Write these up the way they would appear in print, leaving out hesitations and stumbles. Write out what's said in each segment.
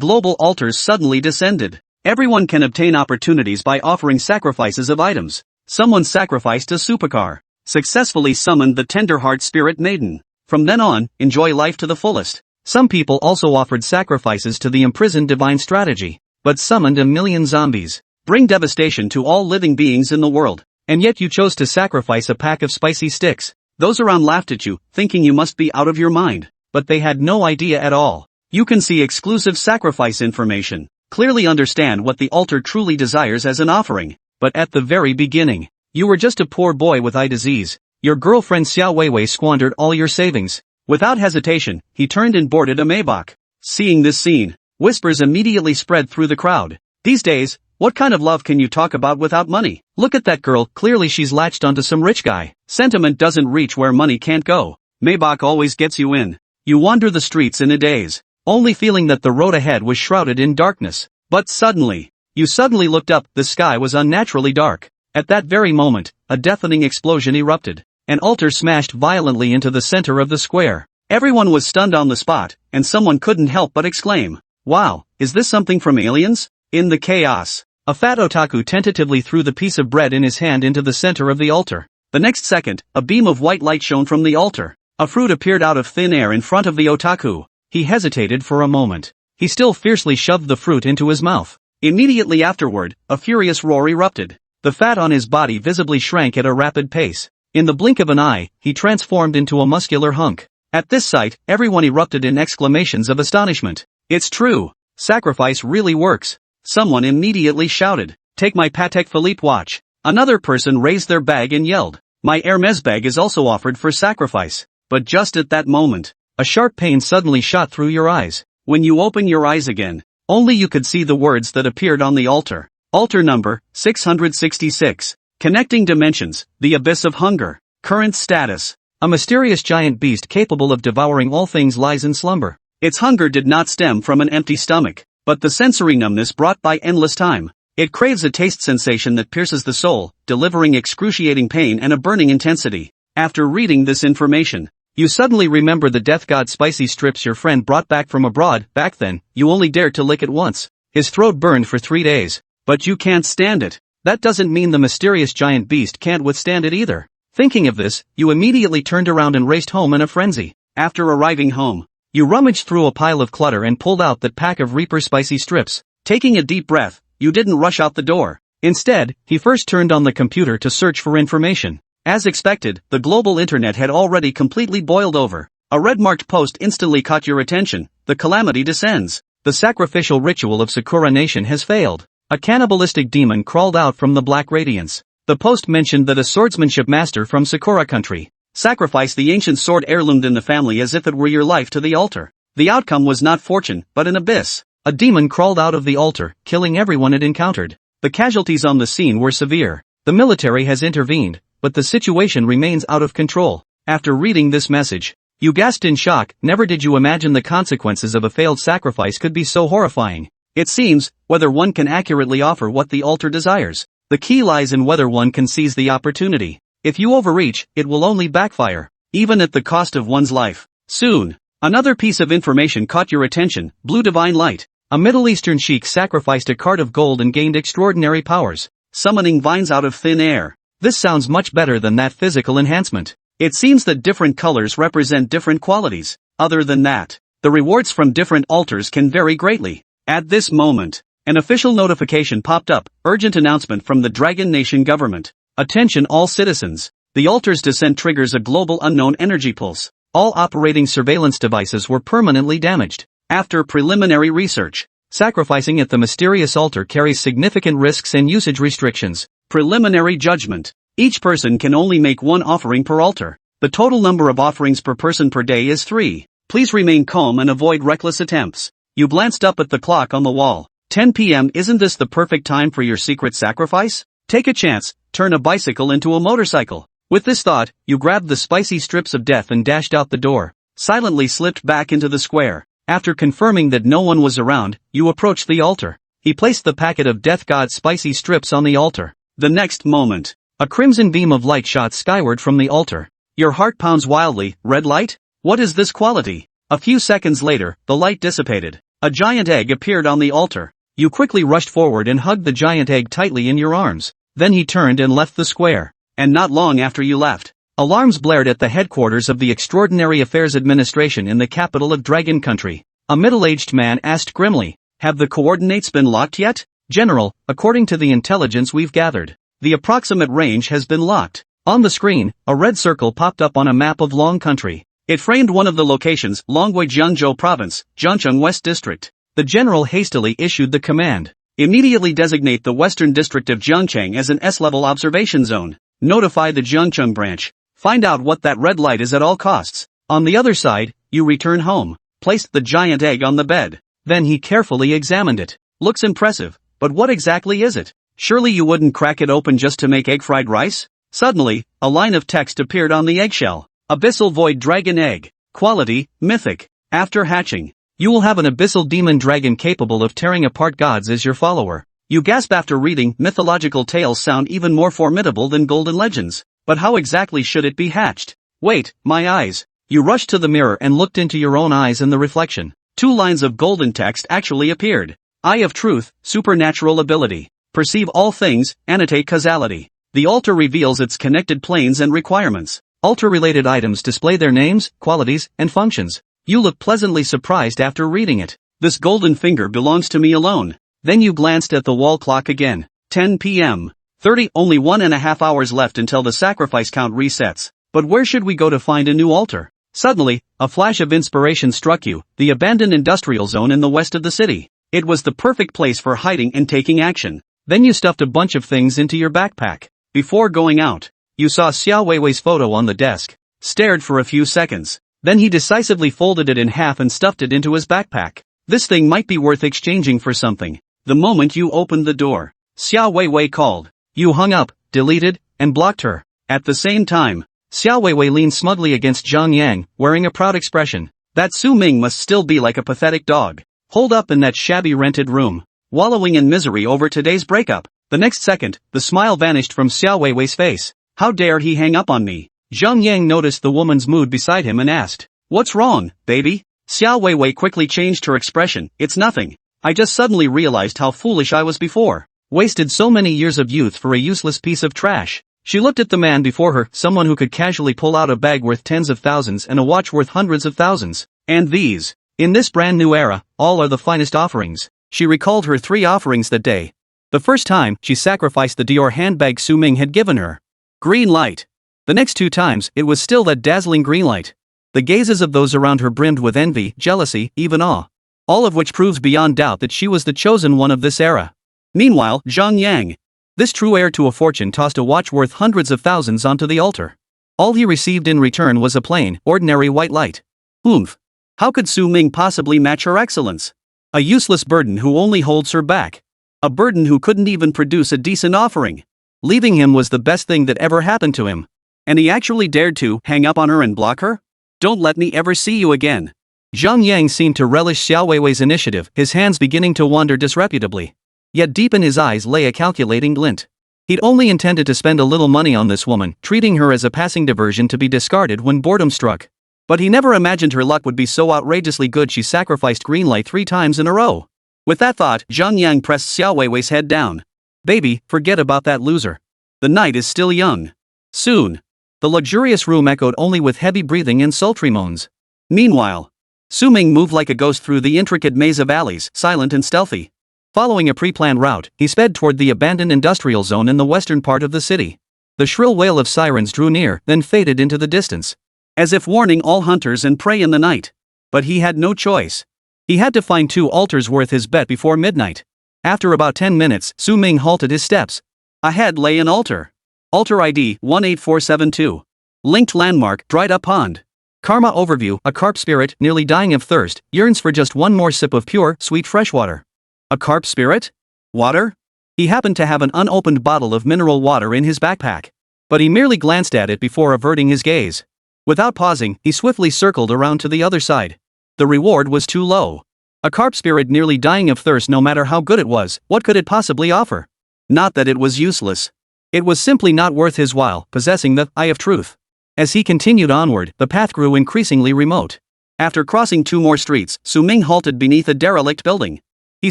global altars suddenly descended. Everyone can obtain opportunities by offering sacrifices of items. Someone sacrificed a supercar, successfully summoned the Tenderheart Spirit Maiden. From then on, enjoy life to the fullest. Some people also offered sacrifices to the imprisoned divine strategy, but summoned a million zombies. Bring devastation to all living beings in the world. And yet you chose to sacrifice a pack of spicy sticks. Those around laughed at you, thinking you must be out of your mind. But they had no idea at all. You can see exclusive sacrifice information. Clearly understand what the altar truly desires as an offering. But at the very beginning, you were just a poor boy with eye disease. Your girlfriend Xiao Weiwei squandered all your savings. Without hesitation, he turned and boarded a Maybach. Seeing this scene, whispers immediately spread through the crowd. These days, what kind of love can you talk about without money? Look at that girl, clearly she's latched onto some rich guy. Sentiment doesn't reach where money can't go. Maybach always gets you in. You wander the streets in a daze, only feeling that the road ahead was shrouded in darkness. But suddenly, you looked up, the sky was unnaturally dark. At that very moment, a deafening explosion erupted. An altar smashed violently into the center of the square. Everyone was stunned on the spot, and someone couldn't help but exclaim, "Wow, is this something from aliens?" In the chaos, a fat otaku tentatively threw the piece of bread in his hand into the center of the altar. The next second, a beam of white light shone from the altar. A fruit appeared out of thin air in front of the otaku. He hesitated for a moment. He still fiercely shoved the fruit into his mouth. Immediately afterward, a furious roar erupted. The fat on his body visibly shrank at a rapid pace. In the blink of an eye, he transformed into a muscular hunk. At this sight, everyone erupted in exclamations of astonishment. It's true. Sacrifice really works. Someone immediately shouted, "Take my Patek Philippe watch." Another person raised their bag and yelled, "My Hermes bag is also offered for sacrifice." But just at that moment, a sharp pain suddenly shot through your eyes. When you open your eyes again, only you could see the words that appeared on the altar. Altar number, 666. Connecting dimensions, the abyss of hunger. Current status. A mysterious giant beast capable of devouring all things lies in slumber. Its hunger did not stem from an empty stomach, but the sensory numbness brought by endless time. It craves a taste sensation that pierces the soul, delivering excruciating pain and a burning intensity. After reading this information, you suddenly remember the death god spicy strips your friend brought back from abroad. Back then, you only dared to lick it once. His throat burned for 3 days. But you can't stand it. That doesn't mean the mysterious giant beast can't withstand it either. Thinking of this, you immediately turned around and raced home in a frenzy. After arriving home, you rummaged through a pile of clutter and pulled out that pack of Reaper spicy strips. Taking a deep breath, you didn't rush out the door. Instead, he first turned on the computer to search for information. As expected, the global internet had already completely boiled over. A red-marked post instantly caught your attention. The calamity descends. The sacrificial ritual of Sakura Nation has failed. A cannibalistic demon crawled out from the black radiance. The post mentioned that a swordsmanship master from Sakura country sacrificed the ancient sword heirloomed in the family as if it were your life to the altar. The outcome was not fortune, but an abyss. A demon crawled out of the altar, killing everyone it encountered. The casualties on the scene were severe. The military has intervened, but the situation remains out of control. After reading this message, you gasped in shock. Never did you imagine the consequences of a failed sacrifice could be so horrifying. It seems, whether one can accurately offer what the altar desires, the key lies in whether one can seize the opportunity. If you overreach, it will only backfire, even at the cost of one's life. Soon, another piece of information caught your attention. Blue divine light. A Middle Eastern sheik sacrificed a cart of gold and gained extraordinary powers, summoning vines out of thin air. This sounds much better than that physical enhancement. It seems that different colors represent different qualities. Other than that, the rewards from different altars can vary greatly. At this moment, an official notification popped up. Urgent announcement from the Dragon Nation government. Attention all citizens. The altar's descent triggers a global unknown energy pulse. All operating surveillance devices were permanently damaged. After preliminary research, sacrificing at the mysterious altar carries significant risks and usage restrictions. Preliminary judgment. Each person can only make one offering per altar. The total number of offerings per person per day is 3. Please remain calm and avoid reckless attempts. You glanced up at the clock on the wall. 10 p.m. Isn't this the perfect time for your secret sacrifice? Take a chance, turn a bicycle into a motorcycle. With this thought, you grabbed the spicy strips of death and dashed out the door. Silently slipped back into the square. After confirming that no one was around, you approached the altar. He placed the packet of death god spicy strips on the altar. The next moment, a crimson beam of light shot skyward from the altar. Your heart pounds wildly. Red light? What is this quality? A few seconds later, the light dissipated. A giant egg appeared on the altar. You quickly rushed forward and hugged the giant egg tightly in your arms. Then he turned and left the square. And not long after you left, alarms blared at the headquarters of the Extraordinary Affairs Administration in the capital of Dragon Country. A middle-aged man asked grimly, "Have the coordinates been locked yet?" "General, according to the intelligence we've gathered, the approximate range has been locked." On the screen, a red circle popped up on a map of Long Country. It framed one of the locations, Longwei Jiangzhou Province, Jiangcheng West District. The general hastily issued the command. Immediately designate the western district of Jiangcheng as an S-level observation zone. Notify the Jiangcheng branch. Find out what that red light is at all costs. On the other side, you return home. Placed the giant egg on the bed. Then he carefully examined it. Looks impressive, but what exactly is it? Surely you wouldn't crack it open just to make egg fried rice? Suddenly, a line of text appeared on the eggshell. Abyssal Void Dragon Egg. Quality, Mythic. After hatching, you will have an abyssal demon dragon capable of tearing apart gods as your follower. You gasp after reading. Mythological tales sound even more formidable than golden legends. But how exactly should it be hatched? Wait, my eyes. You rushed to the mirror and looked into your own eyes in the reflection. 2 lines of golden text actually appeared. Eye of Truth, supernatural ability. Perceive all things, annotate causality. The altar reveals its connected planes and requirements. Altar-related items display their names, qualities, and functions. You look pleasantly surprised after reading it. This golden finger belongs to me alone. Then you glanced at the wall clock again. 10 p.m. 30, only 1.5 hours left until the sacrifice count resets. But where should we go to find a new altar? Suddenly, a flash of inspiration struck you, the abandoned industrial zone in the west of the city. It was the perfect place for hiding and taking action. Then you stuffed a bunch of things into your backpack. Before going out, you saw Xiao Weiwei's photo on the desk, stared for a few seconds. Then he decisively folded it in half and stuffed it into his backpack. This thing might be worth exchanging for something. The moment you opened the door, Xiao Weiwei called. You hung up, deleted, and blocked her. At the same time, Xiao Weiwei leaned smugly against Zhang Yang, wearing a proud expression. That Su Ming must still be like a pathetic dog, holed up in that shabby rented room, wallowing in misery over today's breakup. The next second, the smile vanished from Xiao Weiwei's face. How dare he hang up on me? Zhang Yang noticed the woman's mood beside him and asked, "What's wrong, baby?" Xiao Weiwei quickly changed her expression. "It's nothing. I just suddenly realized how foolish I was before. Wasted so many years of youth for a useless piece of trash." She looked at the man before her, someone who could casually pull out a bag worth tens of thousands and a watch worth hundreds of thousands. And these, in this brand new era, all are the finest offerings. She recalled her 3 offerings that day. The first time, she sacrificed the Dior handbag Su Ming had given her. Green light. The next 2 times, it was still that dazzling green light. The gazes of those around her brimmed with envy, jealousy, even awe. All of which proves beyond doubt that she was the chosen one of this era. Meanwhile, Zhang Yang, this true heir to a fortune, tossed a watch worth hundreds of thousands onto the altar. All he received in return was a plain, ordinary white light. Oomph. How could Su Ming possibly match her excellence? A useless burden who only holds her back. A burden who couldn't even produce a decent offering. Leaving him was the best thing that ever happened to him. And he actually dared to hang up on her and block her? Don't let me ever see you again. Zhang Yang seemed to relish Xiao Weiwei's initiative, his hands beginning to wander disreputably. Yet deep in his eyes lay a calculating glint. He'd only intended to spend a little money on this woman, treating her as a passing diversion to be discarded when boredom struck. But he never imagined her luck would be so outrageously good she sacrificed green light 3 times in a row. With that thought, Zhang Yang pressed Xiao Weiwei's head down. "Baby, forget about that loser. The night is still young. Soon." The luxurious room echoed only with heavy breathing and sultry moans. Meanwhile, Su Ming moved like a ghost through the intricate maze of alleys, silent and stealthy. Following a pre-planned route, he sped toward the abandoned industrial zone in the western part of the city. The shrill wail of sirens drew near, then faded into the distance, as if warning all hunters and prey in the night. But he had no choice. He had to find 2 altars worth his bet before midnight. After about 10 minutes, Su Ming halted his steps. Ahead lay an altar. Altar ID 18472. Linked landmark, dried up pond. Karma overview, a carp spirit, nearly dying of thirst, yearns for just one more sip of pure, sweet freshwater. A carp spirit? Water? He happened to have an unopened bottle of mineral water in his backpack. But he merely glanced at it before averting his gaze. Without pausing, he swiftly circled around to the other side. The reward was too low. A carp spirit nearly dying of thirst, no matter how good it was, what could it possibly offer? Not that it was useless. It was simply not worth his while, possessing the Eye of Truth. As he continued onward, the path grew increasingly remote. After crossing 2 more streets, Su Ming halted beneath a derelict building. He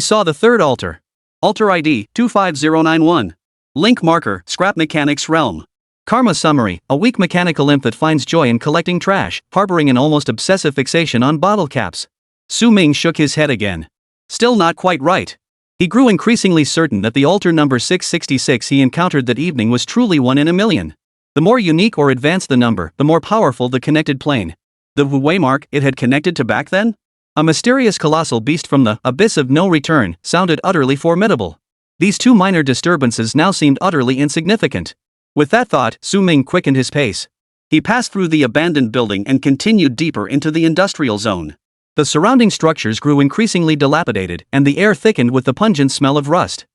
saw the third altar. Altar ID 25091. Link marker, Scrap Mechanics Realm. Karma summary, a weak mechanical imp that finds joy in collecting trash, harboring an almost obsessive fixation on bottle caps. Su Ming shook his head again. Still not quite right. He grew increasingly certain that the altar number 666 he encountered that evening was truly one in a million. The more unique or advanced the number, the more powerful the connected plane. The waymark it had connected to back then? A mysterious colossal beast from the abyss of no return sounded utterly formidable. These two minor disturbances now seemed utterly insignificant. With that thought, Su Ming quickened his pace. He passed through the abandoned building and continued deeper into the industrial zone. The surrounding structures grew increasingly dilapidated, and the air thickened with the pungent smell of rust.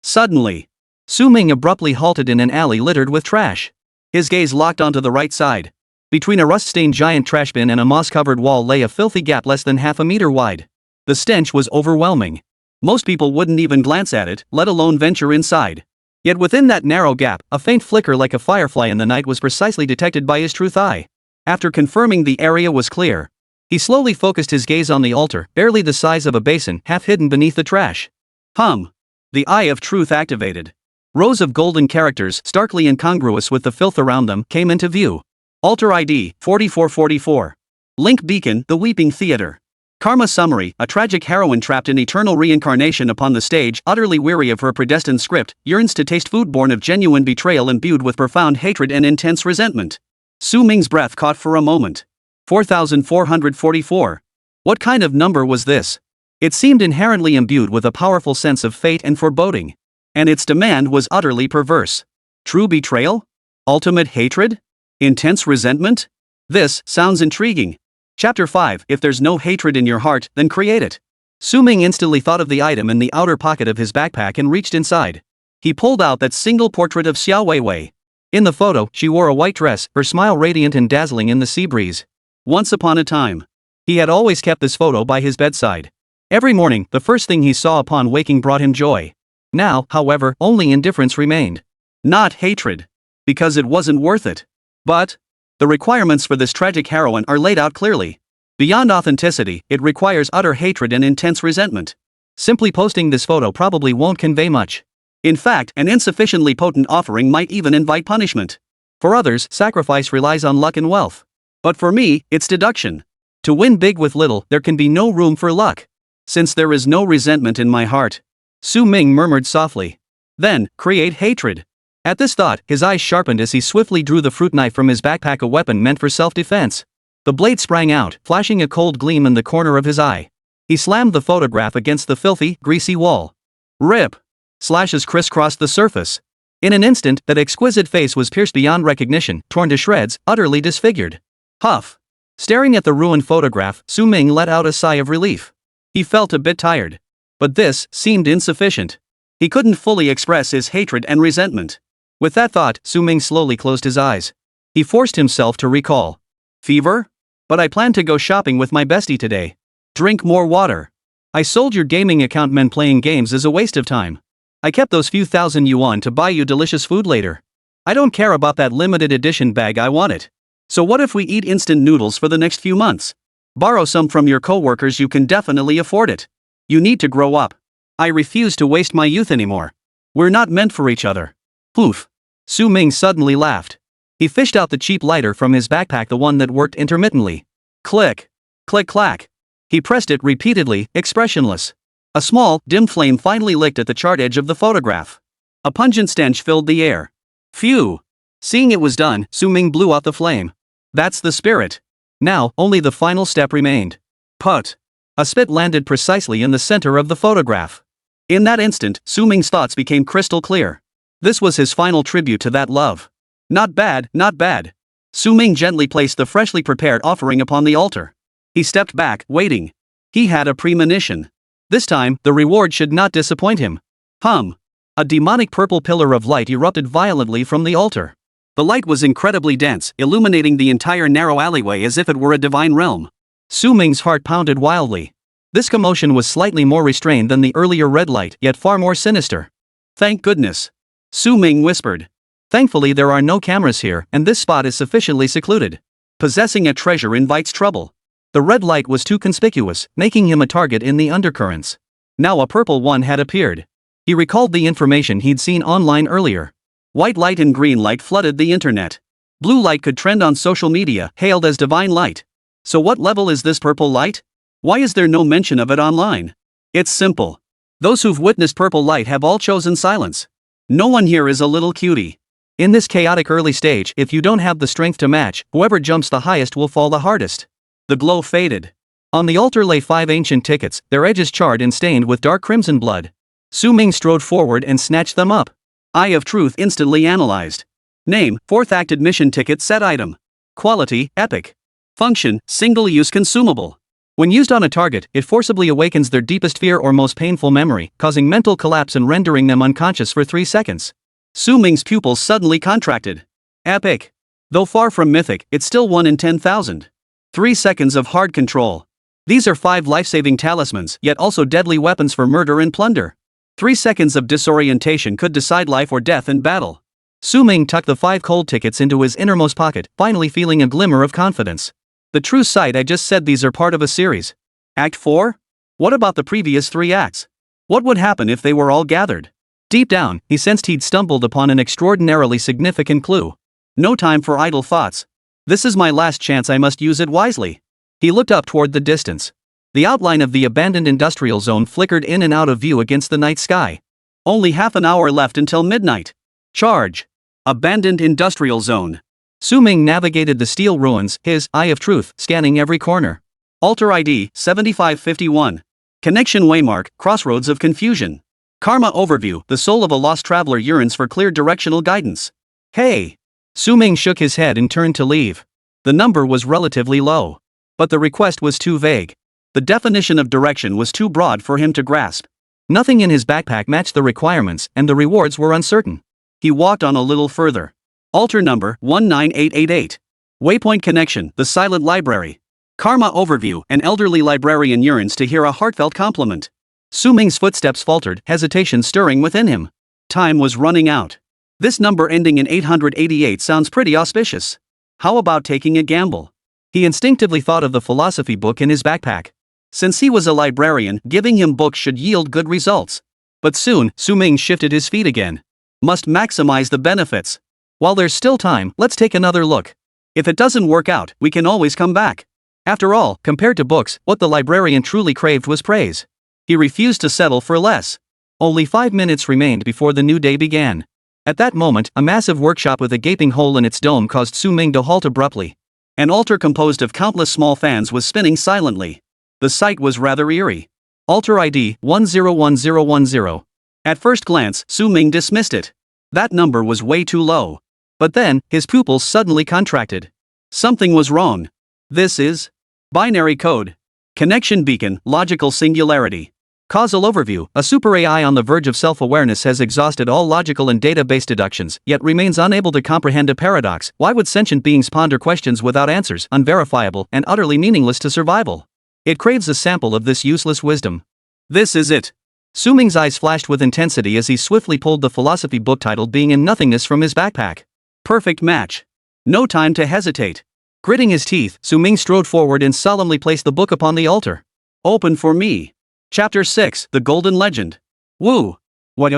Suddenly, Su Ming abruptly halted in an alley littered with trash. His gaze locked onto the right side. Between a rust-stained giant trash bin and a moss-covered wall lay a filthy gap less than half a meter wide. The stench was overwhelming. Most people wouldn't even glance at it, let alone venture inside. Yet within that narrow gap, a faint flicker like a firefly in the night was precisely detected by his truth eye. After confirming the area was clear, he slowly focused his gaze on the altar, barely the size of a basin, half hidden beneath the trash. The eye of truth activated. Rows of golden characters, starkly incongruous with the filth around them, came into view. Altar ID 4444. Link beacon, the Weeping Theater. Karma summary, a tragic heroine trapped in eternal reincarnation upon the stage, utterly weary of her predestined script, yearns to taste food born of genuine betrayal imbued with profound hatred and intense resentment. Su Ming's breath caught for a moment. 4444. What kind of number was this? It seemed inherently imbued with a powerful sense of fate and foreboding. And its demand was utterly perverse. True betrayal? Ultimate hatred? Intense resentment? This sounds intriguing. Chapter 5. If there's no hatred in your heart, then create it. Su Ming instantly thought of the item in the outer pocket of his backpack and reached inside. He pulled out that single portrait of Xiao Weiwei. In the photo, she wore a white dress, her smile radiant and dazzling in the sea breeze. Once upon a time. He had always kept this photo by his bedside. Every morning, the first thing he saw upon waking brought him joy. Now, however, only indifference remained. Not hatred. Because it wasn't worth it. But the requirements for this tragic heroine are laid out clearly. Beyond authenticity, it requires utter hatred and intense resentment. Simply posting this photo probably won't convey much. In fact, an insufficiently potent offering might even invite punishment. For others, sacrifice relies on luck and wealth. But for me, it's deduction. To win big with little, there can be no room for luck. Since there is no resentment in my heart, Su Ming murmured softly. Then, create hatred. At this thought, his eyes sharpened as he swiftly drew the fruit knife from his backpack, a weapon meant for self-defense. The blade sprang out, flashing a cold gleam in the corner of his eye. He slammed the photograph against the filthy, greasy wall. Rip! Slashes crisscrossed the surface. In an instant, that exquisite face was pierced beyond recognition, torn to shreds, utterly disfigured. Huff! Staring at the ruined photograph, Su Ming let out a sigh of relief. He felt a bit tired. But this seemed insufficient. He couldn't fully express his hatred and resentment. With that thought, Su Ming slowly closed his eyes. He forced himself to recall. Fever? But I plan to go shopping with my bestie today. Drink more water. I sold your gaming account. Men playing games is a waste of time. I kept those few thousand yuan to buy you delicious food later. I don't care about that limited edition bag, I want it. So what if we eat instant noodles for the next few months? Borrow some from your coworkers, you can definitely afford it. You need to grow up. I refuse to waste my youth anymore. We're not meant for each other. Poof. Su Ming suddenly laughed. He fished out the cheap lighter from his backpack, the one that worked intermittently. Click. Click clack. He pressed it repeatedly, expressionless. A small, dim flame finally licked at the charred edge of the photograph. A pungent stench filled the air. Phew. Seeing it was done, Su Ming blew out the flame. That's the spirit. Now, only the final step remained. Put. A spit landed precisely in the center of the photograph. In that instant, Su Ming's thoughts became crystal clear. This was his final tribute to that love. Not bad, not bad. Su Ming gently placed the freshly prepared offering upon the altar. He stepped back, waiting. He had a premonition. This time, the reward should not disappoint him. A demonic purple pillar of light erupted violently from the altar. The light was incredibly dense, illuminating the entire narrow alleyway as if it were a divine realm. Su Ming's heart pounded wildly. This commotion was slightly more restrained than the earlier red light, yet far more sinister. Thank goodness. Su Ming whispered. Thankfully there are no cameras here, and this spot is sufficiently secluded. Possessing a treasure invites trouble. The red light was too conspicuous, making him a target in the undercurrents. Now a purple one had appeared. He recalled the information he'd seen online earlier. White light and green light flooded the internet. Blue light could trend on social media, hailed as divine light. So what level is this purple light? Why is there no mention of it online? It's simple. Those who've witnessed purple light have all chosen silence. No one here is a little cutie. In this chaotic early stage, if you don't have the strength to match, whoever jumps the highest will fall the hardest. The glow faded. On the altar lay 5 ancient tickets, their edges charred and stained with dark crimson blood. Su Ming strode forward and snatched them up. Eye of Truth instantly analyzed. Name, 4th Act admission ticket set item. Quality, epic. Function, single-use consumable. When used on a target, it forcibly awakens their deepest fear or most painful memory, causing mental collapse and rendering them unconscious for 3 seconds. Su Ming's pupils suddenly contracted. Epic. Though far from mythic, it's still 1 in 10,000. 3 seconds of hard control. These are 5 life-saving talismans, yet also deadly weapons for murder and plunder. 3 seconds of disorientation could decide life or death in battle. Su Ming tucked the 5 cold tickets into his innermost pocket, finally feeling a glimmer of confidence. The true sight, I just said these are part of a series. Act 4? What about the previous 3 acts? What would happen if they were all gathered? Deep down, he sensed he'd stumbled upon an extraordinarily significant clue. No time for idle thoughts. This is my last chance, I must use it wisely. He looked up toward the distance. The outline of the abandoned industrial zone flickered in and out of view against the night sky. Only half an hour left until midnight. Charge. Abandoned industrial zone. Su Ming navigated the steel ruins, his eye of truth scanning every corner. Altar ID 7551. Connection waymark, crossroads of confusion. Karma overview, the soul of a lost traveler yearns for clear directional guidance. Hey! Su Ming shook his head and turned to leave. The number was relatively low. But the request was too vague. The definition of direction was too broad for him to grasp. Nothing in his backpack matched the requirements, and the rewards were uncertain. He walked on a little further. Altar number 19888. Waypoint connection, the silent library. Karma overview, an elderly librarian yearns to hear a heartfelt compliment. Su Ming's footsteps faltered, hesitation stirring within him. Time was running out. This number ending in 888 sounds pretty auspicious. How about taking a gamble? He instinctively thought of the philosophy book in his backpack. Since he was a librarian, giving him books should yield good results. But soon, Su Ming shifted his feet again. Must maximize the benefits. While there's still time, let's take another look. If it doesn't work out, we can always come back. After all, compared to books, what the librarian truly craved was praise. He refused to settle for less. Only 5 minutes remained before the new day began. At that moment, a massive workshop with a gaping hole in its dome caused Su Ming to halt abruptly. An altar composed of countless small fans was spinning silently. The sight was rather eerie. Altar ID 101010. At first glance, Su Ming dismissed it. That number was way too low. But then, his pupils suddenly contracted. Something was wrong. This is binary code. Connection beacon, logical singularity. Causal overview, a super AI on the verge of self-awareness has exhausted all logical and data-based deductions, yet remains unable to comprehend a paradox. Why would sentient beings ponder questions without answers, unverifiable, and utterly meaningless to survival? It craves a sample of this useless wisdom. This is it. Su Ming's eyes flashed with intensity as he swiftly pulled the philosophy book titled Being in Nothingness from his backpack. Perfect match. No time to hesitate. Gritting his teeth, Su Ming strode forward and solemnly placed the book upon the altar. Open for me. Chapter 6, The Golden Legend. Woo! The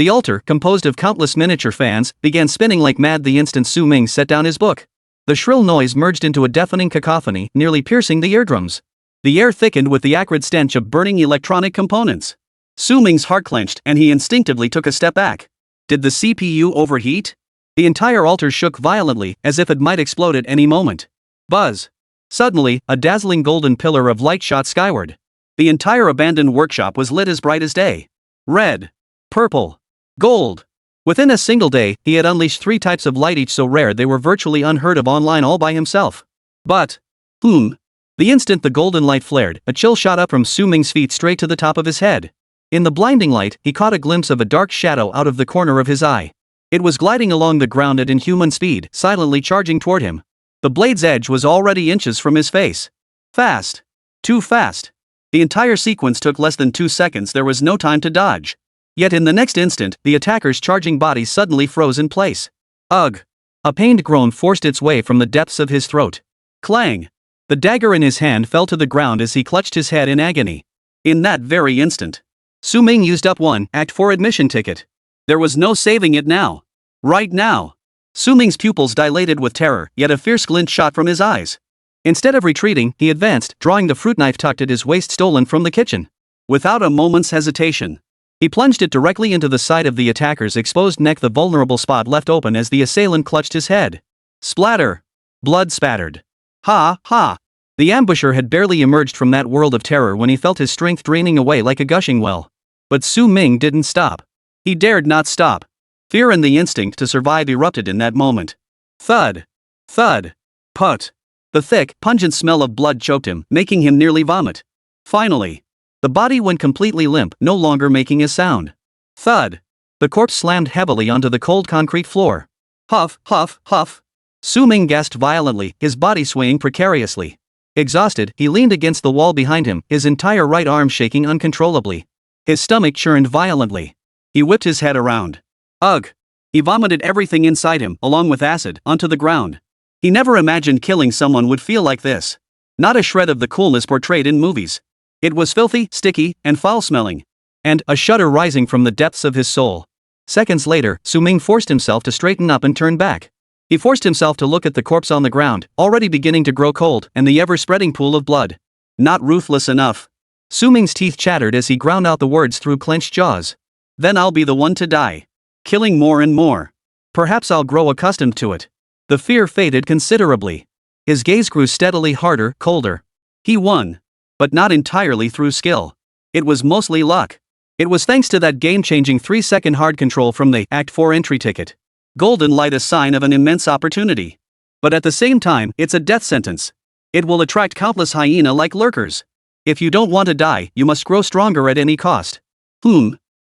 altar, composed of countless miniature fans, began spinning like mad the instant Su Ming set down his book. The shrill noise merged into a deafening cacophony, nearly piercing the eardrums. The air thickened with the acrid stench of burning electronic components. Su Ming's heart clenched and he instinctively took a step back. Did the CPU overheat? The entire altar shook violently, as if it might explode at any moment. Buzz. Suddenly, a dazzling golden pillar of light shot skyward. The entire abandoned workshop was lit as bright as day. Red. Purple. Gold. Within a single day, he had unleashed 3 types of light, each so rare they were virtually unheard of online all by himself. But, the instant the golden light flared, a chill shot up from Su Ming's feet straight to the top of his head. In the blinding light, he caught a glimpse of a dark shadow out of the corner of his eye. It was gliding along the ground at inhuman speed, silently charging toward him. The blade's edge was already inches from his face. Fast. Too fast. The entire sequence took less than 2 seconds. There was no time to dodge. Yet in the next instant, the attacker's charging body suddenly froze in place. Ugh! A pained groan forced its way from the depths of his throat. Clang! The dagger in his hand fell to the ground as he clutched his head in agony. In that very instant, Su Ming used up one Act 4 admission ticket. There was no saving it now. Right now. Su Ming's pupils dilated with terror, yet a fierce glint shot from his eyes. Instead of retreating, he advanced, drawing the fruit knife tucked at his waist stolen from the kitchen. Without a moment's hesitation, he plunged it directly into the side of the attacker's exposed neck, the vulnerable spot left open as the assailant clutched his head. Splatter! Blood spattered. Ha, ha! The ambusher had barely emerged from that world of terror when he felt his strength draining away like a gushing well. But Su Ming didn't stop. He dared not stop. Fear and the instinct to survive erupted in that moment. Thud! Thud! Put! The thick, pungent smell of blood choked him, making him nearly vomit. Finally, the body went completely limp, no longer making a sound. Thud! The corpse slammed heavily onto the cold concrete floor. Huff, huff, huff! Su Ming gasped violently, his body swaying precariously. Exhausted, he leaned against the wall behind him, his entire right arm shaking uncontrollably. His stomach churned violently. He whipped his head around. Ugh! He vomited everything inside him, along with acid, onto the ground. He never imagined killing someone would feel like this. Not a shred of the coolness portrayed in movies. It was filthy, sticky, and foul-smelling. And a shudder rising from the depths of his soul. Seconds later, Su Ming forced himself to straighten up and turn back. He forced himself to look at the corpse on the ground, already beginning to grow cold, and the ever-spreading pool of blood. Not ruthless enough. Su Ming's teeth chattered as he ground out the words through clenched jaws. Then I'll be the one to die. Killing more and more. Perhaps I'll grow accustomed to it. The fear faded considerably. His gaze grew steadily harder, colder. He won. But not entirely through skill. It was mostly luck. It was thanks to that game-changing 3-second hard control from the Act 4 entry ticket. Golden light, a sign of an immense opportunity. But at the same time, it's a death sentence. It will attract countless hyena-like lurkers. If you don't want to die, you must grow stronger at any cost.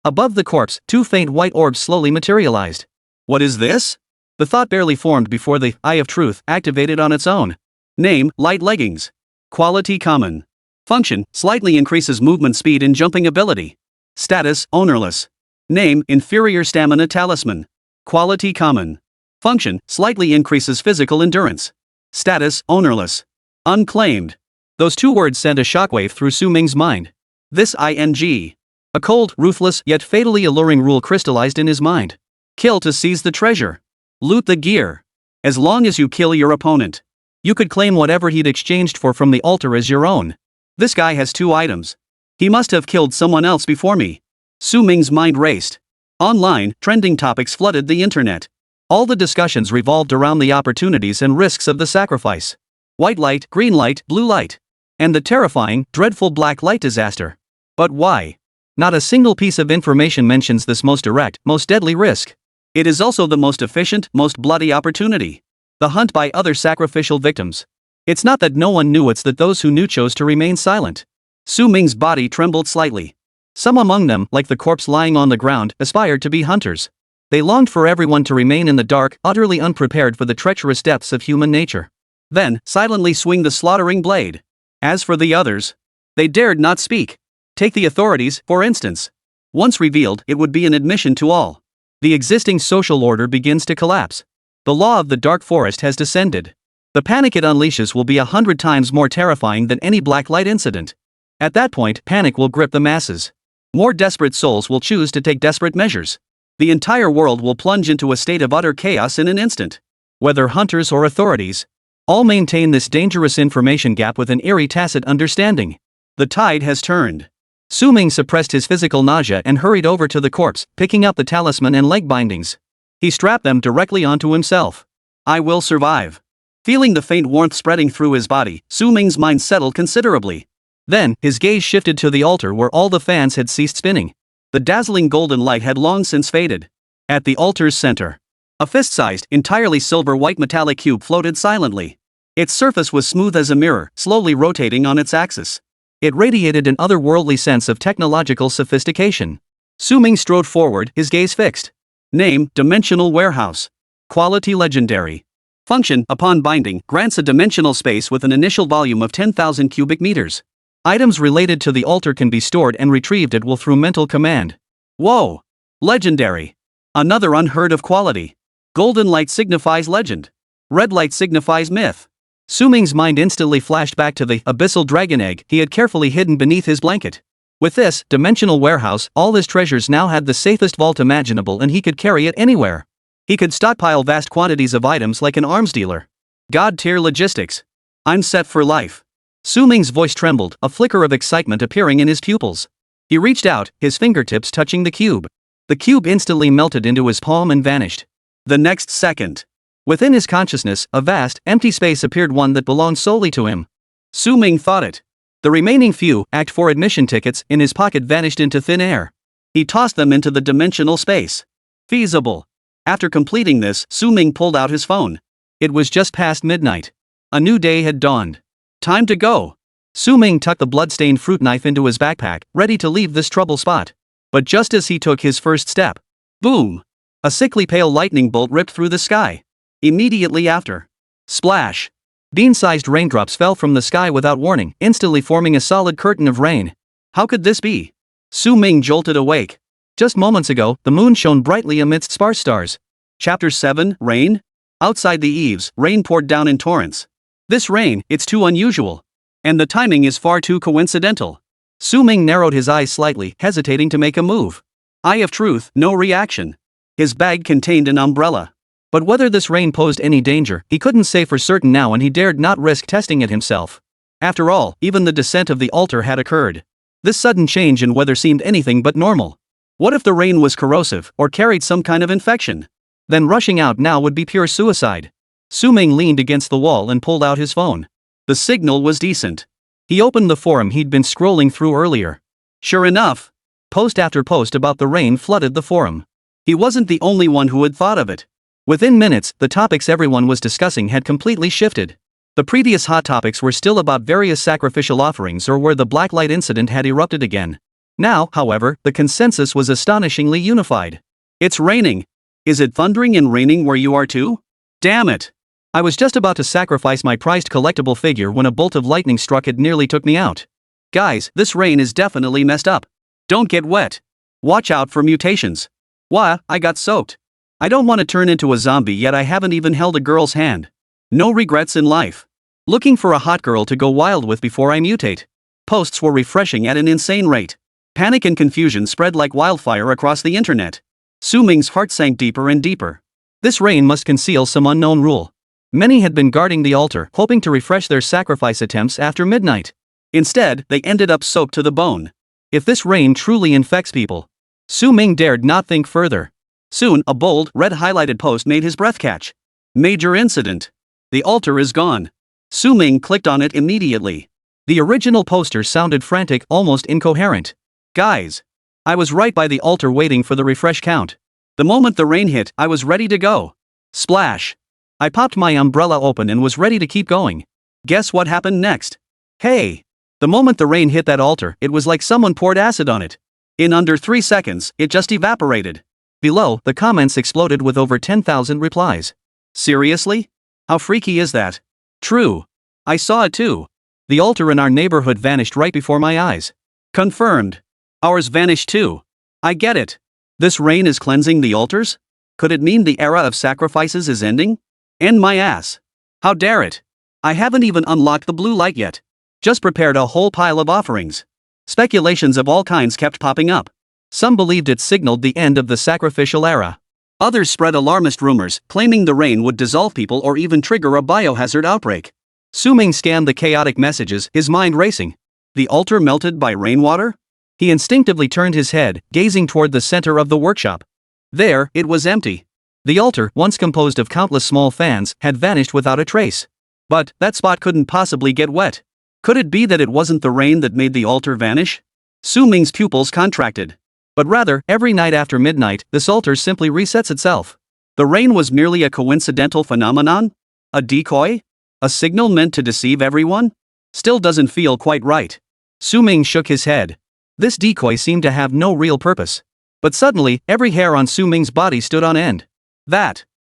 Above the corpse, 2 faint white orbs slowly materialized. What is this? The thought barely formed before the Eye of Truth activated on its own. Name, light leggings. Quality, common. Function, slightly increases movement speed and jumping ability. Status, ownerless. Name, inferior stamina talisman. Quality, common. Function, slightly increases physical endurance. Status, ownerless. Unclaimed. Those 2 words sent a shockwave through Su Ming's mind. This ing. A cold, ruthless, yet fatally alluring rule crystallized in his mind. Kill to seize the treasure. Loot the gear. As long as you kill your opponent, you could claim whatever he'd exchanged from the altar as your own. This guy has 2 items. He must have killed someone else before me. Su Ming's mind raced. Online, trending topics flooded the internet. All the discussions revolved around the opportunities and risks of the sacrifice. White light, green light, blue light. And the terrifying, dreadful black light disaster. But why? Not a single piece of information mentions this most direct, most deadly risk. It is also the most efficient, most bloody opportunity. The hunt by other sacrificial victims. It's not that no one knew, it's that those who knew chose to remain silent. Su Ming's body trembled slightly. Some among them, like the corpse lying on the ground, aspired to be hunters. They longed for everyone to remain in the dark, utterly unprepared for the treacherous depths of human nature. Then, silently swing the slaughtering blade. As for the others, they dared not speak. Take the authorities, for instance. Once revealed, it would be an admission to all. The existing social order begins to collapse. The law of the dark forest has descended. The panic it unleashes will be 100 times more terrifying than any black light incident. At that point, panic will grip the masses. More desperate souls will choose to take desperate measures. The entire world will plunge into a state of utter chaos in an instant. Whether hunters or authorities, all maintain this dangerous information gap with an eerie tacit understanding. The tide has turned. Su Ming suppressed his physical nausea and hurried over to the corpse, picking up the talisman and leg bindings. He strapped them directly onto himself. I will survive. Feeling the faint warmth spreading through his body, Su Ming's mind settled considerably. Then, his gaze shifted to the altar where all the fans had ceased spinning. The dazzling golden light had long since faded. At the altar's center, a fist-sized, entirely silver-white metallic cube floated silently. Its surface was smooth as a mirror, slowly rotating on its axis. It radiated an otherworldly sense of technological sophistication. Su Ming strode forward, his gaze fixed. Name, Dimensional Warehouse. Quality, legendary. Function, upon binding, grants a dimensional space with an initial volume of 10,000 cubic meters. Items related to the altar can be stored and retrieved at will through mental command. Whoa! Legendary. Another unheard of quality. Golden light signifies legend. Red light signifies myth. Su Ming's mind instantly flashed back to the Abyssal Dragon Egg he had carefully hidden beneath his blanket. With this dimensional warehouse, all his treasures now had the safest vault imaginable and he could carry it anywhere. He could stockpile vast quantities of items like an arms dealer. God-tier logistics. I'm set for life. Su Ming's voice trembled, a flicker of excitement appearing in his pupils. He reached out, his fingertips touching the cube. The cube instantly melted into his palm and vanished. The next second, within his consciousness, a vast, empty space appeared, one that belonged solely to him. Su Ming thought it. The remaining few Act 4 admission tickets in his pocket vanished into thin air. He tossed them into the dimensional space. Feasible. After completing this, Su Ming pulled out his phone. It was just past midnight. A new day had dawned. Time to go. Su Ming tucked the blood-stained fruit knife into his backpack, ready to leave this trouble spot. But just as he took his first step, boom! A sickly pale lightning bolt ripped through the sky. Immediately after, splash! Bean-sized raindrops fell from the sky without warning, instantly forming a solid curtain of rain. How could this be? Su Ming jolted awake. Just moments ago, the moon shone brightly amidst sparse stars. Chapter 7, Rain? Outside the eaves, rain poured down in torrents. This rain, it's too unusual. And the timing is far too coincidental. Su Ming narrowed his eyes slightly, hesitating to make a move. Eye of truth, no reaction. His bag contained an umbrella. But whether this rain posed any danger, he couldn't say for certain now, and he dared not risk testing it himself. After all, even the descent of the altar had occurred. This sudden change in weather seemed anything but normal. What if the rain was corrosive, or carried some kind of infection? Then rushing out now would be pure suicide. Su Ming leaned against the wall and pulled out his phone. The signal was decent. He opened the forum he'd been scrolling through earlier. Sure enough, post after post about the rain flooded the forum. He wasn't the only one who had thought of it. Within minutes, the topics everyone was discussing had completely shifted. The previous hot topics were still about various sacrificial offerings or where the blacklight incident had erupted again. Now, however, the consensus was astonishingly unified. It's raining. Is it thundering and raining where you are too? Damn it! I was just about to sacrifice my prized collectible figure when a bolt of lightning struck and nearly took me out. Guys, this rain is definitely messed up. Don't get wet. Watch out for mutations. Wah, I got soaked. I don't want to turn into a zombie yet I haven't even held a girl's hand. No regrets in life. Looking for a hot girl to go wild with before I mutate. Posts were refreshing at an insane rate. Panic and confusion spread like wildfire across the internet. Su Ming's heart sank deeper and deeper. This rain must conceal some unknown rule. Many had been guarding the altar, hoping to refresh their sacrifice attempts after midnight. Instead, they ended up soaked to the bone. If this rain truly infects people, Su Ming dared not think further. Soon, a bold, red-highlighted post made his breath catch. Major incident. The altar is gone. Su Ming clicked on it immediately. The original poster sounded frantic, almost incoherent. Guys, I was right by the altar waiting for the refresh count. The moment the rain hit, I was ready to go. Splash. I popped my umbrella open and was ready to keep going. Guess what happened next? Hey! The moment the rain hit that altar, it was like someone poured acid on it. In under 3 seconds, it just evaporated. Below, the comments exploded with over 10,000 replies. Seriously? How freaky is that? True. I saw it too. The altar in our neighborhood vanished right before my eyes. Confirmed. Ours vanished too. I get it. This rain is cleansing the altars? Could it mean the era of sacrifices is ending? End my ass. How dare it? I haven't even unlocked the blue light yet. Just prepared a whole pile of offerings. Speculations of all kinds kept popping up. Some believed it signaled the end of the sacrificial era. Others spread alarmist rumors, claiming the rain would dissolve people or even trigger a biohazard outbreak. Su Ming scanned the chaotic messages, his mind racing. The altar melted by rainwater? He instinctively turned his head, gazing toward the center of the workshop. There, it was empty. The altar, once composed of countless small fans, had vanished without a trace. But that spot couldn't possibly get wet. Could it be that it wasn't the rain that made the altar vanish? Su Ming's pupils contracted. But rather, every night after midnight, this altar simply resets itself. The rain was merely a coincidental phenomenon? A decoy? A signal meant to deceive everyone? Still doesn't feel quite right. Su Ming shook his head. This decoy seemed to have no real purpose. But suddenly, every hair on Su Ming's body stood on end.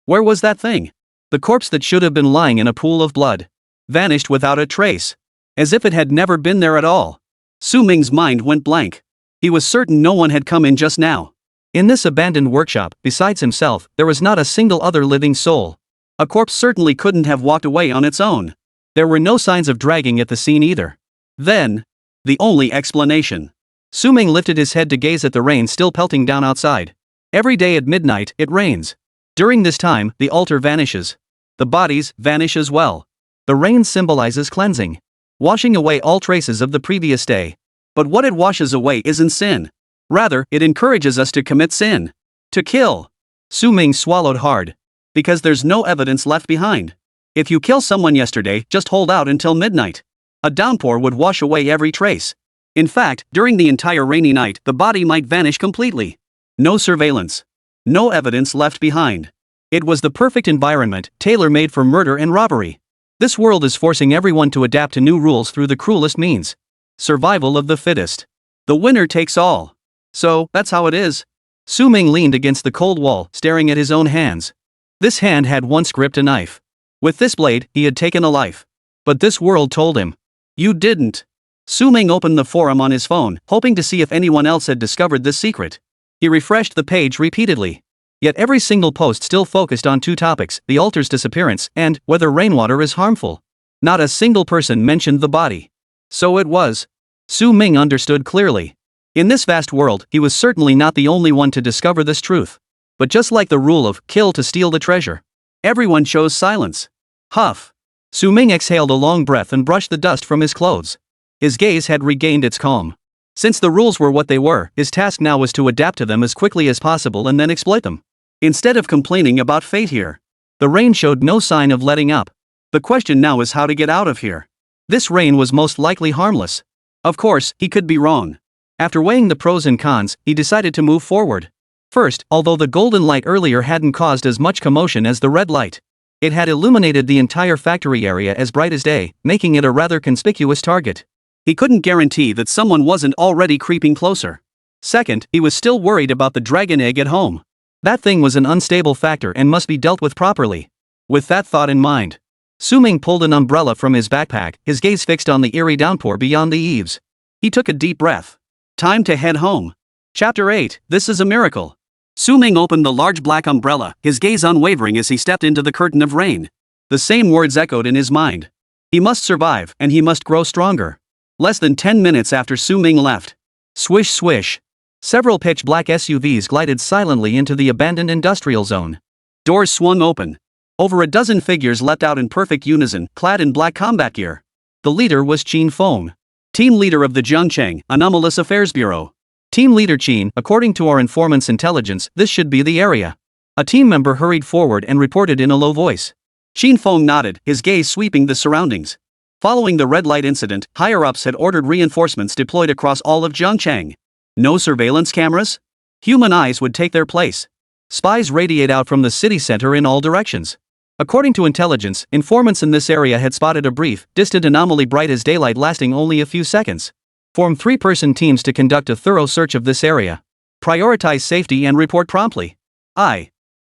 Where was that thing? The corpse that should have been lying in a pool of blood. Vanished without a trace. As if it had never been there at all. Su Ming's mind went blank. He was certain no one had come in just now. In this abandoned workshop, besides himself, there was not a single other living soul. A corpse certainly couldn't have walked away on its own. There were no signs of dragging at the scene either. Then, the only explanation. Su Ming lifted his head to gaze at the rain still pelting down outside. Every day at midnight, it rains. During this time, the altar vanishes. The bodies vanish as well. The rain symbolizes cleansing, washing away all traces of the previous day. But what it washes away isn't sin. Rather, it encourages us to commit sin. To kill. Su Ming swallowed hard. Because there's no evidence left behind. If you kill someone yesterday, just hold out until midnight. A downpour would wash away every trace. In fact, during the entire rainy night, the body might vanish completely. No surveillance. No evidence left behind. It was the perfect environment, tailor-made for murder and robbery. This world is forcing everyone to adapt to new rules through the cruelest means. Survival of the fittest. The winner takes all. So, that's how it is. Su Ming leaned against the cold wall, staring at his own hands. This hand had once gripped a knife. With this blade, he had taken a life. But this world told him, you didn't. Su Ming opened the forum on his phone, hoping to see if anyone else had discovered this secret. He refreshed the page repeatedly. Yet every single post still focused on two topics, the altar's disappearance and whether rainwater is harmful. Not a single person mentioned the body. So it was. Su Ming understood clearly. In this vast world, he was certainly not the only one to discover this truth. But just like the rule of kill to steal the treasure, everyone chose silence. Huff. Su Ming exhaled a long breath and brushed the dust from his clothes. His gaze had regained its calm. Since the rules were what they were, his task now was to adapt to them as quickly as possible and then exploit them. Instead of complaining about fate here, the rain showed no sign of letting up. The question now is how to get out of here. This rain was most likely harmless. Of course, he could be wrong. After weighing the pros and cons, he decided to move forward. First, although the golden light earlier hadn't caused as much commotion as the red light, it had illuminated the entire factory area as bright as day, making it a rather conspicuous target. He couldn't guarantee that someone wasn't already creeping closer. Second, he was still worried about the dragon egg at home. That thing was an unstable factor and must be dealt with properly. With that thought in mind, Su Ming pulled an umbrella from his backpack, his gaze fixed on the eerie downpour beyond the eaves. He took a deep breath. Time to head home. Chapter 8, This is a Miracle. Su Ming opened the large black umbrella, his gaze unwavering as he stepped into the curtain of rain. The same words echoed in his mind. He must survive, and he must grow stronger. Less than 10 minutes after Su Ming left. Swish swish. Several pitch-black SUVs glided silently into the abandoned industrial zone. Doors swung open. Over a dozen figures leapt out in perfect unison, clad in black combat gear. The leader was Qin Feng, team leader of the Zhengcheng Anomalous Affairs Bureau. Team leader Qin, according to our informant's intelligence, this should be the area. A team member hurried forward and reported in a low voice. Qin Feng nodded, his gaze sweeping the surroundings. Following the red light incident, higher-ups had ordered reinforcements deployed across all of Zhengcheng. No surveillance cameras? Human eyes would take their place. Spies radiate out from the city center in all directions. According to intelligence, informants in this area had spotted a brief, distant anomaly bright as daylight lasting only a few seconds. Form 3-person teams to conduct a thorough search of this area. Prioritize safety and report promptly.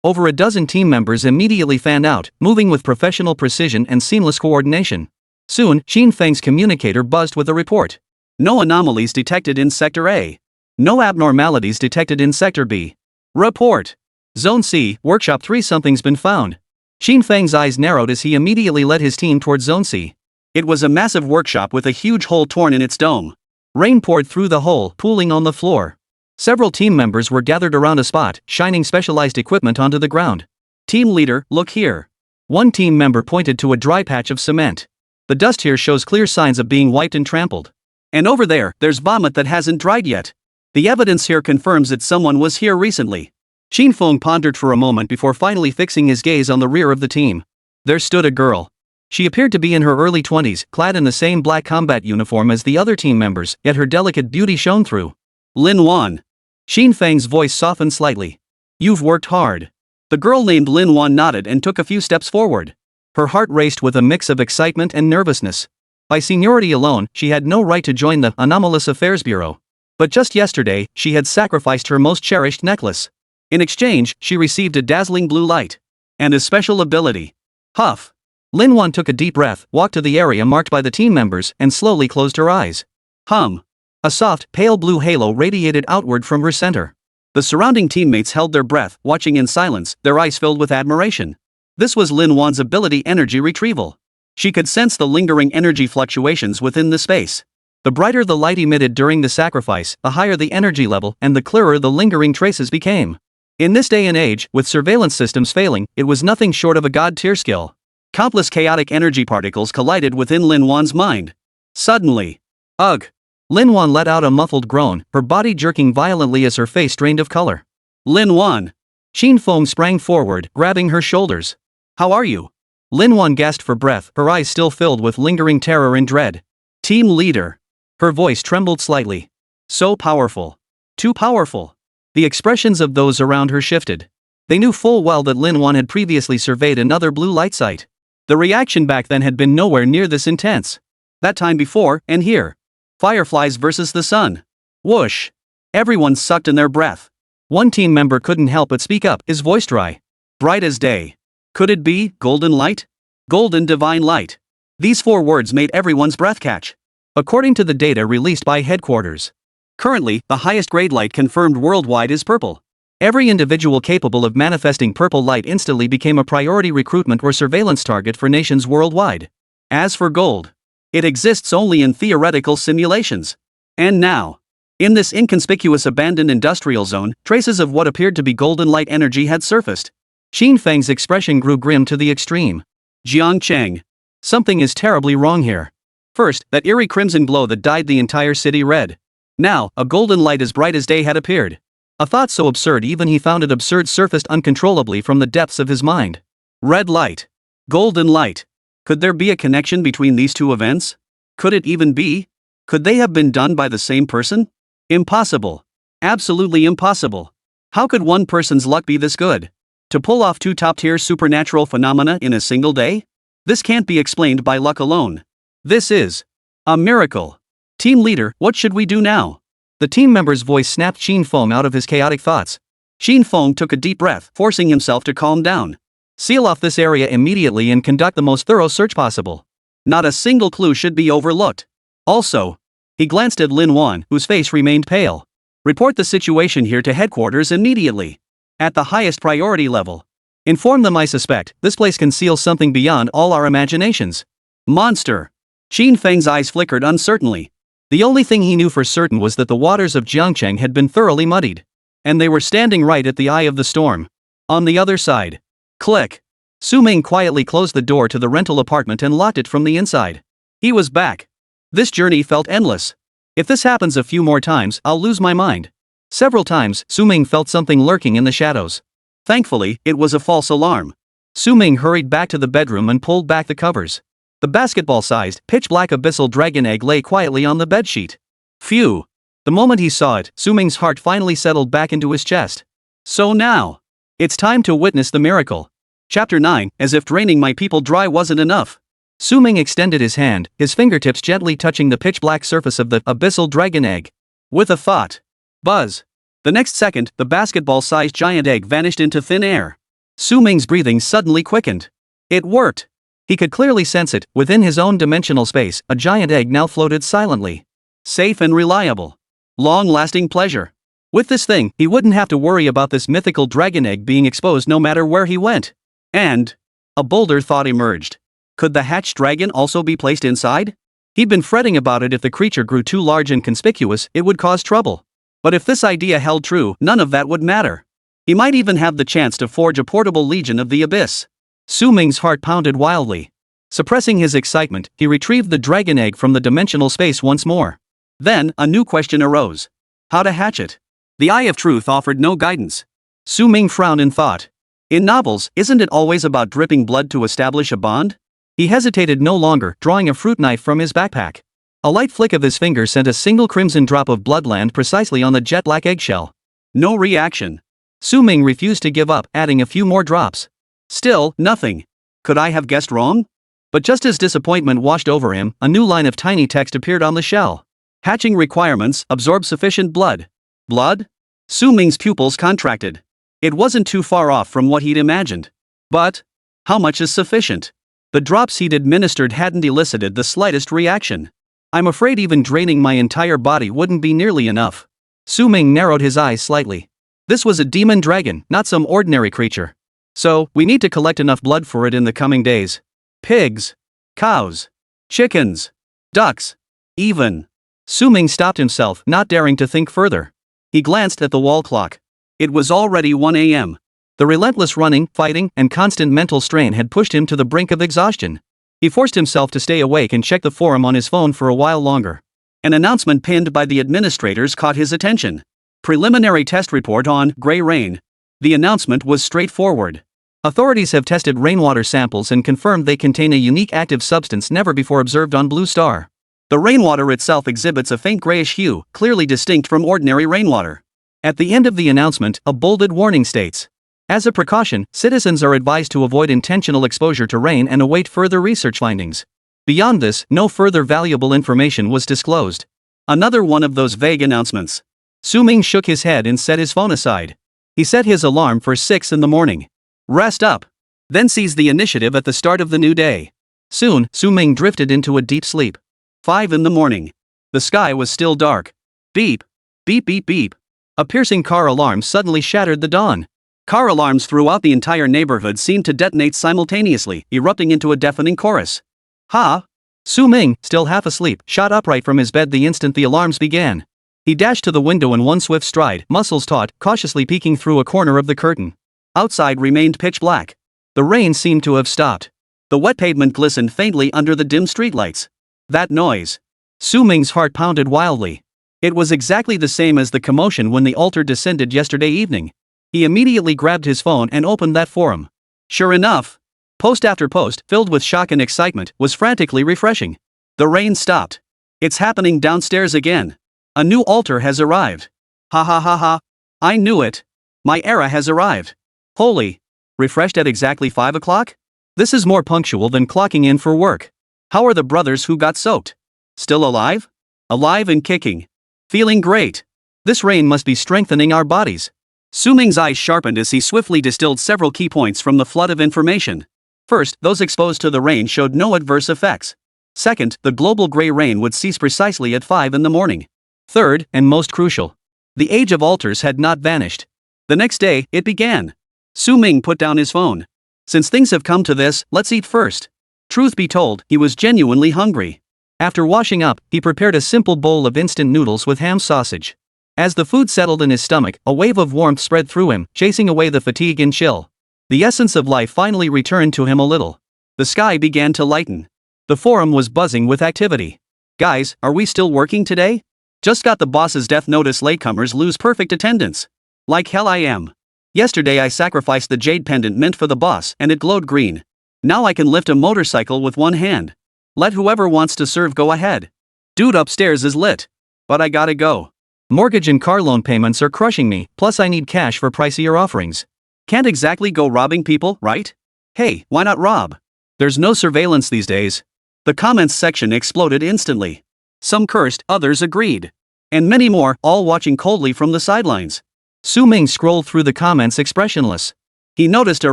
Over a dozen team members immediately fanned out, moving with professional precision and seamless coordination. Soon, Qin Feng's communicator buzzed with a report. No anomalies detected in Sector A. No abnormalities detected in Sector B. Report. Zone C, Workshop 3. Something's been found. Qin Feng's eyes narrowed as he immediately led his team towards Zone C. It was a massive workshop with a huge hole torn in its dome. Rain poured through the hole, pooling on the floor. Several team members were gathered around a spot, shining specialized equipment onto the ground. Team leader, look here. One team member pointed to a dry patch of cement. The dust here shows clear signs of being wiped and trampled. And over there, there's vomit that hasn't dried yet. The evidence here confirms that someone was here recently. Qin Feng pondered for a moment before finally fixing his gaze on the rear of the team. There stood a girl. She appeared to be in her early 20s, clad in the same black combat uniform as the other team members, yet her delicate beauty shone through. Lin Wan. Qin Feng's voice softened slightly. You've worked hard. The girl named Lin Wan nodded and took a few steps forward. Her heart raced with a mix of excitement and nervousness. By seniority alone, she had no right to join the Anomalous Affairs Bureau. But just yesterday, she had sacrificed her most cherished necklace. In exchange, she received a dazzling blue light. And a special ability. Huff. Lin Wan took a deep breath, walked to the area marked by the team members, and slowly closed her eyes. A soft, pale blue halo radiated outward from her center. The surrounding teammates held their breath, watching in silence, their eyes filled with admiration. This was Lin Wan's ability energy retrieval. She could sense the lingering energy fluctuations within the space. The brighter the light emitted during the sacrifice, the higher the energy level and the clearer the lingering traces became. In this day and age, with surveillance systems failing, it was nothing short of a god-tier skill. Countless chaotic energy particles collided within Lin Wan's mind. Suddenly, ugh! Lin Wan let out a muffled groan, her body jerking violently as her face drained of color. Lin Wan! Qin Feng sprang forward, grabbing her shoulders. How are you? Lin Wan gasped for breath, her eyes still filled with lingering terror and dread. Team leader. Her voice trembled slightly. So powerful. Too powerful. The expressions of those around her shifted. They knew full well that Lin Wan had previously surveyed another blue light site. The reaction back then had been nowhere near this intense. That time before, and here. Fireflies versus the sun. Whoosh. Everyone sucked in their breath. One team member couldn't help but speak up, his voice dry. Bright as day. Could it be golden light? Golden divine light. These 4 words made everyone's breath catch. According to the data released by headquarters. Currently, the highest grade light confirmed worldwide is purple. Every individual capable of manifesting purple light instantly became a priority recruitment or surveillance target for nations worldwide. As for gold, it exists only in theoretical simulations. And now, in this inconspicuous abandoned industrial zone, traces of what appeared to be golden light energy had surfaced. Qin Feng's expression grew grim to the extreme. Jiang Cheng. Something is terribly wrong here. First, that eerie crimson glow that dyed the entire city red. Now, a golden light as bright as day had appeared. A thought so absurd even he found it absurd surfaced uncontrollably from the depths of his mind. Red light. Golden light. Could there be a connection between these 2 events? Could it even be? Could they have been done by the same person? Impossible. Absolutely impossible. How could one person's luck be this good? To pull off 2 top-tier supernatural phenomena in a single day? This can't be explained by luck alone. This is a miracle. Team leader, what should we do now? The team member's voice snapped Qin Feng out of his chaotic thoughts. Qin Feng took a deep breath, forcing himself to calm down. Seal off this area immediately and conduct the most thorough search possible. Not a single clue should be overlooked. Also, he glanced at Lin Wan, whose face remained pale. Report the situation here to headquarters immediately. At the highest priority level. Inform them I suspect this place conceals something beyond all our imaginations. Monster. Qin Feng's eyes flickered uncertainly. The only thing he knew for certain was that the waters of Jiangcheng had been thoroughly muddied. And they were standing right at the eye of the storm. On the other side. Click. Su Ming quietly closed the door to the rental apartment and locked it from the inside. He was back. This journey felt endless. If this happens a few more times, I'll lose my mind. Several times, Su Ming felt something lurking in the shadows. Thankfully, it was a false alarm. Su Ming hurried back to the bedroom and pulled back the covers. The basketball-sized, pitch-black Abyssal Dragon Egg lay quietly on the bedsheet. Phew. The moment he saw it, Su Ming's heart finally settled back into his chest. So now, it's time to witness the miracle. Chapter 9, as if draining my people dry wasn't enough. Su Ming extended his hand, his fingertips gently touching the pitch-black surface of the Abyssal Dragon Egg. With a thought. Buzz. The next second, the basketball-sized giant egg vanished into thin air. Su Ming's breathing suddenly quickened. It worked. He could clearly sense it, within his own dimensional space, a giant egg now floated silently. Safe and reliable. Long-lasting pleasure. With this thing, he wouldn't have to worry about this mythical dragon egg being exposed no matter where he went. And a bolder thought emerged. Could the hatched dragon also be placed inside? He'd been fretting about it. If the creature grew too large and conspicuous, it would cause trouble. But if this idea held true, none of that would matter. He might even have the chance to forge a portable Legion of the Abyss. Su Ming's heart pounded wildly. Suppressing his excitement, he retrieved the dragon egg from the dimensional space once more. Then, a new question arose. How to hatch it? The Eye of Truth offered no guidance. Su Ming frowned in thought. In novels, isn't it always about dripping blood to establish a bond? He hesitated no longer, drawing a fruit knife from his backpack. A light flick of his finger sent a single crimson drop of blood land precisely on the jet-black eggshell. No reaction. Su Ming refused to give up, adding a few more drops. Still, nothing. Could I have guessed wrong? But just as disappointment washed over him, a new line of tiny text appeared on the shell. Hatching requirements: absorb sufficient blood. Blood? Su Ming's pupils contracted. It wasn't too far off from what he'd imagined. But how much is sufficient? The drops he'd administered hadn't elicited the slightest reaction. I'm afraid even draining my entire body wouldn't be nearly enough. Su Ming narrowed his eyes slightly. This was a demon dragon, not some ordinary creature. So, we need to collect enough blood for it in the coming days. Pigs. cows, chickens, ducks, even. Su Ming stopped himself, not daring to think further. He glanced at the wall clock. It was already 1 a.m. The relentless running, fighting, and constant mental strain had pushed him to the brink of exhaustion. He forced himself to stay awake and check the forum on his phone for a while longer. An announcement pinned by the administrators caught his attention. Preliminary test report on gray rain. The announcement was straightforward. Authorities have tested rainwater samples and confirmed they contain a unique active substance never before observed on Blue Star. The rainwater itself exhibits a faint grayish hue, clearly distinct from ordinary rainwater. At the end of the announcement, a bolded warning states, as a precaution, citizens are advised to avoid intentional exposure to rain and await further research findings. Beyond this, no further valuable information was disclosed. Another one of those vague announcements. Su Ming shook his head and set his phone aside. He set his alarm for 6 in the morning. Rest up. Then seize the initiative at the start of the new day. Soon, Su Ming drifted into a deep sleep. 5 in the morning. The sky was still dark. Beep. Beep beep beep. A piercing car alarm suddenly shattered the dawn. Car alarms throughout the entire neighborhood seemed to detonate simultaneously, erupting into a deafening chorus. Ha! Su Ming, still half asleep, shot upright from his bed the instant the alarms began. He dashed to the window in one swift stride, muscles taut, cautiously peeking through a corner of the curtain. Outside remained pitch black. The rain seemed to have stopped. The wet pavement glistened faintly under the dim streetlights. That noise. Su Ming's heart pounded wildly. It was exactly the same as the commotion when the altar descended yesterday evening. He immediately grabbed his phone and opened that forum. Sure enough, post after post, filled with shock and excitement, was frantically refreshing. The rain stopped. It's happening downstairs again. A new altar has arrived. Ha ha ha ha. I knew it. My era has arrived. Holy. Refreshed at exactly 5 o'clock? This is more punctual than clocking in for work. How are the brothers who got soaked? Still alive? Alive and kicking. Feeling great. This rain must be strengthening our bodies. Su Ming's eyes sharpened as he swiftly distilled several key points from the flood of information. First, those exposed to the rain showed no adverse effects. Second, the global gray rain would cease precisely at 5 in the morning. Third, and most crucial, the age of altars had not vanished. The next day, it began. Su Ming put down his phone. Since things have come to this, let's eat first. Truth be told, he was genuinely hungry. After washing up, he prepared a simple bowl of instant noodles with ham sausage. As the food settled in his stomach, a wave of warmth spread through him, chasing away the fatigue and chill. The essence of life finally returned to him a little. The sky began to lighten. The forum was buzzing with activity. Guys, are we still working today? Just got the boss's death notice. Latecomers lose perfect attendance. Like hell I am. Yesterday I sacrificed the jade pendant meant for the boss and it glowed green. Now I can lift a motorcycle with one hand. Let whoever wants to serve go ahead. Dude upstairs is lit. But I gotta go. Mortgage and car loan payments are crushing me, plus I need cash for pricier offerings. Can't exactly go robbing people, right? Hey, why not rob? There's no surveillance these days. The comments section exploded instantly. Some cursed, others agreed. And many more, all watching coldly from the sidelines. Su Ming scrolled through the comments expressionless. He noticed a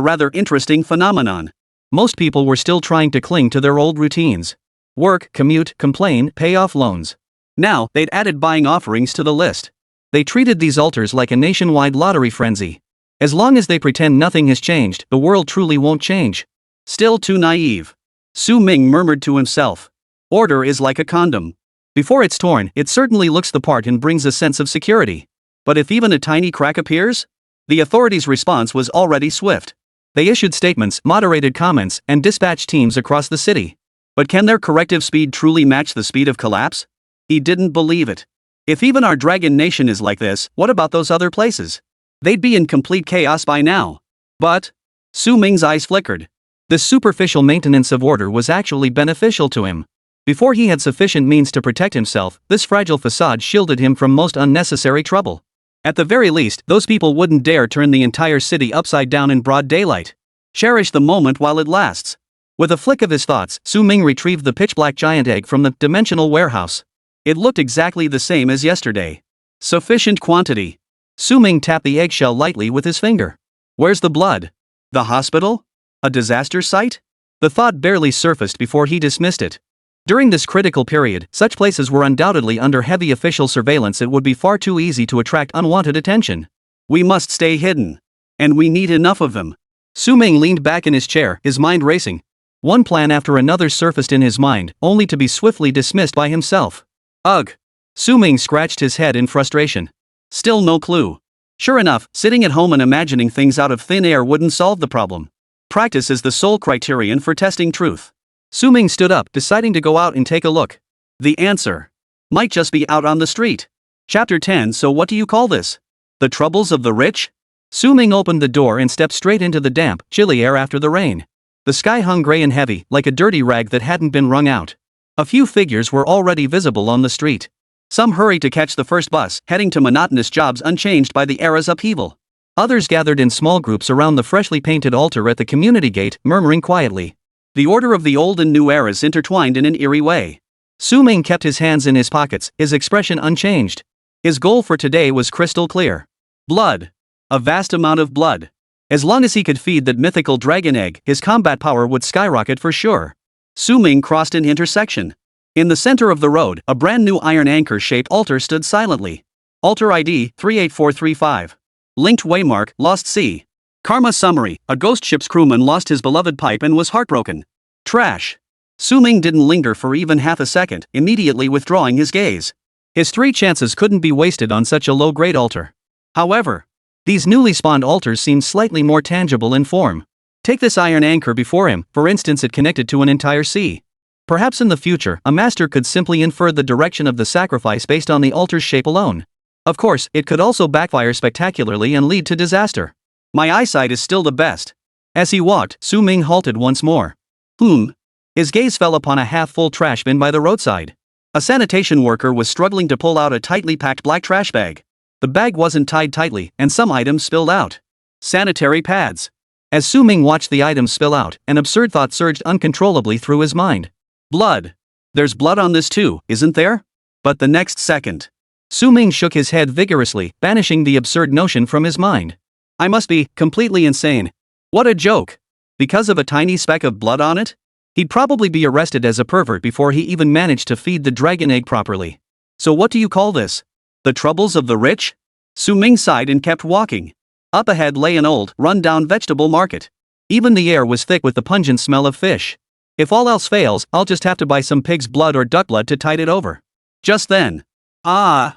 rather interesting phenomenon. Most people were still trying to cling to their old routines. Work, commute, complain, pay off loans. Now, they'd added buying offerings to the list. They treated these altars like a nationwide lottery frenzy. As long as they pretend nothing has changed, the world truly won't change. Still too naive. Su Ming murmured to himself. Order is like a condom. Before it's torn, it certainly looks the part and brings a sense of security. But if even a tiny crack appears? The authorities' response was already swift. They issued statements, moderated comments, and dispatched teams across the city. But can their corrective speed truly match the speed of collapse? He didn't believe it. If even our dragon nation is like this, what about those other places? They'd be in complete chaos by now. But Su Ming's eyes flickered. This superficial maintenance of order was actually beneficial to him. Before he had sufficient means to protect himself, this fragile facade shielded him from most unnecessary trouble. At the very least, those people wouldn't dare turn the entire city upside down in broad daylight. Cherish the moment while it lasts. With a flick of his thoughts, Su Ming retrieved the pitch-black giant egg from the dimensional warehouse. It looked exactly the same as yesterday. Sufficient quantity. Su Ming tapped the eggshell lightly with his finger. Where's the blood? The hospital? A disaster site? The thought barely surfaced before he dismissed it. During this critical period, such places were undoubtedly under heavy official surveillance. It would be far too easy to attract unwanted attention. We must stay hidden. And we need enough of them. Su Ming leaned back in his chair, his mind racing. One plan after another surfaced in his mind, only to be swiftly dismissed by himself. Ugh. Su Ming scratched his head in frustration. Still no clue. Sure enough, sitting at home and imagining things out of thin air wouldn't solve the problem. Practice is the sole criterion for testing truth. Su Ming stood up, deciding to go out and take a look. The answer might just be out on the street. Chapter 10. So what do you call this? The troubles of the rich? Su Ming opened the door and stepped straight into the damp, chilly air after the rain. The sky hung gray and heavy, like a dirty rag that hadn't been wrung out. A few figures were already visible on the street. Some hurried to catch the first bus, heading to monotonous jobs unchanged by the era's upheaval. Others gathered in small groups around the freshly painted altar at the community gate, murmuring quietly. The order of the old and new eras intertwined in an eerie way. Su Ming kept his hands in his pockets, his expression unchanged. His goal for today was crystal clear. Blood. A vast amount of blood. As long as he could feed that mythical dragon egg, his combat power would skyrocket for sure. Su Ming crossed an intersection. In the center of the road, a brand new iron anchor-shaped altar stood silently. Altar ID 38435. Linked waymark, Lost Sea. Karma summary, a ghost ship's crewman lost his beloved pipe and was heartbroken. Trash. Su Ming didn't linger for even half a second, immediately withdrawing his gaze. His 3 chances couldn't be wasted on such a low-grade altar. However, these newly spawned altars seemed slightly more tangible in form. Take this iron anchor before him, for instance, it connected to an entire sea. Perhaps in the future, a master could simply infer the direction of the sacrifice based on the altar's shape alone. Of course, it could also backfire spectacularly and lead to disaster. My eyesight is still the best. As he walked, Su Ming halted once more. His gaze fell upon a half-full trash bin by the roadside. A sanitation worker was struggling to pull out a tightly packed black trash bag. The bag wasn't tied tightly, and some items spilled out. Sanitary pads. As Su Ming watched the items spill out, an absurd thought surged uncontrollably through his mind. Blood. There's blood on this too, isn't there? But the next second, Su Ming shook his head vigorously, banishing the absurd notion from his mind. I must be completely insane. What a joke. Because of a tiny speck of blood on it? He'd probably be arrested as a pervert before he even managed to feed the dragon egg properly. So what do you call this? The troubles of the rich? Su Ming sighed and kept walking. Up ahead lay an old, run-down vegetable market. Even the air was thick with the pungent smell of fish. If all else fails, I'll just have to buy some pig's blood or duck blood to tide it over. Just then, a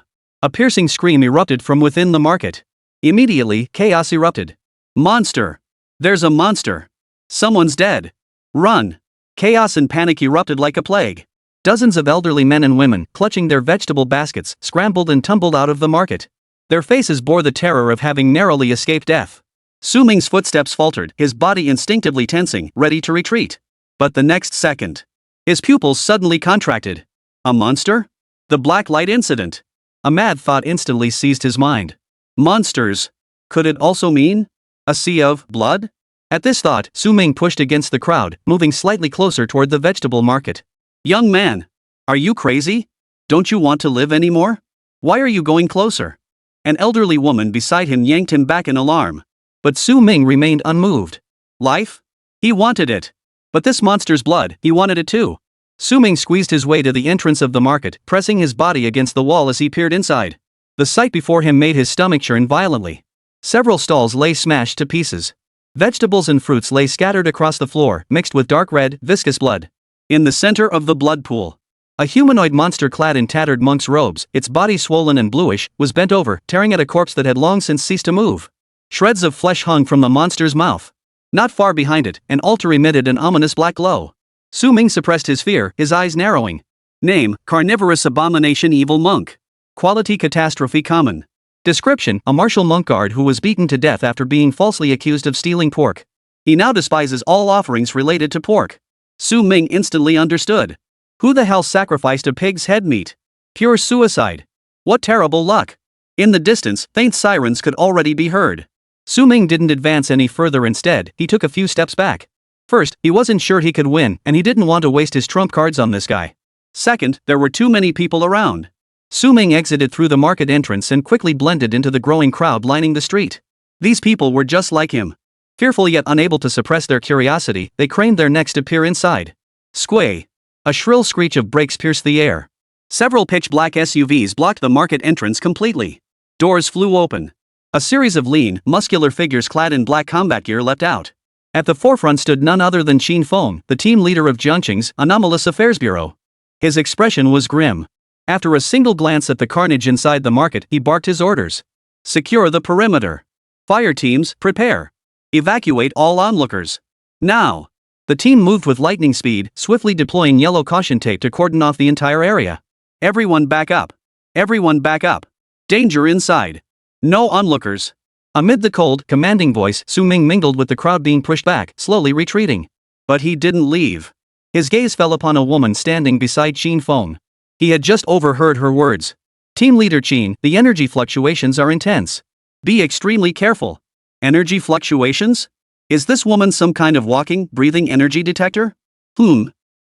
piercing scream erupted from within the market. Immediately, chaos erupted. Monster! There's a monster! Someone's dead! Run! Chaos and panic erupted like a plague. Dozens of elderly men and women, clutching their vegetable baskets, scrambled and tumbled out of the market. Their faces bore the terror of having narrowly escaped death. Su Ming's footsteps faltered, his body instinctively tensing, ready to retreat. But the next second, his pupils suddenly contracted. A monster? The black light incident. A mad thought instantly seized his mind. Monsters. Could it also mean a sea of blood? At this thought, Su Ming pushed against the crowd, moving slightly closer toward the vegetable market. Young man, are you crazy? Don't you want to live anymore? Why are you going closer? An elderly woman beside him yanked him back in alarm. But Su Ming remained unmoved. Life? He wanted it. But this monster's blood, he wanted it too. Su Ming squeezed his way to the entrance of the market, pressing his body against the wall as he peered inside. The sight before him made his stomach churn violently. Several stalls lay smashed to pieces. Vegetables and fruits lay scattered across the floor, mixed with dark red, viscous blood. In the center of the blood pool, a humanoid monster clad in tattered monk's robes, its body swollen and bluish, was bent over, tearing at a corpse that had long since ceased to move. Shreds of flesh hung from the monster's mouth. Not far behind it, an altar emitted an ominous black glow. Su Ming suppressed his fear, his eyes narrowing. Name, carnivorous abomination evil monk. Quality catastrophe common. Description, a martial monk guard who was beaten to death after being falsely accused of stealing pork. He now despises all offerings related to pork. Su Ming instantly understood. Who the hell sacrificed a pig's head meat? Pure suicide. What terrible luck. In the distance, faint sirens could already be heard. Su Ming didn't advance any further. Instead, he took a few steps back. First, he wasn't sure he could win, and he didn't want to waste his trump cards on this guy. Second, there were too many people around. Su Ming exited through the market entrance and quickly blended into the growing crowd lining the street. These people were just like him. Fearful yet unable to suppress their curiosity, they craned their necks to peer inside. Squay. A shrill screech of brakes pierced the air. Several pitch-black SUVs blocked the market entrance completely. Doors flew open. A series of lean, muscular figures clad in black combat gear leapt out. At the forefront stood none other than Qin Feng, the team leader of Jiangqing's Anomalous Affairs Bureau. His expression was grim. After a single glance at the carnage inside the market, he barked his orders. Secure the perimeter. Fire teams, prepare. Evacuate all onlookers. Now. The team moved with lightning speed, swiftly deploying yellow caution tape to cordon off the entire area. Everyone back up. Everyone back up. Danger inside. No onlookers. Amid the cold, commanding voice, Ming mingled with the crowd being pushed back, slowly retreating. But he didn't leave. His gaze fell upon a woman standing beside Qin Feng. He had just overheard her words. Team leader Qin, the energy fluctuations are intense. Be extremely careful. Energy fluctuations? Is this woman some kind of walking, breathing energy detector?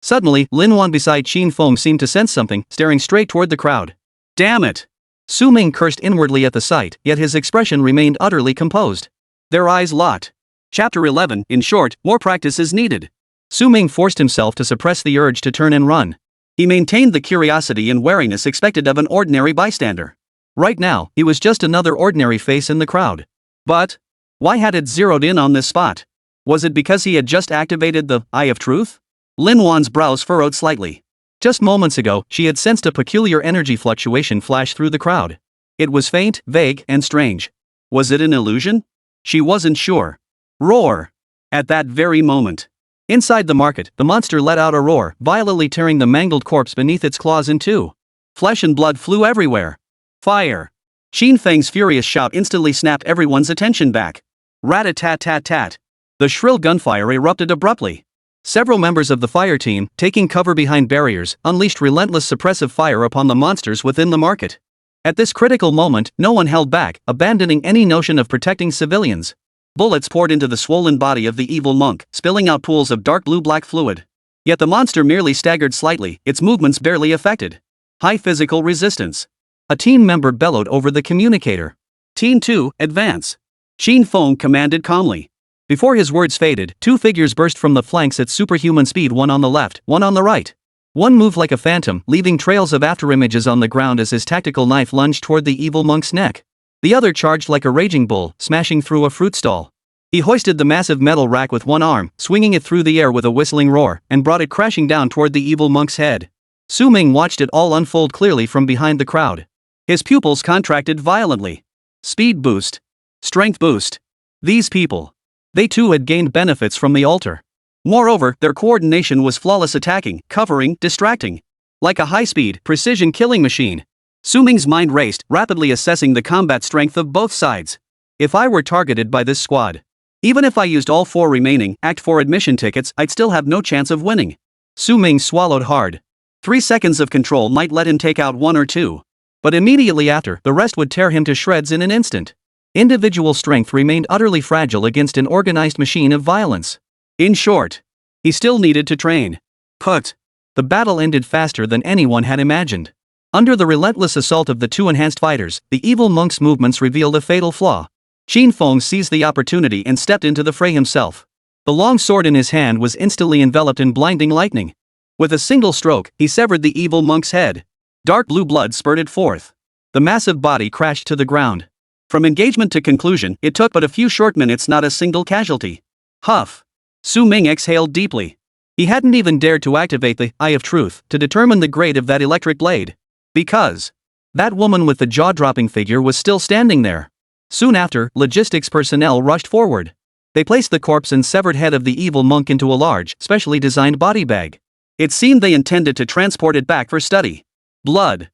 Suddenly, Lin Wan beside Qin Feng seemed to sense something, staring straight toward the crowd. Damn it! Ming cursed inwardly at the sight, yet his expression remained utterly composed. Their eyes locked. Chapter 11, in short, more practice is needed. Ming forced himself to suppress the urge to turn and run. He maintained the curiosity and wariness expected of an ordinary bystander. Right now, he was just another ordinary face in the crowd. But why had it zeroed in on this spot? Was it because he had just activated the Eye of Truth? Lin Wan's brows furrowed slightly. Just moments ago, she had sensed a peculiar energy fluctuation flash through the crowd. It was faint, vague, and strange. Was it an illusion? She wasn't sure. Roar! At that very moment. Inside the market, the monster let out a roar, violently tearing the mangled corpse beneath its claws in two. Flesh and blood flew everywhere. Fire! Qin Feng's furious shout instantly snapped everyone's attention back. Rat-a-tat-tat-tat. The shrill gunfire erupted abruptly. Several members of the fire team, taking cover behind barriers, unleashed relentless suppressive fire upon the monsters within the market. At this critical moment, no one held back, abandoning any notion of protecting civilians. Bullets poured into the swollen body of the evil monk, spilling out pools of dark blue-black fluid. Yet the monster merely staggered slightly, its movements barely affected. High physical resistance. A team member bellowed over the communicator. Team 2, advance. Qin Feng commanded calmly. Before his words faded, two figures burst from the flanks at superhuman speed, one on the left, one on the right. One moved like a phantom, leaving trails of afterimages on the ground as his tactical knife lunged toward the evil monk's neck. The other charged like a raging bull, smashing through a fruit stall. He hoisted the massive metal rack with one arm, swinging it through the air with a whistling roar, and brought it crashing down toward the evil monk's head. Ming watched it all unfold clearly from behind the crowd. His pupils contracted violently. Speed boost. Strength boost. These people. They too had gained benefits from the altar. Moreover, their coordination was flawless, attacking, covering, distracting. Like a high-speed, precision killing machine. Ming's mind raced, rapidly assessing the combat strength of both sides. If I were targeted by this squad, even if I used all 4 remaining Act 4 admission tickets, I'd still have no chance of winning. Ming swallowed hard. 3 seconds of control might let him take out 1 or 2. But immediately after, the rest would tear him to shreds in an instant. Individual strength remained utterly fragile against an organized machine of violence. In short, he still needed to train. The battle ended faster than anyone had imagined. Under the relentless assault of the two enhanced fighters, the evil monk's movements revealed a fatal flaw. Qin Feng seized the opportunity and stepped into the fray himself. The long sword in his hand was instantly enveloped in blinding lightning. With a single stroke, he severed the evil monk's head. Dark blue blood spurted forth. The massive body crashed to the ground. From engagement to conclusion, it took but a few short minutes, not a single casualty. Huff. Ming exhaled deeply. He hadn't even dared to activate the Eye of Truth to determine the grade of that electric blade. Because that woman with the jaw-dropping figure was still standing there. Soon after, logistics personnel rushed forward. They placed the corpse and severed head of the evil monk into a large, specially designed body bag. It seemed they intended to transport it back for study. Blood.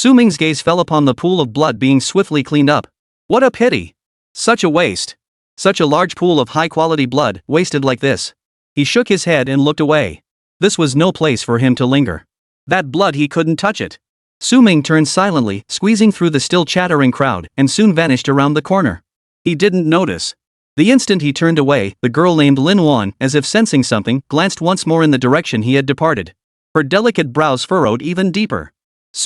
Ming's gaze fell upon the pool of blood being swiftly cleaned up. What a pity. Such a waste. Such a large pool of high-quality blood, wasted like this. He shook his head and looked away. This was no place for him to linger. That blood, he couldn't touch it. Ming turned silently, squeezing through the still chattering crowd, and soon vanished around the corner. He didn't notice. The instant he turned away, the girl named Lin Wan, as if sensing something, glanced once more in the direction he had departed. Her delicate brows furrowed even deeper.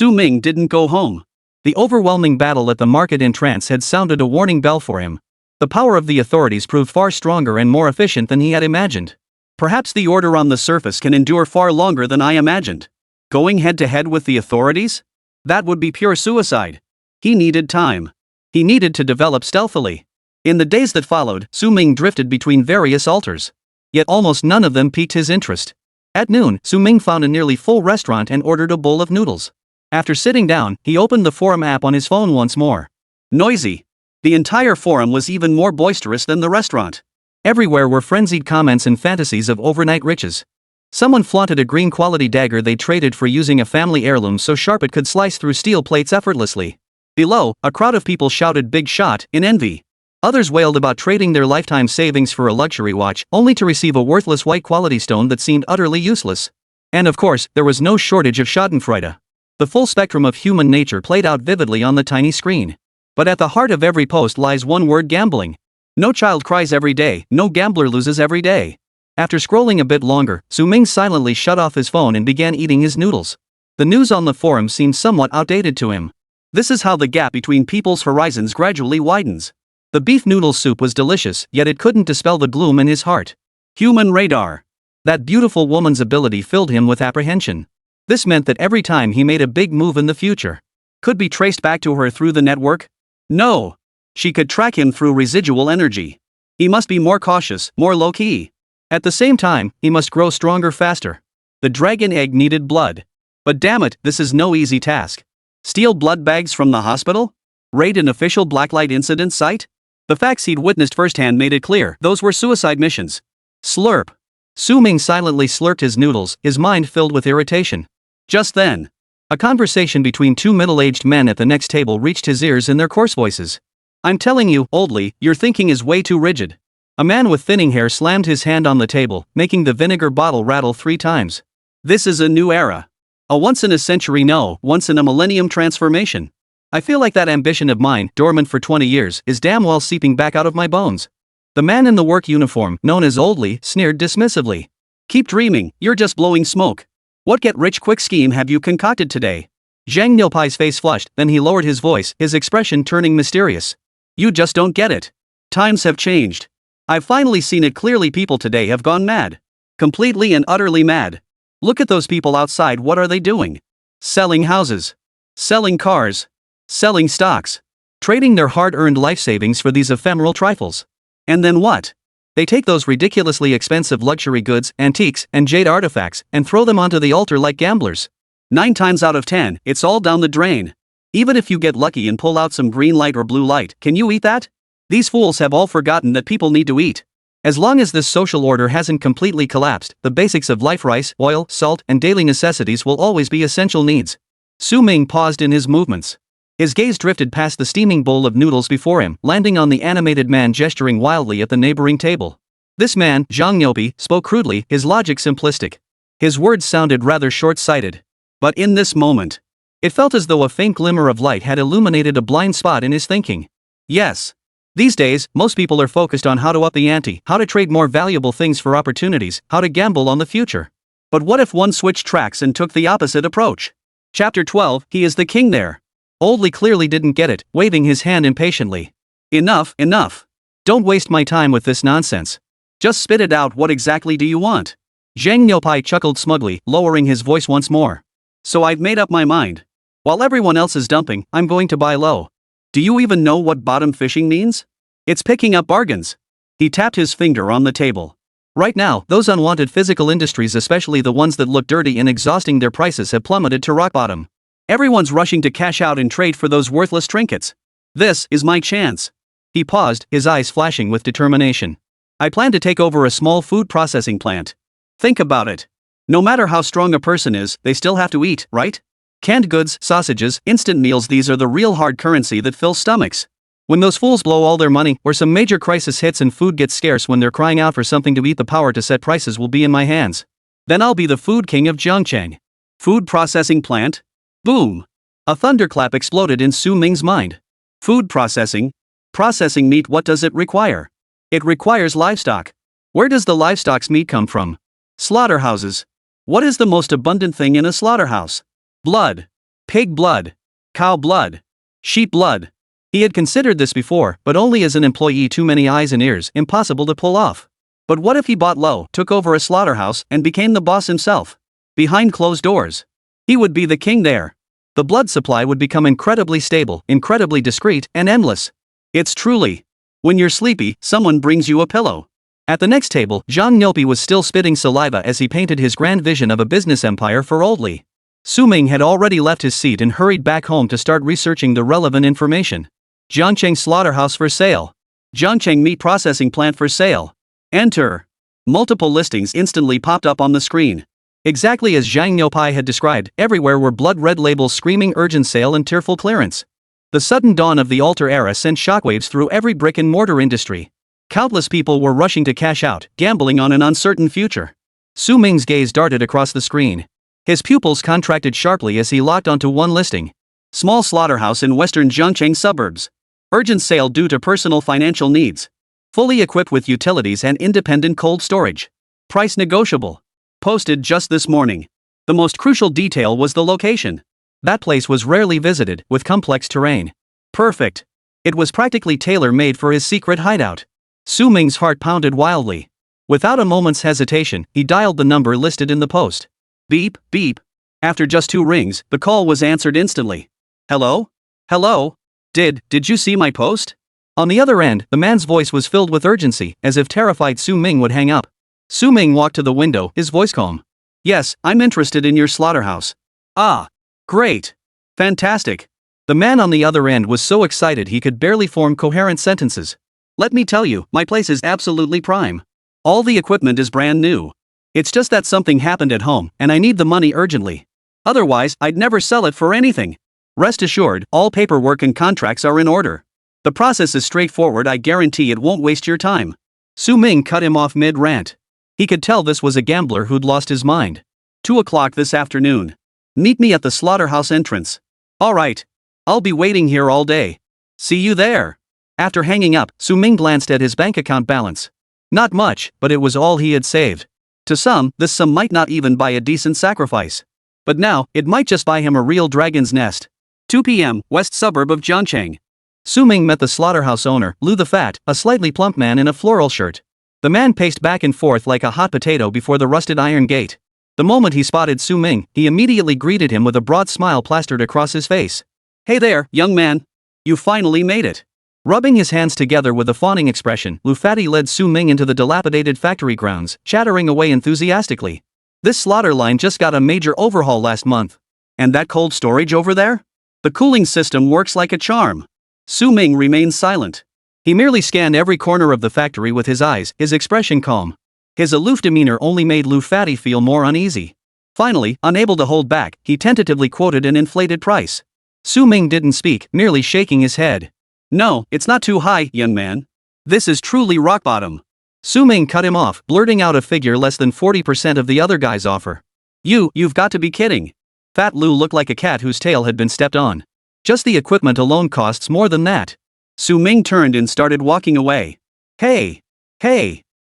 Ming didn't go home. The overwhelming battle at the market entrance had sounded a warning bell for him. The power of the authorities proved far stronger and more efficient than he had imagined. Perhaps the order on the surface can endure far longer than I imagined. Going head-to-head with the authorities? That would be pure suicide. He needed time. He needed to develop stealthily. In the days that followed, Su Ming drifted between various altars. Yet almost none of them piqued his interest. At noon, Su Ming found a nearly full restaurant and ordered a bowl of noodles. After sitting down, he opened the forum app on his phone once more. Noisy. The entire forum was even more boisterous than the restaurant. Everywhere were frenzied comments and fantasies of overnight riches. Someone flaunted a green quality dagger they traded for using a family heirloom so sharp it could slice through steel plates effortlessly. Below, a crowd of people shouted "big shot" in envy. Others wailed about trading their lifetime savings for a luxury watch, only to receive a worthless white quality stone that seemed utterly useless. And of course, there was no shortage of schadenfreude. The full spectrum of human nature played out vividly on the tiny screen. But at the heart of every post lies one word: gambling. No child cries every day, no gambler loses every day. After scrolling a bit longer, Su Ming silently shut off his phone and began eating his noodles. The news on the forum seemed somewhat outdated to him. This is how the gap between people's horizons gradually widens. The beef noodle soup was delicious, yet it couldn't dispel the gloom in his heart. Human radar. That beautiful woman's ability filled him with apprehension. This meant that every time he made a big move in the future, could be traced back to her through the network? No. She could track him through residual energy. He must be more cautious, more low-key. At the same time, he must grow stronger faster. The dragon egg needed blood. But damn it, this is no easy task. Steal blood bags from the hospital? Raid an official blacklight incident site? The facts he'd witnessed firsthand made it clear those were suicide missions. Slurp. Su Ming silently slurped his noodles, his mind filled with irritation. Just then, a conversation between two middle-aged men at the next table reached his ears in their coarse voices. I'm telling you, Oldly, your thinking is way too rigid. A man with thinning hair slammed his hand on the table, making the vinegar bottle rattle 3 times. This is a new era. A once-in-a-century no, once-in-a-millennium transformation. I feel like that ambition of mine, dormant for 20 years, is damn well seeping back out of my bones. The man in the work uniform, known as Oldly, sneered dismissively. Keep dreaming, you're just blowing smoke. What get-rich-quick scheme have you concocted today? Zhang Niupai's face flushed, then he lowered his voice, his expression turning mysterious. You just don't get it. Times have changed. I've finally seen it clearly. People today have gone mad. Completely and utterly mad. Look at those people outside. What are they doing? Selling houses. Selling cars. Selling stocks. Trading their hard-earned life savings for these ephemeral trifles. And then what? They take those ridiculously expensive luxury goods, antiques, and jade artifacts, and throw them onto the altar like gamblers. 9 times out of 10, it's all down the drain. Even if you get lucky and pull out some green light or blue light, can you eat that? These fools have all forgotten that people need to eat. As long as this social order hasn't completely collapsed, the basics of life, rice, oil, salt, and daily necessities will always be essential needs. Su Ming paused in his movements. His gaze drifted past the steaming bowl of noodles before him, landing on the animated man gesturing wildly at the neighboring table. This man, Zhang Niupi, spoke crudely, his logic simplistic. His words sounded rather short-sighted. But in this moment, it felt as though a faint glimmer of light had illuminated a blind spot in his thinking. Yes. These days, most people are focused on how to up the ante, how to trade more valuable things for opportunities, how to gamble on the future. But what if one switched tracks and took the opposite approach? Chapter 12, He is the king there. Oldly clearly didn't get it, waving his hand impatiently. Enough, enough. Don't waste my time with this nonsense. Just spit it out. What exactly do you want? Zhang Niupai chuckled smugly, lowering his voice once more. So I've made up my mind. While everyone else is dumping, I'm going to buy low. Do you even know what bottom fishing means? It's picking up bargains. He tapped his finger on the table. Right now, those unwanted physical industries, especially the ones that look dirty and exhausting, their prices have plummeted to rock bottom. Everyone's rushing to cash out and trade for those worthless trinkets. This is my chance. He paused, his eyes flashing with determination. I plan to take over a small food processing plant. Think about it. No matter how strong a person is, they still have to eat, right? Canned goods, sausages, instant meals, these are the real hard currency that fills stomachs. When those fools blow all their money, or some major crisis hits and food gets scarce when they're crying out for something to eat, the power to set prices will be in my hands. Then I'll be the food king of Zhongcheng. Food processing plant? Boom! A thunderclap exploded in Su Ming's mind. Food processing? Processing meat, what does it require? It requires livestock. Where does the livestock's meat come from? Slaughterhouses. What is the most abundant thing in a slaughterhouse? Blood. Pig blood. Cow blood. Sheep blood. He had considered this before, but only as an employee. Too many eyes and ears, impossible to pull off. But what if he bought low, took over a slaughterhouse, and became the boss himself? Behind closed doors. He would be the king there. The blood supply would become incredibly stable, incredibly discreet, and endless. It's truly When you're sleepy, someone brings you a pillow. At the next table, Zhang Nyopi was still spitting saliva as he painted his grand vision of a business empire for Old Li. Su Ming had already left his seat and hurried back home to start researching the relevant information. Jiangcheng slaughterhouse for sale. Jiangcheng meat processing plant for sale. Enter. Multiple listings instantly popped up on the screen. Exactly as Zhang Nyopai had described, everywhere were blood-red labels screaming urgent sale and tearful clearance. The sudden dawn of the altar era sent shockwaves through every brick-and-mortar industry. Countless people were rushing to cash out, gambling on an uncertain future. Su Ming's gaze darted across the screen. His pupils contracted sharply as he locked onto one listing. Small slaughterhouse in western Jiangcheng suburbs. Urgent sale due to personal financial needs. Fully equipped with utilities and independent cold storage. Price negotiable. Posted just this morning. The most crucial detail was the location. That place was rarely visited, with complex terrain. Perfect. It was practically tailor-made for his secret hideout. Su Ming's heart pounded wildly. Without a moment's hesitation, he dialed the number listed in the post. Beep, beep. After just 2 rings, the call was answered instantly. Hello? Hello? Did you see my post? On the other end, the man's voice was filled with urgency, as if terrified Su Ming would hang up. Su Ming walked to the window, his voice calm. Yes, I'm interested in your slaughterhouse. Ah. Great. Fantastic. The man on the other end was so excited he could barely form coherent sentences. Let me tell you, my place is absolutely prime. All the equipment is brand new. It's just that something happened at home, and I need the money urgently. Otherwise, I'd never sell it for anything. Rest assured, all paperwork and contracts are in order. The process is straightforward, I guarantee it won't waste your time. Su Ming cut him off mid-rant. He could tell this was a gambler who'd lost his mind. 2 o'clock this afternoon. Meet me at the slaughterhouse entrance. Alright. I'll be waiting here all day. See you there. After hanging up, Su Ming glanced at his bank account balance. Not much, but it was all he had saved. To some, this sum might not even buy a decent sacrifice. But now, it might just buy him a real dragon's nest. 2 p.m., west suburb of Jiangcheng. Su Ming met the slaughterhouse owner, Lu the Fat, a slightly plump man in a floral shirt. The man paced back and forth like a hot potato before the rusted iron gate. The moment he spotted Su Ming, he immediately greeted him with a broad smile plastered across his face. Hey there, young man. You finally made it. Rubbing his hands together with a fawning expression, Lu Fatty led Su Ming into the dilapidated factory grounds, chattering away enthusiastically. This slaughter line just got a major overhaul last month. And that cold storage over there? The cooling system works like a charm. Su Ming remained silent. He merely scanned every corner of the factory with his eyes, his expression calm. His aloof demeanor only made Lu Fatty feel more uneasy. Finally, unable to hold back, he tentatively quoted an inflated price. Su Ming didn't speak, merely shaking his head. No, it's not too high, young man. This is truly rock bottom. Su Ming cut him off, blurting out a figure less than 40% of the other guy's offer. You've got to be kidding. Fat Lu looked like a cat whose tail had been stepped on. Just the equipment alone costs more than that. Su Ming turned and started walking away. Hey,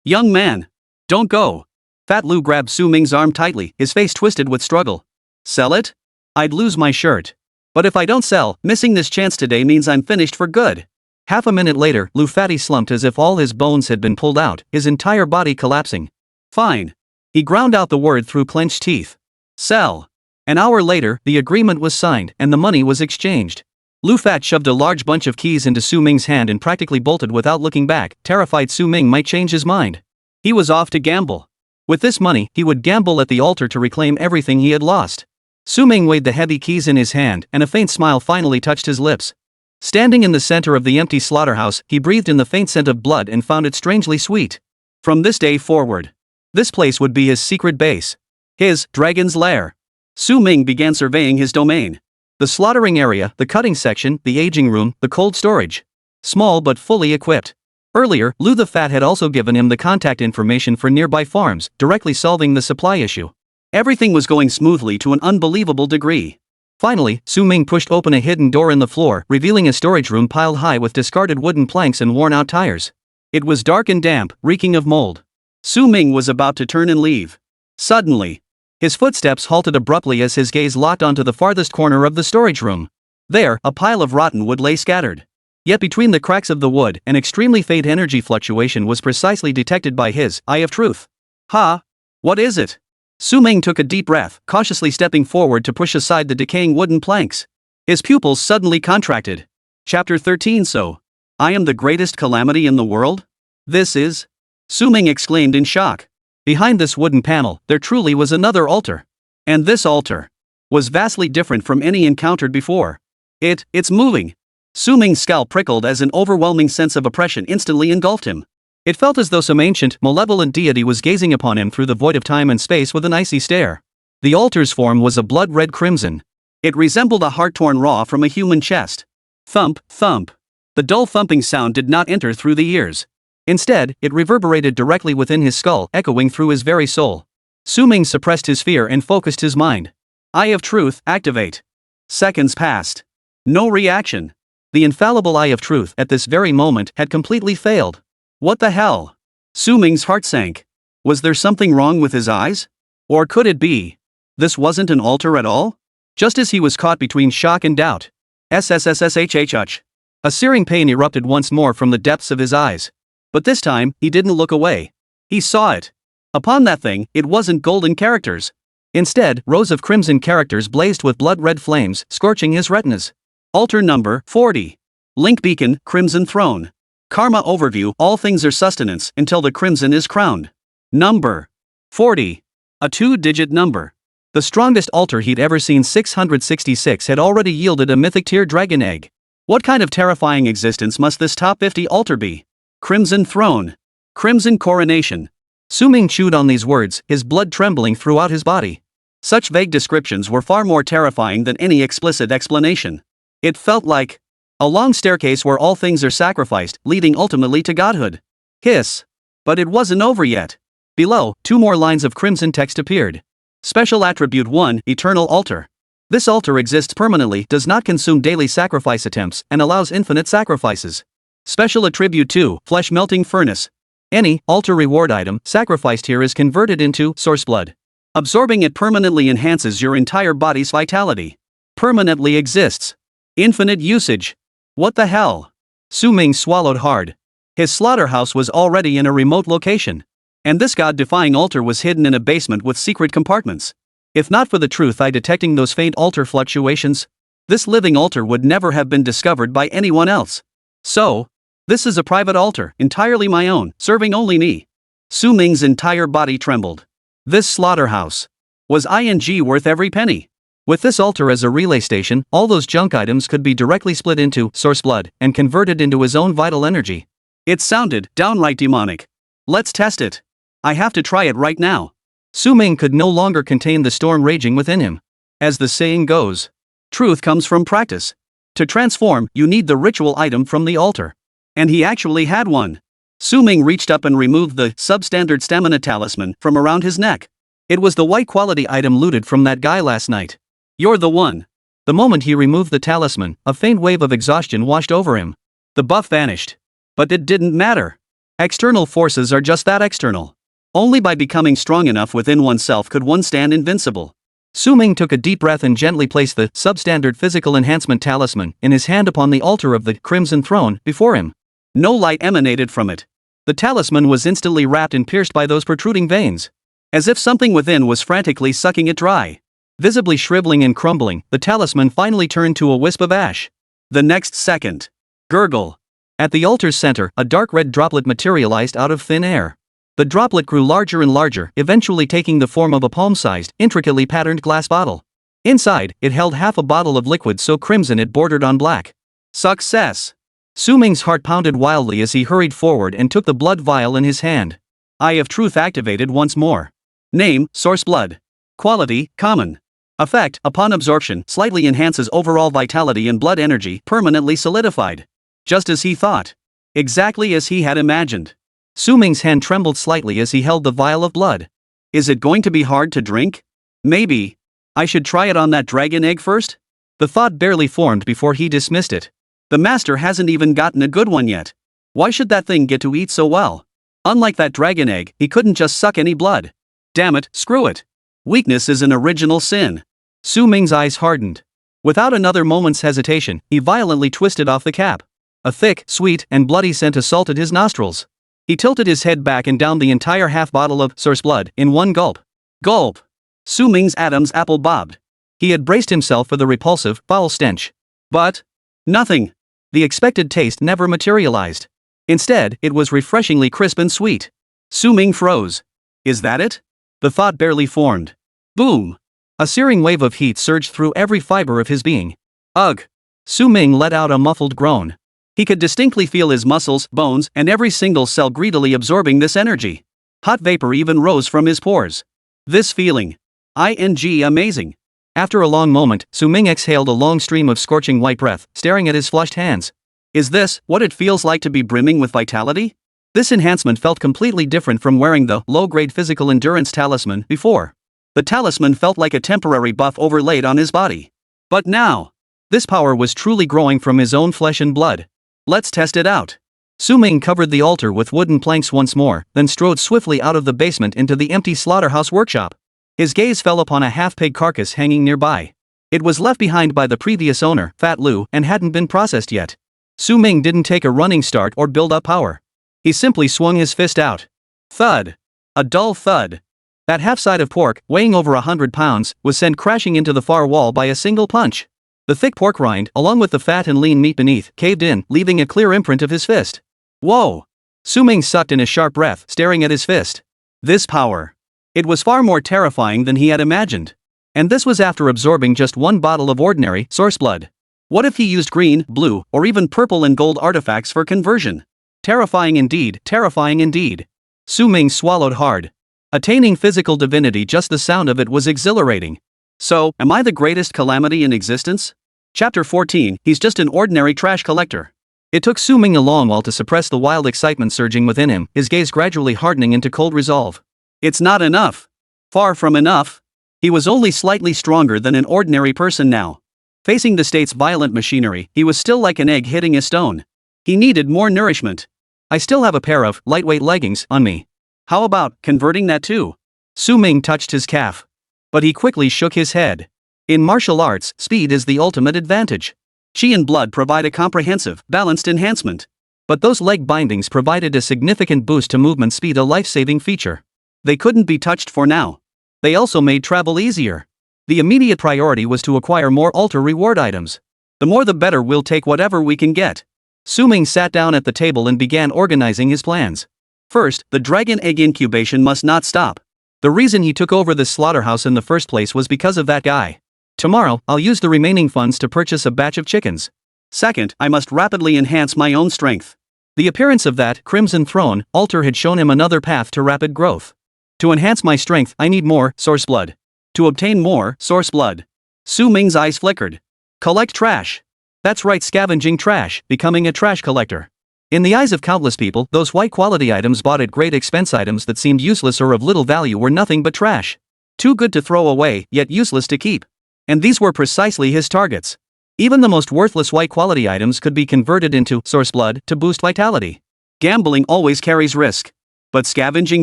young man. Don't go. Fat Lu grabbed Su Ming's arm tightly, his face twisted with struggle. Sell it? I'd lose my shirt. But if I don't sell, missing this chance today means I'm finished for good. Half a minute later, Lu Fatty slumped as if all his bones had been pulled out, his entire body collapsing. Fine. He ground out the word through clenched teeth. Sell. An hour later, the agreement was signed, and the money was exchanged. Lu Fat shoved a large bunch of keys into Su Ming's hand and practically bolted without looking back, terrified Su Ming might change his mind. He was off to gamble. With this money, he would gamble at the altar to reclaim everything he had lost. Su Ming weighed the heavy keys in his hand, and a faint smile finally touched his lips. Standing in the center of the empty slaughterhouse, he breathed in the faint scent of blood and found it strangely sweet. From this day forward, this place would be his secret base. His dragon's lair. Su Ming began surveying his domain. The slaughtering area, the cutting section, the aging room, the cold storage. Small but fully equipped. Earlier, Lu the Fat had also given him the contact information for nearby farms, directly solving the supply issue. Everything was going smoothly to an unbelievable degree. Finally, Su Ming pushed open a hidden door in the floor, revealing a storage room piled high with discarded wooden planks and worn-out tires. It was dark and damp, reeking of mold. Su Ming was about to turn and leave. Suddenly, his footsteps halted abruptly as his gaze locked onto the farthest corner of the storage room. There, a pile of rotten wood lay scattered. Yet between the cracks of the wood, an extremely faint energy fluctuation was precisely detected by his eye of truth. Ha! What is it? Su Ming took a deep breath, cautiously stepping forward to push aside the decaying wooden planks. His pupils suddenly contracted. Chapter 13. So, I am the greatest calamity in the world? This is? Su Ming exclaimed in shock. Behind this wooden panel, there truly was another altar. And this altar was vastly different from any encountered before. It's moving. Su Ming's scalp prickled as an overwhelming sense of oppression instantly engulfed him. It felt as though some ancient, malevolent deity was gazing upon him through the void of time and space with an icy stare. The altar's form was a blood-red crimson. It resembled a heart torn raw from a human chest. Thump, thump. The dull thumping sound did not enter through the ears. Instead, it reverberated directly within his skull, echoing through his very soul. Su Ming suppressed his fear and focused his mind. Eye of Truth, activate. Seconds passed. No reaction. The infallible Eye of Truth at this very moment had completely failed. What the hell? Su Ming's heart sank. Was there something wrong with his eyes? Or could it be? This wasn't an altar at all? Just as he was caught between shock and doubt. SSS-grade. A searing pain erupted once more from the depths of his eyes. But this time, he didn't look away. He saw it. Upon that thing, it wasn't golden characters. Instead, rows of crimson characters blazed with blood-red flames, scorching his retinas. Altar number 40. Link beacon, Crimson Throne. Karma overview, all things are sustenance until the crimson is crowned. Number 40. A 2-digit number. The strongest altar he'd ever seen, 666, had already yielded a mythic tier dragon egg. What kind of terrifying existence must this top 50 altar be? Crimson Throne. Crimson Coronation. Su Ming chewed on these words, his blood trembling throughout his body. Such vague descriptions were far more terrifying than any explicit explanation. It felt like a long staircase where all things are sacrificed, leading ultimately to godhood. Hiss. But it wasn't over yet. Below, 2 more lines of crimson text appeared. Special Attribute 1, Eternal Altar. This altar exists permanently, does not consume daily sacrifice attempts, and allows infinite sacrifices. Special Attribute 2, Flesh Melting Furnace. Any altar reward item sacrificed here is converted into source blood. Absorbing it permanently enhances your entire body's vitality. Permanently exists. Infinite usage. What the hell? Su Ming swallowed hard. His slaughterhouse was already in a remote location. And this god-defying altar was hidden in a basement with secret compartments. If not for the truth eye detecting those faint altar fluctuations, this living altar would never have been discovered by anyone else. So, this is a private altar, entirely my own, serving only me. Su Ming's entire body trembled. This slaughterhouse. Was ing worth every penny? With this altar as a relay station, all those junk items could be directly split into source blood and converted into his own vital energy. It sounded downright demonic. Let's test it. I have to try it right now. Su Ming could no longer contain the storm raging within him. As the saying goes, truth comes from practice. To transform, you need the ritual item from the altar. And he actually had one. Su Ming reached up and removed the substandard stamina talisman from around his neck. It was the white quality item looted from that guy last night. You're the one. The moment he removed the talisman, a faint wave of exhaustion washed over him. The buff vanished. But it didn't matter. External forces are just that, external. Only by becoming strong enough within oneself could one stand invincible. Su Ming took a deep breath and gently placed the substandard physical enhancement talisman in his hand upon the altar of the Crimson Throne before him. No light emanated from it. The talisman was instantly wrapped and pierced by those protruding veins. As if something within was frantically sucking it dry. Visibly shriveling and crumbling, the talisman finally turned to a wisp of ash. The next second. Gurgle. At the altar's center, a dark red droplet materialized out of thin air. The droplet grew larger and larger, eventually taking the form of a palm-sized, intricately patterned glass bottle. Inside, it held half a bottle of liquid so crimson it bordered on black. Success! Su Ming's heart pounded wildly as he hurried forward and took the blood vial in his hand. Eye of Truth activated once more. Name, Source Blood. Quality, Common. Effect, upon absorption, slightly enhances overall vitality and blood energy, permanently solidified. Just as he thought. Exactly as he had imagined. Su Ming's hand trembled slightly as he held the vial of blood. Is it going to be hard to drink? Maybe. I should try it on that dragon egg first? The thought barely formed before he dismissed it. The master hasn't even gotten a good one yet. Why should that thing get to eat so well? Unlike that dragon egg, he couldn't just suck any blood. Damn it, screw it. Weakness is an original sin. Su Ming's eyes hardened. Without another moment's hesitation, he violently twisted off the cap. A thick, sweet, and bloody scent assaulted his nostrils. He tilted his head back and downed the entire half bottle of source blood in one gulp. Gulp! Su Ming's Adam's apple bobbed. He had braced himself for the repulsive, foul stench. But nothing. The expected taste never materialized. Instead, it was refreshingly crisp and sweet. Su Ming froze. Is that it? The thought barely formed. Boom! A searing wave of heat surged through every fiber of his being. Ugh! Su Ming let out a muffled groan. He could distinctly feel his muscles, bones, and every single cell greedily absorbing this energy. Hot vapor even rose from his pores. This feeling. Amazing. After a long moment, Su Ming exhaled a long stream of scorching white breath, staring at his flushed hands. Is this what it feels like to be brimming with vitality? This enhancement felt completely different from wearing the low-grade physical endurance talisman before. The talisman felt like a temporary buff overlaid on his body. But now, this power was truly growing from his own flesh and blood. Let's test it out. Su Ming covered the altar with wooden planks once more, then strode swiftly out of the basement into the empty slaughterhouse workshop. His gaze fell upon a half-pig carcass hanging nearby. It was left behind by the previous owner, Fat Lu, and hadn't been processed yet. Su Ming didn't take a running start or build up power. He simply swung his fist out. Thud. A dull thud. That half-side of pork, weighing over 100 pounds, was sent crashing into the far wall by a single punch. The thick pork rind, along with the fat and lean meat beneath, caved in, leaving a clear imprint of his fist. Whoa! Su Ming sucked in a sharp breath, staring at his fist. This power. It was far more terrifying than he had imagined. And this was after absorbing just one bottle of ordinary source blood. What if he used green, blue, or even purple and gold artifacts for conversion? Terrifying indeed, terrifying indeed. Su Ming swallowed hard. Attaining physical divinity, just the sound of it was exhilarating. So, am I the greatest calamity in existence? Chapter 14, he's just an ordinary trash collector. It took Su Ming a long while to suppress the wild excitement surging within him, his gaze gradually hardening into cold resolve. It's not enough. Far from enough. He was only slightly stronger than an ordinary person now. Facing the state's violent machinery, he was still like an egg hitting a stone. He needed more nourishment. I still have a pair of lightweight leggings on me. How about converting that too? Su Ming touched his calf. But he quickly shook his head. In martial arts, speed is the ultimate advantage. Qi and blood provide a comprehensive, balanced enhancement. But those leg bindings provided a significant boost to movement speed, a life-saving feature. They couldn't be touched for now. They also made travel easier. The immediate priority was to acquire more altar reward items. The more the better, we'll take whatever we can get. Su Ming sat down at the table and began organizing his plans. First, the dragon egg incubation must not stop. The reason he took over this slaughterhouse in the first place was because of that guy. Tomorrow, I'll use the remaining funds to purchase a batch of chickens. Second, I must rapidly enhance my own strength. The appearance of that Crimson Throne altar had shown him another path to rapid growth. To enhance my strength, I need more source blood. To obtain more source blood. Su Ming's eyes flickered. Collect trash. That's right, scavenging trash, becoming a trash collector. In the eyes of countless people, those high-quality items bought at great expense, items that seemed useless or of little value, were nothing but trash. Too good to throw away, yet useless to keep. And these were precisely his targets. Even the most worthless high-quality items could be converted into source blood to boost vitality. Gambling always carries risk. But scavenging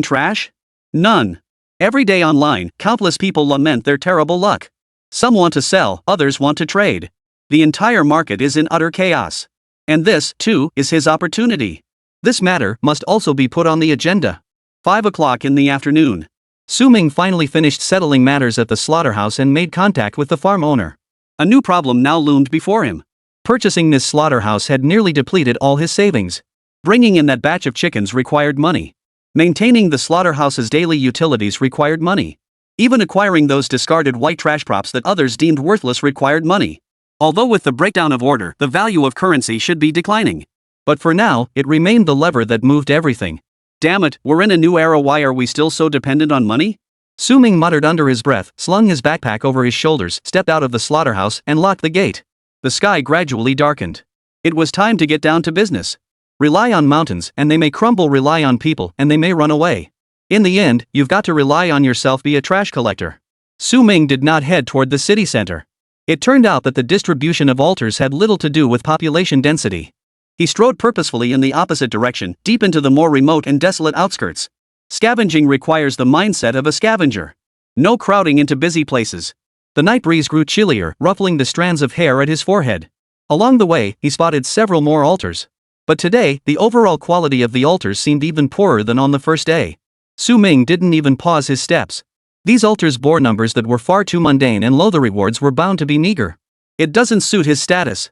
trash? None. Every day online, countless people lament their terrible luck. Some want to sell, others want to trade. The entire market is in utter chaos. And this, too, is his opportunity. This matter must also be put on the agenda. 5 o'clock in the afternoon. Su Ming finally finished settling matters at the slaughterhouse and made contact with the farm owner. A new problem now loomed before him. Purchasing this slaughterhouse had nearly depleted all his savings. Bringing in that batch of chickens required money. Maintaining the slaughterhouse's daily utilities required money. Even acquiring those discarded white trash props that others deemed worthless required money. Although with the breakdown of order, the value of currency should be declining. But for now, it remained the lever that moved everything. Damn it, we're in a new era, why are we still so dependent on money? Su Ming muttered under his breath, slung his backpack over his shoulders, stepped out of the slaughterhouse, and locked the gate. The sky gradually darkened. It was time to get down to business. Rely on mountains, and they may crumble. Rely on people, and they may run away. In the end, you've got to rely on yourself. Be a trash collector. Su Ming did not head toward the city center. It turned out that the distribution of altars had little to do with population density. He strode purposefully in the opposite direction, deep into the more remote and desolate outskirts. Scavenging requires the mindset of a scavenger. No crowding into busy places. The night breeze grew chillier, ruffling the strands of hair at his forehead. Along the way, he spotted several more altars. But today, the overall quality of the altars seemed even poorer than on the first day. Su Ming didn't even pause his steps. These altars bore numbers that were far too mundane, and low the rewards were bound to be meager. It doesn't suit his status.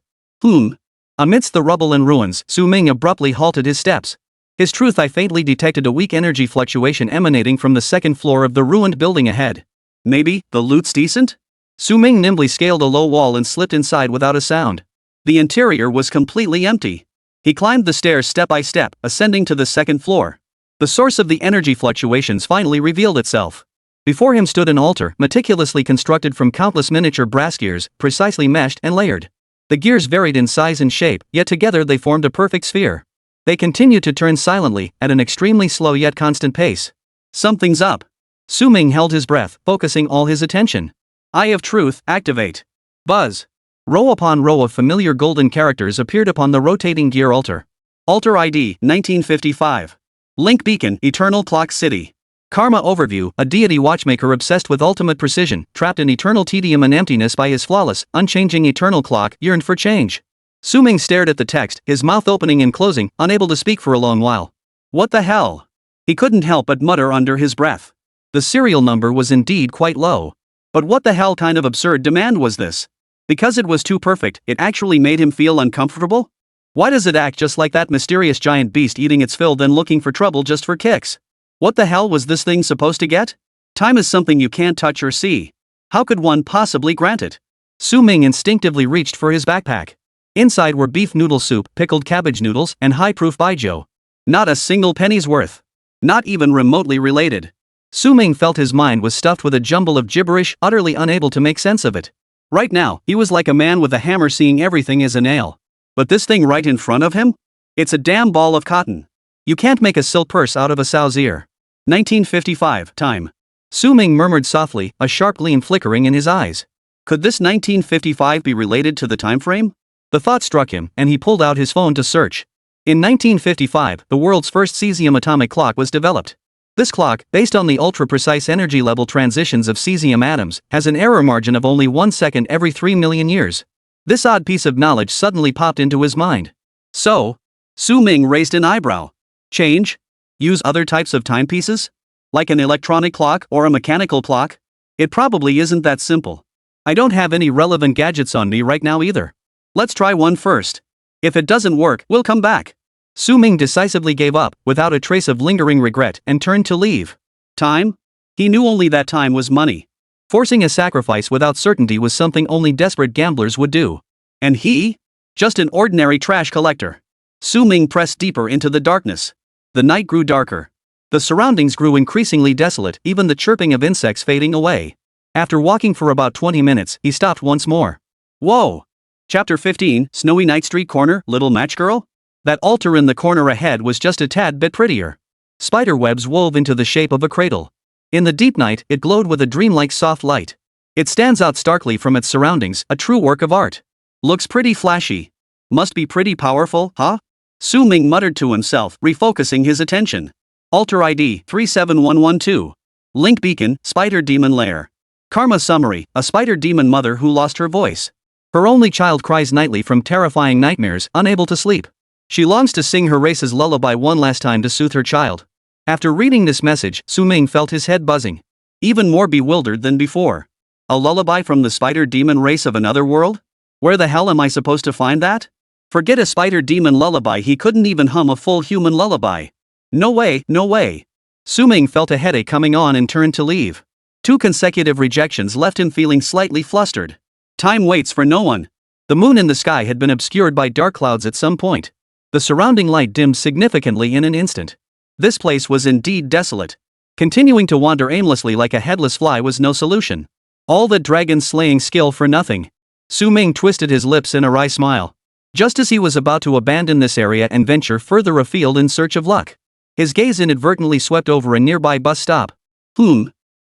Amidst the rubble and ruins, Su Ming abruptly halted his steps. His truth eye faintly detected a weak energy fluctuation emanating from the second floor of the ruined building ahead. Maybe, the loot's decent? Su Ming nimbly scaled a low wall and slipped inside without a sound. The interior was completely empty. He climbed the stairs step by step, ascending to the second floor. The source of the energy fluctuations finally revealed itself. Before him stood an altar, meticulously constructed from countless miniature brass gears, precisely meshed and layered. The gears varied in size and shape, yet together they formed a perfect sphere. They continued to turn silently, at an extremely slow yet constant pace. Something's up. Su Ming held his breath, focusing all his attention. Eye of Truth, activate. Buzz. Row upon row of familiar golden characters appeared upon the rotating gear altar. Altar ID, 1955. Link Beacon, Eternal Clock City. Karma Overview, a deity watchmaker obsessed with ultimate precision, trapped in eternal tedium and emptiness by his flawless, unchanging eternal clock, yearned for change. Su Ming stared at the text, his mouth opening and closing, unable to speak for a long while. What the hell? He couldn't help but mutter under his breath. The serial number was indeed quite low. But what the hell kind of absurd demand was this? Because it was too perfect, it actually made him feel uncomfortable? Why does it act just like that mysterious giant beast eating its fill then looking for trouble just for kicks? What the hell was this thing supposed to get? Time is something you can't touch or see. How could one possibly grant it? Su Ming instinctively reached for his backpack. Inside were beef noodle soup, pickled cabbage noodles, and high-proof baijiu. Not a single penny's worth. Not even remotely related. Su Ming felt his mind was stuffed with a jumble of gibberish, utterly unable to make sense of it. Right now, he was like a man with a hammer seeing everything as a nail. But this thing right in front of him? It's a damn ball of cotton. You can't make a silk purse out of a sow's ear. 1955, time. Su Ming murmured softly, a sharp gleam flickering in his eyes. Could this 1955 be related to the time frame? The thought struck him, and he pulled out his phone to search. In 1955, the world's first cesium atomic clock was developed. This clock, based on the ultra-precise energy level transitions of cesium atoms, has an error margin of only 1 second every 3 million years. This odd piece of knowledge suddenly popped into his mind. So? Su Ming raised an eyebrow. Change? Use other types of timepieces? Like an electronic clock or a mechanical clock? It probably isn't that simple. I don't have any relevant gadgets on me right now either. Let's try one first. If it doesn't work, we'll come back. Su Ming decisively gave up, without a trace of lingering regret, and turned to leave. Time? He knew only that time was money. Forcing a sacrifice without certainty was something only desperate gamblers would do. And he? Just an ordinary trash collector. Su Ming pressed deeper into the darkness. The night grew darker. The surroundings grew increasingly desolate, even the chirping of insects fading away. After walking for about 20 minutes, he stopped once more. Whoa! Chapter 15, Snowy Night Street Corner, Little Match Girl? That altar in the corner ahead was just a tad bit prettier. Spider webs wove into the shape of a cradle. In the deep night, it glowed with a dreamlike soft light. It stands out starkly from its surroundings, a true work of art. Looks pretty flashy. Must be pretty powerful, huh? Su Ming muttered to himself, refocusing his attention. Altar ID, 37112. Link Beacon, Spider Demon Lair. Karma Summary, a spider demon mother who lost her voice. Her only child cries nightly from terrifying nightmares, unable to sleep. She longs to sing her race's lullaby one last time to soothe her child. After reading this message, Su Ming felt his head buzzing. Even more bewildered than before. A lullaby from the spider demon race of another world? Where the hell am I supposed to find that? Forget a spider demon lullaby, he couldn't even hum a full human lullaby. No way, no way. Su Ming felt a headache coming on and turned to leave. 2 consecutive rejections left him feeling slightly flustered. Time waits for no one. The moon in the sky had been obscured by dark clouds at some point. The surrounding light dimmed significantly in an instant. This place was indeed desolate. Continuing to wander aimlessly like a headless fly was no solution. All that dragon-slaying skill for nothing. Su Ming twisted his lips in a wry smile. Just as he was about to abandon this area and venture further afield in search of luck, his gaze inadvertently swept over a nearby bus stop.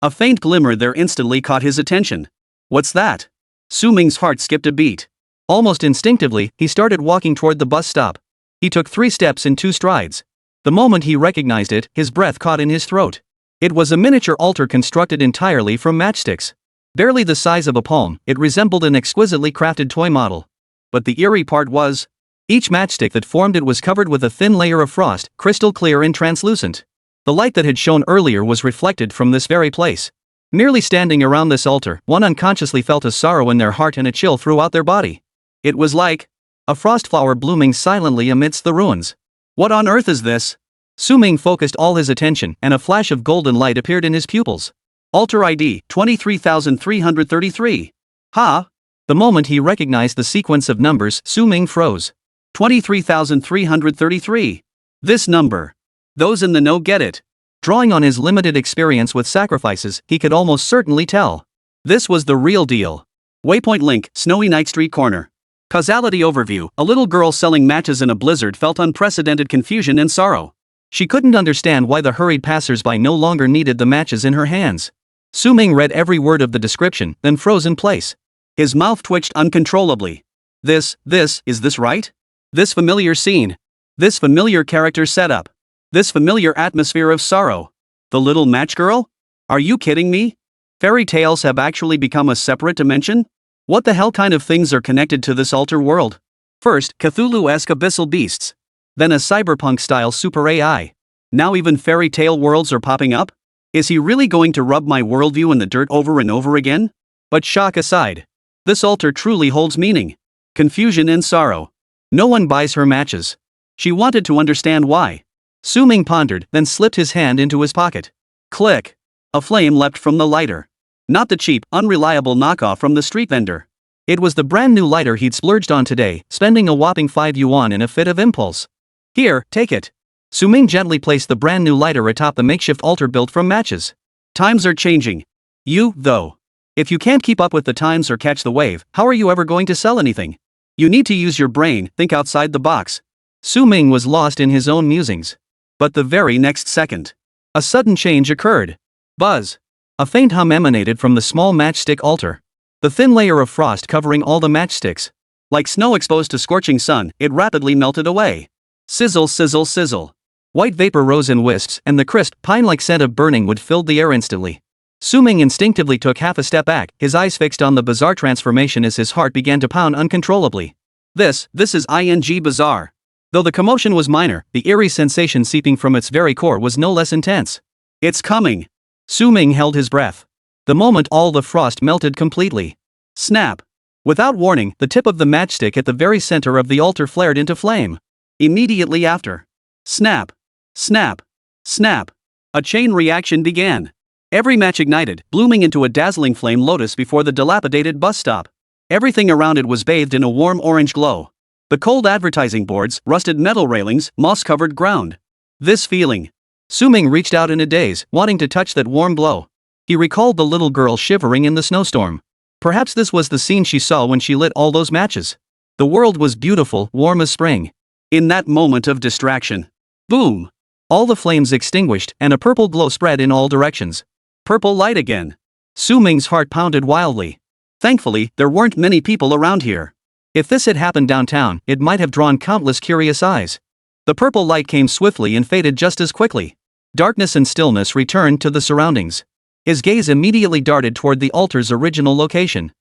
A faint glimmer there instantly caught his attention. What's that? Su Ming's heart skipped a beat. Almost instinctively, he started walking toward the bus stop. He took 3 steps in 2 strides. The moment he recognized it, his breath caught in his throat. It was a miniature altar constructed entirely from matchsticks. Barely the size of a palm, it resembled an exquisitely crafted toy model. But the eerie part was, each matchstick that formed it was covered with a thin layer of frost, crystal clear and translucent. The light that had shone earlier was reflected from this very place. Merely standing around this altar, one unconsciously felt a sorrow in their heart and a chill throughout their body. It was like A frost flower blooming silently amidst the ruins. What on earth is this? Su Ming focused all his attention, and a flash of golden light appeared in his pupils. Altar ID 23,333. Ha! The moment he recognized the sequence of numbers, Su Ming froze. 23,333. This number. Those in the know get it. Drawing on his limited experience with sacrifices, he could almost certainly tell. This was the real deal. Waypoint link, Snowy Night Street Corner. Causality overview, a little girl selling matches in a blizzard felt unprecedented confusion and sorrow. She couldn't understand why the hurried passers-by no longer needed the matches in her hands. Su Ming read every word of the description, then froze in place. His mouth twitched uncontrollably. Is this right? This familiar scene. This familiar character setup. This familiar atmosphere of sorrow. The little match girl? Are you kidding me? Fairy tales have actually become a separate dimension? What the hell kind of things are connected to this altar world? First, Cthulhu-esque abyssal beasts. Then a cyberpunk-style super AI. Now even fairy tale worlds are popping up? Is he really going to rub my worldview in the dirt over and over again? But shock aside. This altar truly holds meaning. Confusion and sorrow. No one buys her matches. She wanted to understand why. Su Ming pondered, then slipped his hand into his pocket. Click. A flame leapt from the lighter. Not the cheap, unreliable knockoff from the street vendor. It was the brand new lighter he'd splurged on today, spending a whopping 5 yuan in a fit of impulse. Here, take it. Su Ming gently placed the brand new lighter atop the makeshift altar built from matches. Times are changing. Though. If you can't keep up with the times or catch the wave, how are you ever going to sell anything? You need to use your brain, think outside the box. Su Ming was lost in his own musings. But the very next second, a sudden change occurred. Buzz. A faint hum emanated from the small matchstick altar. The thin layer of frost covering all the matchsticks. Like snow exposed to scorching sun, it rapidly melted away. Sizzle, sizzle, sizzle. White vapor rose in wisps, and the crisp, pine-like scent of burning wood filled the air instantly. Su Ming instinctively took half a step back, his eyes fixed on the bizarre transformation as his heart began to pound uncontrollably. This is bizarre. Though the commotion was minor, the eerie sensation seeping from its very core was no less intense. It's coming. Su Ming held his breath. The moment all the frost melted completely. Snap. Without warning, the tip of the matchstick at the very center of the altar flared into flame. Immediately after. Snap. Snap. Snap. A chain reaction began. Every match ignited, blooming into a dazzling flame lotus before the dilapidated bus stop. Everything around it was bathed in a warm orange glow. The cold advertising boards, rusted metal railings, moss-covered ground. This feeling. Su Ming reached out in a daze, wanting to touch that warm glow. He recalled the little girl shivering in the snowstorm. Perhaps this was the scene she saw when she lit all those matches. The world was beautiful, warm as spring. In that moment of distraction. Boom! All the flames extinguished, and a purple glow spread in all directions. Purple light again. Su Ming's heart pounded wildly. Thankfully, there weren't many people around here. If this had happened downtown, it might have drawn countless curious eyes. The purple light came swiftly and faded just as quickly. Darkness and stillness returned to the surroundings. His gaze immediately darted toward the altar's original location.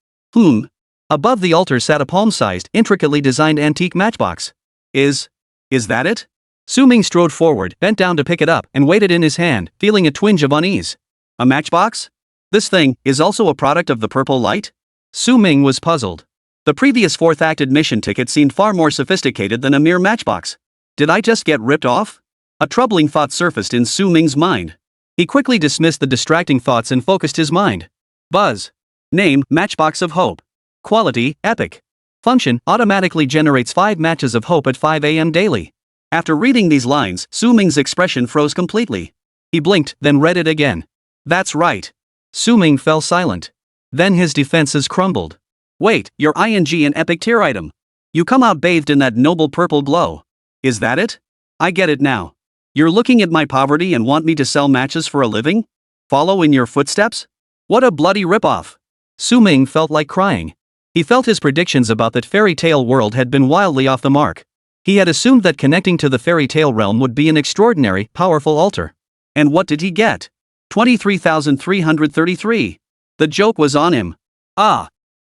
Above the altar sat a palm-sized, intricately designed antique matchbox. Is that it? Su Ming strode forward, bent down to pick it up, and weighed it in his hand, feeling a twinge of unease. A matchbox? This thing is also a product of the purple light? Su Ming was puzzled. The previous fourth-act admission ticket seemed far more sophisticated than a mere matchbox. Did I just get ripped off? A troubling thought surfaced in Su Ming's mind. He quickly dismissed the distracting thoughts and focused his mind. Buzz. Name, Matchbox of Hope. Quality, Epic. Function, automatically generates 5 matches of hope at 5 a.m. daily. After reading these lines, Su Ming's expression froze completely. He blinked, then read it again. That's right. Su Ming fell silent. Then his defenses crumbled. Wait, your an epic tier item. You come out bathed in that noble purple glow. Is that it? I get it now. You're looking at my poverty and want me to sell matches for a living? Follow in your footsteps? What a bloody ripoff. Su Ming felt like crying. He felt his predictions about that fairy tale world had been wildly off the mark. He had assumed that connecting to the fairy tale realm would be an extraordinary, powerful altar. And what did he get? 23,333. The joke was on him.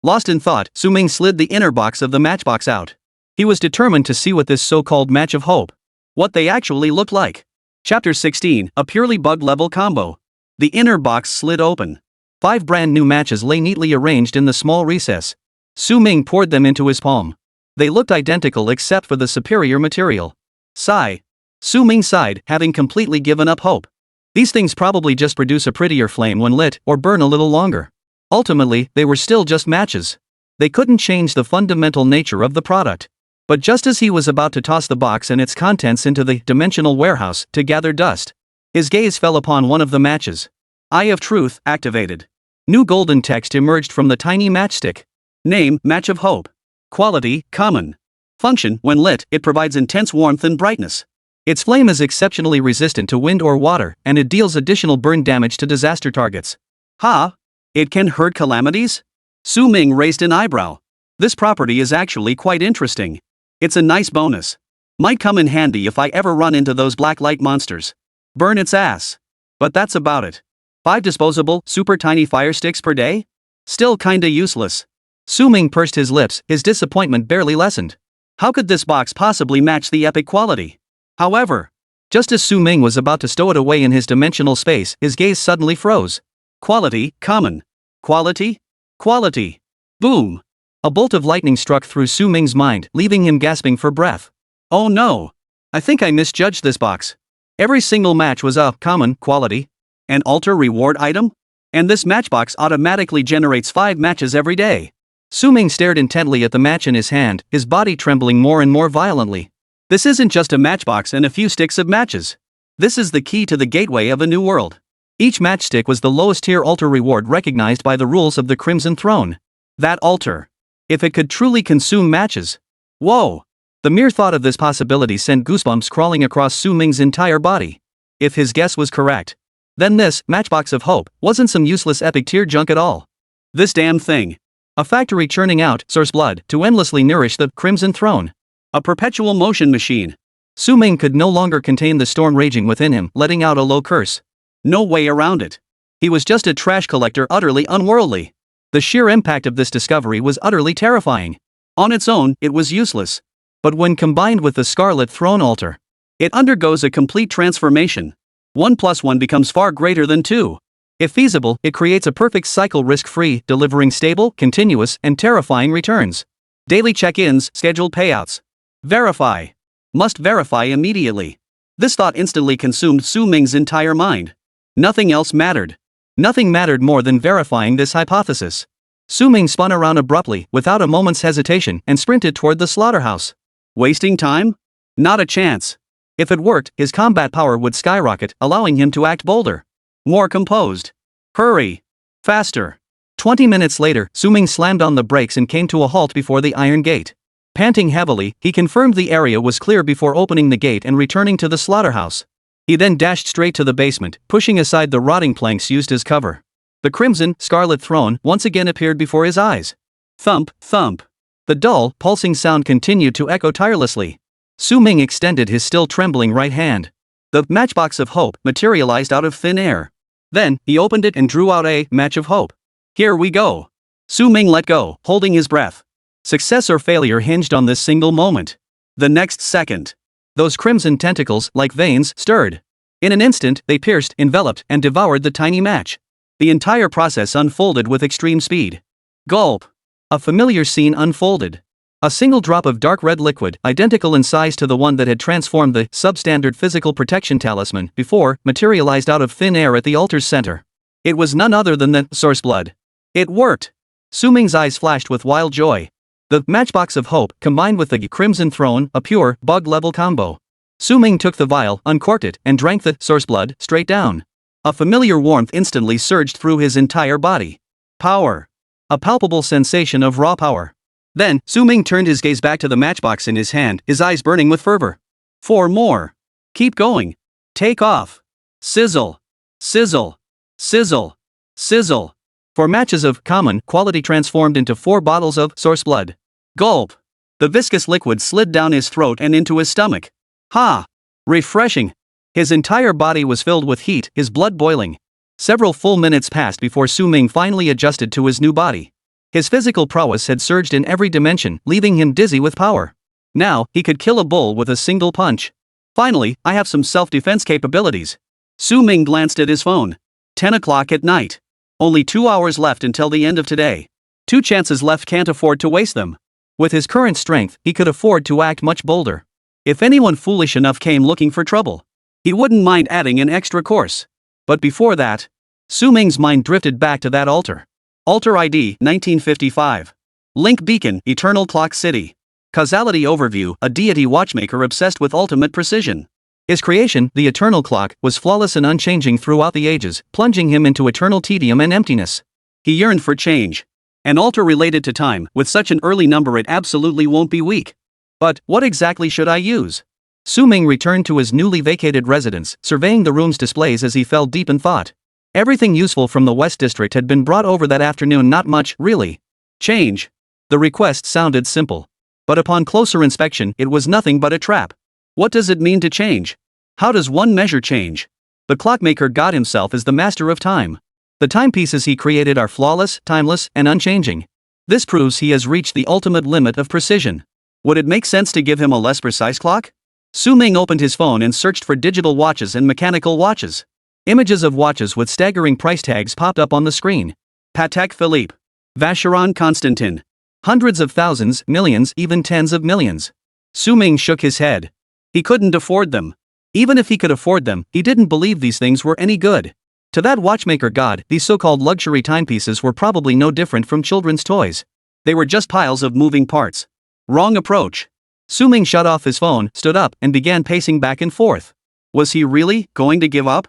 Lost in thought, Su Ming slid the inner box of the matchbox out. He was determined to see what this so-called match of hope, what they actually looked like. Chapter 16, a purely bug-level combo. The inner box slid open. 5 brand new matches lay neatly arranged in the small recess. Su Ming poured them into his palm. They looked identical except for the superior material. Sigh. Su Ming sighed, having completely given up hope. These things probably just produce a prettier flame when lit, or burn a little longer. Ultimately, they were still just matches. They couldn't change the fundamental nature of the product. But just as he was about to toss the box and its contents into the dimensional warehouse to gather dust, his gaze fell upon one of the matches. Eye of Truth activated. New golden text emerged from the tiny matchstick. Name, Match of Hope. Quality, common. Function, when lit, it provides intense warmth and brightness. Its flame is exceptionally resistant to wind or water, and it deals additional burn damage to disaster targets. Ha! It can hurt calamities? Su Ming raised an eyebrow. This property is actually quite interesting. It's a nice bonus. Might come in handy if I ever run into those black light monsters. Burn its ass. But that's about it. 5 disposable, super tiny fire sticks per day? Still kinda useless. Su Ming pursed his lips, his disappointment barely lessened. How could this box possibly match the epic quality? However, just as Su Ming was about to stow it away in his dimensional space, his gaze suddenly froze. Quality, common. Quality? Quality. Boom! A bolt of lightning struck through Su Ming's mind, leaving him gasping for breath. Oh no! I think I misjudged this box. Every single match was a common quality. An altar reward item? And this matchbox automatically generates 5 matches every day. Su Ming stared intently at the match in his hand, his body trembling more and more violently. This isn't just a matchbox and a few sticks of matches. This is the key to the gateway of a new world. Each matchstick was the lowest tier altar reward recognized by the rules of the Crimson Throne. That altar. If it could truly consume matches. Whoa! The mere thought of this possibility sent goosebumps crawling across Su Ming's entire body. If his guess was correct, then this matchbox of hope wasn't some useless epic tier junk at all. This damn thing. A factory churning out source blood to endlessly nourish the Crimson Throne. A perpetual motion machine. Su Ming could no longer contain the storm raging within him, letting out a low curse. No way around it. He was just a trash collector utterly unworldly. The sheer impact of this discovery was utterly terrifying. On its own, it was useless. But when combined with the Scarlet Throne Altar, it undergoes a complete transformation. 1 + 1 becomes far greater than 2. If feasible, it creates a perfect cycle risk-free, delivering stable, continuous, and terrifying returns. Daily check-ins, scheduled payouts. Verify. Must verify immediately. This thought instantly consumed Su Ming's entire mind. Nothing else mattered. Nothing mattered more than verifying this hypothesis. Su Ming spun around abruptly, without a moment's hesitation, and sprinted toward the slaughterhouse. Wasting time? Not a chance. If it worked, his combat power would skyrocket, allowing him to act bolder. More composed. Hurry. Faster. 20 minutes later, Su Ming slammed on the brakes and came to a halt before the iron gate. Panting heavily, he confirmed the area was clear before opening the gate and returning to the slaughterhouse. He then dashed straight to the basement, pushing aside the rotting planks used as cover. The crimson, scarlet throne once again appeared before his eyes. Thump, thump. The dull, pulsing sound continued to echo tirelessly. Su Ming extended his still trembling right hand. The matchbox of hope materialized out of thin air. Then, he opened it and drew out a match of hope. Here we go. Su Ming let go, holding his breath. Success or failure hinged on this single moment. The next second, those crimson tentacles, like veins, stirred. In an instant, they pierced, enveloped, and devoured the tiny match. The entire process unfolded with extreme speed. Gulp. A familiar scene unfolded. A single drop of dark red liquid, identical in size to the one that had transformed the substandard physical protection talisman before, materialized out of thin air at the altar's center. It was none other than the source blood. It worked! Su Ming's eyes flashed with wild joy. The matchbox of hope, combined with the Crimson Throne, a pure, bug-level combo. Su Ming took the vial, uncorked it, and drank the source blood straight down. A familiar warmth instantly surged through his entire body. Power. A palpable sensation of raw power. Then, Su Ming turned his gaze back to the matchbox in his hand, his eyes burning with fervor. 4 more. Keep going. Take off. Sizzle. Sizzle. Sizzle. Sizzle. 4 matches of common quality transformed into 4 bottles of source blood. Gulp. The viscous liquid slid down his throat and into his stomach. Ha! Refreshing. His entire body was filled with heat, his blood boiling. Several full minutes passed before Su Ming finally adjusted to his new body. His physical prowess had surged in every dimension, leaving him dizzy with power. Now, he could kill a bull with a single punch. Finally, I have some self-defense capabilities. Su Ming glanced at his phone. 10 o'clock at night. Only 2 hours left until the end of today. 2 chances left, can't afford to waste them. With his current strength, he could afford to act much bolder. If anyone foolish enough came looking for trouble, he wouldn't mind adding an extra course. But before that, Su Ming's mind drifted back to that altar. Altar ID 1955. Link Beacon, Eternal Clock City. Causality Overview, a deity watchmaker obsessed with ultimate precision. His creation, the Eternal Clock, was flawless and unchanging throughout the ages, plunging him into eternal tedium and emptiness. He yearned for change. An altar related to time, with such an early number it absolutely won't be weak. But, what exactly should I use? Su Ming returned to his newly vacated residence, surveying the room's displays as he fell deep in thought. Everything useful from the West District had been brought over that afternoon. Not much, really. Change. The request sounded simple. But upon closer inspection, it was nothing but a trap. What does it mean to change? How does one measure change? The clockmaker God himself is the master of time. The timepieces he created are flawless, timeless, and unchanging. This proves he has reached the ultimate limit of precision. Would it make sense to give him a less precise clock? Su Ming opened his phone and searched for digital watches and mechanical watches. Images of watches with staggering price tags popped up on the screen. Patek Philippe. Vacheron Constantin. Hundreds of thousands, millions, even tens of millions. Su Ming shook his head. He couldn't afford them. Even if he could afford them, he didn't believe these things were any good. To that watchmaker God, these so-called luxury timepieces were probably no different from children's toys. They were just piles of moving parts. Wrong approach. Su Ming shut off his phone, stood up, and began pacing back and forth. Was he really going to give up?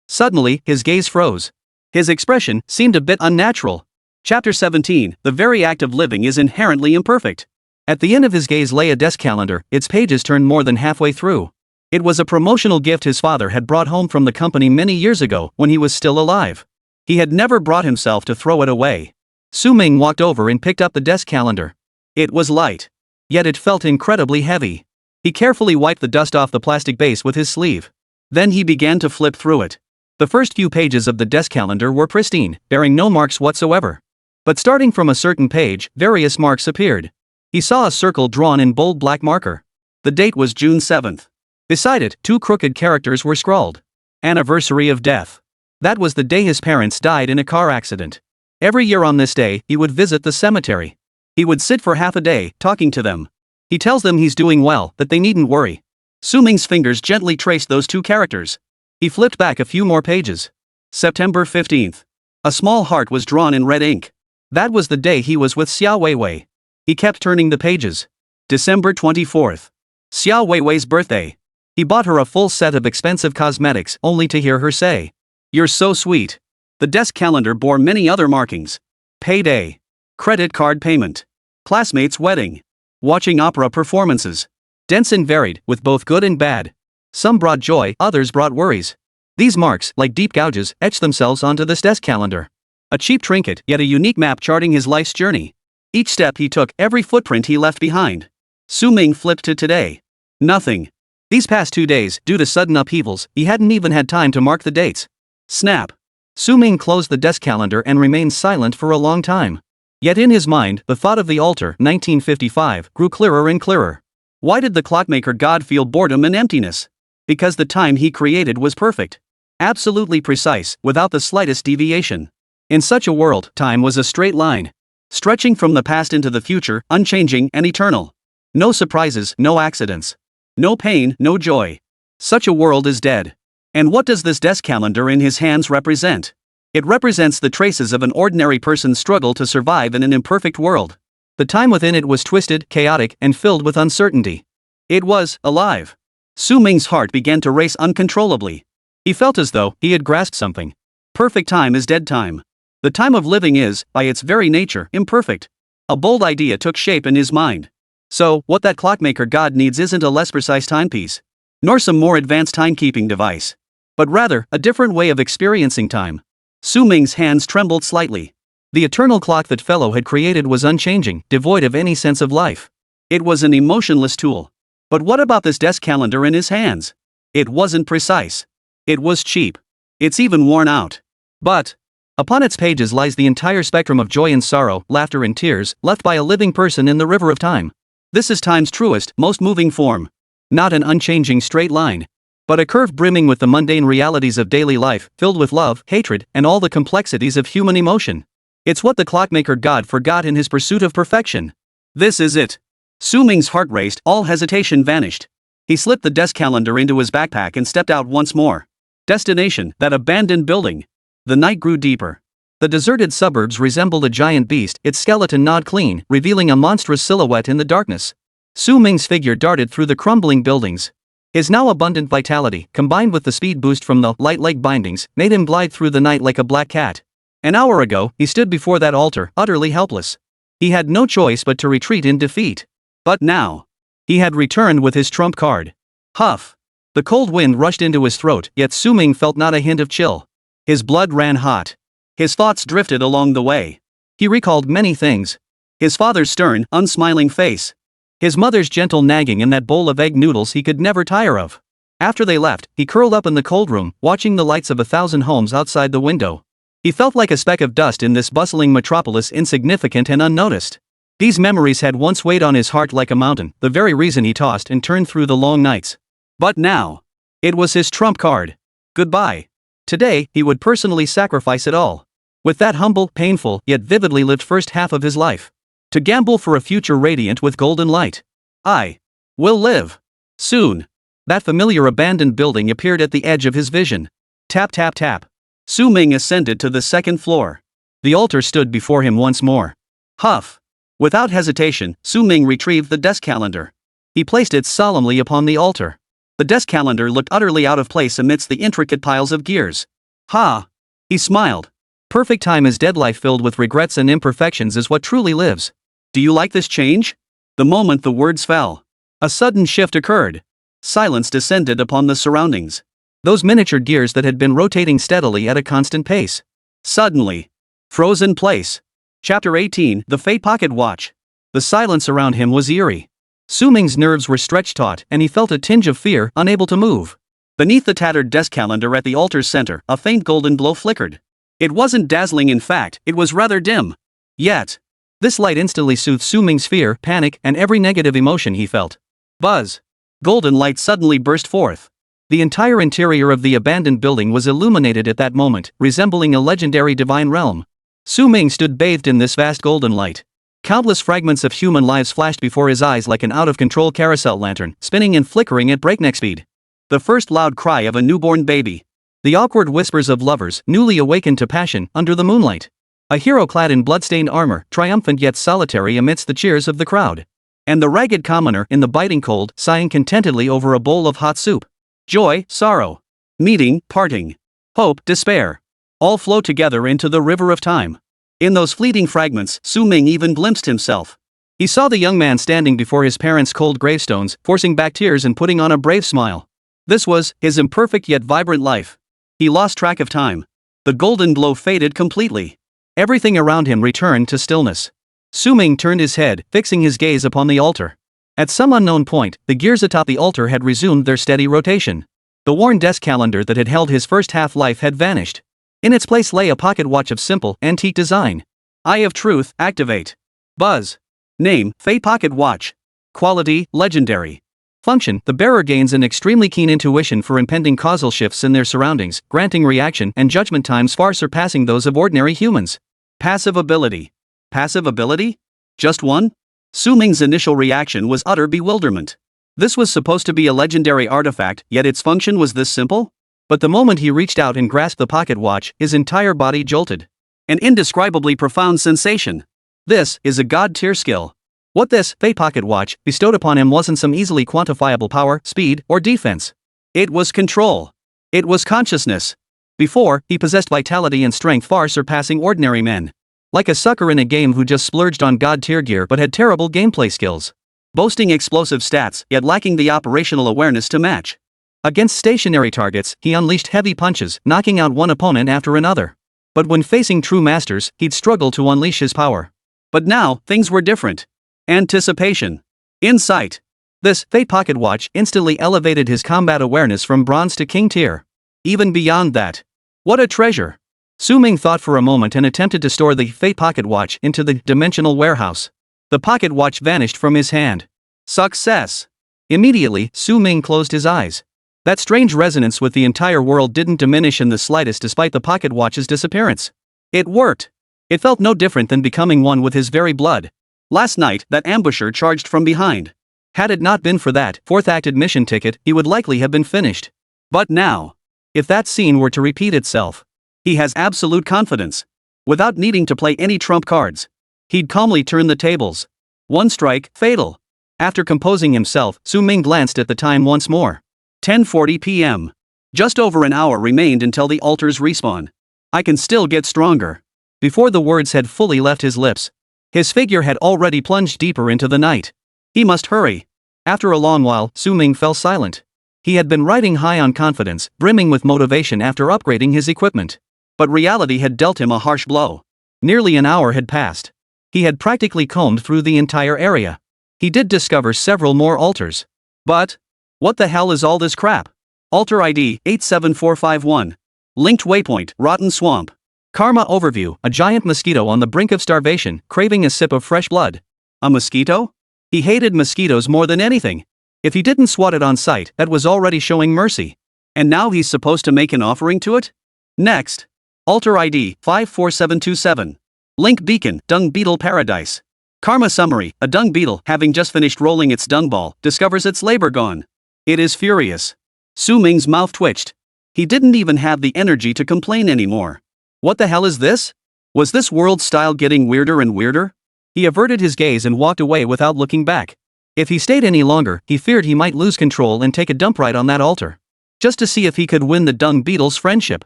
Suddenly, his gaze froze. His expression seemed a bit unnatural. Chapter 17, The very act of living is inherently imperfect. At the end of his gaze lay a desk calendar, its pages turned more than halfway through. It was a promotional gift his father had brought home from the company many years ago when he was still alive. He had never brought himself to throw it away. Su Ming walked over and picked up the desk calendar. It was light. Yet it felt incredibly heavy. He carefully wiped the dust off the plastic base with his sleeve. Then he began to flip through it. The first few pages of the desk calendar were pristine, bearing no marks whatsoever. But starting from a certain page, various marks appeared. He saw a circle drawn in bold black marker. The date was June 7th. Beside it, two crooked characters were scrawled. Anniversary of death. That was the day his parents died in a car accident. Every year on this day, he would visit the cemetery. He would sit for half a day, talking to them. He tells them he's doing well, that they needn't worry. Su Ming's fingers gently traced those two characters. He flipped back a few more pages. September 15th. A small heart was drawn in red ink. That was the day he was with Xia Weiwei. He kept turning the pages. December 24th. Xia Weiwei's birthday. He bought her a full set of expensive cosmetics, only to hear her say, "You're so sweet." The desk calendar bore many other markings. Payday. Credit card payment. Classmates' wedding. Watching opera performances. Dense and varied, with both good and bad. Some brought joy, others brought worries. These marks, like deep gouges, etched themselves onto this desk calendar. A cheap trinket, yet a unique map charting his life's journey. Each step he took, every footprint he left behind. Su Ming flipped to today. Nothing. These past 2 days, due to sudden upheavals, he hadn't even had time to mark the dates. Snap. Su Ming closed the desk calendar and remained silent for a long time. Yet in his mind, the thought of the altar, 1955, grew clearer and clearer. Why did the clockmaker God feel boredom and emptiness? Because the time he created was perfect. Absolutely precise, without the slightest deviation. In such a world, time was a straight line. Stretching from the past into the future, unchanging and eternal. No surprises, no accidents. No pain, no joy. Such a world is dead. And what does this desk calendar in his hands represent? It represents the traces of an ordinary person's struggle to survive in an imperfect world. The time within it was twisted, chaotic, and filled with uncertainty. It was alive. Su Ming's heart began to race uncontrollably. He felt as though he had grasped something. Perfect time is dead time. The time of living is, by its very nature, imperfect. A bold idea took shape in his mind. So, what that clockmaker God needs isn't a less precise timepiece, nor some more advanced timekeeping device, but rather, a different way of experiencing time. Su Ming's hands trembled slightly. The eternal clock that fellow had created was unchanging, devoid of any sense of life. It was an emotionless tool. But what about this desk calendar in his hands? It wasn't precise. It was cheap. It's even worn out. But upon its pages lies the entire spectrum of joy and sorrow, laughter and tears, left by a living person in the river of time. This is time's truest, most moving form. Not an unchanging straight line, but a curve brimming with the mundane realities of daily life, filled with love, hatred, and all the complexities of human emotion. It's what the clockmaker God forgot in his pursuit of perfection. This is it. Su Ming's heart raced, all hesitation vanished. He slipped the desk calendar into his backpack and stepped out once more. Destination, that abandoned building. The night grew deeper. The deserted suburbs resembled a giant beast, its skeleton gnawed clean, revealing a monstrous silhouette in the darkness. Su Ming's figure darted through the crumbling buildings. His now abundant vitality, combined with the speed boost from the light leg bindings, made him glide through the night like a black cat. An hour ago, he stood before that altar, utterly helpless. He had no choice but to retreat in defeat. But now, he had returned with his trump card. Huff! The cold wind rushed into his throat, yet Su Ming felt not a hint of chill. His blood ran hot. His thoughts drifted along the way. He recalled many things. His father's stern, unsmiling face. His mother's gentle nagging and that bowl of egg noodles he could never tire of. After they left, he curled up in the cold room, watching the lights of 1,000 homes outside the window. He felt like a speck of dust in this bustling metropolis, insignificant and unnoticed. These memories had once weighed on his heart like a mountain, the very reason he tossed and turned through the long nights. But now, it was his trump card. Goodbye. Today, he would personally sacrifice it all. With that humble, painful, yet vividly lived first half of his life. To gamble for a future radiant with golden light. I will live. Soon. That familiar abandoned building appeared at the edge of his vision. Tap tap tap. Su Ming ascended to the second floor. The altar stood before him once more. Huff. Without hesitation, Su Ming retrieved the desk calendar. He placed it solemnly upon the altar. The desk calendar looked utterly out of place amidst the intricate piles of gears. Ha! He smiled. Perfect time is dead. Life filled with regrets and imperfections is what truly lives. Do you like this change? The moment the words fell, a sudden shift occurred. Silence descended upon the surroundings. Those miniature gears that had been rotating steadily at a constant pace. Suddenly, froze in place. Chapter 18, The Fate Pocket Watch. The silence around him was eerie. Su Ming's nerves were stretched taut, and he felt a tinge of fear, unable to move. Beneath the tattered desk calendar at the altar's center, a faint golden glow flickered. It wasn't dazzling, in fact, it was rather dim. Yet, this light instantly soothed Su Ming's fear, panic, and every negative emotion he felt. Buzz! Golden light suddenly burst forth. The entire interior of the abandoned building was illuminated at that moment, resembling a legendary divine realm. Su Ming stood bathed in this vast golden light. Countless fragments of human lives flashed before his eyes like an out-of-control carousel lantern, spinning and flickering at breakneck speed. The first loud cry of a newborn baby. The awkward whispers of lovers, newly awakened to passion, under the moonlight. A hero clad in blood-stained armor, triumphant yet solitary amidst the cheers of the crowd. And the ragged commoner in the biting cold, sighing contentedly over a bowl of hot soup. Joy, sorrow, meeting, parting, hope, despair. All flow together into the river of time. In those fleeting fragments, Su Ming even glimpsed himself. He saw the young man standing before his parents' cold gravestones, forcing back tears and putting on a brave smile. This was his imperfect yet vibrant life. He lost track of time. The golden glow faded completely. Everything around him returned to stillness. Su Ming turned his head, fixing his gaze upon the altar. At some unknown point, the gears atop the altar had resumed their steady rotation. The worn desk calendar that had held his first half-life had vanished. In its place lay a pocket watch of simple, antique design. Eye of Truth, activate. Buzz. Name, Fate Pocket Watch. Quality, legendary. Function, the bearer gains an extremely keen intuition for impending causal shifts in their surroundings, granting reaction and judgment times far surpassing those of ordinary humans. Passive ability. Passive ability? Just one? Su Ming's initial reaction was utter bewilderment. This was supposed to be a legendary artifact, yet its function was this simple? But the moment he reached out and grasped the pocket watch, his entire body jolted. An indescribably profound sensation. This is a god-tier skill. What this Fate Pocket Watch bestowed upon him wasn't some easily quantifiable power, speed, or defense. It was control. It was consciousness. Before, he possessed vitality and strength far surpassing ordinary men. Like a sucker in a game who just splurged on god-tier gear but had terrible gameplay skills. Boasting explosive stats, yet lacking the operational awareness to match. Against stationary targets, he unleashed heavy punches, knocking out one opponent after another. But when facing true masters, he'd struggle to unleash his power. But now, things were different. Anticipation. Insight. This Fate Pocket Watch instantly elevated his combat awareness from bronze to king tier. Even beyond that. What a treasure. Su Ming thought for a moment and attempted to store the Fate Pocket Watch into the dimensional warehouse. The pocket watch vanished from his hand. Success. Immediately, Su Ming closed his eyes. That strange resonance with the entire world didn't diminish in the slightest despite the pocket watch's disappearance. It worked. It felt no different than becoming one with his very blood. Last night, that ambusher charged from behind. Had it not been for that fourth act admission ticket, he would likely have been finished. But now, If that scene were to repeat itself, he has absolute confidence. Without needing to play any trump cards, he'd calmly turn the tables. One strike, fatal. after composing himself, Su Ming glanced at the time once more. 10:40 p.m. Just over an hour remained until the altars respawn. I can still get stronger. Before the words had fully left his lips, his figure had already plunged deeper into the night. He must hurry. After a long while, Su Ming fell silent. He had been riding high on confidence, brimming with motivation after upgrading his equipment. But reality had dealt him a harsh blow. Nearly an hour had passed. He had practically combed through the entire area. He did discover several more altars. But what the hell is all this crap? Altar ID 87451. Linked waypoint, Rotten Swamp. Karma overview, a giant mosquito on the brink of starvation, craving a sip of fresh blood. A mosquito? He hated mosquitoes more than anything. If he didn't swat it on sight, that was already showing mercy. And now he's supposed to make an offering to it? Next. Altar ID 54727. Link beacon, Dung Beetle Paradise. Karma summary, a dung beetle, having just finished rolling its dung ball, discovers its labor gone. It is furious. Su Ming's mouth twitched. He didn't even have the energy to complain anymore. What the hell is this? Was this world style getting weirder and weirder? He averted his gaze and walked away without looking back. If he stayed any longer, he feared he might lose control and take a dump right on that altar. Just to see if he could win the dung beetle's friendship.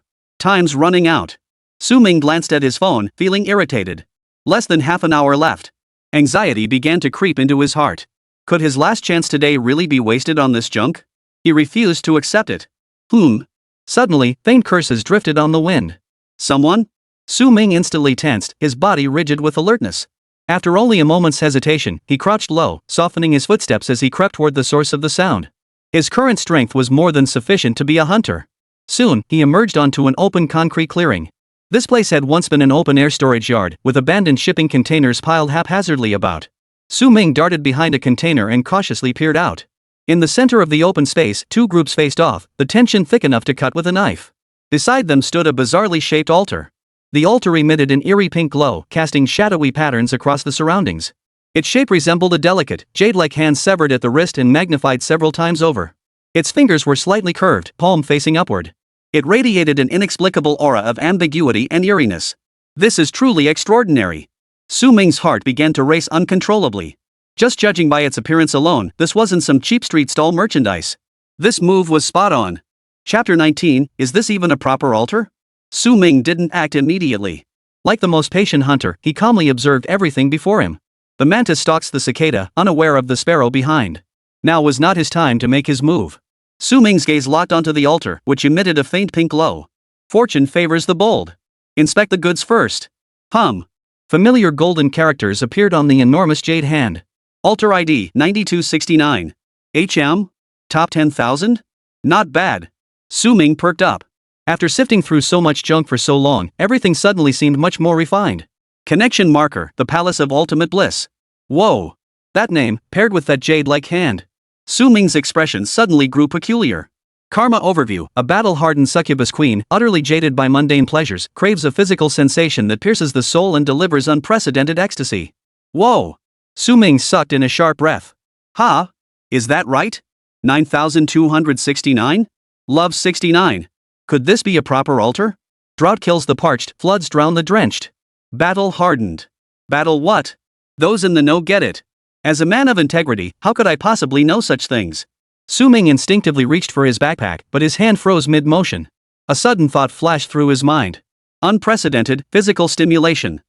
Time's running out. Su Ming glanced at his phone, feeling irritated. Less than half an hour left. Anxiety began to creep into his heart. Could his last chance today really be wasted on this junk? He refused to accept it. Suddenly, faint curses drifted on the wind. Someone? Su Ming instantly tensed, his body rigid with alertness. After only a moment's hesitation, he crouched low, softening his footsteps as he crept toward the source of the sound. His current strength was more than sufficient to be a hunter. Soon, he emerged onto an open concrete clearing. This place had once been an open-air storage yard, with abandoned shipping containers piled haphazardly about. Su Ming darted behind a container and cautiously peered out. In the center of the open space, two groups faced off, the tension thick enough to cut with a knife. Beside them stood a bizarrely shaped altar. The altar emitted an eerie pink glow, casting shadowy patterns across the surroundings. Its shape resembled a delicate, jade-like hand severed at the wrist and magnified several times over. Its fingers were slightly curved, palm facing upward. It radiated an inexplicable aura of ambiguity and eeriness. This is truly extraordinary. Su Ming's heart began to race uncontrollably. Just judging by its appearance alone, this wasn't some cheap street stall merchandise. This move was spot on. Chapter 19, is this even a proper altar? Su Ming didn't act immediately. Like the most patient hunter, he calmly observed everything before him. The mantis stalks the cicada, unaware of the sparrow behind. Now was not his time to make his move. Su Ming's gaze locked onto the altar, which emitted a faint pink glow. Fortune favors the bold. Inspect the goods first. Familiar golden characters appeared on the enormous jade hand. Altar ID 9269. HM? Top 10,000? Not bad. Su Ming perked up. After sifting through so much junk for so long, everything suddenly seemed much more refined. Connection marker, the Palace of Ultimate Bliss. Whoa. That name, paired with that jade-like hand. Su Ming's expression suddenly grew peculiar. Karma overview, a battle-hardened succubus queen, utterly jaded by mundane pleasures, craves a physical sensation that pierces the soul and delivers unprecedented ecstasy. Whoa. Su Ming sucked in a sharp breath. Is that right? 9,269? Love 69. Could this be a proper altar? Drought kills the parched, floods drown the drenched. Battle hardened. Battle what? Those in the know get it. As a man of integrity, how could I possibly know such things? Su Ming instinctively reached for his backpack, but his hand froze mid-motion. A sudden thought flashed through his mind. Unprecedented physical stimulation.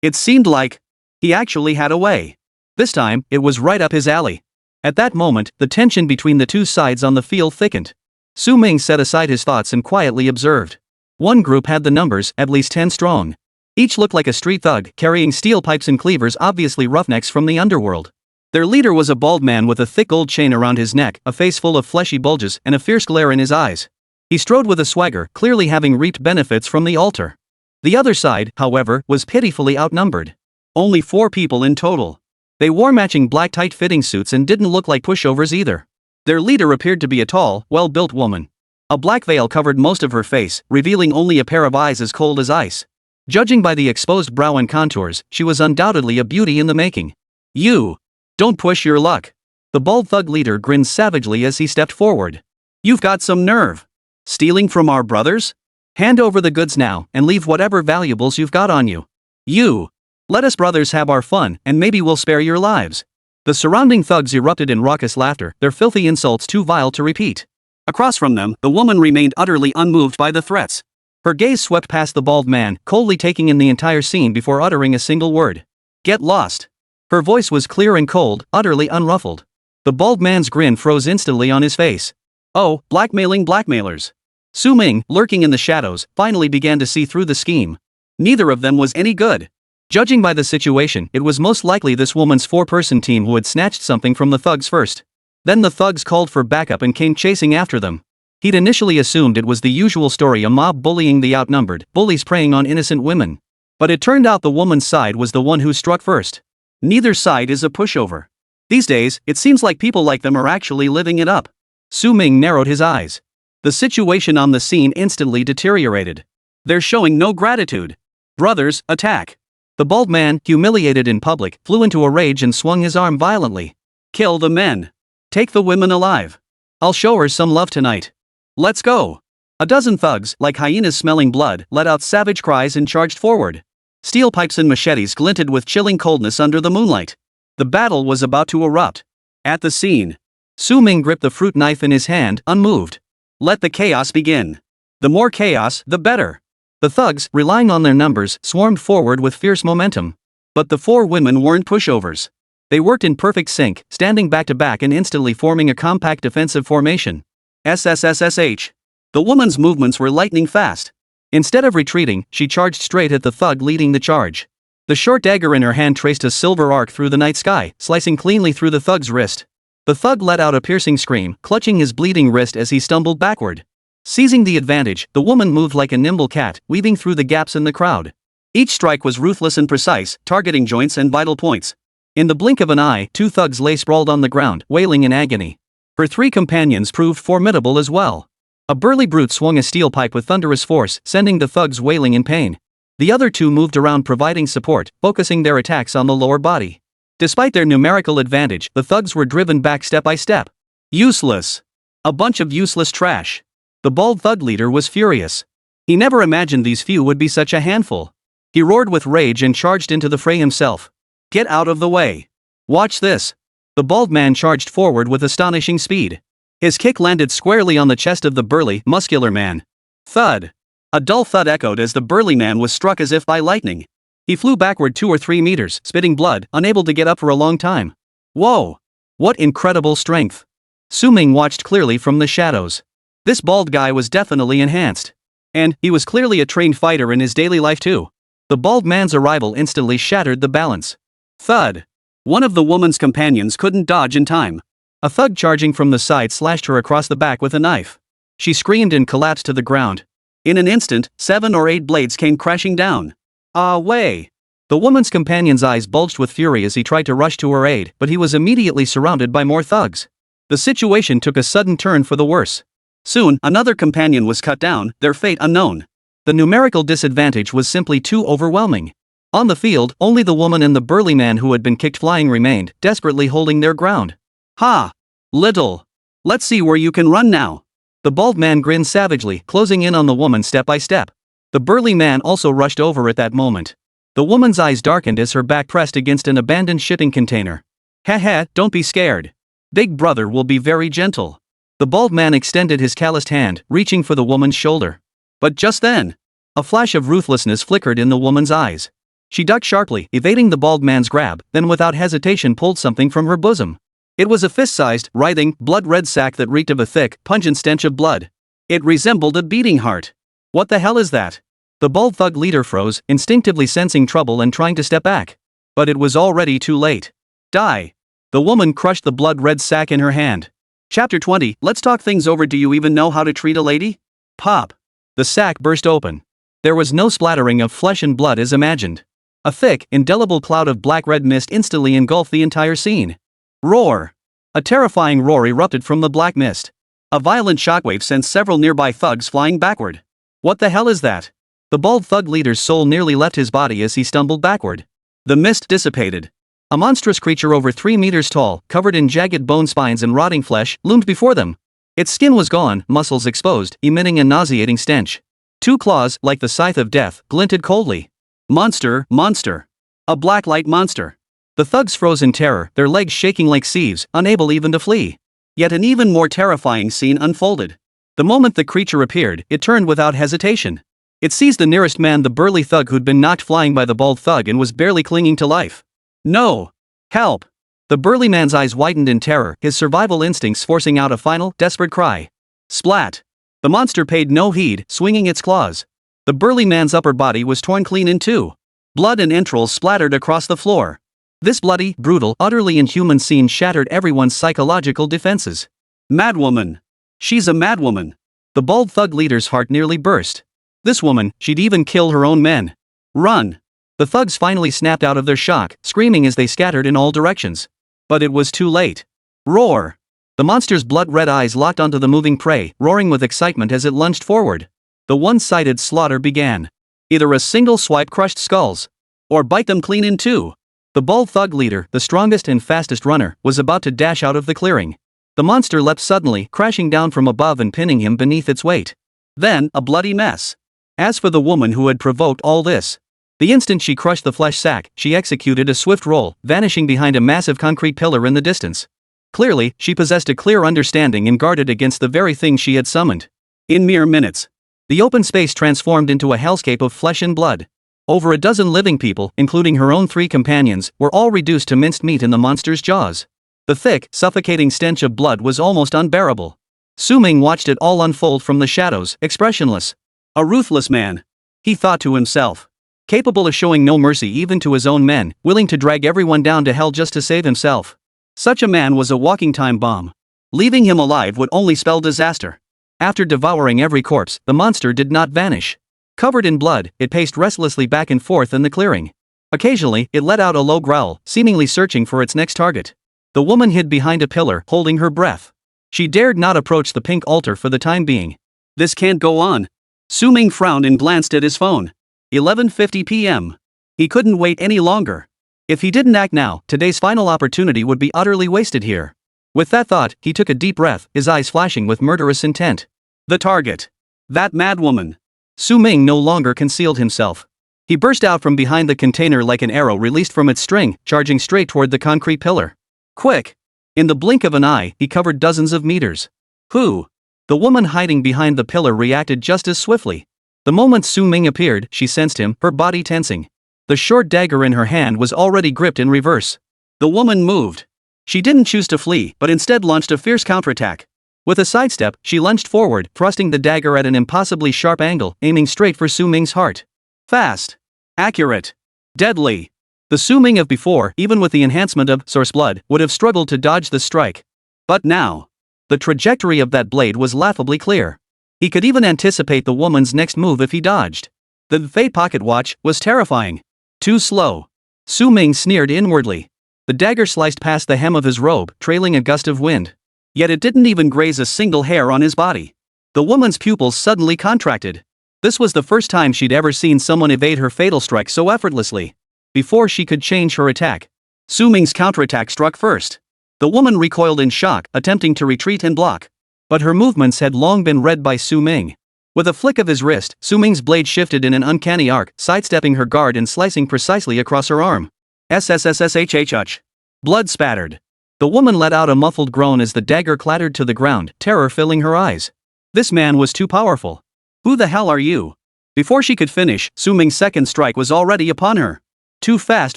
It seemed like he actually had a way. This time, it was right up his alley. At that moment, the tension between the two sides on the field thickened. Su Ming set aside his thoughts and quietly observed. One group had the numbers, at least 10 strong. Each looked like a street thug, carrying steel pipes and cleavers, obviously roughnecks from the underworld. Their leader was a bald man with a thick gold chain around his neck, a face full of fleshy bulges, and a fierce glare in his eyes. He strode with a swagger, clearly having reaped benefits from the altar. The other side, however, was pitifully outnumbered. Only 4 people in total. They wore matching black tight-fitting suits and didn't look like pushovers either. Their leader appeared to be a tall, well-built woman. A black veil covered most of her face, revealing only a pair of eyes as cold as ice. Judging by the exposed brow and contours, she was undoubtedly a beauty in the making. You! Don't push your luck. The bald thug leader grinned savagely as he stepped forward. You've got some nerve. Stealing from our brothers? Hand over the goods now and leave whatever valuables you've got on you. You! Let us brothers have our fun and maybe we'll spare your lives. The surrounding thugs erupted in raucous laughter, their filthy insults too vile to repeat. Across from them, the woman remained utterly unmoved by the threats. Her gaze swept past the bald man, coldly taking in the entire scene before uttering a single word. Get lost. Her voice was clear and cold, utterly unruffled. The bald man's grin froze instantly on his face. Oh, blackmailing blackmailers. Su Ming, lurking in the shadows, finally began to see through the scheme. Neither of them was any good. Judging by the situation, it was most likely this woman's 4-person team who had snatched something from the thugs first. Then the thugs called for backup and came chasing after them. He'd initially assumed it was the usual story, a mob bullying the outnumbered, bullies preying on innocent women. But it turned out the woman's side was the one who struck first. Neither side is a pushover. These days, it seems like people like them are actually living it up. Su Ming narrowed his eyes. The situation on the scene instantly deteriorated. They're showing no gratitude. Brothers, attack. The bald man, humiliated in public, flew into a rage and swung his arm violently. Kill the men. Take the women alive. I'll show her some love tonight. Let's go. A dozen thugs, like hyenas smelling blood, let out savage cries and charged forward. Steel pipes and machetes glinted with chilling coldness under the moonlight. The battle was about to erupt. At the scene, Su Ming gripped the fruit knife in his hand, unmoved. Let the chaos begin. The more chaos, the better. The thugs, relying on their numbers, swarmed forward with fierce momentum. But the 4 women weren't pushovers. They worked in perfect sync, standing back to back and instantly forming a compact defensive formation. SSSH. The woman's movements were lightning fast. Instead of retreating, she charged straight at the thug leading the charge. The short dagger in her hand traced a silver arc through the night sky, slicing cleanly through the thug's wrist. The thug let out a piercing scream, clutching his bleeding wrist as he stumbled backward. Seizing the advantage, the woman moved like a nimble cat, weaving through the gaps in the crowd. Each strike was ruthless and precise, targeting joints and vital points. In the blink of an eye, 2 thugs lay sprawled on the ground, wailing in agony. Her 3 companions proved formidable as well. A burly brute swung a steel pipe with thunderous force, sending the thugs wailing in pain. The other 2 moved around providing support, focusing their attacks on the lower body. Despite their numerical advantage, the thugs were driven back step by step. Useless. A bunch of useless trash. The bald thug leader was furious. He never imagined these few would be such a handful. He roared with rage and charged into the fray himself. Get out of the way. Watch this. The bald man charged forward with astonishing speed. His kick landed squarely on the chest of the burly, muscular man. Thud. A dull thud echoed as the burly man was struck as if by lightning. He flew backward 2 or 3 meters, spitting blood, unable to get up for a long time. Whoa! What incredible strength! Su Ming watched clearly from the shadows. This bald guy was definitely enhanced. And he was clearly a trained fighter in his daily life too. The bald man's arrival instantly shattered the balance. Thud! One of the woman's companions couldn't dodge in time. A thug charging from the side slashed her across the back with a knife. She screamed and collapsed to the ground. In an instant, 7 or 8 blades came crashing down. Away! The woman's companion's eyes bulged with fury as he tried to rush to her aid, but he was immediately surrounded by more thugs. The situation took a sudden turn for the worse. Soon, another companion was cut down, their fate unknown. The numerical disadvantage was simply too overwhelming. On the field, only the woman and the burly man who had been kicked flying remained, desperately holding their ground. Ha! Little! Let's see where you can run now. The bald man grinned savagely, closing in on the woman step by step. The burly man also rushed over at that moment. The woman's eyes darkened as her back pressed against an abandoned shipping container. Haha, don't be scared. Big brother will be very gentle. The bald man extended his calloused hand, reaching for the woman's shoulder. But just then, a flash of ruthlessness flickered in the woman's eyes. She ducked sharply, evading the bald man's grab, then without hesitation pulled something from her bosom. It was a fist-sized, writhing, blood-red sack that reeked of a thick, pungent stench of blood. It resembled a beating heart. What the hell is that? The bald thug leader froze, instinctively sensing trouble and trying to step back. But it was already too late. Die! The woman crushed the blood-red sack in her hand. Chapter 20, let's talk things over. Do you even know how to treat a lady? Pop! The sack burst open. There was no splattering of flesh and blood as imagined. A thick, indelible cloud of black-red mist instantly engulfed the entire scene. Roar! A terrifying roar erupted from the black mist. A violent shockwave sent several nearby thugs flying backward. What the hell is that? The bald thug leader's soul nearly left his body as he stumbled backward. The mist dissipated. A monstrous creature over 3 meters tall, covered in jagged bone spines and rotting flesh, loomed before them. Its skin was gone, muscles exposed, emitting a nauseating stench. 2 claws, like the scythe of death, glinted coldly. Monster, monster. A blacklight monster. The thugs froze in terror, their legs shaking like sieves, unable even to flee. Yet an even more terrifying scene unfolded. The moment the creature appeared, it turned without hesitation. It seized the nearest man, the burly thug who'd been knocked flying by the bald thug and was barely clinging to life. No! Help! The burly man's eyes widened in terror, his survival instincts forcing out a final, desperate cry. Splat! The monster paid no heed, swinging its claws. The burly man's upper body was torn clean in two. Blood and entrails splattered across the floor. This bloody, brutal, utterly inhuman scene shattered everyone's psychological defenses. Madwoman! She's a madwoman! The bald thug leader's heart nearly burst. This woman, she'd even kill her own men. Run! The thugs finally snapped out of their shock, screaming as they scattered in all directions. But it was too late. Roar! The monster's blood-red eyes locked onto the moving prey, roaring with excitement as it lunged forward. The one-sided slaughter began. Either a single swipe crushed skulls, or bite them clean in two. The bald thug leader, the strongest and fastest runner, was about to dash out of the clearing. The monster leapt suddenly, crashing down from above and pinning him beneath its weight. Then, a bloody mess. As for the woman who had provoked all this, the instant she crushed the flesh sack, she executed a swift roll, vanishing behind a massive concrete pillar in the distance. Clearly, she possessed a clear understanding and guarded against the very thing she had summoned. In mere minutes, the open space transformed into a hellscape of flesh and blood. Over a dozen living people, including her own 3 companions, were all reduced to minced meat in the monster's jaws. The thick, suffocating stench of blood was almost unbearable. Su Ming watched it all unfold from the shadows, expressionless. A ruthless man, he thought to himself. Capable of showing no mercy even to his own men, willing to drag everyone down to hell just to save himself. Such a man was a walking time bomb. Leaving him alive would only spell disaster. After devouring every corpse, the monster did not vanish. Covered in blood, it paced restlessly back and forth in the clearing. Occasionally, it let out a low growl, seemingly searching for its next target. The woman hid behind a pillar, holding her breath. She dared not approach the pink altar for the time being. This can't go on. Su Ming frowned and glanced at his phone. 11:50 p.m. He couldn't wait any longer. If he didn't act now, today's final opportunity would be utterly wasted here. With that thought, he took a deep breath, his eyes flashing with murderous intent. The target. That madwoman. Su Ming no longer concealed himself. He burst out from behind the container like an arrow released from its string, charging straight toward the concrete pillar. Quick! In the blink of an eye, he covered dozens of meters. Who? The woman hiding behind the pillar reacted just as swiftly. The moment Su Ming appeared, she sensed him, her body tensing. The short dagger in her hand was already gripped in reverse. The woman moved. She didn't choose to flee, but instead launched a fierce counterattack. With a sidestep, she lunged forward, thrusting the dagger at an impossibly sharp angle, aiming straight for Su Ming's heart. Fast. Accurate. Deadly. The Su Ming of before, even with the enhancement of source blood, would have struggled to dodge the strike. But now, the trajectory of that blade was laughably clear. He could even anticipate the woman's next move if he dodged. The fate pocket watch was terrifying. Too slow. Su Ming sneered inwardly. The dagger sliced past the hem of his robe, trailing a gust of wind. Yet it didn't even graze a single hair on his body. The woman's pupils suddenly contracted. This was the first time she'd ever seen someone evade her fatal strike so effortlessly. Before she could change her attack, Su Ming's counterattack struck first. The woman recoiled in shock, attempting to retreat and block. But her movements had long been read by Su Ming. With a flick of his wrist, Su Ming's blade shifted in an uncanny arc, sidestepping her guard and slicing precisely across her arm. SSS-grade. Blood spattered. The woman let out a muffled groan as the dagger clattered to the ground, terror filling her eyes. This man was too powerful. Who the hell are you? Before she could finish, Su Ming's second strike was already upon her. Too fast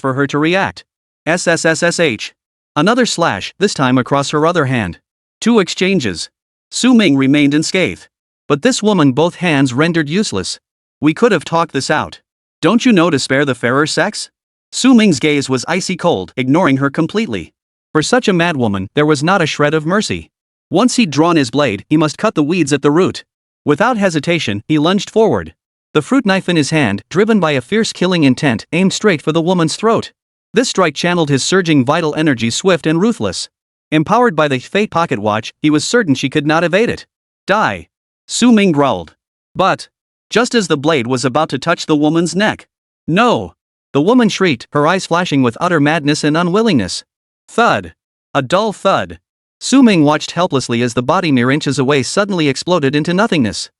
for her to react. SSSSH. Another slash, this time across her other hand. 2 exchanges. Su Ming remained unscathed. But this woman both hands rendered useless. We could have talked this out. Don't you know to spare the fairer sex? Su Ming's gaze was icy cold, ignoring her completely. For such a madwoman, there was not a shred of mercy. Once he'd drawn his blade, he must cut the weeds at the root. Without hesitation, he lunged forward. The fruit knife in his hand, driven by a fierce killing intent, aimed straight for the woman's throat. This strike channeled his surging vital energy swift and ruthless. Empowered by the fate pocket watch, he was certain she could not evade it. Die. Su Ming growled. But just as the blade was about to touch the woman's neck. No! The woman shrieked, her eyes flashing with utter madness and unwillingness. Thud. A dull thud. Su Ming watched helplessly as the body mere inches away suddenly exploded into nothingness.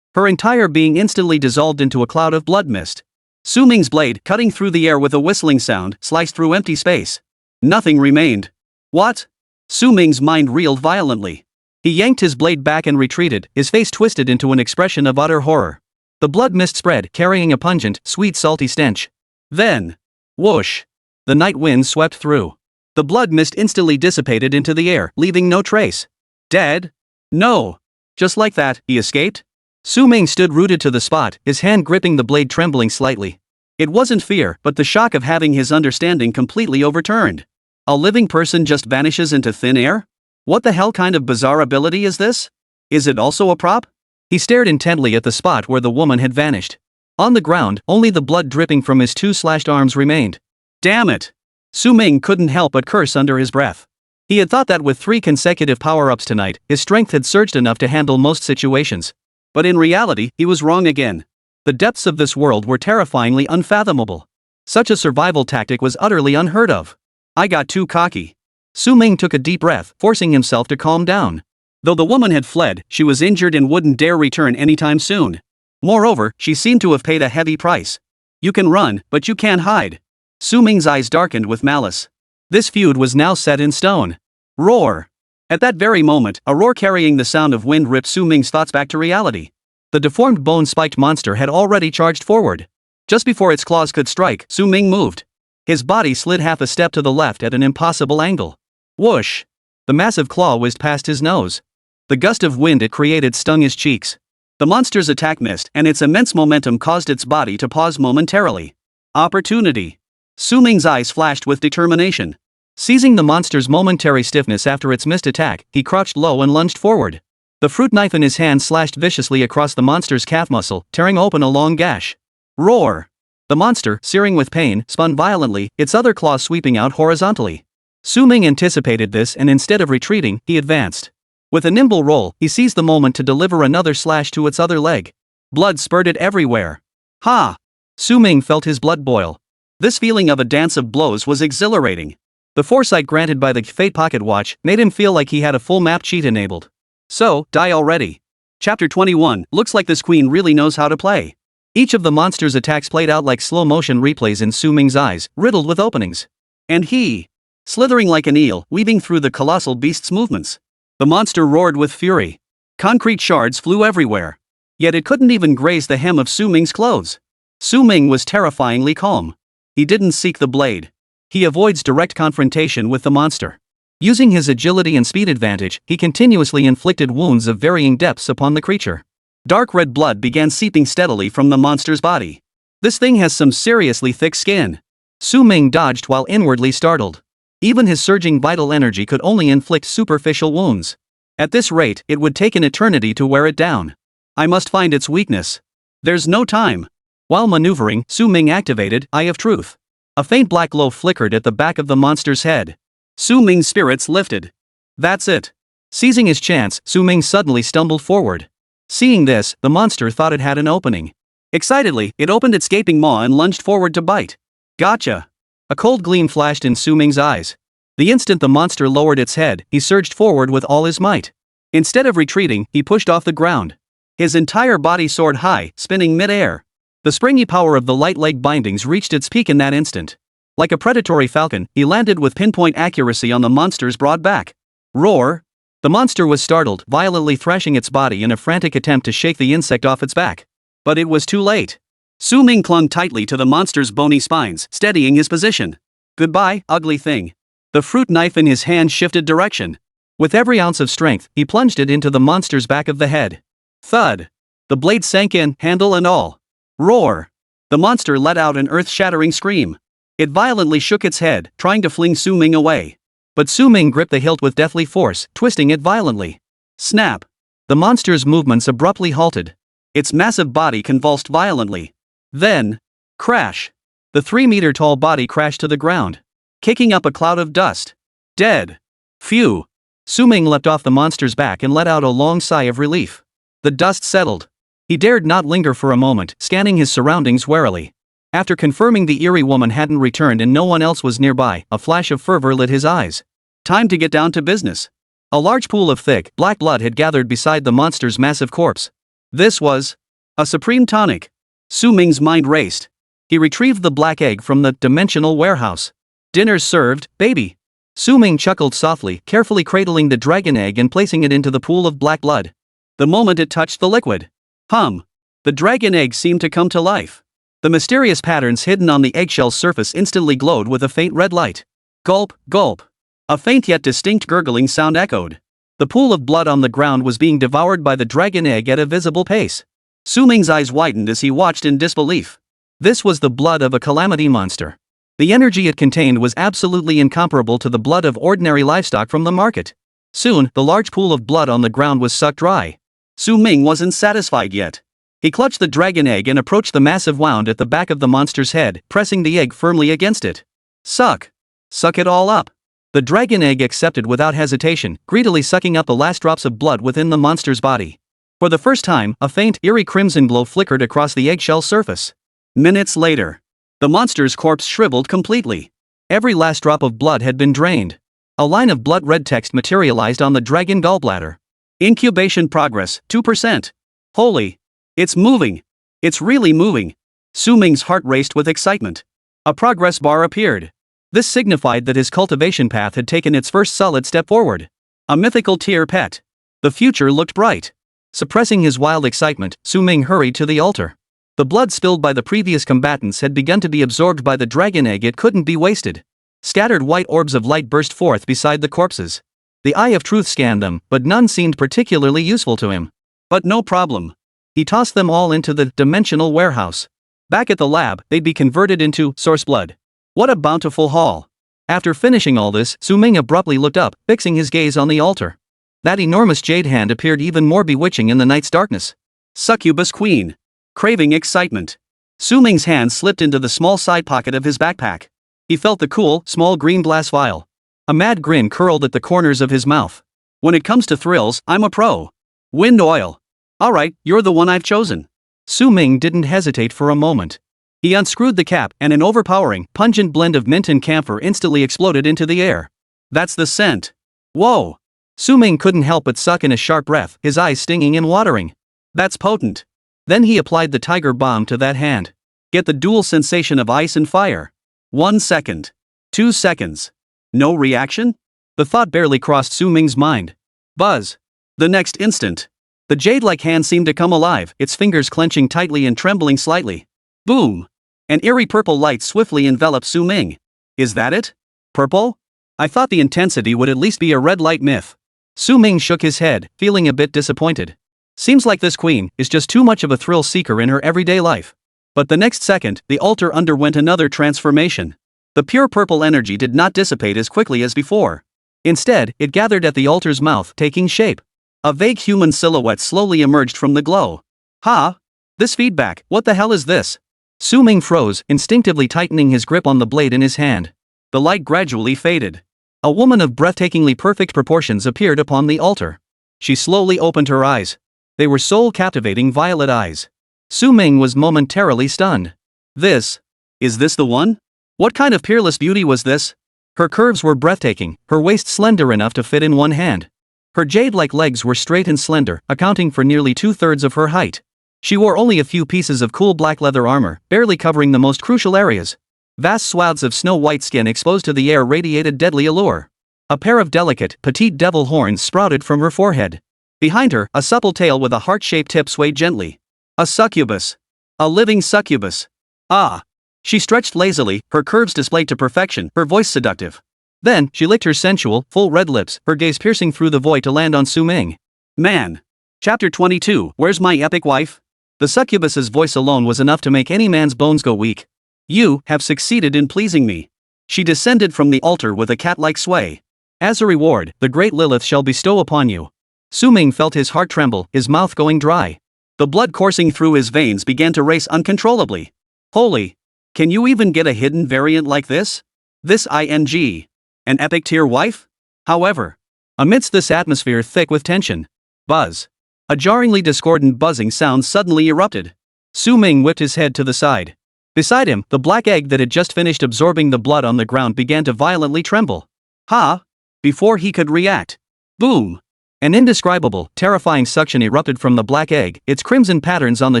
Her entire being instantly dissolved into a cloud of blood mist. Su Ming's blade, cutting through the air with a whistling sound, sliced through empty space. Nothing remained. What? Su Ming's mind reeled violently. He yanked his blade back and retreated, his face twisted into an expression of utter horror. The blood mist spread, carrying a pungent, sweet salty stench. Then, whoosh! The night wind swept through. The blood mist instantly dissipated into the air, leaving no trace. Dead? No! Just like that, he escaped? Su Ming stood rooted to the spot, his hand gripping the blade trembling slightly. It wasn't fear, but the shock of having his understanding completely overturned. A living person just vanishes into thin air? What the hell kind of bizarre ability is this? Is it also a prop? He stared intently at the spot where the woman had vanished. On the ground, only the blood dripping from his two slashed arms remained. Damn it! Su Ming couldn't help but curse under his breath. He had thought that with 3 consecutive power-ups tonight, his strength had surged enough to handle most situations. But in reality, he was wrong again. The depths of this world were terrifyingly unfathomable. Such a survival tactic was utterly unheard of. I got too cocky. Su Ming took a deep breath, forcing himself to calm down. Though the woman had fled, she was injured and wouldn't dare return anytime soon. Moreover, she seemed to have paid a heavy price. You can run, but you can't hide. Su Ming's eyes darkened with malice. This feud was now set in stone. Roar! At that very moment, a roar carrying the sound of wind ripped Su Ming's thoughts back to reality. The deformed bone-spiked monster had already charged forward. Just before its claws could strike, Su Ming moved. His body slid half a step to the left at an impossible angle. Whoosh! The massive claw whizzed past his nose. The gust of wind it created stung his cheeks. The monster's attack missed, and its immense momentum caused its body to pause momentarily. Opportunity! Su Ming's eyes flashed with determination. Seizing the monster's momentary stiffness after its missed attack, he crouched low and lunged forward. The fruit knife in his hand slashed viciously across the monster's calf muscle, tearing open a long gash. Roar! The monster, searing with pain, spun violently, its other claw sweeping out horizontally. Su Ming anticipated this and instead of retreating, he advanced. With a nimble roll, he seized the moment to deliver another slash to its other leg. Blood spurted everywhere. Ha! Su Ming felt his blood boil. This feeling of a dance of blows was exhilarating. The foresight granted by the Fate Pocket Watch made him feel like he had a full map cheat enabled. So, die already. Chapter 21, looks like this queen really knows how to play. Each of the monster's attacks played out like slow-motion replays in Su Ming's eyes, riddled with openings. And he, slithering like an eel, weaving through the colossal beast's movements. The monster roared with fury. Concrete shards flew everywhere. Yet it couldn't even graze the hem of Su Ming's clothes. Su Ming was terrifyingly calm. He didn't seek the blade. He avoids direct confrontation with the monster. Using his agility and speed advantage, he continuously inflicted wounds of varying depths upon the creature. Dark red blood began seeping steadily from the monster's body. This thing has some seriously thick skin. Su Ming dodged while inwardly startled. Even his surging vital energy could only inflict superficial wounds. At this rate, it would take an eternity to wear it down. I must find its weakness. There's no time. While maneuvering, Su Ming activated Eye of Truth. A faint black glow flickered at the back of the monster's head. Su Ming's spirits lifted. That's it. Seizing his chance, Su Ming suddenly stumbled forward. Seeing this, the monster thought it had an opening. Excitedly, it opened its gaping maw and lunged forward to bite. Gotcha! A cold gleam flashed in Su Ming's eyes. The instant the monster lowered its head, he surged forward with all his might. Instead of retreating, he pushed off the ground. His entire body soared high, spinning mid-air. The springy power of the light leg bindings reached its peak in that instant. Like a predatory falcon, he landed with pinpoint accuracy on the monster's broad back. Roar! The monster was startled, violently thrashing its body in a frantic attempt to shake the insect off its back. But it was too late. Su Ming clung tightly to the monster's bony spines, steadying his position. Goodbye, ugly thing. The fruit knife in his hand shifted direction. With every ounce of strength, he plunged it into the monster's back of the head. Thud! The blade sank in, handle and all. Roar! The monster let out an earth-shattering scream. It violently shook its head, trying to fling Su Ming away. But Su Ming gripped the hilt with deathly force, twisting it violently. Snap! The monster's movements abruptly halted. Its massive body convulsed violently. Then, crash! The 3-meter-tall body crashed to the ground, kicking up a cloud of dust. Dead! Phew! Su Ming leapt off the monster's back and let out a long sigh of relief. The dust settled. He dared not linger for a moment, scanning his surroundings warily. After confirming the eerie woman hadn't returned and no one else was nearby, a flash of fervor lit his eyes. Time to get down to business. A large pool of thick, black blood had gathered beside the monster's massive corpse. This was a supreme tonic. Su Ming's mind raced. He retrieved the black egg from the dimensional warehouse. Dinner's served, baby. Su Ming chuckled softly, carefully cradling the dragon egg and placing it into the pool of black blood. The moment it touched the liquid, the dragon egg seemed to come to life. The mysterious patterns hidden on the eggshell's surface instantly glowed with a faint red light. Gulp, gulp. A faint yet distinct gurgling sound echoed. The pool of blood on the ground was being devoured by the dragon egg at a visible pace. Su Ming's eyes widened as he watched in disbelief. This was the blood of a calamity monster. The energy it contained was absolutely incomparable to the blood of ordinary livestock from the market. Soon, the large pool of blood on the ground was sucked dry. Su Ming wasn't satisfied yet. He clutched the dragon egg and approached the massive wound at the back of the monster's head, pressing the egg firmly against it. Suck. Suck it all up. The dragon egg accepted without hesitation, greedily sucking up the last drops of blood within the monster's body. For the first time, a faint, eerie crimson glow flickered across the eggshell surface. Minutes later, the monster's corpse shriveled completely. Every last drop of blood had been drained. A line of blood-red text materialized on the dragon gallbladder. Incubation progress, 2%. Holy! It's moving! It's really moving! Su Ming's heart raced with excitement. A progress bar appeared. This signified that his cultivation path had taken its first solid step forward. A mythical tier pet. The future looked bright. Suppressing his wild excitement, Su Ming hurried to the altar. The blood spilled by the previous combatants had begun to be absorbed by the dragon egg. It couldn't be wasted. Scattered white orbs of light burst forth beside the corpses. The Eye of Truth scanned them, but none seemed particularly useful to him. But no problem. He tossed them all into the dimensional warehouse. Back at the lab, they'd be converted into source blood. What a bountiful haul. After finishing all this, Su Ming abruptly looked up, fixing his gaze on the altar. That enormous jade hand appeared even more bewitching in the night's darkness. Succubus Queen. Craving excitement. Su Ming's hand slipped into the small side pocket of his backpack. He felt the cool, small green glass vial. A mad grin curled at the corners of his mouth. When it comes to thrills, I'm a pro. Wind oil. Alright, you're the one I've chosen. Su Ming didn't hesitate for a moment. He unscrewed the cap, and an overpowering, pungent blend of mint and camphor instantly exploded into the air. That's the scent. Whoa! Su Ming couldn't help but suck in a sharp breath, his eyes stinging and watering. That's potent. Then he applied the tiger balm to that hand. Get the dual sensation of ice and fire. 1 second. 2 seconds. No reaction? The thought barely crossed Su Ming's mind. Buzz. The next instant, the jade-like hand seemed to come alive, its fingers clenching tightly and trembling slightly. Boom! An eerie purple light swiftly enveloped Su Ming. Is that it? Purple? I thought the intensity would at least be a red light myth. Su Ming shook his head, feeling a bit disappointed. Seems like this queen is just too much of a thrill seeker in her everyday life. But the next second, the altar underwent another transformation. The pure purple energy did not dissipate as quickly as before. Instead, it gathered at the altar's mouth, taking shape. A vague human silhouette slowly emerged from the glow. Ha! This feedback, what the hell is this? Su Ming froze, instinctively tightening his grip on the blade in his hand. The light gradually faded. A woman of breathtakingly perfect proportions appeared upon the altar. She slowly opened her eyes. They were soul-captivating violet eyes. Su Ming was momentarily stunned. Is this the one? What kind of peerless beauty was this? Her curves were breathtaking, her waist slender enough to fit in one hand. Her jade-like legs were straight and slender, accounting for nearly 2/3 of her height. She wore only a few pieces of cool black leather armor, barely covering the most crucial areas. Vast swaths of snow-white skin exposed to the air radiated deadly allure. A pair of delicate, petite devil horns sprouted from her forehead. Behind her, a supple tail with a heart-shaped tip swayed gently. A succubus. A living succubus. Ah! She stretched lazily, her curves displayed to perfection, her voice seductive. Then, she licked her sensual, full red lips, her gaze piercing through the void to land on Su Ming. Man. Chapter 22, Where's my epic wife? The succubus's voice alone was enough to make any man's bones go weak. You have succeeded in pleasing me. She descended from the altar with a cat-like sway. As a reward, the great Lilith shall bestow upon you. Su Ming felt his heart tremble, his mouth going dry. The blood coursing through his veins began to race uncontrollably. Holy! Can you even get a hidden variant like this? This ing. An epic tier wife? However, amidst this atmosphere thick with tension, buzz. A jarringly discordant buzzing sound suddenly erupted. Su Ming whipped his head to the side. Beside him, the black egg that had just finished absorbing the blood on the ground began to violently tremble. Ha! Before he could react. Boom! An indescribable, terrifying suction erupted from the black egg, its crimson patterns on the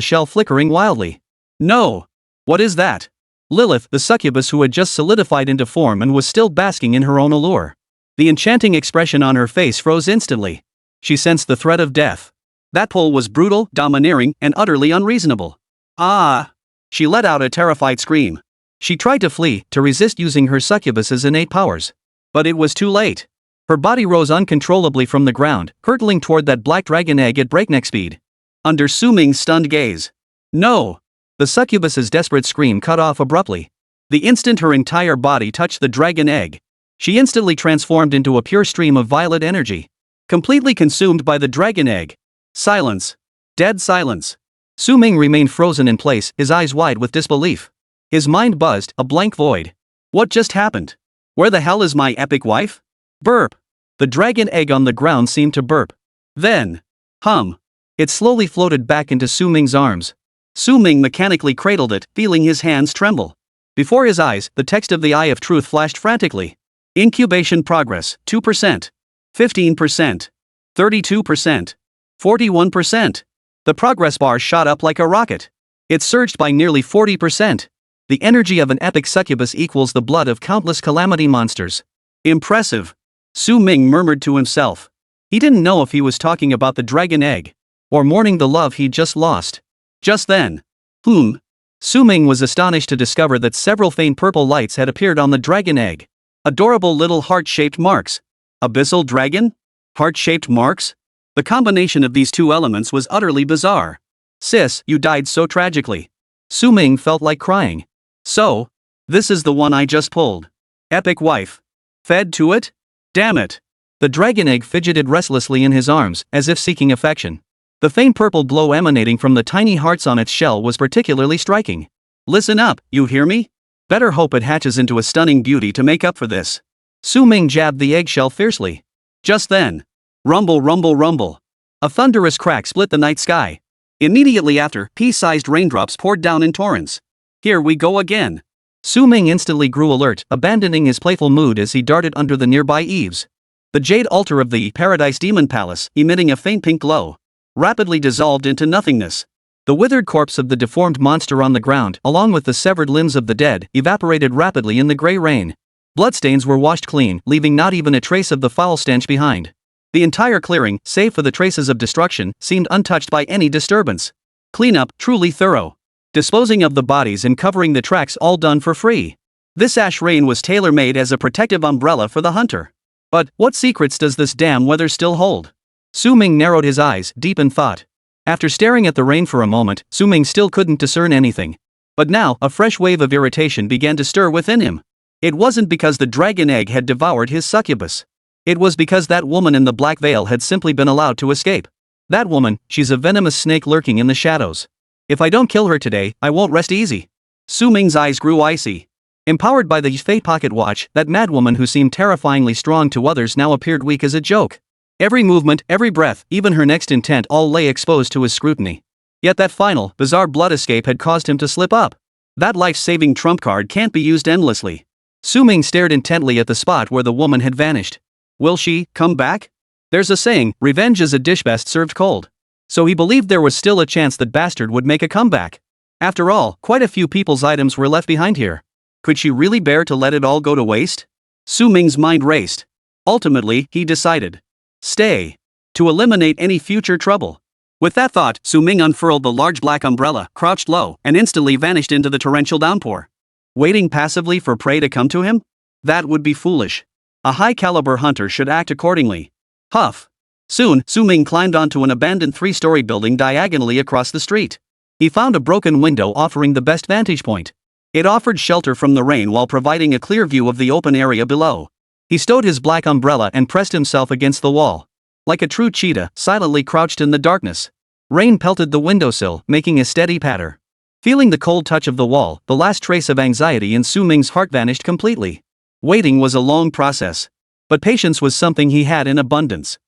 shell flickering wildly. No! What is that? Lilith, the succubus who had just solidified into form and was still basking in her own allure. The enchanting expression on her face froze instantly. She sensed the threat of death. That pull was brutal, domineering, and utterly unreasonable. Ah! She let out a terrified scream. She tried to flee, to resist using her succubus's innate powers. But it was too late. Her body rose uncontrollably from the ground, hurtling toward that black dragon egg at breakneck speed. Under Su Ming's stunned gaze. No! The succubus's desperate scream cut off abruptly. The instant her entire body touched the dragon egg, she instantly transformed into a pure stream of violet energy. Completely consumed by the dragon egg. Silence. Dead silence. Su Ming remained frozen in place, his eyes wide with disbelief. His mind buzzed, a blank void. What just happened? Where the hell is my epic wife? Burp. The dragon egg on the ground seemed to burp. Then. Hum. It slowly floated back into Su Ming's arms. Su Ming mechanically cradled it, feeling his hands tremble. Before his eyes, the text of the Eye of Truth flashed frantically. Incubation progress, 2%. 15%. 32%. 41%. The progress bar shot up like a rocket. It surged by nearly 40%. The energy of an epic succubus equals the blood of countless calamity monsters. Impressive. Su Ming murmured to himself. He didn't know if he was talking about the dragon egg, or mourning the love he'd just lost. Just then. Su Ming was astonished to discover that several faint purple lights had appeared on the dragon egg. Adorable little heart-shaped marks. Abyssal dragon? Heart-shaped marks? The combination of these two elements was utterly bizarre. Sis, you died so tragically. Su Ming felt like crying. So? This is the one I just pulled. Epic wife. Fed to it? Damn it. The dragon egg fidgeted restlessly in his arms, as if seeking affection. The faint purple glow emanating from the tiny hearts on its shell was particularly striking. Listen up, you hear me? Better hope it hatches into a stunning beauty to make up for this. Su Ming jabbed the eggshell fiercely. Just then. Rumble, rumble, rumble. A thunderous crack split the night sky. Immediately after, pea-sized raindrops poured down in torrents. Here we go again. Su Ming instantly grew alert, abandoning his playful mood as he darted under the nearby eaves. The jade altar of the Paradise Demon Palace, emitting a faint pink glow, rapidly dissolved into nothingness. The withered corpse of the deformed monster on the ground, along with the severed limbs of the dead, evaporated rapidly in the gray rain. Bloodstains were washed clean, leaving not even a trace of the foul stench behind. The entire clearing, save for the traces of destruction, seemed untouched by any disturbance. Cleanup, truly thorough. Disposing of the bodies and covering the tracks all done for free. This ash rain was tailor-made as a protective umbrella for the hunter. But, what secrets does this damn weather still hold? Su Ming narrowed his eyes, deep in thought. After staring at the rain for a moment, Su Ming still couldn't discern anything. But now, a fresh wave of irritation began to stir within him. It wasn't because the dragon egg had devoured his succubus. It was because that woman in the black veil had simply been allowed to escape. That woman, she's a venomous snake lurking in the shadows. If I don't kill her today, I won't rest easy. Su Ming's eyes grew icy. Empowered by the fate pocket watch, that madwoman who seemed terrifyingly strong to others now appeared weak as a joke. Every movement, every breath, even her next intent all lay exposed to his scrutiny. Yet that final, bizarre blood escape had caused him to slip up. That life-saving trump card can't be used endlessly. Su Ming stared intently at the spot where the woman had vanished. Will she come back? There's a saying, revenge is a dish best served cold. So he believed there was still a chance that bastard would make a comeback. After all, quite a few people's items were left behind here. Could she really bear to let it all go to waste? Su Ming's mind raced. Ultimately, he decided. Stay. To eliminate any future trouble. With that thought, Su Ming unfurled the large black umbrella, crouched low, and instantly vanished into the torrential downpour. Waiting passively for prey to come to him? That would be foolish. A high-caliber hunter should act accordingly. Huff. Soon, Su Ming climbed onto an abandoned three-story building diagonally across the street. He found a broken window offering the best vantage point. It offered shelter from the rain while providing a clear view of the open area below. He stowed his black umbrella and pressed himself against the wall. Like a true cheetah, silently crouched in the darkness. Rain pelted the windowsill, making a steady patter. Feeling the cold touch of the wall, the last trace of anxiety in Su Ming's heart vanished completely. Waiting was a long process. But patience was something he had in abundance.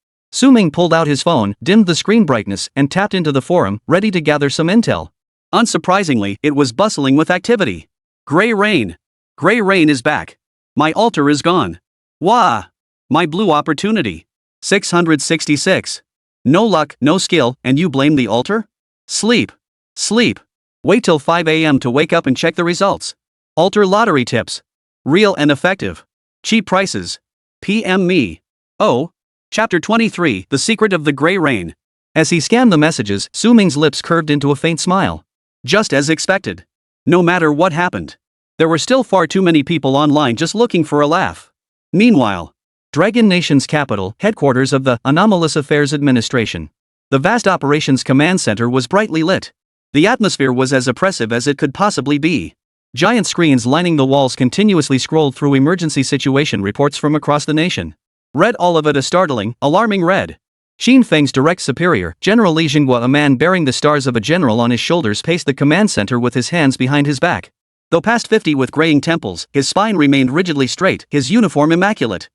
Ming pulled out his phone, dimmed the screen brightness, and tapped into the forum, ready to gather some intel. Unsurprisingly, it was bustling with activity. Gray Rain. Gray Rain is back. My altar is gone. Wah! My blue opportunity. 666. No luck, no skill, and you blame the altar? Sleep. Sleep. Wait till 5 a.m. to wake up and check the results. Altar lottery tips. Real and effective. Cheap prices. PM me. Oh. Chapter 23, The Secret of the Gray Rain. As he scanned the messages, Ming's lips curved into a faint smile. Just as expected. No matter what happened. There were still far too many people online just looking for a laugh. Meanwhile, Dragon Nation's capital, headquarters of the Anomalous Affairs Administration. The vast operations command center was brightly lit. The atmosphere was as oppressive as it could possibly be. Giant screens lining the walls continuously scrolled through emergency situation reports from across the nation. Read all of it a startling, alarming red. Xin Feng's direct superior, General Li Jinghua, a man bearing the stars of a general on his shoulders, paced the command center with his hands behind his back. Though past 50 with graying temples, his spine remained rigidly straight, his uniform immaculate.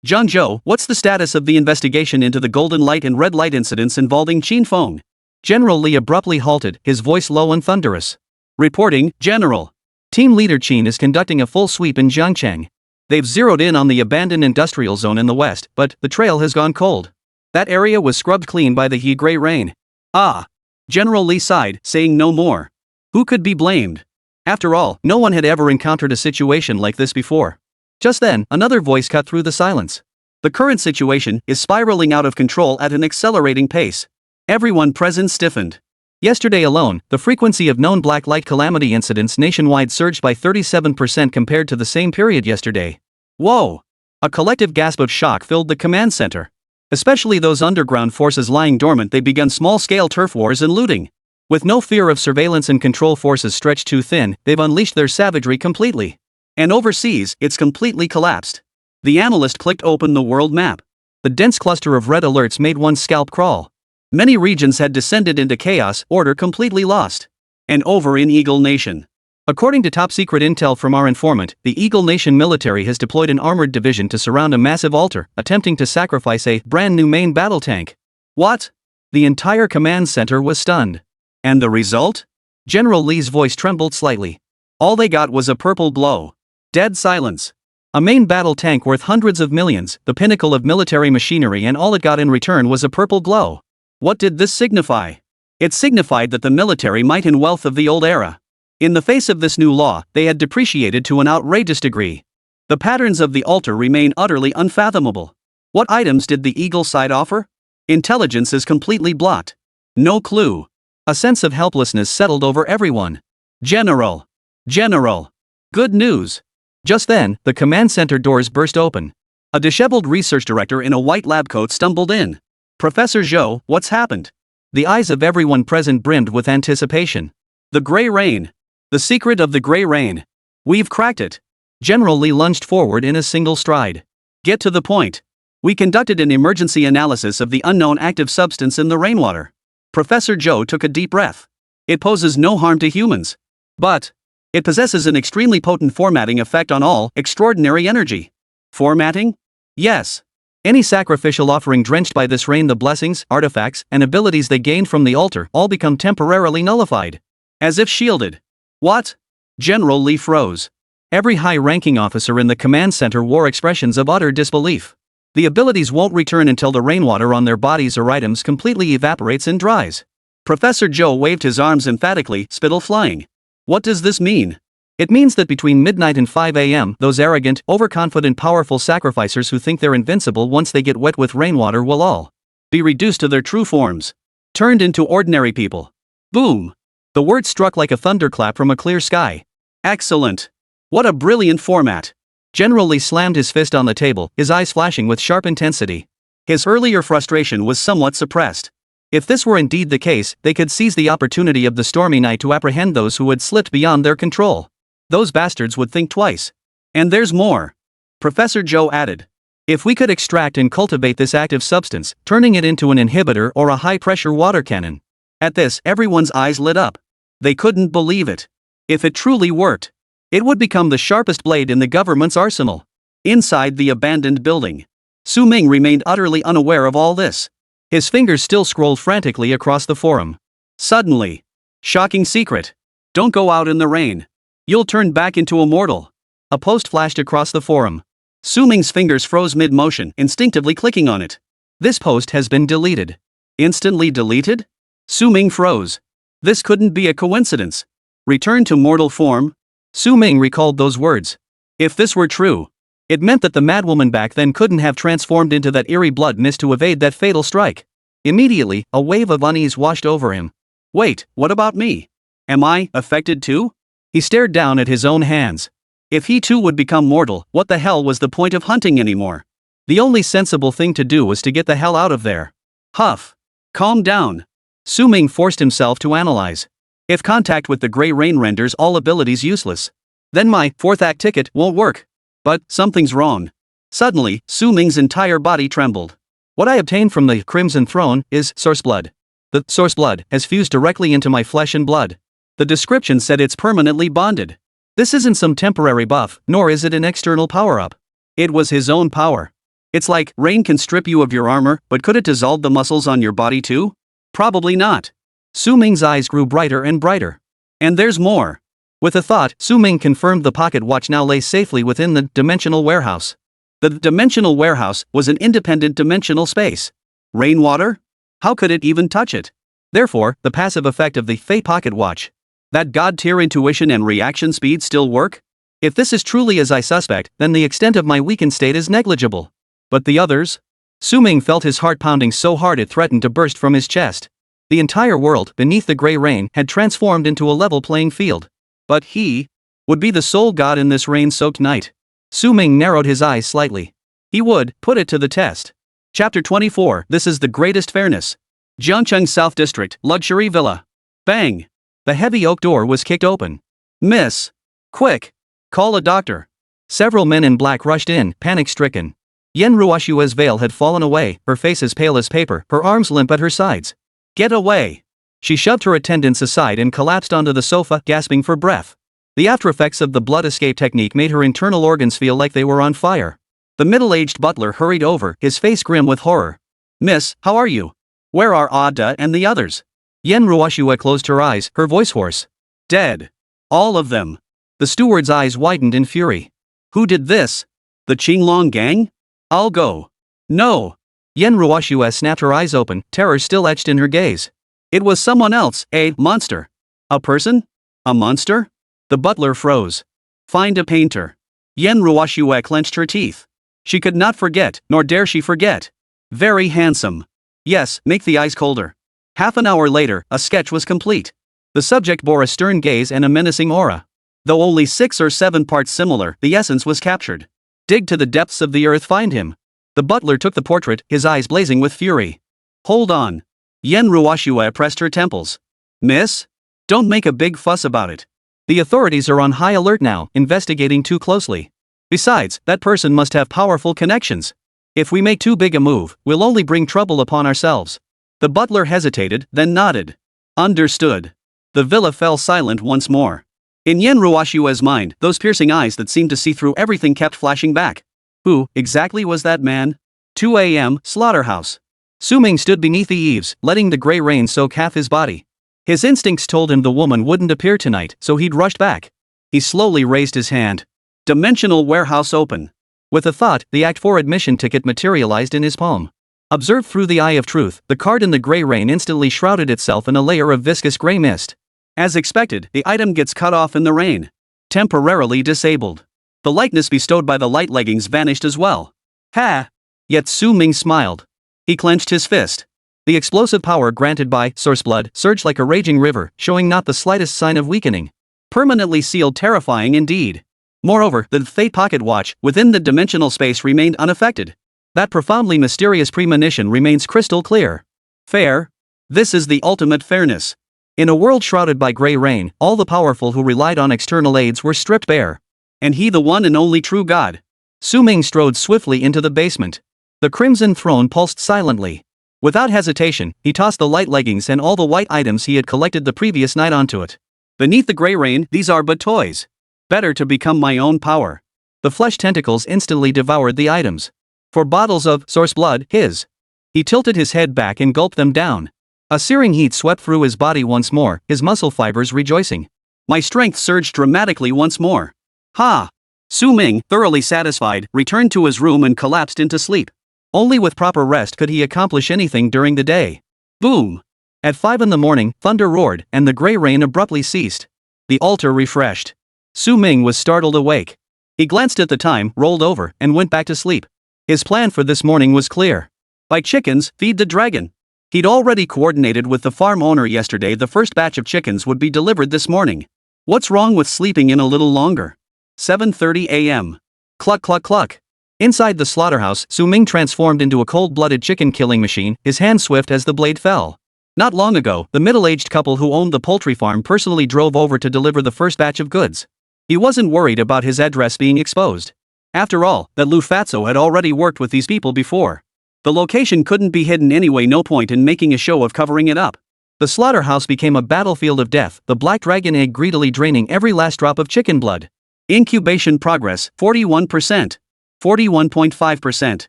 Zhang Zhou, what's the status of the investigation into the golden light and red light incidents involving Qin Feng? General Li abruptly halted, his voice low and thunderous. Reporting, General. Team leader Qin is conducting a full sweep in Jiangcheng. They've zeroed in on the abandoned industrial zone in the west, but the trail has gone cold. That area was scrubbed clean by the Gray Rain. Ah. General Li sighed, saying no more. Who could be blamed? After all, no one had ever encountered a situation like this before. Just then, another voice cut through the silence. The current situation is spiraling out of control at an accelerating pace. Everyone present stiffened. Yesterday alone, the frequency of known black light calamity incidents nationwide surged by 37% compared to the same period yesterday. Whoa! A collective gasp of shock filled the command center. Especially those underground forces lying dormant, they began small-scale turf wars and looting. With no fear of surveillance and control forces stretched too thin, they've unleashed their savagery completely. And overseas, it's completely collapsed. The analyst clicked open the world map. The dense cluster of red alerts made one's scalp crawl. Many regions had descended into chaos, order completely lost. And over in Eagle Nation. According to top-secret intel from our informant, the Eagle Nation military has deployed an armored division to surround a massive altar, attempting to sacrifice a brand-new main battle tank. What? The entire command center was stunned. And the result? General Li's voice trembled slightly. All they got was a purple glow. Dead silence. A main battle tank worth hundreds of millions, the pinnacle of military machinery, and all it got in return was a purple glow. What did this signify? It signified that the military might and wealth of the old era. In the face of this new law, they had depreciated to an outrageous degree. The patterns of the altar remain utterly unfathomable. What items did the Eagle side offer? Intelligence is completely blocked. No clue. A sense of helplessness settled over everyone. General. General. Good news. Just then, the command center doors burst open. A disheveled research director in a white lab coat stumbled in. Professor Zhou, what's happened? The eyes of everyone present brimmed with anticipation. The Gray Rain. The secret of the Gray Rain. We've cracked it. General Li lunged forward in a single stride. Get to the point. We conducted an emergency analysis of the unknown active substance in the rainwater. Professor Zhou took a deep breath. It poses no harm to humans. But it possesses an extremely potent formatting effect on all extraordinary energy. Formatting? Yes. Any sacrificial offering drenched by this rain, the blessings, artifacts, and abilities they gained from the altar all become temporarily nullified. As if shielded. What? General Li froze. Every high-ranking officer in the command center wore expressions of utter disbelief. The abilities won't return until the rainwater on their bodies or items completely evaporates and dries. Professor Zhou waved his arms emphatically, spittle flying. What does this mean? It means that between midnight and 5 a.m., those arrogant, overconfident, powerful sacrificers who think they're invincible once they get wet with rainwater will all be reduced to their true forms. Turned into ordinary people. Boom! The word struck like a thunderclap from a clear sky. Excellent! What a brilliant format! General Li slammed his fist on the table, his eyes flashing with sharp intensity. His earlier frustration was somewhat suppressed. If this were indeed the case, they could seize the opportunity of the stormy night to apprehend those who had slipped beyond their control. Those bastards would think twice. And there's more. Professor Zhou added. If we could extract and cultivate this active substance, turning it into an inhibitor or a high-pressure water cannon. At this, everyone's eyes lit up. They couldn't believe it. If it truly worked, it would become the sharpest blade in the government's arsenal. Inside the abandoned building, Su Ming remained utterly unaware of all this. His fingers still scrolled frantically across the forum. Suddenly. Shocking secret. Don't go out in the rain. You'll turn back into a mortal. A post flashed across the forum. Su Ming's fingers froze mid-motion, instinctively clicking on it. This post has been deleted. Instantly deleted? Su Ming froze. This couldn't be a coincidence. Return to mortal form? Su Ming recalled those words. If this were true, it meant that the madwoman back then couldn't have transformed into that eerie blood mist to evade that fatal strike. Immediately, a wave of unease washed over him. Wait, what about me? Am I affected too? He stared down at his own hands. If he too would become mortal, what the hell was the point of hunting anymore? The only sensible thing to do was to get the hell out of there. Huff. Calm down. Su Ming forced himself to analyze. If contact with the gray rain renders all abilities useless, then my fourth act ticket won't work. But something's wrong. Suddenly, Su Ming's entire body trembled. What I obtained from the Crimson Throne is source blood. The source blood has fused directly into my flesh and blood. The description said it's permanently bonded. This isn't some temporary buff, nor is it an external power-up. It was his own power. It's like rain can strip you of your armor, but could it dissolve the muscles on your body too? Probably not. Su Ming's eyes grew brighter and brighter. And there's more. With a thought, Su Ming confirmed the pocket watch now lay safely within the dimensional warehouse. The dimensional warehouse was an independent dimensional space. Rainwater? How could it even touch it? Therefore, the passive effect of the Fate pocket watch. That god-tier intuition and reaction speed still work? If this is truly as I suspect, then the extent of my weakened state is negligible. But the others? Su Ming felt his heart pounding so hard it threatened to burst from his chest. The entire world, beneath the gray rain, had transformed into a level playing field. But he would be the sole god in this rain-soaked night. Su Ming narrowed his eyes slightly. He would put it to the test. Chapter 24. This is the greatest fairness. Jiangcheng South District, Luxury Villa. Bang! The heavy oak door was kicked open. Miss! Quick! Call a doctor. Several men in black rushed in, panic-stricken. Yen Ruoshua's veil had fallen away, her face as pale as paper, her arms limp at her sides. Get away! She shoved her attendants aside and collapsed onto the sofa, gasping for breath. The aftereffects of the blood escape technique made her internal organs feel like they were on fire. The middle-aged butler hurried over, his face grim with horror. Miss, how are you? Where are Ada and the others? Yen Ruoshua closed her eyes, her voice hoarse. Dead. All of them. The steward's eyes widened in fury. Who did this? The Qinglong gang? I'll go. No. Yen Ruoshua snapped her eyes open, terror still etched in her gaze. It was someone else, a monster. A person? A monster? The butler froze. Find a painter. Yen Ruoshua clenched her teeth. She could not forget, nor dare she forget. Very handsome. Yes, make the eyes colder. Half an hour later, a sketch was complete. The subject bore a stern gaze and a menacing aura. Though only 6 or 7 parts similar, the essence was captured. Dig to the depths of the earth, find him. The butler took the portrait, his eyes blazing with fury. Hold on. Yen Ruoshua pressed her temples. Miss? Don't make a big fuss about it. The authorities are on high alert now, investigating too closely. Besides, that person must have powerful connections. If we make too big a move, we'll only bring trouble upon ourselves. The butler hesitated, then nodded. Understood. The villa fell silent once more. In Yen Ruoshua's mind, those piercing eyes that seemed to see through everything kept flashing back. Who exactly was that man? 2 a.m. Slaughterhouse. Su Ming stood beneath the eaves, letting the gray rain soak half his body. His instincts told him the woman wouldn't appear tonight, so he'd rushed back. He slowly raised his hand. Dimensional warehouse open. With a thought, the Act 4 admission ticket materialized in his palm. Observed through the eye of truth, the card in the gray rain instantly shrouded itself in a layer of viscous gray mist. As expected, the item gets cut off in the rain. Temporarily disabled. The lightness bestowed by the light leggings vanished as well. Ha! Yet Su Ming smiled. He clenched his fist. The explosive power granted by source blood surged like a raging river, showing not the slightest sign of weakening. Permanently sealed, terrifying indeed. Moreover, the Fate pocket watch within the dimensional space remained unaffected. That profoundly mysterious premonition remains crystal clear. Fair? This is the ultimate fairness. In a world shrouded by gray rain, all the powerful who relied on external aids were stripped bare. And he the one and only true god. Su Ming strode swiftly into the basement. The Crimson Throne pulsed silently. Without hesitation, he tossed the light leggings and all the white items he had collected the previous night onto it. Beneath the gray rain, these are but toys. Better to become my own power. The flesh tentacles instantly devoured the items. 4 bottles of source blood, his. He tilted his head back and gulped them down. A searing heat swept through his body once more, his muscle fibers rejoicing. My strength surged dramatically once more. Ha! Su Ming, thoroughly satisfied, returned to his room and collapsed into sleep. Only with proper rest could he accomplish anything during the day. Boom! At 5 in the morning, thunder roared, and the gray rain abruptly ceased. The altar refreshed. Su Ming was startled awake. He glanced at the time, rolled over, and went back to sleep. His plan for this morning was clear. Buy chickens, feed the dragon. He'd already coordinated with the farm owner yesterday. The first batch of chickens would be delivered this morning. What's wrong with sleeping in a little longer? 7:30 a.m. Cluck cluck cluck. Inside the slaughterhouse, Su Ming transformed into a cold-blooded chicken-killing machine, his hand swift as the blade fell. Not long ago, the middle-aged couple who owned the poultry farm personally drove over to deliver the first batch of goods. He wasn't worried about his address being exposed. After all, that Lu Fatso had already worked with these people before. The location couldn't be hidden anyway, no point in making a show of covering it up. The slaughterhouse became a battlefield of death, the black dragon egg greedily draining every last drop of chicken blood. Incubation progress, 41%. 41.5%.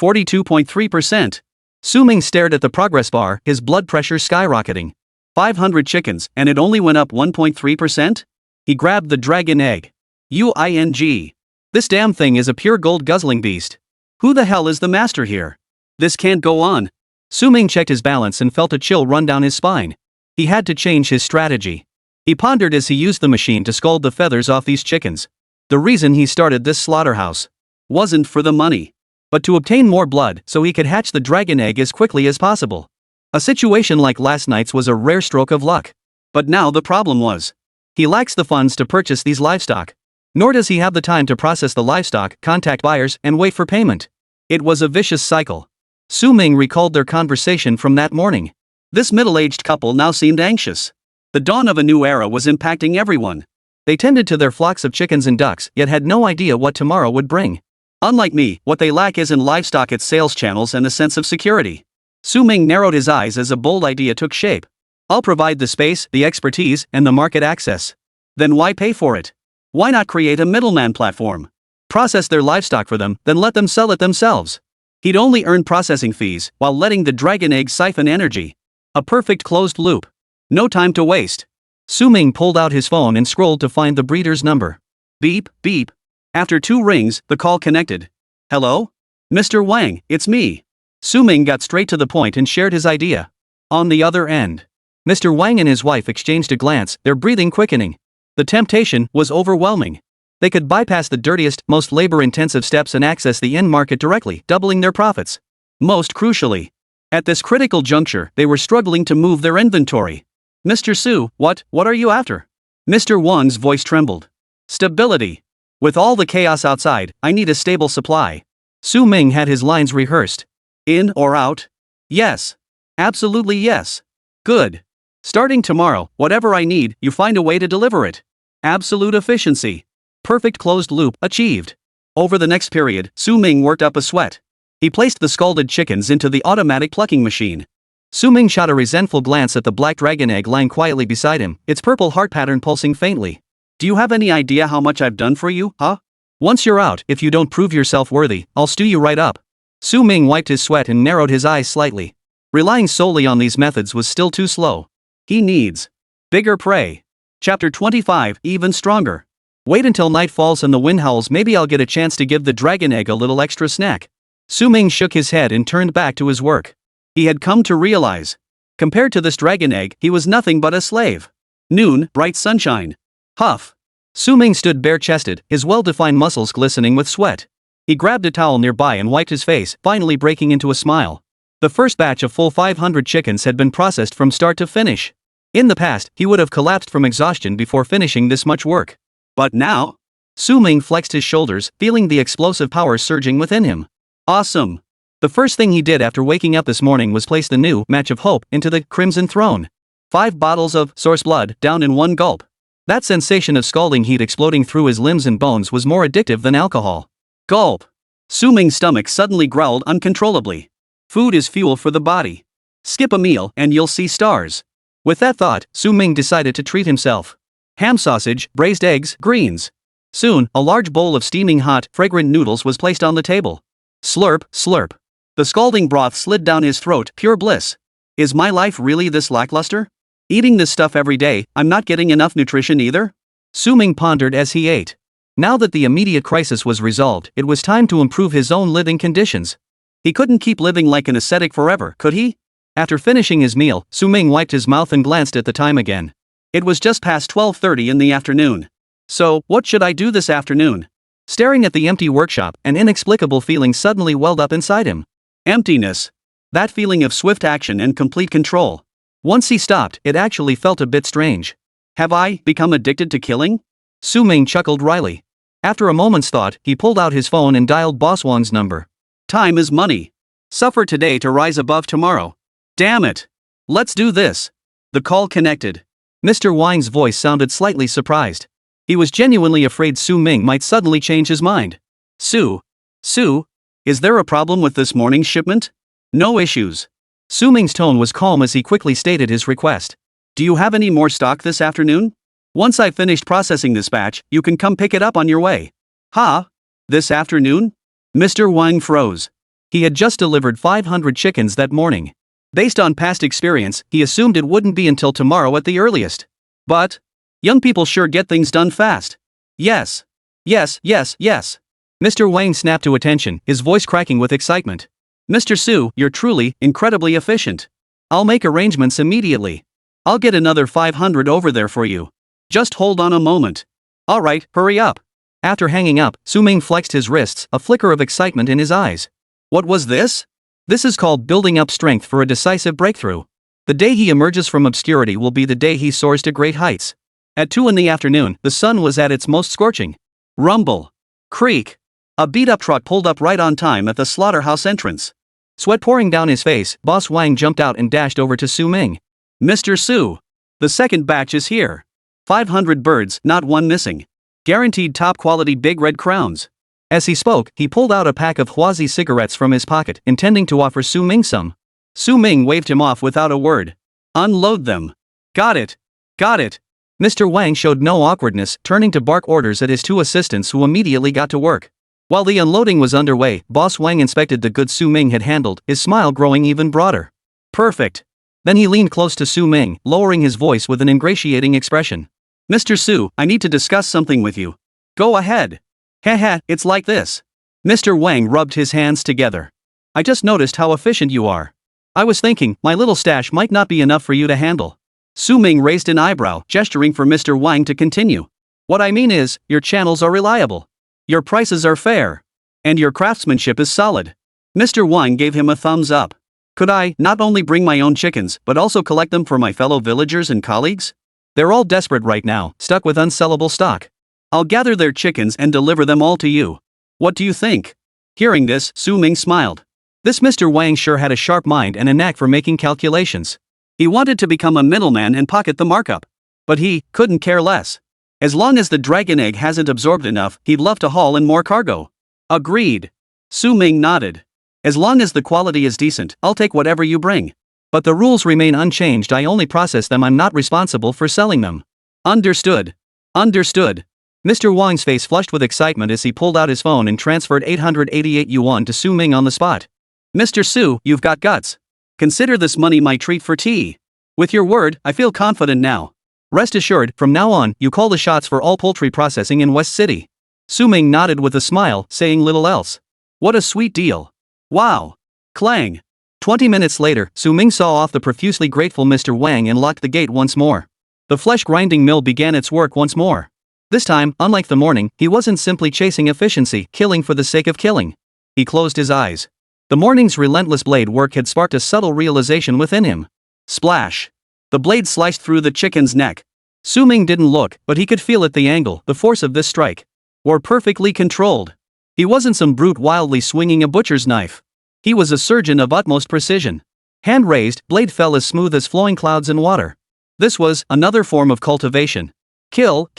42.3%. Su Ming stared at the progress bar, his blood pressure skyrocketing. 500 chickens, and it only went up 1.3%? He grabbed the dragon egg. UING. This damn thing is a pure gold guzzling beast. Who the hell is the master here? This can't go on. Su Ming checked his balance and felt a chill run down his spine. He had to change his strategy. He pondered as he used the machine to scald the feathers off these chickens. The reason he started this slaughterhouse wasn't for the money, but to obtain more blood so he could hatch the dragon egg as quickly as possible. A situation like last night's was a rare stroke of luck. But now the problem was, he lacks the funds to purchase these livestock. Nor does he have the time to process the livestock, contact buyers, and wait for payment. It was a vicious cycle. Su Ming recalled their conversation from that morning. This middle-aged couple now seemed anxious. The dawn of a new era was impacting everyone. They tended to their flocks of chickens and ducks, yet had no idea what tomorrow would bring. Unlike me, what they lack isn't livestock, it's sales channels and a sense of security. Su Ming narrowed his eyes as a bold idea took shape. I'll provide the space, the expertise, and the market access. Then why pay for it? Why not create a middleman platform? Process their livestock for them, then let them sell it themselves. He'd only earn processing fees, while letting the dragon egg siphon energy. A perfect closed loop. No time to waste. Su Ming pulled out his phone and scrolled to find the breeder's number. Beep, beep. After 2 rings, the call connected. Hello? Mr. Wang, it's me. Su Ming got straight to the point and shared his idea. On the other end, Mr. Wang and his wife exchanged a glance, their breathing quickening. The temptation was overwhelming. They could bypass the dirtiest, most labor-intensive steps and access the end market directly, doubling their profits. Most crucially, at this critical juncture, they were struggling to move their inventory. Mr. Su, what are you after? Mr. Wang's voice trembled. Stability. With all the chaos outside, I need a stable supply. Su Ming had his lines rehearsed. In or out? Yes. Absolutely yes. Good. Starting tomorrow, whatever I need, you find a way to deliver it. Absolute efficiency. Perfect closed loop achieved. Over the next period, Su Ming worked up a sweat. He placed the scalded chickens into the automatic plucking machine. Su Ming shot a resentful glance at the black dragon egg lying quietly beside him, its purple heart pattern pulsing faintly. Do you have any idea how much I've done for you, huh? Once you're out, if you don't prove yourself worthy, I'll stew you right up. Su Ming wiped his sweat and narrowed his eyes slightly. Relying solely on these methods was still too slow. He needs bigger prey. Chapter 25, even stronger. Wait until night falls and the wind howls, maybe I'll get a chance to give the dragon egg a little extra snack. Su Ming shook his head and turned back to his work. He had come to realize, compared to this dragon egg, he was nothing but a slave. Noon, bright sunshine. Huff. Su Ming stood bare-chested, his well-defined muscles glistening with sweat. He grabbed a towel nearby and wiped his face, finally breaking into a smile. The first batch of full 500 chickens had been processed from start to finish. In the past, he would have collapsed from exhaustion before finishing this much work. But now? Su Ming flexed his shoulders, feeling the explosive power surging within him. Awesome. The first thing he did after waking up this morning was place the new match of hope into the Crimson Throne. 5 bottles of source blood down in one gulp. That sensation of scalding heat exploding through his limbs and bones was more addictive than alcohol. Gulp. Su Ming's stomach suddenly growled uncontrollably. Food is fuel for the body. Skip a meal and you'll see stars. With that thought, Su Ming decided to treat himself. Ham sausage, braised eggs, greens. Soon, a large bowl of steaming hot, fragrant noodles was placed on the table. Slurp, slurp. The scalding broth slid down his throat, pure bliss. Is my life really this lackluster? Eating this stuff every day, I'm not getting enough nutrition either? Su Ming pondered as he ate. Now that the immediate crisis was resolved, it was time to improve his own living conditions. He couldn't keep living like an ascetic forever, could he? After finishing his meal, Su Ming wiped his mouth and glanced at the time again. It was just past 12:30 in the afternoon. So, what should I do this afternoon? Staring at the empty workshop, an inexplicable feeling suddenly welled up inside him. Emptiness. That feeling of swift action and complete control. Once he stopped, it actually felt a bit strange. Have I become addicted to killing? Su Ming chuckled wryly. After a moment's thought, he pulled out his phone and dialed Boss Wang's number. Time is money. Suffer today to rise above tomorrow. Damn it. Let's do this. The call connected. Mr. Wang's voice sounded slightly surprised. He was genuinely afraid Su Ming might suddenly change his mind. Su, is there a problem with this morning's shipment? No issues. Su Ming's tone was calm as he quickly stated his request. Do you have any more stock this afternoon? Once I've finished processing this batch, you can come pick it up on your way. Ha? This afternoon? Mr. Wang froze. He had just delivered 500 chickens that morning. Based on past experience, he assumed it wouldn't be until tomorrow at the earliest. But young people sure get things done fast. Yes. Mr. Wang snapped to attention, his voice cracking with excitement. Mr. Su, you're truly, incredibly efficient. I'll make arrangements immediately. I'll get another 500 over there for you. Just hold on a moment. Alright, hurry up. After hanging up, Su Ming flexed his wrists, a flicker of excitement in his eyes. What was this? This is called building up strength for a decisive breakthrough. The day he emerges from obscurity will be the day he soars to great heights. At 2 in the afternoon, the sun was at its most scorching. Rumble. Creak. A beat-up truck pulled up right on time at the slaughterhouse entrance. Sweat pouring down his face, Boss Wang jumped out and dashed over to Su Ming. Mr. Su. The second batch is here. 500 birds, not one missing. Guaranteed top-quality big red crowns. As he spoke, he pulled out a pack of Huazi cigarettes from his pocket, intending to offer Su Ming some. Su Ming waved him off without a word. Unload them. Got it. Mr. Wang showed no awkwardness, turning to bark orders at his 2 assistants who immediately got to work. While the unloading was underway, Boss Wang inspected the goods Su Ming had handled, his smile growing even broader. Perfect. Then he leaned close to Su Ming, lowering his voice with an ingratiating expression. Mr. Su, I need to discuss something with you. Go ahead. Haha, it's like this. Mr. Wang rubbed his hands together. I just noticed how efficient you are. I was thinking, my little stash might not be enough for you to handle. Su Ming raised an eyebrow, gesturing for Mr. Wang to continue. What I mean is, your channels are reliable. Your prices are fair. And your craftsmanship is solid. Mr. Wang gave him a thumbs up. Could I not only bring my own chickens, but also collect them for my fellow villagers and colleagues? They're all desperate right now, stuck with unsellable stock. I'll gather their chickens and deliver them all to you. What do you think? Hearing this, Su Ming smiled. This Mr. Wang sure had a sharp mind and a knack for making calculations. He wanted to become a middleman and pocket the markup. But he couldn't care less. As long as the dragon egg hasn't absorbed enough, he'd love to haul in more cargo. Agreed. Su Ming nodded. As long as the quality is decent, I'll take whatever you bring. But the rules remain unchanged. I only process them. I'm not responsible for selling them. Understood. Mr. Wang's face flushed with excitement as he pulled out his phone and transferred 888 yuan to Su Ming on the spot. Mr. Su, you've got guts. Consider this money my treat for tea. With your word, I feel confident now. Rest assured, from now on, you call the shots for all poultry processing in West City. Su Ming nodded with a smile, saying little else. What a sweet deal. Wow. Clang. 20 minutes later, Su Ming saw off the profusely grateful Mr. Wang and locked the gate once more. The flesh-grinding mill began its work once more. This time, unlike the morning, he wasn't simply chasing efficiency, killing for the sake of killing. He closed his eyes. The morning's relentless blade work had sparked a subtle realization within him. Splash. The blade sliced through the chicken's neck. Su Ming didn't look, but he could feel at the angle, the force of this strike. Were perfectly controlled. He wasn't some brute wildly swinging a butcher's knife. He was a surgeon of utmost precision. Hand raised, blade fell as smooth as flowing clouds in water. This was another form of cultivation. Kill.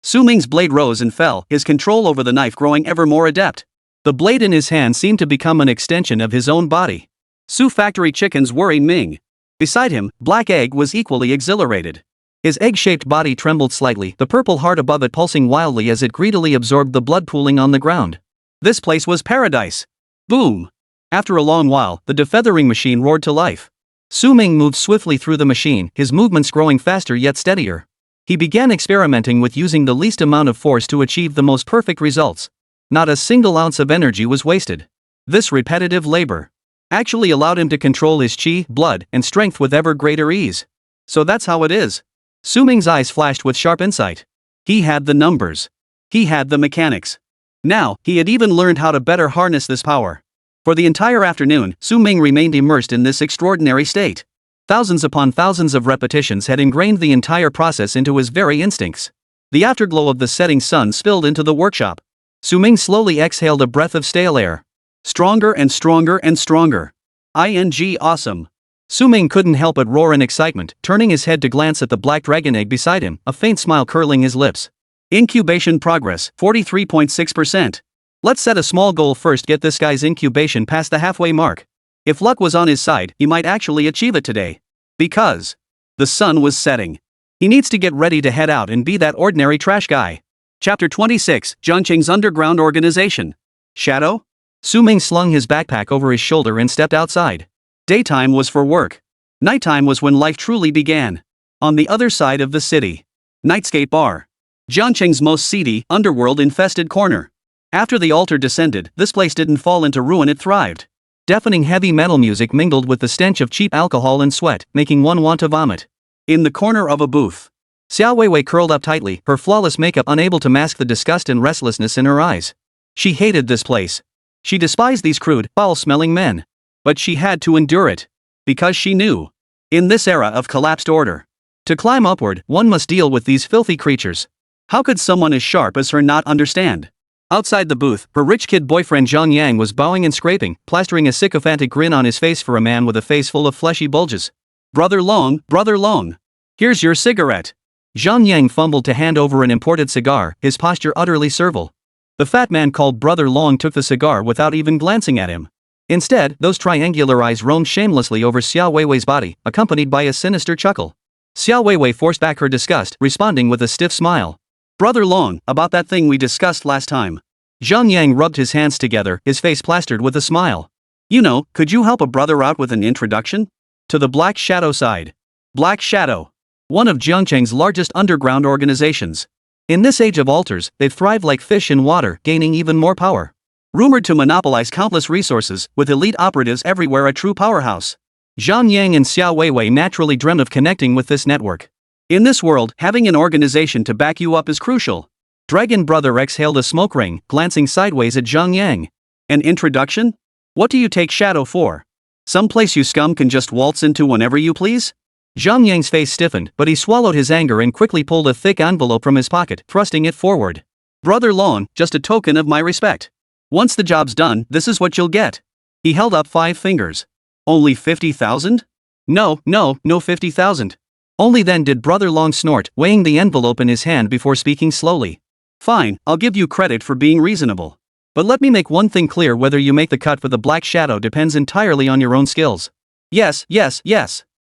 Su Ming's blade rose and fell, his control over the knife growing ever more adept. The blade in his hand seemed to become an extension of his own body. Su factory chickens worried Ming. Beside him, Black Egg was equally exhilarated. His egg-shaped body trembled slightly, the purple heart above it pulsing wildly as it greedily absorbed the blood pooling on the ground. This place was paradise. Boom! After a long while, the defeathering machine roared to life. Su Ming moved swiftly through the machine, his movements growing faster yet steadier. He began experimenting with using the least amount of force to achieve the most perfect results. Not a single ounce of energy was wasted. This repetitive labor actually allowed him to control his chi, blood, and strength with ever greater ease. So that's how it is. Su Ming's eyes flashed with sharp insight. He had the numbers. He had the mechanics. Now, he had even learned how to better harness this power. For the entire afternoon, Su Ming remained immersed in this extraordinary state. Thousands upon thousands of repetitions had ingrained the entire process into his very instincts. The afterglow of the setting sun spilled into the workshop. Su Ming slowly exhaled a breath of stale air. Stronger and stronger and stronger. Awesome. Su Ming couldn't help but roar in excitement, turning his head to glance at the black dragon egg beside him, a faint smile curling his lips. Incubation progress, 43.6%. Let's set a small goal first, get this guy's incubation past the halfway mark. If luck was on his side, he might actually achieve it today. Because the sun was setting. He needs to get ready to head out and be that ordinary trash guy. Chapter 26, Jiangqing's Underground Organization. Shadow? Su Ming slung his backpack over his shoulder and stepped outside. Daytime was for work. Nighttime was when life truly began. On the other side of the city. Nightscape Bar. Jiangqing's most seedy, underworld-infested corner. After the altar descended, this place didn't fall into ruin, it thrived. Deafening heavy metal music mingled with the stench of cheap alcohol and sweat, making one want to vomit. In the corner of a booth, Xiao Weiwei curled up tightly, her flawless makeup unable to mask the disgust and restlessness in her eyes. She hated this place. She despised these crude, foul-smelling men. But she had to endure it. Because she knew. In this era of collapsed order, to climb upward, one must deal with these filthy creatures. How could someone as sharp as her not understand? Outside the booth, her rich kid boyfriend Zhang Yang was bowing and scraping, plastering a sycophantic grin on his face for a man with a face full of fleshy bulges. Brother Long, here's your cigarette. Zhang Yang fumbled to hand over an imported cigar, his posture utterly servile. The fat man called Brother Long took the cigar without even glancing at him. Instead, those triangular eyes roamed shamelessly over Xiao Weiwei's body, accompanied by a sinister chuckle. Xiao Weiwei forced back her disgust, responding with a stiff smile. Brother Long, about that thing we discussed last time. Zhang Yang rubbed his hands together, his face plastered with a smile. You know, could you help a brother out with an introduction? To the Black Shadow side. Black Shadow. One of Jiangqing's largest underground organizations. In this age of altars, they've thrived like fish in water, gaining even more power. Rumored to monopolize countless resources, with elite operatives everywhere, a true powerhouse. Zhang Yang and Xiao Weiwei naturally dreamt of connecting with this network. In this world, having an organization to back you up is crucial. Dragon Brother exhaled a smoke ring, glancing sideways at Zhang Yang. An introduction? What do you take Shadow for? Some place you scum can just waltz into whenever you please? Zhang Yang's face stiffened, but he swallowed his anger and quickly pulled a thick envelope from his pocket, thrusting it forward. Brother Long, just a token of my respect. Once the job's done, this is what you'll get. He held up 5 fingers. Only 50,000? No 50,000. Only then did Brother Long snort, weighing the envelope in his hand before speaking slowly. Fine, I'll give you credit for being reasonable. But let me make one thing clear, whether you make the cut for the Black Shadow depends entirely on your own skills. Yes.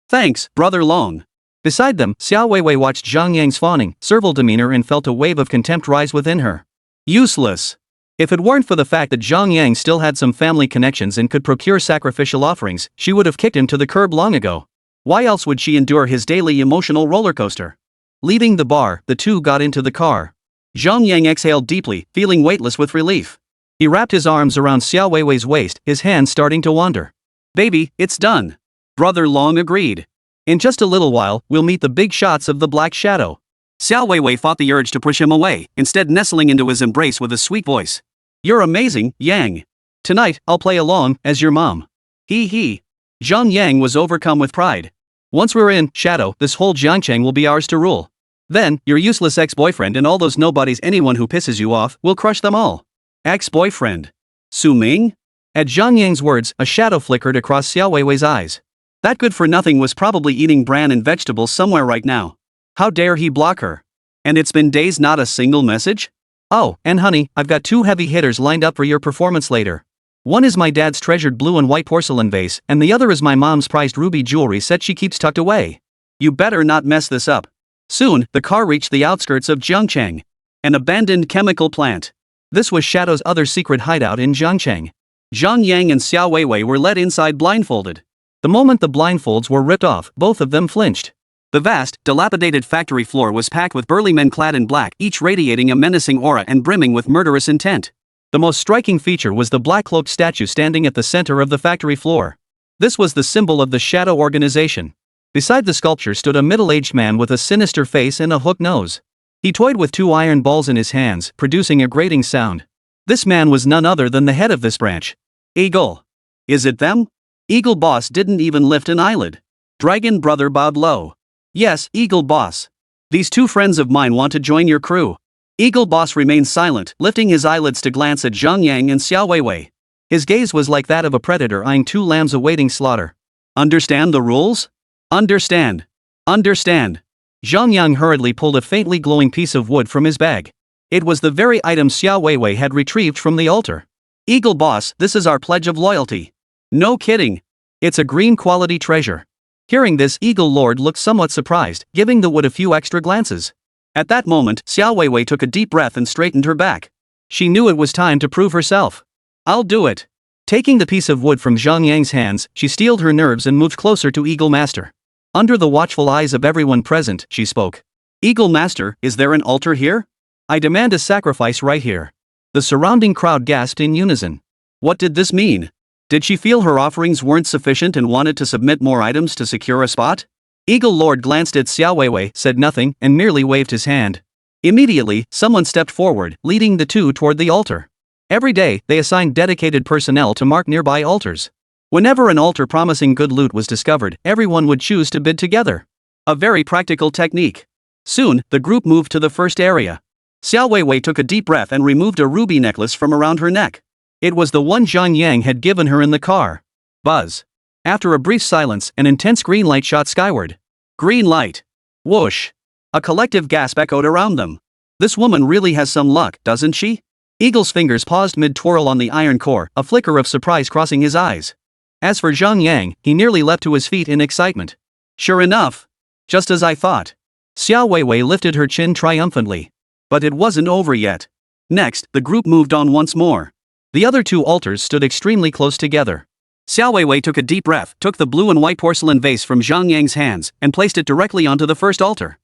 Thanks, Brother Long. Beside them, Xiao Weiwei watched Zhang Yang's fawning, servile demeanor and felt a wave of contempt rise within her. Useless. If it weren't for the fact that Zhang Yang still had some family connections and could procure sacrificial offerings, she would have kicked him to the curb long ago. Why else would she endure his daily emotional roller coaster? Leaving the bar, the two got into the car. Zhang Yang exhaled deeply, feeling weightless with relief. He wrapped his arms around Xiao Weiwei's waist, his hands starting to wander. Baby, it's done. Brother Long agreed. In just a little while, we'll meet the big shots of the Black Shadow. Xiao Weiwei fought the urge to push him away, instead nestling into his embrace with a sweet voice. You're amazing, Yang. Tonight, I'll play along, as your mom. He. Zhang Yang was overcome with pride. Once we're in, Shadow, this whole Jiangqing will be ours to rule. Then, your useless ex-boyfriend and all those nobodies, anyone who pisses you off, we'll crush them all. Ex-boyfriend? Su Ming? At Zhang Yang's words, a shadow flickered across Xiao Weiwei's eyes. That good-for-nothing was probably eating bran and vegetables somewhere right now. How dare he block her? And it's been days, not a single message? Oh, and honey, I've got 2 heavy hitters lined up for your performance later. One is my dad's treasured blue and white porcelain vase, and the other is my mom's prized ruby jewelry set she keeps tucked away. You better not mess this up. Soon, the car reached the outskirts of Jiangqing. An abandoned chemical plant. This was Shadow's other secret hideout in Zhangcheng. Zhang Yang and Xiao Weiwei were led inside blindfolded. The moment the blindfolds were ripped off, both of them flinched. The vast, dilapidated factory floor was packed with burly men clad in black, each radiating a menacing aura and brimming with murderous intent. The most striking feature was the black-cloaked statue standing at the center of the factory floor. This was the symbol of the Shadow organization. Beside the sculpture stood a middle-aged man with a sinister face and a hooked nose. He toyed with 2 iron balls in his hands, producing a grating sound. This man was none other than the head of this branch. Eagle. Is it them? Eagle Boss didn't even lift an eyelid. Dragon Brother bowed low. Yes, Eagle Boss. These 2 friends of mine want to join your crew. Eagle Boss remained silent, lifting his eyelids to glance at Zhang Yang and Xiao Weiwei. His gaze was like that of a predator eyeing 2 lambs awaiting slaughter. Understand the rules? Understand. Understand. Zhang Yang hurriedly pulled a faintly glowing piece of wood from his bag. It was the very item Xiao Weiwei had retrieved from the altar. Eagle Boss, this is our pledge of loyalty. No kidding. It's a green quality treasure. Hearing this, Eagle Lord looked somewhat surprised, giving the wood a few extra glances. At that moment, Xiao Weiwei took a deep breath and straightened her back. She knew it was time to prove herself. I'll do it. Taking the piece of wood from Zhang Yang's hands, she steeled her nerves and moved closer to Eagle Master. Under the watchful eyes of everyone present, she spoke. Eagle Master, is there an altar here? I demand a sacrifice right here. The surrounding crowd gasped in unison. What did this mean? Did she feel her offerings weren't sufficient and wanted to submit more items to secure a spot? Eagle Lord glanced at Xiao Weiwei, said nothing, and merely waved his hand. Immediately, someone stepped forward, leading the 2 toward the altar. Every day, they assigned dedicated personnel to mark nearby altars. Whenever an altar promising good loot was discovered, everyone would choose to bid together. A very practical technique. Soon, the group moved to the first area. Xiao Weiwei took a deep breath and removed a ruby necklace from around her neck. It was the one Zhang Yang had given her in the car. Buzz. After a brief silence, an intense green light shot skyward. Green light. Whoosh. A collective gasp echoed around them. This woman really has some luck, doesn't she? Eagle's fingers paused mid-twirl on the iron core, a flicker of surprise crossing his eyes. As for Zhang Yang, he nearly leapt to his feet in excitement. Sure enough. Just as I thought. Xiao Weiwei lifted her chin triumphantly. But it wasn't over yet. Next, the group moved on once more. The other 2 altars stood extremely close together. Xiao Weiwei took a deep breath, took the blue and white porcelain vase from Zhang Yang's hands, and placed it directly onto the first altar.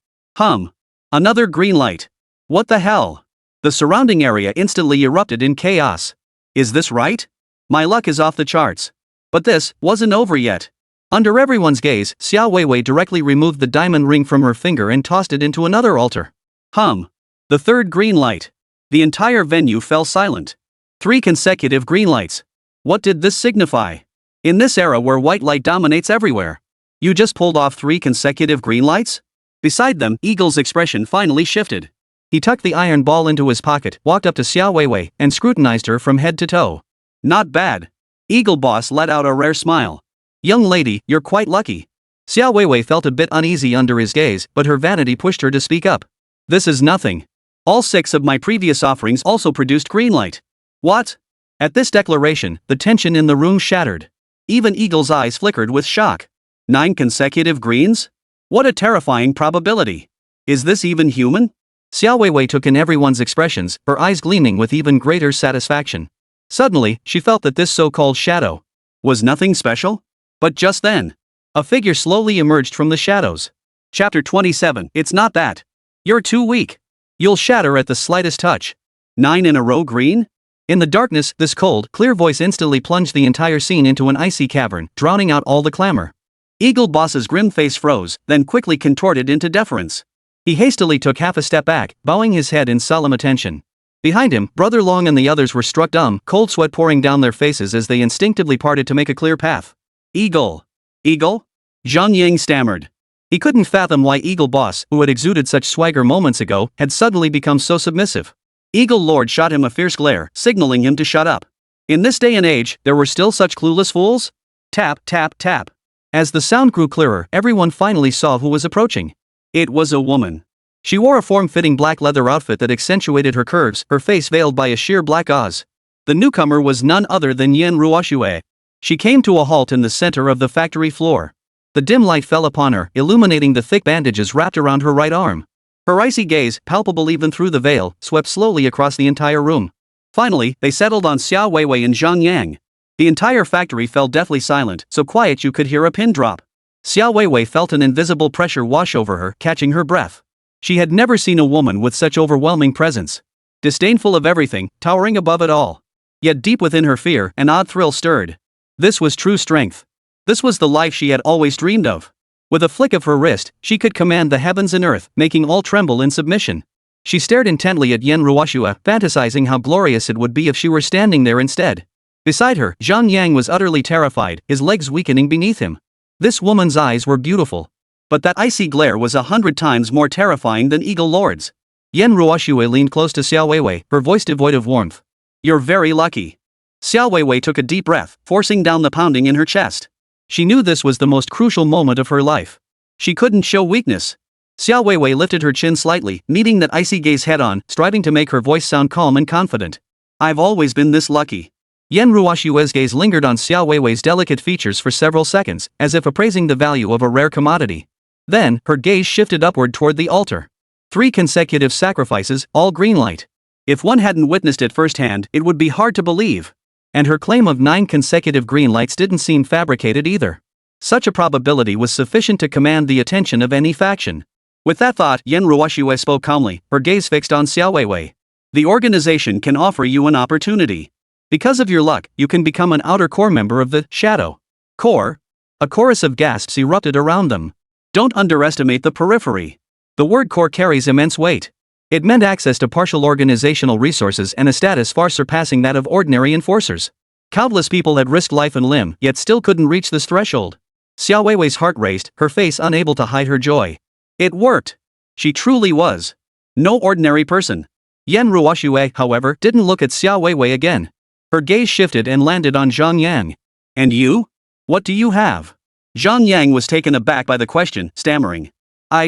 Another green light. What the hell? The surrounding area instantly erupted in chaos. Is this right? My luck is off the charts. But this wasn't over yet. Under everyone's gaze, Xiao Weiwei directly removed the diamond ring from her finger and tossed it into another altar. The third green light. The entire venue fell silent. 3 consecutive green lights. What did this signify? In this era where white light dominates everywhere, you just pulled off 3 consecutive green lights? Beside them, Eagle's expression finally shifted. He tucked the iron ball into his pocket, walked up to Xiao Weiwei, and scrutinized her from head to toe. Not bad. Eagle Boss let out a rare smile. Young lady, you're quite lucky. Xiao Weiwei felt a bit uneasy under his gaze, but her vanity pushed her to speak up. This is nothing. All 6 of my previous offerings also produced green light. What? At this declaration, the tension in the room shattered. Even Eagle's eyes flickered with shock. 9 consecutive greens? What a terrifying probability. Is this even human? Xiao Weiwei took in everyone's expressions, her eyes gleaming with even greater satisfaction. Suddenly, she felt that this so-called shadow was nothing special. But just then, a figure slowly emerged from the shadows. Chapter 27. It's not that. You're too weak. You'll shatter at the slightest touch. 9 in a row green? In the darkness, this cold, clear voice instantly plunged the entire scene into an icy cavern, drowning out all the clamor. Eagle Boss's grim face froze, then quickly contorted into deference. He hastily took half a step back, bowing his head in solemn attention. Behind him, Brother Long and the others were struck dumb, cold sweat pouring down their faces as they instinctively parted to make a clear path. Eagle. Eagle? Zhang Yang stammered. He couldn't fathom why Eagle Boss, who had exuded such swagger moments ago, had suddenly become so submissive. Eagle Lord shot him a fierce glare, signaling him to shut up. In this day and age, there were still such clueless fools? Tap, tap, tap. As the sound grew clearer, everyone finally saw who was approaching. It was a woman. She wore a form-fitting black leather outfit that accentuated her curves, her face veiled by a sheer black gauze. The newcomer was none other than Yan Ruoxue. She came to a halt in the center of the factory floor. The dim light fell upon her, illuminating the thick bandages wrapped around her right arm. Her icy gaze, palpable even through the veil, swept slowly across the entire room. Finally, they settled on Xiao Weiwei and Zhang Yang. The entire factory fell deathly silent, so quiet you could hear a pin drop. Xiao Weiwei felt an invisible pressure wash over her, catching her breath. She had never seen a woman with such overwhelming presence. Disdainful of everything, towering above it all. Yet deep within her fear, an odd thrill stirred. This was true strength. This was the life she had always dreamed of. With a flick of her wrist, she could command the heavens and earth, making all tremble in submission. She stared intently at Yen Ruoxue, fantasizing how glorious it would be if she were standing there instead. Beside her, Zhang Yang was utterly terrified, his legs weakening beneath him. This woman's eyes were beautiful. But that icy glare was 100 times more terrifying than Eagle Lord's. Yen Ruoxue leaned close to Xiao Weiwei, her voice devoid of warmth. "You're very lucky." Xiao Weiwei took a deep breath, forcing down the pounding in her chest. She knew this was the most crucial moment of her life. She couldn't show weakness. Xiao Weiwei lifted her chin slightly, meeting that icy gaze head-on, striving to make her voice sound calm and confident. "I've always been this lucky." Yen Ruoxue's gaze lingered on Xiao Weiwei's delicate features for several seconds, as if appraising the value of a rare commodity. Then, her gaze shifted upward toward the altar. 3 consecutive sacrifices, all green light. If one hadn't witnessed it firsthand, it would be hard to believe. And her claim of 9 consecutive green lights didn't seem fabricated either. Such a probability was sufficient to command the attention of any faction. With that thought, Yen Ruoxue spoke calmly, her gaze fixed on Xiao Weiwei. "The organization can offer you an opportunity. Because of your luck, you can become an outer core member of the Shadow Core." A chorus of gasps erupted around them. Don't underestimate the periphery. The word core carries immense weight. It meant access to partial organizational resources and a status far surpassing that of ordinary enforcers. Countless people had risked life and limb, yet still couldn't reach this threshold. Xiao Weiwei's heart raced, her face unable to hide her joy. It worked. She truly was no ordinary person. Yen Ruoxue, however, didn't look at Xiao Weiwei again. Her gaze shifted and landed on Zhang Yang. "And you? What do you have?" Zhang Yang was taken aback by the question, stammering.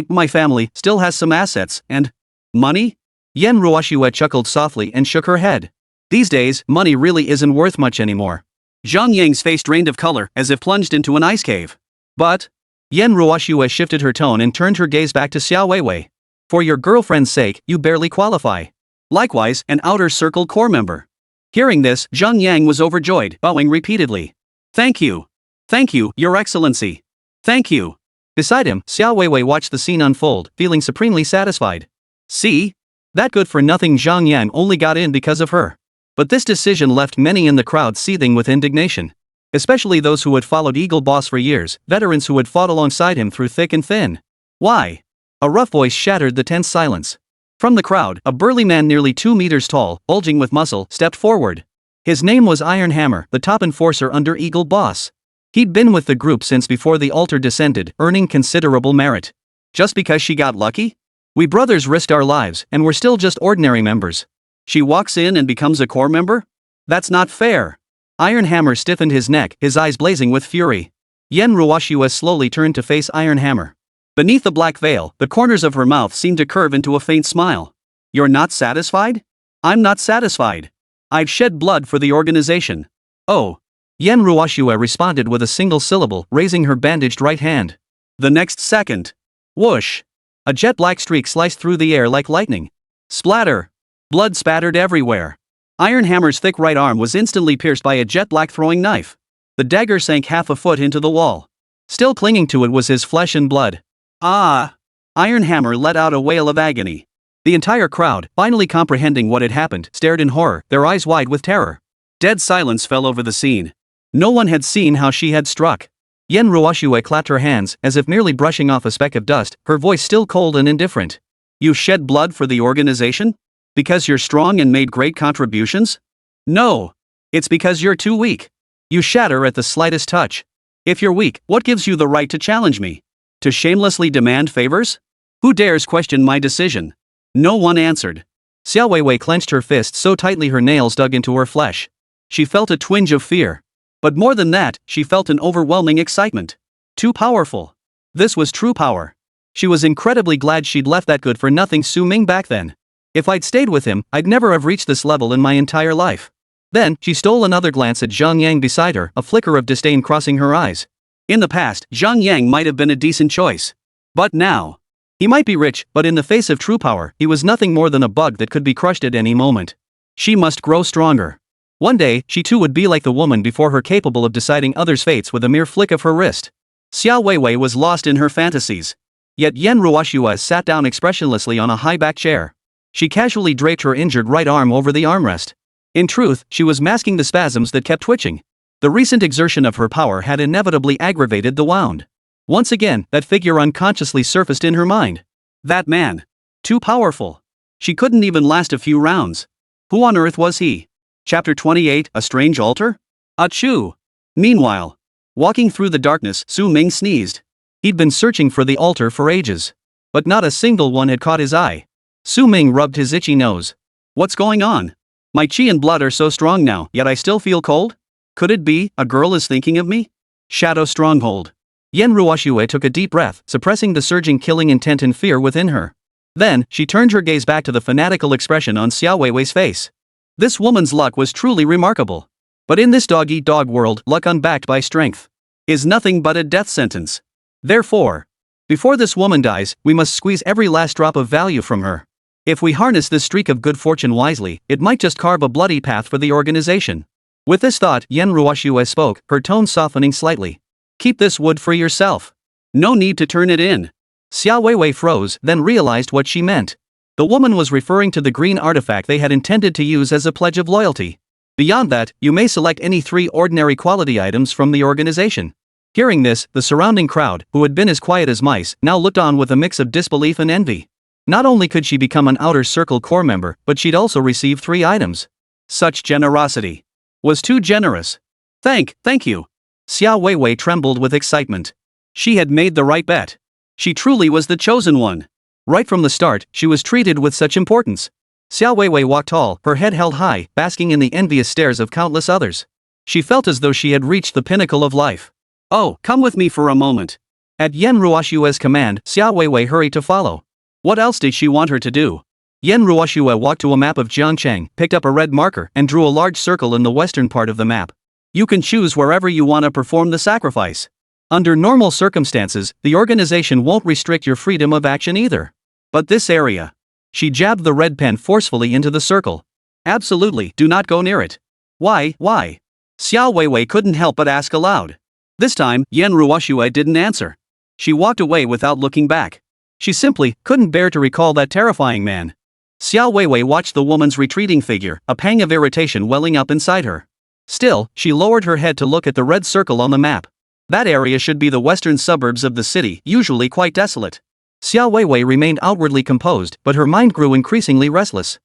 My family, still has some assets, and money?" Yen Ruoxue chuckled softly and shook her head. "These days, money really isn't worth much anymore." Zhang Yang's face drained of color, as if plunged into an ice cave. "But..." Yen Ruoxue shifted her tone and turned her gaze back to Xiao Weiwei. "For your girlfriend's sake, you barely qualify. Likewise, an outer circle core member." Hearing this, Zhang Yang was overjoyed, bowing repeatedly. "Thank you. Thank you, Your Excellency. Thank you." Beside him, Xiao Weiwei watched the scene unfold, feeling supremely satisfied. See? That good-for-nothing Zhang Yang only got in because of her. But this decision left many in the crowd seething with indignation. Especially those who had followed Eagle Boss for years, veterans who had fought alongside him through thick and thin. "Why?" A rough voice shattered the tense silence. From the crowd, a burly man nearly 2 meters tall, bulging with muscle, stepped forward. His name was Iron Hammer, the top enforcer under Eagle Boss. He'd been with the group since before the altar descended, earning considerable merit. Just because she got lucky? "We brothers risked our lives, and we're still just ordinary members. She walks in and becomes a core member? That's not fair." Iron Hammer stiffened his neck, his eyes blazing with fury. Yen Ruoxue slowly turned to face Iron Hammer. Beneath the black veil, the corners of her mouth seemed to curve into a faint smile. "You're not satisfied? I'm not satisfied. I've shed blood for the organization." "Oh." Yen Ruoxue responded with a single syllable, raising her bandaged right hand. The next second. Whoosh! A jet black streak sliced through the air like lightning. Splatter! Blood spattered everywhere. Iron Hammer's thick right arm was instantly pierced by a jet black throwing knife. The dagger sank half a foot into the wall. Still clinging to it was his flesh and blood. "Ah!" Iron Hammer let out a wail of agony. The entire crowd, finally comprehending what had happened, stared in horror, their eyes wide with terror. Dead silence fell over the scene. No one had seen how she had struck. Yen Ruoxue clapped her hands, as if merely brushing off a speck of dust, her voice still cold and indifferent. "You shed blood for the organization? Because you're strong and made great contributions? No. It's because you're too weak. You shatter at the slightest touch. If you're weak, what gives you the right to challenge me? To shamelessly demand favors? Who dares question my decision?" No one answered. Xiao Weiwei clenched her fist so tightly her nails dug into her flesh. She felt a twinge of fear. But more than that, she felt an overwhelming excitement. Too powerful. This was true power. She was incredibly glad she'd left that good-for-nothing Su Ming back then. If I'd stayed with him, I'd never have reached this level in my entire life. Then, she stole another glance at Zhang Yang beside her, a flicker of disdain crossing her eyes. In the past, Zhang Yang might have been a decent choice. But now. He might be rich, but in the face of true power, he was nothing more than a bug that could be crushed at any moment. She must grow stronger. One day, she too would be like the woman before her, capable of deciding others' fates with a mere flick of her wrist. Xiao Weiwei was lost in her fantasies. Yet Yen Ruoxue sat down expressionlessly on a high-backed chair. She casually draped her injured right arm over the armrest. In truth, she was masking the spasms that kept twitching. The recent exertion of her power had inevitably aggravated the wound. Once again, that figure unconsciously surfaced in her mind. That man. Too powerful. She couldn't even last a few rounds. Who on earth was he? Chapter 28, A Strange Altar? Achoo! Meanwhile, walking through the darkness, Su Ming sneezed. He'd been searching for the altar for ages. But not a single one had caught his eye. Su Ming rubbed his itchy nose. What's going on? My chi and blood are so strong now, yet I still feel cold? Could it be, a girl is thinking of me? Shadow Stronghold. Yen Ruoxue took a deep breath, suppressing the surging killing intent and fear within her. Then, she turned her gaze back to the fanatical expression on Xiao Weiwei's face. This woman's luck was truly remarkable. But in this dog-eat-dog world, luck unbacked by strength is nothing but a death sentence. Therefore, before this woman dies, we must squeeze every last drop of value from her. If we harness this streak of good fortune wisely, it might just carve a bloody path for the organization. With this thought, Yen Ruoxue spoke, her tone softening slightly. Keep this wood for yourself. No need to turn it in. Xiao Weiwei froze, then realized what she meant. The woman was referring to the green artifact they had intended to use as a pledge of loyalty. Beyond that, you may select any 3 ordinary quality items from the organization. Hearing this, the surrounding crowd, who had been as quiet as mice, now looked on with a mix of disbelief and envy. Not only could she become an outer circle core member, but she'd also receive 3 items. Such generosity was too generous. Thank you. Xiao Weiwei trembled with excitement. She had made the right bet. She truly was the chosen one. Right from the start, she was treated with such importance. Xiao Weiwei walked tall, her head held high, basking in the envious stares of countless others. She felt as though she had reached the pinnacle of life. Oh, come with me for a moment. At Yen Ruoxue's command, Xiao Weiwei hurried to follow. What else did she want her to do? Yen Ruoxue walked to a map of Jiangcheng, picked up a red marker, and drew a large circle in the western part of the map. You can choose wherever you want to perform the sacrifice. Under normal circumstances, the organization won't restrict your freedom of action either. But this area. She jabbed the red pen forcefully into the circle. Absolutely, do not go near it. Why? Xiao Weiwei couldn't help but ask aloud. This time, Yen Ruoxue didn't answer. She walked away without looking back. She simply couldn't bear to recall that terrifying man. Xiao Weiwei watched the woman's retreating figure, a pang of irritation welling up inside her. Still, she lowered her head to look at the red circle on the map. That area should be the western suburbs of the city, usually quite desolate. Xiao Weiwei remained outwardly composed, but her mind grew increasingly restless.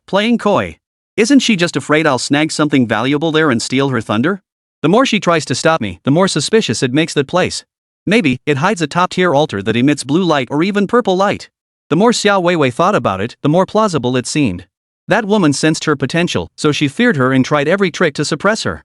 Playing coy. Isn't she just afraid I'll snag something valuable there and steal her thunder? The more she tries to stop me, the more suspicious it makes that place. Maybe it hides a top-tier altar that emits blue light or even purple light. The more Xiao Weiwei thought about it, the more plausible it seemed. That woman sensed her potential, so she feared her and tried every trick to suppress her.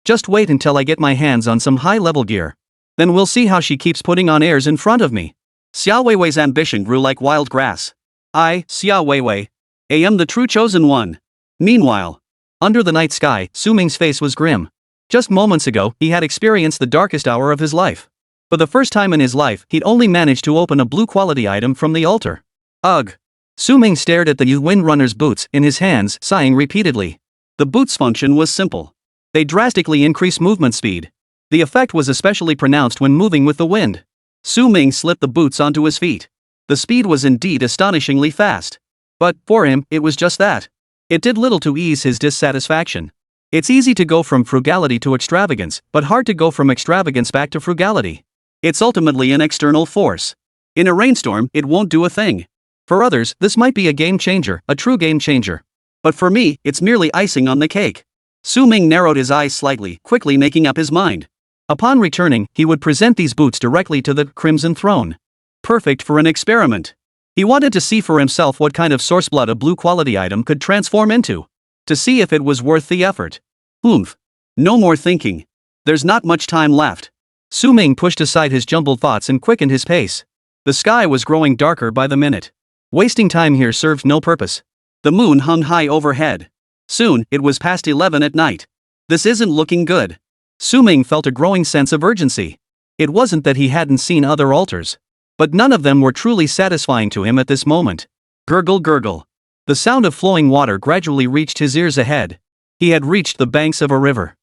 Just wait until I get my hands on some high-level gear. Then we'll see how she keeps putting on airs in front of me. Xiao Weiwei's ambition grew like wild grass. I, Xiao Weiwei, am the true chosen one. Meanwhile, under the night sky, Su Ming's face was grim. Just moments ago, he had experienced the darkest hour of his life. For the first time in his life, he'd only managed to open a blue quality item from the altar. Ugh. Su Ming stared at the Windrunner's boots in his hands, sighing repeatedly. The boots' function was simple. They drastically increased movement speed. The effect was especially pronounced when moving with the wind. Su Ming slipped the boots onto his feet. The speed was indeed astonishingly fast. But, for him, it was just that. It did little to ease his dissatisfaction. It's easy to go from frugality to extravagance, but hard to go from extravagance back to frugality. It's ultimately an external force. In a rainstorm, it won't do a thing. For others, this might be a game changer, a true game changer. But for me, it's merely icing on the cake. Su Ming narrowed his eyes slightly, quickly making up his mind. Upon returning, he would present these boots directly to the Crimson Throne. Perfect for an experiment. He wanted to see for himself what kind of source blood a blue quality item could transform into. To see if it was worth the effort. No more thinking. There's not much time left. Su Ming pushed aside his jumbled thoughts and quickened his pace. The sky was growing darker by the minute. Wasting time here served no purpose. The moon hung high overhead. Soon, it was past 11 at night. This isn't looking good. Su Ming felt a growing sense of urgency. It wasn't that he hadn't seen other altars. But none of them were truly satisfying to him at this moment. Gurgle gurgle. The sound of flowing water gradually reached his ears ahead. He had reached the banks of a river.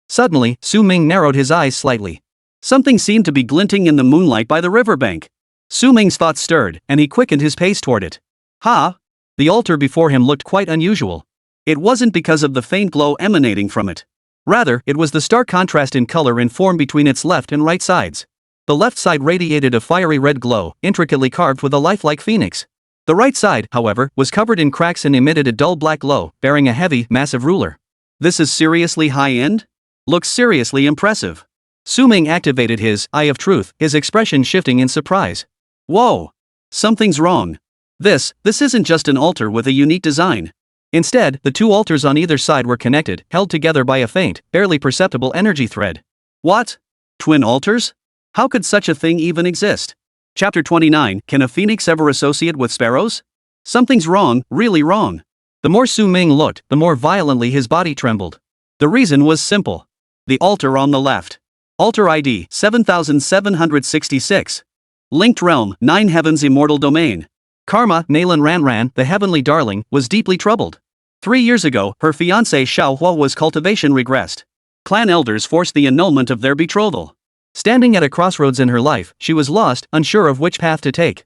Suddenly, Su Ming narrowed his eyes slightly. Something seemed to be glinting in the moonlight by the riverbank. Su Ming's thoughts stirred, and he quickened his pace toward it. Ha! The altar before him looked quite unusual. It wasn't because of the faint glow emanating from it. Rather, it was the stark contrast in color and form between its left and right sides. The left side radiated a fiery red glow, intricately carved with a lifelike phoenix. The right side, however, was covered in cracks and emitted a dull black glow, bearing a heavy, massive ruler. This is seriously high-end? Looks seriously impressive. Su Ming activated his Eye of Truth, his expression shifting in surprise. Whoa! Something's wrong. This isn't just an altar with a unique design. Instead, the two altars on either side were connected, held together by a faint, barely perceptible energy thread. What? Twin altars? How could such a thing even exist? Chapter 29, Can a phoenix ever associate with sparrows? Something's wrong, really wrong. The more Su Ming looked, the more violently his body trembled. The reason was simple. The altar on the left. Altar ID 7766. Linked realm, 9 heavens immortal domain. Karma, Nalan Ranran, the heavenly darling, was deeply troubled. 3 years ago, her fiancé Xiao Hua's cultivation regressed. Clan elders forced the annulment of their betrothal. Standing at a crossroads in her life, she was lost, unsure of which path to take.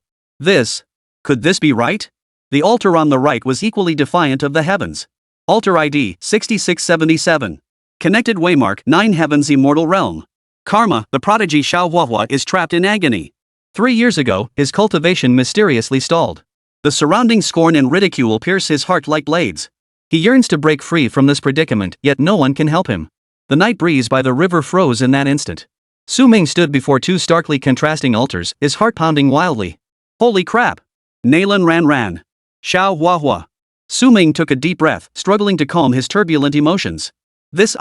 Could this be right? The altar on the right was equally defiant of the heavens. Altar ID 6677. Connected waymark 9 heavens immortal realm. Karma, the prodigy Xiao Hua is trapped in agony. 3 years ago, his cultivation mysteriously stalled. The surrounding scorn and ridicule pierce his heart like blades. He yearns to break free from this predicament, yet no one can help him. The night breeze by the river froze in that instant. Su Ming stood before two starkly contrasting altars, his heart pounding wildly. Holy crap! Nalan Ranran. Xiao Hua. Su Ming took a deep breath, struggling to calm his turbulent emotions. This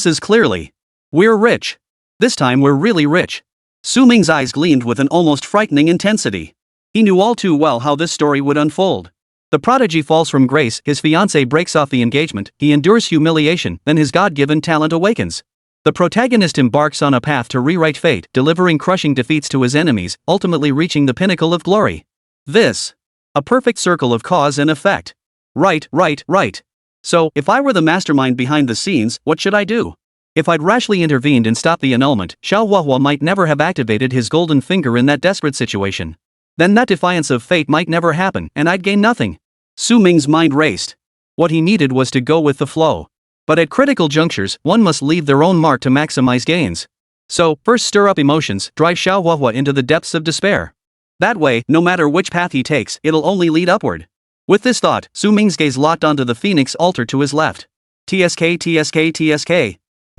is clearly. We're rich. This time we're really rich. Su Ming's eyes gleamed with an almost frightening intensity. He knew all too well how this story would unfold. The prodigy falls from grace, his fiancée breaks off the engagement, he endures humiliation, then his God-given talent awakens. The protagonist embarks on a path to rewrite fate, delivering crushing defeats to his enemies, ultimately reaching the pinnacle of glory. A perfect circle of cause and effect. Right. So, if I were the mastermind behind the scenes, what should I do? If I'd rashly intervened and stopped the annulment, Xiao Hua might never have activated his golden finger in that desperate situation. Then that defiance of fate might never happen, and I'd gain nothing. Su Ming's mind raced. What he needed was to go with the flow. But at critical junctures, one must leave their own mark to maximize gains. So, first stir up emotions, drive Xiao Hua into the depths of despair. That way, no matter which path he takes, it'll only lead upward. With this thought, Su Ming's gaze locked onto the phoenix altar to his left. TSK.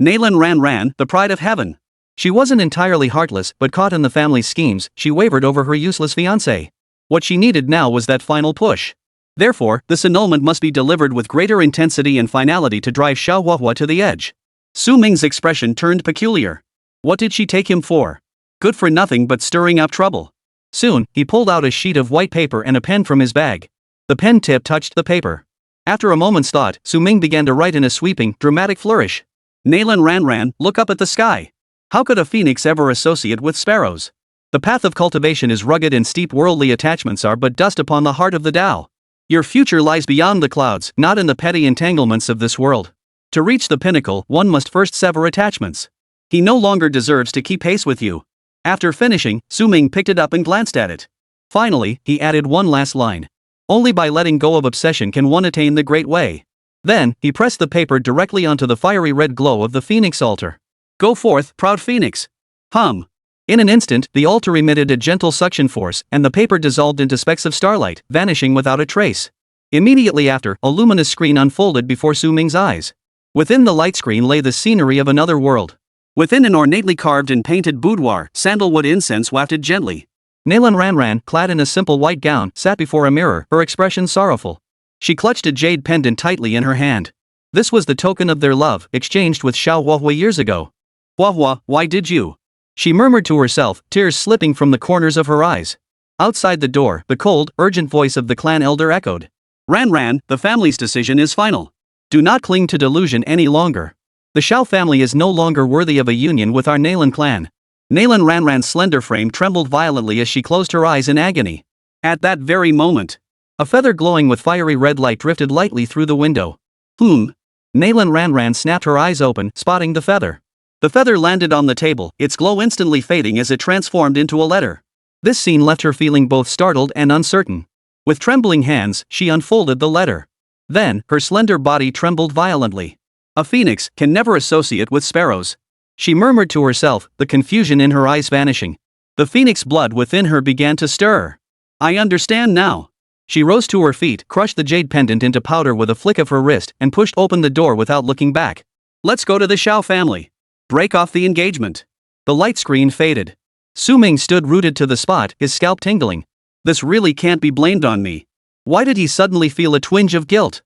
Nalan Ranran, the pride of heaven. She wasn't entirely heartless, but caught in the family's schemes, she wavered over her useless fiancé. What she needed now was that final push. Therefore, this annulment must be delivered with greater intensity and finality to drive Xiao Hua to the edge. Su Ming's expression turned peculiar. What did she take him for? Good for nothing but stirring up trouble. Soon, he pulled out a sheet of white paper and a pen from his bag. The pen tip touched the paper. After a moment's thought, Su Ming began to write in a sweeping, dramatic flourish. Nalan Ranran, look up at the sky. How could a phoenix ever associate with sparrows? The path of cultivation is rugged and steep, worldly attachments are but dust upon the heart of the Tao. Your future lies beyond the clouds, not in the petty entanglements of this world. To reach the pinnacle, one must first sever attachments. He no longer deserves to keep pace with you. After finishing, Su Ming picked it up and glanced at it. Finally, he added one last line. Only by letting go of obsession can one attain the great way. Then, he pressed the paper directly onto the fiery red glow of the phoenix altar. Go forth, proud phoenix. In an instant, the altar emitted a gentle suction force, and the paper dissolved into specks of starlight, vanishing without a trace. Immediately after, a luminous screen unfolded before Su Ming's eyes. Within the light screen lay the scenery of another world. Within an ornately carved and painted boudoir, sandalwood incense wafted gently. Nalan Ranran, clad in a simple white gown, sat before a mirror, her expression sorrowful. She clutched a jade pendant tightly in her hand. This was the token of their love, exchanged with Xiao Hua years ago. Hua, why did you? She murmured to herself, tears slipping from the corners of her eyes. Outside the door, the cold, urgent voice of the clan elder echoed. Ranran, the family's decision is final. Do not cling to delusion any longer. The Xiao family is no longer worthy of a union with our Nalan clan. Nalan Ranran's slender frame trembled violently as she closed her eyes in agony. At that very moment, A feather glowing with fiery red light drifted lightly through the window. Nalan Ranran snapped her eyes open, spotting the feather. The feather landed on the table, its glow instantly fading as it transformed into a letter. This scene left her feeling both startled and uncertain. With trembling hands, she unfolded the letter. Then, her slender body trembled violently. A phoenix can never associate with sparrows. She murmured to herself, the confusion in her eyes vanishing. The phoenix blood within her began to stir. I understand now. She rose to her feet, crushed the jade pendant into powder with a flick of her wrist, and pushed open the door without looking back. Let's go to the Xiao family. Break off the engagement. The light screen faded. Su Ming stood rooted to the spot, his scalp tingling. This really can't be blamed on me. Why did he suddenly feel a twinge of guilt?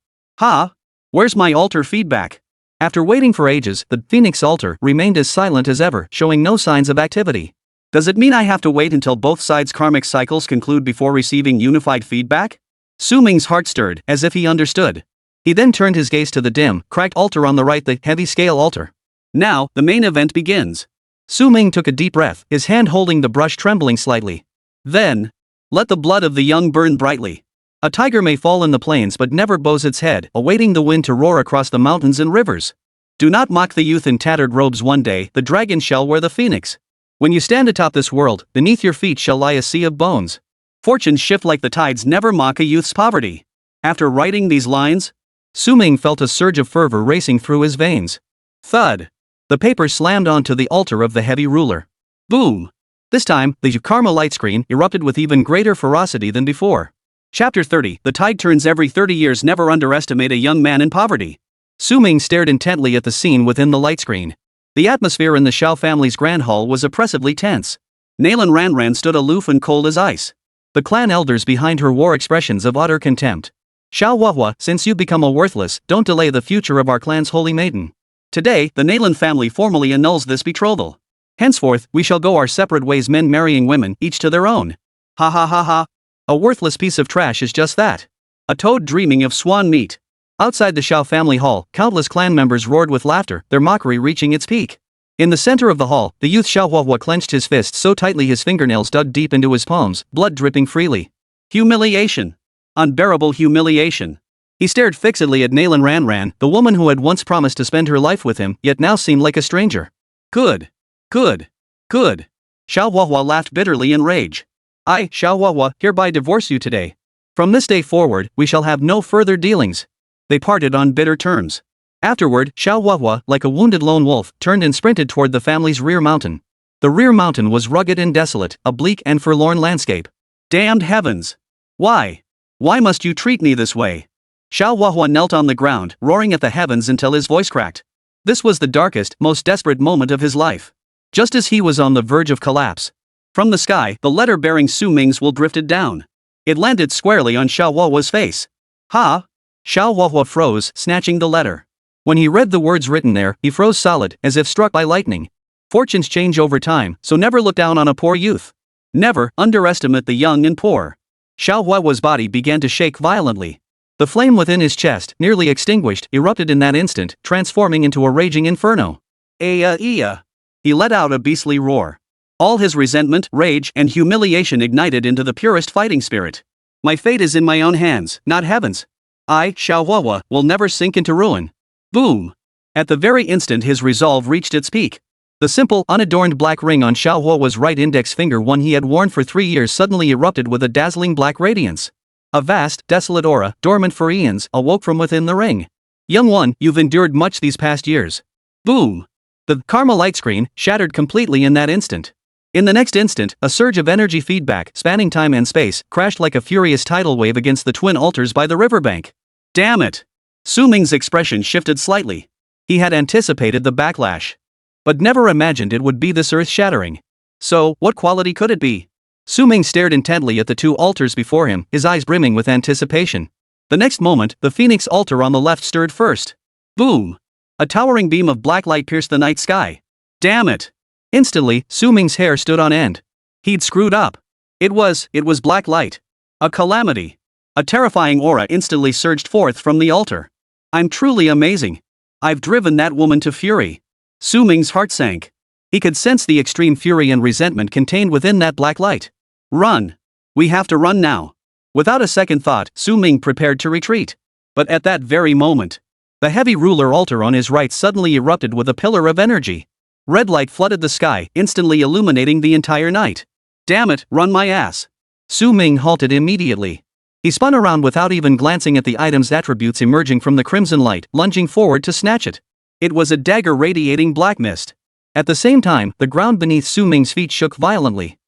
Where's my altar feedback? After waiting for ages, the Phoenix altar remained as silent as ever, showing no signs of activity. Does it mean I have to wait until both sides' karmic cycles conclude before receiving unified feedback? Su Ming's heart stirred, as if he understood. He then turned his gaze to the dim, cracked altar on the right, the heavy-scale altar. Now, the main event begins. Su Ming took a deep breath, his hand holding the brush trembling slightly. Then, let the blood of the young burn brightly. A tiger may fall in the plains but never bows its head, awaiting the wind to roar across the mountains and rivers. Do not mock the youth in tattered robes. One day, the dragon shall wear the phoenix. When you stand atop this world, beneath your feet shall lie a sea of bones. Fortunes shift like the tides, never mock a youth's poverty. After writing these lines, Su Ming felt a surge of fervor racing through his veins. Thud. The paper slammed onto the altar of the heavy ruler. Boom. This time, the karma light screen erupted with even greater ferocity than before. Chapter 30. The tide turns every 30 years. Never underestimate a young man in poverty. Su Ming stared intently at the scene within the light screen. The atmosphere in the Xiao family's grand hall was oppressively tense. Nalan Ranran stood aloof and cold as ice. The clan elders behind her wore expressions of utter contempt. Xiao Huahua, since you become a worthless, don't delay the future of our clan's holy maiden. Today, the Nalan family formally annuls this betrothal. Henceforth, we shall go our separate ways, men marrying women, each to their own. Ha ha ha ha. A worthless piece of trash is just that. A toad dreaming of swan meat. Outside the Xiao family hall, countless clan members roared with laughter, their mockery reaching its peak. In the center of the hall, the youth Xiao Huahua clenched his fists so tightly his fingernails dug deep into his palms, blood dripping freely. Humiliation. Unbearable humiliation. He stared fixedly at Nalan Ranran, the woman who had once promised to spend her life with him, yet now seemed like a stranger. Good. Xiao Huahua laughed bitterly in rage. I, Xiao Huahua, hereby divorce you today. From this day forward, we shall have no further dealings. They parted on bitter terms. Afterward, Xiao Huahua, like a wounded lone wolf, turned and sprinted toward the family's rear mountain. The rear mountain was rugged and desolate, a bleak and forlorn landscape. Damned heavens! Why? Why must you treat me this way? Xiao Huahua knelt on the ground, roaring at the heavens until his voice cracked. This was the darkest, most desperate moment of his life. Just as he was on the verge of collapse. From the sky, the letter bearing Su Ming's will drifted down. It landed squarely on Xiao Huahua's face. Ha! Xiao Huahua froze, snatching the letter. When he read the words written there, he froze solid, as if struck by lightning. Fortunes change over time, so never look down on a poor youth. Never underestimate the young and poor. Xiao Huahua's body began to shake violently. The flame within his chest, nearly extinguished, erupted in that instant, transforming into a raging inferno. Ea! He let out a beastly roar. All his resentment, rage, and humiliation ignited into the purest fighting spirit. My fate is in my own hands, not heaven's. I, Xiao Huahua, will never sink into ruin. Boom! At the very instant his resolve reached its peak. The simple, unadorned black ring on Xiao Huahua's right index finger, one he had worn for 3 years, suddenly erupted with a dazzling black radiance. A vast, desolate aura, dormant for eons, awoke from within the ring. Young one, you've endured much these past years. Boom! The karma light screen shattered completely in that instant. In the next instant, a surge of energy feedback, spanning time and space, crashed like a furious tidal wave against the twin altars by the riverbank. Damn it! Su Ming's expression shifted slightly. He had anticipated the backlash, but never imagined it would be this earth-shattering. So, what quality could it be? Su Ming stared intently at the two altars before him, his eyes brimming with anticipation. The next moment, the phoenix altar on the left stirred first. Boom! A towering beam of black light pierced the night sky. Damn it! Instantly, Su Ming's hair stood on end. He'd screwed up. It was black light. A calamity. A terrifying aura instantly surged forth from the altar. I'm truly amazing. I've driven that woman to fury. Su Ming's heart sank. He could sense the extreme fury and resentment contained within that black light. Run! We have to run now. Without a second thought, Su Ming prepared to retreat. But at that very moment, the heavy ruler altar on his right suddenly erupted with a pillar of energy. Red light flooded the sky, instantly illuminating the entire night. Damn it, run my ass. Su Ming halted immediately. He spun around without even glancing at the item's attributes emerging from the crimson light, lunging forward to snatch it. It was a dagger radiating black mist. At the same time, the ground beneath Su Ming's feet shook violently.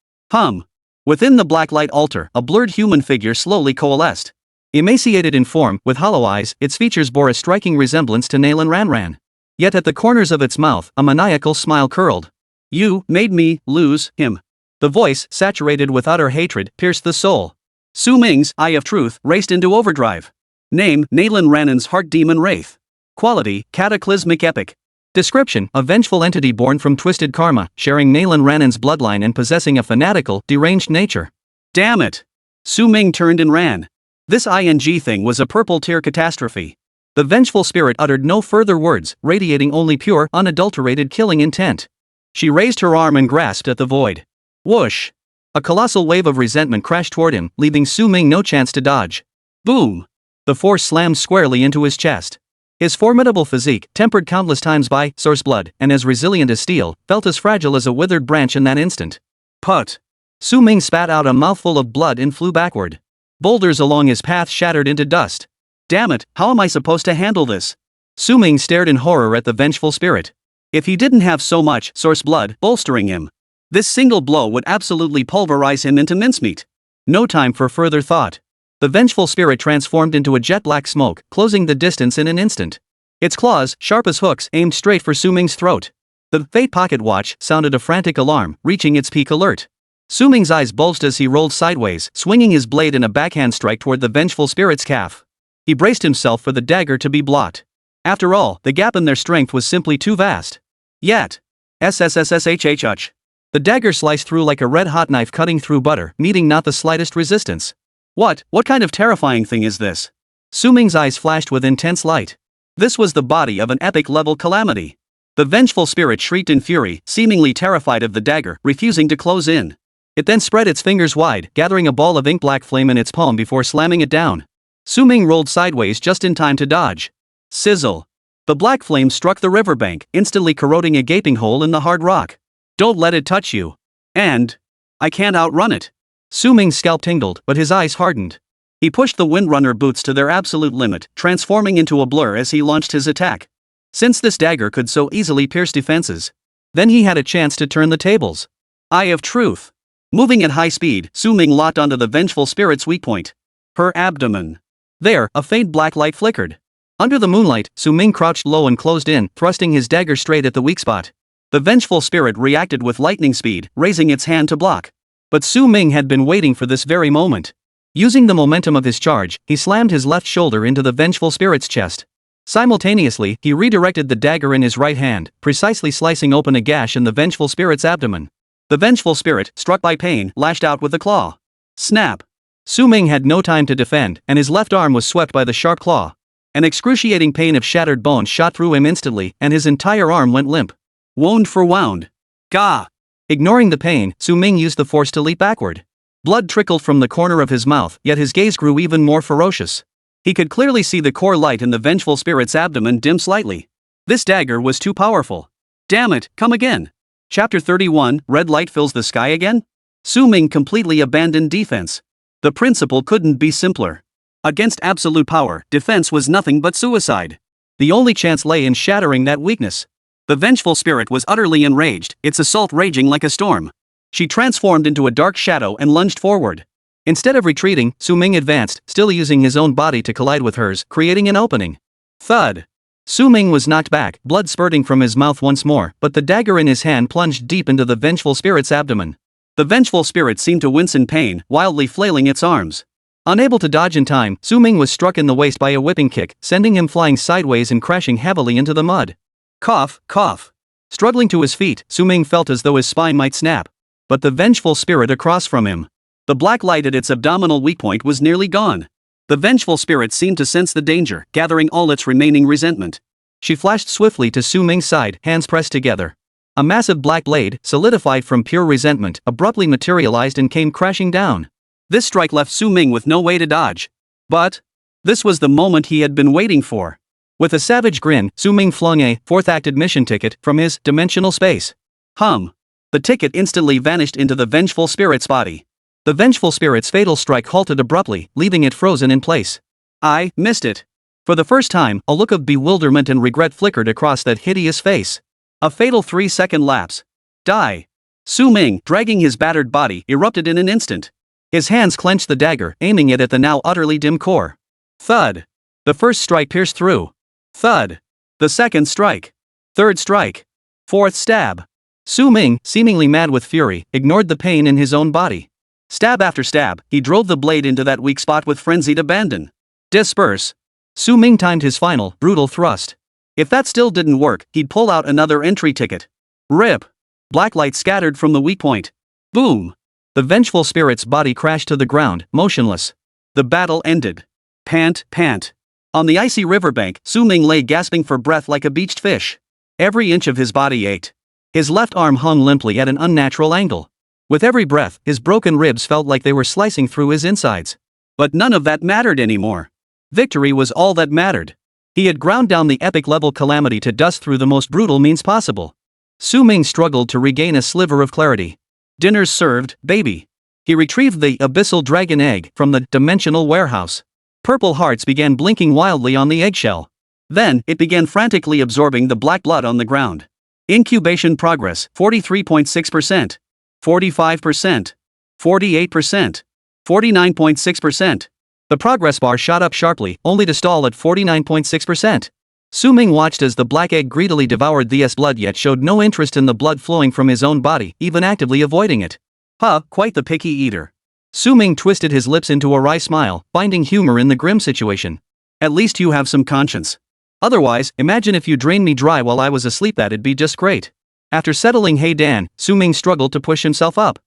Within the blacklight altar, a blurred human figure slowly coalesced. Emaciated in form, with hollow eyes, its features bore a striking resemblance to Nalan Ranran. Yet at the corners of its mouth, a maniacal smile curled. You made me lose him. The voice, saturated with utter hatred, pierced the soul. Su Ming's Eye of Truth raced into overdrive. Name, Nalan Ranan's Heart Demon Wraith. Quality, Cataclysmic Epic. Description, a vengeful entity born from twisted karma, sharing Nalan Ranan's bloodline and possessing a fanatical, deranged nature. Damn it! Su Ming turned and ran. This ING thing was a purple tear catastrophe. The vengeful spirit uttered no further words, radiating only pure, unadulterated killing intent. She raised her arm and grasped at the void. Whoosh! A colossal wave of resentment crashed toward him, leaving Su Ming no chance to dodge. Boom! The force slammed squarely into his chest. His formidable physique, tempered countless times by source blood, and as resilient as steel, felt as fragile as a withered branch in that instant. Put! Su Ming spat out a mouthful of blood and flew backward. Boulders along his path shattered into dust. Damn it, how am I supposed to handle this? Su Ming stared in horror at the vengeful spirit. If he didn't have so much source blood bolstering him, this single blow would absolutely pulverize him into mincemeat. No time for further thought. The vengeful spirit transformed into a jet-black smoke, closing the distance in an instant. Its claws, sharp as hooks, aimed straight for Su Ming's throat. The Fate pocket watch sounded a frantic alarm, reaching its peak alert. Su Ming's eyes bulged as he rolled sideways, swinging his blade in a backhand strike toward the vengeful spirit's calf. He braced himself for the dagger to be blocked. After all, the gap in their strength was simply too vast. Yet, SSS-grade. The dagger sliced through like a red-hot knife cutting through butter, meeting not the slightest resistance. What kind of terrifying thing is this? Su Ming's eyes flashed with intense light. This was the body of an epic-level calamity. The vengeful spirit shrieked in fury, seemingly terrified of the dagger, refusing to close in. It then spread its fingers wide, gathering a ball of ink-black flame in its palm before slamming it down. Su Ming rolled sideways just in time to dodge. Sizzle! The black flame struck the riverbank, instantly corroding a gaping hole in the hard rock. Don't let it touch you. And I can't outrun it. Su Ming's scalp tingled, but his eyes hardened. He pushed the Windrunner boots to their absolute limit, transforming into a blur as he launched his attack. Since this dagger could so easily pierce defenses, then he had a chance to turn the tables. Eye of Truth. Moving at high speed, Su Ming locked onto the vengeful spirit's weak point. Her abdomen. There, a faint black light flickered. Under the moonlight, Su Ming crouched low and closed in, thrusting his dagger straight at the weak spot. The vengeful spirit reacted with lightning speed, raising its hand to block. But Su Ming had been waiting for this very moment. Using the momentum of his charge, he slammed his left shoulder into the vengeful spirit's chest. Simultaneously, he redirected the dagger in his right hand, precisely slicing open a gash in the vengeful spirit's abdomen. The vengeful spirit, struck by pain, lashed out with the claw. Snap! Su Ming had no time to defend, and his left arm was swept by the sharp claw. An excruciating pain of shattered bone shot through him instantly, and his entire arm went limp. Wound for wound. Gah! Ignoring the pain, Su Ming used the force to leap backward. Blood trickled from the corner of his mouth, yet his gaze grew even more ferocious. He could clearly see the core light in the vengeful spirit's abdomen dim slightly. This dagger was too powerful. Damn it, come again. Chapter 31, Red Light Fills the Sky Again? Su Ming completely abandoned defense. The principle couldn't be simpler. Against absolute power, defense was nothing but suicide. The only chance lay in shattering that weakness. The vengeful spirit was utterly enraged, its assault raging like a storm. She transformed into a dark shadow and lunged forward. Instead of retreating, Su Ming advanced, still using his own body to collide with hers, creating an opening. Thud! Su Ming was knocked back, blood spurting from his mouth once more, but the dagger in his hand plunged deep into the vengeful spirit's abdomen. The vengeful spirit seemed to wince in pain, wildly flailing its arms. Unable to dodge in time, Su Ming was struck in the waist by a whipping kick, sending him flying sideways and crashing heavily into the mud. Cough, cough. Struggling to his feet, Su Ming felt as though his spine might snap. But the vengeful spirit across from him. The black light at its abdominal weak point was nearly gone. The vengeful spirit seemed to sense the danger, gathering all its remaining resentment. She flashed swiftly to Su Ming's side, hands pressed together. A massive black blade, solidified from pure resentment, abruptly materialized and came crashing down. This strike left Su Ming with no way to dodge. But this was the moment he had been waiting for. With a savage grin, Su Ming flung a fourth-act admission ticket from his dimensional space. The ticket instantly vanished into the vengeful spirit's body. The vengeful spirit's fatal strike halted abruptly, leaving it frozen in place. I missed it. For the first time, a look of bewilderment and regret flickered across that hideous face. A fatal 3-second lapse. Die. Su Ming, dragging his battered body, erupted in an instant. His hands clenched the dagger, aiming it at the now utterly dim core. Thud. The first strike pierced through. Thud. The second strike. Third strike. Fourth stab. Su Ming, seemingly mad with fury, ignored the pain in his own body. Stab after stab, he drove the blade into that weak spot with frenzied abandon. Disperse. Su Ming timed his final, brutal thrust. If that still didn't work, he'd pull out another entry ticket. Rip. Black light scattered from the weak point. Boom. The vengeful spirit's body crashed to the ground, motionless. The battle ended. Pant, pant. On the icy riverbank, Su Ming lay gasping for breath like a beached fish. Every inch of his body ached. His left arm hung limply at an unnatural angle. With every breath, his broken ribs felt like they were slicing through his insides. But none of that mattered anymore. Victory was all that mattered. He had ground down the epic-level calamity to dust through the most brutal means possible. Su Ming struggled to regain a sliver of clarity. Dinner's served, baby. He retrieved the Abyssal Dragon Egg from the dimensional warehouse. Purple hearts began blinking wildly on the eggshell. Then, it began frantically absorbing the black blood on the ground. Incubation progress, 43.6%. 45%. 48%. 49.6%. The progress bar shot up sharply, only to stall at 49.6%. Su Ming watched as the black egg greedily devoured the blood yet showed no interest in the blood flowing from his own body, even actively avoiding it. Quite the picky eater. Su Ming twisted his lips into a wry smile, finding humor in the grim situation. At least you have some conscience. Otherwise, imagine if you drained me dry while I was asleep, that'd be just great. After settling Hey Dan, Su Ming struggled to push himself up.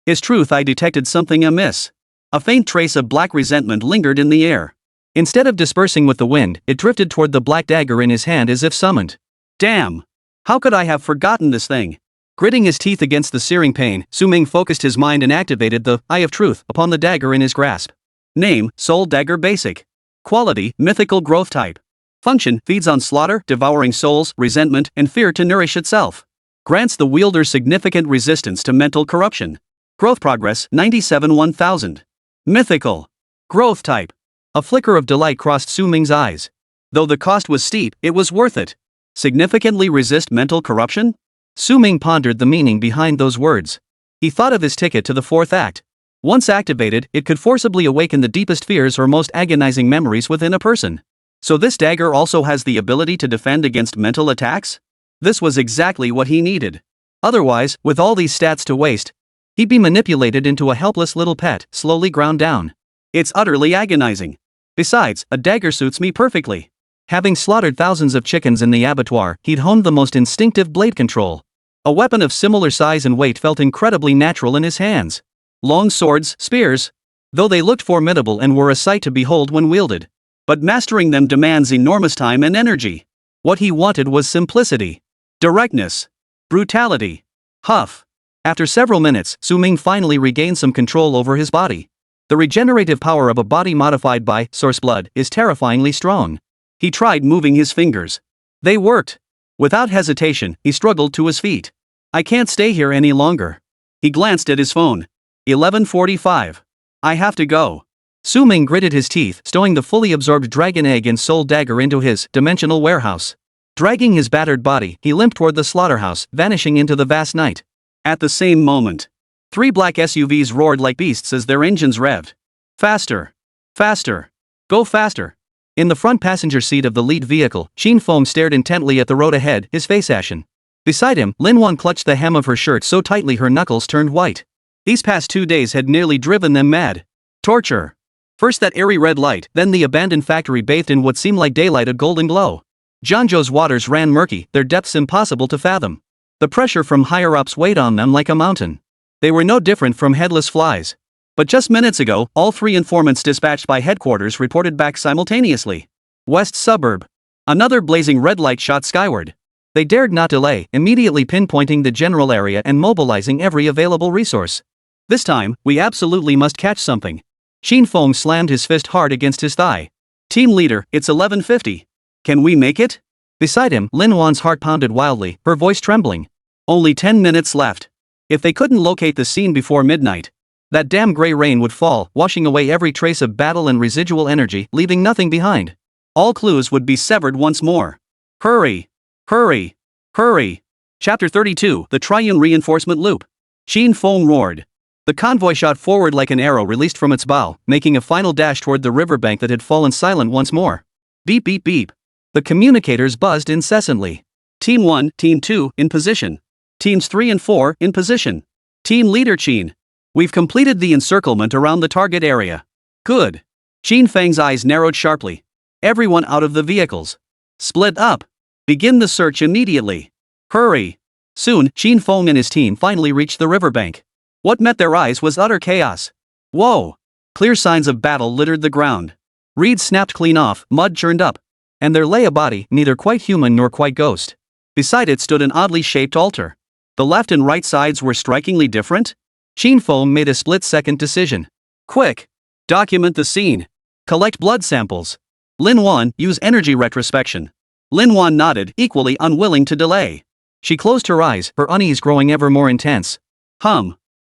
His truth, I detected something amiss. A faint trace of black resentment lingered in the air. Instead of dispersing with the wind, it drifted toward the black dagger in his hand as if summoned. Damn! How could I have forgotten this thing? Gritting his teeth against the searing pain, Su Ming focused his mind and activated the Eye of Truth upon the dagger in his grasp. Name, Soul Dagger Basic. Quality, Mythical Growth Type. Function, feeds on slaughter, devouring souls, resentment, and fear to nourish itself. Grants the wielder significant resistance to mental corruption. Growth progress, 97-1000. Mythical. Growth type. A flicker of delight crossed Su Ming's eyes. Though the cost was steep, it was worth it. Significantly resist mental corruption? Su Ming pondered the meaning behind those words. He thought of his ticket to the fourth act. Once activated, it could forcibly awaken the deepest fears or most agonizing memories within a person. So this dagger also has the ability to defend against mental attacks? This was exactly what he needed. Otherwise, with all these stats to waste, he'd be manipulated into a helpless little pet, slowly ground down. It's utterly agonizing. Besides, a dagger suits me perfectly. Having slaughtered thousands of chickens in the abattoir, he'd honed the most instinctive blade control. A weapon of similar size and weight felt incredibly natural in his hands. Long swords, spears. Though they looked formidable and were a sight to behold when wielded. But mastering them demands enormous time and energy. What he wanted was simplicity. Directness. Brutality. Huff. After several minutes, Su Ming finally regained some control over his body. The regenerative power of a body modified by source blood is terrifyingly strong. He tried moving his fingers. They worked. Without hesitation, he struggled to his feet. I can't stay here any longer. He glanced at his phone. 11:45. I have to go. Su Ming gritted his teeth, stowing the fully absorbed dragon egg and soul dagger into his dimensional warehouse. Dragging his battered body, he limped toward the slaughterhouse, vanishing into the vast night. At the same moment, 3 black SUVs roared like beasts as their engines revved. Faster. Faster. Go faster. In the front passenger seat of the lead vehicle, Shin Feng stared intently at the road ahead, his face ashen. Beside him, Lin Wan clutched the hem of her shirt so tightly her knuckles turned white. These past 2 days had nearly driven them mad. Torture. First that airy red light, then the abandoned factory bathed in what seemed like daylight, a golden glow. Zhangzhou's waters ran murky, their depths impossible to fathom. The pressure from higher-ups weighed on them like a mountain. They were no different from headless flies. But just minutes ago, all 3 informants dispatched by headquarters reported back simultaneously. West suburb. Another blazing red light shot skyward. They dared not delay, immediately pinpointing the general area and mobilizing every available resource. This time, we absolutely must catch something. Xin Feng slammed his fist hard against his thigh. Team leader, it's 11:50. Can we make it? Beside him, Lin Wan's heart pounded wildly, her voice trembling. Only 10 minutes left. If they couldn't locate the scene before midnight, that damn gray rain would fall, washing away every trace of battle and residual energy, leaving nothing behind. All clues would be severed once more. Hurry! Hurry! Hurry! Chapter 32, The Triune Reinforcement Loop. Xin Feng roared. The convoy shot forward like an arrow released from its bow, making a final dash toward the riverbank that had fallen silent once more. Beep beep beep. The communicators buzzed incessantly. Team 1, Team 2, in position. Teams 3 and 4, in position. Team leader Qin. We've completed the encirclement around the target area. Good. Qin Feng's eyes narrowed sharply. Everyone out of the vehicles. Split up. Begin the search immediately. Hurry. Soon, Qin Feng and his team finally reached the riverbank. What met their eyes was utter chaos. Whoa! Clear signs of battle littered the ground. Reeds snapped clean off, mud churned up. And there lay a body, neither quite human nor quite ghost. Beside it stood an oddly shaped altar. The left and right sides were strikingly different. Qin Feng made a split-second decision. Quick! Document the scene. Collect blood samples. Lin Wan, use energy retrospection. Lin Wan nodded, equally unwilling to delay. She closed her eyes, her unease growing ever more intense.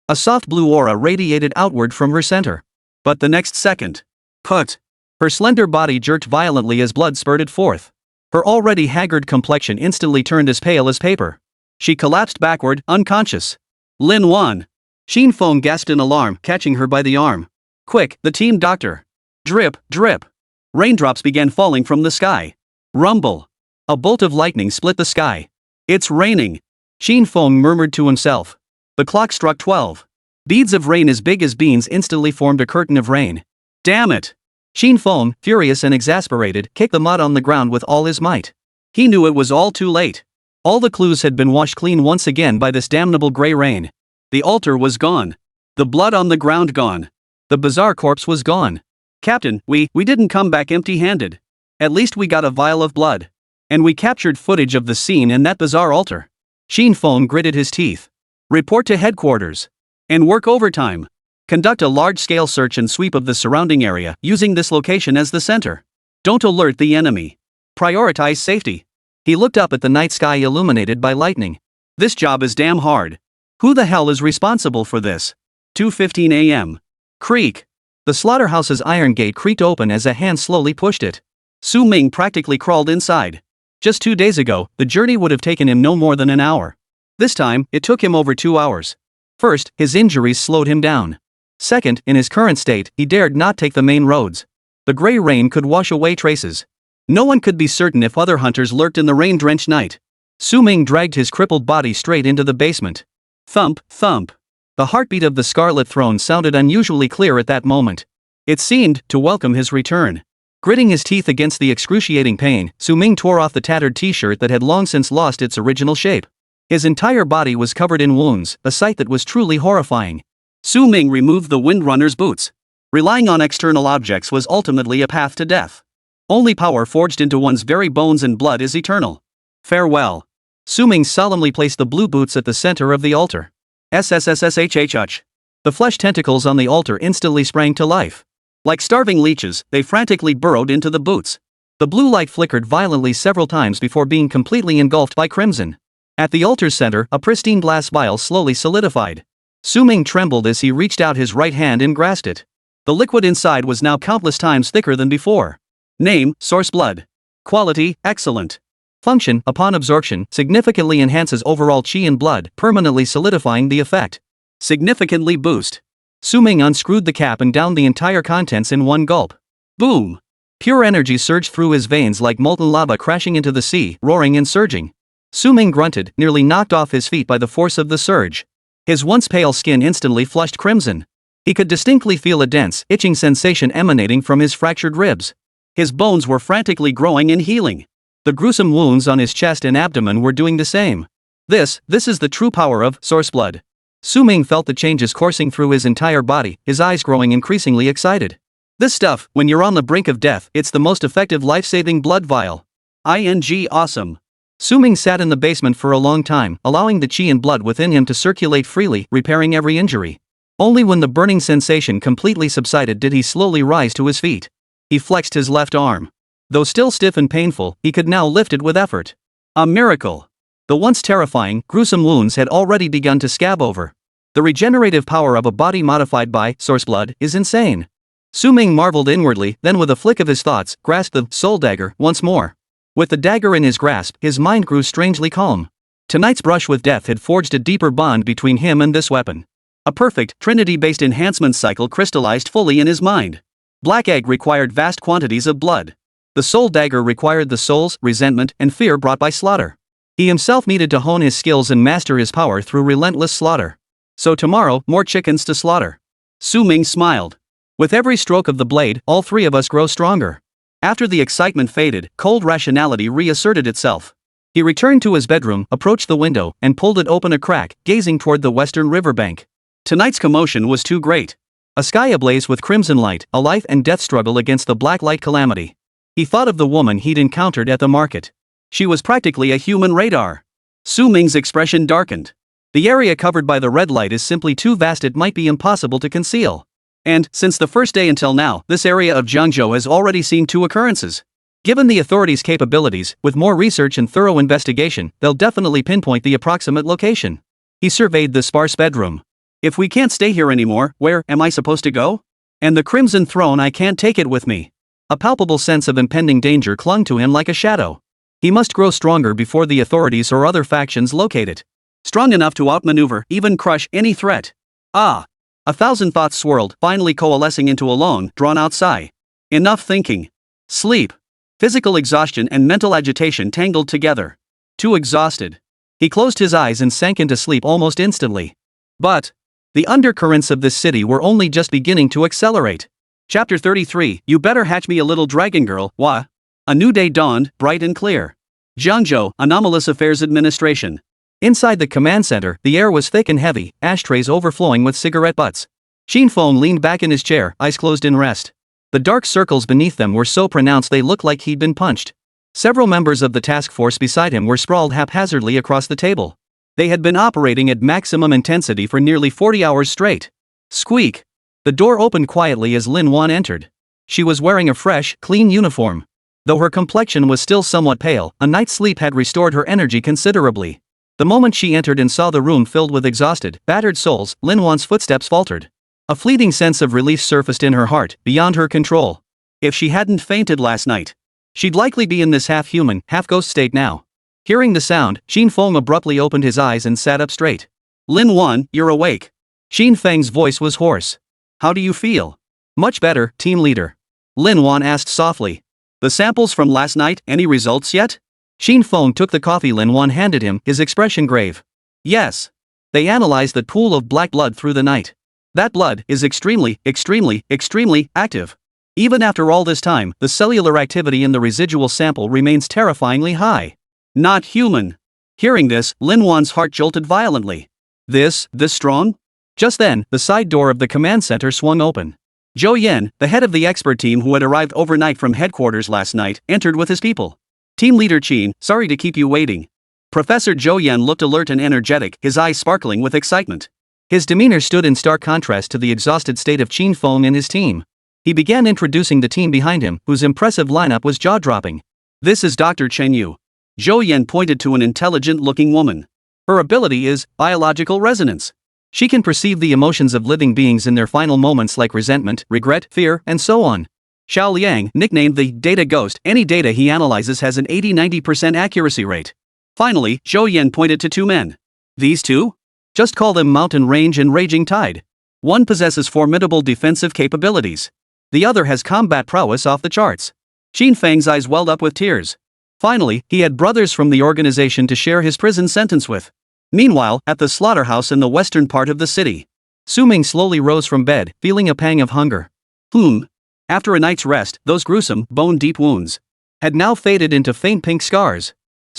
A soft blue aura radiated outward from her center. But the next second. Put! Her slender body jerked violently as blood spurted forth. Her already haggard complexion instantly turned as pale as paper. She collapsed backward, unconscious. Lin Wan! Xin Feng gasped in alarm, catching her by the arm. Quick, the team doctor! Drip, drip! Raindrops began falling from the sky. Rumble! A bolt of lightning split the sky. It's raining! Xin Feng murmured to himself. The clock struck 12. Beads of rain as big as beans instantly formed a curtain of rain. Damn it! Xin Feng, furious and exasperated, kicked the mud on the ground with all his might. He knew it was all too late. All the clues had been washed clean once again by this damnable gray rain. The altar was gone. The blood on the ground gone. The bizarre corpse was gone. Captain, we didn't come back empty-handed. At least we got a vial of blood. And we captured footage of the scene and that bizarre altar. Xin Feng gritted his teeth. Report to headquarters. And work overtime. Conduct a large-scale search and sweep of the surrounding area, using this location as the center. Don't alert the enemy. Prioritize safety. He looked up at the night sky illuminated by lightning. This job is damn hard. Who the hell is responsible for this? 2:15 a.m. Creak. The slaughterhouse's iron gate creaked open as a hand slowly pushed it. Su Ming practically crawled inside. Just 2 days ago, the journey would have taken him no more than an hour. This time, it took him over 2 hours. First, his injuries slowed him down. Second, in his current state, he dared not take the main roads. The gray rain could wash away traces. No one could be certain if other hunters lurked in the rain-drenched night. Su Ming dragged his crippled body straight into the basement. Thump, thump. The heartbeat of the Scarlet Throne sounded unusually clear at that moment. It seemed to welcome his return. Gritting his teeth against the excruciating pain, Su Ming tore off the tattered t-shirt that had long since lost its original shape. His entire body was covered in wounds, a sight that was truly horrifying. Su Ming removed the Windrunner's boots. Relying on external objects was ultimately a path to death. Only power forged into one's very bones and blood is eternal. Farewell. Su Ming solemnly placed the blue boots at the center of the altar. SSS-grade. The flesh tentacles on the altar instantly sprang to life. Like starving leeches, they frantically burrowed into the boots. The blue light flickered violently several times before being completely engulfed by crimson. At the altar's center, a pristine glass vial slowly solidified. Su Ming trembled as he reached out his right hand and grasped it. The liquid inside was now countless times thicker than before. Name, source blood. Quality, excellent. Function, upon absorption, significantly enhances overall qi in blood, permanently solidifying the effect. Significantly boost. Su Ming unscrewed the cap and downed the entire contents in one gulp. Boom! Pure energy surged through his veins like molten lava crashing into the sea, roaring and surging. Su Ming grunted, nearly knocked off his feet by the force of the surge. His once pale skin instantly flushed crimson. He could distinctly feel a dense, itching sensation emanating from his fractured ribs. His bones were frantically growing and healing. The gruesome wounds on his chest and abdomen were doing the same. This is the true power of source blood. Su Ming felt the changes coursing through his entire body, his eyes growing increasingly excited. This stuff, when you're on the brink of death, it's the most effective life-saving blood vial. Awesome. Su Ming sat in the basement for a long time, allowing the qi and blood within him to circulate freely, repairing every injury. Only when the burning sensation completely subsided did he slowly rise to his feet. He flexed his left arm. Though still stiff and painful, he could now lift it with effort. A miracle. The once terrifying, gruesome wounds had already begun to scab over. The regenerative power of a body modified by source blood is insane. Ming marveled inwardly, then with a flick of his thoughts, grasped the soul dagger once more. With the dagger in his grasp, his mind grew strangely calm. Tonight's brush with death had forged a deeper bond between him and this weapon. A perfect, Trinity-based enhancement cycle crystallized fully in his mind. Black Egg required vast quantities of blood. The soul dagger required the souls, resentment, and fear brought by slaughter. He himself needed to hone his skills and master his power through relentless slaughter. So tomorrow, more chickens to slaughter. Ming smiled. With every stroke of the blade, all three of us grow stronger. After the excitement faded, cold rationality reasserted itself. He returned to his bedroom, approached the window, and pulled it open a crack, gazing toward the western riverbank. Tonight's commotion was too great. A sky ablaze with crimson light, a life and death struggle against the black light calamity. He thought of the woman he'd encountered at the market. She was practically a human radar. Ming's expression darkened. The area covered by the red light is simply too vast it might be impossible to conceal. And, since the first day until now, this area of Jiangzhou has already seen 2 occurrences. Given the authorities' capabilities, with more research and thorough investigation, they'll definitely pinpoint the approximate location. He surveyed the sparse bedroom. If we can't stay here anymore, where am I supposed to go? And the Crimson Throne, I can't take it with me. A palpable sense of impending danger clung to him like a shadow. He must grow stronger before the authorities or other factions locate it. Strong enough to outmaneuver, even crush, any threat. Ah! 1,000 thoughts swirled, finally coalescing into a long, drawn-out sigh. Enough thinking. Sleep. Physical exhaustion and mental agitation tangled together. Too exhausted. He closed his eyes and sank into sleep almost instantly. But the undercurrents of this city were only just beginning to accelerate. Chapter 33, You Better Hatch Me a Little Dragon Girl, Wha? A new day dawned, bright and clear. Jiangzhou, Anomalous Affairs Administration. Inside the command center, the air was thick and heavy, ashtrays overflowing with cigarette butts. Xinfeng leaned back in his chair, eyes closed in rest. The dark circles beneath them were so pronounced they looked like he'd been punched. Several members of the task force beside him were sprawled haphazardly across the table. They had been operating at maximum intensity for nearly 40 hours straight. Squeak! The door opened quietly as Lin Wan entered. She was wearing a fresh, clean uniform. Though her complexion was still somewhat pale, a night's sleep had restored her energy considerably. The moment she entered and saw the room filled with exhausted, battered souls, Lin Wan's footsteps faltered. A fleeting sense of relief surfaced in her heart, beyond her control. If she hadn't fainted last night, she'd likely be in this half-human, half-ghost state now. Hearing the sound, Xinfeng abruptly opened his eyes and sat up straight. Lin Wan, you're awake. Xinfeng's voice was hoarse. How do you feel? Much better, team leader. Lin Wan asked softly. The samples from last night, any results yet? Xinfeng took the coffee Lin Wan handed him, his expression grave. Yes. They analyzed the pool of black blood through the night. That blood is extremely active. Even after all this time, the cellular activity in the residual sample remains terrifyingly high. Not human. Hearing this, Lin Wan's heart jolted violently. This strong? Just then, the side door of the command center swung open. Zhou Yan, the head of the expert team who had arrived overnight from headquarters last night, entered with his people. Team leader Qin, sorry to keep you waiting. Professor Zhou Yan looked alert and energetic, his eyes sparkling with excitement. His demeanor stood in stark contrast to the exhausted state of Xinfeng and his team. He began introducing the team behind him, whose impressive lineup was jaw-dropping. This is Dr. Chen Yu. Zhou Yan pointed to an intelligent-looking woman. Her ability is biological resonance. She can perceive the emotions of living beings in their final moments like resentment, regret, fear, and so on. Xiao Liang, nicknamed the Data Ghost, any data he analyzes has an 80-90% accuracy rate. Finally, Zhou Yan pointed to 2 men. These 2? Just call them Mountain Range and Raging Tide. One possesses formidable defensive capabilities. The other has combat prowess off the charts. Xinfeng's eyes welled up with tears. Finally, he had brothers from the organization to share his prison sentence with. Meanwhile, at the slaughterhouse in the western part of the city, Ming slowly rose from bed, feeling a pang of hunger. After a night's rest, those gruesome, bone-deep wounds had now faded into faint pink scars.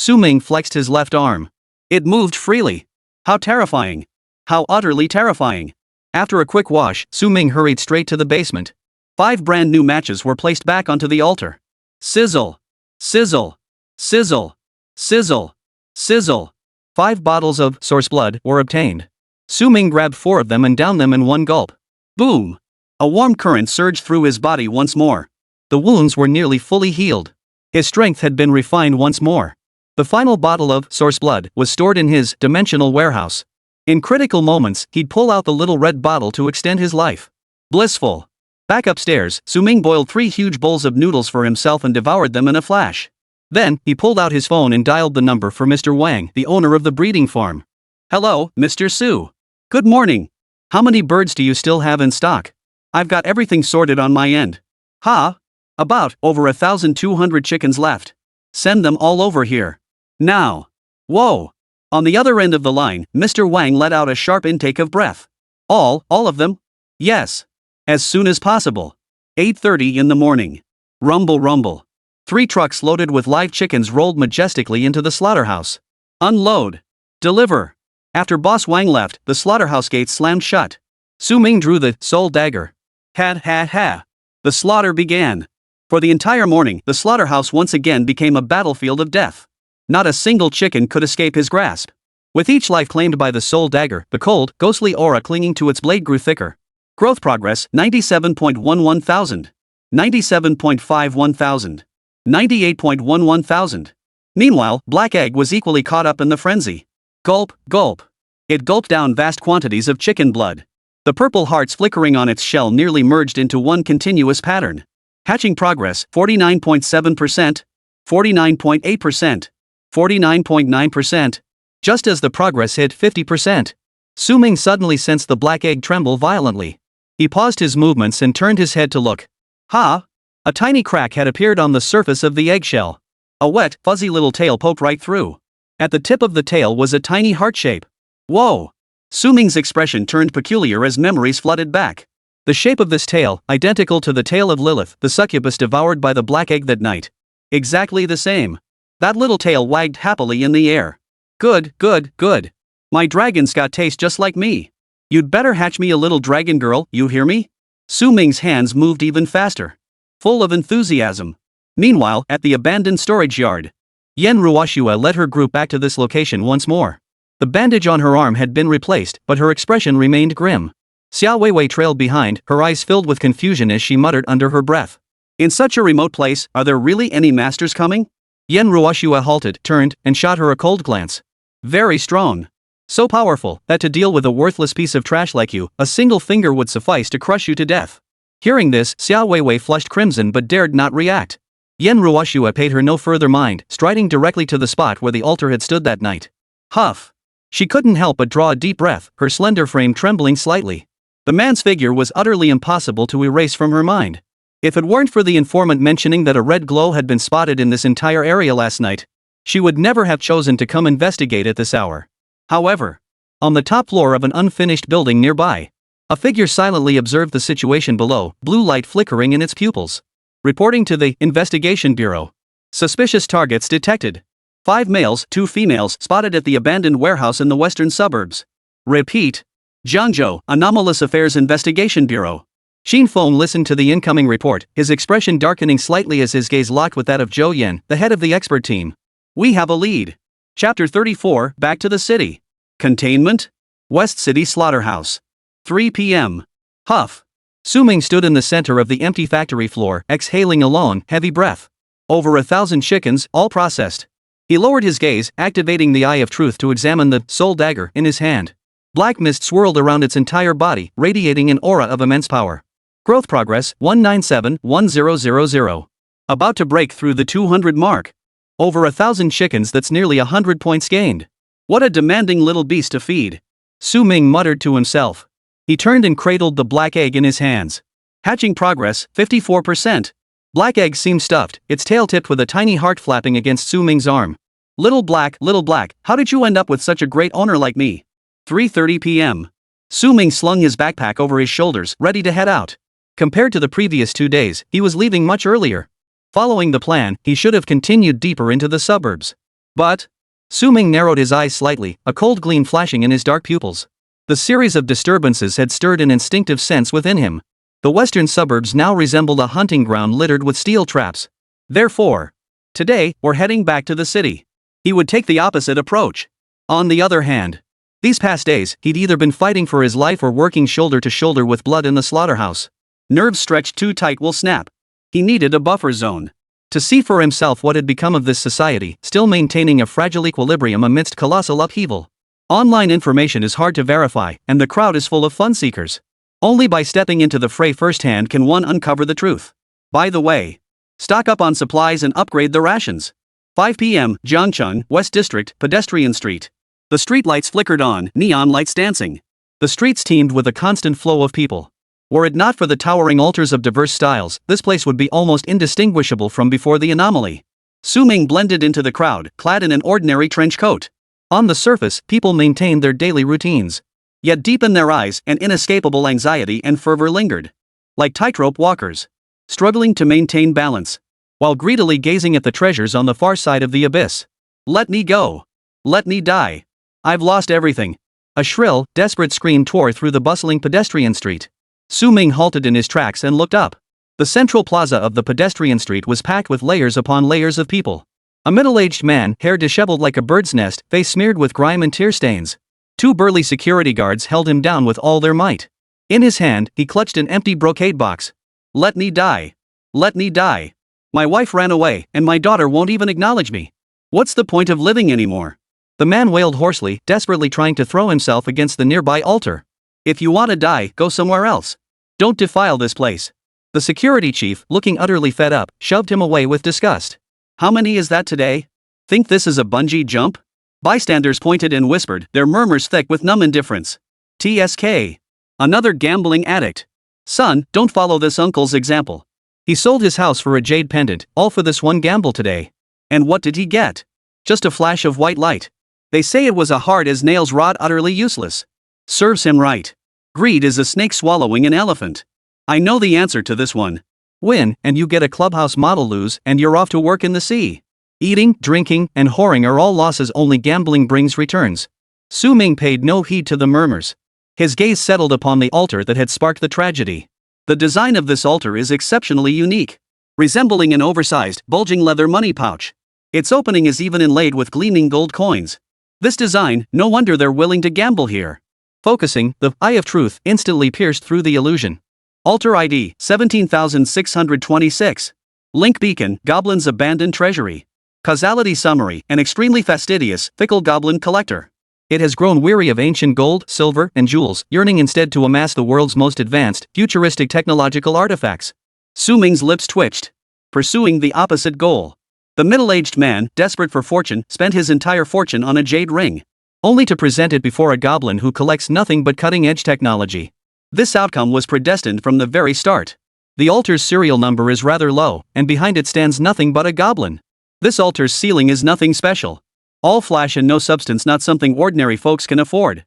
Ming flexed his left arm. It moved freely. How terrifying. How utterly terrifying. After a quick wash, Ming hurried straight to the basement. 5 brand new matches were placed back onto the altar. Sizzle. Sizzle. Sizzle. Sizzle. Sizzle. 5 bottles of source blood were obtained. Su Ming grabbed 4 of them and downed them in one gulp. Boom! A warm current surged through his body once more. The wounds were nearly fully healed. His strength had been refined once more. The final bottle of source blood was stored in his dimensional warehouse. In critical moments, he'd pull out the little red bottle to extend his life. Blissful. Back upstairs, Su Ming boiled 3 huge bowls of noodles for himself and devoured them in a flash. Then, he pulled out his phone and dialed the number for Mr. Wang, the owner of the breeding farm. Hello, Mr. Su. Good morning. How many birds do you still have in stock? I've got everything sorted on my end. About over 1,200 chickens left. Send them all over here. Now. Whoa. On the other end of the line, Mr. Wang let out a sharp intake of breath. All of them? Yes. As soon as possible. 8:30 in the morning. Rumble rumble. 3 trucks loaded with live chickens rolled majestically into the slaughterhouse. Unload. Deliver. After Boss Wang left, the slaughterhouse gates slammed shut. Su Ming drew the soul dagger. Ha. The slaughter began. For the entire morning, the slaughterhouse once again became a battlefield of death. Not a single chicken could escape his grasp. With each life claimed by the soul dagger, the cold, ghostly aura clinging to its blade grew thicker. Growth progress 97.11 thousand. 97.51 thousand. 98.11 thousand. Meanwhile, Black Egg was equally caught up in the frenzy. Gulp. It gulped down vast quantities of chicken blood. The purple hearts flickering on its shell nearly merged into one continuous pattern. Hatching progress 49.7%, 49.8%, 49.9%. Just as the progress hit 50%, Su Ming suddenly sensed the black egg tremble violently. He paused his movements and turned his head to look. A tiny crack had appeared on the surface of the eggshell. A wet, fuzzy little tail poked right through. At the tip of the tail was a tiny heart shape. Whoa! Su Ming's expression turned peculiar as memories flooded back. The shape of this tail, identical to the tail of Lilith, the succubus devoured by the black egg that night. Exactly the same. That little tail wagged happily in the air. Good. My dragon's got taste just like me. You'd better hatch me a little dragon girl, you hear me? Su Ming's hands moved even faster. Full of enthusiasm. Meanwhile, at the abandoned storage yard, Yen Ruoshua led her group back to this location once more. The bandage on her arm had been replaced, but her expression remained grim. Xia Weiwei trailed behind, her eyes filled with confusion as she muttered under her breath. In such a remote place, are there really any masters coming? Yen Ruoshua halted, turned, and shot her a cold glance. Very strong. So powerful, that to deal with a worthless piece of trash like you, a single finger would suffice to crush you to death. Hearing this, Xia Weiwei flushed crimson but dared not react. Yen Ruoshua paid her no further mind, striding directly to the spot where the altar had stood that night. Huff. She couldn't help but draw a deep breath, her slender frame trembling slightly. The man's figure was utterly impossible to erase from her mind. If it weren't for the informant mentioning that a red glow had been spotted in this entire area last night, she would never have chosen to come investigate at this hour. However, on the top floor of an unfinished building nearby, a figure silently observed the situation below, blue light flickering in its pupils. Reporting to the Investigation Bureau. Suspicious targets detected. 5 males, 2 females spotted at the abandoned warehouse in the western suburbs. Repeat. Jiangzhou, Anomalous Affairs Investigation Bureau. Xin Feng listened to the incoming report, his expression darkening slightly as his gaze locked with that of Zhou Yan, the head of the expert team. We have a lead. Chapter 34, Back to the City. Containment? West City Slaughterhouse. 3 p.m. Huff. Su Ming stood in the center of the empty factory floor, exhaling a long, heavy breath. Over 1,000 chickens, all processed. He lowered his gaze, activating the Eye of Truth to examine the soul dagger in his hand. Black mist swirled around its entire body, radiating an aura of immense power. Growth progress 1971000. About to break through the 200 mark. Over 1,000 chickens, that's nearly 100 points gained. What a demanding little beast to feed. Su Ming muttered to himself. He turned and cradled the black egg in his hands. Hatching progress 54%. Black egg seemed stuffed, its tail tipped with a tiny heart flapping against Su Ming's arm. Little black, how did you end up with such a great owner like me? 3:30 p.m. Su Ming slung his backpack over his shoulders, ready to head out. Compared to the previous 2 days, he was leaving much earlier. Following the plan, he should have continued deeper into the suburbs. But Su Ming narrowed his eyes slightly, a cold gleam flashing in his dark pupils. The series of disturbances had stirred an instinctive sense within him. The western suburbs now resembled a hunting ground littered with steel traps. Therefore, today, we're heading back to the city. He would take the opposite approach. On the other hand, These past days, he'd either been fighting for his life or working shoulder to shoulder with blood in the slaughterhouse. Nerves stretched too tight will snap. He needed a buffer zone. To see for himself what had become of this society, still maintaining a fragile equilibrium amidst colossal upheaval. Online information is hard to verify, and the crowd is full of fun seekers. Only by stepping into the fray firsthand can one uncover the truth. By the way, stock up on supplies and upgrade the rations. 5 p.m., Jiangcheng, West District, Pedestrian Street. The streetlights flickered on, neon lights dancing. The streets teemed with a constant flow of people. Were it not for the towering altars of diverse styles, this place would be almost indistinguishable from before the anomaly. Ming blended into the crowd, clad in an ordinary trench coat. On the surface, people maintained their daily routines. Yet deep in their eyes, an inescapable anxiety and fervor lingered. Like tightrope walkers, struggling to maintain balance, while greedily gazing at the treasures on the far side of the abyss. Let me go. Let me die. I've lost everything. A shrill, desperate scream tore through the bustling pedestrian street. Ming halted in his tracks and looked up. The central plaza of the pedestrian street was packed with layers upon layers of people. A middle-aged man, hair disheveled like a bird's nest, face smeared with grime and tear stains. 2 burly security guards held him down with all their might. In his hand, he clutched an empty brocade box. Let me die. Let me die. My wife ran away, and my daughter won't even acknowledge me. What's the point of living anymore? The man wailed hoarsely, desperately trying to throw himself against the nearby altar. If you want to die, go somewhere else. Don't defile this place. The security chief, looking utterly fed up, shoved him away with disgust. How many is that today? Think this is a bungee jump? Bystanders pointed and whispered, their murmurs thick with numb indifference. TSK. Another gambling addict. Son, don't follow this uncle's example. He sold his house for a jade pendant, all for this one gamble today. And what did he get? Just a flash of white light. They say it was a hard-as-nails rod, utterly useless. Serves him right. Greed is a snake swallowing an elephant. I know the answer to this one. Win, and you get a clubhouse model. Lose, and you're off to work in the sea. Eating, drinking, and whoring are all losses, only gambling brings returns. Ming paid no heed to the murmurs. His gaze settled upon the altar that had sparked the tragedy. The design of this altar is exceptionally unique, resembling an oversized, bulging leather money pouch. Its opening is even inlaid with gleaming gold coins. This design, no wonder they're willing to gamble here. Focusing, the eye of truth instantly pierced through the illusion. Altar ID, 17,626. Link beacon, Goblin's abandoned treasury. Causality summary, an extremely fastidious, fickle goblin collector. It has grown weary of ancient gold, silver, and jewels, yearning instead to amass the world's most advanced, futuristic technological artifacts. Ming's lips twitched, pursuing the opposite goal. The middle-aged man, desperate for fortune, spent his entire fortune on a jade ring, only to present it before a goblin who collects nothing but cutting-edge technology. This outcome was predestined from the very start. The altar's serial number is rather low, and behind it stands nothing but a goblin. This altar's ceiling is nothing special. All flash and no substance, not something ordinary folks can afford.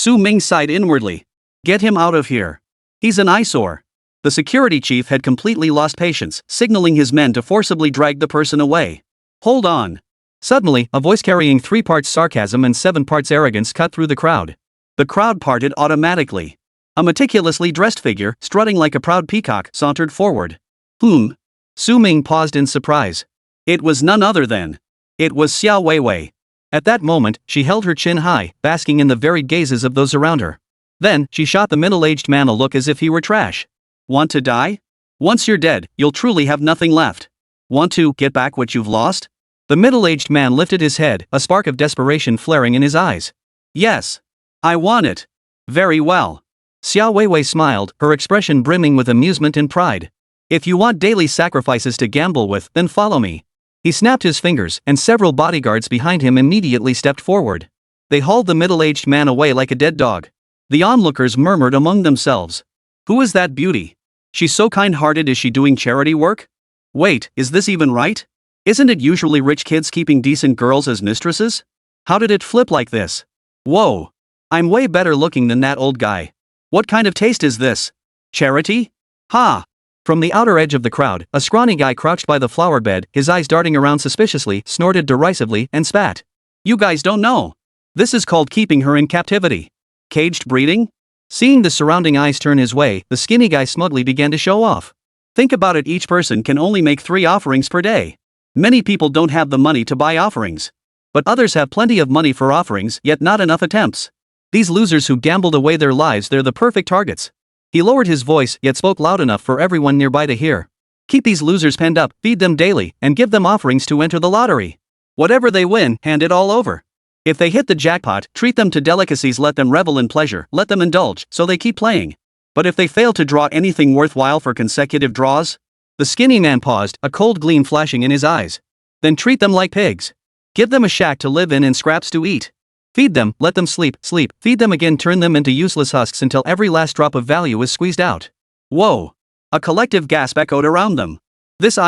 Ming sighed inwardly. Get him out of here. He's an eyesore. The security chief had completely lost patience, signaling his men to forcibly drag the person away. Hold on. Suddenly, a voice carrying 3 parts sarcasm and 7 parts arrogance cut through the crowd. The crowd parted automatically. A meticulously dressed figure, strutting like a proud peacock, sauntered forward. Ming paused in surprise. It was none other than. It was Xiao Weiwei. At that moment, she held her chin high, basking in the varied gazes of those around her. Then, she shot the middle-aged man a look as if he were trash. Want to die? Once you're dead, you'll truly have nothing left. Want to get back what you've lost? The middle-aged man lifted his head, a spark of desperation flaring in his eyes. Yes. I want it. Very well. Xiao Weiwei smiled, her expression brimming with amusement and pride. If you want daily sacrifices to gamble with, then follow me. He snapped his fingers, and several bodyguards behind him immediately stepped forward. They hauled the middle-aged man away like a dead dog. The onlookers murmured among themselves. Who is that beauty? She's so kind-hearted. Is she doing charity work? Wait, is this even right? Isn't it usually rich kids keeping decent girls as mistresses? How did it flip like this? Whoa. I'm way better looking than that old guy. What kind of taste is this? Charity? Ha! From the outer edge of the crowd, a scrawny guy crouched by the flower bed, his eyes darting around suspiciously, snorted derisively, and spat. You guys don't know. This is called keeping her in captivity. Caged breeding? Seeing the surrounding eyes turn his way, the skinny guy smugly began to show off. Think about it, each person can only make 3 offerings per day. Many people don't have the money to buy offerings. But others have plenty of money for offerings, yet not enough attempts. These losers who gambled away their lives, they're the perfect targets. He lowered his voice yet spoke loud enough for everyone nearby to hear. Keep these losers penned up, feed them daily, and give them offerings to enter the lottery. Whatever they win, hand it all over. If they hit the jackpot, treat them to delicacies, let them revel in pleasure, let them indulge, so they keep playing. But if they fail to draw anything worthwhile for consecutive draws? The skinny man paused, a cold gleam flashing in his eyes. Then treat them like pigs. Give them a shack to live in and scraps to eat. Feed them, let them sleep, feed them again, turn them into useless husks until every last drop of value is squeezed out. Whoa! A collective gasp echoed around them. This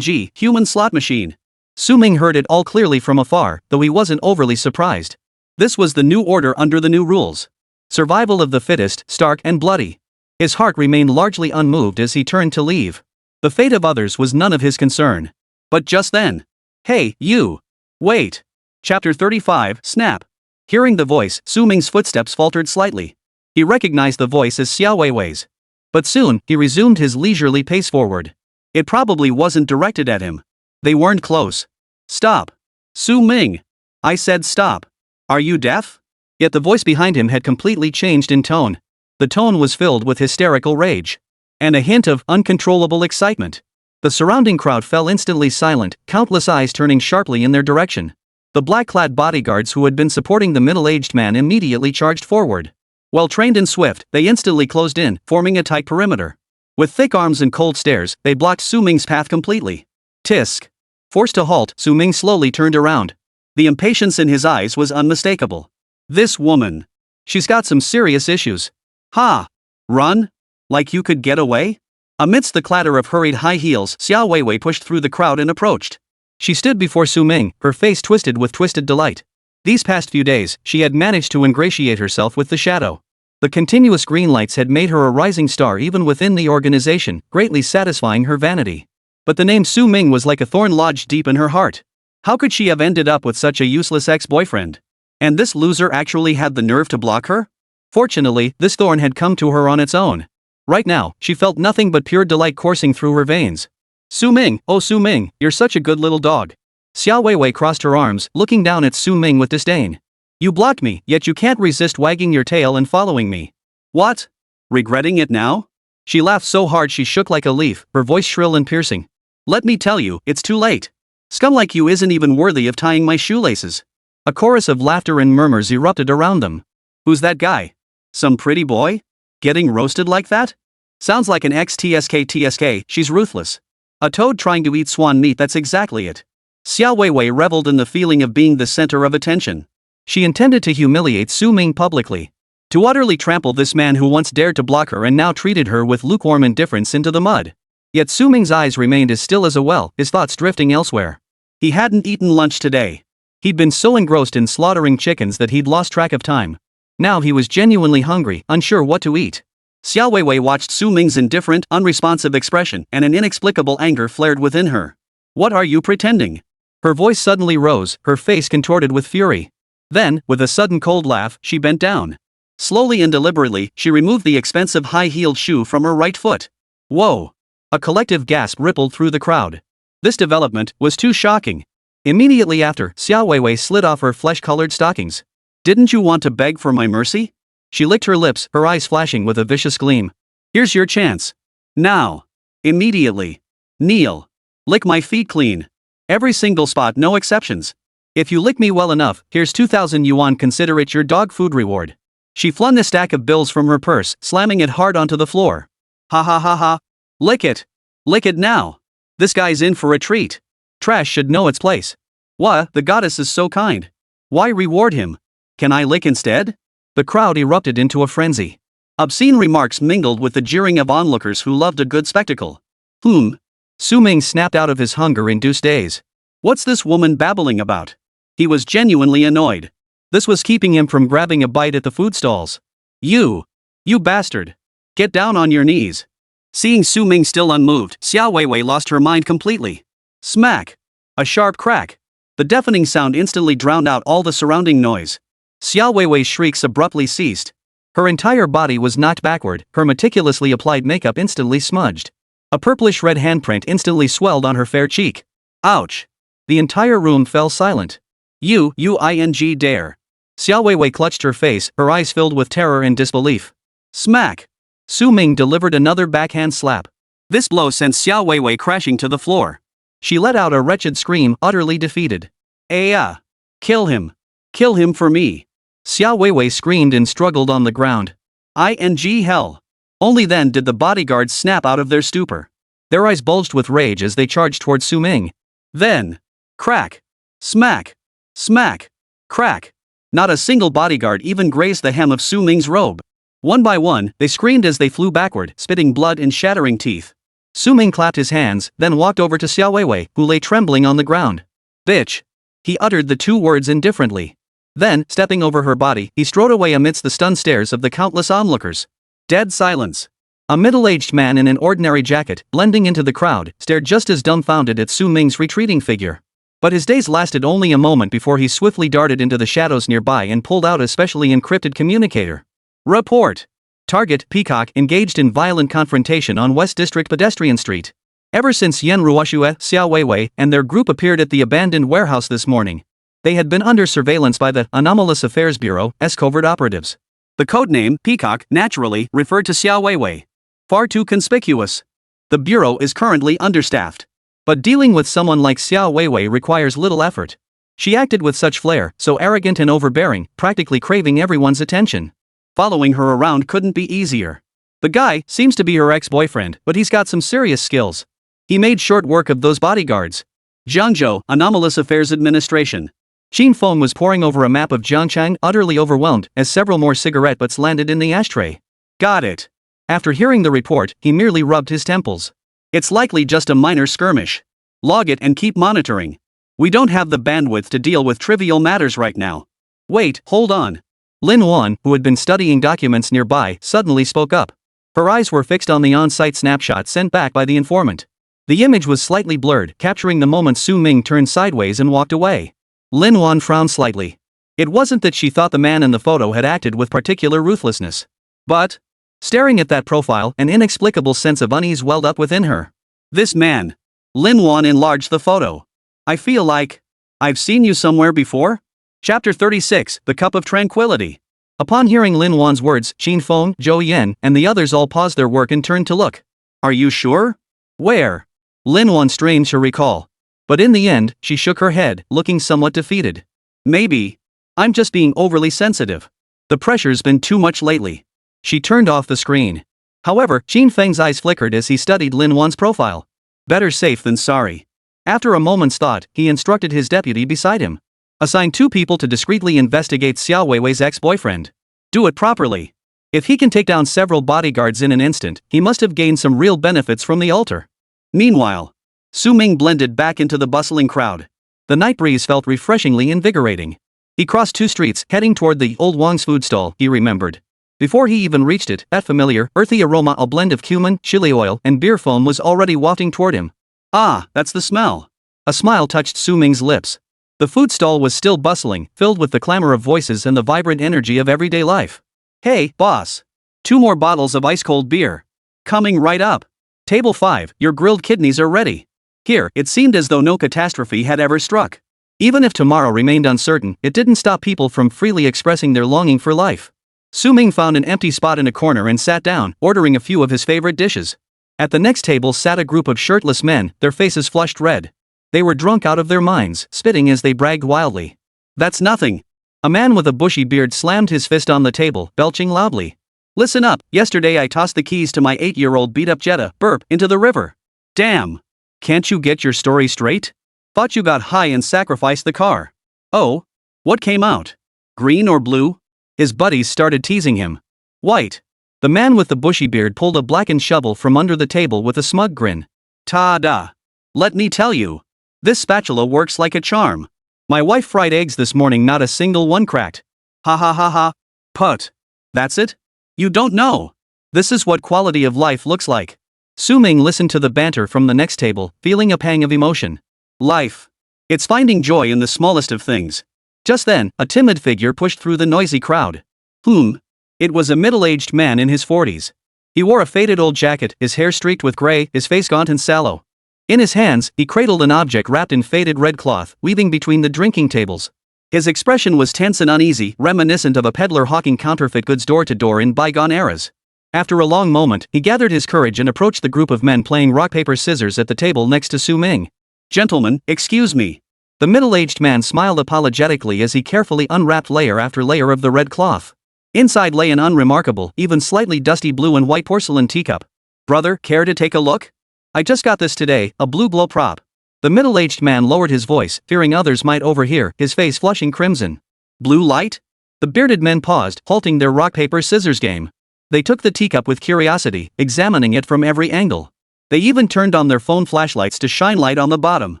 human slot machine. Su Ming heard it all clearly from afar, though he wasn't overly surprised. This was the new order under the new rules. Survival of the fittest, stark and bloody. His heart remained largely unmoved as he turned to leave. The fate of others was none of his concern. But just then. Hey, you! Wait! Chapter 35, Snap. Hearing the voice, Su Ming's footsteps faltered slightly. He recognized the voice as Xiao Weiwei's. But soon, he resumed his leisurely pace forward. It probably wasn't directed at him. They weren't close. Stop! Su Ming! I said stop. Are you deaf? Yet the voice behind him had completely changed in tone. The tone was filled with hysterical rage. And a hint of uncontrollable excitement. The surrounding crowd fell instantly silent, countless eyes turning sharply in their direction. The black-clad bodyguards who had been supporting the middle-aged man immediately charged forward. Well trained and swift, they instantly closed in, forming a tight perimeter. With thick arms and cold stares, they blocked Su Ming's path completely. Tisk! Forced to halt, Su Ming slowly turned around. The impatience in his eyes was unmistakable. This woman. She's got some serious issues. Ha! Run? Like you could get away? Amidst the clatter of hurried high heels, Xiao Weiwei pushed through the crowd and approached. She stood before Su Ming, her face twisted with twisted delight. These past few days, she had managed to ingratiate herself with the shadow. The continuous green lights had made her a rising star even within the organization, greatly satisfying her vanity. But the name Su Ming was like a thorn lodged deep in her heart. How could she have ended up with such a useless ex-boyfriend? And this loser actually had the nerve to block her? Fortunately, this thorn had come to her on its own. Right now, she felt nothing but pure delight coursing through her veins. Su Ming, oh Su Ming, you're such a good little dog. Xiao Weiwei crossed her arms, looking down at Su Ming with disdain. You blocked me, yet you can't resist wagging your tail and following me. What? Regretting it now? She laughed so hard she shook like a leaf, her voice shrill and piercing. Let me tell you, it's too late. Scum like you isn't even worthy of tying my shoelaces. A chorus of laughter and murmurs erupted around them. Who's that guy? Some pretty boy? Getting roasted like that? Sounds like an ex-TSK, she's ruthless. A toad trying to eat swan meat, that's exactly it. Xiao Weiwei reveled in the feeling of being the center of attention. She intended to humiliate Su Ming publicly. To utterly trample this man who once dared to block her and now treated her with lukewarm indifference into the mud. Yet Su Ming's eyes remained as still as a well, his thoughts drifting elsewhere. He hadn't eaten lunch today. He'd been so engrossed in slaughtering chickens that he'd lost track of time. Now he was genuinely hungry, unsure what to eat. Xiao Weiwei watched Su Ming's indifferent, unresponsive expression, and an inexplicable anger flared within her. What are you pretending? Her voice suddenly rose, her face contorted with fury. Then, with a sudden cold laugh, she bent down. Slowly and deliberately, she removed the expensive high-heeled shoe from her right foot. Whoa! A collective gasp rippled through the crowd. This development was too shocking. Immediately after, Xiao Weiwei slid off her flesh-colored stockings. Didn't you want to beg for my mercy? She licked her lips, her eyes flashing with a vicious gleam. Here's your chance. Now. Immediately. Kneel. Lick my feet clean. Every single spot, no exceptions. If you lick me well enough, here's 2,000 yuan, consider it your dog food reward. She flung the stack of bills from her purse, slamming it hard onto the floor. Ha ha ha ha. Lick it. Lick it now. This guy's in for a treat. Trash should know its place. Wha, the goddess is so kind. Why reward him? Can I lick instead? The crowd erupted into a frenzy. Obscene remarks mingled with the jeering of onlookers who loved a good spectacle. Su Ming snapped out of his hunger-induced daze. What's this woman babbling about? He was genuinely annoyed. This was keeping him from grabbing a bite at the food stalls. You bastard. Get down on your knees. Seeing Su Ming still unmoved, Xiao Weiwei lost her mind completely. Smack. A sharp crack. The deafening sound instantly drowned out all the surrounding noise. Xiao Weiwei's shrieks abruptly ceased. Her entire body was knocked backward, her meticulously applied makeup instantly smudged. A purplish-red handprint instantly swelled on her fair cheek. Ouch! The entire room fell silent. You dare. Xiao Weiwei clutched her face, her eyes filled with terror and disbelief. Smack! Su Ming delivered another backhand slap. This blow sent Xiao Weiwei crashing to the floor. She let out a wretched scream, utterly defeated. Kill him! Kill him for me! Xiao Weiwei screamed and struggled on the ground. Hell! Only then did the bodyguards snap out of their stupor. Their eyes bulged with rage as they charged toward Su Ming. Then, crack! Smack! Smack! Crack! Not a single bodyguard even grazed the hem of Su Ming's robe. One by one, they screamed as they flew backward, spitting blood and shattering teeth. Su Ming clapped his hands, then walked over to Xiao Weiwei, who lay trembling on the ground. Bitch! He uttered the two words indifferently. Then, stepping over her body, he strode away amidst the stunned stares of the countless onlookers. Dead silence. A middle-aged man in an ordinary jacket, blending into the crowd, stared just as dumbfounded at Su Ming's retreating figure. But his daze lasted only a moment before he swiftly darted into the shadows nearby and pulled out a specially encrypted communicator. Report. Target, Peacock, engaged in violent confrontation on West District Pedestrian Street. Ever since Yan Ruoxue, Xiao Weiwei, and their group appeared at the abandoned warehouse this morning, they had been under surveillance by the Anomalous Affairs Bureau, covert operatives. The codename, Peacock, naturally referred to Xiao Weiwei. Far too conspicuous. The Bureau is currently understaffed. But dealing with someone like Xiao Weiwei requires little effort. She acted with such flair, so arrogant and overbearing, practically craving everyone's attention. Following her around couldn't be easier. The guy seems to be her ex-boyfriend, but he's got some serious skills. He made short work of those bodyguards. Jiangzhou, Anomalous Affairs Administration. Qin Feng was poring over a map of Jiangchang, utterly overwhelmed, as several more cigarette butts landed in the ashtray. Got it. After hearing the report, he merely rubbed his temples. It's likely just a minor skirmish. Log it and keep monitoring. We don't have the bandwidth to deal with trivial matters right now. Wait, hold on. Lin Wan, who had been studying documents nearby, suddenly spoke up. Her eyes were fixed on the on-site snapshot sent back by the informant. The image was slightly blurred, capturing the moment Su Ming turned sideways and walked away. Lin Wan frowned slightly. It wasn't that she thought the man in the photo had acted with particular ruthlessness. But, staring at that profile, an inexplicable sense of unease welled up within her. This man. Lin Wan enlarged the photo. I feel like I've seen you somewhere before? Chapter 36, The Cup of Tranquility. Upon hearing Lin Wan's words, Qin Feng, Zhou Yan, and the others all paused their work and turned to look. Are you sure? Where? Lin Wan strained to recall. But in the end, she shook her head, looking somewhat defeated. Maybe. I'm just being overly sensitive. The pressure's been too much lately. She turned off the screen. However, Qin Feng's eyes flickered as he studied Lin Wan's profile. Better safe than sorry. After a moment's thought, he instructed his deputy beside him. Assign 2 people to discreetly investigate Xiao Weiwei's ex-boyfriend. Do it properly. If he can take down several bodyguards in an instant, he must have gained some real benefits from the altar. Meanwhile, Su Ming blended back into the bustling crowd. The night breeze felt refreshingly invigorating. He crossed 2 streets, heading toward the old Wang's food stall, he remembered. Before he even reached it, that familiar, earthy aroma, a blend of cumin, chili oil, and beer foam, was already wafting toward him. Ah, that's the smell. A smile touched Su Ming's lips. The food stall was still bustling, filled with the clamor of voices and the vibrant energy of everyday life. Hey, boss. 2 more bottles of ice-cold beer. Coming right up. Table 5, your grilled kidneys are ready. Here, it seemed as though no catastrophe had ever struck. Even if tomorrow remained uncertain, it didn't stop people from freely expressing their longing for life. Su Ming found an empty spot in a corner and sat down, ordering a few of his favorite dishes. At the next table sat a group of shirtless men, their faces flushed red. They were drunk out of their minds, spitting as they bragged wildly. That's nothing. A man with a bushy beard slammed his fist on the table, belching loudly. Listen up, yesterday I tossed the keys to my 8-year-old beat-up Jetta, burp, into the river. Damn. Can't you get your story straight? Thought you got high and sacrificed the car. Oh? What came out? Green or blue? His buddies started teasing him. White. The man with the bushy beard pulled a blackened shovel from under the table with a smug grin. Ta-da. Let me tell you. This spatula works like a charm. My wife fried eggs this morning, not a single one cracked. Ha ha ha ha. Put. That's it? You don't know. This is what quality of life looks like. Su Ming listened to the banter from the next table, feeling a pang of emotion. Life. It's finding joy in the smallest of things. Just then, a timid figure pushed through the noisy crowd. It was a middle-aged man in his 40s. He wore a faded old jacket, his hair streaked with gray, his face gaunt and sallow. In his hands, he cradled an object wrapped in faded red cloth, weaving between the drinking tables. His expression was tense and uneasy, reminiscent of a peddler hawking counterfeit goods door to door in bygone eras. After a long moment, he gathered his courage and approached the group of men playing rock paper scissors at the table next to Su Ming. "Gentlemen, excuse me." The middle-aged man smiled apologetically as he carefully unwrapped layer after layer of the red cloth. Inside lay an unremarkable, even slightly dusty blue and white porcelain teacup. "Brother, care to take a look? I just got this today, a blue glow prop." The middle-aged man lowered his voice, fearing others might overhear, his face flushing crimson. "Blue light?" The bearded men paused, halting their rock-paper-scissors game. They took the teacup with curiosity, examining it from every angle. They even turned on their phone flashlights to shine light on the bottom.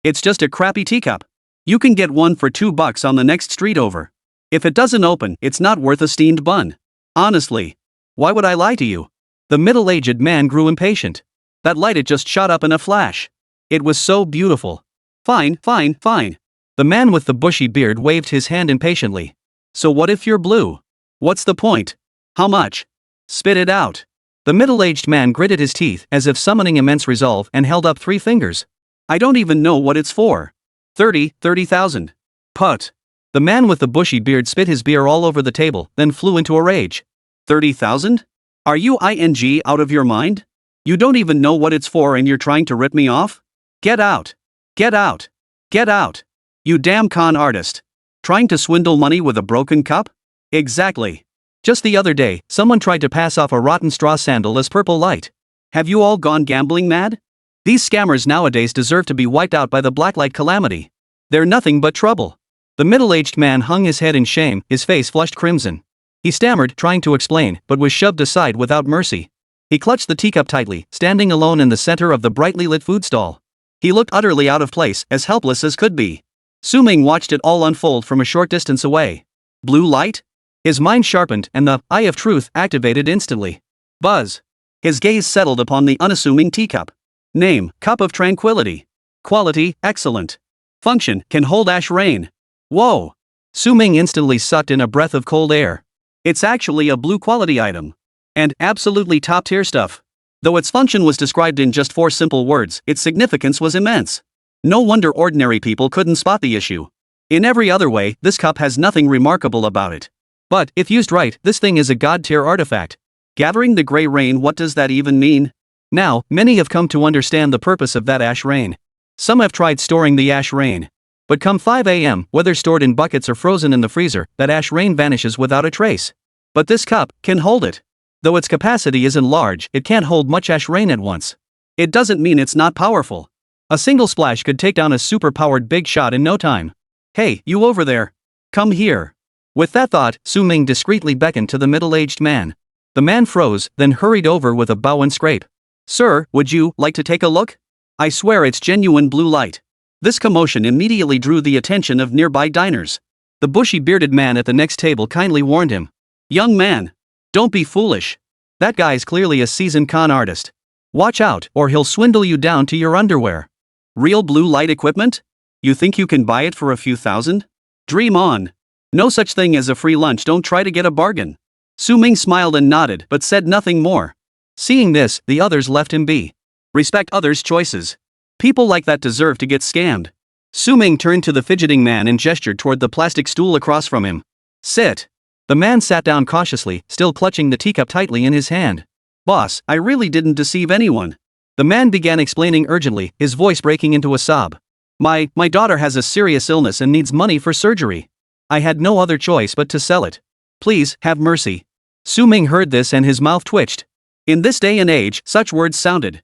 "It's just a crappy teacup. You can get one for $2 on the next street over. If it doesn't open, it's not worth a steamed bun. Honestly. Why would I lie to you?" The middle-aged man grew impatient. "That light, it just shot up in a flash. It was so beautiful." Fine. The man with the bushy beard waved his hand impatiently. "So what if you're blue? What's the point? How much? Spit it out." The middle-aged man gritted his teeth as if summoning immense resolve and held up 3 fingers. "I don't even know what it's for. 30,000. Put." The man with the bushy beard spit his beer all over the table, then flew into a rage. 30,000? Are you out of your mind? You don't even know what it's for and you're trying to rip me off? Get out. Get out. Get out. You damn con artist. Trying to swindle money with a broken cup? Exactly. Just the other day, someone tried to pass off a rotten straw sandal as purple light. Have you all gone gambling mad? These scammers nowadays deserve to be wiped out by the blacklight calamity. They're nothing but trouble. The middle-aged man hung his head in shame, his face flushed crimson. He stammered, trying to explain, but was shoved aside without mercy. He clutched the teacup tightly, standing alone in the center of the brightly lit food stall. He looked utterly out of place, as helpless as could be. Su Ming watched it all unfold from a short distance away. Blue light? His mind sharpened and the eye of truth activated instantly. Buzz. His gaze settled upon the unassuming teacup. Name, cup of tranquility. Quality, excellent. Function, can hold ash rain. Whoa. Su Ming instantly sucked in a breath of cold air. It's actually a blue quality item. And absolutely top tier stuff. Though its function was described in just 4 simple words, its significance was immense. No wonder ordinary people couldn't spot the issue. In every other way, this cup has nothing remarkable about it. But, if used right, this thing is a god-tier artifact. Gathering the gray rain, what does that even mean? Now, many have come to understand the purpose of that ash rain. Some have tried storing the ash rain. But come 5 a.m., whether stored in buckets or frozen in the freezer, that ash rain vanishes without a trace. But this cup can hold it. Though its capacity isn't large, it can't hold much ash rain at once. It doesn't mean it's not powerful. A single splash could take down a super-powered big shot in no time. Hey, you over there. Come here. With that thought, Su Ming discreetly beckoned to the middle-aged man. The man froze, then hurried over with a bow and scrape. Sir, would you like to take a look? I swear it's genuine blue light. This commotion immediately drew the attention of nearby diners. The bushy-bearded man at the next table kindly warned him. Young man. Don't be foolish. That guy's clearly a seasoned con artist. Watch out, or he'll swindle you down to your underwear. Real blue light equipment? You think you can buy it for a few thousand? Dream on. No such thing as a free lunch, don't try to get a bargain. Su Ming smiled and nodded, but said nothing more. Seeing this, the others left him be. Respect others' choices. People like that deserve to get scammed. Su Ming turned to the fidgeting man and gestured toward the plastic stool across from him. Sit. The man sat down cautiously, still clutching the teacup tightly in his hand. Boss, I really didn't deceive anyone. The man began explaining urgently, his voice breaking into a sob. My daughter has a serious illness and needs money for surgery. I had no other choice but to sell it. Please, have mercy. Su Ming heard this and his mouth twitched. In this day and age, such words sounded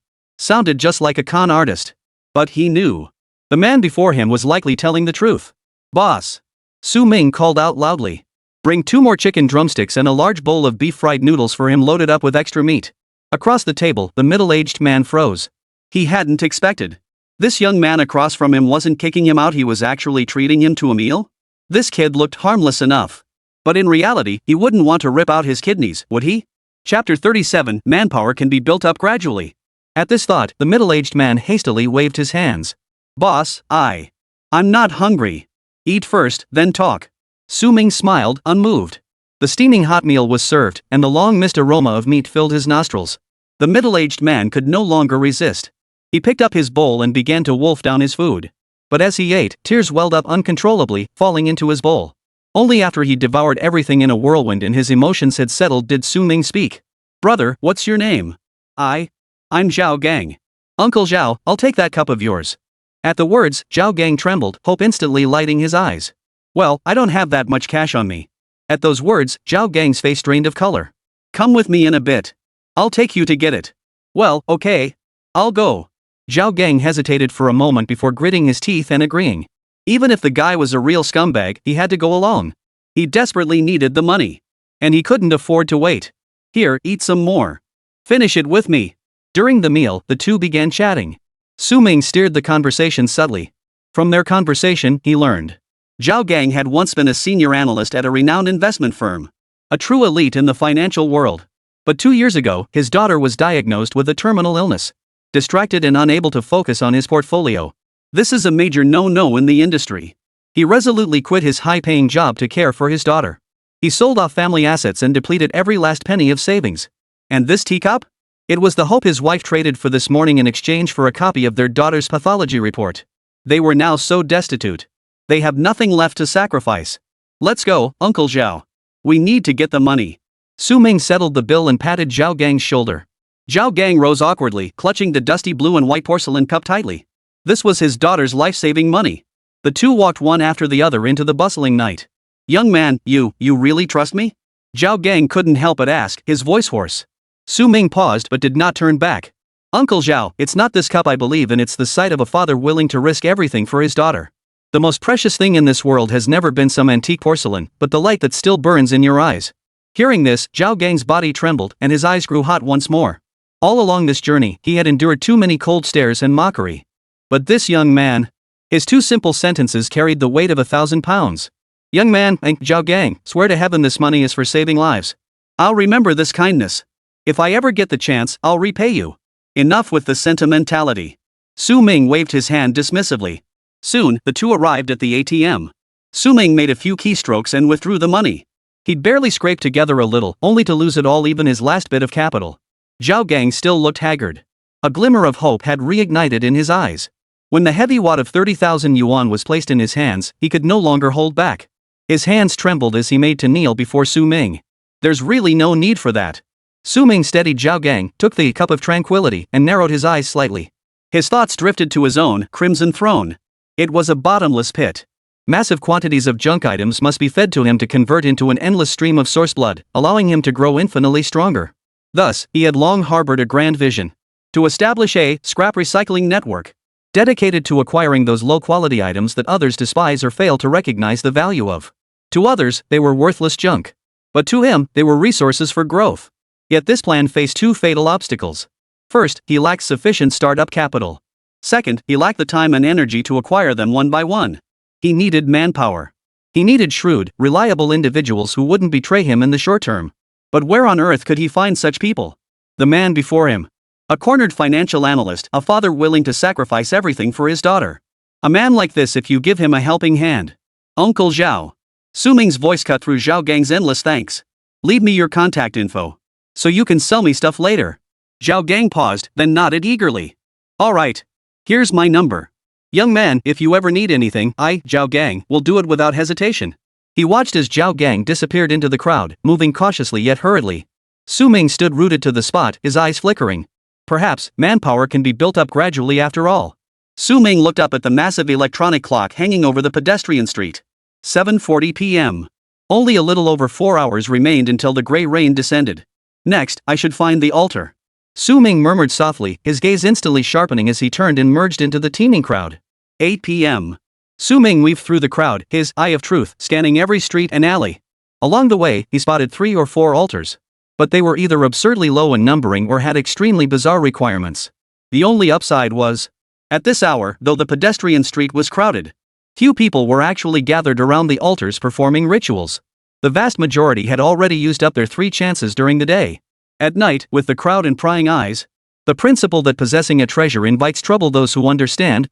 just like a con artist. But he knew. The man before him was likely telling the truth. Boss. Su Ming called out loudly. Bring 2 more chicken drumsticks and a large bowl of beef fried noodles for him loaded up with extra meat. Across the table, the middle-aged man froze. He hadn't expected. This young man across from him wasn't kicking him out, he was actually treating him to a meal? This kid looked harmless enough. But in reality, he wouldn't want to rip out his kidneys, would he? Chapter 37, Manpower can be built up gradually. At this thought, the middle-aged man hastily waved his hands. Boss, I'm not hungry. Eat first, then talk. Su Ming smiled, unmoved. The steaming hot meal was served, and the long mist aroma of meat filled his nostrils. The middle-aged man could no longer resist. He picked up his bowl and began to wolf down his food. But as he ate, tears welled up uncontrollably, falling into his bowl. Only after he'd devoured everything in a whirlwind and his emotions had settled did Su Ming speak. Brother, what's your name? I'm Zhao Gang. Uncle Zhao, I'll take that cup of yours. At the words, Zhao Gang trembled, hope instantly lighting his eyes. Well, I don't have that much cash on me. At those words, Zhao Gang's face drained of color. Come with me in a bit. I'll take you to get it. Well, okay. I'll go. Zhao Gang hesitated for a moment before gritting his teeth and agreeing. Even if the guy was a real scumbag, he had to go alone. He desperately needed the money. And he couldn't afford to wait. Here, eat some more. Finish it with me. During the meal, the two began chatting. Su Ming steered the conversation subtly. From their conversation, he learned. Zhao Gang had once been a senior analyst at a renowned investment firm. A true elite in the financial world. But 2 years ago, his daughter was diagnosed with a terminal illness. Distracted and unable to focus on his portfolio. This is a major no-no in the industry. He resolutely quit his high-paying job to care for his daughter. He sold off family assets and depleted every last penny of savings. And this teacup? It was the hope his wife traded for this morning in exchange for a copy of their daughter's pathology report. They were now so destitute. They have nothing left to sacrifice. Let's go, Uncle Zhao. We need to get the money. Su Ming settled the bill and patted Zhao Gang's shoulder. Zhao Gang rose awkwardly, clutching the dusty blue and white porcelain cup tightly. This was his daughter's life-saving money. The two walked one after the other into the bustling night. Young man, you really trust me? Zhao Gang couldn't help but ask, his voice hoarse. Su Ming paused but did not turn back. Uncle Zhao, it's not this cup I believe in, it's the sight of a father willing to risk everything for his daughter. The most precious thing in this world has never been some antique porcelain, but the light that still burns in your eyes. Hearing this, Zhao Gang's body trembled and his eyes grew hot once more. All along this journey, he had endured too many cold stares and mockery. But this young man, his two simple sentences carried the weight of 1,000 pounds. Young man, Zhao Gang, swear to heaven this money is for saving lives. I'll remember this kindness. If I ever get the chance, I'll repay you. Enough with the sentimentality. Su Ming waved his hand dismissively. Soon, the two arrived at the ATM. Su Ming made a few keystrokes and withdrew the money. He'd barely scraped together a little, only to lose it all, even his last bit of capital. Zhao Gang still looked haggard. A glimmer of hope had reignited in his eyes. When the heavy wad of 30,000 yuan was placed in his hands, he could no longer hold back. His hands trembled as he made to kneel before Su Ming. There's really no need for that. Su Ming steadied Zhao Gang, took the cup of tranquility, and narrowed his eyes slightly. His thoughts drifted to his own crimson throne. It was a bottomless pit. Massive quantities of junk items must be fed to him to convert into an endless stream of source blood, allowing him to grow infinitely stronger. Thus, he had long harbored a grand vision. To establish a scrap recycling network. Dedicated to acquiring those low-quality items that others despise or fail to recognize the value of. To others, they were worthless junk. But to him, they were resources for growth. Yet this plan faced two fatal obstacles. First, he lacked sufficient startup capital. Second, he lacked the time and energy to acquire them one by one. He needed manpower. He needed shrewd, reliable individuals who wouldn't betray him in the short term. But where on earth could he find such people? The man before him. A cornered financial analyst, a father willing to sacrifice everything for his daughter. A man like this if you give him a helping hand. Uncle Zhao. Su Ming's voice cut through Zhao Gang's endless thanks. Leave me your contact info. So you can sell me stuff later. Zhao Gang paused, then nodded eagerly. All right. Here's my number. Young man, if you ever need anything, Zhao Gang, will do it without hesitation. He watched as Zhao Gang disappeared into the crowd, moving cautiously yet hurriedly. Su Ming stood rooted to the spot, his eyes flickering. Perhaps, manpower can be built up gradually after all. Su Ming looked up at the massive electronic clock hanging over the pedestrian street. 7:40 p.m. Only a little over 4 hours remained until the gray rain descended. Next, I should find the altar. Su Ming murmured softly, his gaze instantly sharpening as he turned and merged into the teeming crowd. 8 p.m. Su Ming weaved through the crowd, his eye of truth scanning every street and alley. Along the way, he spotted 3 or 4 altars. But they were either absurdly low in numbering or had extremely bizarre requirements. The only upside was, at this hour, though the pedestrian street was crowded, few people were actually gathered around the altars performing rituals. The vast majority had already used up their 3 chances during the day. At night, with the crowd and prying eyes, the principle that possessing a treasure invites trouble those who understand.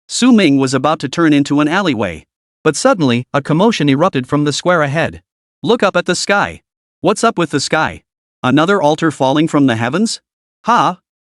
Su Ming was about to turn into an alleyway. But suddenly, a commotion erupted from the square ahead. Look up at the sky. What's up with the sky? Another altar falling from the heavens?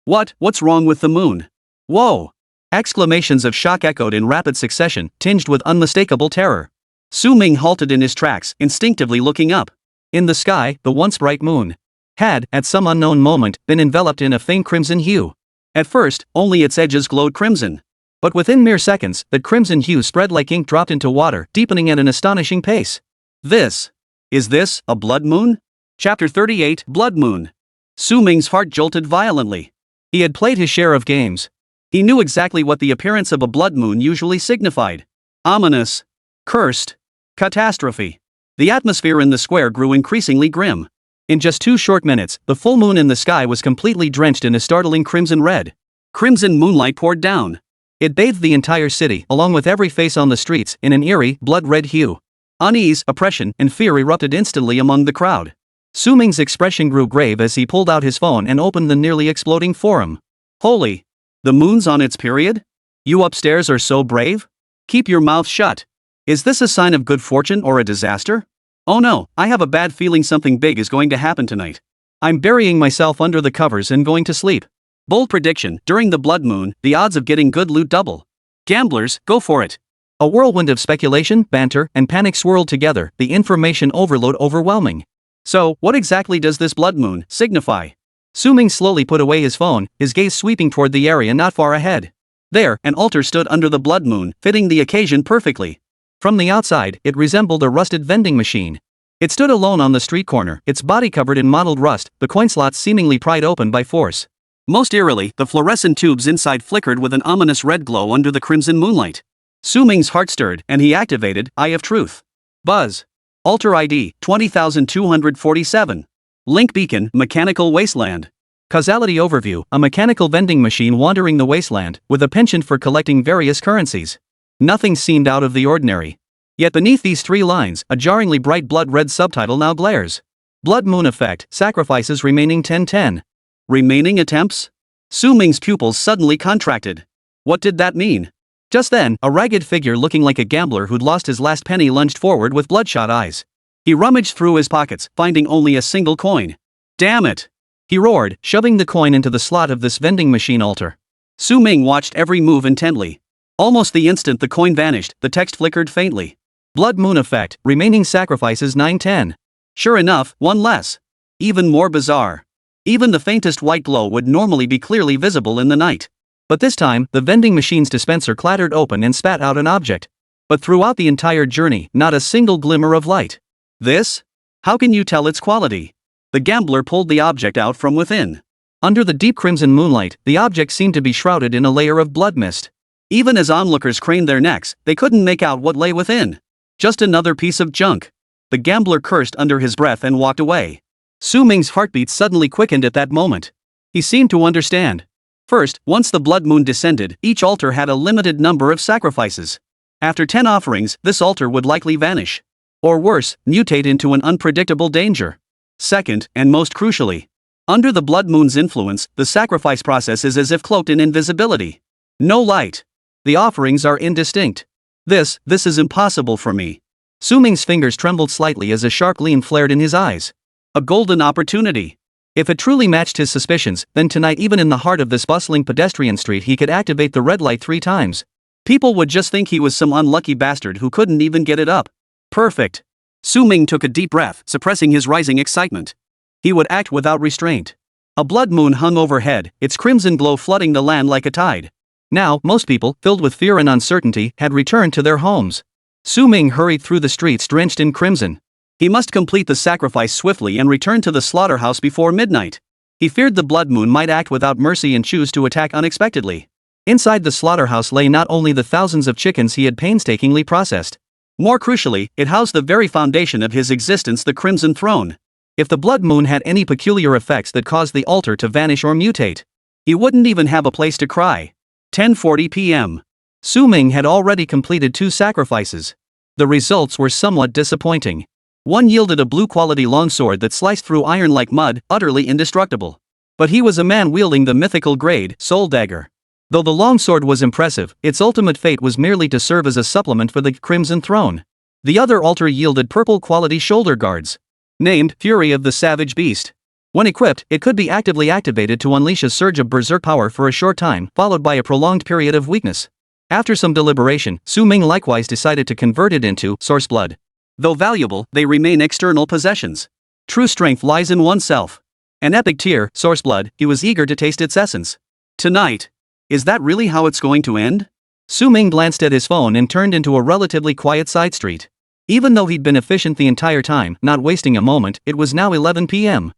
What's wrong with the moon? Whoa! Exclamations of shock echoed in rapid succession, tinged with unmistakable terror. Su Ming halted in his tracks, instinctively looking up. In the sky, the once bright moon had, at some unknown moment, been enveloped in a faint crimson hue. At first, only its edges glowed crimson. But within mere seconds, that crimson hue spread like ink dropped into water, deepening at an astonishing pace. Is this a blood moon? Chapter 38, Blood Moon. Su Ming's heart jolted violently. He had played his share of games. He knew exactly what the appearance of a blood moon usually signified. Ominous. Cursed. Catastrophe. The atmosphere in the square grew increasingly grim. In just 2 short minutes, the full moon in the sky was completely drenched in a startling crimson red. Crimson moonlight poured down. It bathed the entire city, along with every face on the streets, in an eerie, blood-red hue. Unease, oppression, and fear erupted instantly among the crowd. Su Ming's expression grew grave as he pulled out his phone and opened the nearly exploding forum. Holy! The moon's on its period? You upstairs are so brave? Keep your mouth shut. Is this a sign of good fortune or a disaster? Oh no, I have a bad feeling something big is going to happen tonight. I'm burying myself under the covers and going to sleep. Bold prediction, during the blood moon, the odds of getting good loot double. Gamblers, go for it. A whirlwind of speculation, banter, and panic swirled together, the information overload overwhelming. So, what exactly does this blood moon signify? Su Ming slowly put away his phone, his gaze sweeping toward the area not far ahead. There, an altar stood under the blood moon, fitting the occasion perfectly. From the outside, it resembled a rusted vending machine. It stood alone on the street corner, its body covered in mottled rust, the coin slots seemingly pried open by force. Most eerily, the fluorescent tubes inside flickered with an ominous red glow under the crimson moonlight. Su Ming's heart stirred, and he activated Eye of Truth. Buzz. Altar ID, 20,247. Link beacon, Mechanical Wasteland. Causality overview, a mechanical vending machine wandering the wasteland, with a penchant for collecting various currencies. Nothing seemed out of the ordinary. Yet beneath these 3 lines, a jarringly bright blood-red subtitle now glares. Blood Moon Effect, sacrifices remaining 1010. Remaining attempts? Su Ming's pupils suddenly contracted. What did that mean? Just then, a ragged figure looking like a gambler who'd lost his last penny lunged forward with bloodshot eyes. He rummaged through his pockets, finding only a single coin. Damn it! He roared, shoving the coin into the slot of this vending machine altar. Su Ming watched every move intently. Almost the instant the coin vanished, the text flickered faintly. Blood Moon Effect, remaining sacrifices 910. Sure enough, one less. Even more bizarre. Even the faintest white glow would normally be clearly visible in the night. But this time, the vending machine's dispenser clattered open and spat out an object. But throughout the entire journey, not a single glimmer of light. This? How can you tell its quality? The gambler pulled the object out from within. Under the deep crimson moonlight, the object seemed to be shrouded in a layer of blood mist. Even as onlookers craned their necks, they couldn't make out what lay within. Just another piece of junk. The gambler cursed under his breath and walked away. Su Ming's heartbeat suddenly quickened at that moment. He seemed to understand. First, once the blood moon descended, each altar had a limited number of sacrifices. After 10 offerings, this altar would likely vanish. Or worse, mutate into an unpredictable danger. Second, and most crucially, under the blood moon's influence, the sacrifice process is as if cloaked in invisibility. No light. The offerings are indistinct. This is impossible for me. Su Ming's fingers trembled slightly as a sharp gleam flared in his eyes. A golden opportunity. If it truly matched his suspicions, then tonight even in the heart of this bustling pedestrian street he could activate the red light 3 times. People would just think he was some unlucky bastard who couldn't even get it up. Perfect. Su Ming took a deep breath, suppressing his rising excitement. He would act without restraint. A blood moon hung overhead, its crimson glow flooding the land like a tide. Now, most people, filled with fear and uncertainty, had returned to their homes. Su Ming hurried through the streets drenched in crimson. He must complete the sacrifice swiftly and return to the slaughterhouse before midnight. He feared the blood moon might act without mercy and choose to attack unexpectedly. Inside the slaughterhouse lay not only the thousands of chickens he had painstakingly processed. More crucially, it housed the very foundation of his existence, the Crimson Throne. If the blood moon had any peculiar effects that caused the altar to vanish or mutate, he wouldn't even have a place to cry. 10:40 p.m. Su Ming had already completed 2 sacrifices. The results were somewhat disappointing. One yielded a blue-quality longsword that sliced through iron like mud, utterly indestructible. But he was a man wielding the mythical-grade soul dagger. Though the longsword was impressive, its ultimate fate was merely to serve as a supplement for the Crimson Throne. The other altar yielded purple-quality shoulder guards, named Fury of the Savage Beast. When equipped, it could be actively activated to unleash a surge of berserk power for a short time, followed by a prolonged period of weakness. After some deliberation, Su Ming likewise decided to convert it into source blood. Though valuable, they remain external possessions. True strength lies in oneself. An epic tier, source blood, he was eager to taste its essence. Tonight. Is that really how it's going to end? Su Ming glanced at his phone and turned into a relatively quiet side street. Even though he'd been efficient the entire time, not wasting a moment, it was now 11 p.m.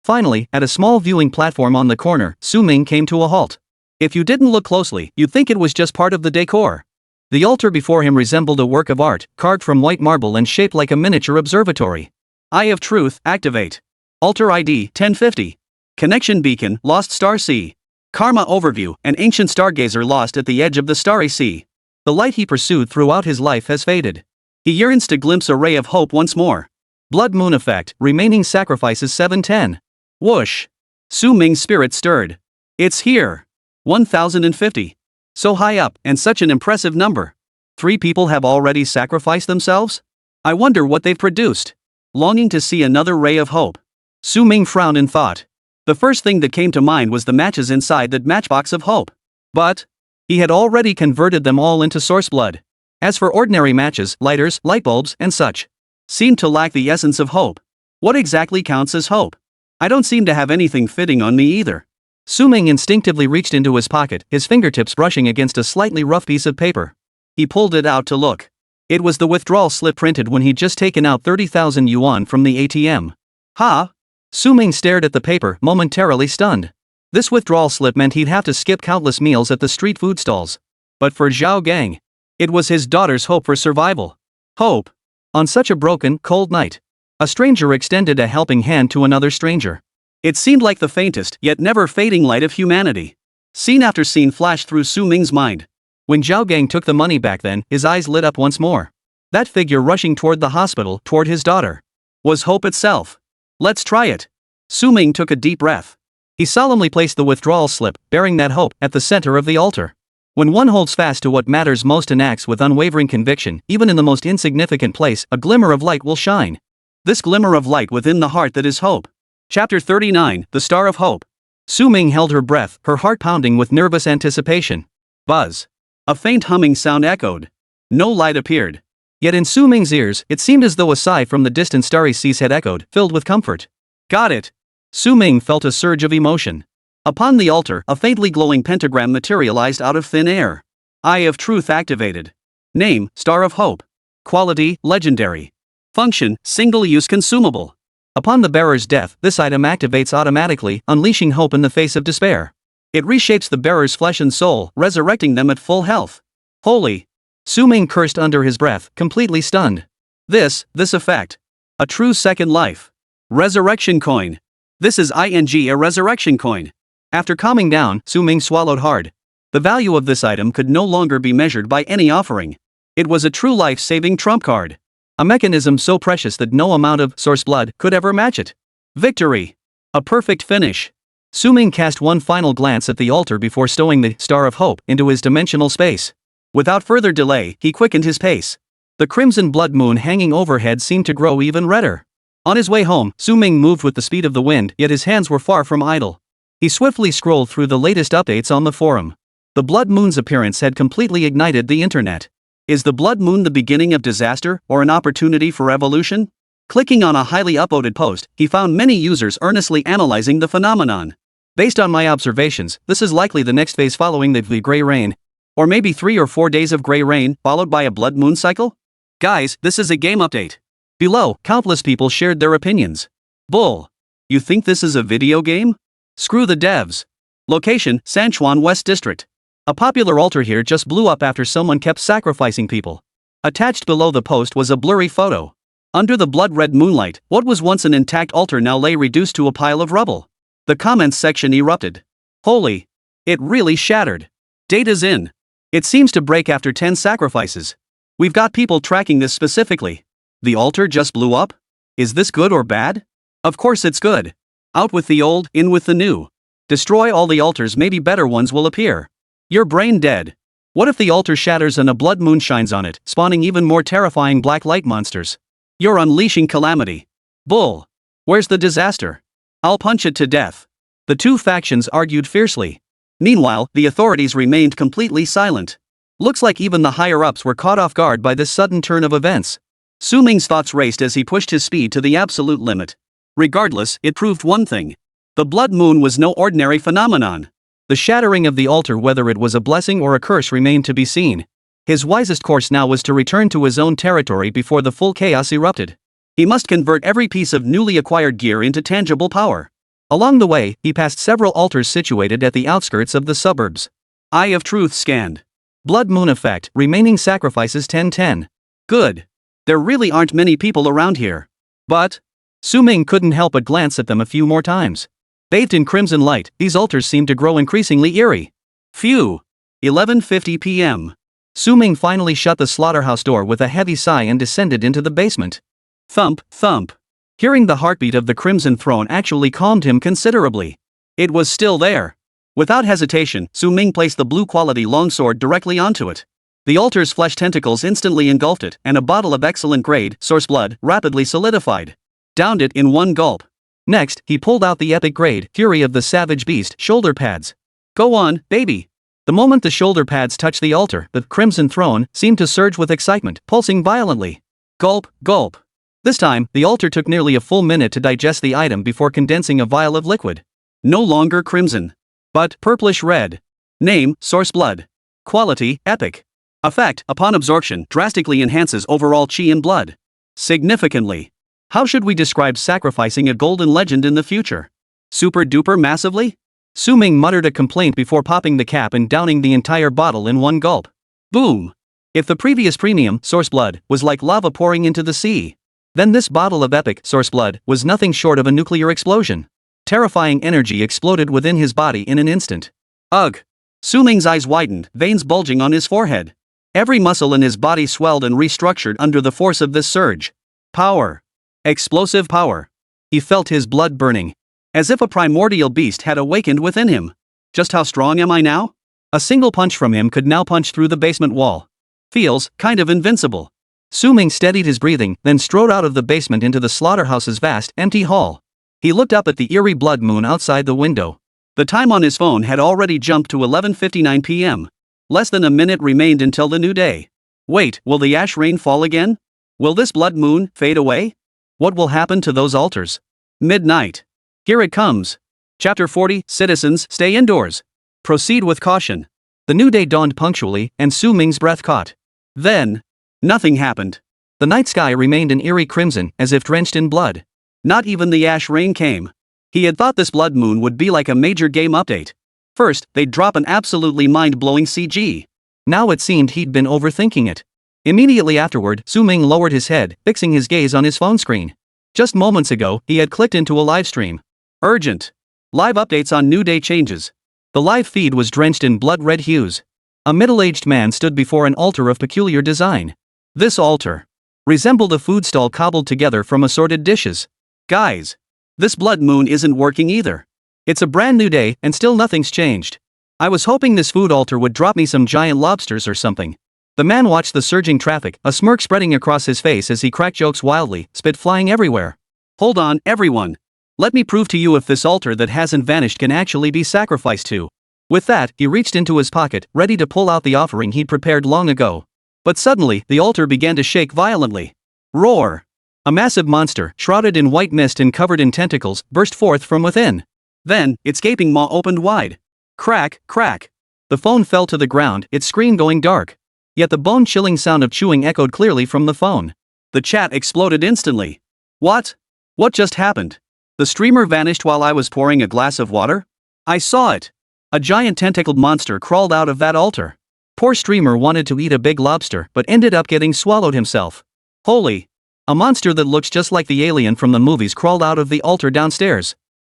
Finally, at a small viewing platform on the corner, Su Ming came to a halt. If you didn't look closely, you'd think it was just part of the decor. The altar before him resembled a work of art, carved from white marble and shaped like a miniature observatory. Eye of Truth, activate. Altar ID, 1050. Connection beacon, lost star sea. Karma overview, an ancient stargazer lost at the edge of the starry sea. The light he pursued throughout his life has faded. He yearns to glimpse a ray of hope once more. Blood moon effect, remaining sacrifices 710. Whoosh. Su Ming's spirit stirred. It's here. 1050. So high up, and such an impressive number. 3 people have already sacrificed themselves? I wonder what they've produced. Longing to see another ray of hope. Su Ming frowned in thought. The first thing that came to mind was the matches inside that matchbox of hope. But he had already converted them all into source blood. As for ordinary matches, lighters, light bulbs, and such, seemed to lack the essence of hope. What exactly counts as hope? I don't seem to have anything fitting on me either. Su Ming instinctively reached into his pocket, his fingertips brushing against a slightly rough piece of paper. He pulled it out to look. It was the withdrawal slip printed when he'd just taken out 30,000 yuan from the ATM. Huh? Su Ming stared at the paper, momentarily stunned. This withdrawal slip meant he'd have to skip countless meals at the street food stalls. But for Zhao Gang, it was his daughter's hope for survival. Hope. On such a broken, cold night, a stranger extended a helping hand to another stranger. It seemed like the faintest, yet never fading light of humanity. Scene after scene flashed through Su Ming's mind. When Zhao Gang took the money back then, his eyes lit up once more. That figure rushing toward the hospital, toward his daughter, was hope itself. Let's try it. Su Ming took a deep breath. He solemnly placed the withdrawal slip, bearing that hope, at the center of the altar. When one holds fast to what matters most and acts with unwavering conviction, even in the most insignificant place, a glimmer of light will shine. This glimmer of light within the heart that is hope. Chapter 39, The Star of Hope. Su Ming held her breath, her heart pounding with nervous anticipation. Buzz. A faint humming sound echoed. No light appeared. Yet in Su Ming's ears, it seemed as though a sigh from the distant starry seas had echoed, filled with comfort. Got it. Su Ming felt a surge of emotion. Upon the altar, a faintly glowing pentagram materialized out of thin air. Eye of Truth activated. Name, Star of Hope. Quality, legendary. Function, single-use consumable. Upon the bearer's death, this item activates automatically, unleashing hope in the face of despair. It reshapes the bearer's flesh and soul, resurrecting them at full health. Holy. Su Ming cursed under his breath, completely stunned. This effect. A true second life. Resurrection coin. This is a resurrection coin. After calming down, Su Ming swallowed hard. The value of this item could no longer be measured by any offering. It was a true life-saving trump card. A mechanism so precious that no amount of source blood could ever match it. Victory. A perfect finish. Su Ming cast one final glance at the altar before stowing the Star of Hope into his dimensional space. Without further delay, he quickened his pace. The crimson blood moon hanging overhead seemed to grow even redder. On his way home, Su Ming moved with the speed of the wind, yet his hands were far from idle. He swiftly scrolled through the latest updates on the forum. The blood moon's appearance had completely ignited the internet. Is the blood moon the beginning of disaster, or an opportunity for evolution? Clicking on a highly upvoted post, he found many users earnestly analyzing the phenomenon. Based on my observations, this is likely the next phase following the gray rain. Or maybe 3 or 4 days of gray rain, followed by a blood moon cycle? Guys, this is a game update. Below, countless people shared their opinions. Bull. You think this is a video game? Screw the devs. Location, Sanchuan West District. A popular altar here just blew up after someone kept sacrificing people. Attached below the post was a blurry photo. Under the blood-red moonlight, what was once an intact altar now lay reduced to a pile of rubble. The comments section erupted. Holy. It really shattered. Data's in. It seems to break after 10 sacrifices. We've got people tracking this specifically. The altar just blew up? Is this good or bad? Of course it's good. Out with the old, in with the new. Destroy all the altars, maybe better ones will appear. You're brain dead. What if the altar shatters and a blood moon shines on it, spawning even more terrifying black light monsters? You're unleashing calamity. Bull. Where's the disaster? I'll punch it to death. The two factions argued fiercely. Meanwhile, the authorities remained completely silent. Looks like even the higher-ups were caught off guard by this sudden turn of events. Su Ming's thoughts raced as he pushed his speed to the absolute limit. Regardless, it proved one thing. The blood moon was no ordinary phenomenon. The shattering of the altar, whether it was a blessing or a curse, remained to be seen. His wisest course now was to return to his own territory before the full chaos erupted. He must convert every piece of newly acquired gear into tangible power. Along the way, he passed several altars situated at the outskirts of the suburbs. Eye of Truth scanned. Blood moon effect, remaining sacrifices 10-10. Good. There really aren't many people around here. But Su Ming couldn't help but glance at them a few more times. Bathed in crimson light, these altars seemed to grow increasingly eerie. Phew. 11:50 p.m. Su Ming finally shut the slaughterhouse door with a heavy sigh and descended into the basement. Thump, thump. Hearing the heartbeat of the Crimson Throne actually calmed him considerably. It was still there. Without hesitation, Su Ming placed the blue-quality longsword directly onto it. The altar's flesh tentacles instantly engulfed it, and a bottle of excellent grade, source blood, rapidly solidified. Downed it in one gulp. Next, he pulled out the epic grade, Fury of the Savage Beast, shoulder pads. Go on, baby. The moment the shoulder pads touched the altar, the Crimson Throne seemed to surge with excitement, pulsing violently. Gulp, gulp. This time, the altar took nearly a full minute to digest the item before condensing a vial of liquid. No longer crimson, but purplish red. Name, source blood. Quality, epic. Effect, upon absorption, drastically enhances overall chi in blood. Significantly. How should we describe sacrificing a golden legend in the future? Super duper massively? Su Ming muttered a complaint before popping the cap and downing the entire bottle in one gulp. Boom! If the previous premium, source blood, was like lava pouring into the sea, then this bottle of epic, source blood, was nothing short of a nuclear explosion. Terrifying energy exploded within his body in an instant. Ugh! Su Ming's eyes widened, veins bulging on his forehead. Every muscle in his body swelled and restructured under the force of this surge. Power. Explosive power. He felt his blood burning. As if a primordial beast had awakened within him. Just how strong am I now? A single punch from him could now punch through the basement wall. Feels kind of invincible. Su Ming steadied his breathing, then strode out of the basement into the slaughterhouse's vast, empty hall. He looked up at the eerie blood moon outside the window. The time on his phone had already jumped to 11:59 p.m. Less than a minute remained until the new day. Wait, will the ash rain fall again? Will this blood moon fade away? What will happen to those altars? Midnight. Here it comes. Chapter 40, Citizens, stay indoors. Proceed with caution. The new day dawned punctually, and Su Ming's breath caught. Then, nothing happened. The night sky remained an eerie crimson, as if drenched in blood. Not even the ash rain came. He had thought this blood moon would be like a major game update. First, they'd drop an absolutely mind-blowing CG. Now it seemed he'd been overthinking it. Immediately afterward, Su Ming lowered his head, fixing his gaze on his phone screen. Just moments ago, he had clicked into a live stream. Urgent. Live updates on new day changes. The live feed was drenched in blood-red hues. A middle-aged man stood before an altar of peculiar design. This altar resembled a food stall cobbled together from assorted dishes. Guys, this blood moon isn't working either. It's a brand new day, and still nothing's changed. I was hoping this food altar would drop me some giant lobsters or something. The man watched the surging traffic, a smirk spreading across his face as he cracked jokes wildly, spit flying everywhere. Hold on, everyone. Let me prove to you if this altar that hasn't vanished can actually be sacrificed to. With that, he reached into his pocket, ready to pull out the offering he'd prepared long ago. But suddenly, the altar began to shake violently. Roar! A massive monster, shrouded in white mist and covered in tentacles, burst forth from within. Then, its gaping maw opened wide. Crack, crack. The phone fell to the ground, its screen going dark. Yet the bone-chilling sound of chewing echoed clearly from the phone. The chat exploded instantly. What? What just happened? The streamer vanished while I was pouring a glass of water? I saw it. A giant tentacled monster crawled out of that altar. Poor streamer wanted to eat a big lobster but ended up getting swallowed himself. Holy. A monster that looks just like the alien from the movies crawled out of the altar downstairs.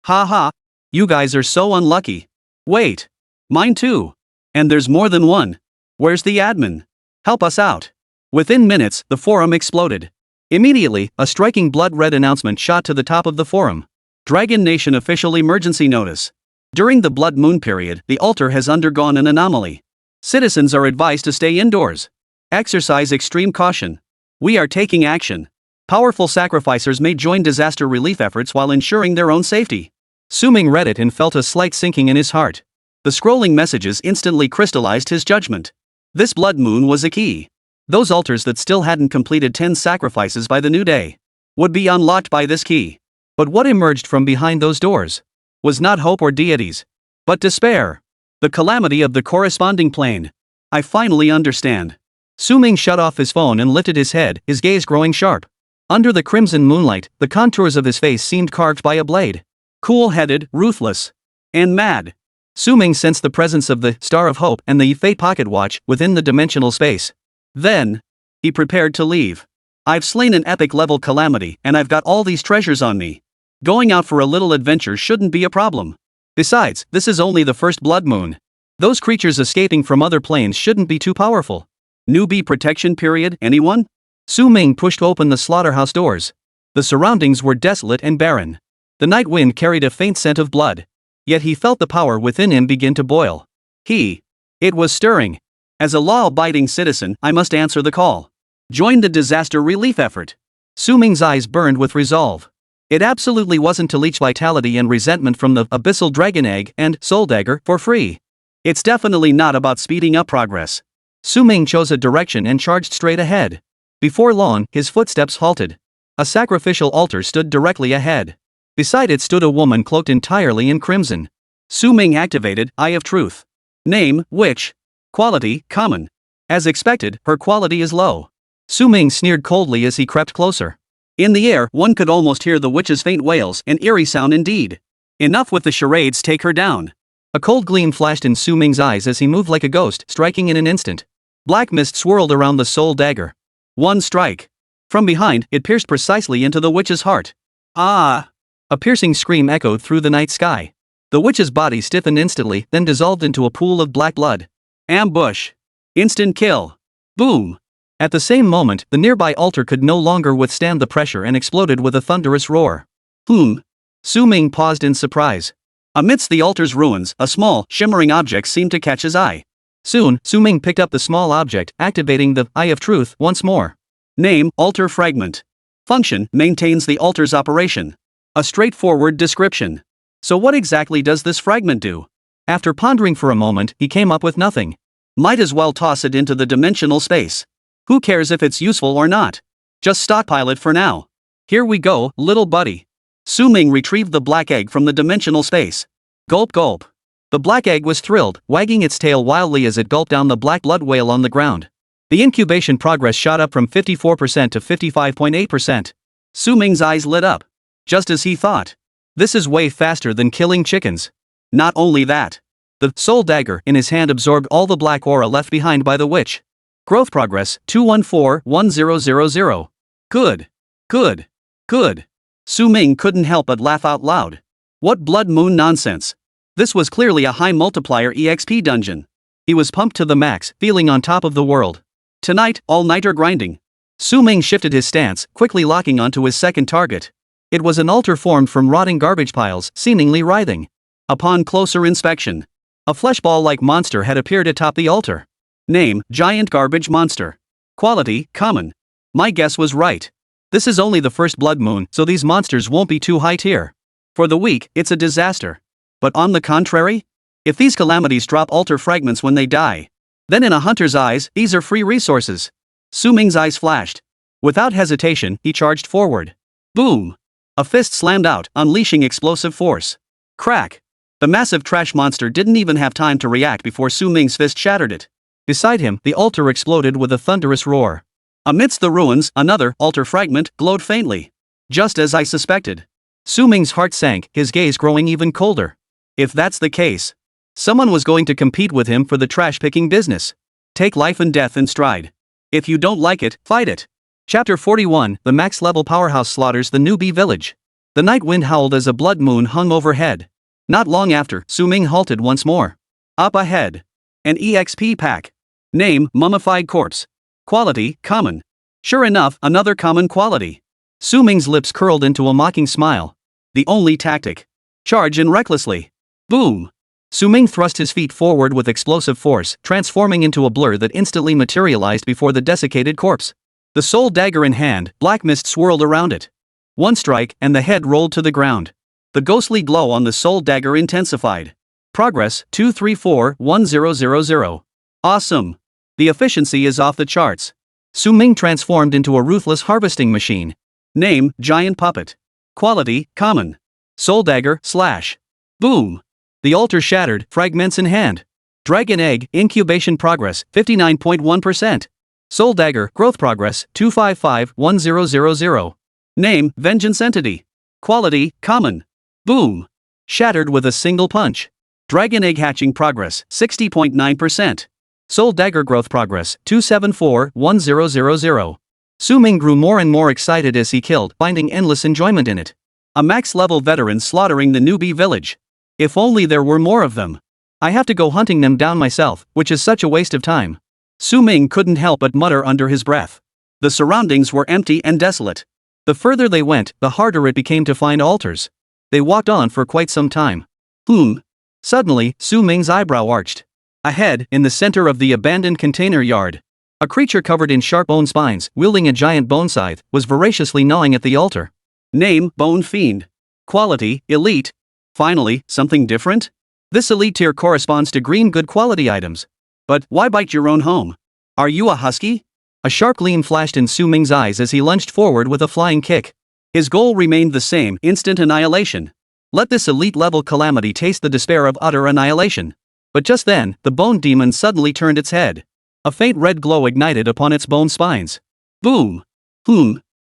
Ha ha. You guys are so unlucky. Wait. Mine too. And there's more than one. Where's the admin? Help us out. Within minutes, the forum exploded. Immediately, a striking blood-red announcement shot to the top of the forum. Dragon Nation official emergency notice. During the blood moon period, the altar has undergone an anomaly. Citizens are advised to stay indoors. Exercise extreme caution. We are taking action. Powerful sacrificers may join disaster relief efforts while ensuring their own safety. Su Ming read it and felt a slight sinking in his heart. The scrolling messages instantly crystallized his judgment. This blood moon was a key. Those altars that still hadn't completed 10 sacrifices by the new day would be unlocked by this key. But what emerged from behind those doors Was not hope or deities, but despair. The calamity of the corresponding plane. I finally understand. Su Ming shut off his phone and lifted his head, his gaze growing sharp. Under the crimson moonlight, the contours of his face seemed carved by a blade. Cool-headed, ruthless, and mad. Su Ming sensed the presence of the Star of Hope and the Fate Pocket Watch within the dimensional space. Then, he prepared to leave. I've slain an epic-level calamity and I've got all these treasures on me. Going out for a little adventure shouldn't be a problem. Besides, this is only the first blood moon. Those creatures escaping from other planes shouldn't be too powerful. Newbie protection period, anyone? Su Ming pushed open the slaughterhouse doors. The surroundings were desolate and barren. The night wind carried a faint scent of blood. Yet he felt the power within him begin to boil. It was stirring. As a law-abiding citizen, I must answer the call. Join the disaster relief effort. Su Ming's eyes burned with resolve. It absolutely wasn't to leech vitality and resentment from the Abyssal Dragon Egg and Soul Dagger for free. It's definitely not about speeding up progress. Su Ming chose a direction and charged straight ahead. Before long, his footsteps halted. A sacrificial altar stood directly ahead. Beside it stood a woman cloaked entirely in crimson. Su Ming activated Eye of Truth. Name, Witch. Quality, Common. As expected, her quality is low. Su Ming sneered coldly as he crept closer. In the air, one could almost hear the witch's faint wails, an eerie sound indeed. Enough with the charades, take her down. A cold gleam flashed in Su Ming's eyes as he moved like a ghost, striking in an instant. Black mist swirled around the soul dagger. One strike. From behind, it pierced precisely into the witch's heart. Ah! A piercing scream echoed through the night sky. The witch's body stiffened instantly, then dissolved into a pool of black blood. Ambush. Instant kill. Boom. At the same moment, the nearby altar could no longer withstand the pressure and exploded with a thunderous roar. Su Ming paused in surprise. Amidst the altar's ruins, a small, shimmering object seemed to catch his eye. Soon, Su Ming picked up the small object, activating the Eye of Truth once more. Name, Altar Fragment. Function, maintains the altar's operation. A straightforward description. So what exactly does this fragment do? After pondering for a moment, he came up with nothing. Might as well toss it into the dimensional space. Who cares if it's useful or not? Just stockpile it for now. Here we go, little buddy. Su Ming retrieved the black egg from the dimensional space. Gulp gulp. The black egg was thrilled, wagging its tail wildly as it gulped down the black blood whale on the ground. The incubation progress shot up from 54% to 55.8%. Su Ming's eyes lit up. Just as he thought. This is way faster than killing chickens. Not only that. The soul dagger in his hand absorbed all the black aura left behind by the witch. Growth progress, 214-1000. Good. Good. Good. Su Ming couldn't help but laugh out loud. What blood moon nonsense. This was clearly a high multiplier EXP dungeon. He was pumped to the max, feeling on top of the world. Tonight, all-nighter grinding. Su Ming shifted his stance, quickly locking onto his second target. It was an altar formed from rotting garbage piles, seemingly writhing. Upon closer inspection, a fleshball-like monster had appeared atop the altar. Name, Giant Garbage Monster. Quality, Common. My guess was right. This is only the first blood moon, so these monsters won't be too high tier. For the weak, it's a disaster. But on the contrary? If these calamities drop altar fragments when they die, then in a hunter's eyes, these are free resources. Su Ming's eyes flashed. Without hesitation, he charged forward. Boom! A fist slammed out, unleashing explosive force. Crack! The massive trash monster didn't even have time to react before Su Ming's fist shattered it. Beside him, the altar exploded with a thunderous roar. Amidst the ruins, another altar fragment glowed faintly. Just as I suspected. Su Ming's heart sank, his gaze growing even colder. If that's the case, someone was going to compete with him for the trash-picking business. Take life and death in stride. If you don't like it, fight it. Chapter 41, the max-level powerhouse slaughters the newbie village. The night wind howled as a blood moon hung overhead. Not long after, Su Ming halted once more. Up ahead. An EXP pack. Name, Mummified Corpse. Quality, Common. Sure enough, another common quality. Su Ming's lips curled into a mocking smile. The only tactic. Charge in recklessly. Boom. Su Ming thrust his feet forward with explosive force, transforming into a blur that instantly materialized before the desiccated corpse. The soul dagger in hand, black mist swirled around it. One strike, and the head rolled to the ground. The ghostly glow on the soul dagger intensified. Progress 2341000. Awesome. The efficiency is off the charts. Su Ming transformed into a ruthless harvesting machine. Name, Giant Puppet. Quality, Common. Soul Dagger, /. Boom. The altar shattered, fragments in hand. Dragon Egg, incubation progress, 59.1%. Soul Dagger, growth progress, 2551000. Name, Vengeance Entity. Quality, Common. Boom. Shattered with a single punch. Dragon Egg hatching progress, 60.9%. Soul Dagger growth progress, 2741000. Su Ming grew more and more excited as he killed, finding endless enjoyment in it. A max-level veteran slaughtering the newbie village. If only there were more of them. I have to go hunting them down myself, which is such a waste of time. Su Ming couldn't help but mutter under his breath. The surroundings were empty and desolate. The further they went, the harder it became to find altars. They walked on for quite some time. Suddenly, Su Ming's eyebrow arched. Ahead, in the center of the abandoned container yard, a creature covered in sharp bone spines, wielding a giant bone scythe, was voraciously gnawing at the altar. Name, Bone Fiend. Quality, Elite. Finally, something different? This elite tier corresponds to green good quality items. But why bite your own home? Are you a husky? A sharp gleam flashed in Su Ming's eyes as he lunged forward with a flying kick. His goal remained the same, instant annihilation. Let this elite-level calamity taste the despair of utter annihilation. But just then, the bone demon suddenly turned its head. A faint red glow ignited upon its bone spines. Boom!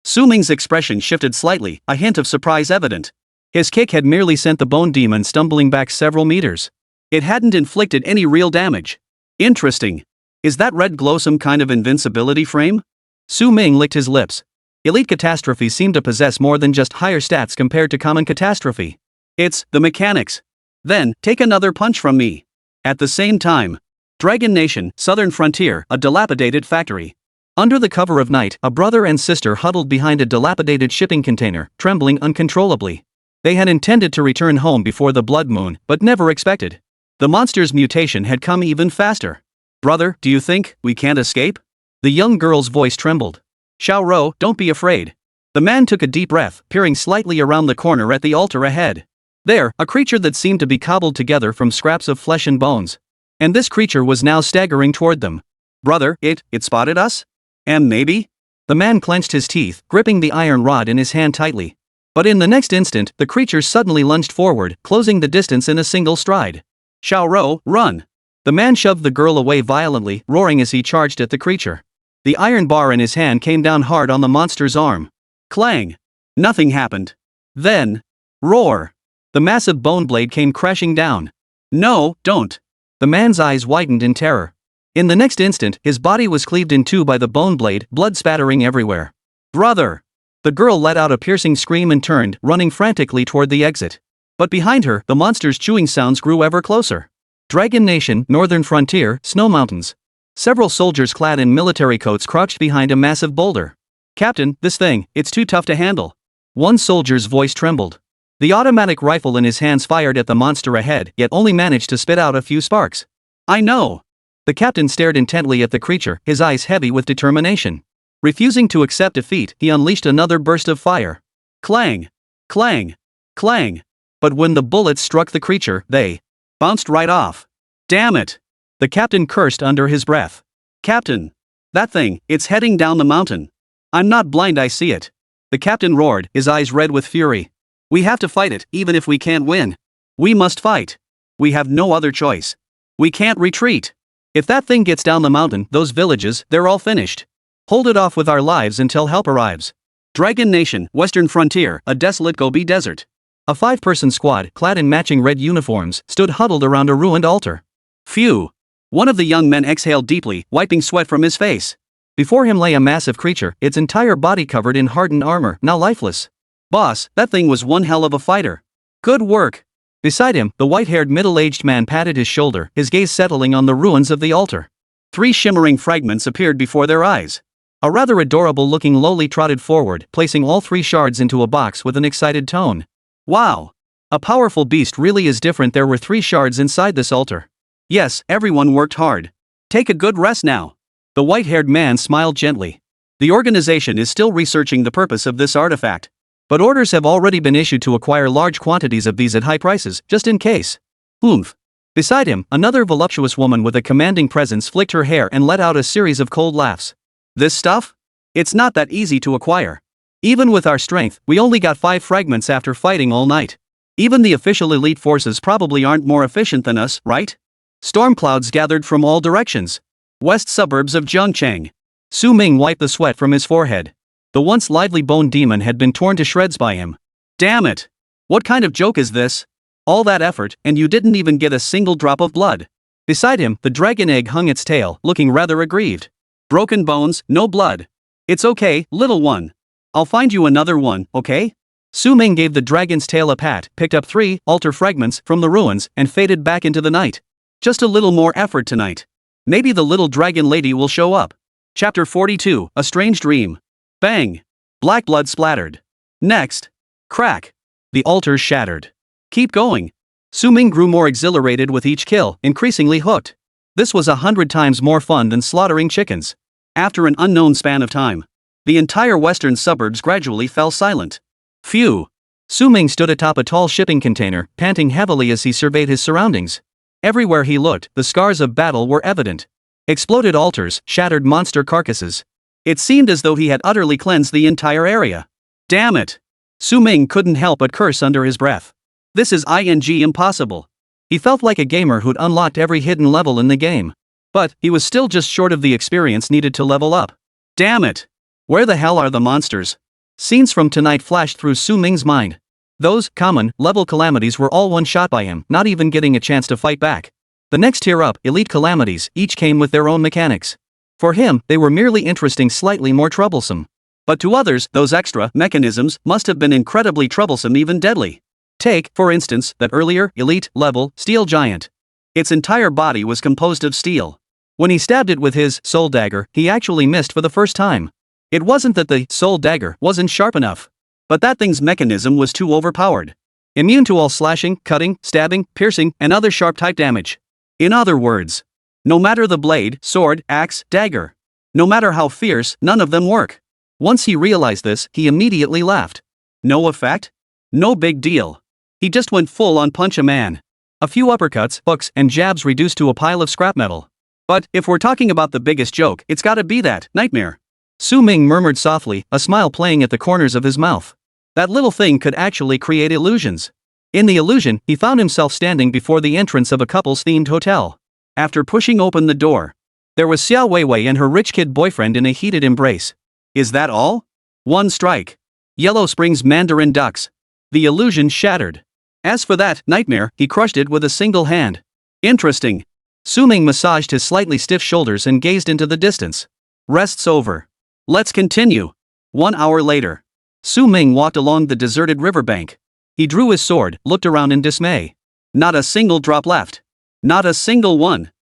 Su Ming's expression shifted slightly, a hint of surprise evident. His kick had merely sent the bone demon stumbling back several meters. It hadn't inflicted any real damage. Interesting. Is that red glow some kind of invincibility frame? Su Ming licked his lips. Elite Catastrophe seemed to possess more than just higher stats compared to common catastrophe. It's the mechanics. Then, take another punch from me. At the same time, Dragon Nation, Southern Frontier, a dilapidated factory. Under the cover of night, a brother and sister huddled behind a dilapidated shipping container, trembling uncontrollably. They had intended to return home before the blood moon, but never expected. The monster's mutation had come even faster. Brother, do you think we can't escape? The young girl's voice trembled. Xiao Ro, don't be afraid. The man took a deep breath, peering slightly around the corner at the altar ahead. There, a creature that seemed to be cobbled together from scraps of flesh and bones. And this creature was now staggering toward them. Brother, it spotted us? And maybe? The man clenched his teeth, gripping the iron rod in his hand tightly. But in the next instant, the creature suddenly lunged forward, closing the distance in a single stride. Xiao Ro, run! The man shoved the girl away violently, roaring as he charged at the creature. The iron bar in his hand came down hard on the monster's arm. Clang! Nothing happened. Then, roar! The massive bone blade came crashing down. No, don't! The man's eyes widened in terror. In the next instant, his body was cleaved in two by the bone blade, blood spattering everywhere. Brother! The girl let out a piercing scream and turned, running frantically toward the exit. But behind her, the monster's chewing sounds grew ever closer. Dragon Nation, Northern Frontier, Snow Mountains. Several soldiers clad in military coats crouched behind a massive boulder. Captain, this thing, it's too tough to handle. One soldier's voice trembled. The automatic rifle in his hands fired at the monster ahead, yet only managed to spit out a few sparks. I know. The captain stared intently at the creature, his eyes heavy with determination. Refusing to accept defeat, he unleashed another burst of fire. Clang! Clang! Clang! But when the bullets struck the creature, they bounced right off. Damn it! The captain cursed under his breath. Captain! That thing, it's heading down the mountain. I'm not blind, I see it. The captain roared, his eyes red with fury. We have to fight it, even if we can't win. We must fight. We have no other choice. We can't retreat. If that thing gets down the mountain, those villages, they're all finished. Hold it off with our lives until help arrives. Dragon Nation, Western Frontier, a desolate Gobi desert. A 5-person squad, clad in matching red uniforms, stood huddled around a ruined altar. Phew! One of the young men exhaled deeply, wiping sweat from his face. Before him lay a massive creature, its entire body covered in hardened armor, now lifeless. Boss, that thing was one hell of a fighter. Good work. Beside him, the white-haired middle-aged man patted his shoulder, his gaze settling on the ruins of the altar. 3 shimmering fragments appeared before their eyes. A rather adorable-looking loli trotted forward, placing all 3 shards into a box with an excited tone. Wow! A powerful beast really is different. There were 3 shards inside this altar. Yes, everyone worked hard. Take a good rest now. The white-haired man smiled gently. The organization is still researching the purpose of this artifact. But orders have already been issued to acquire large quantities of these at high prices, just in case. Oomph. Beside him, another voluptuous woman with a commanding presence flicked her hair and let out a series of cold laughs. This stuff? It's not that easy to acquire. Even with our strength, we only got 5 fragments after fighting all night. Even the official elite forces probably aren't more efficient than us, right? Storm clouds gathered from all directions. West suburbs of Zhengcheng. Su Ming wiped the sweat from his forehead. The once lively bone demon had been torn to shreds by him. Damn it! What kind of joke is this? All that effort, and you didn't even get a single drop of blood. Beside him, the dragon egg hung its tail, looking rather aggrieved. Broken bones, no blood. It's okay, little one. I'll find you another one, okay? Su Ming gave the dragon's tail a pat, picked up 3 altar fragments from the ruins, and faded back into the night. Just a little more effort tonight. Maybe the little dragon lady will show up. Chapter 42, A Strange Dream. Bang! Black blood splattered. Next. Crack. The altars shattered. Keep going. Su Ming grew more exhilarated with each kill, increasingly hooked. This was 100 times more fun than slaughtering chickens. After an unknown span of time, the entire western suburbs gradually fell silent. Phew. Su Ming stood atop a tall shipping container, panting heavily as he surveyed his surroundings. Everywhere he looked, the scars of battle were evident. Exploded altars, shattered monster carcasses. It seemed as though he had utterly cleansed the entire area. Damn it! Su Ming couldn't help but curse under his breath. This is impossible. He felt like a gamer who'd unlocked every hidden level in the game. But he was still just short of the experience needed to level up. Damn it! Where the hell are the monsters? Scenes from tonight flashed through Su Ming's mind. Those common-level calamities were all one-shot by him, not even getting a chance to fight back. The next tier up, elite calamities, each came with their own mechanics. For him, they were merely interesting, slightly more troublesome. But to others, those extra mechanisms must have been incredibly troublesome, even deadly. Take, for instance, that earlier, elite-level, steel giant. Its entire body was composed of steel. When he stabbed it with his soul dagger, he actually missed for the first time. It wasn't that the soul dagger wasn't sharp enough, but that thing's mechanism was too overpowered. Immune to all slashing, cutting, stabbing, piercing, and other sharp-type damage. In other words, no matter the blade, sword, axe, dagger, no matter how fierce, none of them work. Once he realized this, he immediately laughed. No effect? No big deal. He just went full on punch a man. A few uppercuts, hooks, and jabs reduced to a pile of scrap metal. But if we're talking about the biggest joke, it's gotta be that nightmare. Su Ming murmured softly, a smile playing at the corners of his mouth. That little thing could actually create illusions. In the illusion, he found himself standing before the entrance of a couple's-themed hotel. After pushing open the door, there was Xiao Weiwei and her rich kid boyfriend in a heated embrace. Is that all? One strike. Yellow Springs Mandarin ducks. The illusion shattered. As for that nightmare, he crushed it with a single hand. Interesting. Su Ming massaged his slightly stiff shoulders and gazed into the distance. Rest's over. Let's continue. 1 hour later. Su Ming walked along the deserted riverbank. He drew his sword, looked around in dismay. Not a single drop left. Not a single one.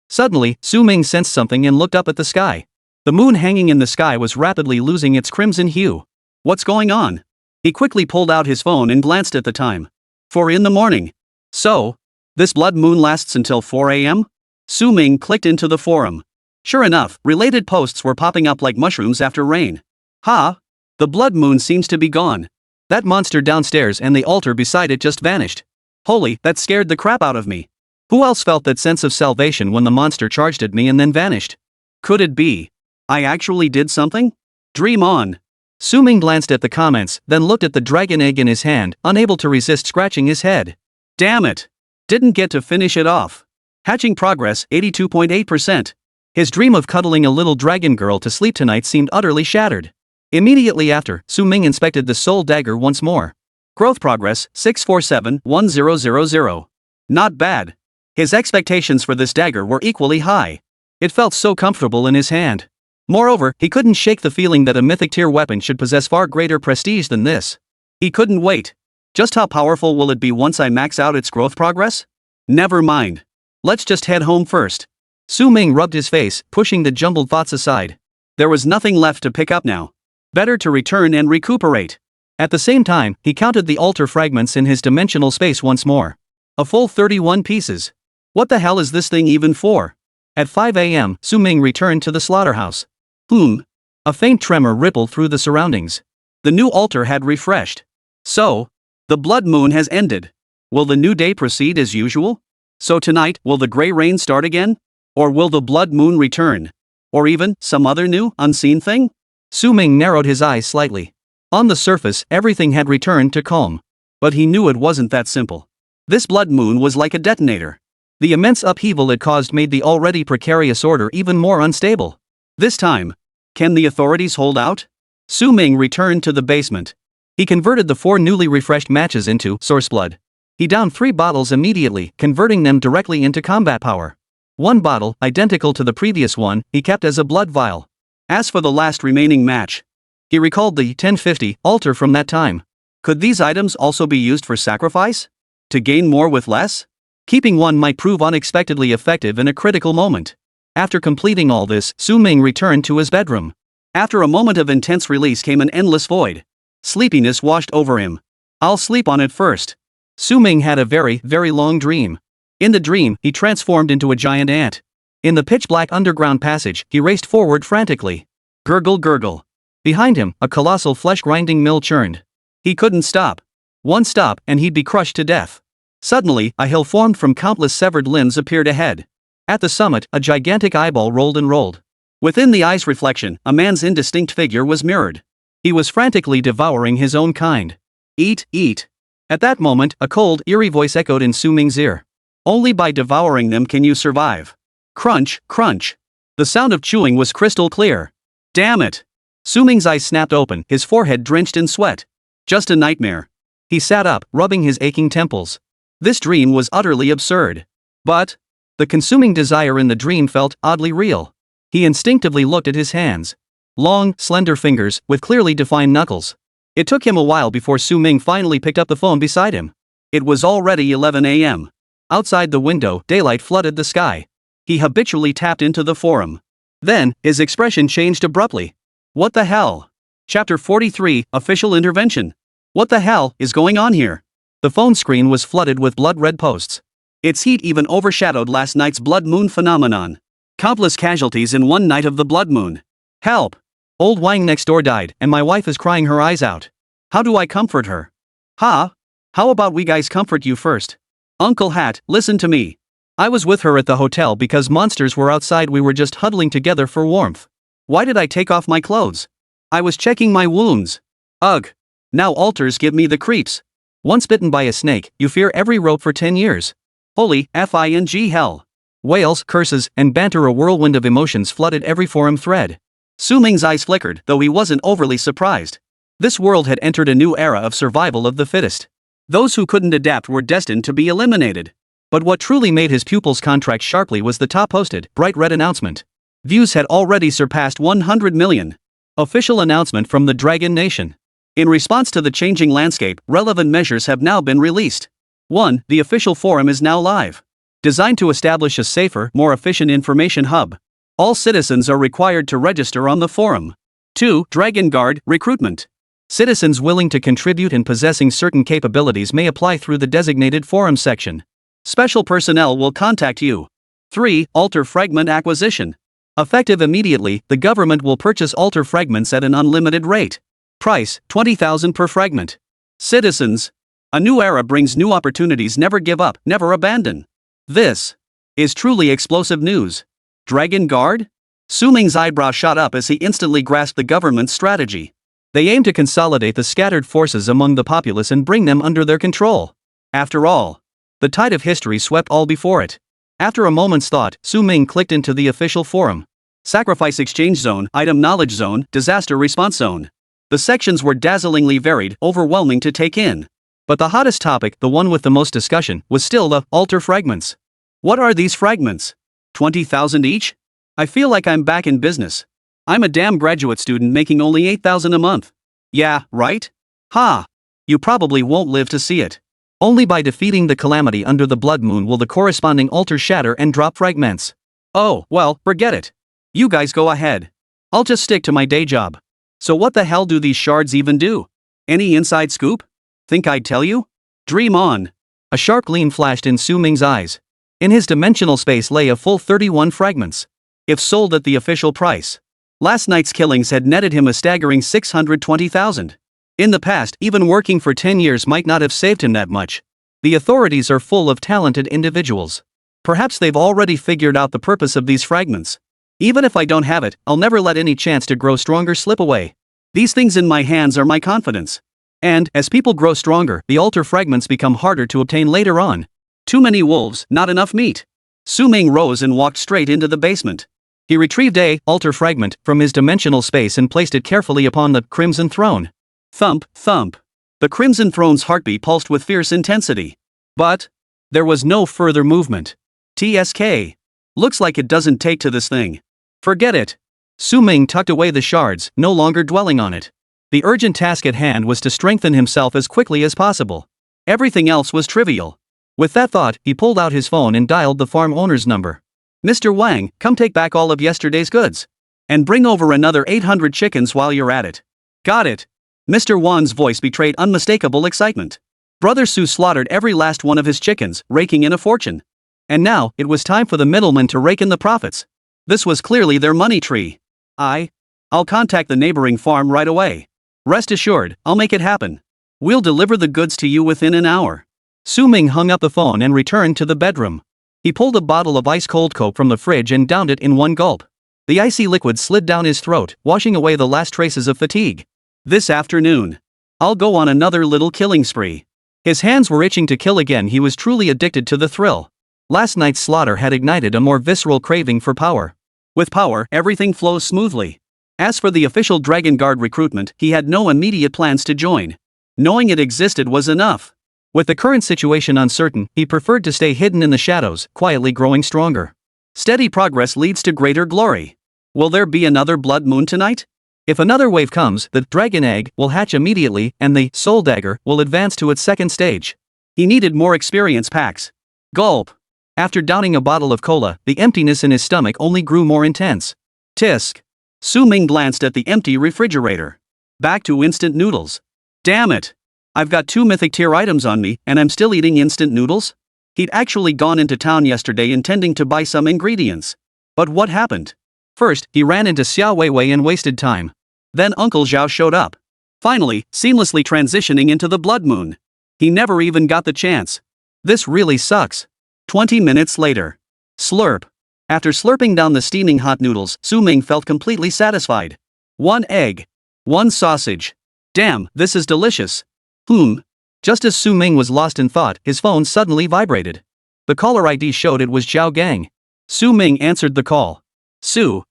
Suddenly, Su Ming sensed something and looked up at the sky. The moon hanging in the sky was rapidly losing its crimson hue. What's going on? He quickly pulled out his phone and glanced at the time. 4 in the morning. So, this blood moon lasts until 4 a.m.? Su Ming clicked into the forum. Sure enough, related posts were popping up like mushrooms after rain. The blood moon seems to be gone. That monster downstairs and the altar beside it just vanished. Holy, that scared the crap out of me. Who else felt that sense of salvation when the monster charged at me and then vanished? Could it be I actually did something? Dream on. Su Ming glanced at the comments, then looked at the dragon egg in his hand, unable to resist scratching his head. Damn it. Didn't get to finish it off. Hatching progress, 82.8%. His dream of cuddling a little dragon girl to sleep tonight seemed utterly shattered. Immediately after, Su Ming inspected the soul dagger once more. Growth progress, 6471000. Not bad. His expectations for this dagger were equally high. It felt so comfortable in his hand. Moreover, he couldn't shake the feeling that a mythic tier weapon should possess far greater prestige than this. He couldn't wait. Just how powerful will it be once I max out its growth progress? Never mind. Let's just head home first. Su Ming rubbed his face, pushing the jumbled thoughts aside. There was nothing left to pick up now. Better to return and recuperate. At the same time, he counted the altar fragments in his dimensional space once more. A full 31 pieces. What the hell is this thing even for? At 5 a.m., Su Ming returned to the slaughterhouse. A faint tremor rippled through the surroundings. The new altar had refreshed. So, the blood moon has ended. Will the new day proceed as usual? So tonight, will the gray rain start again? Or will the blood moon return? Or even, some other new, unseen thing? Su Ming narrowed his eyes slightly. On the surface, everything had returned to calm. But he knew it wasn't that simple. This blood moon was like a detonator. The immense upheaval it caused made the already precarious order even more unstable. This time, can the authorities hold out? Su Ming returned to the basement. He converted the 4 newly refreshed matches into source blood. He downed 3 bottles immediately, converting them directly into combat power. 1 bottle, identical to the previous one, he kept as a blood vial. As for the last remaining match, he recalled the 1050 altar from that time. Could these items also be used for sacrifice? To gain more with less? Keeping one might prove unexpectedly effective in a critical moment. After completing all this, Su Ming returned to his bedroom. After a moment of intense release came an endless void. Sleepiness washed over him. I'll sleep on it first. Su Ming had a very, very long dream. In the dream, he transformed into a giant ant. In the pitch-black underground passage, he raced forward frantically. Gurgle gurgle. Behind him, a colossal flesh-grinding mill churned. He couldn't stop. One stop, and he'd be crushed to death. Suddenly, a hill formed from countless severed limbs appeared ahead. At the summit, a gigantic eyeball rolled and rolled. Within the eye's reflection, a man's indistinct figure was mirrored. He was frantically devouring his own kind. Eat, eat. At that moment, a cold, eerie voice echoed in Su Ming's ear. Only by devouring them can you survive. Crunch, crunch. The sound of chewing was crystal clear. Damn it. Su Ming's eyes snapped open, his forehead drenched in sweat. Just a nightmare. He sat up, rubbing his aching temples. This dream was utterly absurd. But the consuming desire in the dream felt oddly real. He instinctively looked at his hands. Long, slender fingers, with clearly defined knuckles. It took him a while before Su Ming finally picked up the phone beside him. It was already 11 a.m. Outside the window, daylight flooded the sky. He habitually tapped into the forum. Then, his expression changed abruptly. What the hell? Chapter 43, Official Intervention. What the hell is going on here? The phone screen was flooded with blood-red posts. Its heat even overshadowed last night's blood moon phenomenon. Countless casualties in one night of the blood moon. Help! Old Wang next door died, and my wife is crying her eyes out. How do I comfort her? How about we guys comfort you first? Uncle Hat, listen to me. I was with her at the hotel because monsters were outside. We were just huddling together for warmth. Why did I take off my clothes? I was checking my wounds. Ugh. Now altars give me the creeps. Once bitten by a snake, you fear every rope for 10 years. Holy f-ing hell. Wails, curses, and banter. A whirlwind of emotions flooded every forum thread. Su Ming's eyes flickered, though he wasn't overly surprised. This world had entered a new era of survival of the fittest. Those who couldn't adapt were destined to be eliminated. But what truly made his pupils contract sharply was the top-posted, bright red announcement. Views had already surpassed 100 million. Official announcement from the Dragon Nation. In response to the changing landscape, relevant measures have now been released. 1. The official forum is now live. Designed to establish a safer, more efficient information hub. All citizens are required to register on the forum. 2. Dragon Guard recruitment. Citizens willing to contribute and possessing certain capabilities may apply through the designated forum section. Special personnel will contact you. 3. Altar fragment acquisition. Effective immediately, the government will purchase altar fragments at an unlimited rate. Price, 20,000 per fragment. Citizens. A new era brings new opportunities. Never give up, never abandon. This is truly explosive news. Dragon Guard? Su Ming's eyebrow shot up as he instantly grasped the government's strategy. They aim to consolidate the scattered forces among the populace and bring them under their control. After all, the tide of history swept all before it. After a moment's thought, Su Ming clicked into the official forum. Sacrifice Exchange Zone, Item Knowledge Zone, Disaster Response Zone. The sections were dazzlingly varied, overwhelming to take in. But the hottest topic, the one with the most discussion, was still the altar fragments. What are these fragments? 20,000 each? I feel like I'm back in business. I'm a damn graduate student making only 8,000 a month. Yeah, right? Ha! You probably won't live to see it. Only by defeating the calamity under the blood moon will the corresponding altar shatter and drop fragments. Oh, well, forget it. You guys go ahead. I'll just stick to my day job. So what the hell do these shards even do? Any inside scoop? Think I'd tell you? Dream on. A sharp gleam flashed in Su Ming's eyes. In his dimensional space lay a full 31 fragments. If sold at the official price. Last night's killings had netted him a staggering 620,000. In the past, even working for 10 years might not have saved him that much. The authorities are full of talented individuals. Perhaps they've already figured out the purpose of these fragments. Even if I don't have it, I'll never let any chance to grow stronger slip away. These things in my hands are my confidence. And, as people grow stronger, the altar fragments become harder to obtain later on. Too many wolves, not enough meat. Su Ming rose and walked straight into the basement. He retrieved a altar fragment from his dimensional space and placed it carefully upon the crimson throne. Thump, thump. The crimson throne's heartbeat pulsed with fierce intensity. But there was no further movement. TSK. Looks like it doesn't take to this thing. Forget it. Su Ming tucked away the shards, no longer dwelling on it. The urgent task at hand was to strengthen himself as quickly as possible. Everything else was trivial. With that thought, he pulled out his phone and dialed the farm owner's number. Mr. Wang, come take back all of yesterday's goods. And bring over another 800 chickens while you're at it. Got it. Mr. Wan's voice betrayed unmistakable excitement. Brother Su slaughtered every last one of his chickens, raking in a fortune. And now, it was time for the middlemen to rake in the profits. This was clearly their money tree. I'll contact the neighboring farm right away. Rest assured, I'll make it happen. We'll deliver the goods to you within an hour. Su Ming hung up the phone and returned to the bedroom. He pulled a bottle of ice-cold Coke from the fridge and downed it in one gulp. The icy liquid slid down his throat, washing away the last traces of fatigue. This afternoon, I'll go on another little killing spree. His hands were itching to kill again. He was truly addicted to the thrill. Last night's slaughter had ignited a more visceral craving for power. With power, everything flows smoothly. As for the official Dragon Guard recruitment, he had no immediate plans to join. Knowing it existed was enough. With the current situation uncertain, he preferred to stay hidden in the shadows, quietly growing stronger. Steady progress leads to greater glory. Will there be another blood moon tonight? If another wave comes, the dragon egg will hatch immediately and the soul dagger will advance to its second stage. He needed more experience packs. Gulp. After downing a bottle of cola, the emptiness in his stomach only grew more intense. Tisk. Su Ming glanced at the empty refrigerator. Back to instant noodles. Damn it. I've got 2 mythic tier items on me, and I'm still eating instant noodles? He'd actually gone into town yesterday intending to buy some ingredients. But what happened? First, he ran into Xiao Weiwei and wasted time. Then Uncle Zhao showed up. Finally, seamlessly transitioning into the blood moon. He never even got the chance. This really sucks. 20 minutes later. Slurp. After slurping down the steaming hot noodles, Su Ming felt completely satisfied. 1 egg. 1 sausage. Damn, this is delicious. Just as Su Ming was lost in thought, his phone suddenly vibrated. The caller ID showed it was Zhao Gang. Su Ming answered the call. Su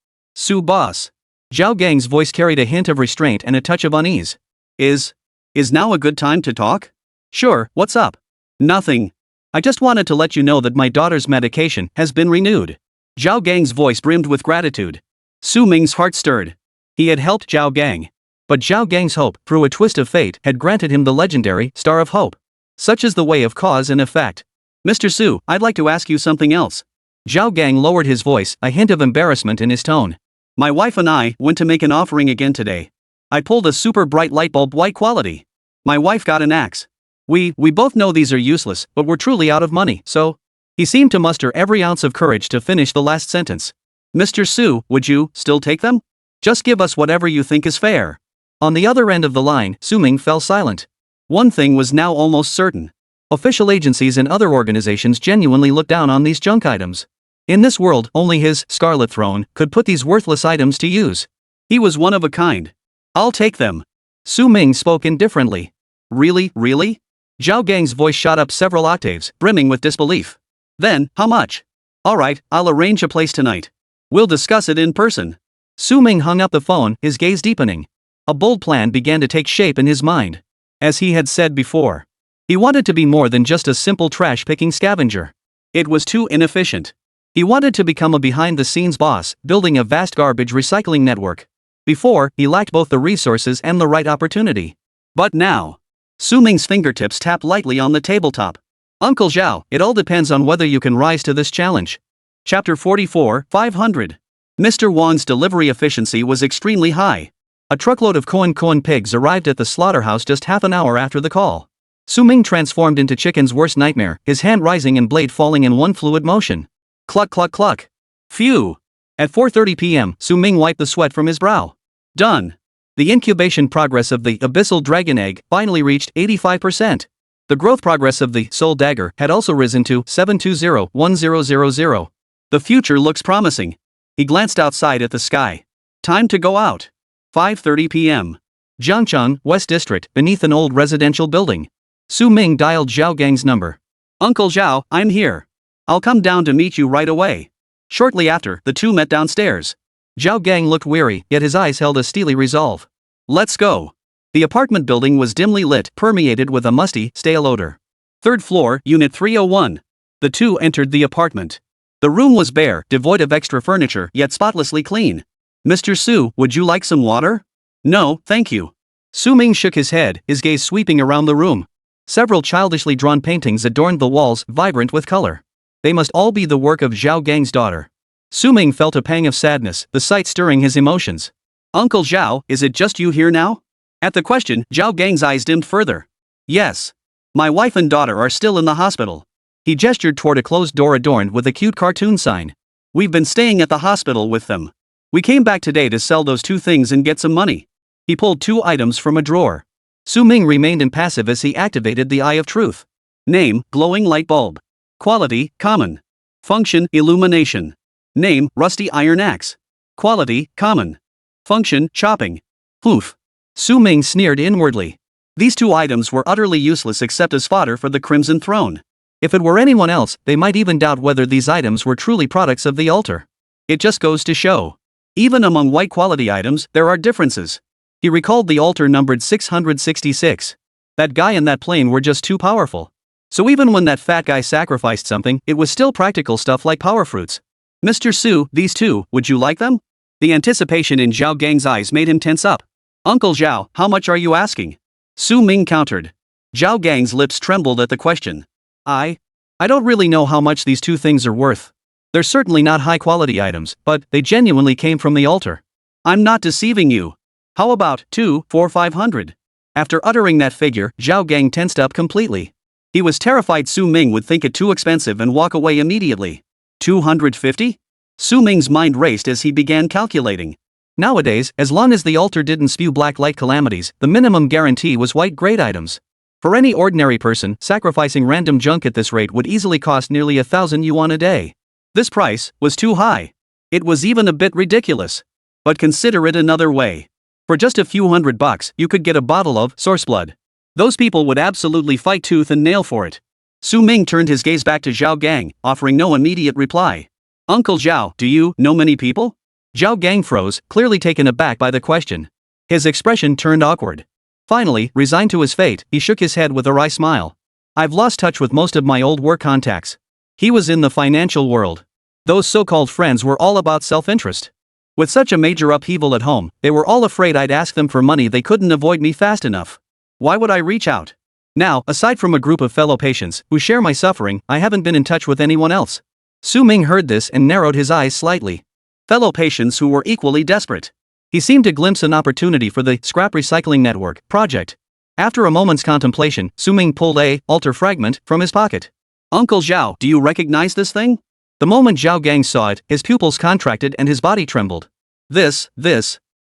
boss. Zhao Gang's voice carried a hint of restraint and a touch of unease. Is now a good time to talk? Sure, what's up? Nothing. I just wanted to let you know that my daughter's medication has been renewed. Zhao Gang's voice brimmed with gratitude. Su Ming's heart stirred. He had helped Zhao Gang. But Zhao Gang's hope, through a twist of fate, had granted him the legendary Star of Hope. Such is the way of cause and effect. Mr. Su, I'd like to ask you something else. Zhao Gang lowered his voice, a hint of embarrassment in his tone. My wife and I went to make an offering again today. I pulled a super bright light bulb white quality. My wife got an axe. We both know these are useless, but we're truly out of money, so... He seemed to muster every ounce of courage to finish the last sentence. Mr. Su, would you still take them? Just give us whatever you think is fair. On the other end of the line, Su Ming fell silent. One thing was now almost certain. Official agencies and other organizations genuinely looked down on these junk items. In this world, only his Scarlet Throne could put these worthless items to use. He was one of a kind. I'll take them. Su Ming spoke indifferently. Really? Zhao Gang's voice shot up several octaves, brimming with disbelief. Then, how much? Alright, I'll arrange a place tonight. We'll discuss it in person. Su Ming hung up the phone, his gaze deepening. A bold plan began to take shape in his mind. As he had said before, he wanted to be more than just a simple trash-picking scavenger. It was too inefficient. He wanted to become a behind-the-scenes boss, building a vast garbage recycling network. Before, he lacked both the resources and the right opportunity. But now, Su Ming's fingertips tapped lightly on the tabletop. Uncle Zhao, it all depends on whether you can rise to this challenge. Chapter 44, 500. Mr. Wang's delivery efficiency was extremely high. A truckload of Koan pigs arrived at the slaughterhouse just half an hour after the call. Su Ming transformed into chicken's worst nightmare, his hand rising and blade falling in one fluid motion. Cluck cluck cluck. Phew. At 4:30 p.m., Su Ming wiped the sweat from his brow. Done. The incubation progress of the Abyssal Dragon Egg finally reached 85%. The growth progress of the Soul Dagger had also risen to 7201000. The future looks promising. He glanced outside at the sky. Time to go out. 5:30 p.m. Jiangchang, West District, beneath an old residential building. Su Ming dialed Zhao Gang's number. Uncle Zhao, I'm here. I'll come down to meet you right away. Shortly after, the two met downstairs. Zhao Gang looked weary, yet his eyes held a steely resolve. Let's go. The apartment building was dimly lit, permeated with a musty, stale odor. Third floor, Unit 301. The two entered the apartment. The room was bare, devoid of extra furniture, yet spotlessly clean. Mr. Su, would you like some water? No, thank you. Su Ming shook his head, his gaze sweeping around the room. Several childishly drawn paintings adorned the walls, vibrant with color. They must all be the work of Zhao Gang's daughter. Su Ming felt a pang of sadness, the sight stirring his emotions. Uncle Zhao, is it just you here now? At the question, Zhao Gang's eyes dimmed further. Yes. My wife and daughter are still in the hospital. He gestured toward a closed door adorned with a cute cartoon sign. We've been staying at the hospital with them. We came back today to sell those two things and get some money. He pulled two items from a drawer. Su Ming remained impassive as he activated the Eye of Truth. Name, glowing light bulb. Quality, common. Function, illumination. Name, rusty iron axe. Quality, common. Function, chopping. Poof. Su Ming sneered inwardly. These two items were utterly useless except as fodder for the Crimson Throne. If it were anyone else, they might even doubt whether these items were truly products of the altar. It just goes to show. Even among white-quality items, there are differences. He recalled the altar numbered 666. That guy and that plane were just too powerful. So even when that fat guy sacrificed something, it was still practical stuff like power fruits. Mr. Su, these two, would you like them? The anticipation in Zhao Gang's eyes made him tense up. Uncle Zhao, how much are you asking? Su Ming countered. Zhao Gang's lips trembled at the question. I don't really know how much these two things are worth. They're certainly not high-quality items, but they genuinely came from the altar. I'm not deceiving you. How about 2 for 500? After uttering that figure, Zhao Gang tensed up completely. He was terrified Su Ming would think it too expensive and walk away immediately. 250? Su Ming's mind raced as he began calculating. Nowadays, as long as the altar didn't spew black light calamities, the minimum guarantee was white-grade items. For any ordinary person, sacrificing random junk at this rate would easily cost nearly 1,000 yuan a day. This price was too high. It was even a bit ridiculous. But consider it another way. For just a few $100, you could get a bottle of source blood. Those people would absolutely fight tooth and nail for it. Su Ming turned his gaze back to Zhao Gang, offering no immediate reply. Uncle Zhao, do you know many people? Zhao Gang froze, clearly taken aback by the question. His expression turned awkward. Finally, resigned to his fate, he shook his head with a wry smile. I've lost touch with most of my old work contacts. He was in the financial world. Those so-called friends were all about self-interest. With such a major upheaval at home, they were all afraid I'd ask them for money they couldn't avoid me fast enough. Why would I reach out? Now, aside from a group of fellow patients who share my suffering, I haven't been in touch with anyone else. Su Ming heard this and narrowed his eyes slightly. Fellow patients who were equally desperate. He seemed to glimpse an opportunity for the Scrap Recycling Network project. After a moment's contemplation, Su Ming pulled a altar fragment from his pocket. Uncle Zhao, do you recognize this thing? The moment Zhao Gang saw it, his pupils contracted and his body trembled. This.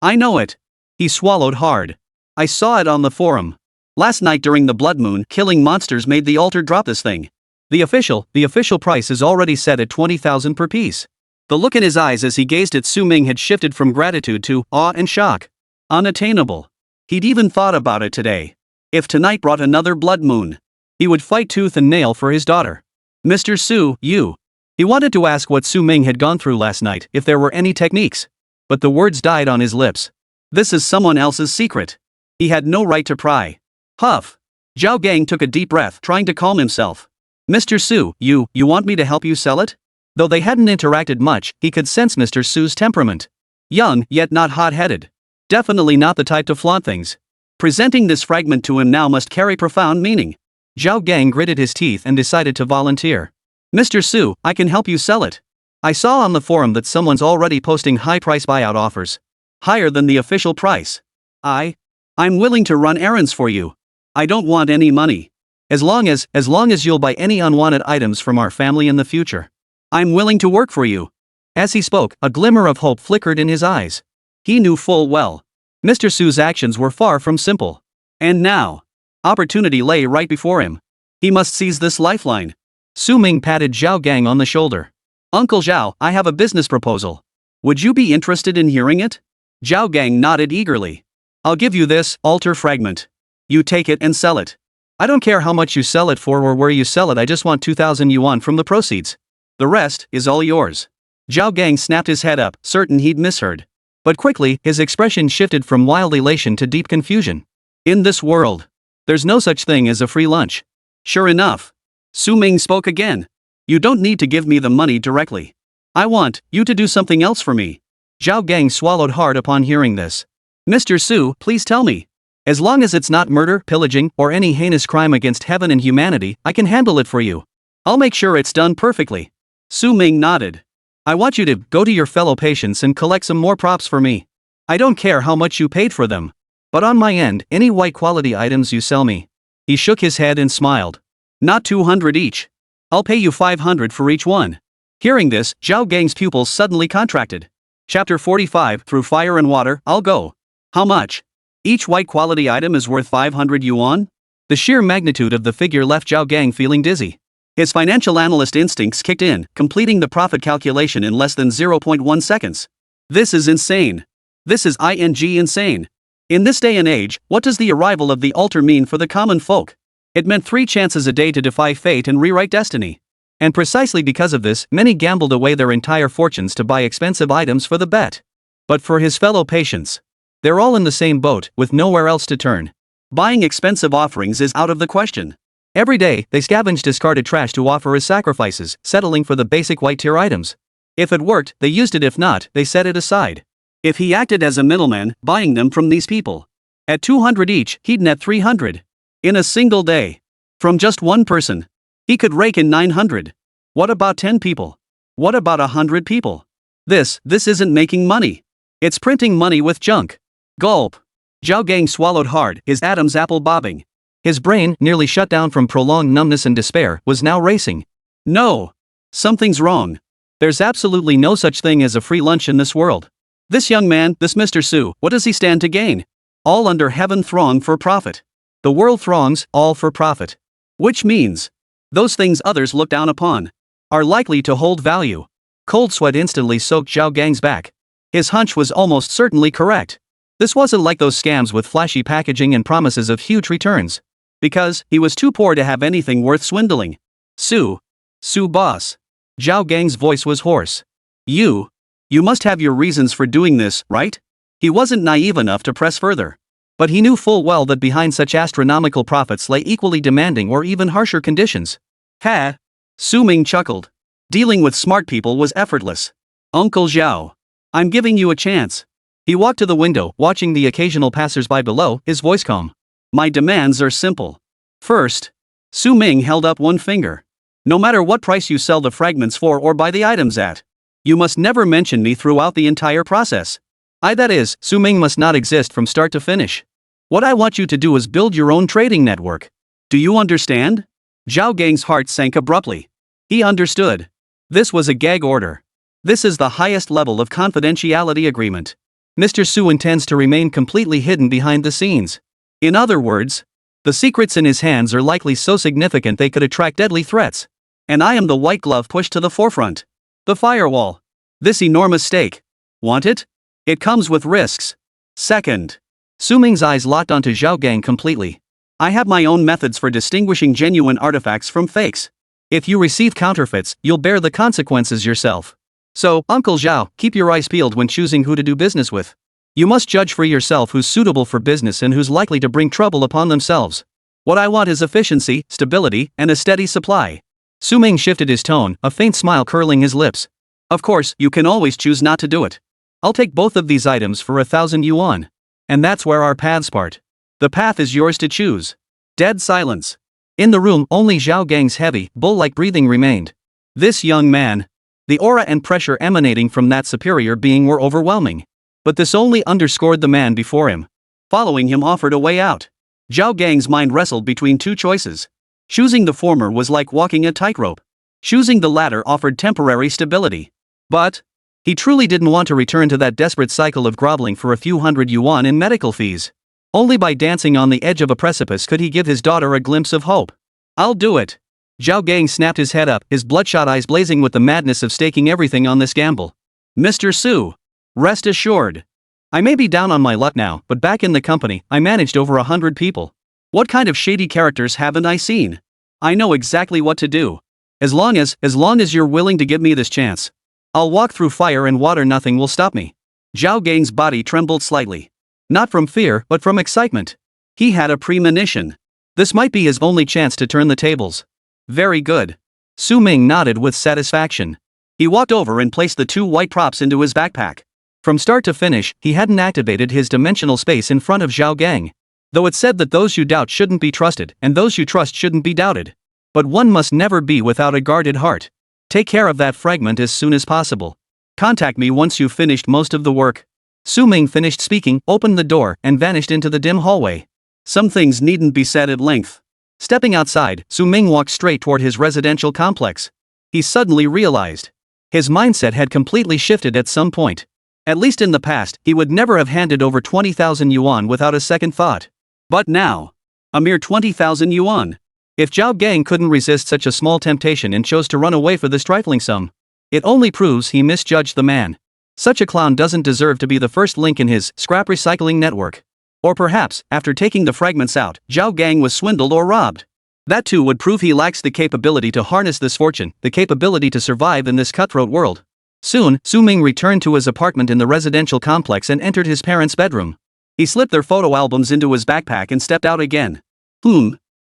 I know it. He swallowed hard. I saw it on the forum. Last night during the blood moon, killing monsters made the altar drop this thing. The official price is already set at 20,000 per piece. The look in his eyes as he gazed at Su Ming had shifted from gratitude to awe and shock. Unattainable. He'd even thought about it today. If tonight brought another blood moon, he would fight tooth and nail for his daughter. Mr. Su, you. He wanted to ask what Su Ming had gone through last night, if there were any techniques. But the words died on his lips. This is someone else's secret. He had no right to pry. Huff. Zhao Gang took a deep breath, trying to calm himself. Mr. Su, you want me to help you sell it? Though they hadn't interacted much, he could sense Mr. Su's temperament. Young, yet not hot-headed. Definitely not the type to flaunt things. Presenting this fragment to him now must carry profound meaning. Zhao Gang gritted his teeth and decided to volunteer. Mr. Su, I can help you sell it. I saw on the forum that someone's already posting high-price buyout offers. Higher than the official price. I'm willing to run errands for you. I don't want any money. As long as you'll buy any unwanted items from our family in the future. I'm willing to work for you. As he spoke, a glimmer of hope flickered in his eyes. He knew full well. Mr. Su's actions were far from simple. And now, opportunity lay right before him. He must seize this lifeline. Su Ming patted Zhao Gang on the shoulder. Uncle Zhao, I have a business proposal. Would you be interested in hearing it? Zhao Gang nodded eagerly. I'll give you this altar fragment. You take it and sell it. I don't care how much you sell it for or where you sell it, I just want 2,000 yuan from the proceeds. The rest is all yours. Zhao Gang snapped his head up, certain he'd misheard. But quickly, his expression shifted from wild elation to deep confusion. In this world, there's no such thing as a free lunch. Sure enough. Su Ming spoke again. You don't need to give me the money directly. I want you to do something else for me. Zhao Gang swallowed hard upon hearing this. Mr. Su, please tell me. As long as it's not murder, pillaging, or any heinous crime against heaven and humanity, I can handle it for you. I'll make sure it's done perfectly. Su Ming nodded. I want you to go to your fellow patients and collect some more props for me. I don't care how much you paid for them. But on my end, any white quality items you sell me. He shook his head and smiled. Not 200 each. I'll pay you 500 for each one. Hearing this, Zhao Gang's pupils suddenly contracted. Chapter 45, Through Fire and Water, I'll go. How much? Each white quality item is worth 500 yuan? The sheer magnitude of the figure left Zhao Gang feeling dizzy. His financial analyst instincts kicked in, completing the profit calculation in less than 0.1 seconds. This is insane. This is insane. In this day and age, what does the arrival of the altar mean for the common folk? It meant 3 chances a day to defy fate and rewrite destiny. And precisely because of this, many gambled away their entire fortunes to buy expensive items for the bet. But for his fellow patients, they're all in the same boat, with nowhere else to turn. Buying expensive offerings is out of the question. Every day, they scavenged discarded trash to offer as sacrifices, settling for the basic white-tier items. If it worked, they used it, if not, they set it aside. If he acted as a middleman, buying them from these people. At 200 each, he'd net 300. In a single day. From just one person. He could rake in 900. What about 10 people? What about 100 people? This isn't making money. It's printing money with junk. Gulp. Zhao Gang swallowed hard, his Adam's apple bobbing. His brain, nearly shut down from prolonged numbness and despair, was now racing. No. Something's wrong. There's absolutely no such thing as a free lunch in this world. This young man, this Mr. Su, what does he stand to gain? All under heaven throng for profit. The world throngs, all for profit. Which means, those things others look down upon are likely to hold value. Cold sweat instantly soaked Zhao Gang's back. His hunch was almost certainly correct. This wasn't like those scams with flashy packaging and promises of huge returns. Because he was too poor to have anything worth swindling. Su boss. Zhao Gang's voice was hoarse. You must have your reasons for doing this, right? He wasn't naive enough to press further. But he knew full well that behind such astronomical profits lay equally demanding or even harsher conditions. Ha! Su Ming chuckled. Dealing with smart people was effortless. Uncle Zhao. I'm giving you a chance. He walked to the window, watching the occasional passers-by below, his voice calm. My demands are simple. First, Su Ming held up one finger. No matter what price you sell the fragments for or buy the items at, you must never mention me throughout the entire process. That is, Su Ming must not exist from start to finish. What I want you to do is build your own trading network. Do you understand? Zhao Gang's heart sank abruptly. He understood. This was a gag order. This is the highest level of confidentiality agreement. Mr. Su intends to remain completely hidden behind the scenes. In other words, the secrets in his hands are likely so significant they could attract deadly threats. And I am the white glove pushed to the forefront. The firewall. This enormous stake. Want it? It comes with risks. Second. Su Ming's eyes locked onto Zhao Gang completely. I have my own methods for distinguishing genuine artifacts from fakes. If you receive counterfeits, you'll bear the consequences yourself. So, Uncle Zhao, keep your eyes peeled when choosing who to do business with. You must judge for yourself who's suitable for business and who's likely to bring trouble upon themselves. What I want is efficiency, stability, and a steady supply. Su Ming shifted his tone, a faint smile curling his lips. Of course, you can always choose not to do it. I'll take both of these items for 1,000 yuan. And that's where our paths part. The path is yours to choose. Dead silence. In the room, only Zhao Gang's heavy, bull-like breathing remained. This young man. The aura and pressure emanating from that superior being were overwhelming. But this only underscored the man before him. Following him offered a way out. Zhao Gang's mind wrestled between two choices. Choosing the former was like walking a tightrope. Choosing the latter offered temporary stability. But He truly didn't want to return to that desperate cycle of groveling for a few hundred yuan in medical fees. Only by dancing on the edge of a precipice could he give his daughter a glimpse of hope. "I'll do it." Zhao Gang snapped his head up, his bloodshot eyes blazing with the madness of staking everything on this gamble. "Mr. Su, rest assured. I may be down on my luck now, but back in the company, I managed over 100 people. What kind of shady characters haven't I seen? I know exactly what to do. As long as you're willing to give me this chance, I'll walk through fire and water, nothing will stop me." Zhao Gang's body trembled slightly. Not from fear, but from excitement. He had a premonition. This might be his only chance to turn the tables. "Very good." Su Ming nodded with satisfaction. He walked over and placed the 2 white props into his backpack. From start to finish, he hadn't activated his dimensional space in front of Zhao Gang. Though it said that those you doubt shouldn't be trusted, and those you trust shouldn't be doubted. But one must never be without a guarded heart. Take care of that fragment as soon as possible. Contact me once you've finished most of the work. Su Ming finished speaking, opened the door, and vanished into the dim hallway. Some things needn't be said at length. Stepping outside, Su Ming walked straight toward his residential complex. He suddenly realized his mindset had completely shifted at some point. At least in the past, he would never have handed over 20,000 yuan without a second thought. But now, a mere 20,000 yuan. If Zhao Gang couldn't resist such a small temptation and chose to run away for this trifling sum, it only proves he misjudged the man. Such a clown doesn't deserve to be the first link in his scrap recycling network. Or perhaps, after taking the fragments out, Zhao Gang was swindled or robbed. That too would prove he lacks the capability to harness this fortune, the capability to survive in this cutthroat world. Soon, Su Ming returned to his apartment in the residential complex and entered his parents' bedroom. He slipped their photo albums into his backpack and stepped out again.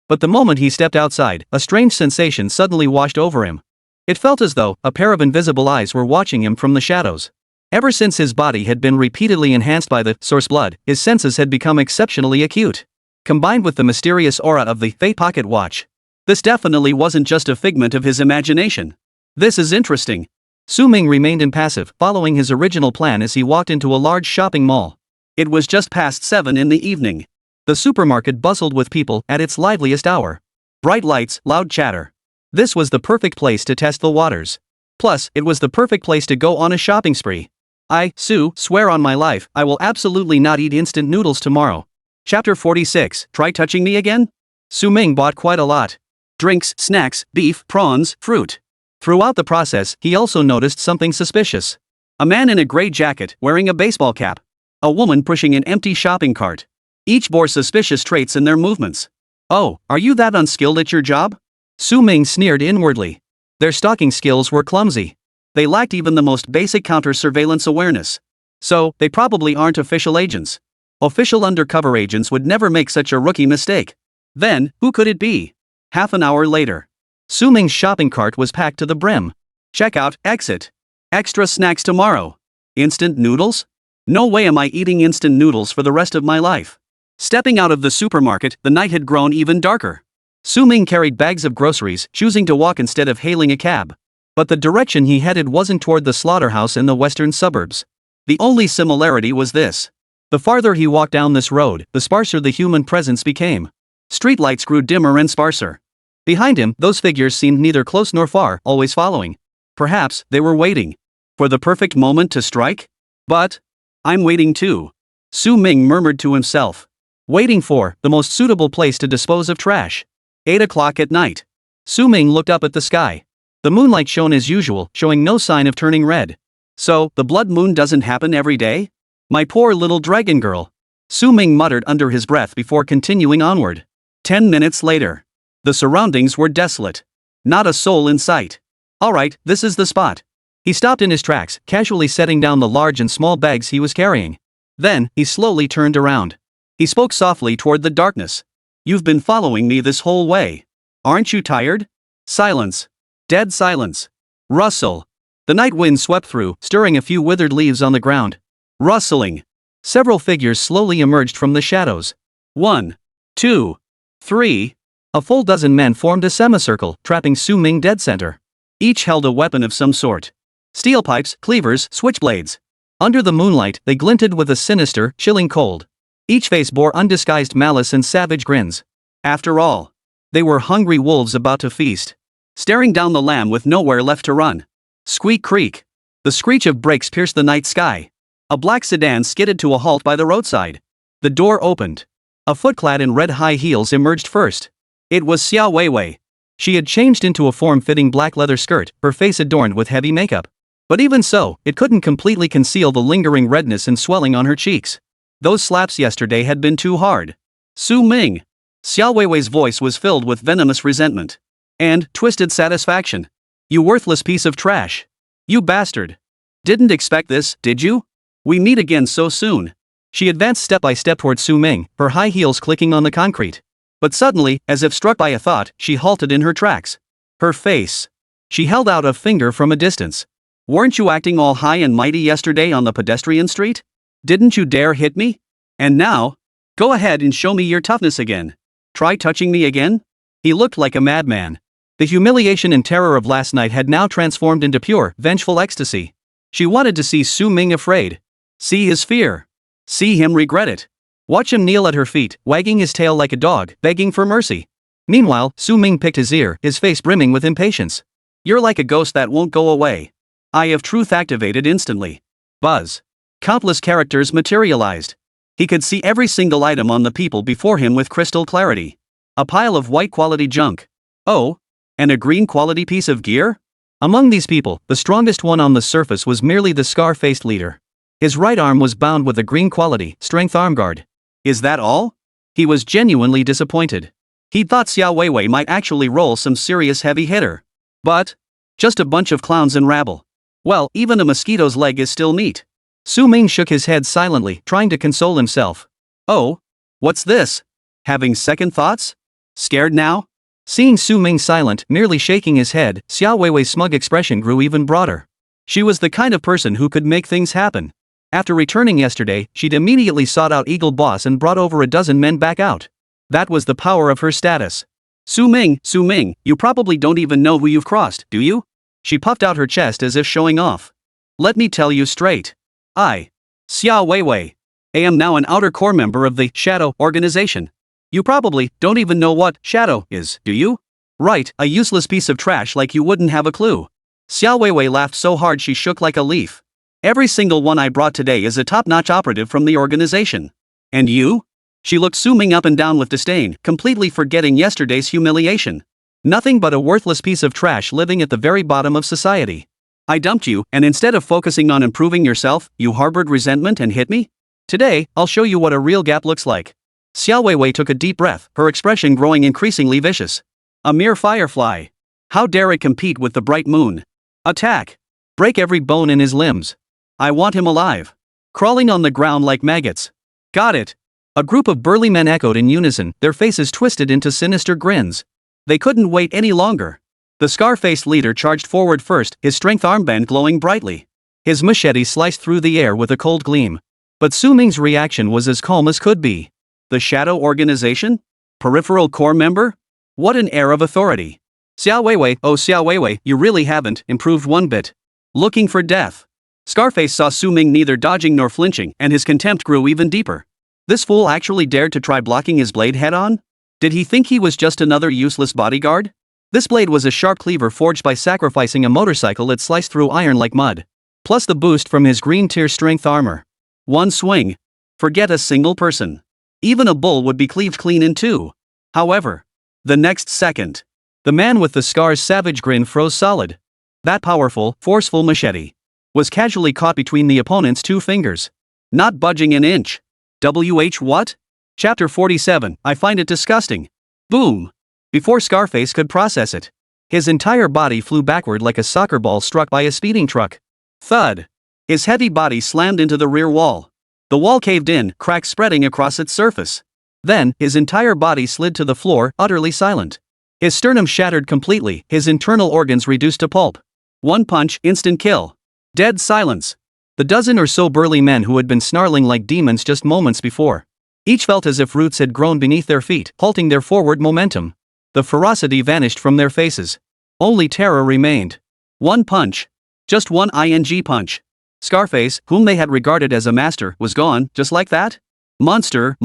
But the moment he stepped outside, a strange sensation suddenly washed over him. It felt as though a pair of invisible eyes were watching him from the shadows. Ever since his body had been repeatedly enhanced by the source blood, his senses had become exceptionally acute. Combined with the mysterious aura of the Fate Pocket Watch, this definitely wasn't just a figment of his imagination. "This is interesting." Su Ming remained impassive, following his original plan as he walked into a large shopping mall. It was just past 7 in the evening. The supermarket bustled with people at its liveliest hour. Bright lights, loud chatter. This was the perfect place to test the waters. Plus, it was the perfect place to go on a shopping spree. "I, Su, swear on my life, I will absolutely not eat instant noodles tomorrow." Chapter 46, Try touching me again? Su Ming bought quite a lot. Drinks, snacks, beef, prawns, fruit. Throughout the process, he also noticed something suspicious. A man in a gray jacket, wearing a baseball cap. A woman pushing an empty shopping cart. Each bore suspicious traits in their movements. "Oh, are you that unskilled at your job?" Su Ming sneered inwardly. Their stalking skills were clumsy. They lacked even the most basic counter-surveillance awareness. So, they probably aren't official agents. Official undercover agents would never make such a rookie mistake. Then, who could it be? Half an hour later, Su Ming's shopping cart was packed to the brim. Checkout, exit. Extra snacks tomorrow. Instant noodles? No way am I eating instant noodles for the rest of my life. Stepping out of the supermarket, the night had grown even darker. Su Ming carried bags of groceries, choosing to walk instead of hailing a cab. But the direction he headed wasn't toward the slaughterhouse in the western suburbs. The only similarity was this. The farther he walked down this road, the sparser the human presence became. Streetlights grew dimmer and sparser. Behind him, those figures seemed neither close nor far, always following. Perhaps they were waiting for the perfect moment to strike? But I'm waiting too. Su Ming murmured to himself. Waiting for the most suitable place to dispose of trash. 8 o'clock at night. Su Ming looked up at the sky. The moonlight shone as usual, showing no sign of turning red. So, the blood moon doesn't happen every day? My poor little dragon girl. Su Ming muttered under his breath before continuing onward. 10 minutes later. The surroundings were desolate. Not a soul in sight. Alright, this is the spot. He stopped in his tracks, casually setting down the large and small bags he was carrying. Then, he slowly turned around. He spoke softly toward the darkness. You've been following me this whole way. Aren't you tired? Silence. Dead silence. Rustle. The night wind swept through, stirring a few withered leaves on the ground. Rustling. Several figures slowly emerged from the shadows. 1, 2, 3. A full dozen men formed a semicircle, trapping Su Ming dead center. Each held a weapon of some sort. Steel pipes, cleavers, switchblades. Under the moonlight, they glinted with a sinister, chilling cold. Each face bore undisguised malice and savage grins. After all, they were hungry wolves about to feast. Staring down the lamb with nowhere left to run. Squeak creak. The screech of brakes pierced the night sky. A black sedan skidded to a halt by the roadside. The door opened. A foot clad in red high heels emerged first. It was Xiao Weiwei. She had changed into a form-fitting black leather skirt, her face adorned with heavy makeup. But even so, it couldn't completely conceal the lingering redness and swelling on her cheeks. Those slaps yesterday had been too hard. Su Ming. Xiao Weiwei's voice was filled with venomous resentment. And twisted satisfaction. You worthless piece of trash. You bastard. Didn't expect this, did you? We meet again so soon. She advanced step by step toward Su Ming, her high heels clicking on the concrete. But suddenly, as if struck by a thought, she halted in her tracks. Her face. She held out a finger from a distance. Weren't you acting all high and mighty yesterday on the pedestrian street? Didn't you dare hit me? And now? Go ahead and show me your toughness again. Try touching me again? He looked like a madman. The humiliation and terror of last night had now transformed into pure, vengeful ecstasy. She wanted to see Su Ming afraid. See his fear. See him regret it. Watch him kneel at her feet, wagging his tail like a dog, begging for mercy. Meanwhile, Su Ming picked his ear, his face brimming with impatience. You're like a ghost that won't go away. Eye of Truth activated instantly. Buzz. Countless characters materialized. He could see every single item on the people before him with crystal clarity. A pile of white quality junk. Oh, and a green quality piece of gear? Among these people, the strongest one on the surface was merely the scar-faced leader. His right arm was bound with a green quality, strength arm guard. Is that all? He was genuinely disappointed. He thought Xiao Weiwei might actually roll some serious heavy hitter. But just a bunch of clowns and rabble. Well, even a mosquito's leg is still meat. Su Ming shook his head silently, trying to console himself. Oh? What's this? Having second thoughts? Scared now? Seeing Su Ming silent, merely shaking his head, Xiao Weiwei's smug expression grew even broader. She was the kind of person who could make things happen. After returning yesterday, she'd immediately sought out Eagle Boss and brought over a dozen men back out. That was the power of her status. Su Ming, you probably don't even know who you've crossed, do you? She puffed out her chest as if showing off. Let me tell you straight. I, Xiao Weiwei, am now an outer core member of the Shadow organization. You probably don't even know what Shadow is, do you? Right, a useless piece of trash like you wouldn't have a clue. Xiao Weiwei laughed so hard she shook like a leaf. Every single one I brought today is a top-notch operative from the organization. And you? She looked Su Ming up and down with disdain, completely forgetting yesterday's humiliation. Nothing but a worthless piece of trash living at the very bottom of society. I dumped you, and instead of focusing on improving yourself, you harbored resentment and hit me? Today, I'll show you what a real gap looks like. Xiao Weiwei took a deep breath, her expression growing increasingly vicious. A mere firefly. How dare it compete with the bright moon? Attack! Break every bone in his limbs. I want him alive. Crawling on the ground like maggots. Got it. A group of burly men echoed in unison, their faces twisted into sinister grins. They couldn't wait any longer. The scar-faced leader charged forward first, his strength armband glowing brightly. His machete sliced through the air with a cold gleam. But Su Ming's reaction was as calm as could be. The Shadow Organization? Peripheral Core member? What an air of authority. Xiao Weiwei, you really haven't improved one bit. Looking for death. Scarface saw Su Ming neither dodging nor flinching, and his contempt grew even deeper. This fool actually dared to try blocking his blade head-on? Did he think he was just another useless bodyguard? This blade was a sharp cleaver forged by sacrificing a motorcycle that sliced through iron like mud. Plus the boost from his green tier strength armor. One swing. Forget a single person. Even a bull would be cleaved clean in two. However, the next second, the man with the scar's savage grin froze solid. That powerful, forceful machete was casually caught between the opponent's two fingers. Not budging an inch. What? Chapter 47, I find it disgusting. Boom. Before Scarface could process it, his entire body flew backward like a soccer ball struck by a speeding truck. Thud. His heavy body slammed into the rear wall. The wall caved in, cracks spreading across its surface. Then, his entire body slid to the floor, utterly silent. His sternum shattered completely, his internal organs reduced to pulp. One punch, instant kill. Dead silence. The dozen or so burly men who had been snarling like demons just moments before. Each felt as if roots had grown beneath their feet, halting their forward momentum. The ferocity vanished from their faces. Only terror remained. One punch. Just one ING punch. Scarface, whom they had regarded as a master, was gone, just like that? Monster.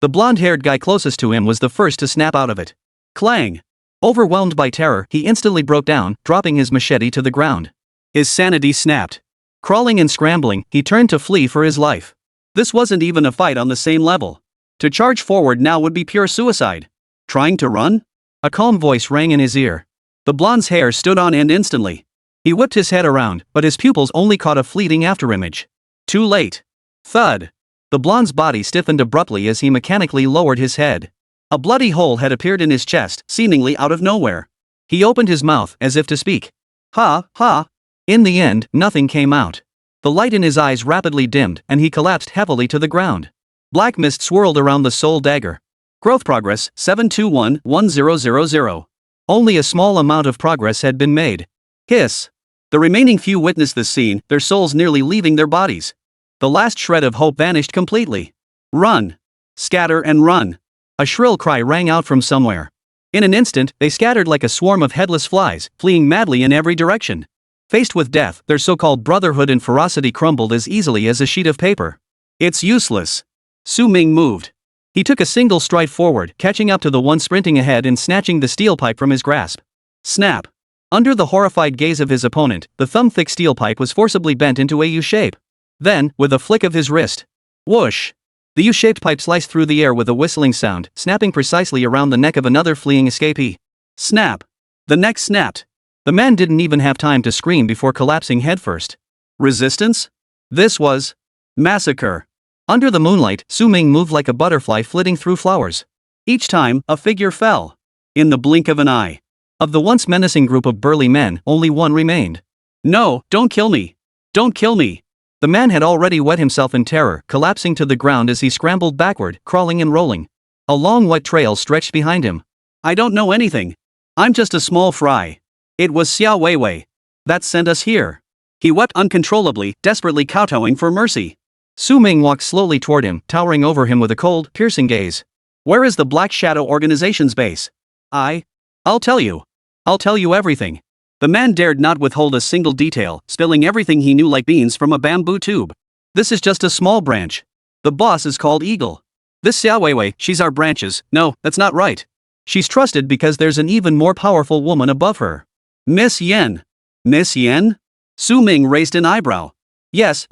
The blonde-haired guy closest to him was the first to snap out of it. Clang. Overwhelmed by terror, he instantly broke down, dropping his machete to the ground. His sanity snapped. Crawling and scrambling, he turned to flee for his life. This wasn't even a fight on the same level. To charge forward now would be pure suicide. Trying to run? A calm voice rang in his ear. The blonde's hair stood on end instantly. He whipped his head around, but his pupils only caught a fleeting afterimage. Too late. Thud. The blonde's body stiffened abruptly as he mechanically lowered his head. A bloody hole had appeared in his chest, seemingly out of nowhere. He opened his mouth as if to speak. Ha, ha. In the end, nothing came out. The light in his eyes rapidly dimmed, and he collapsed heavily to the ground. Black mist swirled around the soul dagger. Growth progress, 721-1000. Only a small amount of progress had been made. Hiss. The remaining few witnessed this scene, their souls nearly leaving their bodies. The last shred of hope vanished completely. Run. Scatter and run. A shrill cry rang out from somewhere. In an instant, they scattered like a swarm of headless flies, fleeing madly in every direction. Faced with death, their so-called brotherhood and ferocity crumbled as easily as a sheet of paper. It's useless. Su Ming moved. He took a single stride forward, catching up to the one sprinting ahead and snatching the steel pipe from his grasp. Snap. Under the horrified gaze of his opponent, the thumb-thick steel pipe was forcibly bent into a U shape. Then, with a flick of his wrist, whoosh! The U-shaped pipe sliced through the air with a whistling sound, snapping precisely around the neck of another fleeing escapee. Snap! The neck snapped. The man didn't even have time to scream before collapsing headfirst. Resistance? This was massacre. Under the moonlight, Su Ming moved like a butterfly flitting through flowers. Each time, a figure fell. In the blink of an eye. Of the once menacing group of burly men, only one remained. No, don't kill me. Don't kill me. The man had already wet himself in terror, collapsing to the ground as he scrambled backward, crawling and rolling. A long wet trail stretched behind him. I don't know anything. I'm just a small fry. It was Xiao Weiwei. That sent us here. He wept uncontrollably, desperately kowtowing for mercy. Su Ming walked slowly toward him, towering over him with a cold, piercing gaze. Where is the Black Shadow Organization's base? I'll tell you. I'll tell you everything. The man dared not withhold a single detail, spilling everything he knew like beans from a bamboo tube. This is just a small branch. The boss is called Eagle. This Xiao Weiwei, she's our branches. No, that's not right. She's trusted because there's an even more powerful woman above her. Miss Yen. Miss Yen? Su Ming raised an eyebrow. Yes.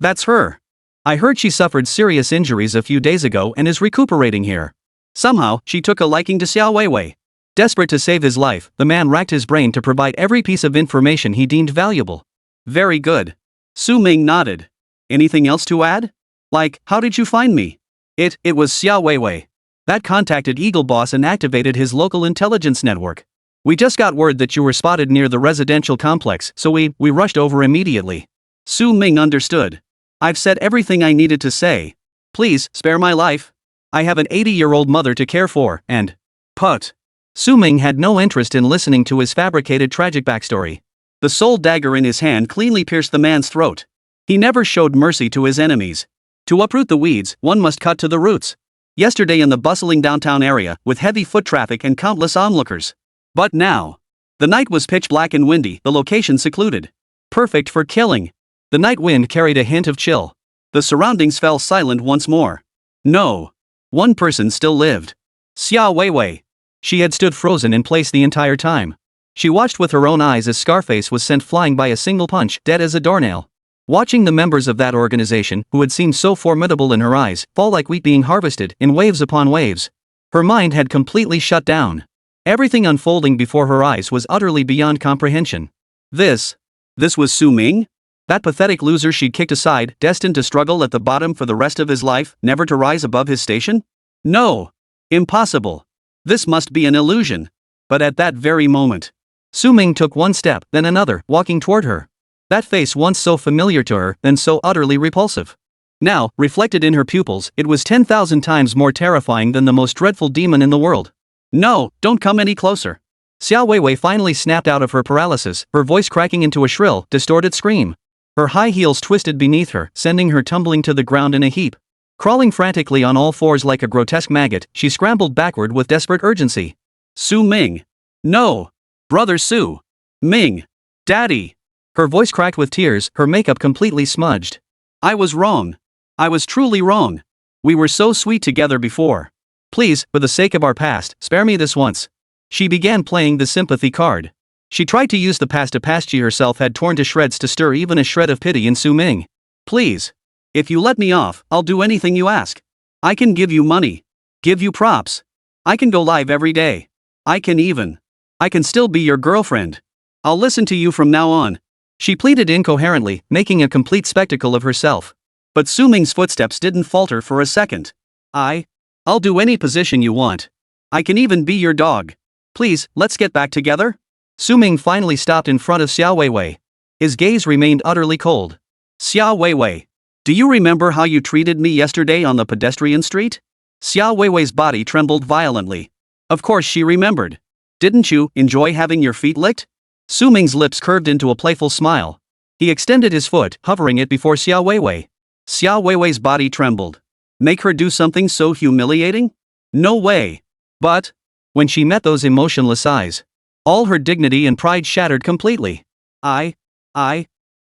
That's her. I heard she suffered serious injuries a few days ago and is recuperating here. Somehow, she took a liking to Xiao Weiwei. Desperate to save his life, the man racked his brain to provide every piece of information he deemed valuable. Very good. Su Ming nodded. Anything else to add? Like, how did you find me? It was Xiao Weiwei. That contacted Eagle Boss and activated his local intelligence network. We just got word that you were spotted near the residential complex, so we rushed over immediately. Su Ming understood. I've said everything I needed to say. Please, spare my life. I have an 80-year-old mother to care for, and... Put. Su Ming had no interest in listening to his fabricated tragic backstory. The soul dagger in his hand cleanly pierced the man's throat. He never showed mercy to his enemies. To uproot the weeds, one must cut to the roots. Yesterday in the bustling downtown area, with heavy foot traffic and countless onlookers. But now. The night was pitch black and windy, the location secluded. Perfect for killing. The night wind carried a hint of chill. The surroundings fell silent once more. No. One person still lived. Xiao Weiwei. She had stood frozen in place the entire time. She watched with her own eyes as Scarface was sent flying by a single punch, dead as a doornail. Watching the members of that organization, who had seemed so formidable in her eyes, fall like wheat being harvested, in waves upon waves. Her mind had completely shut down. Everything unfolding before her eyes was utterly beyond comprehension. This was Su Ming? That pathetic loser she'd kicked aside, destined to struggle at the bottom for the rest of his life, never to rise above his station? No. Impossible. This must be an illusion. But at that very moment, Su Ming took one step, then another, walking toward her. That face once so familiar to her, then so utterly repulsive. Now, reflected in her pupils, it was 10,000 times more terrifying than the most dreadful demon in the world. No, don't come any closer. Xiao Weiwei finally snapped out of her paralysis, her voice cracking into a shrill, distorted scream. Her high heels twisted beneath her, sending her tumbling to the ground in a heap. Crawling frantically on all fours like a grotesque maggot, she scrambled backward with desperate urgency. Su Ming. No. Brother Su. Ming. Daddy. Her voice cracked with tears, her makeup completely smudged. I was wrong. I was truly wrong. We were so sweet together before. Please, for the sake of our past, spare me this once. She began playing the sympathy card. She tried to use the past she herself had torn to shreds to stir even a shred of pity in Su Ming. Please. If you let me off, I'll do anything you ask. I can give you money. Give you props. I can go live every day. I can still be your girlfriend. I'll listen to you from now on. She pleaded incoherently, making a complete spectacle of herself. But Su Ming's footsteps didn't falter for a second. I'll do any position you want. I can even be your dog. Please, let's get back together. Su Ming finally stopped in front of Xiao Weiwei. His gaze remained utterly cold. Xiao Weiwei. Do you remember how you treated me yesterday on the pedestrian street? Xiao Weiwei's body trembled violently. Of course she remembered. Didn't you enjoy having your feet licked? Su Ming's lips curved into a playful smile. He extended his foot, hovering it before Xiao Weiwei. Xiao Weiwei's body trembled. Make her do something so humiliating? No way. But, when she met those emotionless eyes, all her dignity and pride shattered completely.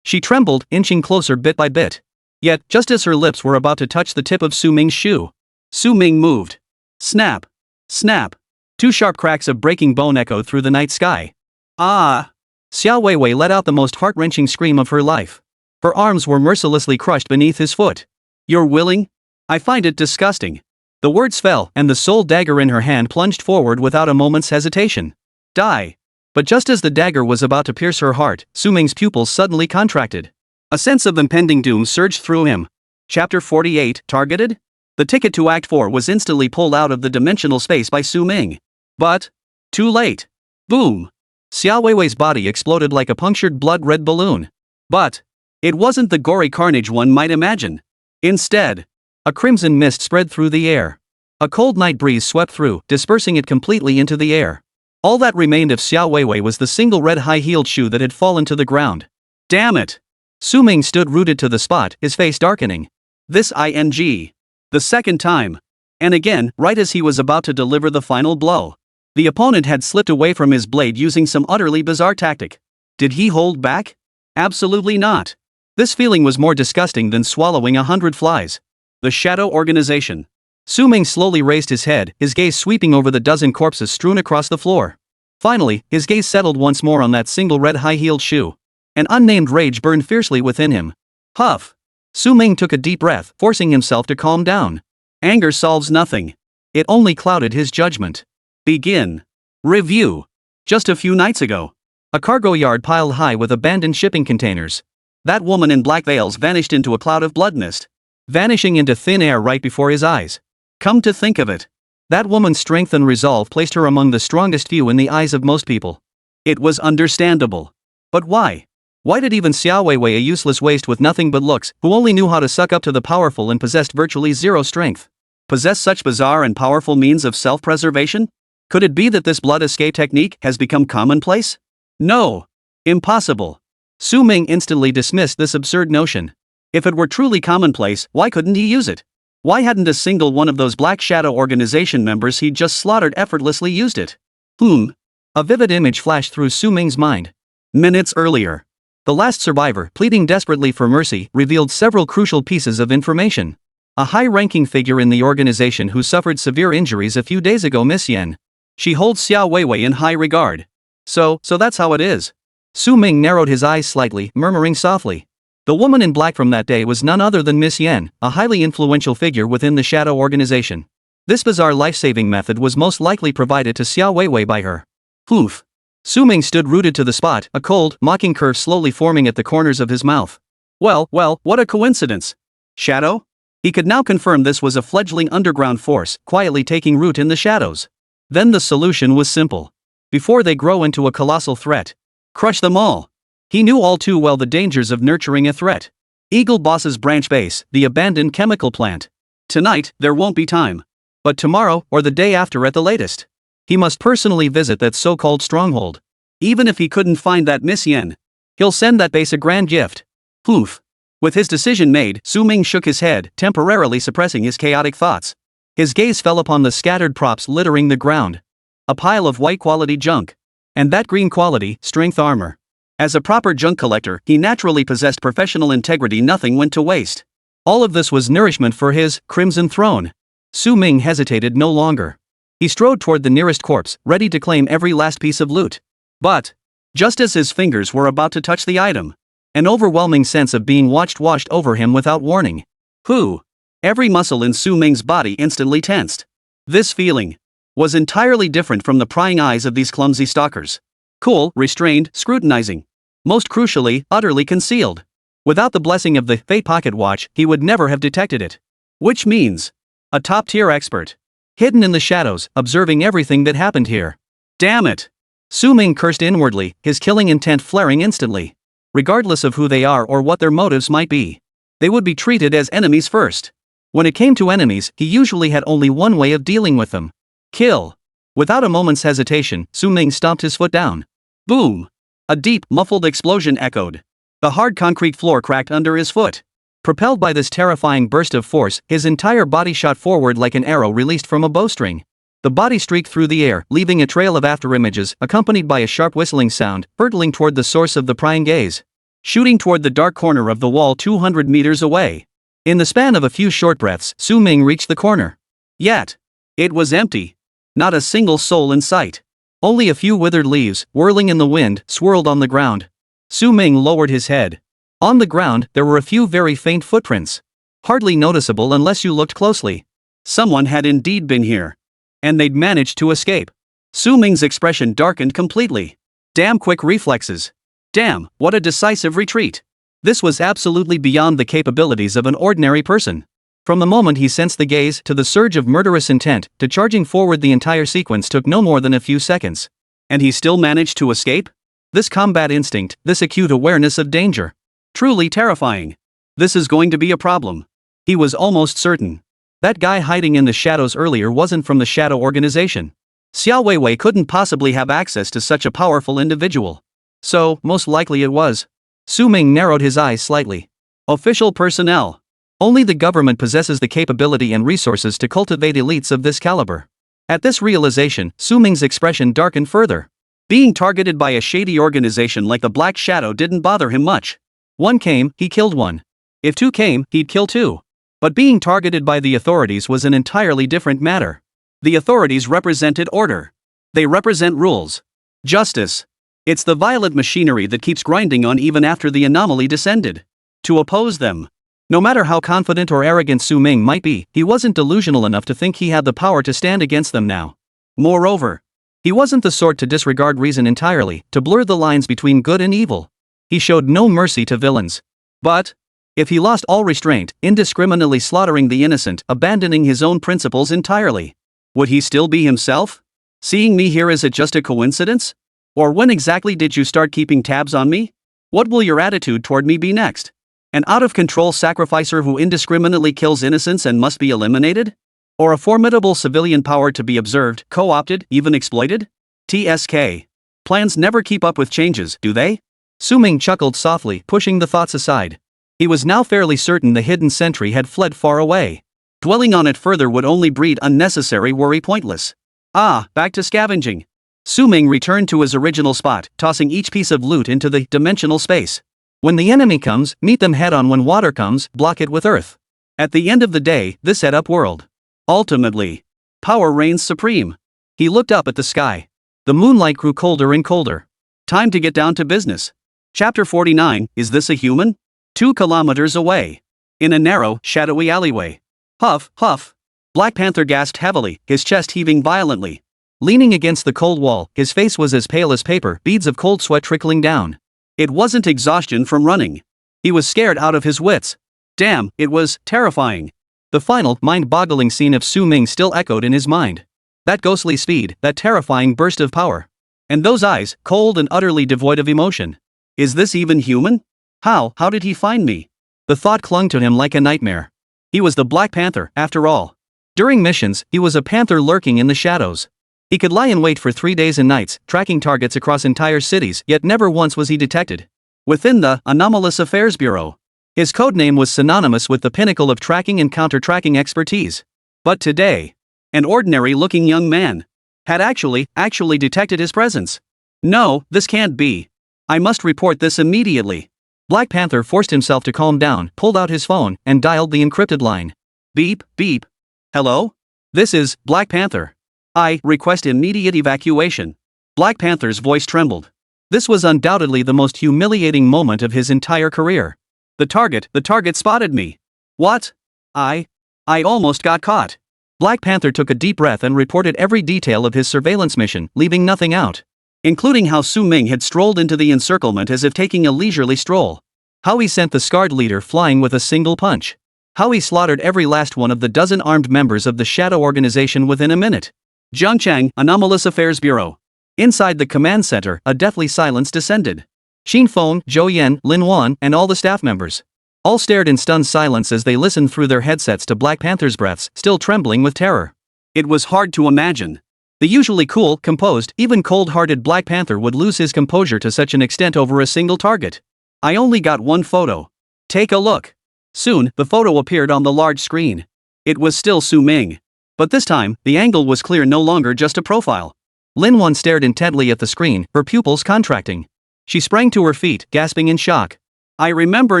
She trembled, inching closer bit by bit. Yet, just as her lips were about to touch the tip of Su Ming's shoe, Su Ming moved. Snap. Snap. Two sharp cracks of breaking bone echoed through the night sky. Ah! Xiao Weiwei let out the most heart-wrenching scream of her life. Her arms were mercilessly crushed beneath his foot. You're willing? I find it disgusting. The words fell, and the soul dagger in her hand plunged forward without a moment's hesitation. Die. But just as the dagger was about to pierce her heart, Su Ming's pupils suddenly contracted. A sense of impending doom surged through him. Chapter 48, Targeted? The ticket to Act 4 was instantly pulled out of the dimensional space by Su Ming. But, too late. Boom! Xiao Weiwei's body exploded like a punctured blood-red balloon. But, it wasn't the gory carnage one might imagine. Instead, a crimson mist spread through the air. A cold night breeze swept through, dispersing it completely into the air. All that remained of Xiao Weiwei was the single red high-heeled shoe that had fallen to the ground. Damn it! Su Ming stood rooted to the spot, his face darkening. This ing. The second time. And again, right as he was about to deliver the final blow. The opponent had slipped away from his blade using some utterly bizarre tactic. Did he hold back? Absolutely not. This feeling was more disgusting than swallowing 100 flies. The Shadow Organization. Su Ming slowly raised his head, his gaze sweeping over the dozen corpses strewn across the floor. Finally, his gaze settled once more on that single red high-heeled shoe. An unnamed rage burned fiercely within him. Huff! Su Ming took a deep breath, forcing himself to calm down. Anger solves nothing. It only clouded his judgment. Begin. Review. Just a few nights ago. A cargo yard piled high with abandoned shipping containers. That woman in black veils vanished into a cloud of blood mist. Vanishing into thin air right before his eyes. Come to think of it. That woman's strength and resolve placed her among the strongest few in the eyes of most people. It was understandable. But why? Why did even Xiao Weiwei, a useless waste with nothing but looks, who only knew how to suck up to the powerful and possessed virtually zero strength, possess such bizarre and powerful means of self-preservation? Could it be that this blood escape technique has become commonplace? No. Impossible. Su Ming instantly dismissed this absurd notion. If it were truly commonplace, why couldn't he use it? Why hadn't a single one of those Black Shadow Organization members he'd just slaughtered effortlessly used it? A vivid image flashed through Su Ming's mind. Minutes earlier, the last survivor, pleading desperately for mercy, revealed several crucial pieces of information. A high-ranking figure in the organization who suffered severe injuries a few days ago, Miss Yen. She holds Xiao Weiwei in high regard. So that's how it is. Su Ming narrowed his eyes slightly, murmuring softly. The woman in black from that day was none other than Miss Yen, a highly influential figure within the Shadow Organization. This bizarre life-saving method was most likely provided to Xiao Weiwei by her. Poof. Su Ming stood rooted to the spot, a cold, mocking curve slowly forming at the corners of his mouth. Well, what a coincidence. Shadow? He could now confirm this was a fledgling underground force, quietly taking root in the shadows. Then the solution was simple. Before they grow into a colossal threat, crush them all. He knew all too well the dangers of nurturing a threat. Eagle Boss's branch base, the abandoned chemical plant. Tonight, there won't be time. But tomorrow, or the day after at the latest, he must personally visit that so-called stronghold. Even if he couldn't find that Miss Yen, he'll send that base a grand gift. Poof. With his decision made, Su Ming shook his head, temporarily suppressing his chaotic thoughts. His gaze fell upon the scattered props littering the ground. A pile of white-quality junk. And that green quality, strength armor. As a proper junk collector, he naturally possessed professional integrity. Nothing went to waste. All of this was nourishment for his Crimson Throne. Su Ming hesitated no longer. He strode toward the nearest corpse, ready to claim every last piece of loot. But Just as his fingers were about to touch the item, an overwhelming sense of being watched washed over him without warning. Who? Every muscle in Su Ming's body instantly tensed. This feeling was entirely different from the prying eyes of these clumsy stalkers. Cool, restrained, scrutinizing. Most crucially, utterly concealed. Without the blessing of the Fate Pocket Watch, he would never have detected it. Which means a top-tier expert. Hidden in the shadows, observing everything that happened here. Damn it! Su Ming cursed inwardly, his killing intent flaring instantly. Regardless of who they are or what their motives might be, they would be treated as enemies first. When it came to enemies, he usually had only one way of dealing with them. Kill. Without a moment's hesitation, Su Ming stomped his foot down. Boom! A deep, muffled explosion echoed. The hard concrete floor cracked under his foot. Propelled by this terrifying burst of force, his entire body shot forward like an arrow released from a bowstring. The body streaked through the air, leaving a trail of afterimages, accompanied by a sharp whistling sound, hurtling toward the source of the prying gaze. Shooting toward the dark corner of the wall 200 meters away. In the span of a few short breaths, Su Ming reached the corner. Yet, it was empty. Not a single soul in sight. Only a few withered leaves, whirling in the wind, swirled on the ground. Su Ming lowered his head. On the ground, there were a few very faint footprints. Hardly noticeable unless you looked closely. Someone had indeed been here. And they'd managed to escape. Su Ming's expression darkened completely. Damn quick reflexes. Damn, what a decisive retreat. This was absolutely beyond the capabilities of an ordinary person. From the moment he sensed the gaze to the surge of murderous intent to charging forward, the entire sequence took no more than a few seconds. And he still managed to escape? This combat instinct, this acute awareness of danger. Truly terrifying. This is going to be a problem. He was almost certain. That guy hiding in the shadows earlier wasn't from the Shadow Organization. Xiao Weiwei couldn't possibly have access to such a powerful individual. So, most likely it was. Su Ming narrowed his eyes slightly. Official personnel. Only the government possesses the capability and resources to cultivate elites of this caliber. At this realization, Su Ming's expression darkened further. Being targeted by a shady organization like the Black Shadow didn't bother him much. One came, he killed one. If two came, he'd kill two. But being targeted by the authorities was an entirely different matter. The authorities represented order. They represent rules. Justice. It's the violent machinery that keeps grinding on even after the anomaly descended. To oppose them. No matter how confident or arrogant Su Ming might be, he wasn't delusional enough to think he had the power to stand against them now. Moreover, he wasn't the sort to disregard reason entirely, to blur the lines between good and evil. He showed no mercy to villains. But if he lost all restraint, indiscriminately slaughtering the innocent, abandoning his own principles entirely, would he still be himself? Seeing me here, is it just a coincidence? Or when exactly did you start keeping tabs on me? What will your attitude toward me be next? An out-of-control sacrificer who indiscriminately kills innocents and must be eliminated? Or a formidable civilian power to be observed, co-opted, even exploited? TSK. Plans never keep up with changes, do they? Su Ming chuckled softly, pushing the thoughts aside. He was now fairly certain the hidden sentry had fled far away. Dwelling on it further would only breed unnecessary worry, pointless. Back to scavenging. Su Ming returned to his original spot, tossing each piece of loot into the dimensional space. When the enemy comes, meet them head-on. When water comes, block it with earth. At the end of the day, this set-up world. Ultimately, power reigns supreme. He looked up at the sky. The moonlight grew colder and colder. Time to get down to business. Chapter 49, Is This a Human? 2 kilometers away. In a narrow, shadowy alleyway. Huff, huff. Black Panther gasped heavily, his chest heaving violently. Leaning against the cold wall, his face was as pale as paper, beads of cold sweat trickling down. It wasn't exhaustion from running. He was scared out of his wits. Damn, it was terrifying. The final, mind-boggling scene of Su Ming still echoed in his mind. That ghostly speed, that terrifying burst of power. And those eyes, cold and utterly devoid of emotion. Is this even human? How did he find me? The thought clung to him like a nightmare. He was the Black Panther, after all. During missions, he was a panther lurking in the shadows. He could lie in wait for 3 days and nights, tracking targets across entire cities, yet never once was he detected. Within the Anomalous Affairs Bureau, his codename was synonymous with the pinnacle of tracking and counter-tracking expertise. But today, an ordinary-looking young man had actually detected his presence. No, this can't be. I must report this immediately. Black Panther forced himself to calm down, pulled out his phone, and dialed the encrypted line. Beep, beep. Hello? This is Black Panther. I request immediate evacuation. Black Panther's voice trembled. This was undoubtedly the most humiliating moment of his entire career. The target spotted me. What? I almost got caught. Black Panther took a deep breath and reported every detail of his surveillance mission, leaving nothing out. Including how Su Ming had strolled into the encirclement as if taking a leisurely stroll. How he sent the scarred leader flying with a single punch. How he slaughtered every last one of the dozen armed members of the Shadow Organization within a minute. Jiangchang, Anomalous Affairs Bureau. Inside the command center, a deathly silence descended. Xin Feng, Zhou Yan, Lin Wan, and all the staff members all stared in stunned silence as they listened through their headsets to Black Panther's breaths, still trembling with terror. It was hard to imagine. The usually cool, composed, even cold-hearted Black Panther would lose his composure to such an extent over a single target. I only got one photo. Take a look. Soon, the photo appeared on the large screen. It was still Su Ming. But this time, the angle was clear, no longer just a profile. Lin Wan stared intently at the screen, her pupils contracting. She sprang to her feet, gasping in shock. I remember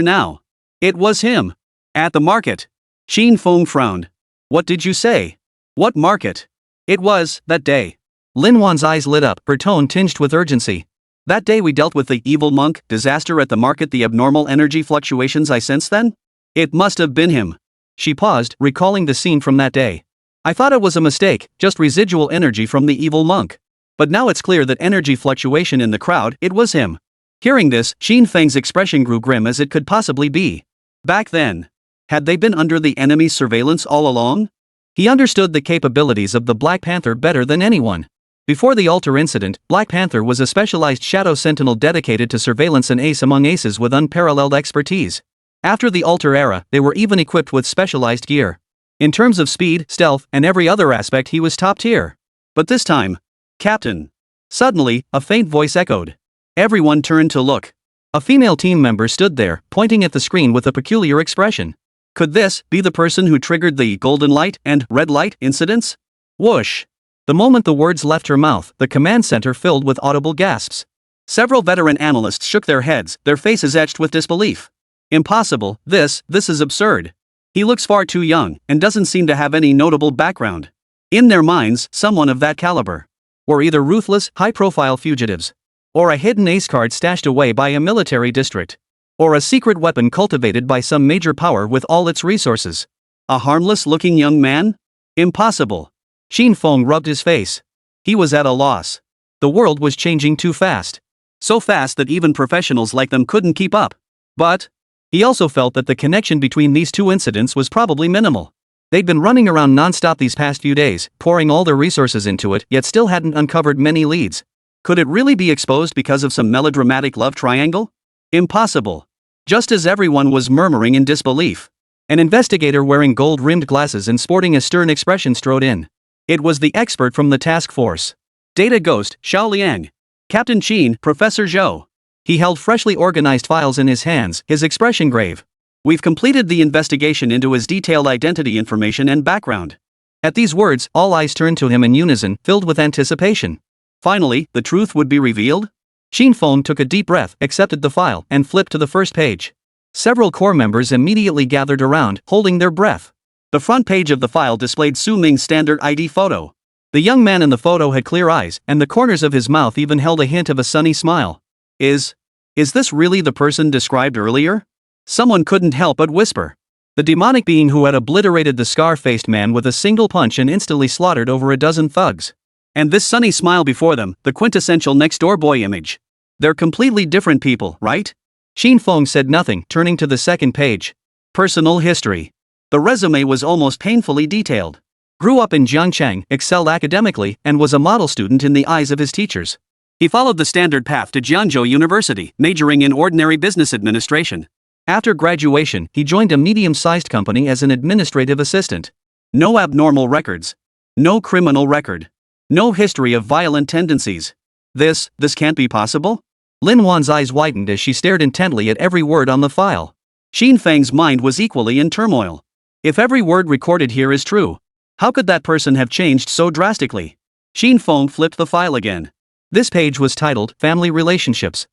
now. It was him. At the market. Xin Feng frowned. What did you say? What market? It was, that day. Lin Wan's eyes lit up, her tone tinged with urgency. That day we dealt with the evil monk, disaster at the market, the abnormal energy fluctuations I sensed then? It must have been him. She paused, recalling the scene from that day. I thought it was a mistake, just residual energy from the evil monk. But now it's clear that energy fluctuation in the crowd, it was him. Hearing this, Xin Feng's expression grew grim as it could possibly be. Back then, had they been under the enemy's surveillance all along? He understood the capabilities of the Black Panther better than anyone. Before the altar incident, Black Panther was a specialized shadow sentinel dedicated to surveillance, an ace among aces with unparalleled expertise. After the altar era, they were even equipped with specialized gear. In terms of speed, stealth, and every other aspect, he was top tier. But this time, Captain. Suddenly, a faint voice echoed. Everyone turned to look. A female team member stood there, pointing at the screen with a peculiar expression. Could this be the person who triggered the golden light and red light incidents? Whoosh! The moment the words left her mouth, the command center filled with audible gasps. Several veteran analysts shook their heads, their faces etched with disbelief. Impossible, this is absurd. He looks far too young, and doesn't seem to have any notable background. In their minds, someone of that caliber were either ruthless, high-profile fugitives, or a hidden ace card stashed away by a military district, or a secret weapon cultivated by some major power with all its resources. A harmless-looking young man? Impossible. Xin Feng rubbed his face. He was at a loss. The world was changing too fast. So fast that even professionals like them couldn't keep up. But he also felt that the connection between these two incidents was probably minimal. They'd been running around non-stop these past few days, pouring all their resources into it, yet still hadn't uncovered many leads. Could it really be exposed because of some melodramatic love triangle? Impossible. Just as everyone was murmuring in disbelief, an investigator wearing gold-rimmed glasses and sporting a stern expression strode in. It was the expert from the task force. Data Ghost, Xiao Liang. Captain Qin, Professor Zhou. He held freshly organized files in his hands, his expression grave. We've completed the investigation into his detailed identity information and background. At these words, all eyes turned to him in unison, filled with anticipation. Finally, the truth would be revealed? Xin Feng took a deep breath, accepted the file, and flipped to the first page. Several core members immediately gathered around, holding their breath. The front page of the file displayed Su Ming's standard ID photo. The young man in the photo had clear eyes, and the corners of his mouth even held a hint of a sunny smile. Is this really the person described earlier? Someone couldn't help but whisper. The demonic being who had obliterated the scar-faced man with a single punch and instantly slaughtered over a dozen thugs. And this sunny smile before them, the quintessential next-door boy image. They're completely different people, right? Xin Feng said nothing, turning to the second page. Personal history. The resume was almost painfully detailed. Grew up in Jiangchang, excelled academically, and was a model student in the eyes of his teachers. He followed the standard path to Jiangzhou University, majoring in ordinary business administration. After graduation, he joined a medium-sized company as an administrative assistant. No abnormal records. No criminal record. No history of violent tendencies. This can't be possible? Lin Wan's eyes widened as she stared intently at every word on the file. Xin Feng's mind was equally in turmoil. If every word recorded here is true, how could that person have changed so drastically? Xin Feng flipped the file again. This page was titled, Family Relationships.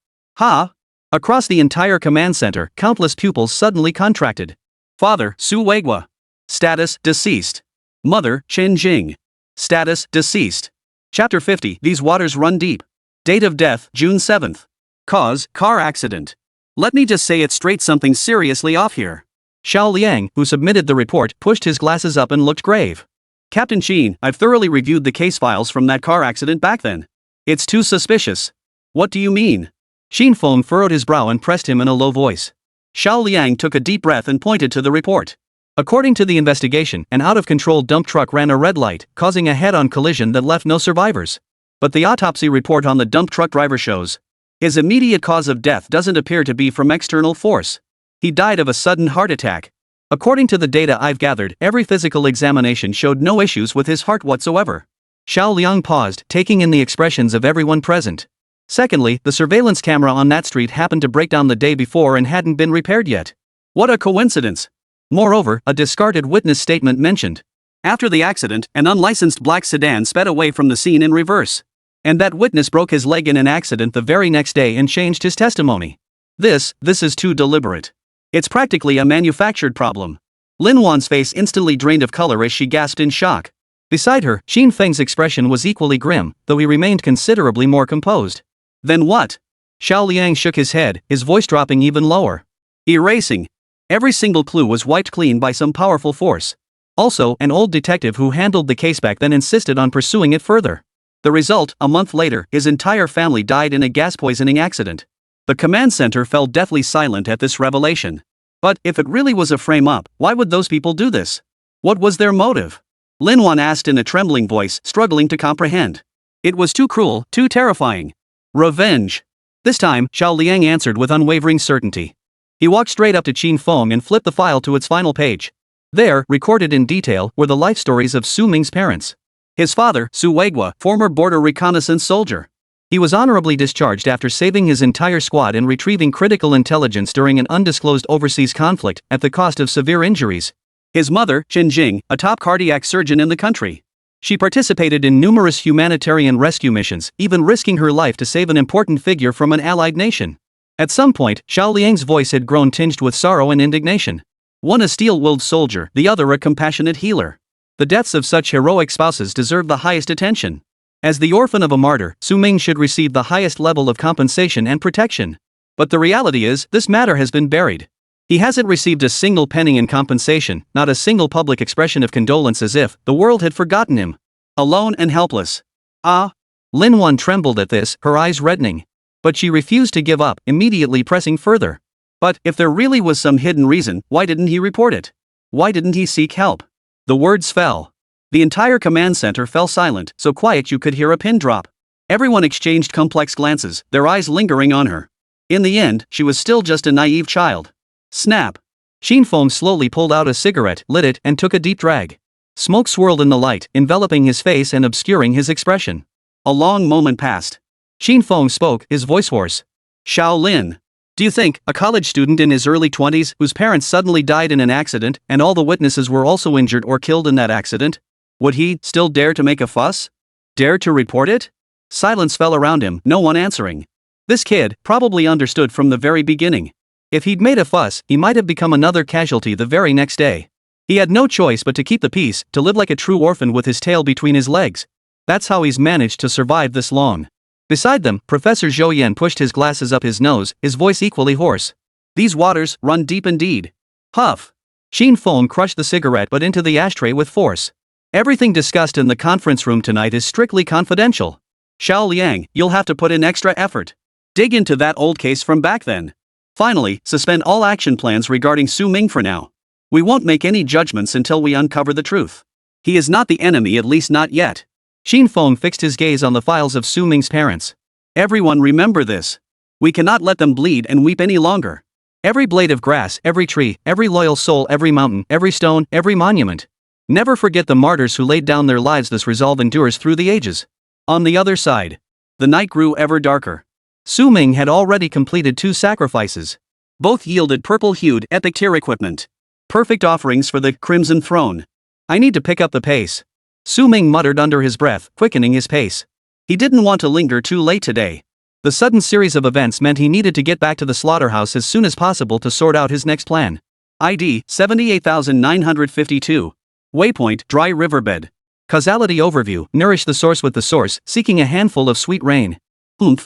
Across the entire command center, countless pupils suddenly contracted. Father, Su Weigua. Status, deceased. Mother, Chen Jing. Status, deceased. Chapter 50, These waters run deep. Date of death, June 7th. Cause, car accident. Let me just say it straight, something seriously off here. Xiao Liang, who submitted the report, pushed his glasses up and looked grave. Captain Sheen, I've thoroughly reviewed the case files from that car accident back then. It's too suspicious. What do you mean? Sheen Feng furrowed his brow and pressed him in a low voice. Xiao Liang took a deep breath and pointed to the report. According to the investigation, an out-of-control dump truck ran a red light, causing a head-on collision that left no survivors. But the autopsy report on the dump truck driver shows his immediate cause of death doesn't appear to be from external force. He died of a sudden heart attack. According to the data I've gathered, every physical examination showed no issues with his heart whatsoever. Xiao Liang paused, taking in the expressions of everyone present. Secondly, the surveillance camera on that street happened to break down the day before and hadn't been repaired yet. What a coincidence! Moreover, a discarded witness statement mentioned, after the accident, an unlicensed black sedan sped away from the scene in reverse. And that witness broke his leg in an accident the very next day and changed his testimony. This is too deliberate. It's practically a manufactured problem. Lin Wan's face instantly drained of color as she gasped in shock. Beside her, Xin Feng's expression was equally grim, though he remained considerably more composed. Then what? Xiao Liang shook his head, his voice dropping even lower. Erasing. Every single clue was wiped clean by some powerful force. Also, an old detective who handled the case back then insisted on pursuing it further. The result, a month later, his entire family died in a gas poisoning accident. The command center fell deathly silent at this revelation. But, if it really was a frame-up, why would those people do this? What was their motive? Lin Wan asked in a trembling voice, struggling to comprehend. It was too cruel, too terrifying. Revenge. This time, Xiao Liang answered with unwavering certainty. He walked straight up to Qin Feng and flipped the file to its final page. There, recorded in detail, were the life stories of Su Ming's parents. His father, Su Weigua, former border reconnaissance soldier. He was honorably discharged after saving his entire squad and retrieving critical intelligence during an undisclosed overseas conflict, at the cost of severe injuries. His mother, Chen Jing, a top cardiac surgeon in the country. She participated in numerous humanitarian rescue missions, even risking her life to save an important figure from an allied nation. At some point, Xiao Liang's voice had grown tinged with sorrow and indignation. One a steel-willed soldier, the other a compassionate healer. The deaths of such heroic spouses deserve the highest attention. As the orphan of a martyr, Su Ming should receive the highest level of compensation and protection. But the reality is, this matter has been buried. He hasn't received a single penny in compensation, not a single public expression of condolence, as if the world had forgotten him. Alone and helpless. Ah! Lin Wan trembled at this, her eyes reddening. But she refused to give up, immediately pressing further. But, if there really was some hidden reason, why didn't he report it? Why didn't he seek help? The words fell. The entire command center fell silent, so quiet you could hear a pin drop. Everyone exchanged complex glances, their eyes lingering on her. In the end, she was still just a naive child. Snap. Xin Feng slowly pulled out a cigarette, lit it, and took a deep drag. Smoke swirled in the light, enveloping his face and obscuring his expression. A long moment passed. Xin Feng spoke, his voice hoarse. Xiao Lin. Do you think, a college student in his early 20s, whose parents suddenly died in an accident, and all the witnesses were also injured or killed in that accident, would he still dare to make a fuss? Dare to report it? Silence fell around him, no one answering. This kid probably understood from the very beginning. If he'd made a fuss, he might have become another casualty the very next day. He had no choice but to keep the peace, to live like a true orphan with his tail between his legs. That's how he's managed to survive this long. Beside them, Professor Zhou Yan pushed his glasses up his nose, his voice equally hoarse. These waters run deep indeed. Huff. Xin Feng crushed the cigarette butt into the ashtray with force. Everything discussed in the conference room tonight is strictly confidential. Xiao Liang, you'll have to put in extra effort. Dig into that old case from back then. Finally, suspend all action plans regarding Su Ming for now. We won't make any judgments until we uncover the truth. He is not the enemy, at least not yet. Xin Feng fixed his gaze on the files of Su Ming's parents. Everyone remember this. We cannot let them bleed and weep any longer. Every blade of grass, every tree, every loyal soul, every mountain, every stone, every monument. Never forget the martyrs who laid down their lives. This resolve endures through the ages. On the other side, the night grew ever darker. Su Ming had already completed 2 sacrifices. Both yielded purple-hued epic tier equipment. Perfect offerings for the Crimson Throne. I need to pick up the pace. Su Ming muttered under his breath, quickening his pace. He didn't want to linger too late today. The sudden series of events meant he needed to get back to the slaughterhouse as soon as possible to sort out his next plan. ID 78952. Waypoint, dry riverbed. Causality overview, nourish the source with the source, seeking a handful of sweet rain.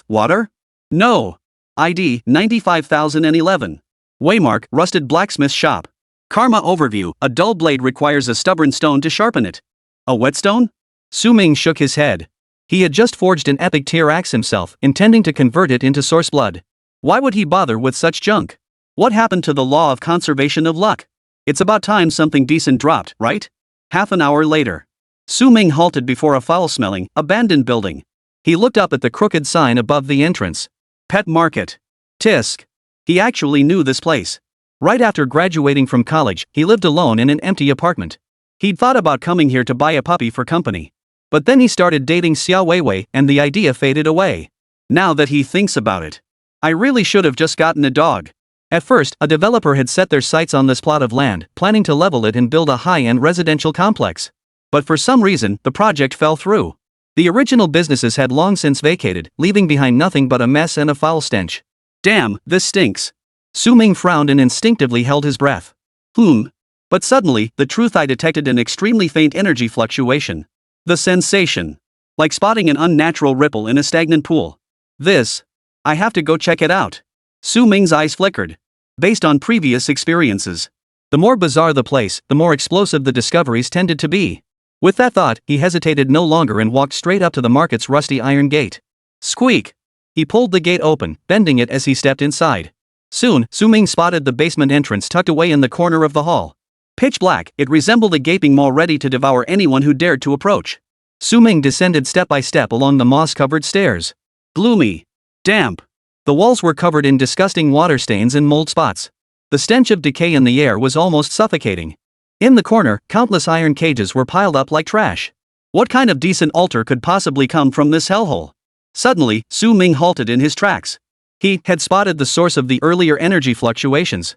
Water? No. ID 95011. Waymark, rusted blacksmith shop. Karma overview, a dull blade requires a stubborn stone to sharpen it. A whetstone? Su Ming shook his head. He had just forged an epic tier axe himself, intending to convert it into source blood. Why would he bother with such junk? What happened to the law of conservation of luck? It's about time something decent dropped, right? Half an hour later. Su Ming halted before a foul-smelling, abandoned building. He looked up at the crooked sign above the entrance. Pet Market. Tisk. He actually knew this place. Right after graduating from college, he lived alone in an empty apartment. He'd thought about coming here to buy a puppy for company. But then he started dating Xia Weiwei and the idea faded away. Now that he thinks about it, I really should have just gotten a dog. At first, a developer had set their sights on this plot of land, planning to level it and build a high-end residential complex. But for some reason, the project fell through. The original businesses had long since vacated, leaving behind nothing but a mess and a foul stench. Damn, this stinks. Su Ming frowned and instinctively held his breath. But suddenly, the truth I detected an extremely faint energy fluctuation. The sensation. Like spotting an unnatural ripple in a stagnant pool. I have to go check it out. Su Ming's eyes flickered. Based on previous experiences. The more bizarre the place, the more explosive the discoveries tended to be. With that thought, he hesitated no longer and walked straight up to the market's rusty iron gate. Squeak! He pulled the gate open, bending it as he stepped inside. Soon, Su Ming spotted the basement entrance tucked away in the corner of the hall. Pitch black, it resembled a gaping maw ready to devour anyone who dared to approach. Su Ming descended step by step along the moss-covered stairs. Gloomy. Damp. The walls were covered in disgusting water stains and mold spots. The stench of decay in the air was almost suffocating. In the corner, countless iron cages were piled up like trash. What kind of decent altar could possibly come from this hellhole? Suddenly, Su Ming halted in his tracks. He had spotted the source of the earlier energy fluctuations.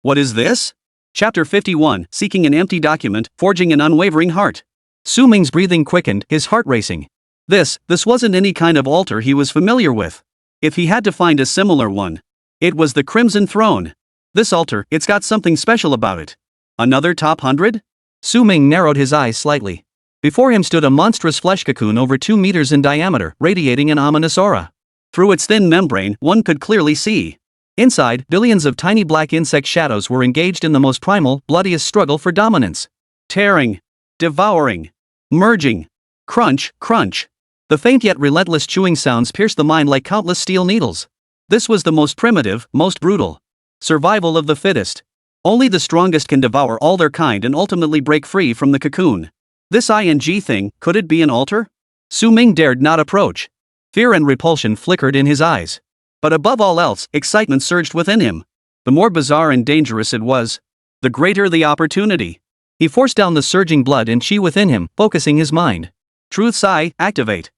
What is this? Chapter 51, Seeking an Empty Document, Forging an Unwavering Heart. Su Ming's breathing quickened, his heart racing. This wasn't any kind of altar he was familiar with. If he had to find a similar one, it was the Crimson Throne. This altar, it's got something special about it. Another top 100? Su Ming narrowed his eyes slightly. Before him stood a monstrous flesh cocoon over 2 meters in diameter, radiating an ominous aura. Through its thin membrane, one could clearly see. Inside, billions of tiny black insect shadows were engaged in the most primal, bloodiest struggle for dominance. Tearing. Devouring. Merging. Crunch, crunch. The faint yet relentless chewing sounds pierced the mind like countless steel needles. This was the most primitive, most brutal. Survival of the fittest. Only the strongest can devour all their kind and ultimately break free from the cocoon. This ing thing, could it be an altar? Su Ming dared not approach. Fear and repulsion flickered in his eyes. But above all else, excitement surged within him. The more bizarre and dangerous it was, the greater the opportunity. He forced down the surging blood and chi within him, focusing his mind. Truth's eye, activate.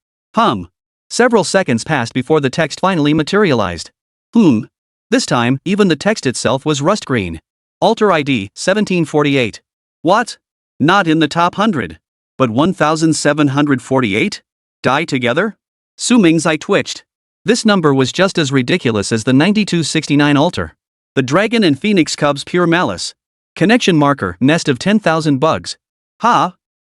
Several seconds passed before the text finally materialized. This time, even the text itself was rust green. Altar ID, 1748. What? Not in the top 100. But 1748? Die together? Su Ming's eye twitched. This number was just as ridiculous as the 9269 altar. The dragon and phoenix cub's pure malice. Connection marker, nest of 10,000 bugs.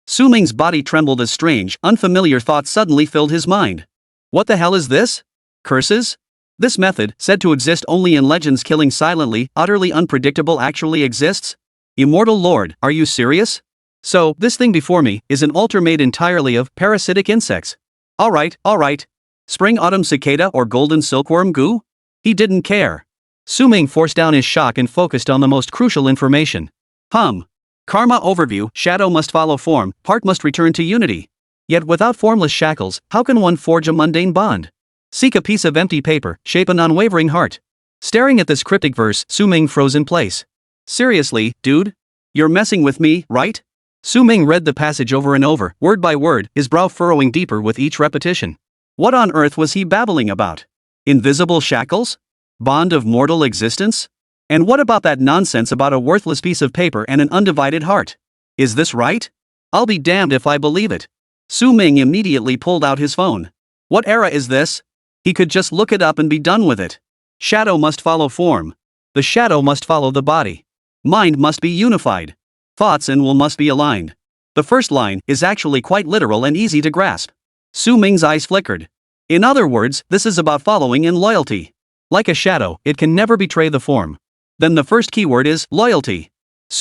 Su Ming's body trembled as strange, unfamiliar thoughts suddenly filled his mind. What the hell is this? Curses? This method, said to exist only in legends killing silently, utterly unpredictable actually exists? Immortal Lord, are you serious? So, this thing before me, is an altar made entirely of parasitic insects. Alright. Spring autumn cicada or golden silkworm goo? He didn't care. Su Ming forced down his shock and focused on the most crucial information. Karma overview, shadow must follow form, part must return to unity. Yet without formless shackles, how can one forge a mundane bond? Seek a piece of empty paper, shape an unwavering heart. Staring at this cryptic verse, Su Ming froze in place. Seriously, dude? You're messing with me, right? Su Ming read the passage over and over, word by word, his brow furrowing deeper with each repetition. What on earth was he babbling about? Invisible shackles? Bond of mortal existence? And what about that nonsense about a worthless piece of paper and an undivided heart? Is this right? I'll be damned if I believe it. Su Ming immediately pulled out his phone. What era is this? He could just look it up and be done with it. Shadow must follow form. The shadow must follow the body. Mind must be unified. Thoughts and will must be aligned. The first line is actually quite literal and easy to grasp. Su Ming's eyes flickered. In other words, this is about following and loyalty. Like a shadow, it can never betray the form. Then the first keyword is loyalty.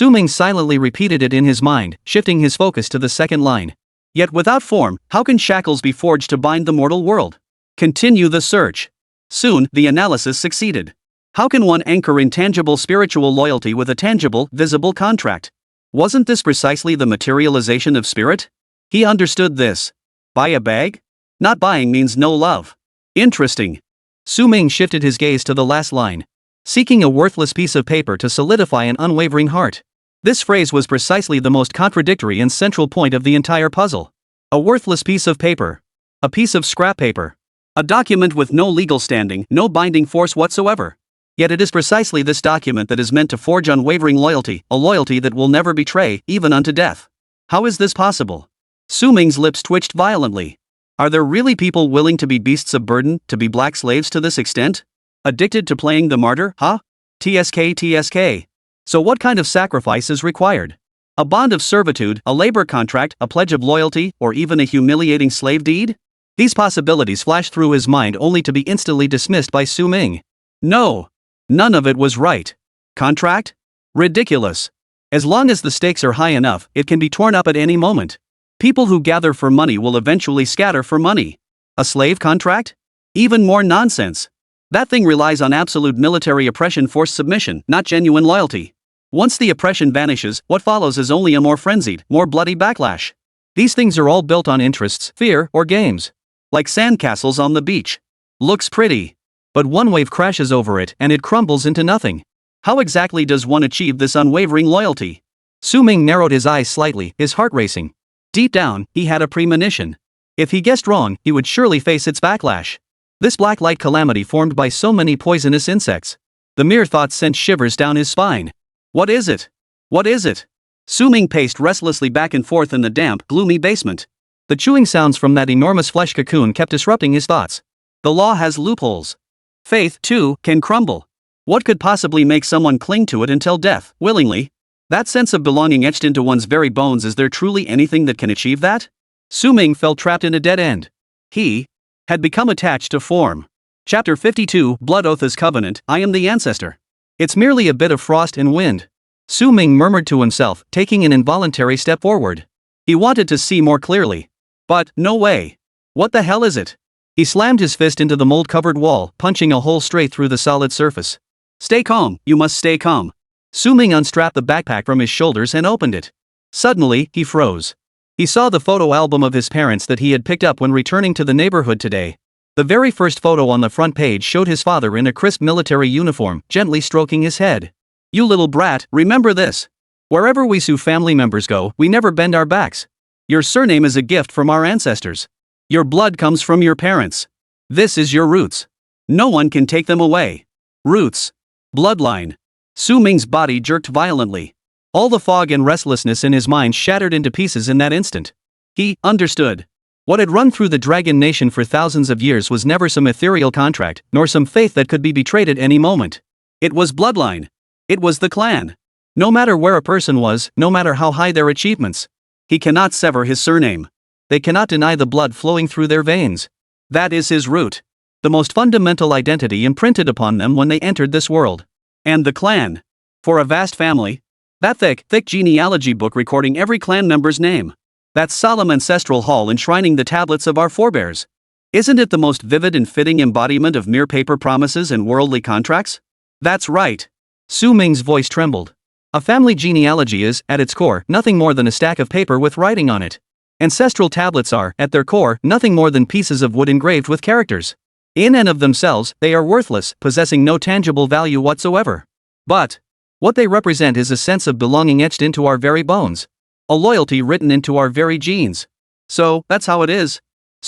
Ming silently repeated it in his mind, shifting his focus to the second line. Yet without form, how can shackles be forged to bind the mortal world? Continue the search. Soon, the analysis succeeded. How can one anchor intangible spiritual loyalty with a tangible, visible contract? Wasn't this precisely the materialization of spirit? He understood this. Buy a bag? Not buying means no love. Interesting. Ming shifted his gaze to the last line. Seeking a worthless piece of paper to solidify an unwavering heart. This phrase was precisely the most contradictory and central point of the entire puzzle. A worthless piece of paper. A piece of scrap paper. A document with no legal standing, no binding force whatsoever. Yet it is precisely this document that is meant to forge unwavering loyalty, a loyalty that will never betray, even unto death. How is this possible? Ming's lips twitched violently. Are there really people willing to be beasts of burden, to be black slaves to this extent? Addicted to playing the martyr, huh? TSK. So what kind of sacrifice is required? A bond of servitude, a labor contract, a pledge of loyalty, or even a humiliating slave deed? These possibilities flashed through his mind only to be instantly dismissed by Ming. No. None of it was right. Contract? Ridiculous. As long as the stakes are high enough, it can be torn up at any moment. People who gather for money will eventually scatter for money. A slave contract? Even more nonsense. That thing relies on absolute military oppression, forced submission, not genuine loyalty. Once the oppression vanishes, what follows is only a more frenzied, more bloody backlash. These things are all built on interests, fear, or games. Like sandcastles on the beach. Looks pretty. But one wave crashes over it and it crumbles into nothing. How exactly does one achieve this unwavering loyalty? Ming narrowed his eyes slightly, his heart racing. Deep down, he had a premonition. If he guessed wrong, he would surely face its backlash. This black light calamity formed by so many poisonous insects. The mere thought sent shivers down his spine. What is it? What is it? Ming paced restlessly back and forth in the damp, gloomy basement. The chewing sounds from that enormous flesh cocoon kept disrupting his thoughts. The law has loopholes. Faith, too, can crumble. What could possibly make someone cling to it until death, willingly? That sense of belonging etched into one's very bones, is there truly anything that can achieve that? Ming felt trapped in a dead end. He had become attached to form. Chapter 52, Blood Oath as Covenant, I am the ancestor. It's merely a bit of frost and wind. Ming murmured to himself, taking an involuntary step forward. He wanted to see more clearly. But, no way. What the hell is it? He slammed his fist into the mold-covered wall, punching a hole straight through the solid surface. Stay calm, you must stay calm. Ming unstrapped the backpack from his shoulders and opened it. Suddenly, he froze. He saw the photo album of his parents that he had picked up when returning to the neighborhood today. The very first photo on the front page showed his father in a crisp military uniform, gently stroking his head. You little brat, remember this. Wherever we Sioux family members go, we never bend our backs. Your surname is a gift from our ancestors. Your blood comes from your parents. This is your roots. No one can take them away. Roots. Bloodline. Ming's body jerked violently. All the fog and restlessness in his mind shattered into pieces in that instant. He understood. What had run through the Dragon Nation for thousands of years was never some ethereal contract, nor some faith that could be betrayed at any moment. It was bloodline. It was the clan. No matter where a person was, no matter how high their achievements, he cannot sever his surname. They cannot deny the blood flowing through their veins. That is his root. The most fundamental identity imprinted upon them when they entered this world. And the clan. For a vast family. That thick genealogy book recording every clan member's name. That solemn ancestral hall enshrining the tablets of our forebears. Isn't it the most vivid and fitting embodiment of mere paper promises and worldly contracts? That's right. Ming's voice trembled. A family genealogy is, at its core, nothing more than a stack of paper with writing on it. Ancestral tablets are, at their core, nothing more than pieces of wood engraved with characters. In and of themselves, they are worthless, possessing no tangible value whatsoever. But what they represent is a sense of belonging etched into our very bones. A loyalty written into our very genes. So, that's how it is.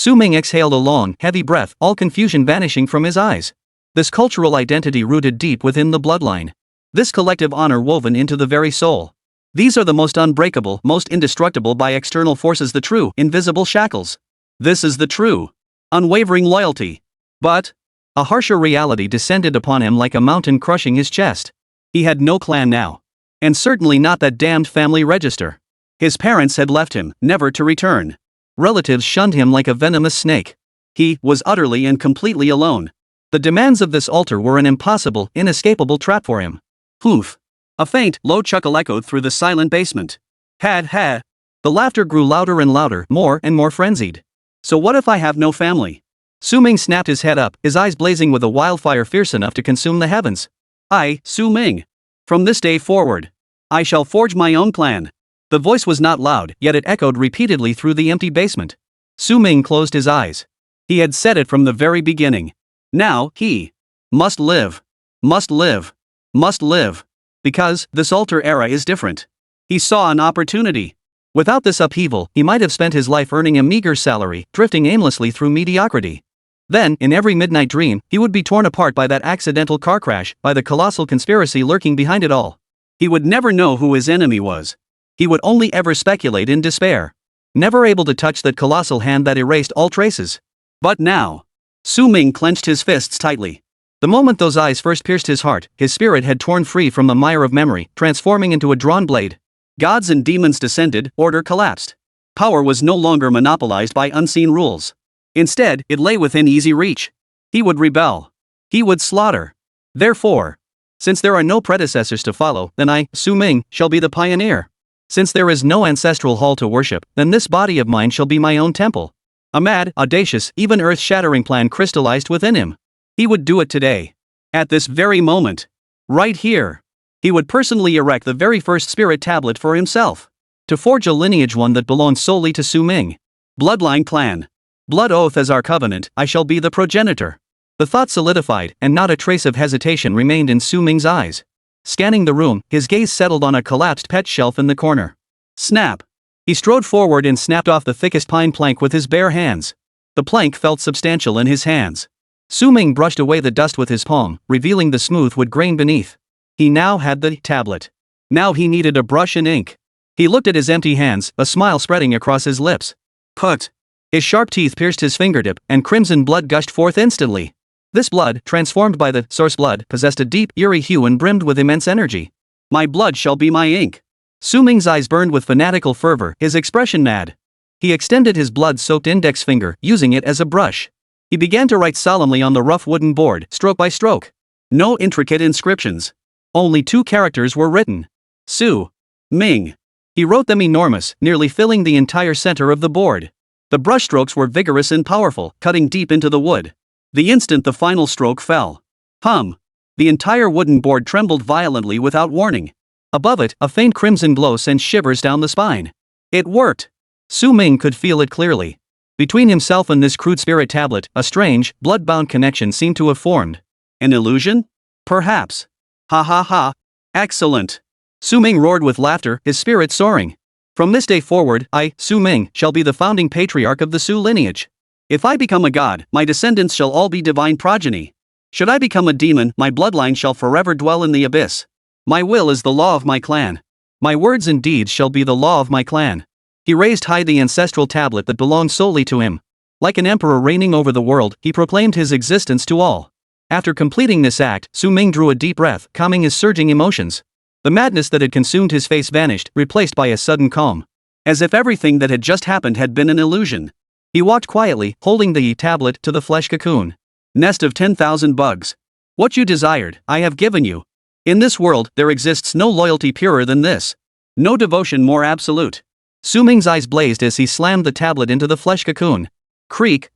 Ming exhaled a long, heavy breath, all confusion vanishing from his eyes. This cultural identity rooted deep within the bloodline. This collective honor woven into the very soul. These are the most unbreakable, most indestructible by external forces, the true, invisible shackles. This is the true, unwavering loyalty. But a harsher reality descended upon him like a mountain crushing his chest. He had no clan now. And certainly not that damned family register. His parents had left him, never to return. Relatives shunned him like a venomous snake. He was utterly and completely alone. The demands of this altar were an impossible, inescapable trap for him. Poof. A faint, low chuckle echoed through the silent basement. Had. The laughter grew louder and louder, more and more frenzied. So what if I have no family? Su Ming snapped his head up, his eyes blazing with a wildfire fierce enough to consume the heavens. I, Su Ming. From this day forward, I shall forge my own plan. The voice was not loud, yet it echoed repeatedly through the empty basement. Su Ming closed his eyes. He had said it from the very beginning. Now, he must live. Must live. Must live. Because this altar era is different. He saw an opportunity. Without this upheaval, he might have spent his life earning a meager salary, drifting aimlessly through mediocrity. Then, in every midnight dream, he would be torn apart by that accidental car crash, by the colossal conspiracy lurking behind it all. He would never know who his enemy was. He would only ever speculate in despair. Never able to touch that colossal hand that erased all traces. But now, Su Ming clenched his fists tightly. The moment those eyes first pierced his heart, his spirit had torn free from the mire of memory, transforming into a drawn blade. Gods and demons descended, order collapsed. Power was no longer monopolized by unseen rules. Instead, it lay within easy reach. He would rebel. He would slaughter. Therefore, since there are no predecessors to follow, then I, Su Ming, shall be the pioneer. Since there is no ancestral hall to worship, then this body of mine shall be my own temple. A mad, audacious, even earth-shattering plan crystallized within him. He would do it today. At this very moment. Right here. He would personally erect the very first spirit tablet for himself. To forge a lineage, one that belonged solely to Su Ming. Bloodline clan. Blood oath as our covenant, I shall be the progenitor. The thought solidified, and not a trace of hesitation remained in Su Ming's eyes. Scanning the room, his gaze settled on a collapsed pet shelf in the corner. Snap. He strode forward and snapped off the thickest pine plank with his bare hands. The plank felt substantial in his hands. Su Ming brushed away the dust with his palm, revealing the smooth wood grain beneath. He now had the tablet. Now he needed a brush and ink. He looked at his empty hands, a smile spreading across his lips. Put. His sharp teeth pierced his fingertip, and crimson blood gushed forth instantly. This blood, transformed by the source blood, possessed a deep, eerie hue and brimmed with immense energy. My blood shall be my ink. Su Ming's eyes burned with fanatical fervor, his expression mad. He extended his blood-soaked index finger, using it as a brush. He began to write solemnly on the rough wooden board, stroke by stroke. No intricate inscriptions. Only 2 characters were written. Su Ming. He wrote them enormous, nearly filling the entire center of the board. The brushstrokes were vigorous and powerful, cutting deep into the wood. The instant the final stroke fell. Hum. The entire wooden board trembled violently without warning. Above it, a faint crimson glow sent shivers down the spine. It worked. Su Ming could feel it clearly. Between himself and this crude spirit tablet, a strange, blood-bound connection seemed to have formed. An illusion? Perhaps. Ha. Excellent. Su Ming roared with laughter, his spirit soaring. From this day forward, I, Su Ming, shall be the founding patriarch of the Su lineage. If I become a god, my descendants shall all be divine progeny. Should I become a demon, my bloodline shall forever dwell in the abyss. My will is the law of my clan. My words and deeds shall be the law of my clan. He raised high the ancestral tablet that belonged solely to him. Like an emperor reigning over the world, he proclaimed his existence to all. After completing this act, Su Ming drew a deep breath, calming his surging emotions. The madness that had consumed his face vanished, replaced by a sudden calm. As if everything that had just happened had been an illusion. He walked quietly, holding the tablet to the flesh cocoon. Nest of 10,000 bugs. What you desired, I have given you. In this world, there exists no loyalty purer than this. No devotion more absolute. Su Ming's eyes blazed as he slammed the tablet into the flesh cocoon. Creak.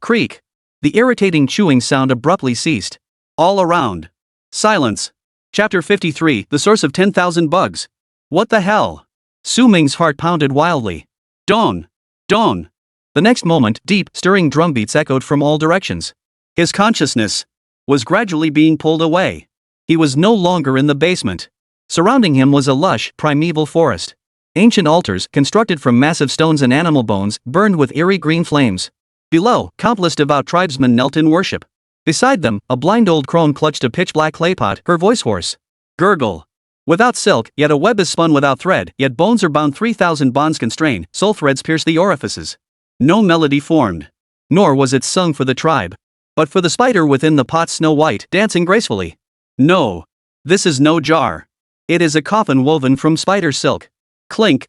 The irritating chewing sound abruptly ceased. All around. Silence. Chapter 53, The Source of 10,000 Bugs. What the hell? Su Ming's heart pounded wildly. Dawn. The next moment, deep, stirring drumbeats echoed from all directions. His consciousness was gradually being pulled away. He was no longer in the basement. Surrounding him was a lush, primeval forest. Ancient altars, constructed from massive stones and animal bones, burned with eerie green flames. Below, countless devout tribesmen knelt in worship. Beside them, a blind old crone clutched a pitch-black claypot, her voice hoarse. Gurgle. Without silk, yet a web is spun without thread, yet bones are bound 3,000 bonds constrain, soul threads pierce the orifices. No melody formed. Nor was it sung for the tribe. But for the spider within the pot, snow white, dancing gracefully. No. This is no jar. It is a coffin woven from spider silk. Clink.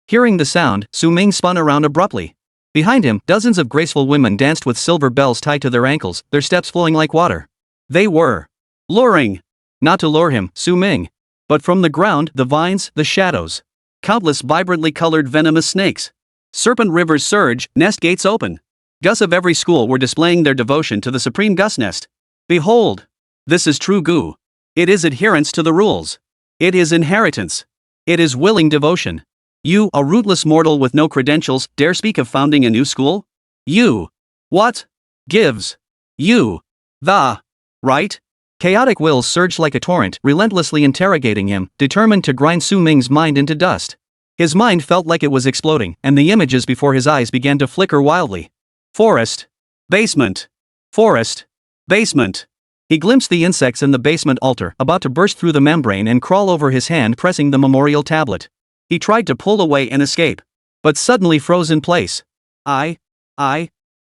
Hearing the sound, Su Ming spun around abruptly. Behind him, dozens of graceful women danced with silver bells tied to their ankles, their steps flowing like water. They were luring. Not to lure him, Su Ming. But from the ground, the vines, the shadows. Countless vibrantly colored venomous snakes. Serpent rivers surge, nest gates open. Gus of every school were displaying their devotion to the supreme Gus nest. Behold! This is true Gu. It is adherence to the rules. It is inheritance. It is willing devotion. You, a rootless mortal with no credentials, dare speak of founding a new school? You. What? Gives. You. The. Right? Chaotic wills surged like a torrent, relentlessly interrogating him, determined to grind Su Ming's mind into dust. His mind felt like it was exploding, and the images before his eyes began to flicker wildly. Forest. Basement. Forest. Basement. He glimpsed the insects in the basement altar, about to burst through the membrane and crawl over his hand pressing the memorial tablet. He tried to pull away and escape, but suddenly froze in place.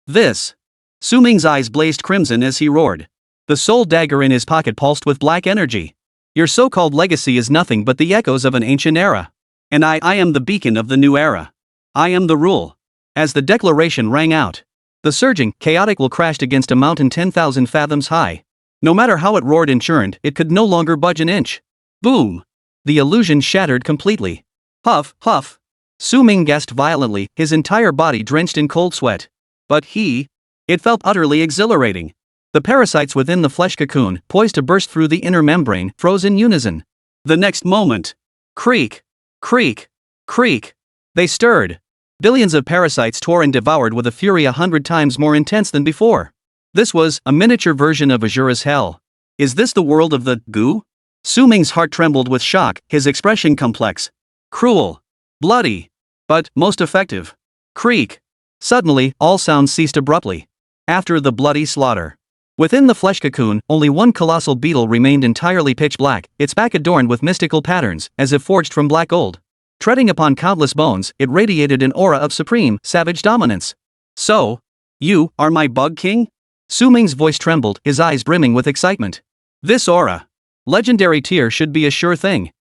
This. Su Ming's eyes blazed crimson as he roared. The soul dagger in his pocket pulsed with black energy. Your so-called legacy is nothing but the echoes of an ancient era. And I am the beacon of the new era. I am the rule. As the declaration rang out, the surging, chaotic will crashed against a mountain 10,000 fathoms high. No matter how it roared and churned, it could no longer budge an inch. Boom! The illusion shattered completely. Huff, huff. Su Ming gasped violently, his entire body drenched in cold sweat. But it felt utterly exhilarating. The parasites within the flesh cocoon, poised to burst through the inner membrane, froze in unison. The next moment. Creak. Creak. Creak. They stirred. Billions of parasites tore and devoured with a fury 100 times more intense than before. This was a miniature version of Azura's hell. Is this the world of the Gu? Su Ming's heart trembled with shock, his expression complex. Cruel. Bloody. But most effective. Creak. Suddenly, all sounds ceased abruptly. After the bloody slaughter. Within the flesh cocoon, only one colossal beetle remained entirely pitch black, its back adorned with mystical patterns, as if forged from black gold. Treading upon countless bones, it radiated an aura of supreme, savage dominance. So, you are my bug king? Su Ming's voice trembled, his eyes brimming with excitement. This aura. Legendary tier should be a sure thing.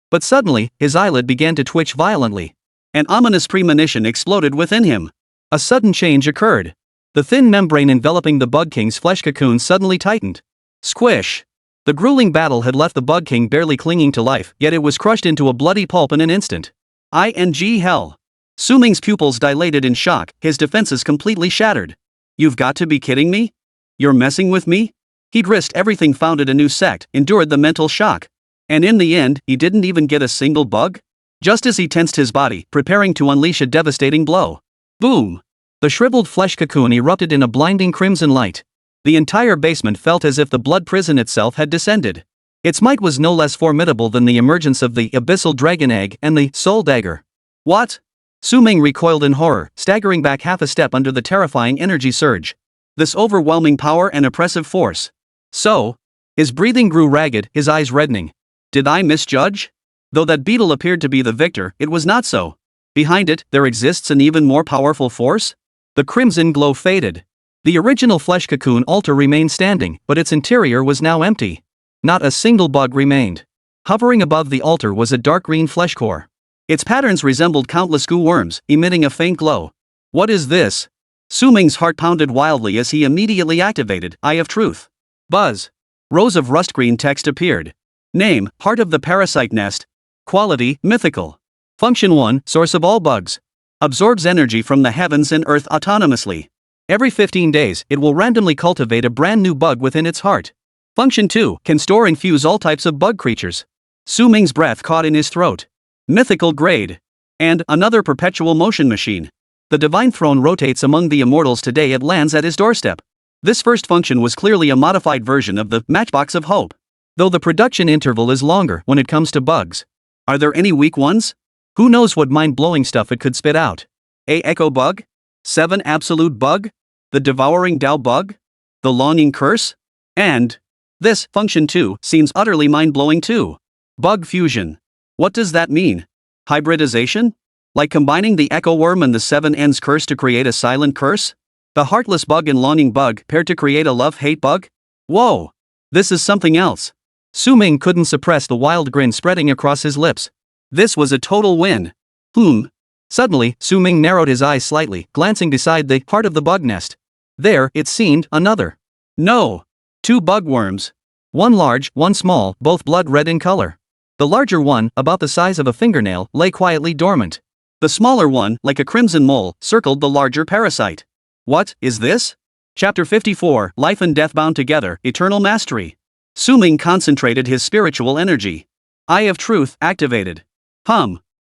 But suddenly, his eyelid began to twitch violently. An ominous premonition exploded within him. A sudden change occurred. The thin membrane enveloping the Bug King's flesh cocoon suddenly tightened. Squish! The grueling battle had left the Bug King barely clinging to life, yet it was crushed into a bloody pulp in an instant. Hell! Su Ming's pupils dilated in shock, his defenses completely shattered. You've got to be kidding me? You're messing with me? He'd risked everything, founded a new sect, endured the mental shock. And in the end, he didn't even get a single bug? Just as he tensed his body, preparing to unleash a devastating blow. Boom! The shriveled flesh cocoon erupted in a blinding crimson light. The entire basement felt as if the blood prison itself had descended. Its might was no less formidable than the emergence of the Abyssal Dragon Egg and the Soul Dagger. What? Su Ming recoiled in horror, staggering back half a step under the terrifying energy surge. This overwhelming power and oppressive force. So? His breathing grew ragged, his eyes reddening. Did I misjudge? Though that beetle appeared to be the victor, it was not so. Behind it, there exists an even more powerful force? The crimson glow faded. The original flesh cocoon altar remained standing, but its interior was now empty. Not a single bug remained. Hovering above the altar was a dark green flesh core. Its patterns resembled countless goo worms, emitting a faint glow. What is this? Su Ming's heart pounded wildly as he immediately activated Eye of Truth. Buzz. Rows of rust green text appeared. Name, Heart of the Parasite Nest. Quality, Mythical. Function 1, Source of all bugs. Absorbs energy from the heavens and earth autonomously. Every 15 days, it will randomly cultivate a brand new bug within its heart. Function 2, can store and fuse all types of bug creatures. Su Ming's breath caught in his throat. Mythical grade. And another perpetual motion machine. The divine throne rotates among the immortals today, it lands at his doorstep. This first function was clearly a modified version of the Matchbox of Hope. Though the production interval is longer when it comes to bugs. Are there any weak ones? Who knows what mind-blowing stuff it could spit out? A Echo Bug? 7 Absolute Bug? The Devouring Tao Bug? The Longing Curse? And this, Function 2, seems utterly mind-blowing too. Bug Fusion. What does that mean? Hybridization? Like combining the Echo Worm and the 7 Ends Curse to create a silent curse? The Heartless Bug and Longing Bug paired to create a Love-Hate Bug? Whoa! This is something else. Su Ming couldn't suppress the wild grin spreading across his lips. This was a total win. Suddenly, Su Ming narrowed his eyes slightly, glancing beside the part of the bug nest. There, it seemed, another. No. 2 bugworms. One large, one small, both blood red in color. The larger one, about the size of a fingernail, lay quietly dormant. The smaller one, like a crimson mole, circled the larger parasite. What is this? Chapter 54, Life and Death Bound Together, Eternal Mastery. Su Ming concentrated his spiritual energy. Eye of Truth activated.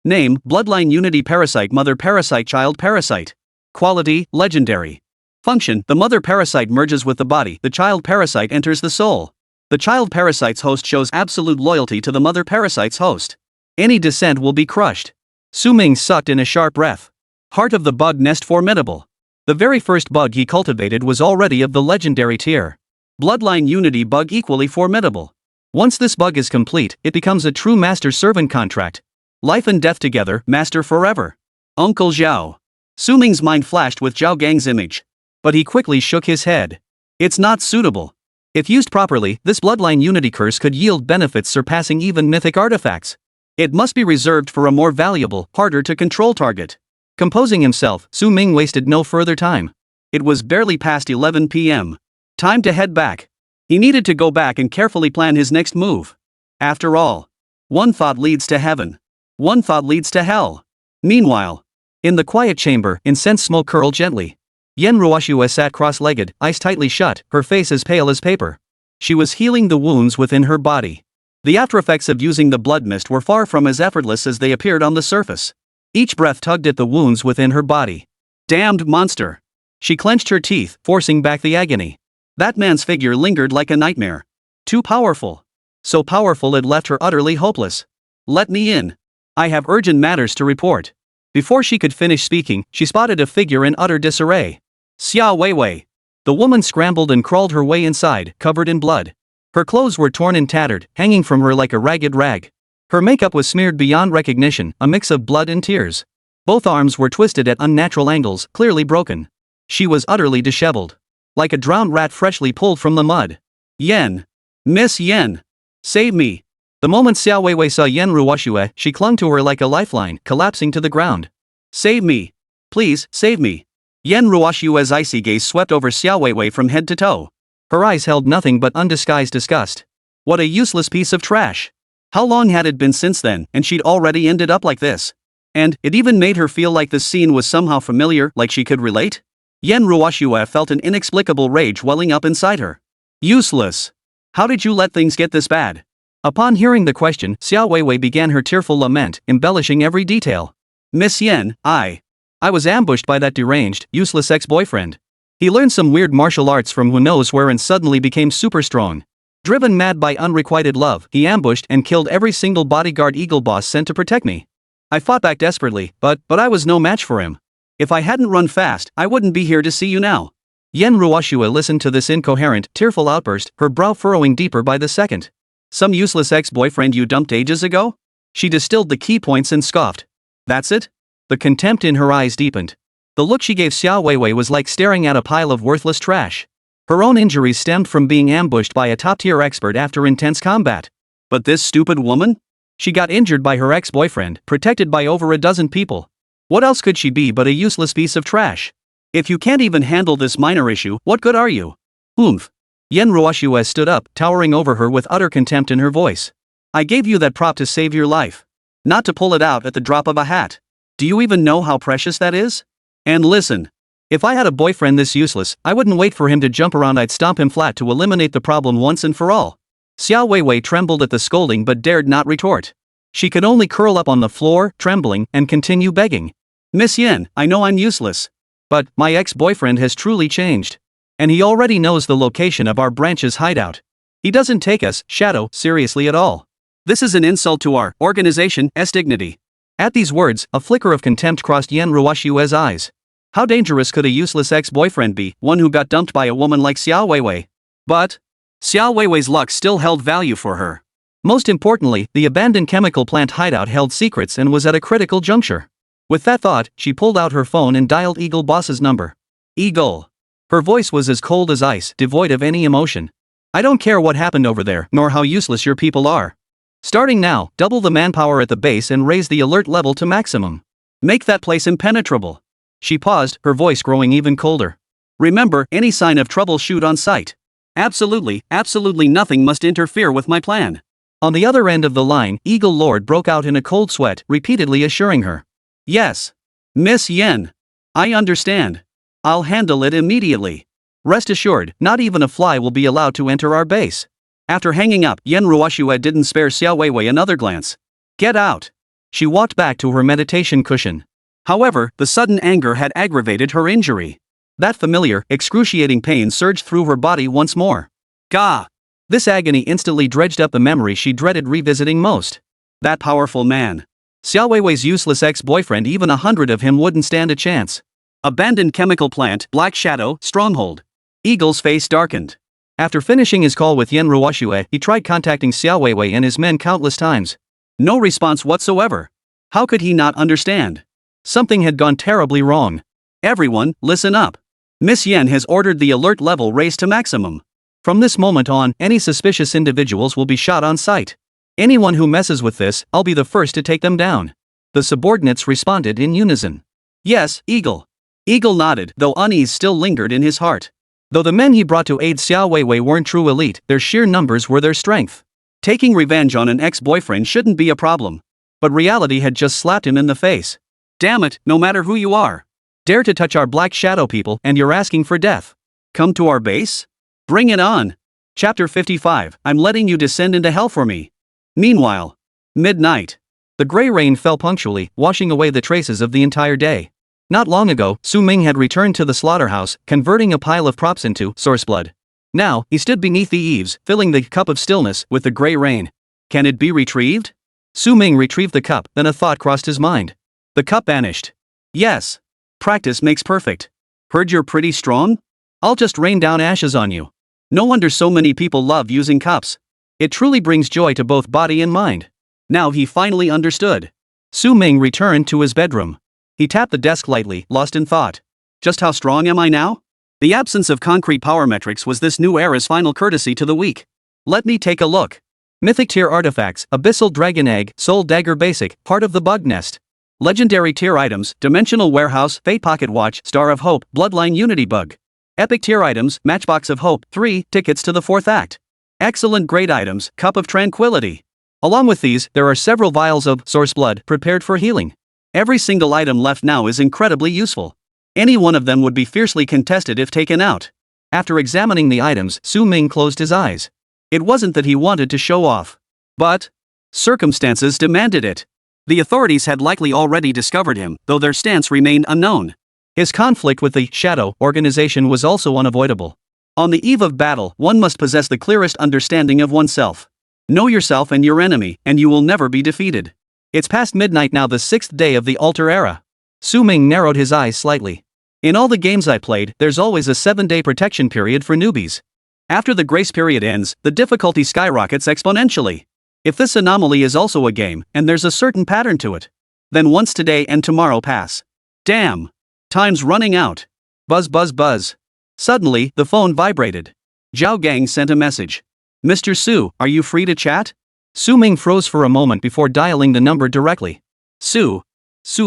Name, Bloodline Unity Parasite Mother Parasite Child Parasite. Quality, Legendary. Function, the mother parasite merges with the body, the child parasite enters the soul. The child parasite's host shows absolute loyalty to the mother parasite's host. Any dissent will be crushed. Su Ming sucked in a sharp breath. Heart of the bug nest formidable. The very first bug he cultivated was already of the legendary tier. Bloodline Unity bug equally formidable. Once this bug is complete, it becomes a true master-servant contract. Life and death together, master forever. Uncle Zhao. Su Ming's mind flashed with Zhao Gang's image. But he quickly shook his head. It's not suitable. If used properly, this bloodline unity curse could yield benefits surpassing even mythic artifacts. It must be reserved for a more valuable, harder to control target. Composing himself, Su Ming wasted no further time. It was barely past 11 p.m. Time to head back. He needed to go back and carefully plan his next move. After all, one thought leads to heaven. One thought leads to hell. Meanwhile, in the quiet chamber, incense smoke curled gently. Yen Ruoxue sat cross-legged, eyes tightly shut, her face as pale as paper. She was healing the wounds within her body. The aftereffects of using the blood mist were far from as effortless as they appeared on the surface. Each breath tugged at the wounds within her body. Damned monster! She clenched her teeth, forcing back the agony. That man's figure lingered like a nightmare. Too powerful. So powerful it left her utterly hopeless. Let me in. I have urgent matters to report. Before she could finish speaking, she spotted a figure in utter disarray. Xia Weiwei. The woman scrambled and crawled her way inside, covered in blood. Her clothes were torn and tattered, hanging from her like a ragged rag. Her makeup was smeared beyond recognition, a mix of blood and tears. Both arms were twisted at unnatural angles, clearly broken. She was utterly disheveled. Like a drowned rat freshly pulled from the mud. Yen. Miss Yen. Save me. The moment Xiao Weiwei saw Yen Ruoxue, she clung to her like a lifeline, collapsing to the ground. Save me. Please, save me. Yen Ruoxue's icy gaze swept over Xiao Weiwei from head to toe. Her eyes held nothing but undisguised disgust. What a useless piece of trash. How long had it been since then, and she'd already ended up like this? And it even made her feel like the scene was somehow familiar, like she could relate? Yen Ruoxue felt an inexplicable rage welling up inside her. Useless. How did you let things get this bad? Upon hearing the question, Xiao Weiwei began her tearful lament, embellishing every detail. Miss Yen, I was ambushed by that deranged, useless ex-boyfriend. He learned some weird martial arts from who knows where and suddenly became super strong. Driven mad by unrequited love, he ambushed and killed every single bodyguard Eagle Boss sent to protect me. I fought back desperately, but I was no match for him. If I hadn't run fast, I wouldn't be here to see you now. Yen Ruoxue listened to this incoherent, tearful outburst, her brow furrowing deeper by the second. Some useless ex-boyfriend you dumped ages ago? She distilled the key points and scoffed. That's it? The contempt in her eyes deepened. The look she gave Xiao Weiwei was like staring at a pile of worthless trash. Her own injuries stemmed from being ambushed by a top-tier expert after intense combat. But this stupid woman? She got injured by her ex-boyfriend, protected by over a dozen people. What else could she be but a useless piece of trash? If you can't even handle this minor issue, what good are you? Oomph. Yen Ruoxue stood up, towering over her with utter contempt in her voice. I gave you that prop to save your life. Not to pull it out at the drop of a hat. Do you even know how precious that is? And listen. If I had a boyfriend this useless, I wouldn't wait for him to jump around, I'd stomp him flat to eliminate the problem once and for all. Xiao Weiwei trembled at the scolding but dared not retort. She could only curl up on the floor, trembling, and continue begging. Miss Yen, I know I'm useless. But my ex-boyfriend has truly changed. And he already knows the location of our branch's hideout. He doesn't take us, Shadow, seriously at all. This is an insult to our organization's dignity. At these words, a flicker of contempt crossed Yen Ruoxue's eyes. How dangerous could a useless ex-boyfriend be, one who got dumped by a woman like Xiao Weiwei? But Xiao Weiwei's luck still held value for her. Most importantly, the abandoned chemical plant hideout held secrets and was at a critical juncture. With that thought, she pulled out her phone and dialed Eagle Boss's number. Eagle. Her voice was as cold as ice, devoid of any emotion. I don't care what happened over there, nor how useless your people are. Starting now, double the manpower at the base and raise the alert level to maximum. Make that place impenetrable. She paused, her voice growing even colder. Remember, any sign of trouble shoot on sight. Absolutely nothing must interfere with my plan. On the other end of the line, Eagle Lord broke out in a cold sweat, repeatedly assuring her. Yes. Miss Yen. I understand. I'll handle it immediately. Rest assured, not even a fly will be allowed to enter our base. After hanging up, Yen Ruoxue didn't spare Xiao Weiwei another glance. Get out. She walked back to her meditation cushion. However, the sudden anger had aggravated her injury. That familiar, excruciating pain surged through her body once more. Gah! This agony instantly dredged up the memory she dreaded revisiting most. That powerful man. Xiao Weiwei's useless ex-boyfriend, even 100 of him wouldn't stand a chance. Abandoned chemical plant, Black Shadow, stronghold. Eagle's face darkened. After finishing his call with Yen Ruoxue, he tried contacting Xiao Weiwei and his men countless times. No response whatsoever. How could he not understand? Something had gone terribly wrong. Everyone, listen up. Miss Yen has ordered the alert level raised to maximum. From this moment on, any suspicious individuals will be shot on sight. Anyone who messes with this, I'll be the first to take them down. The subordinates responded in unison. Yes, Eagle. Eagle nodded, though unease still lingered in his heart. Though the men he brought to aid Xiao Weiwei weren't true elite, their sheer numbers were their strength. Taking revenge on an ex-boyfriend shouldn't be a problem. But reality had just slapped him in the face. Damn it, no matter who you are. Dare to touch our Black Shadow people and you're asking for death. Come to our base? Bring it on. Chapter 55, I'm letting you descend into hell for me. Meanwhile, midnight. The gray rain fell punctually, washing away the traces of the entire day. Not long ago, Su Ming had returned to the slaughterhouse, converting a pile of props into source blood. Now, he stood beneath the eaves, filling the cup of stillness with the gray rain. Can it be retrieved? Su Ming retrieved the cup, then a thought crossed his mind. The cup vanished. Yes. Practice makes perfect. Heard you're pretty strong? I'll just rain down ashes on you. No wonder so many people love using cups. It truly brings joy to both body and mind. Now he finally understood. Su Ming returned to his bedroom. He tapped the desk lightly, lost in thought. Just how strong am I now? The absence of concrete power metrics was this new era's final courtesy to the weak. Let me take a look. Mythic tier artifacts, Abyssal Dragon Egg, Soul Dagger Basic, part of the Bug Nest. Legendary tier items, Dimensional Warehouse, Fate Pocket Watch, Star of Hope, Bloodline Unity Bug. Epic tier items, Matchbox of Hope, 3, tickets to the 4th act. Excellent grade items, Cup of Tranquility. Along with these, there are several vials of source blood prepared for healing. Every single item left now is incredibly useful. Any one of them would be fiercely contested if taken out. After examining the items, Su Ming closed his eyes. It wasn't that he wanted to show off. But circumstances demanded it. The authorities had likely already discovered him, though their stance remained unknown. His conflict with the Shadow organization was also unavoidable. On the eve of battle, one must possess the clearest understanding of oneself. Know yourself and your enemy, and you will never be defeated. It's past midnight now, the 6th day of the Alter Era. Su Ming narrowed his eyes slightly. In all the games I played, there's always a 7-day protection period for newbies. After the grace period ends, the difficulty skyrockets exponentially. If this anomaly is also a game, and there's a certain pattern to it, then once today and tomorrow pass. Damn. Time's running out. Buzz buzz buzz. Suddenly, the phone vibrated. Zhao Gang sent a message. Mr. Su, are you free to chat? Su Ming froze for a moment before dialing the number directly. Su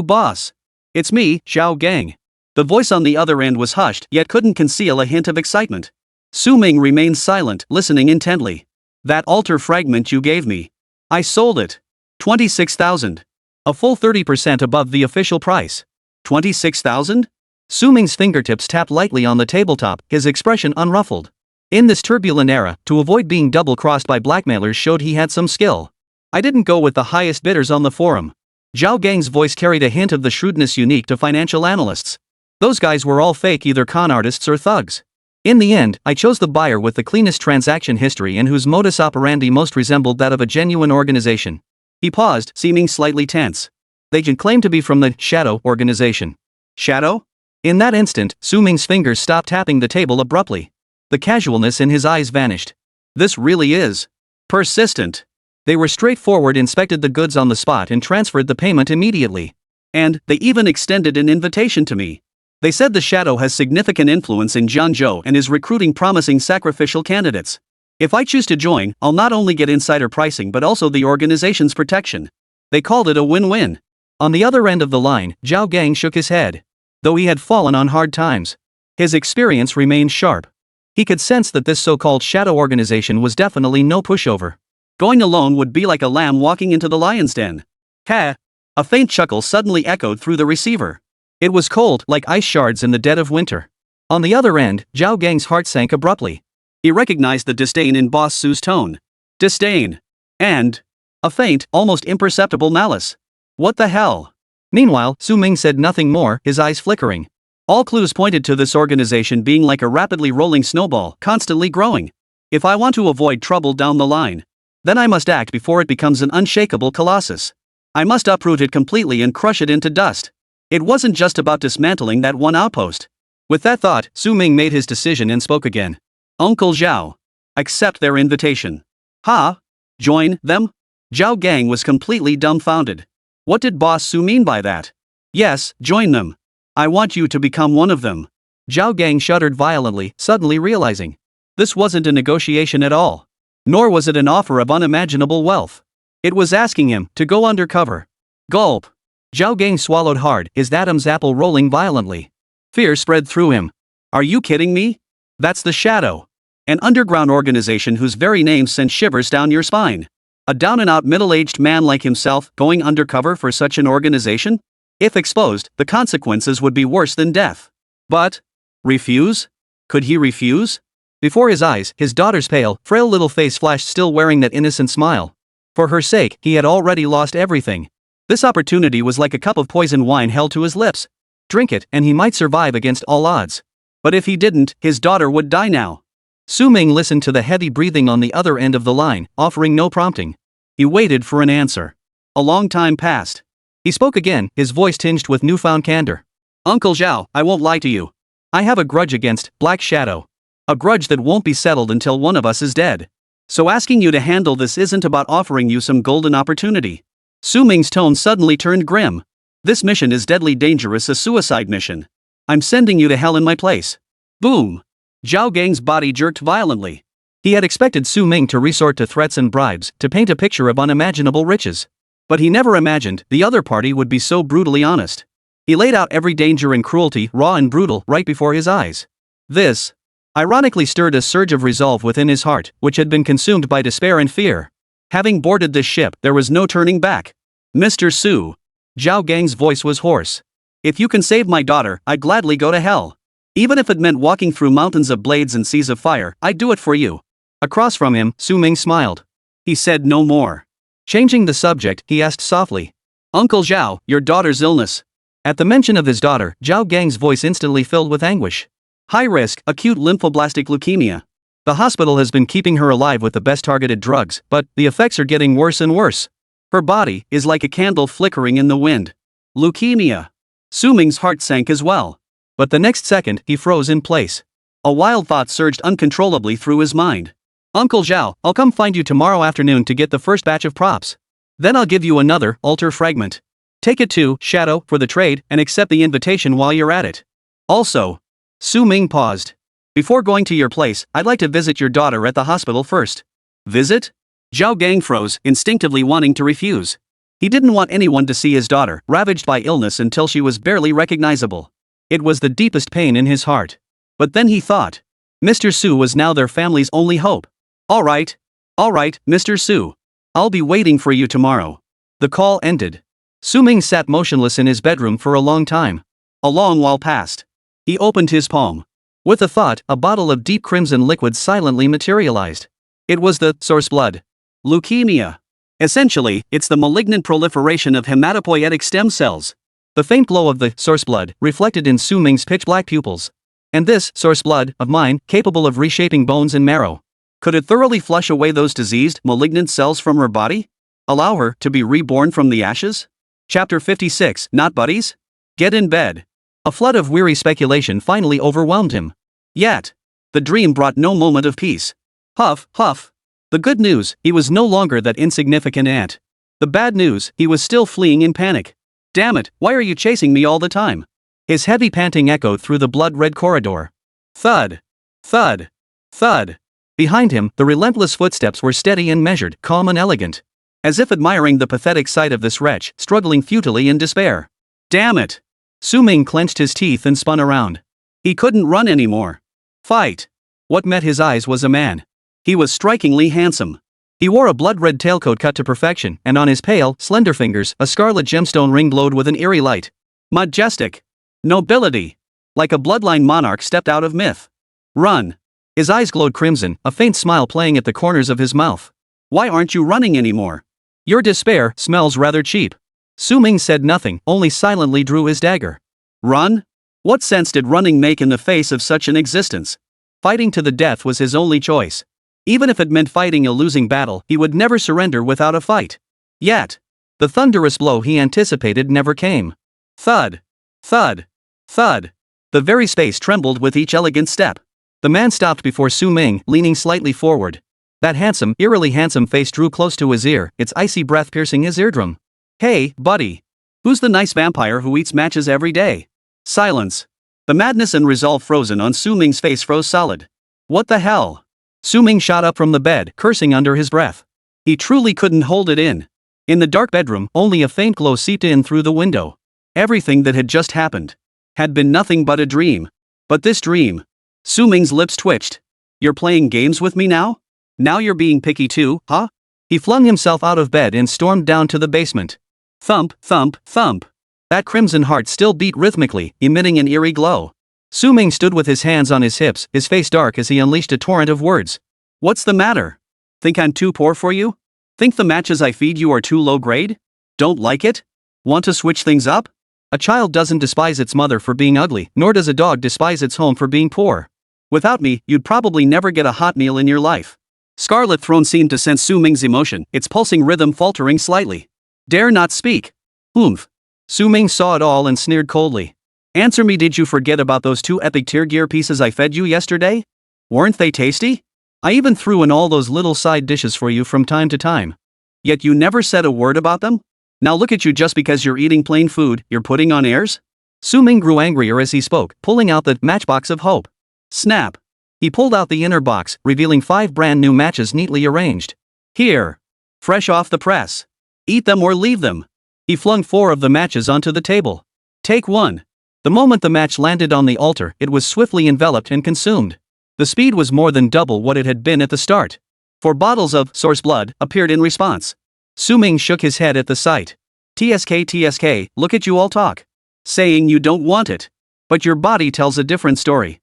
boss. It's me, Zhao Gang. The voice on the other end was hushed, yet couldn't conceal a hint of excitement. Su Ming remained silent, listening intently. That altar fragment you gave me. I sold it. 26,000. A full 30% above the official price. 26,000? Su Ming's fingertips tapped lightly on the tabletop, his expression unruffled. In this turbulent era, to avoid being double-crossed by blackmailers showed he had some skill. I didn't go with the highest bidders on the forum. Zhao Gang's voice carried a hint of the shrewdness unique to financial analysts. Those guys were all fake, either con artists or thugs. In the end, I chose the buyer with the cleanest transaction history and whose modus operandi most resembled that of a genuine organization. He paused, seeming slightly tense. They can claim to be from the Shadow organization. Shadow? In that instant, Su Ming's fingers stopped tapping the table abruptly. The casualness in his eyes vanished. This really is persistent. They were straightforward, inspected the goods on the spot and transferred the payment immediately. And they even extended an invitation to me. They said the Shadow has significant influence in Jiangzhou and is recruiting promising sacrificial candidates. If I choose to join, I'll not only get insider pricing but also the organization's protection. They called it a win-win. On the other end of the line, Zhao Gang shook his head. Though he had fallen on hard times, his experience remained sharp. He could sense that this so-called shadow organization was definitely no pushover. Going alone would be like a lamb walking into the lion's den. Ha! A faint chuckle suddenly echoed through the receiver. It was cold, like ice shards in the dead of winter. On the other end, Zhao Gang's heart sank abruptly. He recognized the disdain in Boss Su's tone. Disdain. And a faint, almost imperceptible malice. What the hell? Meanwhile, Su Ming said nothing more, his eyes flickering. All clues pointed to this organization being like a rapidly rolling snowball, constantly growing. If I want to avoid trouble down the line, then I must act before it becomes an unshakable colossus. I must uproot it completely and crush it into dust. It wasn't just about dismantling that one outpost. With that thought, Su Ming made his decision and spoke again. Uncle Zhao. Accept their invitation. Ha? Join them? Zhao Gang was completely dumbfounded. What did Boss Su mean by that? Yes, join them. I want you to become one of them. Zhao Gang shuddered violently, suddenly realizing. This wasn't a negotiation at all. Nor was it an offer of unimaginable wealth. It was asking him to go undercover. Gulp. Zhao Gang swallowed hard, his Adam's apple rolling violently. Fear spread through him. Are you kidding me? That's the Shadow. An underground organization whose very name sent shivers down your spine. A down-and-out middle-aged man like himself going undercover for such an organization? If exposed, the consequences would be worse than death. But refuse? Could he refuse? Before his eyes, his daughter's pale, frail little face flashed, still wearing that innocent smile. For her sake, he had already lost everything. This opportunity was like a cup of poisoned wine held to his lips. Drink it, and he might survive against all odds. But if he didn't, his daughter would die now. Su Ming listened to the heavy breathing on the other end of the line, offering no prompting. He waited for an answer. A long time passed. He spoke again, his voice tinged with newfound candor. Uncle Zhao, I won't lie to you. I have a grudge against Black Shadow. A grudge that won't be settled until one of us is dead. So asking you to handle this isn't about offering you some golden opportunity. Su Ming's tone suddenly turned grim. This mission is deadly dangerous, a suicide mission. I'm sending you to hell in my place. Boom. Zhao Gang's body jerked violently. He had expected Su Ming to resort to threats and bribes, to paint a picture of unimaginable riches. But he never imagined the other party would be so brutally honest. He laid out every danger and cruelty, raw and brutal, right before his eyes. This, ironically, stirred a surge of resolve within his heart, which had been consumed by despair and fear. Having boarded this ship, there was no turning back. Mr. Su. Zhao Gang's voice was hoarse. If you can save my daughter, I'd gladly go to hell. Even if it meant walking through mountains of blades and seas of fire, I'd do it for you. Across from him, Su Ming smiled. He said no more. Changing the subject, he asked softly. Uncle Zhao, your daughter's illness. At the mention of his daughter, Zhao Gang's voice instantly filled with anguish. High risk, acute lymphoblastic leukemia. The hospital has been keeping her alive with the best targeted drugs, but the effects are getting worse and worse. Her body is like a candle flickering in the wind. Leukemia. Su Ming's heart sank as well. But the next second, he froze in place. A wild thought surged uncontrollably through his mind. Uncle Zhao, I'll come find you tomorrow afternoon to get the first batch of props. Then I'll give you another altar fragment. Take it to Shadow for the trade and accept the invitation while you're at it. Also, Su Ming paused. Before going to your place, I'd like to visit your daughter at the hospital first. Visit? Zhao Gang froze, instinctively wanting to refuse. He didn't want anyone to see his daughter, ravaged by illness until she was barely recognizable. It was the deepest pain in his heart. But then he thought. Mr. Su was now their family's only hope. All right, Mr. Su. I'll be waiting for you tomorrow. The call ended. Su Ming sat motionless in his bedroom for a long time. A long while passed. He opened his palm. With a thought, a bottle of deep crimson liquid silently materialized. It was the source blood. Leukemia. Essentially, it's the malignant proliferation of hematopoietic stem cells. The faint glow of the source blood reflected in Su Ming's pitch-black pupils. And this source blood of mine, capable of reshaping bones and marrow. Could it thoroughly flush away those diseased, malignant cells from her body? Allow her to be reborn from the ashes? Chapter 56, Not Buddies? Get in bed. A flood of weary speculation finally overwhelmed him. Yet, the dream brought no moment of peace. Huff, huff. The good news, he was no longer that insignificant ant. The bad news, he was still fleeing in panic. Damn it, why are you chasing me all the time? His heavy panting echoed through the blood-red corridor. Thud. Thud. Thud. Behind him, the relentless footsteps were steady and measured, calm and elegant. as if admiring the pathetic sight of this wretch struggling futilely in despair. Damn it! Su Ming clenched his teeth and spun around. He couldn't run anymore. Fight! What met his eyes was a man. He was strikingly handsome. He wore a blood-red tailcoat cut to perfection, and on his pale, slender fingers, a scarlet gemstone ring glowed with an eerie light. Majestic. Nobility. Like a bloodline monarch stepped out of myth. Run. His eyes glowed crimson, a faint smile playing at the corners of his mouth. Why aren't you running anymore? Your despair smells rather cheap. Su Ming said nothing, only silently drew his dagger. Run? What sense did running make in the face of such an existence? Fighting to the death was his only choice. Even if it meant fighting a losing battle, he would never surrender without a fight. Yet, the thunderous blow he anticipated never came. Thud. Thud. Thud. The very space trembled with each elegant step. The man stopped before Su Ming, leaning slightly forward. That handsome, eerily handsome face drew close to his ear, its icy breath piercing his eardrum. Hey, buddy. Who's the nice vampire who eats matches every day? Silence. The madness and resolve frozen on Su Ming's face froze solid. What the hell? Su Ming shot up from the bed, cursing under his breath. He truly couldn't hold it in. In the dark bedroom, only a faint glow seeped in through the window. Everything that had just happened had been nothing but a dream. But this dream. Su Ming's lips twitched. You're playing games with me now? Now you're being picky too, huh? He flung himself out of bed and stormed down to the basement. Thump, thump, thump. That crimson heart still beat rhythmically, emitting an eerie glow. Su Ming stood with his hands on his hips, his face dark as he unleashed a torrent of words. What's the matter? Think I'm too poor for you? Think the matches I feed you are too low grade? Don't like it? Want to switch things up? A child doesn't despise its mother for being ugly, nor does a dog despise its home for being poor. Without me, you'd probably never get a hot meal in your life. Scarlet Throne seemed to sense Su Ming's emotion, its pulsing rhythm faltering slightly. Dare not speak. Oomph. Su Ming saw it all and sneered coldly. Answer me, did you forget about those 2 epic tier gear pieces I fed you yesterday? Weren't they tasty? I even threw in all those little side dishes for you from time to time. Yet you never said a word about them? Now look at you, just because you're eating plain food, you're putting on airs? Su Ming grew angrier as he spoke, pulling out the matchbox of hope. Snap. He pulled out the inner box, revealing 5 brand new matches neatly arranged. Here. Fresh off the press. Eat them or leave them. He flung 4 of the matches onto the table. Take 1. The moment the match landed on the altar, it was swiftly enveloped and consumed. The speed was more than double what it had been at the start. 4 bottles of source blood appeared in response. Su Ming shook his head at the sight. TSK, look at you all talk. Saying you don't want it. But your body tells a different story.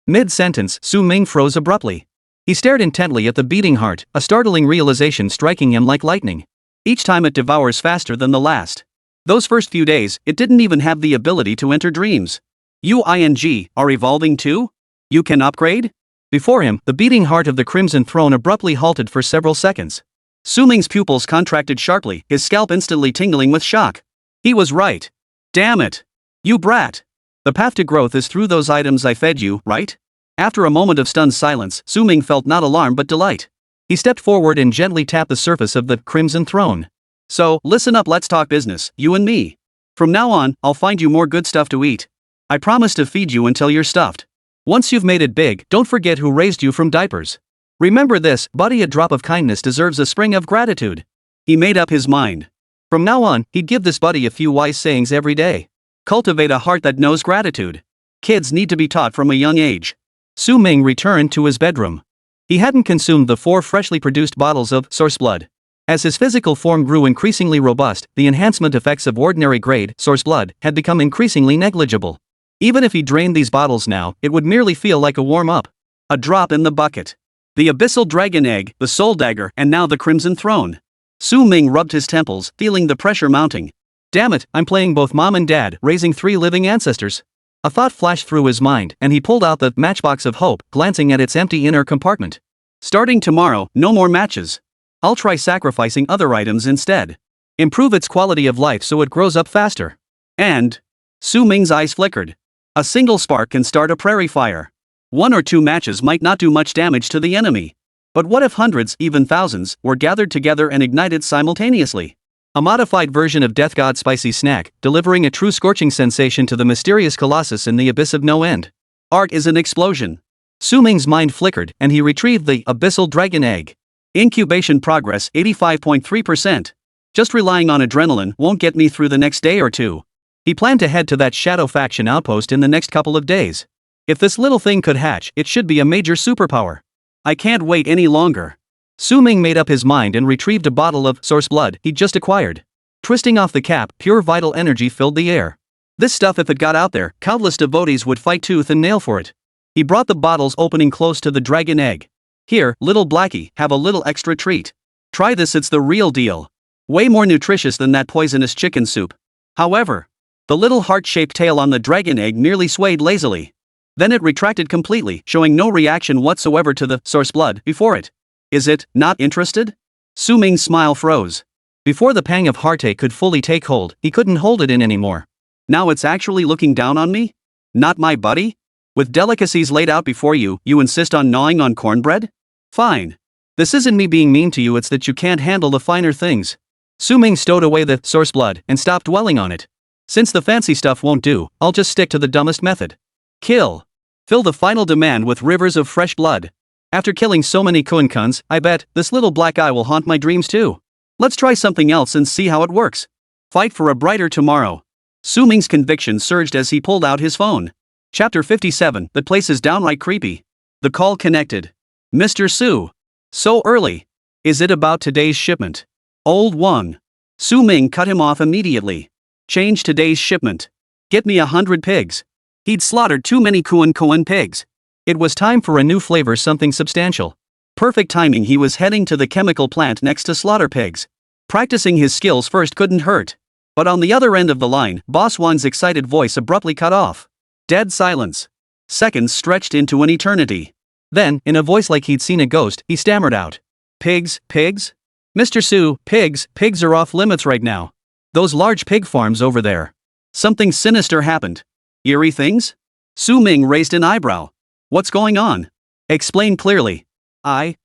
Mid-sentence, Su Ming froze abruptly. He stared intently at the beating heart, a startling realization striking him like lightning. Each time it devours faster than the last. Those first few days, it didn't even have the ability to enter dreams. You are evolving too? You can upgrade? Before him, the beating heart of the Crimson Throne abruptly halted for several seconds. Su Ming's pupils contracted sharply, his scalp instantly tingling with shock. He was right. Damn it. You brat. The path to growth is through those items I fed you, right? After a moment of stunned silence, Su Ming felt not alarm but delight. He stepped forward and gently tapped the surface of the Crimson Throne. So, listen up, let's talk business, you and me. From now on, I'll find you more good stuff to eat. I promise to feed you until you're stuffed. Once you've made it big, don't forget who raised you from diapers. Remember this, buddy, a drop of kindness deserves a spring of gratitude. He made up his mind. From now on, he'd give this buddy a few wise sayings every day. Cultivate a heart that knows gratitude. Kids need to be taught from a young age. Su Ming returned to his bedroom. He hadn't consumed the 4 freshly produced bottles of source blood. As his physical form grew increasingly robust, the enhancement effects of ordinary grade source blood had become increasingly negligible. Even if he drained these bottles now, it would merely feel like a warm-up. A drop in the bucket. The Abyssal Dragon Egg, the Soul Dagger, and now the Crimson Throne. Su Ming rubbed his temples, feeling the pressure mounting. Damn it, I'm playing both mom and dad, raising 3 living ancestors. A thought flashed through his mind, and he pulled out the matchbox of hope, glancing at its empty inner compartment. Starting tomorrow, no more matches. I'll try sacrificing other items instead. Improve its quality of life so it grows up faster. And Su Ming's eyes flickered. A single spark can start a prairie fire. 1 or 2 matches might not do much damage to the enemy. But what if hundreds, even thousands, were gathered together and ignited simultaneously? A modified version of Death God's spicy snack, delivering a true scorching sensation to the mysterious colossus in the abyss of no end. Art is an explosion. Su Ming's mind flickered, and he retrieved the Abyssal Dragon Egg. Incubation progress 85.3%. Just relying on adrenaline won't get me through the next day or two. He planned to head to that shadow faction outpost in the next couple of days. If this little thing could hatch, it should be a major superpower. I can't wait any longer. Su Ming made up his mind and retrieved a bottle of source blood he'd just acquired. Twisting off the cap, pure vital energy filled the air. This stuff, if it got out there, countless devotees would fight tooth and nail for it. He brought the bottle's opening close to the dragon egg. Here, little Blackie, have a little extra treat. Try this, it's the real deal. Way more nutritious than that poisonous chicken soup. However, the little heart-shaped tail on the dragon egg merely swayed lazily. Then it retracted completely, showing no reaction whatsoever to the source blood before it. Is it not interested? Su Ming's smile froze. Before the pang of heartache could fully take hold, he couldn't hold it in anymore. Now it's actually looking down on me? Not my buddy? With delicacies laid out before you, you insist on gnawing on cornbread? Fine. This isn't me being mean to you, it's that you can't handle the finer things. Su Ming stowed away the source blood and stopped dwelling on it. Since the fancy stuff won't do, I'll just stick to the dumbest method. Kill. Fill the final demand with rivers of fresh blood. After killing so many Kuan-kuns, I bet this little black eye will haunt my dreams too. Let's try something else and see how it works. Fight for a brighter tomorrow. Su Ming's conviction surged as he pulled out his phone. Chapter 57, the place is downright creepy. The call connected. Mr. Su. So early. Is it about today's shipment? Old one. Su Ming cut him off immediately. Change today's shipment. Get me 100 pigs. He'd slaughtered too many Kuan pigs. It was time for a new flavor, something substantial. Perfect timing, he was heading to the chemical plant next to slaughter pigs. Practicing his skills first couldn't hurt. But on the other end of the line, Boss Wan's excited voice abruptly cut off. Dead silence. Seconds stretched into an eternity. Then, in a voice like he'd seen a ghost, he stammered out. Pigs, pigs? Mr. Su, pigs are off limits right now. Those large pig farms over there. Something sinister happened. Eerie things? Su Ming raised an eyebrow. What's going on? Explain clearly. I.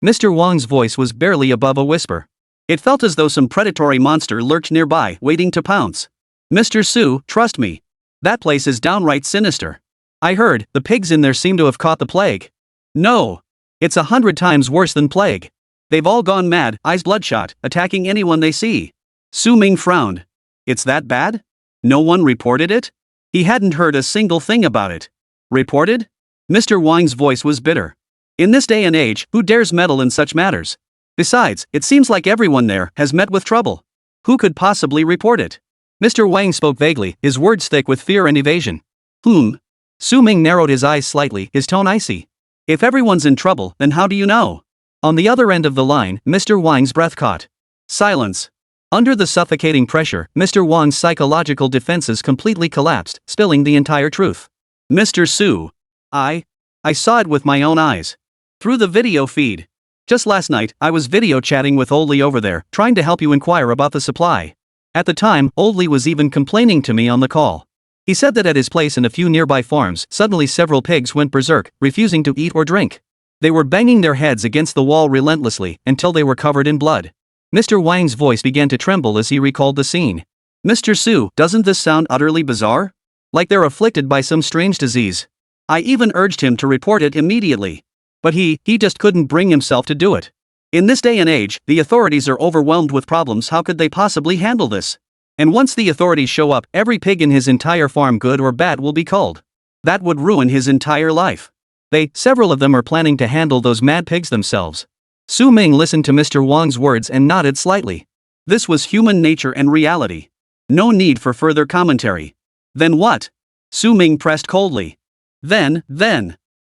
Mr. Wang's voice was barely above a whisper. It felt as though some predatory monster lurked nearby, waiting to pounce. Mr. Su, trust me. That place is downright sinister. I heard, the pigs in there seem to have caught the plague. No. It's 100 times worse than plague. They've all gone mad, eyes bloodshot, attacking anyone they see. Su Ming frowned. It's that bad? No one reported it? He hadn't heard a single thing about it. Reported? Mr. Wang's voice was bitter. In this day and age, who dares meddle in such matters? Besides, it seems like everyone there has met with trouble. Who could possibly report it? Mr. Wang spoke vaguely, his words thick with fear and evasion. Su Ming narrowed his eyes slightly, his tone icy. If everyone's in trouble, then how do you know? On the other end of the line, Mr. Wang's breath caught. Silence. Under the suffocating pressure, Mr. Wang's psychological defenses completely collapsed, spilling the entire truth. Mr. Su. I saw it with my own eyes. Through the video feed. Just last night, I was video chatting with Oldly over there, trying to help you inquire about the supply. At the time, Oldly was even complaining to me on the call. He said that at his place and a few nearby farms, suddenly several pigs went berserk, refusing to eat or drink. They were banging their heads against the wall relentlessly, until they were covered in blood. Mr. Wang's voice began to tremble as he recalled the scene. Mr. Su, doesn't this sound utterly bizarre? Like they're afflicted by some strange disease. I even urged him to report it immediately. But he just couldn't bring himself to do it. In this day and age, the authorities are overwhelmed with problems. How could they possibly handle this? And once the authorities show up, every pig in his entire farm, good or bad, will be culled. That would ruin his entire life. Several of them are planning to handle those mad pigs themselves. Su Ming listened to Mr. Wang's words and nodded slightly. This was human nature and reality. No need for further commentary. Then what? Su Ming pressed coldly. Then.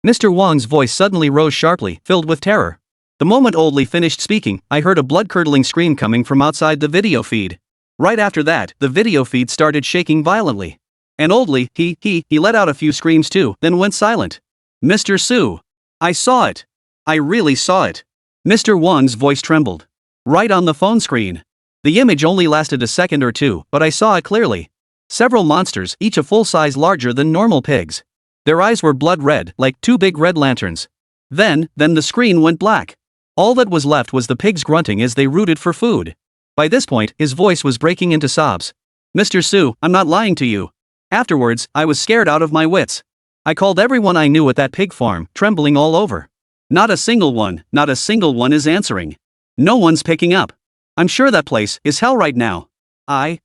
Mr. Wang's voice suddenly rose sharply, filled with terror. The moment Oldly finished speaking, I heard a blood-curdling scream coming from outside the video feed. Right after that, the video feed started shaking violently. And Oldly, he let out a few screams too, then went silent. Mr. Su. I saw it. I really saw it. Mr. Wang's voice trembled. Right on the phone screen. The image only lasted a second or two, but I saw it clearly. Several monsters, each a full size larger than normal pigs. Their eyes were blood red, like two big red lanterns. Then the screen went black. All that was left was the pigs grunting as they rooted for food. By this point, his voice was breaking into sobs. Mr. Su, I'm not lying to you. Afterwards, I was scared out of my wits. I called everyone I knew at that pig farm, trembling all over. Not a single one is answering. No one's picking up. I'm sure that place is hell right now. I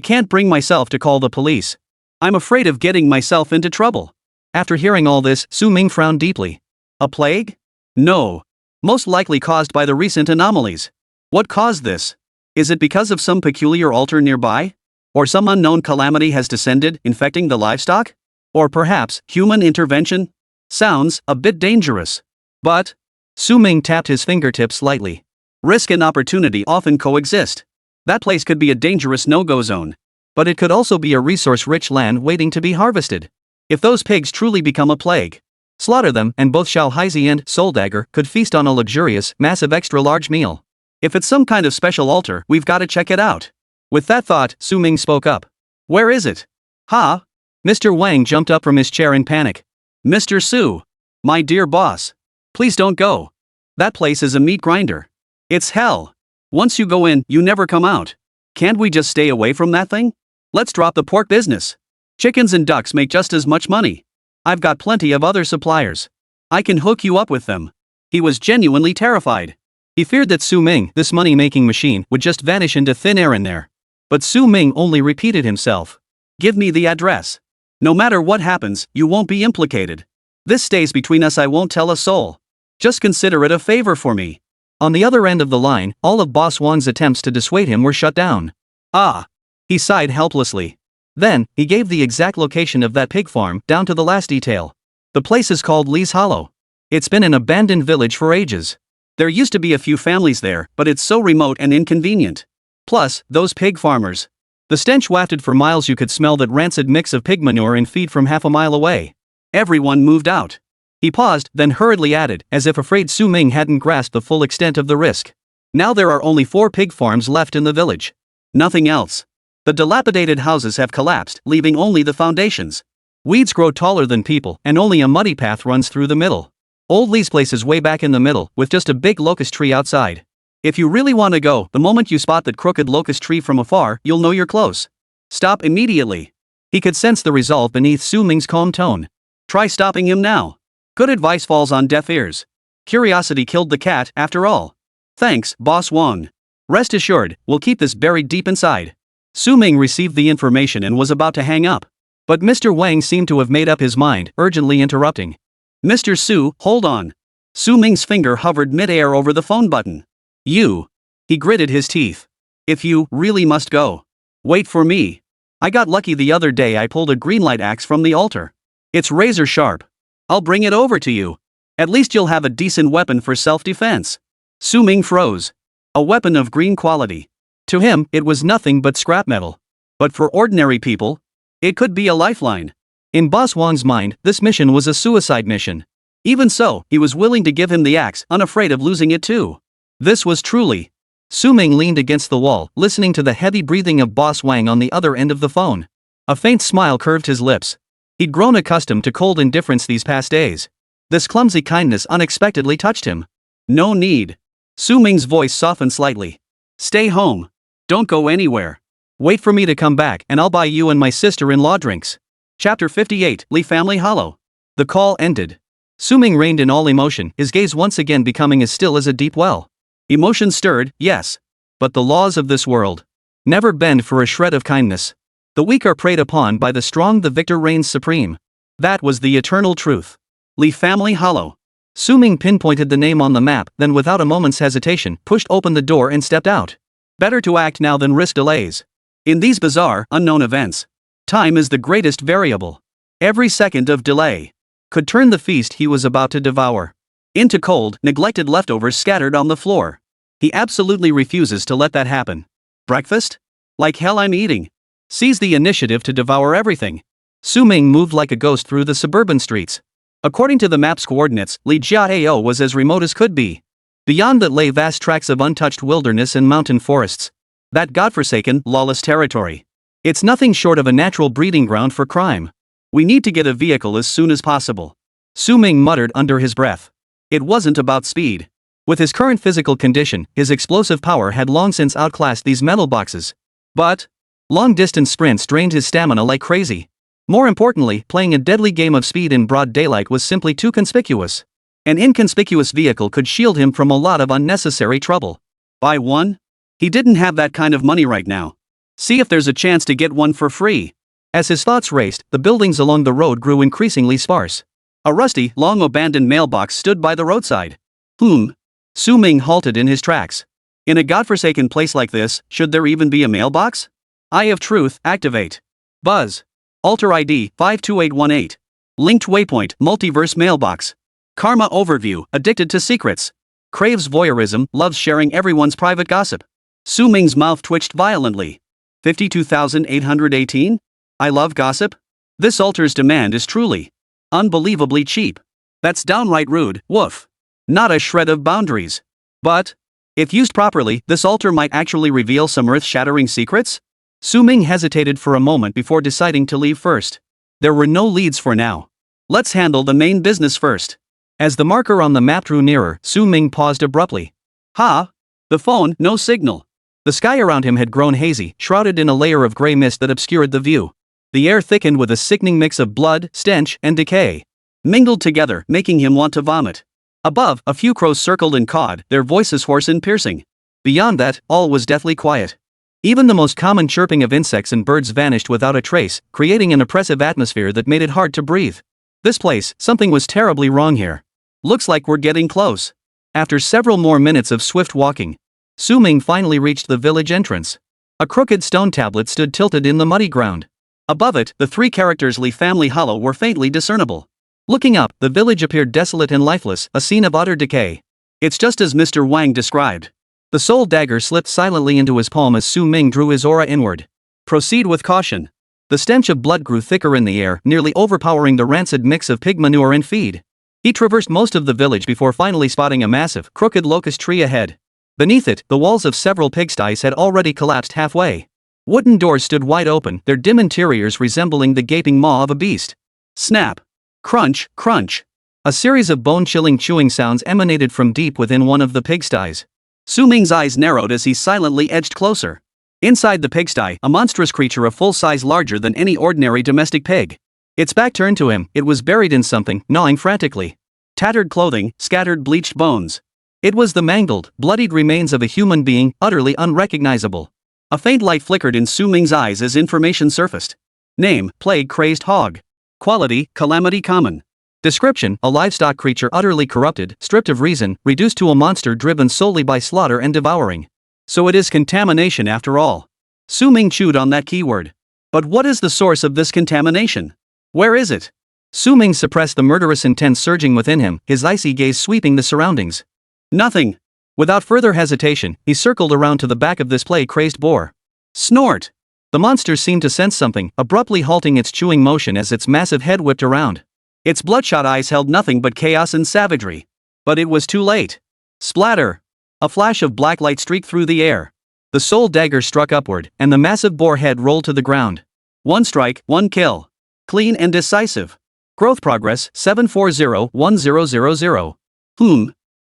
can't bring myself to call the police. I'm afraid of getting myself into trouble. After hearing all this, Su Ming frowned deeply. A plague? No. Most likely caused by the recent anomalies. What caused this? Is it because of some peculiar altar nearby? Or some unknown calamity has descended, infecting the livestock? Or perhaps, human intervention? Sounds a bit dangerous. But, Su Ming tapped his fingertips lightly. Risk and opportunity often coexist. That place could be a dangerous no-go zone. But it could also be a resource-rich land waiting to be harvested. If those pigs truly become a plague, slaughter them and both Xiao Haizi and Soul Dagger could feast on a luxurious, massive extra-large meal. If it's some kind of special altar, we've got to check it out. With that thought, Su Ming spoke up. Where is it? Huh? Mr. Wang jumped up from his chair in panic. Mr. Su. My dear boss. Please don't go. That place is a meat grinder. It's hell. Once you go in, you never come out. Can't we just stay away from that thing? Let's drop the pork business. Chickens and ducks make just as much money. I've got plenty of other suppliers. I can hook you up with them. He was genuinely terrified. He feared that Su Ming, this money-making machine, would just vanish into thin air in there. But Su Ming only repeated himself. Give me the address. No matter what happens, you won't be implicated. This stays between us. I won't tell a soul. Just consider it a favor for me. On the other end of the line, all of Boss Wang's attempts to dissuade him were shut down. Ah. He sighed helplessly. Then, he gave the exact location of that pig farm, down to the last detail. The place is called Lee's Hollow. It's been an abandoned village for ages. There used to be a few families there, but it's so remote and inconvenient. Plus, those pig farmers. The stench wafted for miles. You could smell that rancid mix of pig manure and feed from half a mile away. Everyone moved out. He paused, then hurriedly added, as if afraid Su Ming hadn't grasped the full extent of the risk. Now there are only 4 pig farms left in the village. Nothing else. The dilapidated houses have collapsed, leaving only the foundations. Weeds grow taller than people, and only a muddy path runs through the middle. Old Lee's place is way back in the middle, with just a big locust tree outside. If you really want to go, the moment you spot that crooked locust tree from afar, you'll know you're close. Stop immediately. He could sense the resolve beneath Su Ming's calm tone. Try stopping him now. Good advice falls on deaf ears. Curiosity killed the cat, after all. Thanks, Boss Wang. Rest assured, we'll keep this buried deep inside. Su Ming received the information and was about to hang up. But Mr. Wang seemed to have made up his mind, urgently interrupting. Mr. Su, hold on. Su Ming's finger hovered mid-air over the phone button. You. He gritted his teeth. If you really must go, wait for me. I got lucky the other day. I pulled a greenlight axe from the altar. It's razor sharp. I'll bring it over to you. At least you'll have a decent weapon for self-defense. Su Ming froze. A weapon of green quality. To him, it was nothing but scrap metal. But for ordinary people, it could be a lifeline. In Boss Wang's mind, this mission was a suicide mission. Even so, he was willing to give him the axe, unafraid of losing it too. This was truly. Su Ming leaned against the wall, listening to the heavy breathing of Boss Wang on the other end of the phone. A faint smile curved his lips. He'd grown accustomed to cold indifference these past days. This clumsy kindness unexpectedly touched him. No need. Su Ming's voice softened slightly. Stay home. Don't go anywhere. Wait for me to come back and I'll buy you and my sister-in-law drinks. Chapter 58, Lee Family Hollow. The call ended. Su Ming reined in all emotion, his gaze once again becoming as still as a deep well. Emotion stirred, yes. But the laws of this world never bend for a shred of kindness. The weak are preyed upon by the strong. The victor reigns supreme. That was the eternal truth. Lee Family Hollow. Su Ming pinpointed the name on the map, then without a moment's hesitation, pushed open the door and stepped out. Better to act now than risk delays. In these bizarre, unknown events, time is the greatest variable. Every second of delay could turn the feast he was about to devour into cold, neglected leftovers scattered on the floor. He absolutely refuses to let that happen. Breakfast? Like hell I'm eating. Seize the initiative to devour everything. Su Ming moved like a ghost through the suburban streets. According to the map's coordinates, Li Jiao was as remote as could be. Beyond that lay vast tracts of untouched wilderness and mountain forests. That godforsaken, lawless territory. It's nothing short of a natural breeding ground for crime. We need to get a vehicle as soon as possible. Su Ming muttered under his breath. It wasn't about speed. With his current physical condition, his explosive power had long since outclassed these metal boxes. But long-distance sprints drained his stamina like crazy. More importantly, playing a deadly game of speed in broad daylight was simply too conspicuous. An inconspicuous vehicle could shield him from a lot of unnecessary trouble. Buy one? He didn't have that kind of money right now. See if there's a chance to get one for free. As his thoughts raced, the buildings along the road grew increasingly sparse. A rusty, long-abandoned mailbox stood by the roadside. Su Ming halted in his tracks. In a godforsaken place like this, should there even be a mailbox? Eye of Truth, activate. Buzz. Alter ID, 52818. Linked waypoint, multiverse mailbox. Karma overview, addicted to secrets. Craves voyeurism, loves sharing everyone's private gossip. Su Ming's mouth twitched violently. 52,818? I love gossip? This altar's demand is truly unbelievably cheap. That's downright rude, woof. Not a shred of boundaries. But, if used properly, this altar might actually reveal some earth-shattering secrets? Su Ming hesitated for a moment before deciding to leave first. There were no leads for now. Let's handle the main business first. As the marker on the map drew nearer, Su Ming paused abruptly. Ha! The phone, no signal. The sky around him had grown hazy, shrouded in a layer of gray mist that obscured the view. The air thickened with a sickening mix of blood, stench, and decay. Mingled together, making him want to vomit. Above, a few crows circled and cawed, their voices hoarse and piercing. Beyond that, all was deathly quiet. Even the most common chirping of insects and birds vanished without a trace, creating an oppressive atmosphere that made it hard to breathe. This place, something was terribly wrong here. Looks like we're getting close. After several more minutes of swift walking, Su Ming finally reached the village entrance. A crooked stone tablet stood tilted in the muddy ground. Above it, the three characters Li Family Hollow were faintly discernible. Looking up, the village appeared desolate and lifeless, a scene of utter decay. It's just as Mr. Wang described. The soul dagger slipped silently into his palm as Su Ming drew his aura inward. Proceed with caution. The stench of blood grew thicker in the air, nearly overpowering the rancid mix of pig manure and feed. He traversed most of the village before finally spotting a massive, crooked locust tree ahead. Beneath it, the walls of several pigsties had already collapsed halfway. Wooden doors stood wide open, their dim interiors resembling the gaping maw of a beast. Snap. Crunch, crunch. A series of bone-chilling chewing sounds emanated from deep within one of the pigsties. Su Ming's eyes narrowed as he silently edged closer. Inside the pigsty, a monstrous creature of full size larger than any ordinary domestic pig. Its back turned to him, it was buried in something, gnawing frantically. Tattered clothing, scattered bleached bones. It was the mangled, bloodied remains of a human being, utterly unrecognizable. A faint light flickered in Su Ming's eyes as information surfaced. Name, plague-crazed hog. Quality, calamity common. Description, a livestock creature utterly corrupted, stripped of reason, reduced to a monster driven solely by slaughter and devouring. So it is contamination after all. Su Ming chewed on that keyword. But what is the source of this contamination? Where is it? Su Ming suppressed the murderous intent surging within him, his icy gaze sweeping the surroundings. Nothing. Without further hesitation, he circled around to the back of this plague-crazed boar. Snort! The monster seemed to sense something, abruptly halting its chewing motion as its massive head whipped around. Its bloodshot eyes held nothing but chaos and savagery. But it was too late. Splatter! A flash of black light streaked through the air. The soul dagger struck upward, and the massive boar head rolled to the ground. One strike, one kill. Clean and decisive. Growth progress, 740-1000.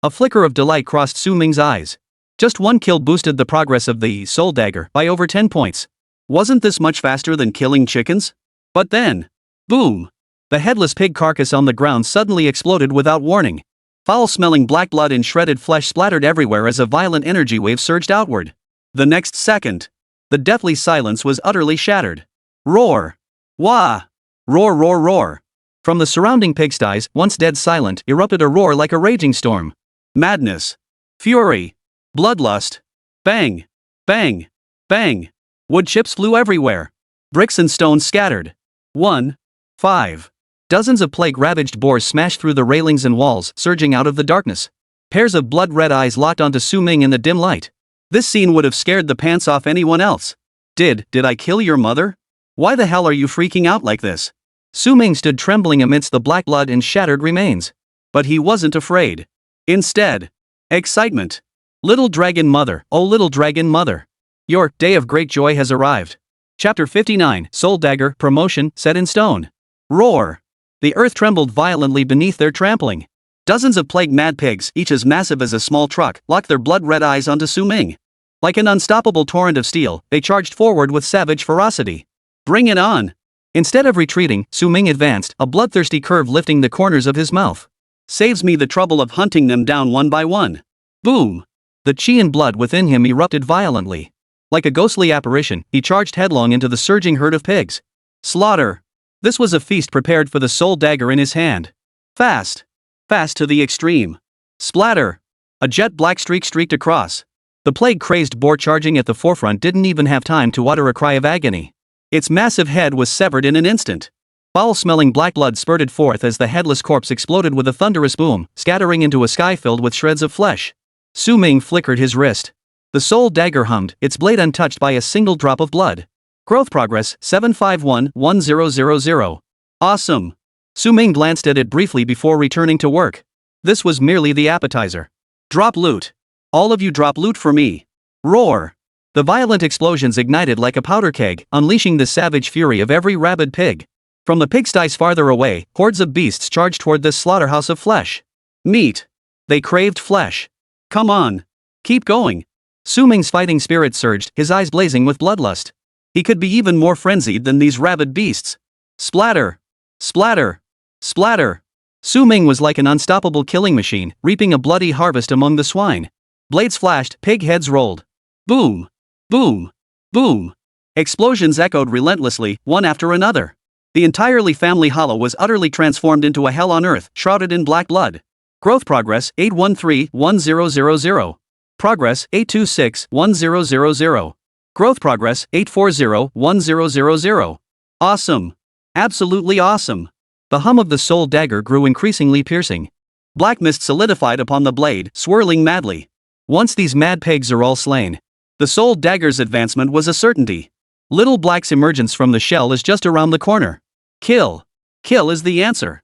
A flicker of delight crossed Su Ming's eyes. Just one kill boosted the progress of the soul dagger by over 10 points. Wasn't this much faster than killing chickens? But then, boom! The headless pig carcass on the ground suddenly exploded without warning. Foul-smelling black blood and shredded flesh splattered everywhere as a violent energy wave surged outward. The next second, the deathly silence was utterly shattered. Roar! Wah! Roar, roar, roar! From the surrounding pigsties, once dead silent, erupted a roar like a raging storm. Madness. Fury. Bloodlust. Bang! Bang! Bang! Wood chips flew everywhere. Bricks and stones scattered. 1, 5. Dozens of plague-ravaged boars smashed through the railings and walls, surging out of the darkness. Pairs of blood-red eyes locked onto Su Ming in the dim light. This scene would have scared the pants off anyone else. Did I kill your mother? Why the hell are you freaking out like this? Su Ming stood trembling amidst the black blood and shattered remains. But he wasn't afraid. Instead, excitement. Little dragon mother, oh little dragon mother. Your day of great joy has arrived. Chapter 59, Soul Dagger, Promotion, set in stone. Roar. The earth trembled violently beneath their trampling. Dozens of plague-mad pigs, each as massive as a small truck, locked their blood-red eyes onto Su Ming. Like an unstoppable torrent of steel, they charged forward with savage ferocity. Bring it on! Instead of retreating, Su Ming advanced, a bloodthirsty curve lifting the corners of his mouth. Saves me the trouble of hunting them down one by one. Boom! The chi and blood within him erupted violently. Like a ghostly apparition, he charged headlong into the surging herd of pigs. Slaughter! This was a feast prepared for the soul dagger in his hand. Fast! Fast to the extreme. Splatter! A jet black streak streaked across. The plague-crazed boar charging at the forefront didn't even have time to utter a cry of agony. Its massive head was severed in an instant. Foul-smelling black blood spurted forth as the headless corpse exploded with a thunderous boom, scattering into a sky filled with shreds of flesh. Su Ming flickered his wrist. The soul dagger hummed, its blade untouched by a single drop of blood. Growth progress 7511000. Awesome! Su Ming glanced at it briefly before returning to work. This was merely the appetizer. Drop loot. All of you drop loot for me. Roar! The violent explosions ignited like a powder keg, unleashing the savage fury of every rabid pig. From the pigsties farther away, hordes of beasts charged toward this slaughterhouse of flesh. Meat. They craved flesh. Come on. Keep going. Su Ming's fighting spirit surged, his eyes blazing with bloodlust. He could be even more frenzied than these rabid beasts. Splatter. Splatter. Splatter. Su Ming was like an unstoppable killing machine, reaping a bloody harvest among the swine. Blades flashed, pig heads rolled. Boom. Boom. Boom. Explosions echoed relentlessly, one after another. The entirely family hollow was utterly transformed into a hell on earth, shrouded in black blood. Growth progress 8131000. Progress 8261000. Growth progress 8401000. Awesome. Absolutely awesome. The hum of the soul dagger grew increasingly piercing. Black mist solidified upon the blade, swirling madly. Once these mad pigs are all slain, the soul dagger's advancement was a certainty. Little Black's emergence from the shell is just around the corner. Kill. Kill is the answer.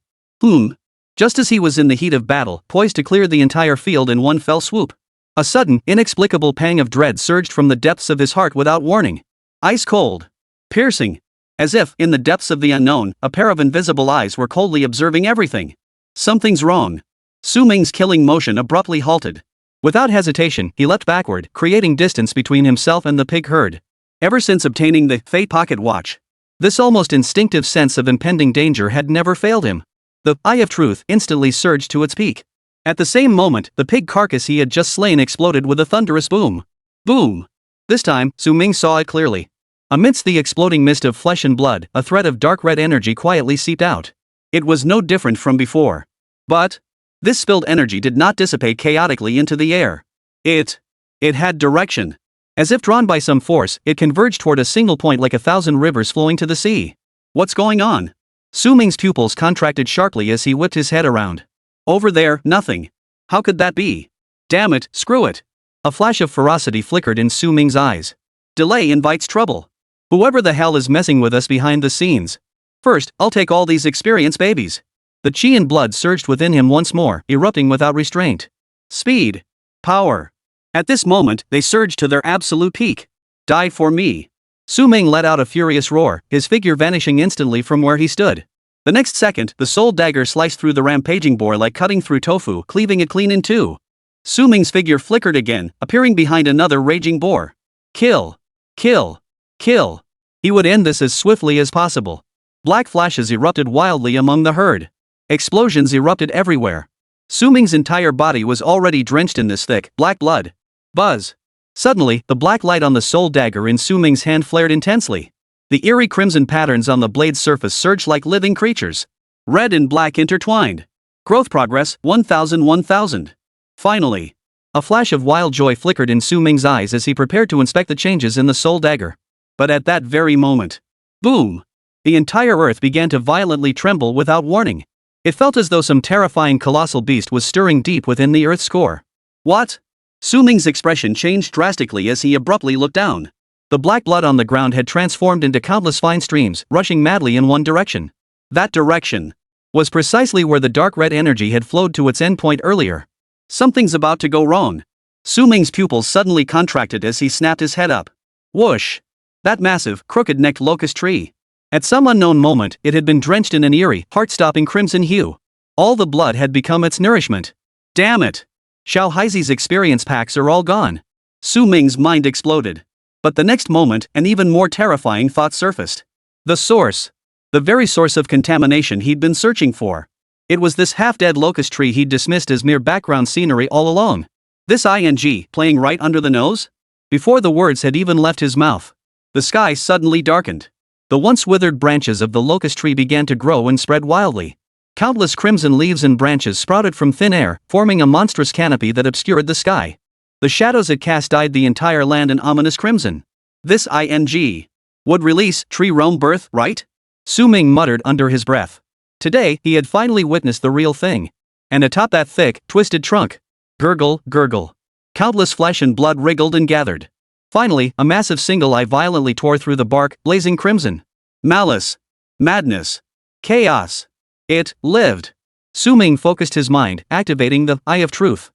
Just as he was in the heat of battle, poised to clear the entire field in one fell swoop, a sudden, inexplicable pang of dread surged from the depths of his heart without warning. Ice cold. Piercing. As if, in the depths of the unknown, a pair of invisible eyes were coldly observing everything. Something's wrong. Su Ming's killing motion abruptly halted. Without hesitation, he leapt backward, creating distance between himself and the pig herd. Ever since obtaining the Fate Pocket Watch, this almost instinctive sense of impending danger had never failed him. The Eye of Truth instantly surged to its peak. At the same moment, the pig carcass he had just slain exploded with a thunderous boom. Boom! This time, Su Ming saw it clearly. Amidst the exploding mist of flesh and blood, a thread of dark red energy quietly seeped out. It was no different from before. But this spilled energy did not dissipate chaotically into the air. It had direction. As if drawn by some force, it converged toward a single point like 1,000 rivers flowing to the sea. What's going on? Su Ming's pupils contracted sharply as he whipped his head around. Over there, nothing. How could that be? Damn it, screw it. A flash of ferocity flickered in Su Ming's eyes. Delay invites trouble. Whoever the hell is messing with us behind the scenes. First, I'll take all these experienced babies. The chi and blood surged within him once more, erupting without restraint. Speed. Power. At this moment, they surged to their absolute peak. Die for me. Su Ming let out a furious roar, his figure vanishing instantly from where he stood. The next second, the soul dagger sliced through the rampaging boar like cutting through tofu, cleaving it clean in two. Su Ming's figure flickered again, appearing behind another raging boar. Kill. Kill. Kill. He would end this as swiftly as possible. Black flashes erupted wildly among the herd. Explosions erupted everywhere. Su Ming's entire body was already drenched in this thick, black blood. Buzz. Suddenly, the black light on the soul dagger in Su Ming's hand flared intensely. The eerie crimson patterns on the blade's surface surged like living creatures. Red and black intertwined. Growth progress 1000. Finally. A flash of wild joy flickered in Su Ming's eyes as he prepared to inspect the changes in the soul dagger. But at that very moment, boom! The entire earth began to violently tremble without warning. It felt as though some terrifying colossal beast was stirring deep within the earth's core. What? Su Ming's expression changed drastically as he abruptly looked down. The black blood on the ground had transformed into countless fine streams, rushing madly in one direction. That direction was precisely where the dark red energy had flowed to its endpoint earlier. Something's about to go wrong. Su Ming's pupils suddenly contracted as he snapped his head up. Whoosh! That massive, crooked-necked locust tree. At some unknown moment, it had been drenched in an eerie, heart-stopping crimson hue. All the blood had become its nourishment. Damn it! Xiao Haizi's experience packs are all gone. Su Ming's mind exploded. But the next moment, an even more terrifying thought surfaced. The source. The very source of contamination he'd been searching for. It was this half-dead locust tree he'd dismissed as mere background scenery all along. This ing playing right under the nose? Before the words had even left his mouth, the sky suddenly darkened. The once withered branches of the locust tree began to grow and spread wildly. Countless crimson leaves and branches sprouted from thin air, forming a monstrous canopy that obscured the sky. The shadows it cast dyed the entire land an ominous crimson. This ing would release tree realm birth, right? Su Ming muttered under his breath. Today, he had finally witnessed the real thing. And atop that thick, twisted trunk, gurgle, gurgle, countless flesh and blood wriggled and gathered. Finally, a massive single eye violently tore through the bark, blazing crimson. Malice. Madness. Chaos. It lived. Su Ming focused his mind, activating the Eye of Truth.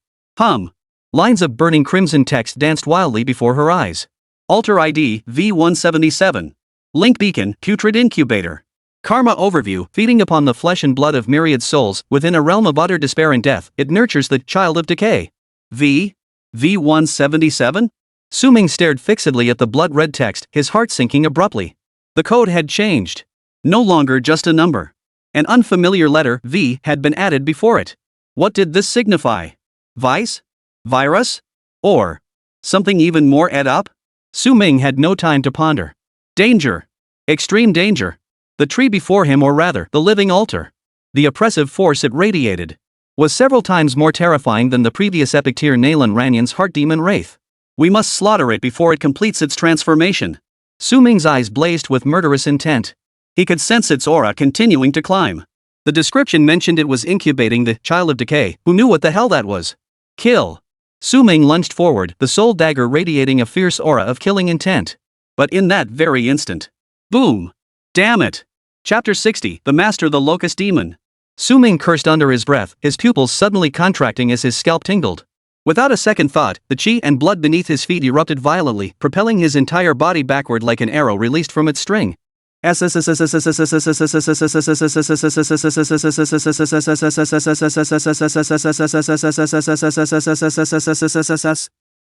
Lines of burning crimson text danced wildly before her eyes. Alter ID, V177. Link Beacon, Putrid Incubator. Karma Overview, feeding upon the flesh and blood of myriad souls, within a realm of utter despair and death, it nurtures the child of decay. V177? Su Ming stared fixedly at the blood-red text, his heart sinking abruptly. The code had changed. No longer just a number. An unfamiliar letter, V, had been added before it. What did this signify? Vice? Virus? Or something even more up? Su Ming had no time to ponder. Danger. Extreme danger. The tree before him, or rather, the living altar. The oppressive force it radiated was several times more terrifying than the previous epic tier Nalan Ranyan's heart demon wraith. We must slaughter it before it completes its transformation. Su Ming's eyes blazed with murderous intent. He could sense its aura continuing to climb. The description mentioned it was incubating the child of decay. Who knew what the hell that was? Kill. Su Ming lunged forward, the soul dagger radiating a fierce aura of killing intent. But in that very instant, boom! Damn it! Chapter 60, The Master the Locust Demon. Su Ming cursed under his breath, his pupils suddenly contracting as his scalp tingled. Without a second thought, the chi and blood beneath his feet erupted violently, propelling his entire body backward like an arrow released from its string.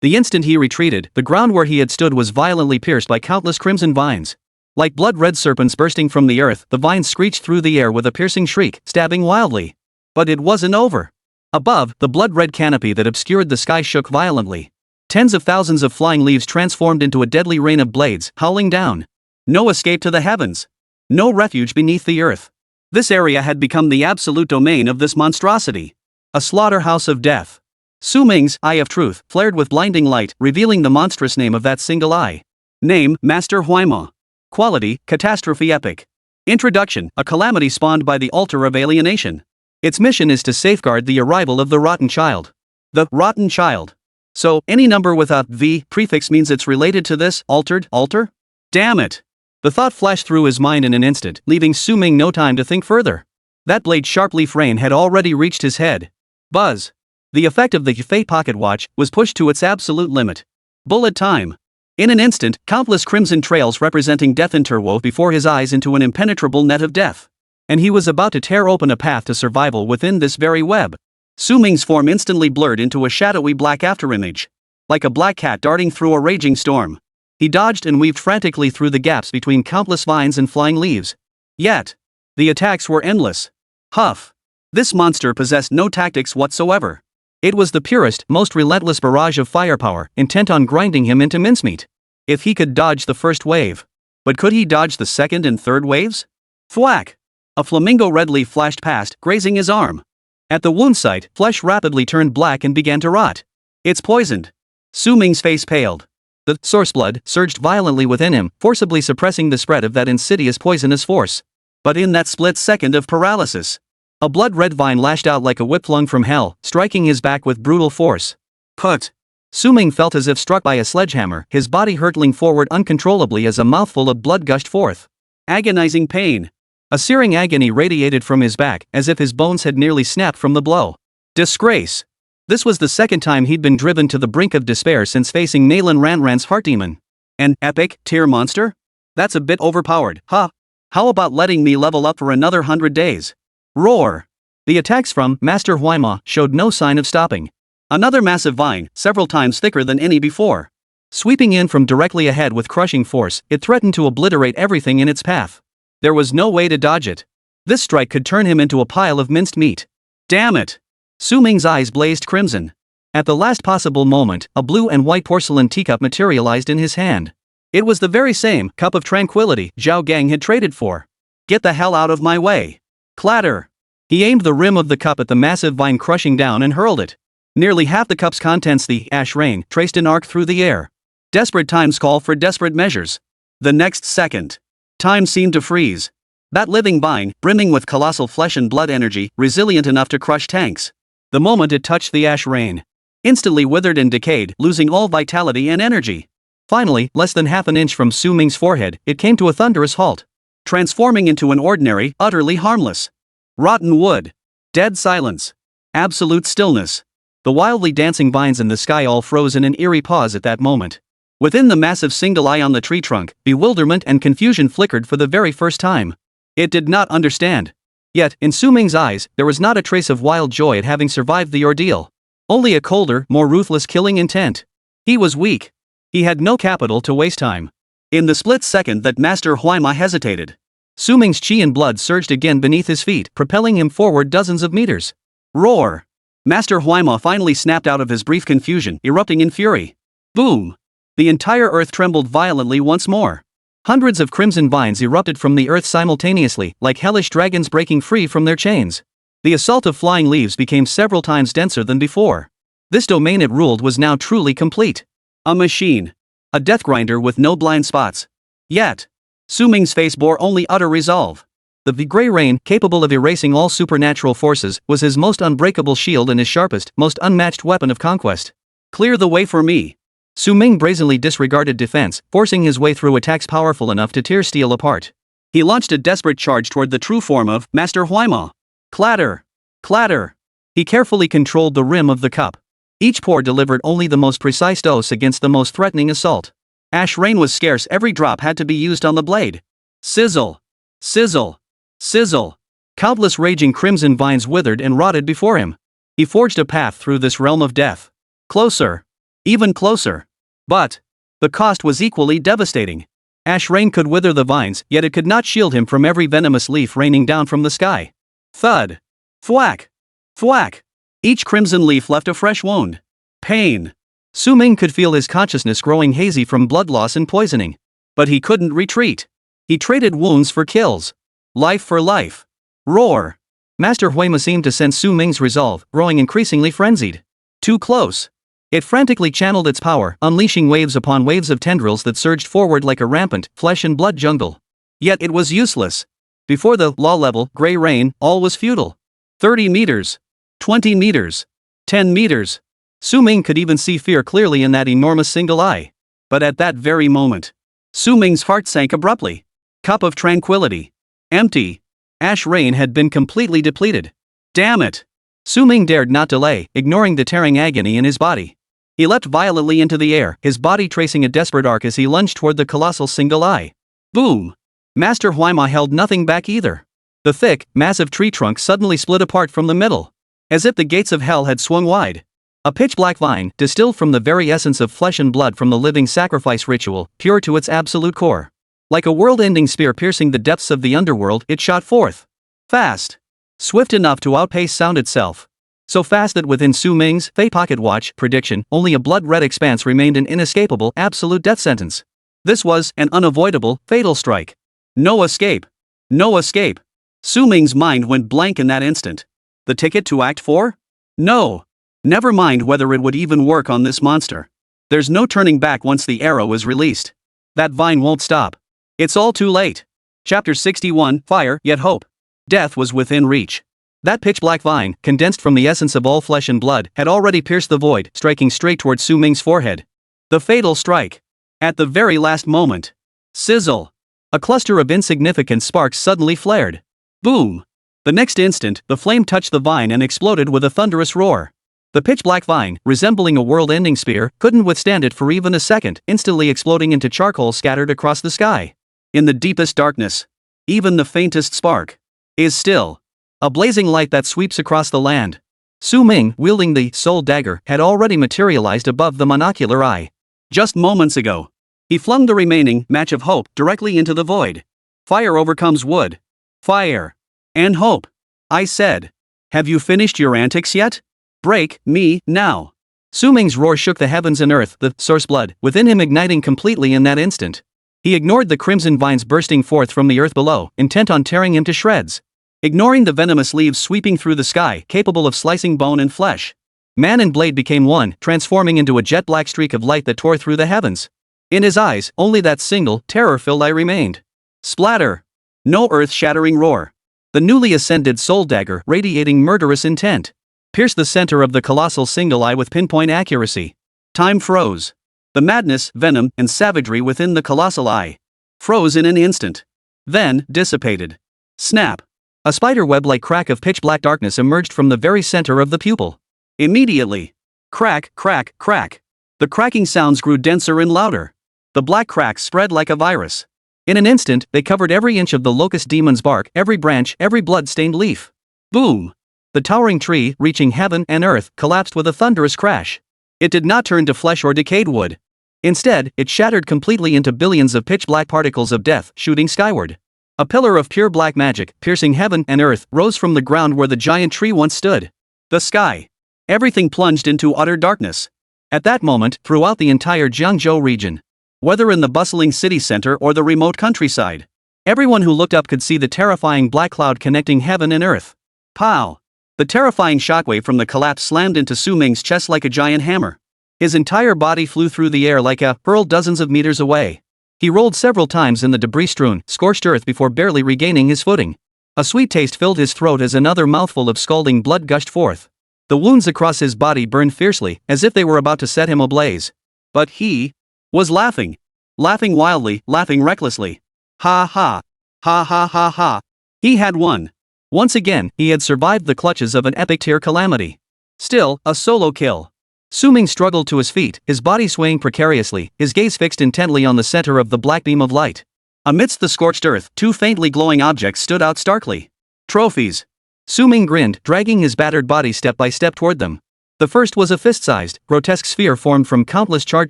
The instant he retreated, the ground where he had stood was violently pierced by countless crimson vines. Like blood-red serpents bursting from the earth, the vines screeched through the air with a piercing shriek, stabbing wildly. But it wasn't over. Above, the blood-red canopy that obscured the sky shook violently. Tens of thousands of flying leaves transformed into a deadly rain of blades, howling down. No escape to the heavens. No refuge beneath the earth. This area had become the absolute domain of this monstrosity. A slaughterhouse of death. Su Ming's Eye of Truth flared with blinding light, revealing the monstrous name of that single eye. Name, Master Huaima. Quality, Catastrophe Epic. Introduction, a calamity spawned by the altar of alienation. Its mission is to safeguard the arrival of the rotten child. The rotten child. So, any number without V prefix means it's related to this altered altar? Damn it! The thought flashed through his mind in an instant, leaving Su Ming no time to think further. That blade sharp leaf rain had already reached his head. Buzz. The effect of the Yufei pocket watch was pushed to its absolute limit. Bullet time. In an instant, countless crimson trails representing death interwove before his eyes into an impenetrable net of death. And he was about to tear open a path to survival within this very web. Su Ming's form instantly blurred into a shadowy black afterimage. Like a black cat darting through a raging storm. He dodged and weaved frantically through the gaps between countless vines and flying leaves. Yet, the attacks were endless. Huff. This monster possessed no tactics whatsoever. It was the purest, most relentless barrage of firepower, intent on grinding him into mincemeat. If he could dodge the first wave. But could he dodge the second and third waves? Thwack! A flamingo red leaf flashed past, grazing his arm. At the wound site, flesh rapidly turned black and began to rot. It's poisoned. Su Ming's face paled. The source blood surged violently within him, forcibly suppressing the spread of that insidious poisonous force. But in that split second of paralysis, a blood-red vine lashed out like a whip flung from hell, striking his back with brutal force. Put! Su Ming felt as if struck by a sledgehammer, his body hurtling forward uncontrollably as a mouthful of blood gushed forth. Agonizing pain. A searing agony radiated from his back, as if his bones had nearly snapped from the blow. Disgrace! This was the second time he'd been driven to the brink of despair since facing Nalan Ranran's heart demon. An epic tier monster? That's a bit overpowered, huh? How about letting me level up for another 100 days? Roar! The attacks from Master Huaima showed no sign of stopping. Another massive vine, several times thicker than any before. Sweeping in from directly ahead with crushing force, it threatened to obliterate everything in its path. There was no way to dodge it. This strike could turn him into a pile of minced meat. Damn it! Su Ming's eyes blazed crimson. At the last possible moment, a blue and white porcelain teacup materialized in his hand. It was the very same cup of tranquility Zhao Gang had traded for. Get the hell out of my way! Clatter! He aimed the rim of the cup at the massive vine crushing down and hurled it. Nearly half the cup's contents, the ash rain, traced an arc through the air. Desperate times call for desperate measures. The next second, time seemed to freeze. That living vine, brimming with colossal flesh and blood energy, resilient enough to crush tanks. The moment it touched the ash rain, instantly withered and decayed, losing all vitality and energy. Finally, less than half an inch from Su Ming's forehead, it came to a thunderous halt, transforming into an ordinary, utterly harmless, rotten wood. Dead silence. Absolute stillness. The wildly dancing vines in the sky all froze in an eerie pause at that moment. Within the massive single eye on the tree trunk, bewilderment and confusion flickered for the very first time. It did not understand. Yet, in Su Ming's eyes, there was not a trace of wild joy at having survived the ordeal. Only a colder, more ruthless killing intent. He was weak. He had no capital to waste time. In the split second that Master Huaima hesitated, Su Ming's chi and blood surged again beneath his feet, propelling him forward dozens of meters. Roar! Master Huaima finally snapped out of his brief confusion, erupting in fury. Boom! The entire earth trembled violently once more. Hundreds of crimson vines erupted from the earth simultaneously, like hellish dragons breaking free from their chains. The assault of flying leaves became several times denser than before. This domain it ruled was now truly complete. A machine. A death grinder with no blind spots. Yet, Su Ming's face bore only utter resolve. The gray rain, capable of erasing all supernatural forces, was his most unbreakable shield and his sharpest, most unmatched weapon of conquest. Clear the way for me. Su Ming brazenly disregarded defense, forcing his way through attacks powerful enough to tear steel apart. He launched a desperate charge toward the true form of Master Huaima. Clatter! Clatter! He carefully controlled the rim of the cup. Each pore delivered only the most precise dose against the most threatening assault. Ash rain was scarce, every drop had to be used on the blade. Sizzle! Sizzle! Sizzle! Countless raging crimson vines withered and rotted before him. He forged a path through this realm of death. Closer. Even closer. But the cost was equally devastating. Ash rain could wither the vines, yet it could not shield him from every venomous leaf raining down from the sky. Thud. Thwack. Thwack. Each crimson leaf left a fresh wound. Pain. Su Ming could feel his consciousness growing hazy from blood loss and poisoning. But he couldn't retreat. He traded wounds for kills. Life for life. Roar. Master Huaima seemed to sense Su Ming's resolve, growing increasingly frenzied. Too close. It frantically channeled its power, unleashing waves upon waves of tendrils that surged forward like a rampant, flesh and blood jungle. Yet it was useless. Before the law-level, gray rain, all was futile. 30 meters. 20 meters. 10 meters. Su Ming could even see fear clearly in that enormous single eye. But at that very moment, Su Ming's heart sank abruptly. Cup of tranquility. Empty. Ash rain had been completely depleted. Damn it! Su Ming dared not delay, ignoring the tearing agony in his body. He leapt violently into the air, his body tracing a desperate arc as he lunged toward the colossal single eye. Boom! Master Huaima held nothing back either. The thick, massive tree trunk suddenly split apart from the middle. As if the gates of hell had swung wide. A pitch-black vine, distilled from the very essence of flesh and blood from the living sacrifice ritual, pure to its absolute core. Like a world-ending spear piercing the depths of the underworld, it shot forth. Fast. Swift enough to outpace sound itself. So fast that within Su Ming's Fate Pocket Watch prediction, only a blood-red expanse remained an inescapable, absolute death sentence. This was an unavoidable, fatal strike. No escape. No escape. Su Ming's mind went blank in that instant. The ticket to Act 4? No. Never mind whether it would even work on this monster. There's no turning back once the arrow is released. That vine won't stop. It's all too late. Chapter 61, Fire, Yet Hope. Death was within reach. That pitch-black vine, condensed from the essence of all flesh and blood, had already pierced the void, striking straight toward Su Ming's forehead. The fatal strike. At the very last moment. Sizzle. A cluster of insignificant sparks suddenly flared. Boom. The next instant, the flame touched the vine and exploded with a thunderous roar. The pitch-black vine, resembling a world-ending spear, couldn't withstand it for even a second, instantly exploding into charcoal scattered across the sky. In the deepest darkness, even the faintest spark is still a blazing light that sweeps across the land. Su Ming, wielding the soul dagger, had already materialized above the monocular eye. Just moments ago, he flung the remaining match of hope directly into the void. Fire overcomes wood. Fire. And hope. I said. Have you finished your antics yet? Break me now. Su Ming's roar shook the heavens and earth, the source blood within him igniting completely in that instant. He ignored the crimson vines bursting forth from the earth below, intent on tearing him to shreds. Ignoring the venomous leaves sweeping through the sky, capable of slicing bone and flesh. Man and blade became one, transforming into a jet-black streak of light that tore through the heavens. In his eyes, only that single, terror-filled eye remained. Splatter! No earth-shattering roar. The newly ascended soul dagger, radiating murderous intent, pierced the center of the colossal single eye with pinpoint accuracy. Time froze. The madness, venom, and savagery within the colossal eye froze in an instant. Then, dissipated. Snap! A spider-web-like crack of pitch-black darkness emerged from the very center of the pupil. Immediately. Crack, crack, crack. The cracking sounds grew denser and louder. The black cracks spread like a virus. In an instant, they covered every inch of the locust demon's bark, every branch, every blood-stained leaf. Boom! The towering tree, reaching heaven and earth, collapsed with a thunderous crash. It did not turn to flesh or decayed wood. Instead, it shattered completely into billions of pitch-black particles of death, shooting skyward. A pillar of pure black magic, piercing heaven and earth, rose from the ground where the giant tree once stood. The sky. Everything plunged into utter darkness. At that moment, throughout the entire Jiangzhou region, whether in the bustling city center or the remote countryside, everyone who looked up could see the terrifying black cloud connecting heaven and earth. Pow! The terrifying shockwave from the collapse slammed into Su Ming's chest like a giant hammer. His entire body flew through the air like a hurl dozens of meters away. He rolled several times in the debris-strewn, scorched earth before barely regaining his footing. A sweet taste filled his throat as another mouthful of scalding blood gushed forth. The wounds across his body burned fiercely, as if they were about to set him ablaze. But he was laughing. Laughing wildly, laughing recklessly. Ha ha. Ha ha ha ha. He had won. Once again, he had survived the clutches of an epic-tier calamity. Still, a solo kill. Su Ming struggled to his feet, his body swaying precariously, his gaze fixed intently on the center of the black beam of light. Amidst the scorched earth, two faintly glowing objects stood out starkly. Trophies. Su Ming grinned, dragging his battered body step by step toward them. The first was a fist-sized, grotesque sphere formed from countless charred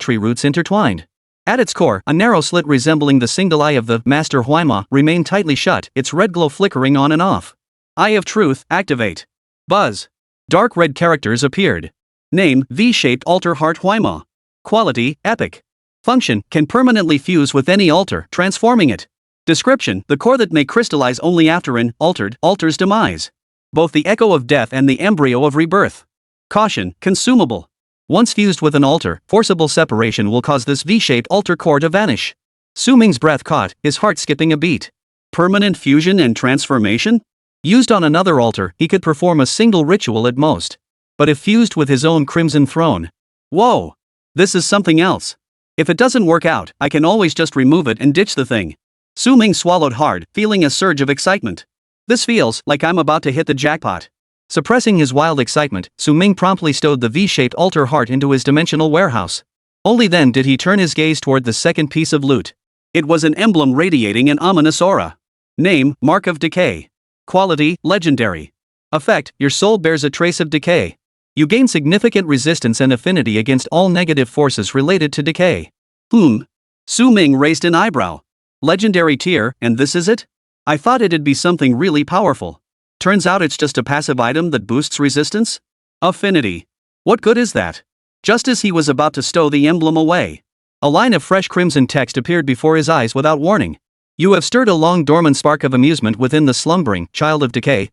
tree roots intertwined. At its core, a narrow slit resembling the single eye of the Master Huaima remained tightly shut, its red glow flickering on and off. Eye of Truth, activate. Buzz. Dark red characters appeared. Name, V-shaped altar heart Huaima. Quality, epic. Function, can permanently fuse with any altar, transforming it. Description, the core that may crystallize only after an altar's demise. Both the echo of death and the embryo of rebirth. Caution, consumable. Once fused with an altar, forcible separation will cause this V-shaped altar core to vanish. Su Ming's breath caught, his heart skipping a beat. Permanent fusion and transformation? Used on another altar, he could perform a single ritual at most. But if fused with his own crimson throne. Whoa! This is something else. If it doesn't work out, I can always just remove it and ditch the thing. Su Ming swallowed hard, feeling a surge of excitement. This feels like I'm about to hit the jackpot. Suppressing his wild excitement, Su Ming promptly stowed the V-shaped altar heart into his dimensional warehouse. Only then did he turn his gaze toward the second piece of loot. It was an emblem radiating an ominous aura. Name, Mark of Decay. Quality, legendary. Effect, your soul bears a trace of decay. You gain significant resistance and affinity against all negative forces related to decay. Su Ming raised an eyebrow. Legendary tier, and this is it? I thought it'd be something really powerful. Turns out it's just a passive item that boosts resistance? Affinity. What good is that? Just as he was about to stow the emblem away, a line of fresh crimson text appeared before his eyes without warning. You have stirred a long dormant spark of amusement within the slumbering child of decay.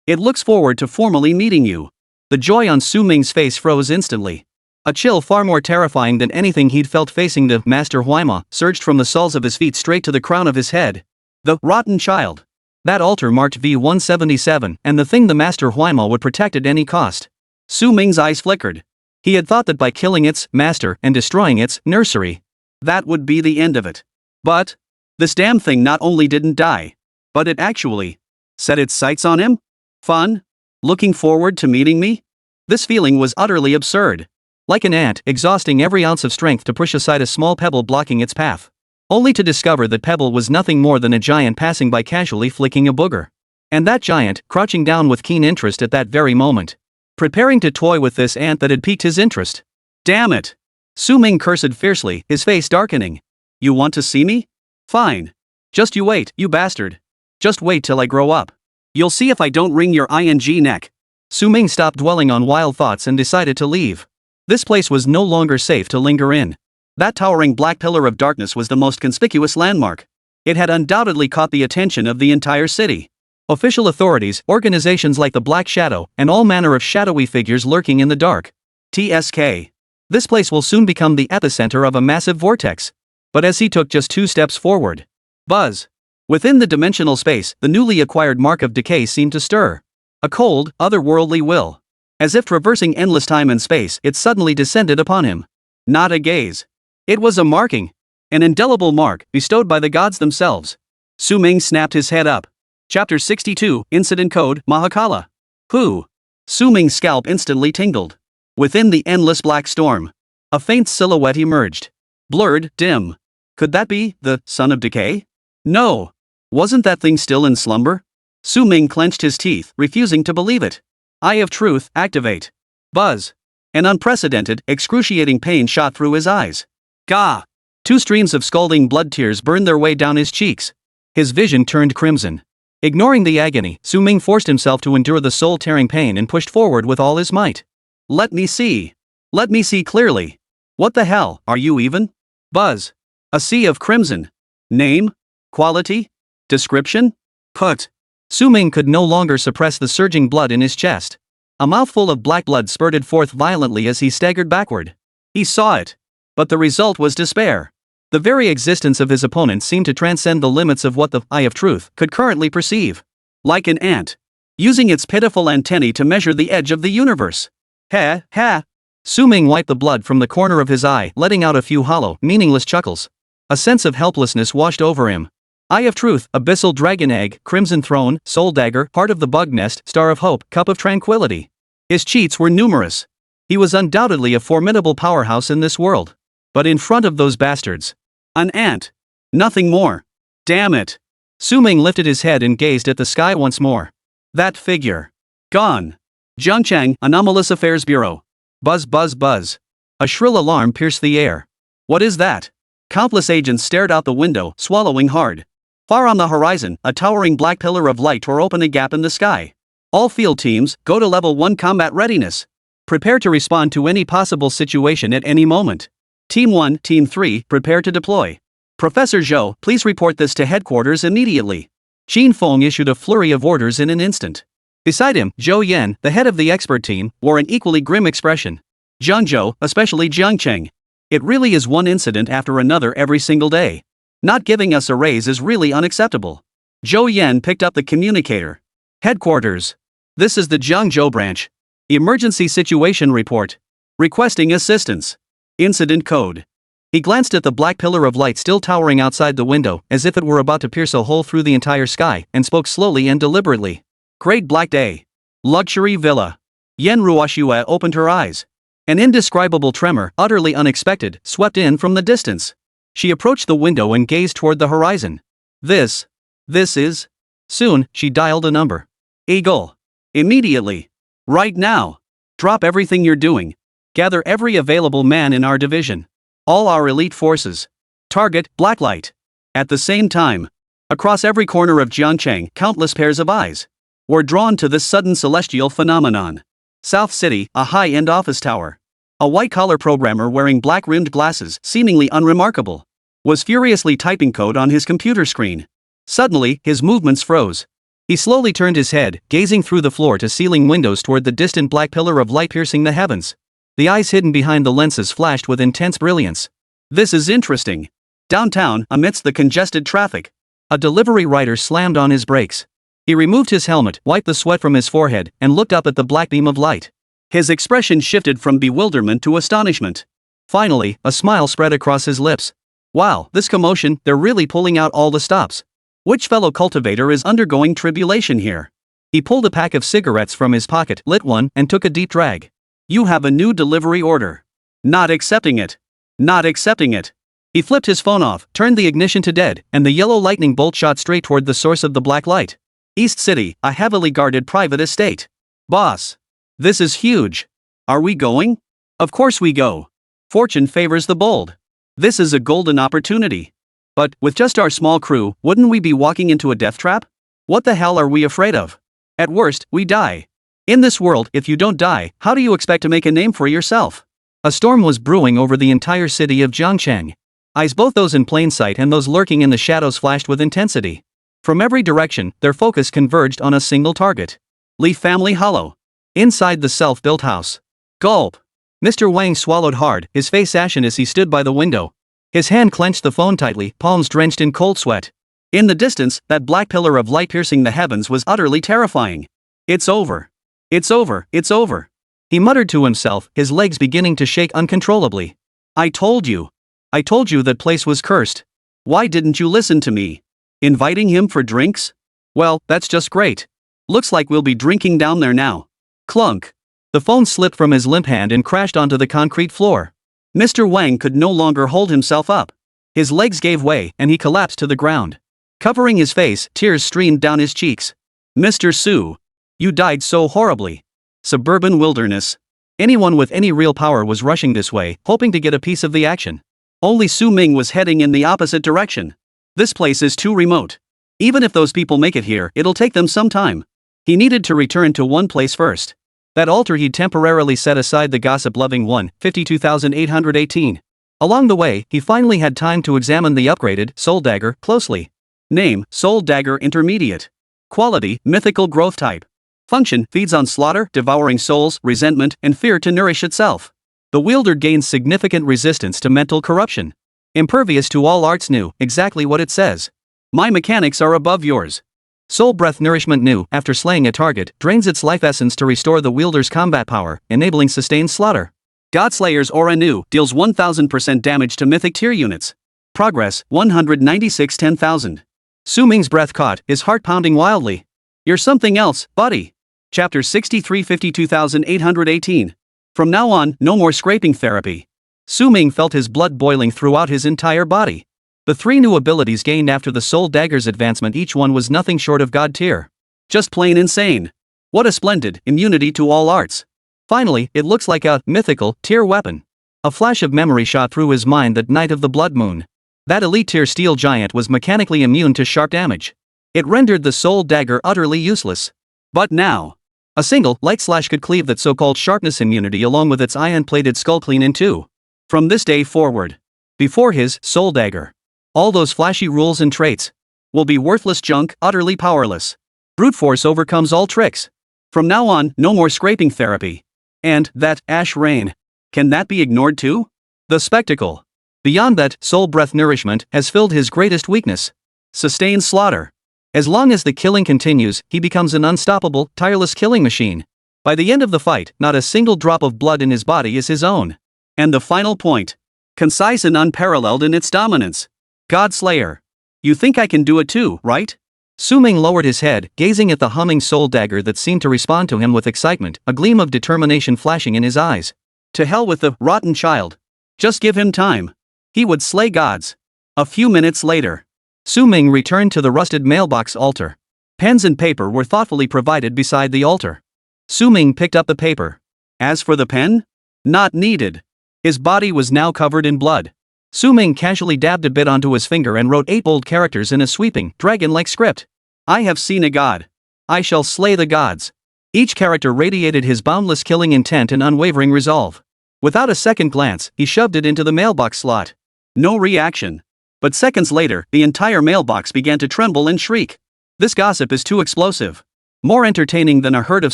It looks forward to formally meeting you. The joy on Su Ming's face froze instantly. A chill far more terrifying than anything he'd felt facing the Master Huaima surged from the soles of his feet straight to the crown of his head. The rotten child. That altar marked V-177, and the thing the Master Huaima would protect at any cost. Su Ming's eyes flickered. He had thought that by killing its master and destroying its nursery, that would be the end of it. But this damn thing not only didn't die, but it actually set its sights on him? Fun? Looking forward to meeting me? This feeling was utterly absurd. Like an ant, exhausting every ounce of strength to push aside a small pebble blocking its path. Only to discover that pebble was nothing more than a giant passing by casually flicking a booger. And that giant, crouching down with keen interest at that very moment. Preparing to toy with this ant that had piqued his interest. Damn it! Su Ming cursed fiercely, his face darkening. You want to see me? Fine. Just you wait, you bastard. Just wait till I grow up. You'll see if I don't wring your ing neck. Su Ming stopped dwelling on wild thoughts and decided to leave. This place was no longer safe to linger in. That towering black pillar of darkness was the most conspicuous landmark. It had undoubtedly caught the attention of the entire city. Official authorities, organizations like the Black Shadow, and all manner of shadowy figures lurking in the dark. TSK. This place will soon become the epicenter of a massive vortex. But as he took just 2 steps forward, buzz. Within the dimensional space, the newly acquired mark of decay seemed to stir. A cold, otherworldly will. As if traversing endless time and space, it suddenly descended upon him. Not a gaze. It was a marking. An indelible mark, bestowed by the gods themselves. Su Ming snapped his head up. Chapter 62, Incident Code, Mahakala. Who? Su Ming's scalp instantly tingled. Within the endless black storm, a faint silhouette emerged. Blurred, dim. Could that be the Son of Decay? No. Wasn't that thing still in slumber? Su Ming clenched his teeth, refusing to believe it. Eye of Truth, activate. Buzz. An unprecedented, excruciating pain shot through his eyes. Gah! 2 streams of scalding blood tears burned their way down his cheeks. His vision turned crimson. Ignoring the agony, Su Ming forced himself to endure the soul-tearing pain and pushed forward with all his might. Let me see. Let me see clearly. What the hell, are you even? Buzz. A sea of crimson. Name? Quality? Description? Put. Su Ming could no longer suppress the surging blood in his chest. A mouthful of black blood spurted forth violently as he staggered backward. He saw it. But the result was despair. The very existence of his opponent seemed to transcend the limits of what the Eye of Truth could currently perceive. Like an ant. Using its pitiful antennae to measure the edge of the universe. Ha, ha. Su Ming wiped the blood from the corner of his eye, letting out a few hollow, meaningless chuckles. A sense of helplessness washed over him. Eye of Truth, Abyssal Dragon Egg, Crimson Throne, Soul Dagger, Heart of the Bug Nest, Star of Hope, Cup of Tranquility. His cheats were numerous. He was undoubtedly a formidable powerhouse in this world. But in front of those bastards, an ant. Nothing more. Damn it. Su Ming lifted his head and gazed at the sky once more. That figure. Gone. Zhangchang, Anomalous Affairs Bureau. Buzz buzz buzz. A shrill alarm pierced the air. What is that? Countless agents stared out the window, swallowing hard. Far on the horizon, a towering black pillar of light tore open a gap in the sky. All field teams, go to level 1 combat readiness. Prepare to respond to any possible situation at any moment. Team 1, Team 3, prepare to deploy. Professor Zhou, please report this to headquarters immediately. Qin Feng issued a flurry of orders in an instant. Beside him, Zhou Yan, the head of the expert team, wore an equally grim expression. Jiang Zhou, especially Jiang Cheng. It really is one incident after another every single day. Not giving us a raise is really unacceptable. Zhou Yan picked up the communicator. Headquarters. This is the Jiangzhou branch. Emergency situation report. Requesting assistance. Incident code. He glanced at the black pillar of light still towering outside the window, as if it were about to pierce a hole through the entire sky, and spoke slowly and deliberately. Great Black Day. Luxury villa. Yen Ruoxue opened her eyes. An indescribable tremor, utterly unexpected, swept in from the distance. She approached the window and gazed toward the horizon. This is... Soon, she dialed a number. Eagle. Immediately. Right now. Drop everything you're doing. Gather every available man in our division. All our elite forces. Target, Blacklight. At the same time. Across every corner of Jiangcheng, countless pairs of eyes were drawn to this sudden celestial phenomenon. South City, a high-end office tower. A white-collar programmer wearing black-rimmed glasses, seemingly unremarkable, was furiously typing code on his computer screen. Suddenly, his movements froze. He slowly turned his head, gazing through the floor-to-ceiling windows toward the distant black pillar of light piercing the heavens. The eyes hidden behind the lenses flashed with intense brilliance. This is interesting. Downtown, amidst the congested traffic, a delivery rider slammed on his brakes. He removed his helmet, wiped the sweat from his forehead, and looked up at the black beam of light. His expression shifted from bewilderment to astonishment. Finally, a smile spread across his lips. Wow, this commotion, they're really pulling out all the stops. Which fellow cultivator is undergoing tribulation here? He pulled a pack of cigarettes from his pocket, lit one, and took a deep drag. You have a new delivery order. Not accepting it. Not accepting it. He flipped his phone off, turned the ignition to dead, and the yellow lightning bolt shot straight toward the source of the black light. East City, a heavily guarded private estate. Boss. This is huge. Are we going? Of course we go. Fortune favors the bold. This is a golden opportunity. But, with just our small crew, wouldn't we be walking into a death trap? What the hell are we afraid of? At worst, we die. In this world, if you don't die, how do you expect to make a name for yourself? A storm was brewing over the entire city of Zhangcheng. Eyes, both those in plain sight and those lurking in the shadows, flashed with intensity. From every direction, their focus converged on a single target. Leaf Family Hollow. Inside the self-built house. Gulp. Mr. Wang swallowed hard, his face ashen as he stood by the window. His hand clenched the phone tightly, palms drenched in cold sweat. In the distance, that black pillar of light piercing the heavens was utterly terrifying. It's over. It's over, it's over. He muttered to himself, his legs beginning to shake uncontrollably. I told you that place was cursed. Why didn't you listen to me? Inviting him for drinks? Well, that's just great. Looks like we'll be drinking down there now. Clunk. The phone slipped from his limp hand and crashed onto the concrete floor. Mr. Wang could no longer hold himself up. His legs gave way and he collapsed to the ground. Covering his face, tears streamed down his cheeks. Mr. Su. You died so horribly. Suburban wilderness. Anyone with any real power was rushing this way, hoping to get a piece of the action. Only Su Ming was heading in the opposite direction. This place is too remote. Even if those people make it here, it'll take them some time. He needed to return to one place first. That altar he'd temporarily set aside, the gossip-loving one, 52,818. Along the way, he finally had time to examine the upgraded Soul Dagger closely. Name, Soul Dagger Intermediate. Quality, mythical growth type. Function, feeds on slaughter, devouring souls, resentment, and fear to nourish itself. The wielder gains significant resistance to mental corruption. Impervious to all arts new, exactly what it says. My mechanics are above yours. Soul Breath Nourishment new, after slaying a target, drains its life essence to restore the wielder's combat power, enabling sustained slaughter. Godslayer's Aura new, deals 1000% damage to mythic tier units. Progress, 196 10,000. Su Ming's breath caught, his heart pounding wildly. You're something else, buddy. Chapter 63 52,818. From now on, no more scraping therapy. Su Ming felt his blood boiling throughout his entire body. The 3 new abilities gained after the Soul Dagger's advancement, each one was nothing short of god tier. Just plain insane. What a splendid immunity to all arts. Finally, it looks like a mythical tier weapon. A flash of memory shot through his mind that night of the blood moon. That elite tier steel giant was mechanically immune to sharp damage. It rendered the Soul Dagger utterly useless. But now, a single light slash could cleave that so-called sharpness immunity along with its iron-plated skull clean in two. From this day forward, before his Soul Dagger, all those flashy rules and traits will be worthless junk, utterly powerless. Brute force overcomes all tricks. From now on, no more scraping therapy. And that ash rain. Can that be ignored too? The spectacle. Beyond that, Soul Breath Nourishment has filled his greatest weakness. Sustained slaughter. As long as the killing continues, he becomes an unstoppable, tireless killing machine. By the end of the fight, not a single drop of blood in his body is his own. And the final point. Concise and unparalleled in its dominance. Godslayer. You think I can do it too, right? Su Ming lowered his head, gazing at the humming Soul Dagger that seemed to respond to him with excitement, a gleam of determination flashing in his eyes. To hell with the rotten child. Just give him time. He would slay gods. A few minutes later, Su Ming returned to the rusted mailbox altar. Pens and paper were thoughtfully provided beside the altar. Su Ming picked up the paper. As for the pen? Not needed. His body was now covered in blood. Su Ming casually dabbed a bit onto his finger and wrote 8 bold characters in a sweeping, dragon-like script. I have seen a god. I shall slay the gods. Each character radiated his boundless killing intent and unwavering resolve. Without a second glance, he shoved it into the mailbox slot. No reaction. But seconds later, the entire mailbox began to tremble and shriek. This gossip is too explosive. More entertaining than a herd of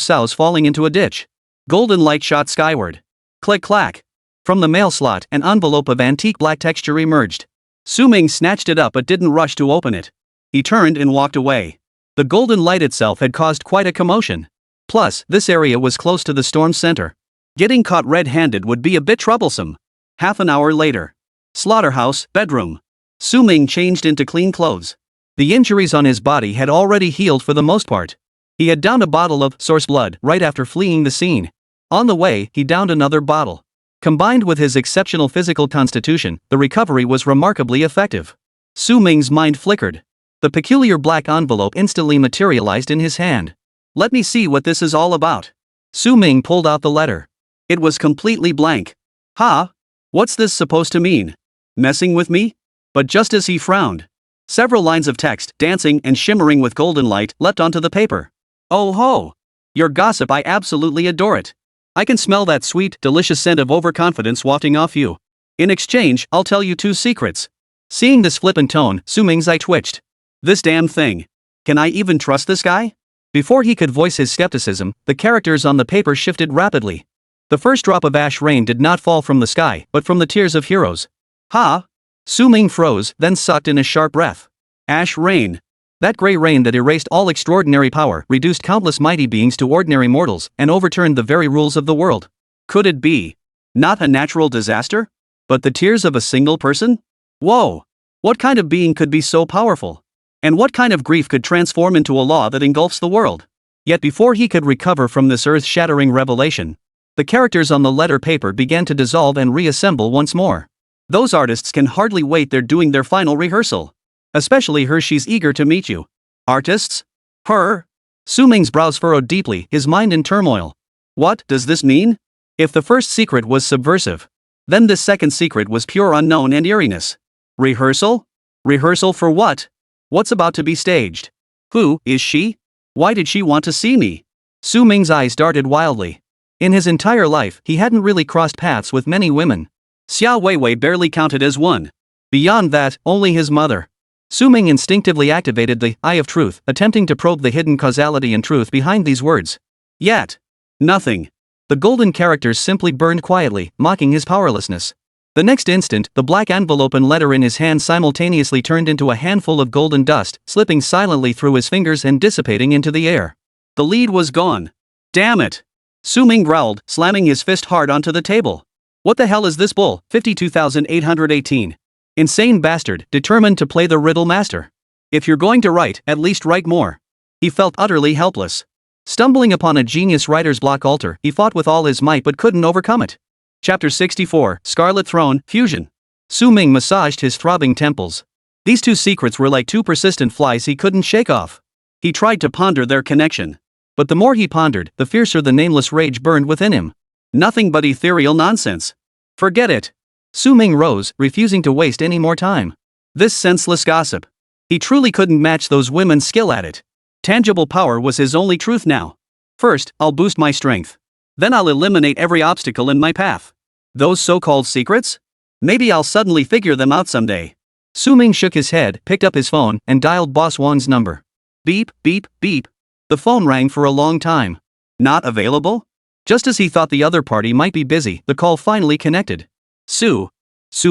sows falling into a ditch. Golden light shot skyward. Click-clack. From the mail slot, an envelope of antique black texture emerged. Su Ming snatched it up but didn't rush to open it. He turned and walked away. The golden light itself had caused quite a commotion. Plus, this area was close to the storm's center. Getting caught red-handed would be a bit troublesome. Half an hour later. Slaughterhouse, bedroom. Su Ming changed into clean clothes. The injuries on his body had already healed for the most part. He had downed a bottle of source blood right after fleeing the scene. On the way, he downed another bottle. Combined with his exceptional physical constitution, the recovery was remarkably effective. Su Ming's mind flickered. The peculiar black envelope instantly materialized in his hand. Let me see what this is all about. Su Ming pulled out the letter. It was completely blank. Huh? What's this supposed to mean? Messing with me? But just as he frowned, several lines of text, dancing and shimmering with golden light, leapt onto the paper. Oh ho! Your gossip, I absolutely adore it. I can smell that sweet, delicious scent of overconfidence wafting off you. In exchange, I'll tell you 2 secrets. Seeing this flippant tone, Su Ming's eye twitched. This damn thing. Can I even trust this guy? Before he could voice his skepticism, the characters on the paper shifted rapidly. The first drop of ash rain did not fall from the sky, but from the tears of heroes. Ha! Su Ming froze, then sucked in a sharp breath. Ash rain. That gray rain that erased all extraordinary power, reduced countless mighty beings to ordinary mortals, and overturned the very rules of the world. Could it be? Not a natural disaster? But the tears of a single person? Whoa! What kind of being could be so powerful? And what kind of grief could transform into a law that engulfs the world? Yet before he could recover from this earth-shattering revelation, the characters on the letter paper began to dissolve and reassemble once more. Those artists can hardly wait, they're doing their final rehearsal. Especially her, she's eager to meet you. Artists? Her? Su Ming's brows furrowed deeply, his mind in turmoil. What does this mean? If the first secret was subversive, then this second secret was pure unknown and eeriness. Rehearsal? Rehearsal for what? What's about to be staged? Who is she? Why did she want to see me? Su Ming's eyes darted wildly. In his entire life, he hadn't really crossed paths with many women. Xia Weiwei barely counted as one. Beyond that, only his mother. Su Ming instinctively activated the Eye of Truth, attempting to probe the hidden causality and truth behind these words. Yet, nothing. The golden characters simply burned quietly, mocking his powerlessness. The next instant, the black envelope and letter in his hand simultaneously turned into a handful of golden dust, slipping silently through his fingers and dissipating into the air. The lead was gone. Damn it! Su Ming growled, slamming his fist hard onto the table. What the hell is this bull? 52,818. Insane bastard, determined to play the riddle master. If you're going to write, at least write more. He felt utterly helpless. Stumbling upon a genius writer's block altar, he fought with all his might but couldn't overcome it. Chapter 64, Scarlet Throne, Fusion. Su Ming massaged his throbbing temples. These 2 secrets were like 2 persistent flies he couldn't shake off. He tried to ponder their connection. But the more he pondered, the fiercer the nameless rage burned within him. Nothing but ethereal nonsense. Forget it. Su Ming rose, refusing to waste any more time. This senseless gossip. He truly couldn't match those women's skill at it. Tangible power was his only truth now. First, I'll boost my strength. Then I'll eliminate every obstacle in my path. Those so-called secrets? Maybe I'll suddenly figure them out someday. Su Ming shook his head, picked up his phone, and dialed Boss Wang's number. Beep, beep, beep. The phone rang for a long time. Not available? Just as he thought the other party might be busy, the call finally connected. Su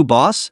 boss?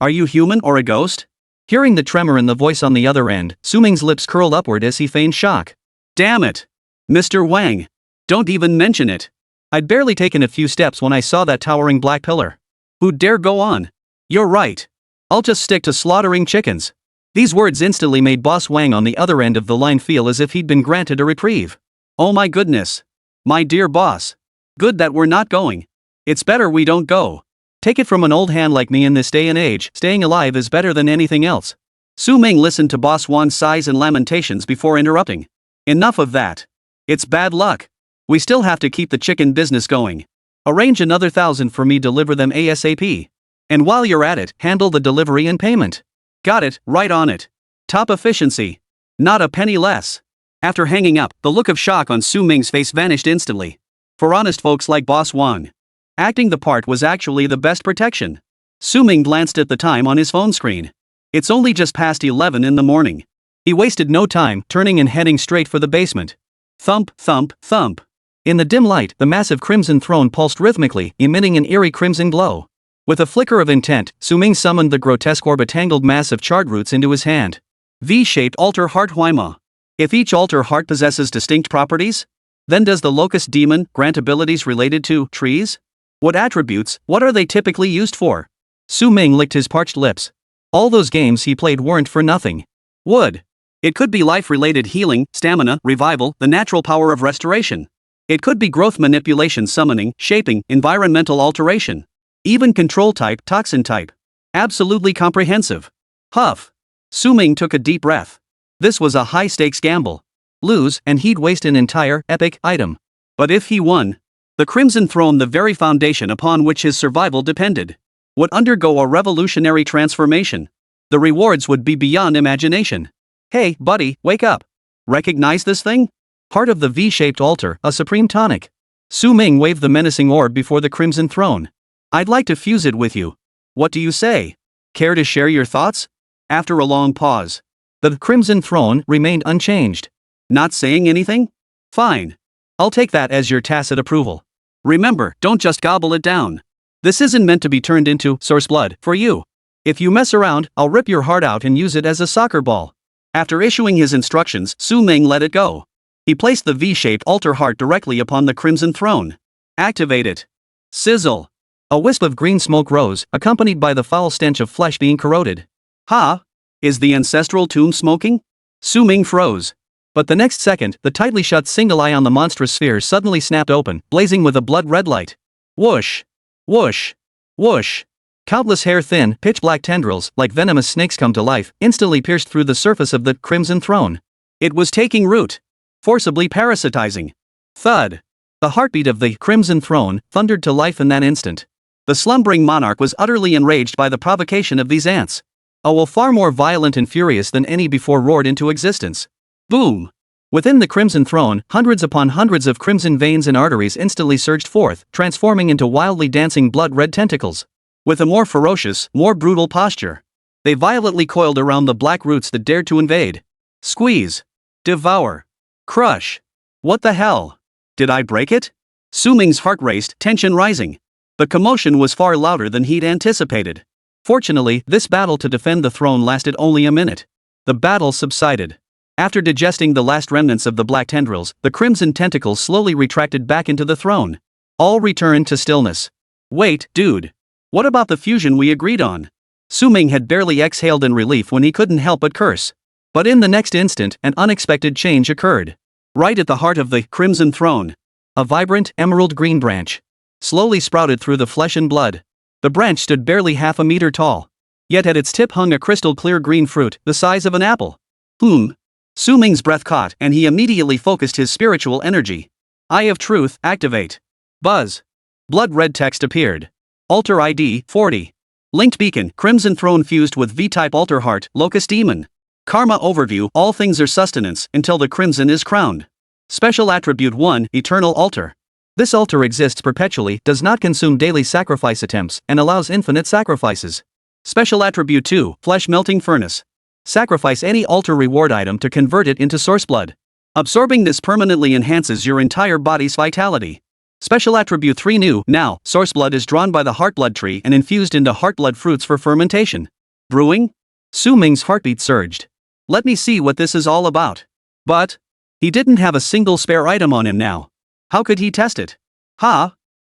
Are you human or a ghost? Hearing the tremor in the voice on the other end, Su Ming's lips curled upward as he feigned shock. Damn it! Mr. Wang! Don't even mention it! I'd barely taken a few steps when I saw that towering black pillar. Who'd dare go on? You're right. I'll just stick to slaughtering chickens. These words instantly made Boss Wang on the other end of the line feel as if he'd been granted a reprieve. Oh my goodness. My dear boss. Good that we're not going. It's better we don't go. Take it from an old hand like me in this day and age, staying alive is better than anything else. Su Ming listened to Boss Wang's sighs and lamentations before interrupting. Enough of that. It's bad luck. We still have to keep the chicken business going. Arrange another 1,000 for me, deliver them ASAP. And while you're at it, handle the delivery and payment. Got it, right on it. Top efficiency. Not a penny less. After hanging up, the look of shock on Su Ming's face vanished instantly. For honest folks like Boss Wang, acting the part was actually the best protection. Su Ming glanced at the time on his phone screen. It's only just past 11 in the morning. He wasted no time, turning and heading straight for the basement. Thump, thump, thump. In the dim light, the massive crimson throne pulsed rhythmically, emitting an eerie crimson glow. With a flicker of intent, Su Ming summoned the grotesque orb-tangled mass of charred roots into his hand. V-shaped altar heart Huima. If each altar heart possesses distinct properties, then does the locust demon grant abilities related to trees? What attributes, what are they typically used for? Su Ming licked his parched lips. All those games he played weren't for nothing. Wood. It could be life-related healing, stamina, revival, the natural power of restoration. It could be growth manipulation, summoning, shaping, environmental alteration. Even control type, toxin type. Absolutely comprehensive. Huff. Su Ming took a deep breath. This was a high-stakes gamble. Lose, and he'd waste an entire, epic item. But if he won, the Crimson Throne, the very foundation upon which his survival depended, would undergo a revolutionary transformation. The rewards would be beyond imagination. Hey, buddy, wake up. Recognize this thing? Part of the V-shaped altar, a supreme tonic. Su Ming waved the menacing orb before the crimson throne. I'd like to fuse it with you. What do you say? Care to share your thoughts? After a long pause, The crimson throne remained unchanged. not saying anything? Fine. I'll take that as your tacit approval. Remember, don't just gobble it down. This isn't meant to be turned into source blood for you. If you mess around, I'll rip your heart out and use it as a soccer ball. After issuing his instructions, Su Ming let it go. He placed the V-shaped altar heart directly upon the crimson throne. Activate it. Sizzle. A wisp of green smoke rose, accompanied by the foul stench of flesh being corroded. Ha! Is the ancestral tomb smoking? Su Ming froze. But the next second, the tightly shut single eye on the monstrous sphere suddenly snapped open, blazing with a blood-red light. Whoosh! Whoosh! Whoosh! Countless hair-thin, pitch-black tendrils, like venomous snakes come to life, instantly pierced through the surface of the crimson throne. It was taking root. Forcibly parasitizing. Thud. The heartbeat of the crimson throne thundered to life in that instant. The slumbering monarch was utterly enraged by the provocation of these ants. A will far more violent and furious than any before roared into existence. Boom! Within the crimson throne, hundreds upon hundreds of crimson veins and arteries instantly surged forth, transforming into wildly dancing blood-red tentacles. With a more ferocious, more brutal posture, they violently coiled around the black roots that dared to invade. Squeeze. Devour. Crush. What the hell? Did I break it? Su Ming's heart raced, tension rising. The commotion was far louder than he'd anticipated. Fortunately, this battle to defend the throne lasted only a minute. The battle subsided. After digesting the last remnants of the black tendrils, the crimson tentacles slowly retracted back into the throne. All returned to stillness. Wait, dude. What about the fusion we agreed on? Su Ming had barely exhaled in relief when he couldn't help but curse. But in the next instant, an unexpected change occurred. Right at the heart of the crimson throne, a vibrant, emerald green branch slowly sprouted through the flesh and blood. The branch stood barely half a meter tall. Yet at its tip hung a crystal-clear green fruit, the size of an apple. Su Ming's breath caught, and he immediately focused his spiritual energy. Eye of Truth, activate. Buzz. Blood-red text appeared. Altar ID, 40. Linked beacon, Crimson Throne fused with V-type altar heart, Locust Demon. Karma overview, all things are sustenance, until the crimson is crowned. Special attribute 1, Eternal Altar. This altar exists perpetually, does not consume daily sacrifice attempts, and allows infinite sacrifices. Special attribute 2, Flesh Melting Furnace. Sacrifice any altar reward item to convert it into source blood. Absorbing this permanently enhances your entire body's vitality. Special attribute 3 new, now, source blood is drawn by the heartblood tree and infused into heartblood fruits for fermentation. Brewing? Su Ming's heartbeat surged. Let me see what this is all about. But he didn't have a single spare item on him now. How could he test it?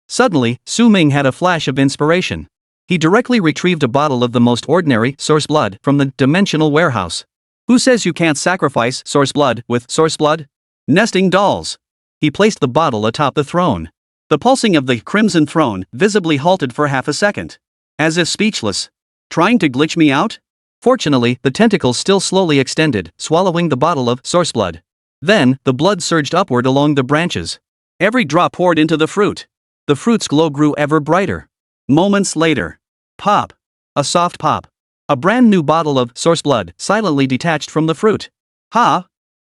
Suddenly, Su Ming had a flash of inspiration. He directly retrieved a bottle of the most ordinary source blood from the dimensional warehouse. Who says you can't sacrifice source blood with source blood? Nesting dolls. He placed the bottle atop the throne. The pulsing of the crimson throne visibly halted for half a second. As if speechless. Trying to glitch me out? Fortunately, the tentacles still slowly extended, swallowing the bottle of source blood. Then, the blood surged upward along the branches. Every drop poured into the fruit. The fruit's glow grew ever brighter. Moments later. Pop. A soft pop. A brand new bottle of source blood silently detached from the fruit.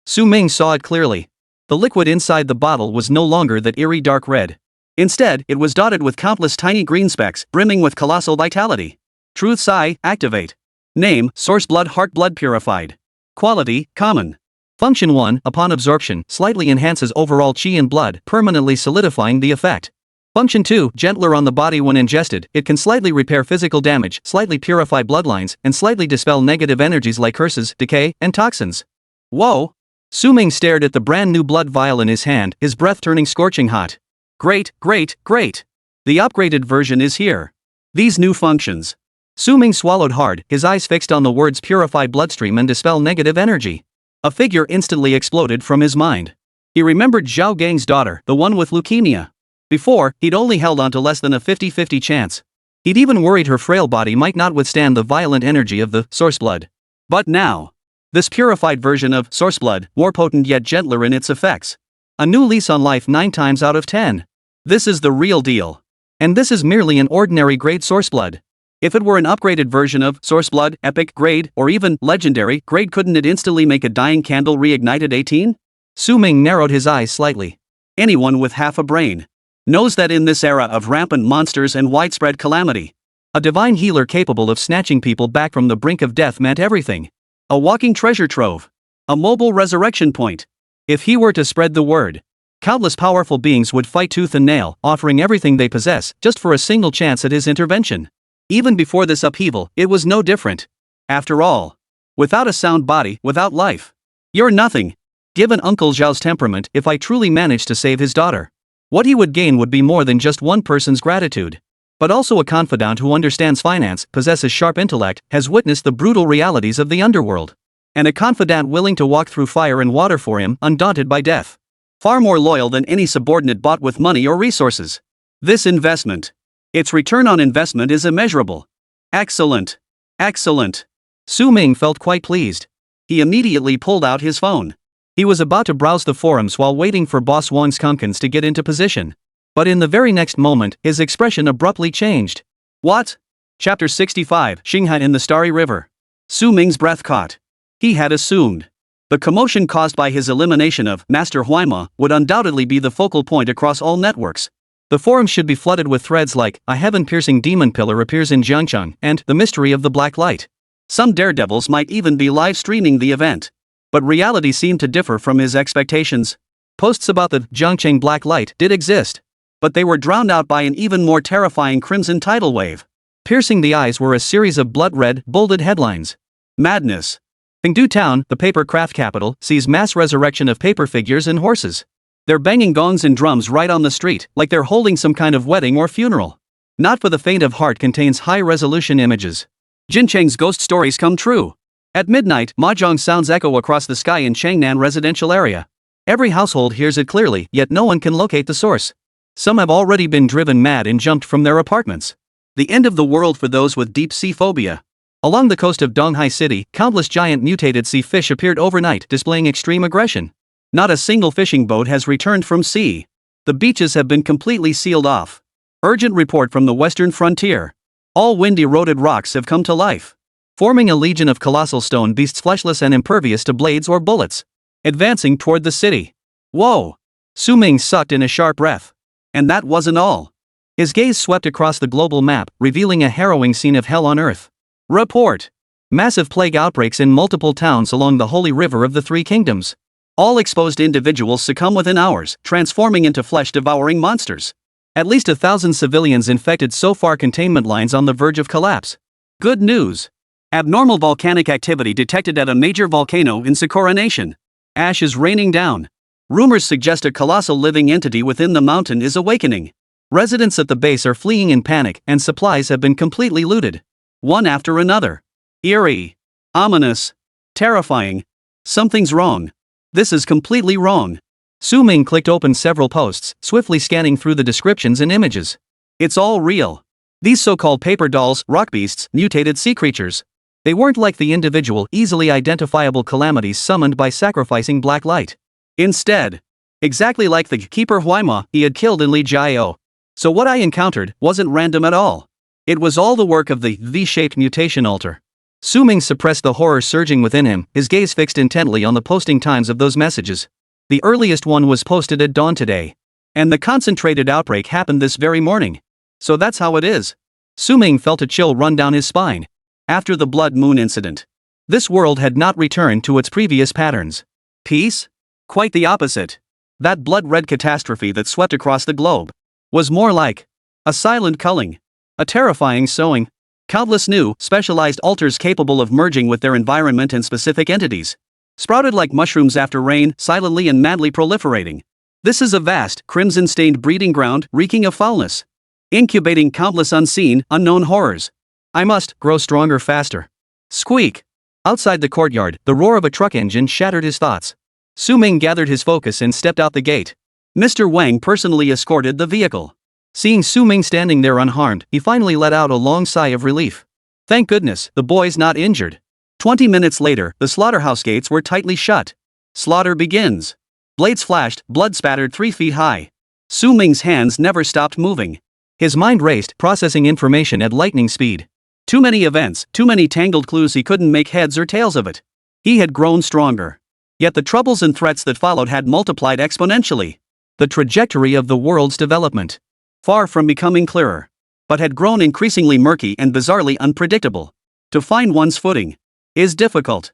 Su Ming saw it clearly. The liquid inside the bottle was no longer that eerie dark red. Instead, it was dotted with countless tiny green specks, brimming with colossal vitality. Truth's Eye, activate. Name, source blood heart blood purified. Quality, common. Function 1, upon absorption, slightly enhances overall chi in blood, permanently solidifying the effect. Function 2, gentler on the body when ingested, it can slightly repair physical damage, slightly purify bloodlines, and slightly dispel negative energies like curses, decay, and toxins. Whoa! Su Ming stared at the brand new blood vial in his hand, his breath turning scorching hot. Great, great, great! The upgraded version is here. These new functions. Su Ming swallowed hard, his eyes fixed on the words purify bloodstream and dispel negative energy. A figure instantly exploded from his mind. He remembered Zhao Gang's daughter, the one with leukemia. Before, he'd only held on to less than a 50-50 chance. He'd even worried her frail body might not withstand the violent energy of the source blood. But now, this purified version of source blood, more potent yet gentler in its effects. A new lease on life 9 times out of 10. This is the real deal. And this is merely an ordinary grade source blood. If it were an upgraded version of Source Blood, Epic Grade, or even Legendary Grade, couldn't it instantly make a dying candle reignited 18? Su Ming narrowed his eyes slightly. Anyone with half a brain knows that in this era of rampant monsters and widespread calamity, a divine healer capable of snatching people back from the brink of death meant everything. A walking treasure trove. A mobile resurrection point. If he were to spread the word, countless powerful beings would fight tooth and nail, offering everything they possess, just for a single chance at his intervention. Even before this upheaval, it was no different. After all, without a sound body, without life, you're nothing. Given Uncle Zhao's temperament, if I truly managed to save his daughter, what he would gain would be more than just one person's gratitude, but also a confidant who understands finance, possesses sharp intellect, has witnessed the brutal realities of the underworld, and a confidant willing to walk through fire and water for him, undaunted by death. Far more loyal than any subordinate bought with money or resources. This investment, its return on investment is immeasurable. Excellent. Excellent. Su Ming felt quite pleased. He immediately pulled out his phone. He was about to browse the forums while waiting for Boss Wang's Kunkins to get into position. But in the very next moment, his expression abruptly changed. What? Chapter 65, Xinghai in the Starry River. Su Ming's breath caught. He had assumed the commotion caused by his elimination of Master Huaima would undoubtedly be the focal point across all networks. The forums should be flooded with threads like, a heaven-piercing demon pillar appears in Jiangcheng, and the mystery of the black light. Some daredevils might even be live streaming the event. But reality seemed to differ from his expectations. Posts about the Jiangcheng black light did exist, but they were drowned out by an even more terrifying crimson tidal wave. Piercing the eyes were a series of blood-red, bolded headlines. Madness. Pingdu Town, the paper craft capital, sees mass resurrection of paper figures and horses. They're banging gongs and drums right on the street, like they're holding some kind of wedding or funeral. Not for the faint of heart contains high-resolution images. Jincheng's ghost stories come true. At midnight, mahjong sounds echo across the sky in Changnan residential area. Every household hears it clearly, yet no one can locate the source. Some have already been driven mad and jumped from their apartments. The end of the world for those with deep sea phobia. Along the coast of Donghai City, countless giant mutated sea fish appeared overnight, displaying extreme aggression. Not a single fishing boat has returned from sea. The beaches have been completely sealed off. Urgent report from the western frontier. All wind-eroded rocks have come to life, forming a legion of colossal stone beasts fleshless and impervious to blades or bullets, advancing toward the city. Whoa! Su Ming sucked in a sharp breath. And that wasn't all. His gaze swept across the global map, revealing a harrowing scene of hell on Earth. Report! Massive plague outbreaks in multiple towns along the holy river of the Three Kingdoms. All exposed individuals succumb within hours, transforming into flesh-devouring monsters. At least 1,000 civilians infected so far, containment lines on the verge of collapse. Good news. Abnormal volcanic activity detected at a major volcano in Sakura Nation. Ash is raining down. Rumors suggest a colossal living entity within the mountain is awakening. Residents at the base are fleeing in panic, and supplies have been completely looted. One after another. Eerie. Ominous. Terrifying. Something's wrong. This is completely wrong. Su Ming clicked open several posts, swiftly scanning through the descriptions and images. It's all real. These so-called paper dolls, rock beasts, mutated sea creatures. They weren't like the individual, easily identifiable calamities summoned by sacrificing black light. Instead, exactly like the keeper Huaima he had killed in Li Jiao. So what I encountered wasn't random at all. It was all the work of the V-shaped mutation altar. Su Ming suppressed the horror surging within him, his gaze fixed intently on the posting times of those messages. The earliest one was posted at dawn today. And the concentrated outbreak happened this very morning. So that's how it is. Su Ming felt a chill run down his spine. After the Blood Moon incident, this world had not returned to its previous patterns. Peace? Quite the opposite. That blood-red catastrophe that swept across the globe was more like a silent culling, a terrifying sowing. Countless new, specialized altars capable of merging with their environment and specific entities sprouted like mushrooms after rain, silently and madly proliferating. This is a vast, crimson-stained breeding ground reeking of foulness, incubating countless unseen, unknown horrors. I must grow stronger faster. Squeak! Outside the courtyard, the roar of a truck engine shattered his thoughts. Su Ming gathered his focus and stepped out the gate. Mr. Wang personally escorted the vehicle. Seeing Su Ming standing there unharmed, he finally let out a long sigh of relief. Thank goodness, the boy's not injured. 20 minutes later, the slaughterhouse gates were tightly shut. Slaughter begins. Blades flashed, blood spattered 3 feet high. Su Ming's hands never stopped moving. His mind raced, processing information at lightning speed. Too many events, too many tangled clues, he couldn't make heads or tails of it. He had grown stronger. Yet the troubles and threats that followed had multiplied exponentially. The trajectory of the world's development, far from becoming clearer, but had grown increasingly murky and bizarrely unpredictable. To find one's footing is difficult.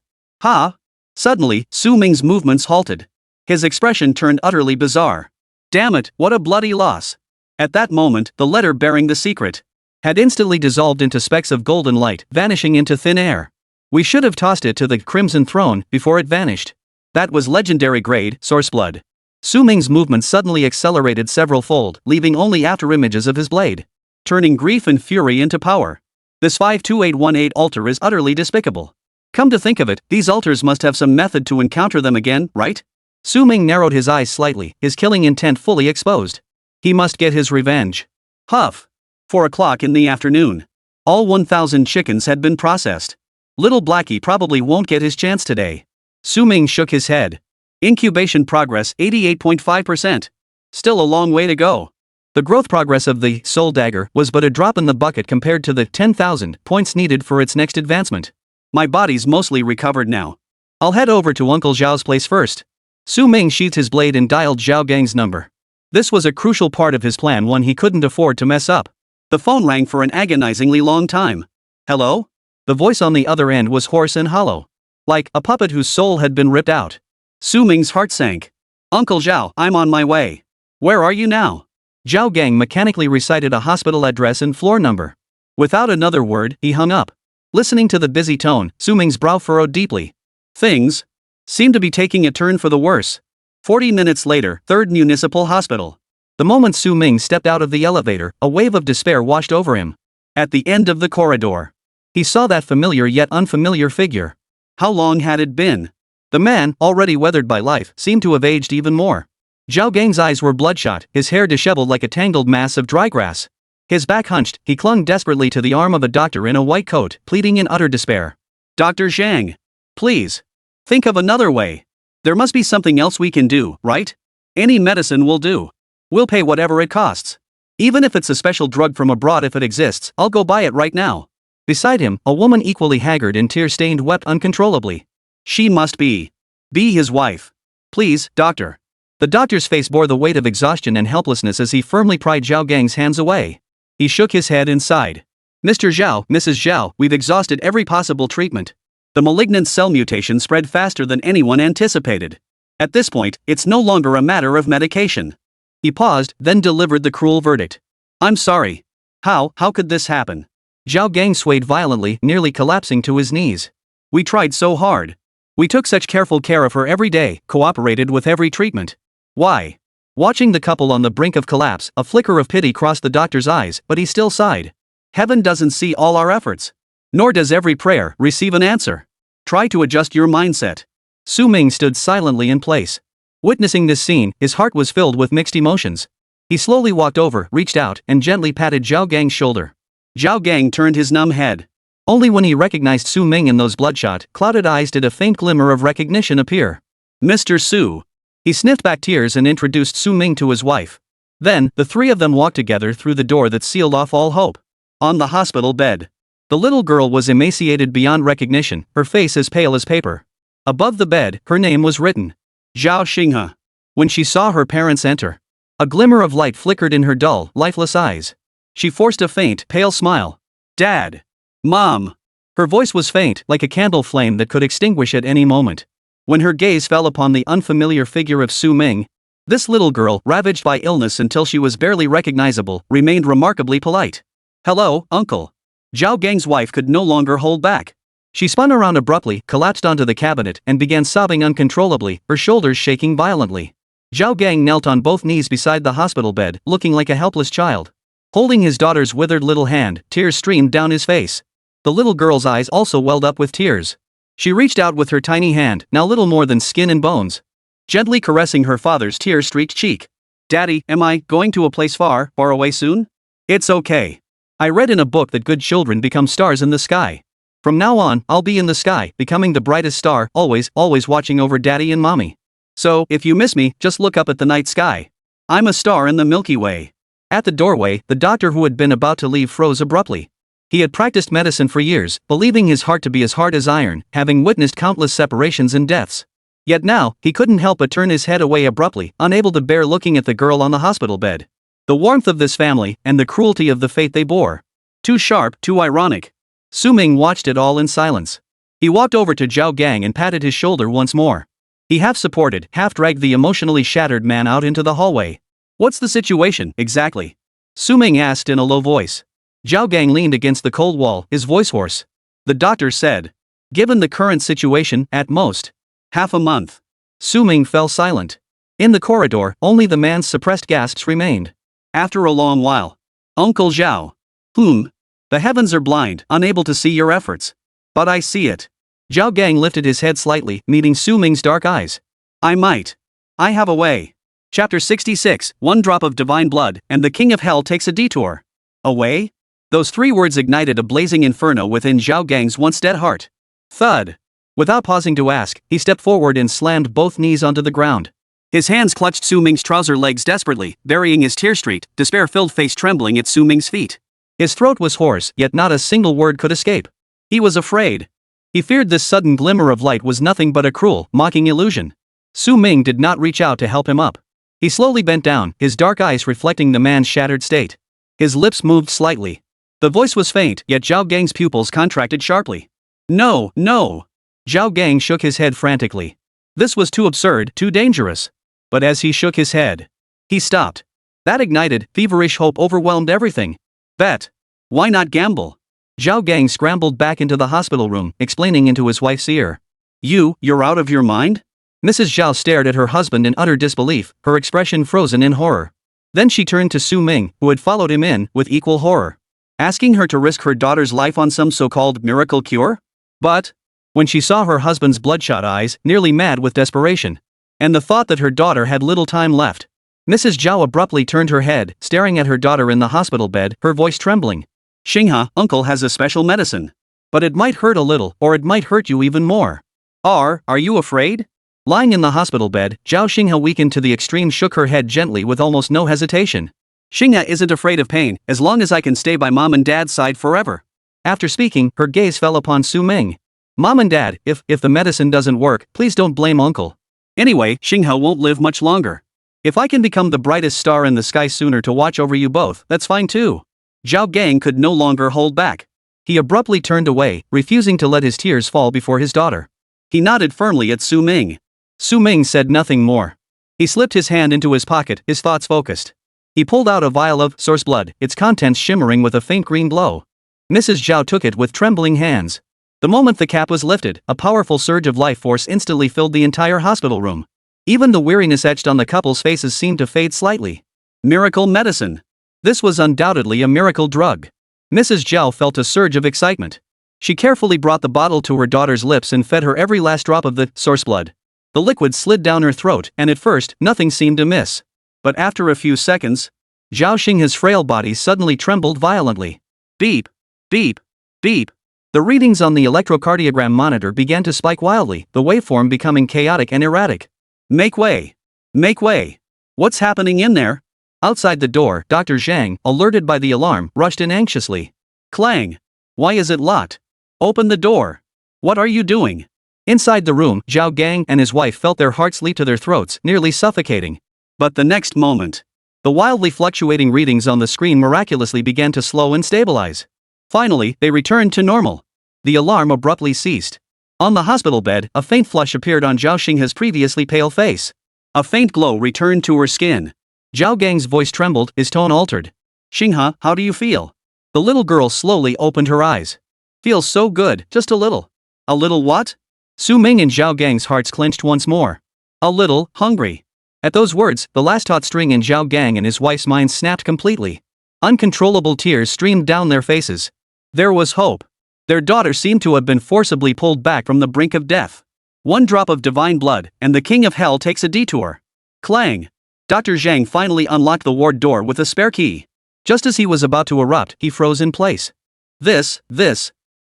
Suddenly, Su Ming's movements halted. His expression turned utterly bizarre. Damn it, what a bloody loss. At that moment, the letter bearing the secret had instantly dissolved into specks of golden light, vanishing into thin air. We should have tossed it to the Crimson Throne before it vanished. That was legendary grade, source blood. Su Ming's movement suddenly accelerated several-fold, leaving only afterimages of his blade, turning grief and fury into power. This 52818 altar is utterly despicable. Come to think of it, these altars must have some method to encounter them again, right? Su Ming narrowed his eyes slightly, his killing intent fully exposed. He must get his revenge. Huff. 4 o'clock in the afternoon. All 1,000 chickens had been processed. Little Blackie probably won't get his chance today. Su Ming shook his head. Incubation progress 88.5%. Still a long way to go. The growth progress of the Soul Dagger was but a drop in the bucket compared to the 10,000 points needed for its next advancement. My body's mostly recovered now. I'll head over to Uncle Zhao's place first. Su Ming sheathed his blade and dialed Zhao Gang's number. This was a crucial part of his plan, one he couldn't afford to mess up. The phone rang for an agonizingly long time. Hello? The voice on the other end was hoarse and hollow, like a puppet whose soul had been ripped out. Su Ming's heart sank. Uncle Zhao, I'm on my way. Where are you now? Zhao Gang mechanically recited a hospital address and floor number. Without another word, he hung up. Listening to the busy tone, Su Ming's brow furrowed deeply. Things seemed to be taking a turn for the worse. 40 minutes later, 3rd Municipal Hospital. The moment Su Ming stepped out of the elevator, a wave of despair washed over him. At the end of the corridor, he saw that familiar yet unfamiliar figure. How long had it been? The man, already weathered by life, seemed to have aged even more. Zhao Gang's eyes were bloodshot, his hair disheveled like a tangled mass of dry grass. His back hunched, he clung desperately to the arm of a doctor in a white coat, pleading in utter despair. Dr. Zhang. Please. Think of another way. There must be something else we can do, right? Any medicine will do. We'll pay whatever it costs. Even if it's a special drug from abroad, if it exists, I'll go buy it right now. Beside him, a woman equally haggard and tear-stained wept uncontrollably. She must be his wife. Please, doctor. The doctor's face bore the weight of exhaustion and helplessness as he firmly pried Zhao Gang's hands away. He shook his head and sighed. Mr. Zhao, Mrs. Zhao, we've exhausted every possible treatment. The malignant cell mutation spread faster than anyone anticipated. At this point, it's no longer a matter of medication. He paused, then delivered the cruel verdict. I'm sorry. How could this happen? Zhao Gang swayed violently, nearly collapsing to his knees. We tried so hard. We took such careful care of her every day, cooperated with every treatment. Why? Watching the couple on the brink of collapse, a flicker of pity crossed the doctor's eyes, but he still sighed. Heaven doesn't see all our efforts. Nor does every prayer receive an answer. Try to adjust your mindset. Su Ming stood silently in place. Witnessing this scene, his heart was filled with mixed emotions. He slowly walked over, reached out, and gently patted Zhao Gang's shoulder. Zhao Gang turned his numb head. Only when he recognized Su Ming in those bloodshot, clouded eyes did a faint glimmer of recognition appear. Mr. Su. He sniffed back tears and introduced Su Ming to his wife. Then, the three of them walked together through the door that sealed off all hope. On the hospital bed, the little girl was emaciated beyond recognition, her face as pale as paper. Above the bed, her name was written. Zhao Xinghe. When she saw her parents enter, a glimmer of light flickered in her dull, lifeless eyes. She forced a faint, pale smile. Dad. Mom. Her voice was faint, like a candle flame that could extinguish at any moment. When her gaze fell upon the unfamiliar figure of Su Ming, this little girl, ravaged by illness until she was barely recognizable, remained remarkably polite. Hello, uncle. Zhao Gang's wife could no longer hold back. She spun around abruptly, collapsed onto the cabinet, and began sobbing uncontrollably, her shoulders shaking violently. Zhao Gang knelt on both knees beside the hospital bed, looking like a helpless child. Holding his daughter's withered little hand, tears streamed down his face. The little girl's eyes also welled up with tears. She reached out with her tiny hand, now little more than skin and bones, gently caressing her father's tear-streaked cheek. Daddy, am I going to a place far, far away soon? It's okay. I read in a book that good children become stars in the sky. From now on, I'll be in the sky, becoming the brightest star, always watching over Daddy and Mommy. So, if you miss me, just look up at the night sky. I'm a star in the Milky Way. At the doorway, the doctor who had been about to leave froze abruptly. He had practiced medicine for years, believing his heart to be as hard as iron, having witnessed countless separations and deaths. Yet now, he couldn't help but turn his head away abruptly, unable to bear looking at the girl on the hospital bed. The warmth of this family, and the cruelty of the fate they bore. Too sharp, too ironic. Su Ming watched it all in silence. He walked over to Zhao Gang and patted his shoulder once more. He half-supported, half-dragged the emotionally shattered man out into the hallway. "What's the situation, exactly?" Su Ming asked in a low voice. Zhao Gang leaned against the cold wall, his voice hoarse. "The doctor said. Given the current situation, at most. Half a month." Su Ming fell silent. In the corridor, only the man's suppressed gasps remained. After a long while. "Uncle Zhao. The heavens are blind, unable to see your efforts. But I see it." Zhao Gang lifted his head slightly, meeting Su Ming's dark eyes. I have a way." Chapter 66, One drop of divine blood, and the king of hell takes a detour. A way? Those three words ignited a blazing inferno within Zhao Gang's once dead heart. Thud. Without pausing to ask, he stepped forward and slammed both knees onto the ground. His hands clutched Su Ming's trouser legs desperately, burying his tear-streaked, despair-filled face trembling at Su Ming's feet. His throat was hoarse, yet not a single word could escape. He was afraid. He feared this sudden glimmer of light was nothing but a cruel, mocking illusion. Su Ming did not reach out to help him up. He slowly bent down, his dark eyes reflecting the man's shattered state. His lips moved slightly. The voice was faint, yet Zhao Gang's pupils contracted sharply. "No, no." Zhao Gang shook his head frantically. This was too absurd, too dangerous. But as he shook his head, he stopped. That ignited, feverish hope overwhelmed everything. Bet. Why not gamble? Zhao Gang scrambled back into the hospital room, explaining into his wife's ear. You're out of your mind?" Mrs. Zhao stared at her husband in utter disbelief, her expression frozen in horror. Then she turned to Su Ming, who had followed him in, with equal horror. Asking her to risk her daughter's life on some so-called miracle cure? But, when she saw her husband's bloodshot eyes, nearly mad with desperation, and the thought that her daughter had little time left, Mrs. Zhao abruptly turned her head, staring at her daughter in the hospital bed, her voice trembling. "Xinghe, uncle has a special medicine. But it might hurt a little, or it might hurt you even more." Are you afraid?" Lying in the hospital bed, Zhao Xinghe, weakened to the extreme, shook her head gently with almost no hesitation. "Xinghe isn't afraid of pain, as long as I can stay by mom and dad's side forever." After speaking, her gaze fell upon Su Ming. "Mom and dad, if the medicine doesn't work, please don't blame uncle. Anyway, Xinghe won't live much longer. If I can become the brightest star in the sky sooner to watch over you both, that's fine too." Zhao Gang could no longer hold back. He abruptly turned away, refusing to let his tears fall before his daughter. He nodded firmly at Su Ming. Su Ming said nothing more. He slipped his hand into his pocket, his thoughts focused. He pulled out a vial of source blood, its contents shimmering with a faint green glow. Mrs. Zhao took it with trembling hands. The moment the cap was lifted, a powerful surge of life force instantly filled the entire hospital room. Even the weariness etched on the couple's faces seemed to fade slightly. Miracle medicine. This was undoubtedly a miracle drug. Mrs. Zhao felt a surge of excitement. She carefully brought the bottle to her daughter's lips and fed her every last drop of the source blood. The liquid slid down her throat, and at first, nothing seemed amiss. But after a few seconds, Zhao Xinghe's frail body suddenly trembled violently. Beep, beep, beep. The readings on the electrocardiogram monitor began to spike wildly, the waveform becoming chaotic and erratic. Make way! Make way! What's happening in there? Outside the door, Dr. Zhang, alerted by the alarm, rushed in anxiously. Clang! Why is it locked? Open the door! What are you doing? Inside the room, Zhao Gang and his wife felt their hearts leap to their throats, nearly suffocating. But the next moment, the wildly fluctuating readings on the screen miraculously began to slow and stabilize. Finally, they returned to normal. The alarm abruptly ceased. On the hospital bed, a faint flush appeared on Zhao Xinghe's previously pale face. A faint glow returned to her skin. Zhao Gang's voice trembled, his tone altered. Xinghe, how do you feel? The little girl slowly opened her eyes. Feels so good, just a little. A little what? Su Ming and Zhao Gang's hearts clenched once more. A little hungry. At those words, the last taut string in Zhao Gang and his wife's minds snapped completely. Uncontrollable tears streamed down their faces. There was hope. Their daughter seemed to have been forcibly pulled back from the brink of death. One drop of divine blood, and the king of hell takes a detour. Clang! Dr. Zhang finally unlocked the ward door with a spare key. Just as he was about to erupt, he froze in place. This.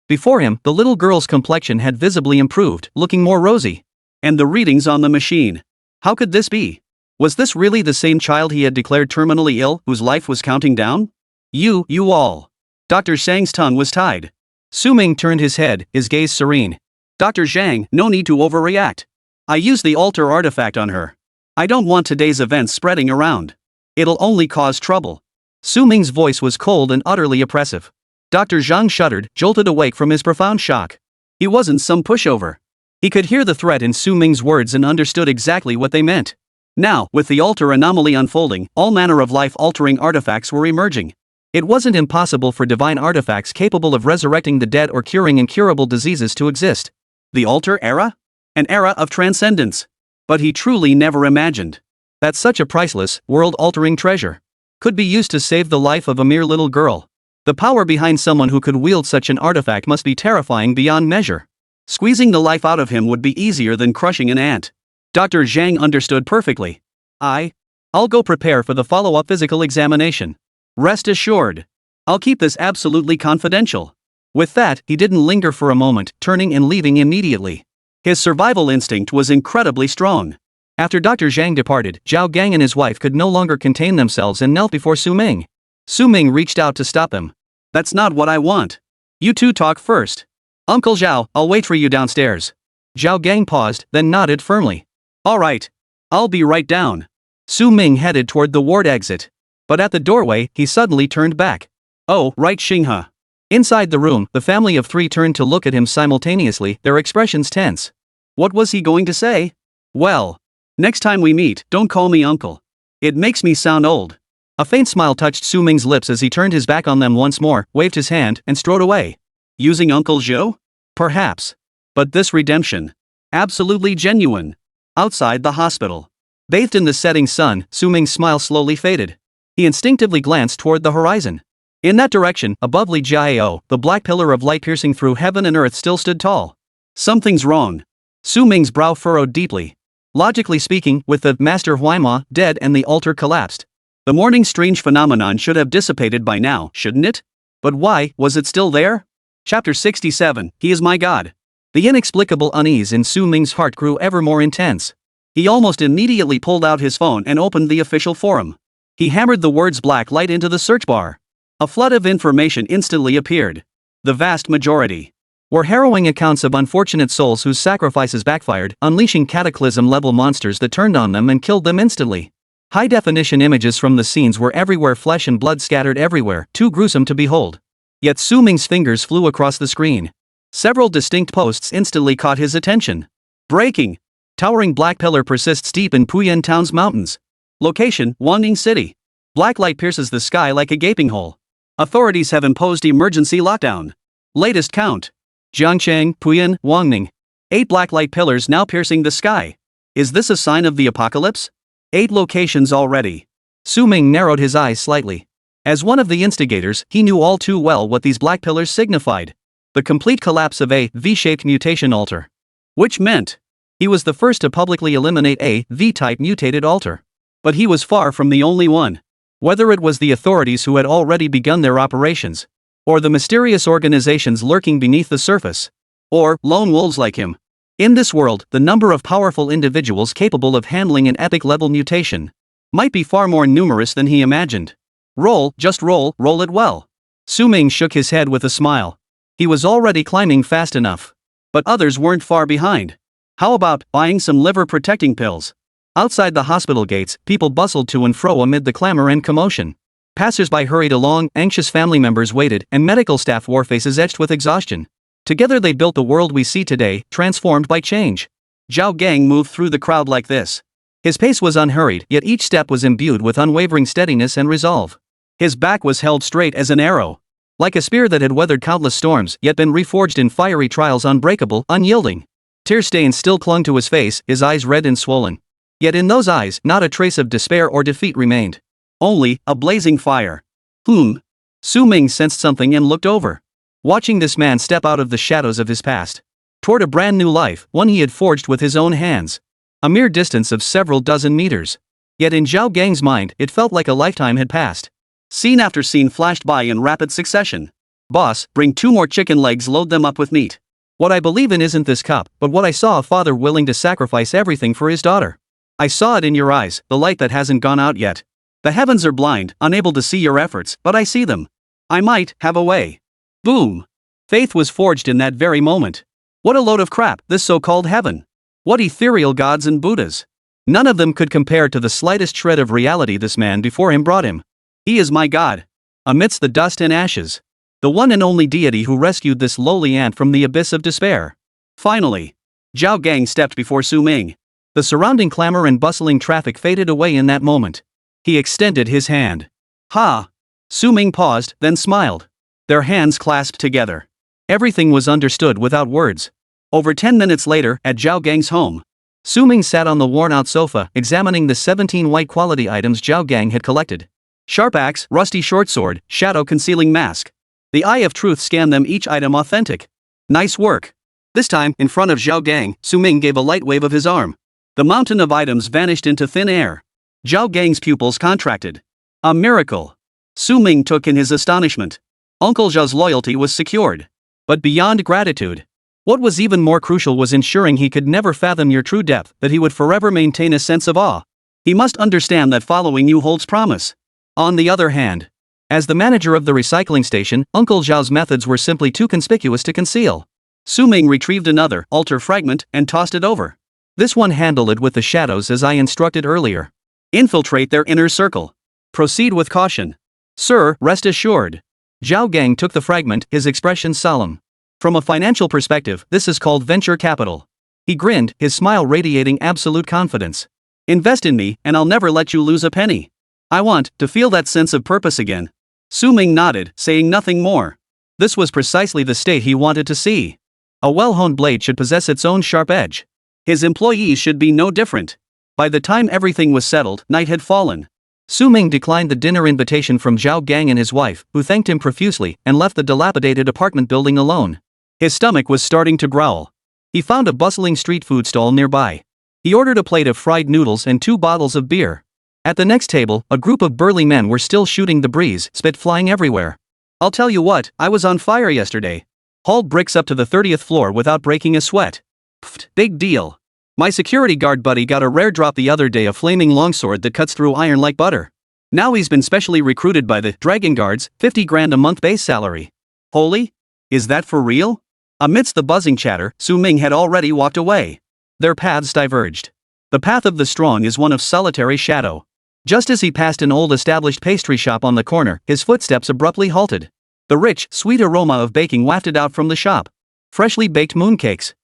Before him, the little girl's complexion had visibly improved, looking more rosy. And the readings on the machine. How could this be? Was this really the same child he had declared terminally ill, whose life was counting down? You all. Dr. Zhang's tongue was tied. Su Ming turned his head, his gaze serene. Dr. Zhang, no need to overreact. I used the altar artifact on her. I don't want today's events spreading around. It'll only cause trouble. Su Ming's voice was cold and utterly oppressive. Dr. Zhang shuddered, jolted awake from his profound shock. He wasn't some pushover. He could hear the threat in Su Ming's words and understood exactly what they meant. Now, with the altar anomaly unfolding, all manner of life-altering artifacts were emerging. It wasn't impossible for divine artifacts capable of resurrecting the dead or curing incurable diseases to exist. The altar era? An era of transcendence. But he truly never imagined that such a priceless, world-altering treasure could be used to save the life of a mere little girl. The power behind someone who could wield such an artifact must be terrifying beyond measure. Squeezing the life out of him would be easier than crushing an ant. Dr. Zhang understood perfectly. I'll go prepare for the follow-up physical examination. Rest assured. I'll keep this absolutely confidential. With that, he didn't linger for a moment, turning and leaving immediately. His survival instinct was incredibly strong. After Dr. Zhang departed, Zhao Gang and his wife could no longer contain themselves and knelt before Su Ming. Su Ming reached out to stop them. That's not what I want. You two talk first. Uncle Zhao, I'll wait for you downstairs. Zhao Gang paused, then nodded firmly. All right. I'll be right down. Su Ming headed toward the ward exit. But at the doorway, he suddenly turned back. Oh, right, Xinghe. Inside the room, the family of three turned to look at him simultaneously, their expressions tense. What was he going to say? Well, next time we meet, don't call me uncle. It makes me sound old. A faint smile touched Su Ming's lips as he turned his back on them once more, waved his hand, and strode away. Using Uncle Zhou? Perhaps. But this redemption. Absolutely genuine. Outside the hospital. Bathed in the setting sun, Su Ming's smile slowly faded. He instinctively glanced toward the horizon. In that direction, above Li Jiao, the black pillar of light piercing through heaven and earth still stood tall. Something's wrong. Su Ming's brow furrowed deeply. Logically speaking, with the Master Huaima dead and the altar collapsed, the morning's strange phenomenon should have dissipated by now, shouldn't it? But why was it still there? Chapter 67, He is my God. The inexplicable unease in Su Ming's heart grew ever more intense. He almost immediately pulled out his phone and opened the official forum. He hammered the words black light into the search bar. A flood of information instantly appeared. The vast majority were harrowing accounts of unfortunate souls whose sacrifices backfired, unleashing cataclysm-level monsters that turned on them and killed them instantly. High-definition images from the scenes were everywhere, flesh and blood scattered everywhere, too gruesome to behold. Yet Su Ming's fingers flew across the screen. Several distinct posts instantly caught his attention. Breaking. Towering black pillar persists deep in Puyan Town's mountains. Location, Wanning City. Black light pierces the sky like a gaping hole. Authorities have imposed emergency lockdown. Latest count. Jiangcheng, Puyan, Wangning. 8 black light pillars now piercing the sky. Is this a sign of the apocalypse? 8 locations already. Su Ming narrowed his eyes slightly. As one of the instigators, he knew all too well what these black pillars signified. The complete collapse of a V-shaped mutation altar. Which meant he was the first to publicly eliminate a V-type mutated altar. But he was far from the only one. Whether it was the authorities who had already begun their operations, or the mysterious organizations lurking beneath the surface, or lone wolves like him. In this world, the number of powerful individuals capable of handling an epic-level mutation might be far more numerous than he imagined. Roll, just roll it well. Su Ming shook his head with a smile. He was already climbing fast enough. But others weren't far behind. How about buying some liver-protecting pills? Outside the hospital gates, people bustled to and fro amid the clamor and commotion. Passers-by hurried along, anxious family members waited, and medical staff wore faces etched with exhaustion. Together they built the world we see today, transformed by change. Zhao Gang moved through the crowd like this. His pace was unhurried, yet each step was imbued with unwavering steadiness and resolve. His back was held straight as an arrow. Like a spear that had weathered countless storms, yet been reforged in fiery trials, unbreakable, unyielding. Tear stains still clung to his face, his eyes red and swollen. Yet in those eyes, not a trace of despair or defeat remained. Only a blazing fire. Su Ming sensed something and looked over. Watching this man step out of the shadows of his past, toward a brand new life, one he had forged with his own hands. A mere distance of several dozen meters. Yet in Zhao Gang's mind, it felt like a lifetime had passed. Scene after scene flashed by in rapid succession. Boss, bring 2 more chicken legs, load them up with meat. What I believe in isn't this cup, but what I saw, a father willing to sacrifice everything for his daughter. I saw it in your eyes, the light that hasn't gone out yet. The heavens are blind, unable to see your efforts, but I see them. I might have a way. Boom. Faith was forged in that very moment. What a load of crap, this so-called heaven. What ethereal gods and Buddhas. None of them could compare to the slightest shred of reality this man before him brought him. He is my God. Amidst the dust and ashes. The one and only deity who rescued this lowly ant from the abyss of despair. Finally. Zhao Gang stepped before Su Ming. The surrounding clamor and bustling traffic faded away in that moment. He extended his hand. Ha! Su Ming paused, then smiled. Their hands clasped together. Everything was understood without words. Over 10 minutes later, at Zhao Gang's home, Su Ming sat on the worn-out sofa, examining the 17 white quality items Zhao Gang had collected. Sharp axe, rusty short sword, shadow concealing mask. The eye of truth scanned them, each item authentic. Nice work. This time, in front of Zhao Gang, Su Ming gave a light wave of his arm. The mountain of items vanished into thin air. Zhao Gang's pupils contracted. A miracle. Su Ming took in his astonishment. Uncle Zhao's loyalty was secured. But beyond gratitude, what was even more crucial was ensuring he could never fathom your true depth, that he would forever maintain a sense of awe. He must understand that following you holds promise. On the other hand, as the manager of the recycling station, Uncle Zhao's methods were simply too conspicuous to conceal. Su Ming retrieved another altar fragment and tossed it over. This one, handle it with the shadows as I instructed earlier. Infiltrate their inner circle. Proceed with caution. Sir, rest assured. Zhao Gang took the fragment, his expression solemn. From a financial perspective, this is called venture capital. He grinned, his smile radiating absolute confidence. Invest in me, and I'll never let you lose a penny. I want to feel that sense of purpose again. Su Ming nodded, saying nothing more. This was precisely the state he wanted to see. A well-honed blade should possess its own sharp edge. His employees should be no different. By the time everything was settled, night had fallen. Su Ming declined the dinner invitation from Zhao Gang and his wife, who thanked him profusely, and left the dilapidated apartment building alone. His stomach was starting to growl. He found a bustling street food stall nearby. He ordered a plate of fried noodles and 2 bottles of beer. At the next table, a group of burly men were still shooting the breeze, spit flying everywhere. I'll tell you what, I was on fire yesterday. Hauled bricks up to the 30th floor without breaking a sweat. Pfft, big deal. My security guard buddy got a rare drop the other day, a flaming longsword that cuts through iron like butter. Now he's been specially recruited by the Dragon Guards, 50 grand a month base salary. Holy? Is that for real? Amidst the buzzing chatter, Su Ming had already walked away. Their paths diverged. The path of the strong is one of solitary shadow. Just as he passed an old established pastry shop on the corner, his footsteps abruptly halted. The rich, sweet aroma of baking wafted out from the shop. Freshly baked mooncakes.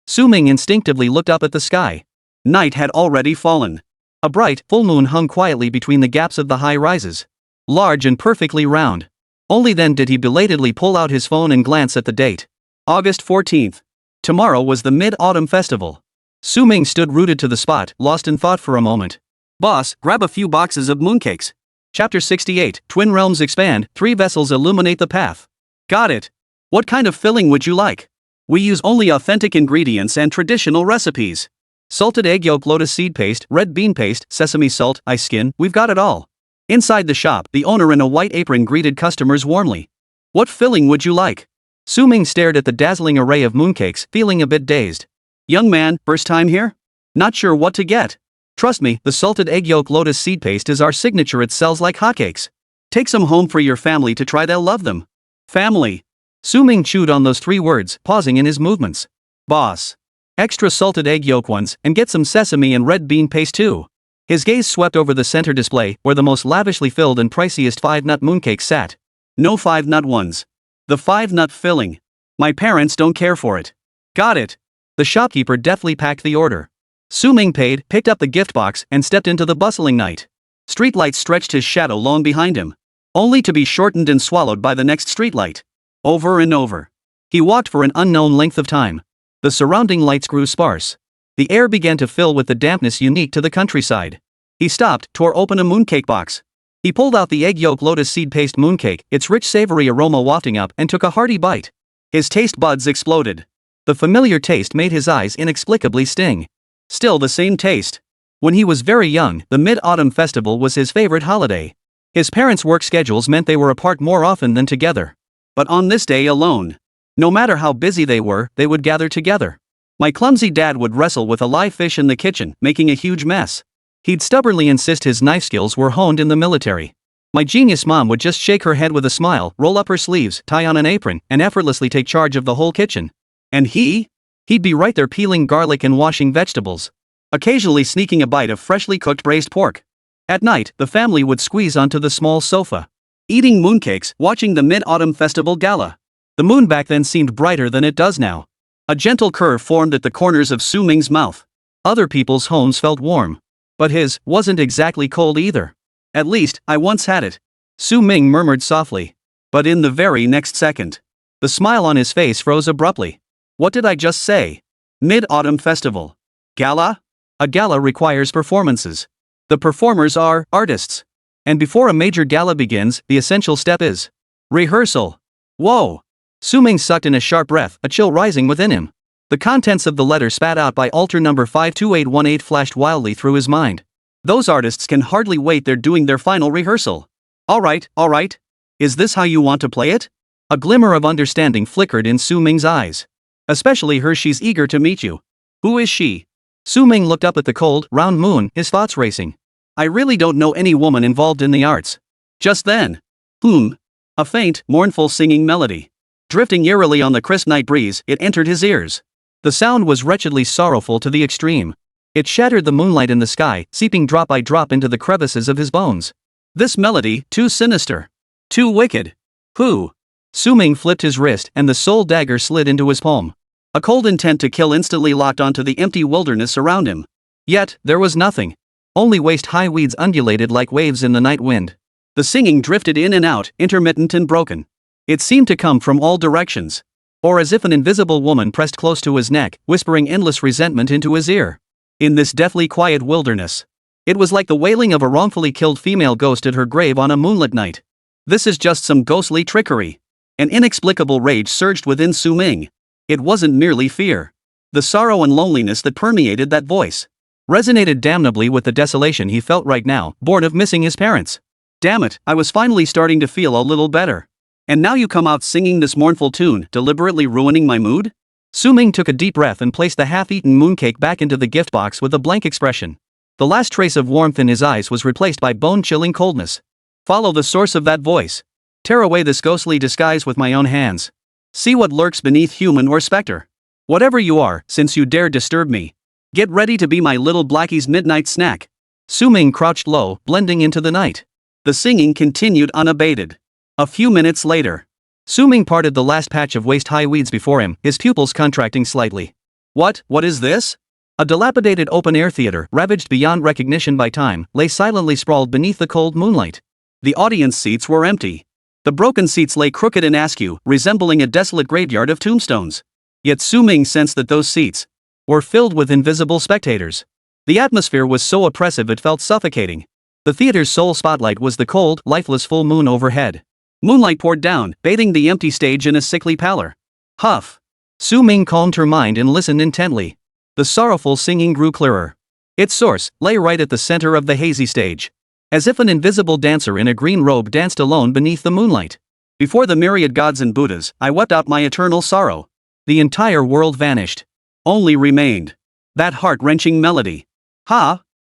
Su Ming instinctively looked up at the sky. Night had already fallen. A bright, full moon hung quietly between the gaps of the high rises. Large and perfectly round. Only then did he belatedly pull out his phone and glance at the date. August 14th. Tomorrow was the Mid-Autumn Festival. Su Ming stood rooted to the spot, lost in thought for a moment. Boss, grab a few boxes of mooncakes. Chapter 68, Twin Realms expand, 3 vessels illuminate the path. Got it. What kind of filling would you like? We use only authentic ingredients and traditional recipes. Salted egg yolk, lotus seed paste, red bean paste, sesame salt, ice skin, we've got it all. Inside the shop, the owner in a white apron greeted customers warmly. What filling would you like? Su Ming stared at the dazzling array of mooncakes, feeling a bit dazed. Young man, first time here? Not sure what to get. Trust me, the salted egg yolk lotus seed paste is our signature, it sells like hotcakes. Take some home for your family to try, they'll love them. Family. Su Ming chewed on those 3 words, pausing in his movements. Boss. Extra salted egg yolk ones, and get some sesame and red bean paste too. His gaze swept over the center display, where the most lavishly filled and priciest 5-nut mooncakes sat. No 5-nut ones. The 5-nut filling. My parents don't care for it. Got it. The shopkeeper deftly packed the order. Su Ming paid, picked up the gift box, and stepped into the bustling night. Streetlights stretched his shadow long behind him, only to be shortened and swallowed by the next streetlight. Over and over. He walked for an unknown length of time. The surrounding lights grew sparse. The air began to fill with the dampness unique to the countryside. He stopped, tore open a mooncake box. He pulled out the egg yolk lotus seed paste mooncake, its rich savory aroma wafting up, and took a hearty bite. His taste buds exploded. The familiar taste made his eyes inexplicably sting. Still the same taste. When he was very young, the Mid-Autumn Festival was his favorite holiday. His parents' work schedules meant they were apart more often than together. But on this day alone, no matter how busy they were, they would gather together. My clumsy dad would wrestle with a live fish in the kitchen, making a huge mess. He'd stubbornly insist his knife skills were honed in the military. My genius mom would just shake her head with a smile, roll up her sleeves, tie on an apron, and effortlessly take charge of the whole kitchen. And he'd be right there peeling garlic and washing vegetables, occasionally sneaking a bite of freshly cooked braised pork. At night, the family would squeeze onto the small sofa, eating mooncakes, watching the Mid-Autumn Festival gala. The moon back then seemed brighter than it does now. A gentle curve formed at the corners of Su Ming's mouth. Other people's homes felt warm, but his wasn't exactly cold either. At least, I once had it, Su Ming murmured softly. But in the very next second, the smile on his face froze abruptly. What did I just say? Mid-Autumn Festival. Gala? A gala requires performances. The performers are artists. And before a major gala begins, the essential step is rehearsal. Whoa! Su Ming sucked in a sharp breath, a chill rising within him. The contents of the letter spat out by altar number 52818 flashed wildly through his mind. Those artists can hardly wait, they're doing their final rehearsal. Alright. Is this how you want to play it? A glimmer of understanding flickered in Su Ming's eyes. Especially her, she's eager to meet you. Who is she? Su Ming looked up at the cold, round moon, his thoughts racing. I really don't know any woman involved in the arts. Just then. A faint, mournful singing melody. Drifting eerily on the crisp night breeze, it entered his ears. The sound was wretchedly sorrowful to the extreme. It shattered the moonlight in the sky, seeping drop by drop into the crevices of his bones. This melody, too sinister. Too wicked. Who? Su Ming flipped his wrist and the soul dagger slid into his palm. A cold intent to kill instantly locked onto the empty wilderness around him. Yet, there was nothing. Only waist-high weeds undulated like waves in the night wind. The singing drifted in and out, intermittent and broken. It seemed to come from all directions. Or as if an invisible woman pressed close to his neck, whispering endless resentment into his ear. In this deathly quiet wilderness, it was like the wailing of a wrongfully killed female ghost at her grave on a moonlit night. This is just some ghostly trickery. An inexplicable rage surged within Su Ming. It wasn't merely fear. The sorrow and loneliness that permeated that voice resonated damnably with the desolation he felt right now, born of missing his parents. Damn it, I was finally starting to feel a little better. And now you come out singing this mournful tune, deliberately ruining my mood? Su Ming took a deep breath and placed the half-eaten mooncake back into the gift box with a blank expression. The last trace of warmth in his eyes was replaced by bone-chilling coldness. Follow the source of that voice. Tear away this ghostly disguise with my own hands. See what lurks beneath, human or specter. Whatever you are, since you dare disturb me, get ready to be my little Blackie's midnight snack. Su Ming crouched low, blending into the night. The singing continued unabated. A few minutes later, Su Ming parted the last patch of waist-high weeds before him, his pupils contracting slightly. What is this? A dilapidated open-air theater, ravaged beyond recognition by time, lay silently sprawled beneath the cold moonlight. The audience seats were empty. The broken seats lay crooked and askew, resembling a desolate graveyard of tombstones. Yet Su Ming sensed that those seats were filled with invisible spectators. The atmosphere was so oppressive it felt suffocating. The theater's sole spotlight was the cold, lifeless full moon overhead. Moonlight poured down, bathing the empty stage in a sickly pallor. Huff. Su Ming calmed her mind and listened intently. The sorrowful singing grew clearer. Its source lay right at the center of the hazy stage. As if an invisible dancer in a green robe danced alone beneath the moonlight. Before the myriad gods and Buddhas, I wept out my eternal sorrow. The entire world vanished. Only remained that heart-wrenching melody.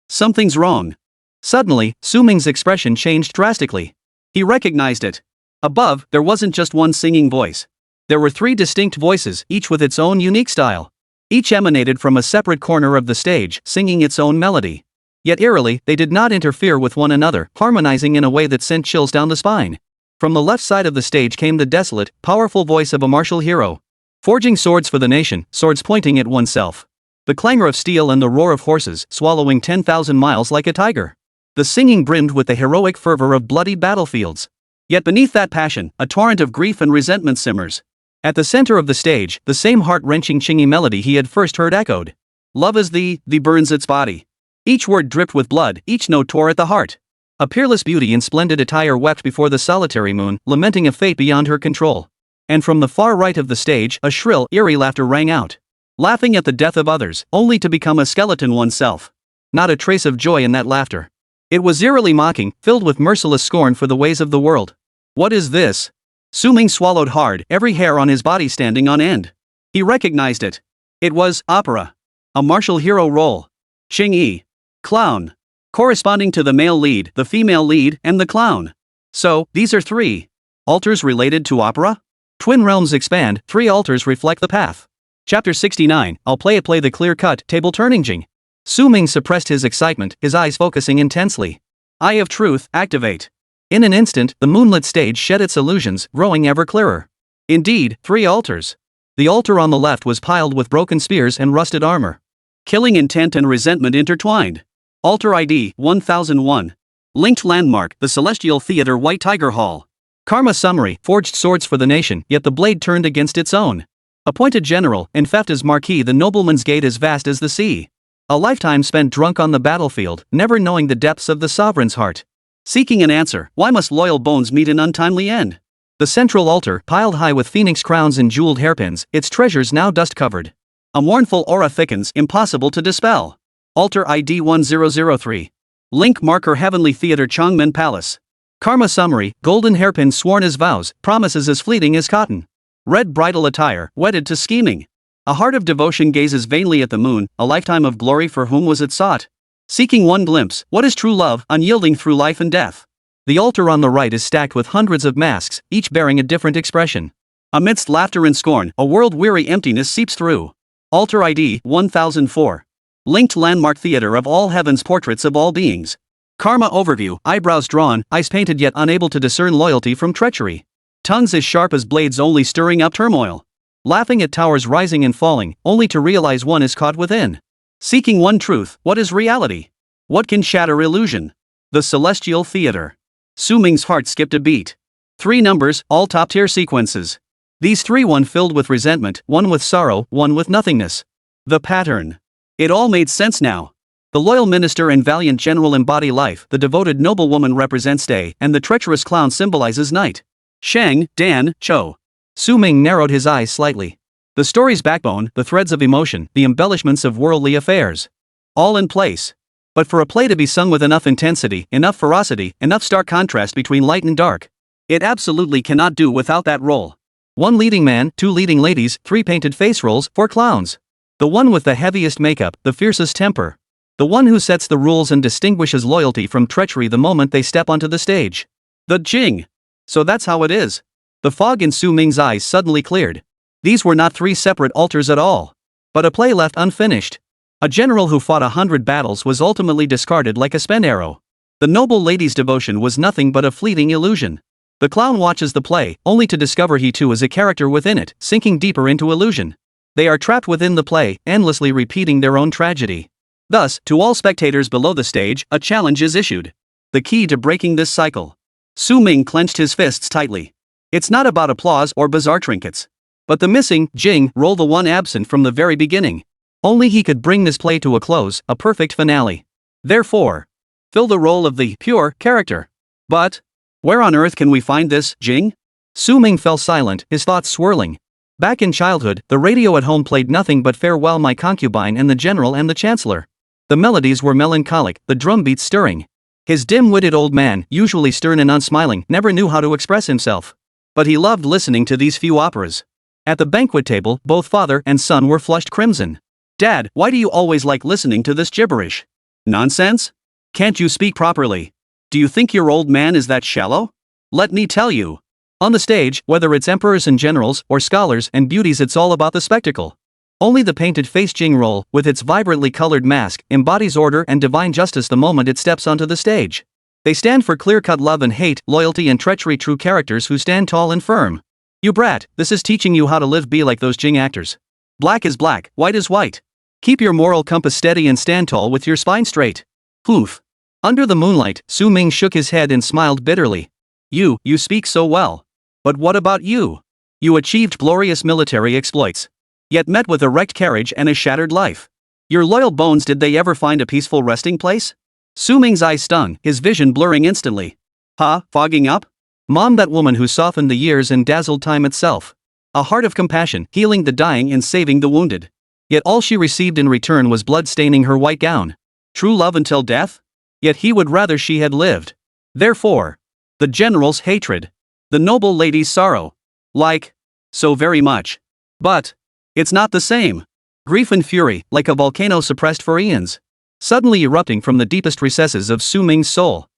Something's wrong. Suddenly, Su Ming's expression changed drastically. He recognized it. Above, there wasn't just one singing voice. There were three distinct voices, each with its own unique style. Each emanated from a separate corner of the stage, singing its own melody. Yet eerily, they did not interfere with one another, harmonizing in a way that sent chills down the spine. From the left side of the stage came the desolate, powerful voice of a martial hero. Forging swords for the nation, swords pointing at oneself. The clangor of steel and the roar of horses, swallowing 10,000 miles like a tiger. The singing brimmed with the heroic fervor of bloody battlefields. Yet beneath that passion, a torrent of grief and resentment simmers. At the center of the stage, the same heart-wrenching chingy melody he had first heard echoed. Love as the burns its body. Each word dripped with blood, each note tore at the heart. A peerless beauty in splendid attire wept before the solitary moon, lamenting a fate beyond her control. And from the far right of the stage, a shrill, eerie laughter rang out. Laughing at the death of others, only to become a skeleton oneself. Not a trace of joy in that laughter. It was eerily mocking, filled with merciless scorn for the ways of the world. What is this? Su Ming swallowed hard, every hair on his body standing on end. He recognized it. It was opera. A martial hero role. Ching-yi. Clown. Corresponding to the male lead, the female lead, and the clown. So, these are 3 altars related to opera? Twin realms expand, 3 altars reflect the path. Chapter 69, I'll play the clear-cut, table-turning Jing. Su Ming suppressed his excitement, his eyes focusing intensely. Eye of Truth, activate. In an instant, the moonlit stage shed its illusions, growing ever clearer. Indeed, 3 altars. The altar on the left was piled with broken spears and rusted armor. Killing intent and resentment intertwined. Altar ID, 1001. Linked landmark, the Celestial Theater White Tiger Hall. Karma summary, forged swords for the nation, yet the blade turned against its own. Appointed general, in Fefta's marquee, the nobleman's gate as vast as the sea. A lifetime spent drunk on the battlefield, never knowing the depths of the sovereign's heart. Seeking an answer, why must loyal bones meet an untimely end? The central altar, piled high with phoenix crowns and jeweled hairpins, its treasures now dust-covered. A mournful aura thickens, impossible to dispel. Altar ID 1003. Link marker Heavenly Theater Changmen Palace. Karma summary, golden hairpins sworn as vows, promises as fleeting as cotton. Red bridal attire, wedded to scheming. A heart of devotion gazes vainly at the moon, a lifetime of glory for whom was it sought? Seeking one glimpse, what is true love, unyielding through life and death? The altar on the right is stacked with hundreds of masks, each bearing a different expression. Amidst laughter and scorn, a world-weary emptiness seeps through. Altar ID 1004. Linked landmark theater of all heavens, portraits of all beings. Karma overview, eyebrows drawn, eyes painted yet unable to discern loyalty from treachery. Tongues as sharp as blades only stirring up turmoil. Laughing at towers rising and falling, only to realize one is caught within. Seeking one truth, what is reality? What can shatter illusion? The Celestial Theater. Su Ming's heart skipped a beat. 3 numbers, all top-tier sequences. These 3, one filled with resentment, one with sorrow, one with nothingness. The pattern. It all made sense now. The loyal minister and valiant general embody life, the devoted noblewoman represents day, and the treacherous clown symbolizes night. Shang, Dan, Cho. Su Ming narrowed his eyes slightly. The story's backbone, the threads of emotion, the embellishments of worldly affairs. All in place. But for a play to be sung with enough intensity, enough ferocity, enough stark contrast between light and dark, it absolutely cannot do without that role. 1 leading man, 2 leading ladies, 3 painted face roles, 4 clowns. The one with the heaviest makeup, the fiercest temper. The one who sets the rules and distinguishes loyalty from treachery the moment they step onto the stage. The Jing. So that's how it is. The fog in Su Ming's eyes suddenly cleared. These were not 3 separate altars at all, but a play left unfinished. A general who fought 100 battles was ultimately discarded like a spent arrow. The noble lady's devotion was nothing but a fleeting illusion. The clown watches the play, only to discover he too is a character within it, sinking deeper into illusion. They are trapped within the play, endlessly repeating their own tragedy. Thus, to all spectators below the stage, a challenge is issued. The key to breaking this cycle. Su Ming clenched his fists tightly. It's not about applause or bizarre trinkets. But the missing Jing role, the one absent from the very beginning. Only he could bring this play to a close, a perfect finale. Therefore, fill the role of the pure character. But where on earth can we find this Jing? Su Ming fell silent, his thoughts swirling. Back in childhood, the radio at home played nothing but Farewell My Concubine and the General and the Chancellor. The melodies were melancholic, the drum beats stirring. His dim-witted old man, usually stern and unsmiling, never knew how to express himself. But he loved listening to these few operas. At the banquet table, both father and son were flushed crimson. Dad, why do you always like listening to this gibberish? Nonsense? Can't you speak properly? Do you think your old man is that shallow? Let me tell you. On the stage, whether it's emperors and generals, or scholars and beauties, it's all about the spectacle. Only the painted face Jing role, with its vibrantly colored mask, embodies order and divine justice the moment it steps onto the stage. They stand for clear-cut love and hate, loyalty and treachery, true characters who stand tall and firm. You brat, this is teaching you how to live, be like those Jing actors. Black is black, white is white. Keep your moral compass steady and stand tall with your spine straight. Poof. Under the moonlight, Su Ming shook his head and smiled bitterly. You speak so well. But what about you? You achieved glorious military exploits. Yet met with a wrecked carriage and a shattered life. Your loyal bones, did they ever find a peaceful resting place? Su Ming's eyes stung, his vision blurring instantly. Fogging up? Mom, that woman who softened the years and dazzled time itself. A heart of compassion, healing the dying and saving the wounded. Yet all she received in return was blood staining her white gown. True love until death? Yet he would rather she had lived. Therefore, the general's hatred. The noble lady's sorrow. Like, so very much. But it's not the same. Grief and fury, like a volcano suppressed for eons, suddenly erupting from the deepest recesses of Su Ming's soul.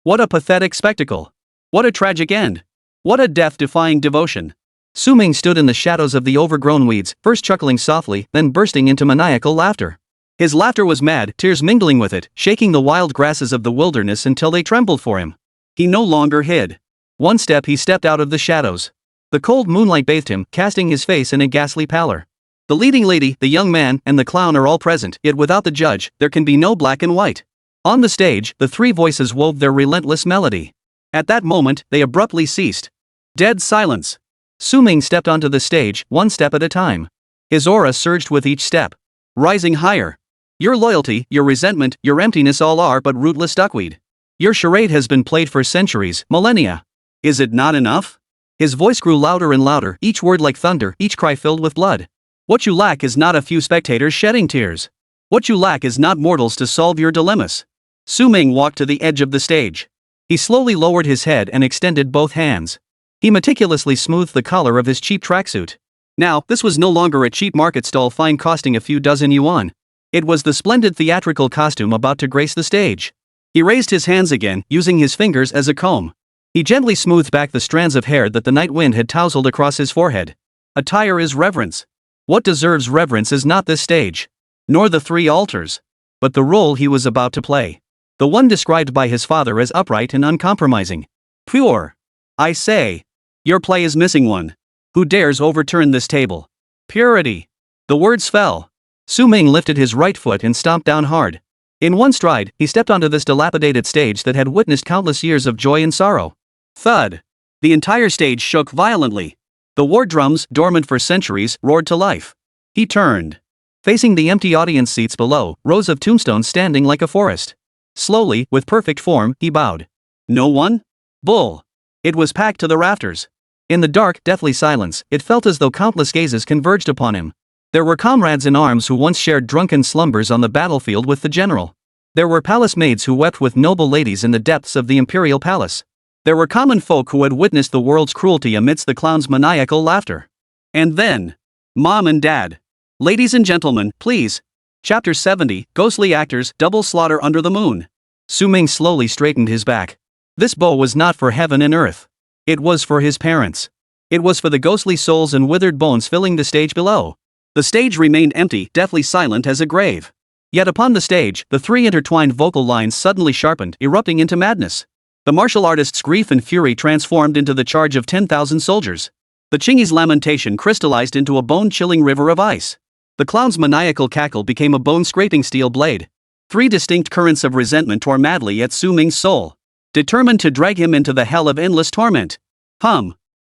What a pathetic spectacle. What a tragic end. What a death-defying devotion. Su Ming stood in the shadows of the overgrown weeds, first chuckling softly, then bursting into maniacal laughter. His laughter was mad, tears mingling with it, shaking the wild grasses of the wilderness until they trembled for him. He no longer hid. One step he stepped out of the shadows. The cold moonlight bathed him, casting his face in a ghastly pallor. The leading lady, the young man, and the clown are all present, yet without the judge, there can be no black and white. On the stage, the three voices wove their relentless melody. At that moment, they abruptly ceased. Dead silence. Su Ming stepped onto the stage, one step at a time. His aura surged with each step, rising higher. Your loyalty, your resentment, your emptiness all are but rootless duckweed. Your charade has been played for centuries, millennia. Is it not enough? His voice grew louder and louder, each word like thunder, each cry filled with blood. What you lack is not a few spectators shedding tears. What you lack is not mortals to solve your dilemmas. Su Ming walked to the edge of the stage. He slowly lowered his head and extended both hands. He meticulously smoothed the collar of his cheap tracksuit. Now, this was no longer a cheap market stall fine costing a few dozen yuan. It was the splendid theatrical costume about to grace the stage. He raised his hands again, using his fingers as a comb. He gently smoothed back the strands of hair that the night wind had tousled across his forehead. Attire is reverence. What deserves reverence is not this stage, nor the three altars, but the role he was about to play. The one described by his father as upright and uncompromising. Pure. I say. Your play is missing one. Who dares overturn this table? Purity. The words fell. Su Ming lifted his right foot and stomped down hard. In one stride, he stepped onto this dilapidated stage that had witnessed countless years of joy and sorrow. Thud. The entire stage shook violently. The war drums, dormant for centuries, roared to life. He turned. Facing the empty audience seats below, rows of tombstones standing like a forest. Slowly, with perfect form, he bowed. No one? Bull. It was packed to the rafters. In the dark, deathly silence, it felt as though countless gazes converged upon him. There were comrades in arms who once shared drunken slumbers on the battlefield with the general. There were palace maids who wept with noble ladies in the depths of the imperial palace. There were common folk who had witnessed the world's cruelty amidst the clown's maniacal laughter. And then, Mom and Dad. Ladies and gentlemen, please. Chapter 70, Ghostly Actors, Double Slaughter Under the Moon. Su Ming slowly straightened his back. This bow was not for heaven and earth. It was for his parents. It was for the ghostly souls and withered bones filling the stage below. The stage remained empty, deathly silent as a grave. Yet upon the stage, the three intertwined vocal lines suddenly sharpened, erupting into madness. The martial artist's grief and fury transformed into the charge of 10,000 soldiers. The Chingy's lamentation crystallized into a bone-chilling river of ice. The clown's maniacal cackle became a bone-scraping steel blade. Three distinct currents of resentment tore madly at Su Ming's soul, determined to drag him into the hell of endless torment.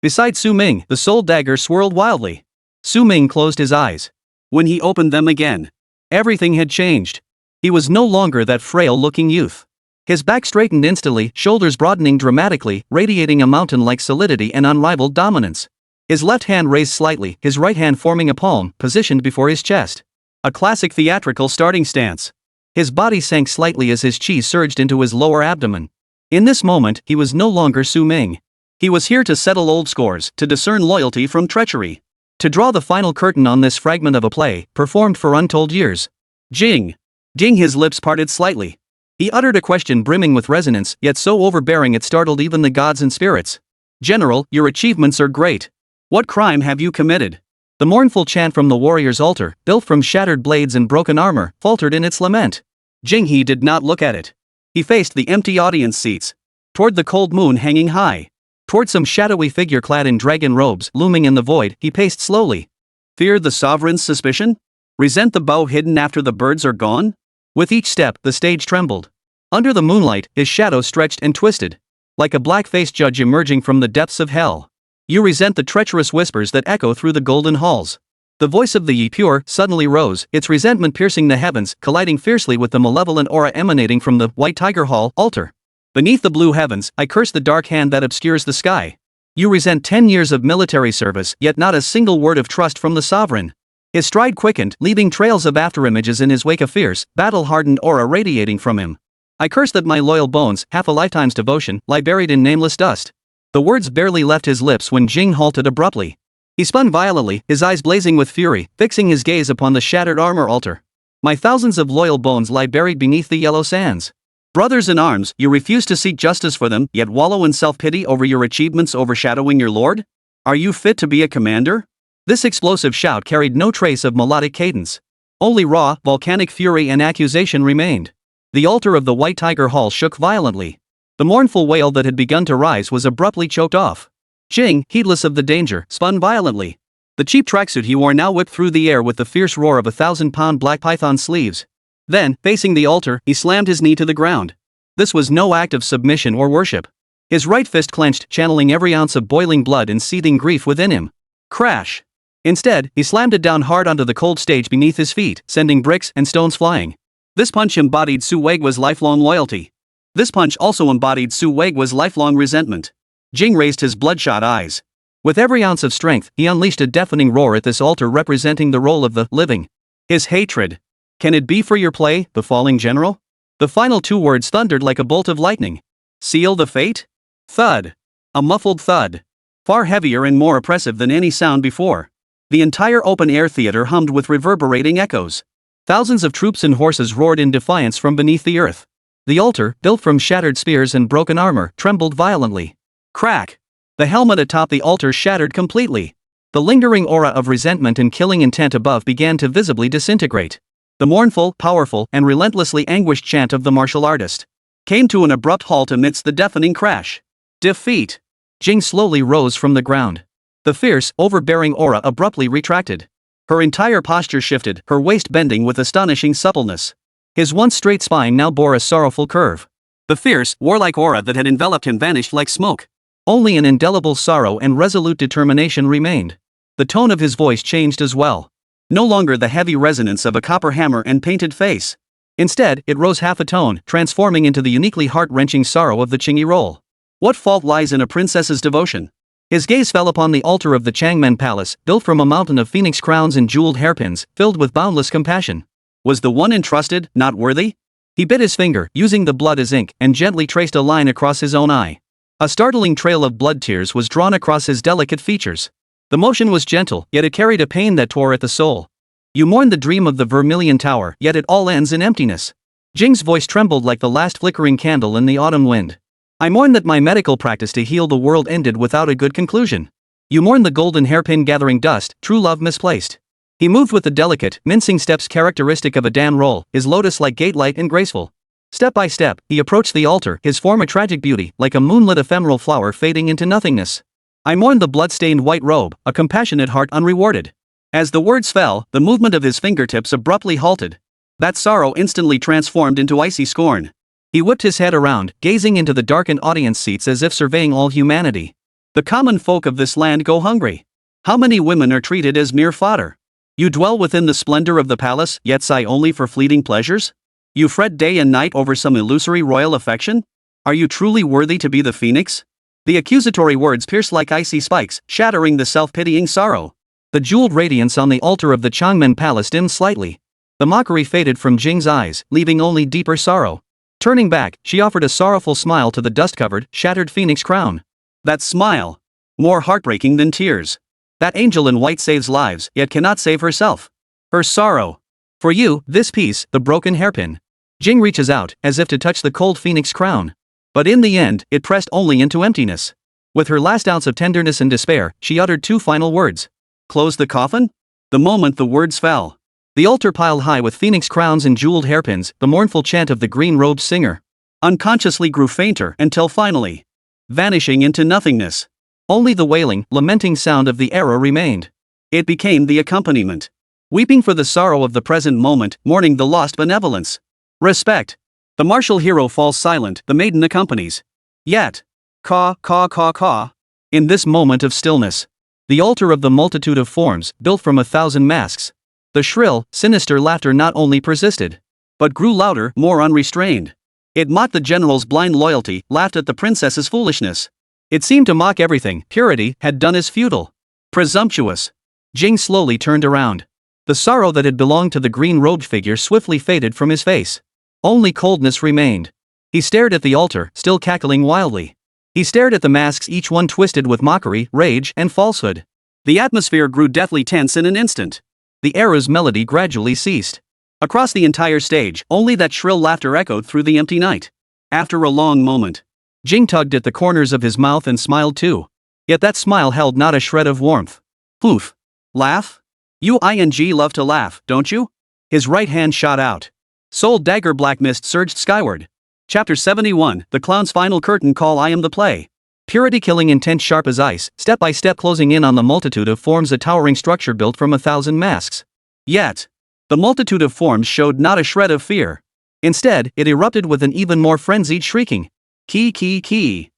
Beside Su Ming, the soul dagger swirled wildly. Su Ming closed his eyes. When he opened them again, everything had changed. He was no longer that frail-looking youth. His back straightened instantly, shoulders broadening dramatically, radiating a mountain-like solidity and unrivaled dominance. His left hand raised slightly, his right hand forming a palm, positioned before his chest. A classic theatrical starting stance. His body sank slightly as his chi surged into his lower abdomen. In this moment, he was no longer Su Ming. He was here to settle old scores, to discern loyalty from treachery. To draw the final curtain on this fragment of a play, performed for untold years. Jing. Ding, his lips parted slightly. He uttered a question brimming with resonance, yet so overbearing it startled even the gods and spirits. General, your achievements are great. What crime have you committed? The mournful chant from the warrior's altar, built from shattered blades and broken armor, faltered in its lament. Jing He did not look at it. He faced the empty audience seats. Toward the cold moon hanging high. Toward some shadowy figure clad in dragon robes looming in the void, he paced slowly. Fear the sovereign's suspicion? Resent the bow hidden after the birds are gone? With each step, the stage trembled. Under the moonlight, his shadow stretched and twisted. Like a black-faced judge emerging from the depths of hell. You resent the treacherous whispers that echo through the golden halls. The voice of the Ye Pure suddenly rose, its resentment piercing the heavens, colliding fiercely with the malevolent aura emanating from the White Tiger Hall altar. Beneath the blue heavens, I curse the dark hand that obscures the sky. You resent 10 years of military service, yet not a single word of trust from the sovereign. His stride quickened, leaving trails of afterimages in his wake, a fierce, battle-hardened aura radiating from him. I curse that my loyal bones, half a lifetime's devotion, lie buried in nameless dust. The words barely left his lips when Jing halted abruptly. He spun violently, his eyes blazing with fury, fixing his gaze upon the shattered armor altar. My thousands of loyal bones lie buried beneath the yellow sands. Brothers in arms, you refuse to seek justice for them, yet wallow in self-pity over your achievements overshadowing your lord? Are you fit to be a commander? This explosive shout carried no trace of melodic cadence. Only raw, volcanic fury and accusation remained. The altar of the White Tiger Hall shook violently. The mournful wail that had begun to rise was abruptly choked off. Jing, heedless of the danger, spun violently. The cheap tracksuit he wore now whipped through the air with the fierce roar of 1,000-pound black python sleeves. Then, facing the altar, he slammed his knee to the ground. This was no act of submission or worship. His right fist clenched, channeling every ounce of boiling blood and seething grief within him. Crash! Instead, he slammed it down hard onto the cold stage beneath his feet, sending bricks and stones flying. This punch embodied Su Weigua's lifelong loyalty. This punch also embodied Su Weigua's lifelong resentment. Jing raised his bloodshot eyes. With every ounce of strength, he unleashed a deafening roar at this altar representing the role of the living. His hatred. Can it be for your play, the falling general? The final two words thundered like a bolt of lightning. Seal the fate? Thud. A muffled thud. Far heavier and more oppressive than any sound before. The entire open-air theater hummed with reverberating echoes. Thousands of troops and horses roared in defiance from beneath the earth. The altar, built from shattered spears and broken armor, trembled violently. Crack! The helmet atop the altar shattered completely. The lingering aura of resentment and killing intent above began to visibly disintegrate. The mournful, powerful, and relentlessly anguished chant of the martial artist came to an abrupt halt amidst the deafening crash. Defeat! Jing slowly rose from the ground. The fierce, overbearing aura abruptly retracted. Her entire posture shifted, her waist bending with astonishing suppleness. His once straight spine now bore a sorrowful curve. The fierce, warlike aura that had enveloped him vanished like smoke. Only an indelible sorrow and resolute determination remained. The tone of his voice changed as well. No longer the heavy resonance of a copper hammer and painted face. Instead, it rose half a tone, transforming into the uniquely heart-wrenching sorrow of the Qingyi role. What fault lies in a princess's devotion? His gaze fell upon the altar of the Changmen Palace, built from a mountain of phoenix crowns and jeweled hairpins, filled with boundless compassion. Was the one entrusted not worthy? He bit his finger, using the blood as ink, and gently traced a line across his own eye. A startling trail of blood tears was drawn across his delicate features. The motion was gentle, yet it carried a pain that tore at the soul. You mourn the dream of the Vermilion Tower, yet it all ends in emptiness. Jing's voice trembled like the last flickering candle in the autumn wind. I mourn that my medical practice to heal the world ended without a good conclusion. You mourn the golden hairpin gathering dust, true love misplaced. He moved with the delicate, mincing steps characteristic of a Dan roll, his lotus-like gait light and graceful. Step by step, he approached the altar, his form a tragic beauty, like a moonlit ephemeral flower fading into nothingness. I mourn the blood-stained white robe, a compassionate heart unrewarded. As the words fell, the movement of his fingertips abruptly halted. That sorrow instantly transformed into icy scorn. He whipped his head around, gazing into the darkened audience seats as if surveying all humanity. The common folk of this land go hungry. How many women are treated as mere fodder? You dwell within the splendor of the palace, yet sigh only for fleeting pleasures? You fret day and night over some illusory royal affection? Are you truly worthy to be the phoenix? The accusatory words pierced like icy spikes, shattering the self-pitying sorrow. The jeweled radiance on the altar of the Changmen Palace dimmed slightly. The mockery faded from Jing's eyes, leaving only deeper sorrow. Turning back, she offered a sorrowful smile to the dust-covered, shattered phoenix crown. That smile! More heartbreaking than tears. That angel in white saves lives, yet cannot save herself. Her sorrow. For you, this piece, the broken hairpin. Jing reaches out, as if to touch the cold phoenix crown. But in the end, it pressed only into emptiness. With her last ounce of tenderness and despair, she uttered two final words. Close the coffin? The moment the words fell, the altar piled high with phoenix crowns and jeweled hairpins, the mournful chant of the green-robed singer unconsciously grew fainter until finally, vanishing into nothingness. Only the wailing, lamenting sound of the era remained. It became the accompaniment. Weeping for the sorrow of the present moment, mourning the lost benevolence. Respect. The martial hero falls silent, the maiden accompanies. Yet, caw, caw, caw, caw. In this moment of stillness, the altar of the multitude of forms, built from 1,000 masks. The shrill, sinister laughter not only persisted, but grew louder, more unrestrained. It mocked the general's blind loyalty, laughed at the princess's foolishness. It seemed to mock everything purity had done as futile. Presumptuous. Jing slowly turned around. The sorrow that had belonged to the green-robed figure swiftly faded from his face. Only coldness remained. He stared at the altar, still cackling wildly. He stared at the masks, each one twisted with mockery, rage, and falsehood. The atmosphere grew deathly tense in an instant. The era's melody gradually ceased. Across the entire stage, only that shrill laughter echoed through the empty night. After a long moment, Jing tugged at the corners of his mouth and smiled too. Yet that smile held not a shred of warmth. Poof. Laugh? You love to laugh, don't you? His right hand shot out. Soul dagger black mist surged skyward. Chapter 71, The Clown's Final Curtain Call. I am the play. Purity killing intent sharp as ice, step by step closing in on the multitude of forms, a towering structure built from 1,000 masks. Yet, the multitude of forms showed not a shred of fear. Instead, it erupted with an even more frenzied shrieking. Key.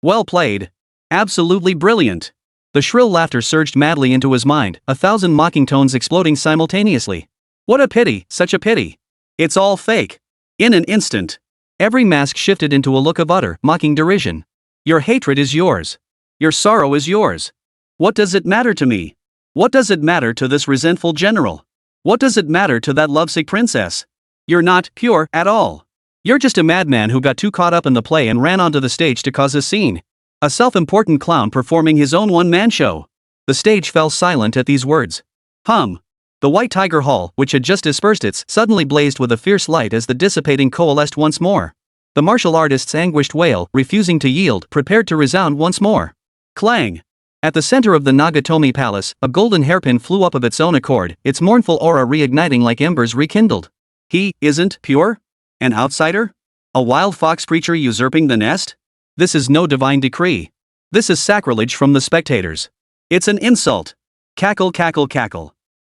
Well played. Absolutely brilliant. The shrill laughter surged madly into his mind, 1,000 mocking tones exploding simultaneously. What a pity, such a pity. It's all fake. In an instant, every mask shifted into a look of utter, mocking derision. Your hatred is yours. Your sorrow is yours. What does it matter to me? What does it matter to this resentful general? What does it matter to that lovesick princess? You're not pure at all. You're just a madman who got too caught up in the play and ran onto the stage to cause a scene. A self-important clown performing his own one-man show. The stage fell silent at these words. The White Tiger Hall, which had just dispersed suddenly blazed with a fierce light as the dissipating coalesced once more. The martial artist's anguished wail, refusing to yield, prepared to resound once more. Clang! At the center of the Nagatomi Palace, a golden hairpin flew up of its own accord, its mournful aura reigniting like embers rekindled. He isn't pure? An outsider? A wild fox preacher usurping the nest? This is no divine decree. This is sacrilege from the spectators. It's an insult. Cackle.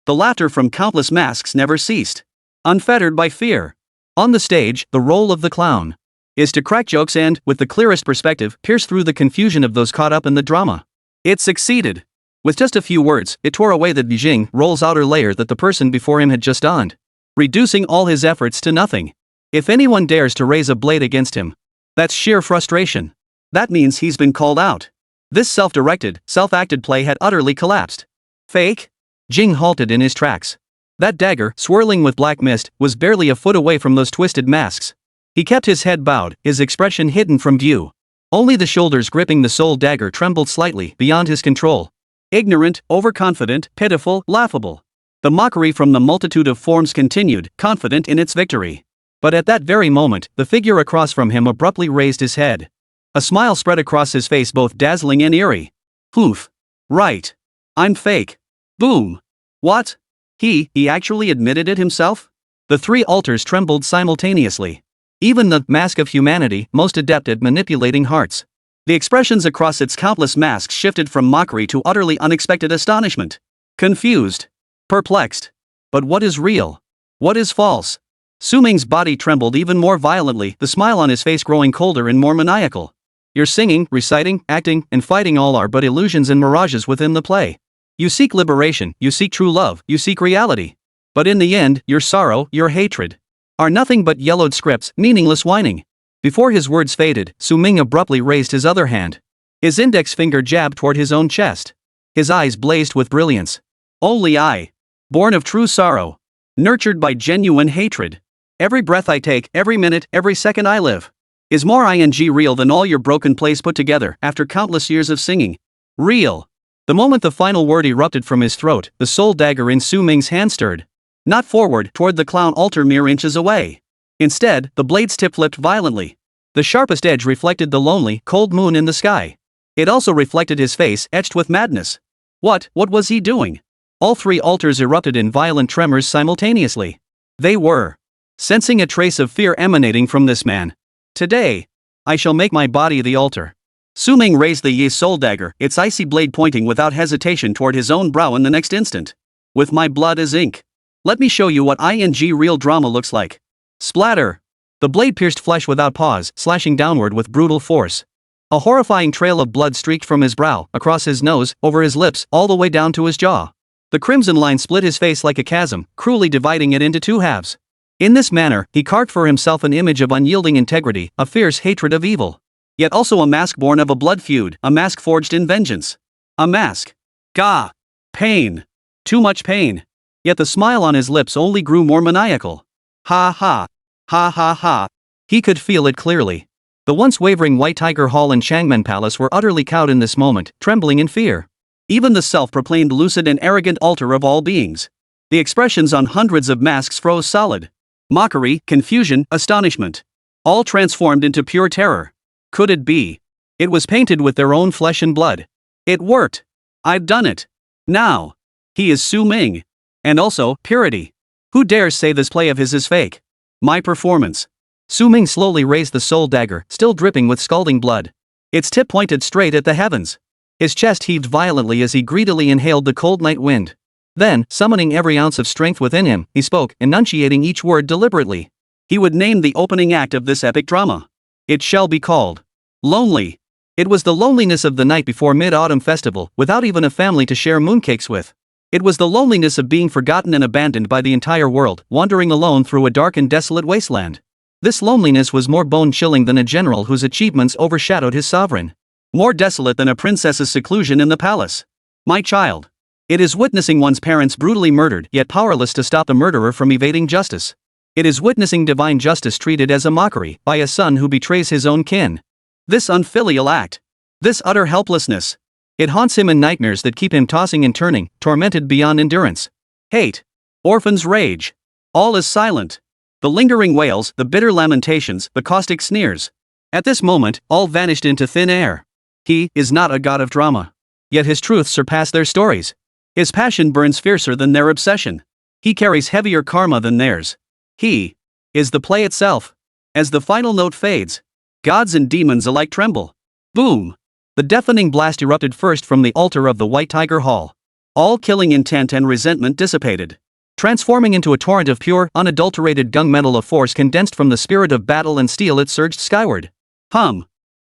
The laughter from countless masks never ceased. Unfettered by fear. On the stage, the role of the clown is to crack jokes and, with the clearest perspective, pierce through the confusion of those caught up in the drama. It succeeded. With just a few words, it tore away the Jing role's outer layer that the person before him had just donned, reducing all his efforts to nothing. If anyone dares to raise a blade against him, that's sheer frustration. That means he's been called out. This self-directed, self-acted play had utterly collapsed. Fake? Jing halted in his tracks. That dagger, swirling with black mist, was barely a foot away from those twisted masks. He kept his head bowed, his expression hidden from view. Only the shoulders gripping the soul dagger trembled slightly, beyond his control. Ignorant, overconfident, pitiful, laughable. The mockery from the multitude of forms continued, confident in its victory. But at that very moment, the figure across from him abruptly raised his head. A smile spread across his face, both dazzling and eerie. Poof. Right. I'm fake. Boom. What? He actually admitted it himself? The three altars trembled simultaneously. Even the mask of humanity, most adept at manipulating hearts. The expressions across its countless masks shifted from mockery to utterly unexpected astonishment. Confused. Perplexed. But what is real? What is false? Su Ming's body trembled even more violently, the smile on his face growing colder and more maniacal. Your singing, reciting, acting, and fighting all are but illusions and mirages within the play. You seek liberation, you seek true love, you seek reality. But in the end, your sorrow, your hatred, are nothing but yellowed scripts, meaningless whining. Before his words faded, Su Ming abruptly raised his other hand. His index finger jabbed toward his own chest. His eyes blazed with brilliance. Only I, born of true sorrow, nurtured by genuine hatred. Every breath I take, every minute, every second I live, is more real than all your broken plays put together after countless years of singing. Real. The moment the final word erupted from his throat, the soul dagger in Su Ming's hand stirred. Not forward, toward the clown altar mere inches away. Instead, the blade's tip flipped violently. The sharpest edge reflected the lonely, cold moon in the sky. It also reflected his face, etched with madness. What was he doing? All three altars erupted in violent tremors simultaneously. They were sensing a trace of fear emanating from this man. Today, I shall make my body the altar. Su Ming raised the Yi soul dagger, its icy blade pointing without hesitation toward his own brow in the next instant. With my blood as ink. Let me show you what real drama looks like. Splatter! The blade pierced flesh without pause, slashing downward with brutal force. A horrifying trail of blood streaked from his brow, across his nose, over his lips, all the way down to his jaw. The crimson line split his face like a chasm, cruelly dividing it into two halves. In this manner, he carved for himself an image of unyielding integrity, a fierce hatred of evil. Yet also a mask born of a blood feud, a mask forged in vengeance. A mask. Gah! Pain. Too much pain. Yet the smile on his lips only grew more maniacal. Ha ha. Ha ha ha. He could feel it clearly. The once wavering White Tiger Hall and Changmen Palace were utterly cowed in this moment, trembling in fear. Even the self-proclaimed lucid and arrogant altar of all beings. The expressions on hundreds of masks froze solid. Mockery, confusion, astonishment. All transformed into pure terror. Could it be? It was painted with their own flesh and blood. It worked. I've done it. Now. He is Su Ming. And also, purity. Who dares say this play of his is fake? My performance. Su Ming slowly raised the soul dagger, still dripping with scalding blood. Its tip pointed straight at the heavens. His chest heaved violently as he greedily inhaled the cold night wind. Then, summoning every ounce of strength within him, he spoke, enunciating each word deliberately. He would name the opening act of this epic drama. It shall be called Lonely. It was the loneliness of the night before Mid-Autumn Festival, without even a family to share mooncakes with. It was the loneliness of being forgotten and abandoned by the entire world, wandering alone through a dark and desolate wasteland. This loneliness was more bone-chilling than a general whose achievements overshadowed his sovereign. More desolate than a princess's seclusion in the palace. My child. It is witnessing one's parents brutally murdered yet powerless to stop the murderer from evading justice. It is witnessing divine justice treated as a mockery by a son who betrays his own kin. This unfilial act. This utter helplessness. It haunts him in nightmares that keep him tossing and turning, tormented beyond endurance. Hate. Orphan's rage. All is silent. The lingering wails, the bitter lamentations, the caustic sneers. At this moment, all vanished into thin air. He is not a god of drama. Yet his truths surpass their stories. His passion burns fiercer than their obsession. He carries heavier karma than theirs. He is the play itself. As the final note fades, gods and demons alike tremble. Boom! The deafening blast erupted first from the altar of the White Tiger Hall. All killing intent and resentment dissipated. Transforming into a torrent of pure, unadulterated gunmetal of force condensed from the spirit of battle and steel, it surged skyward.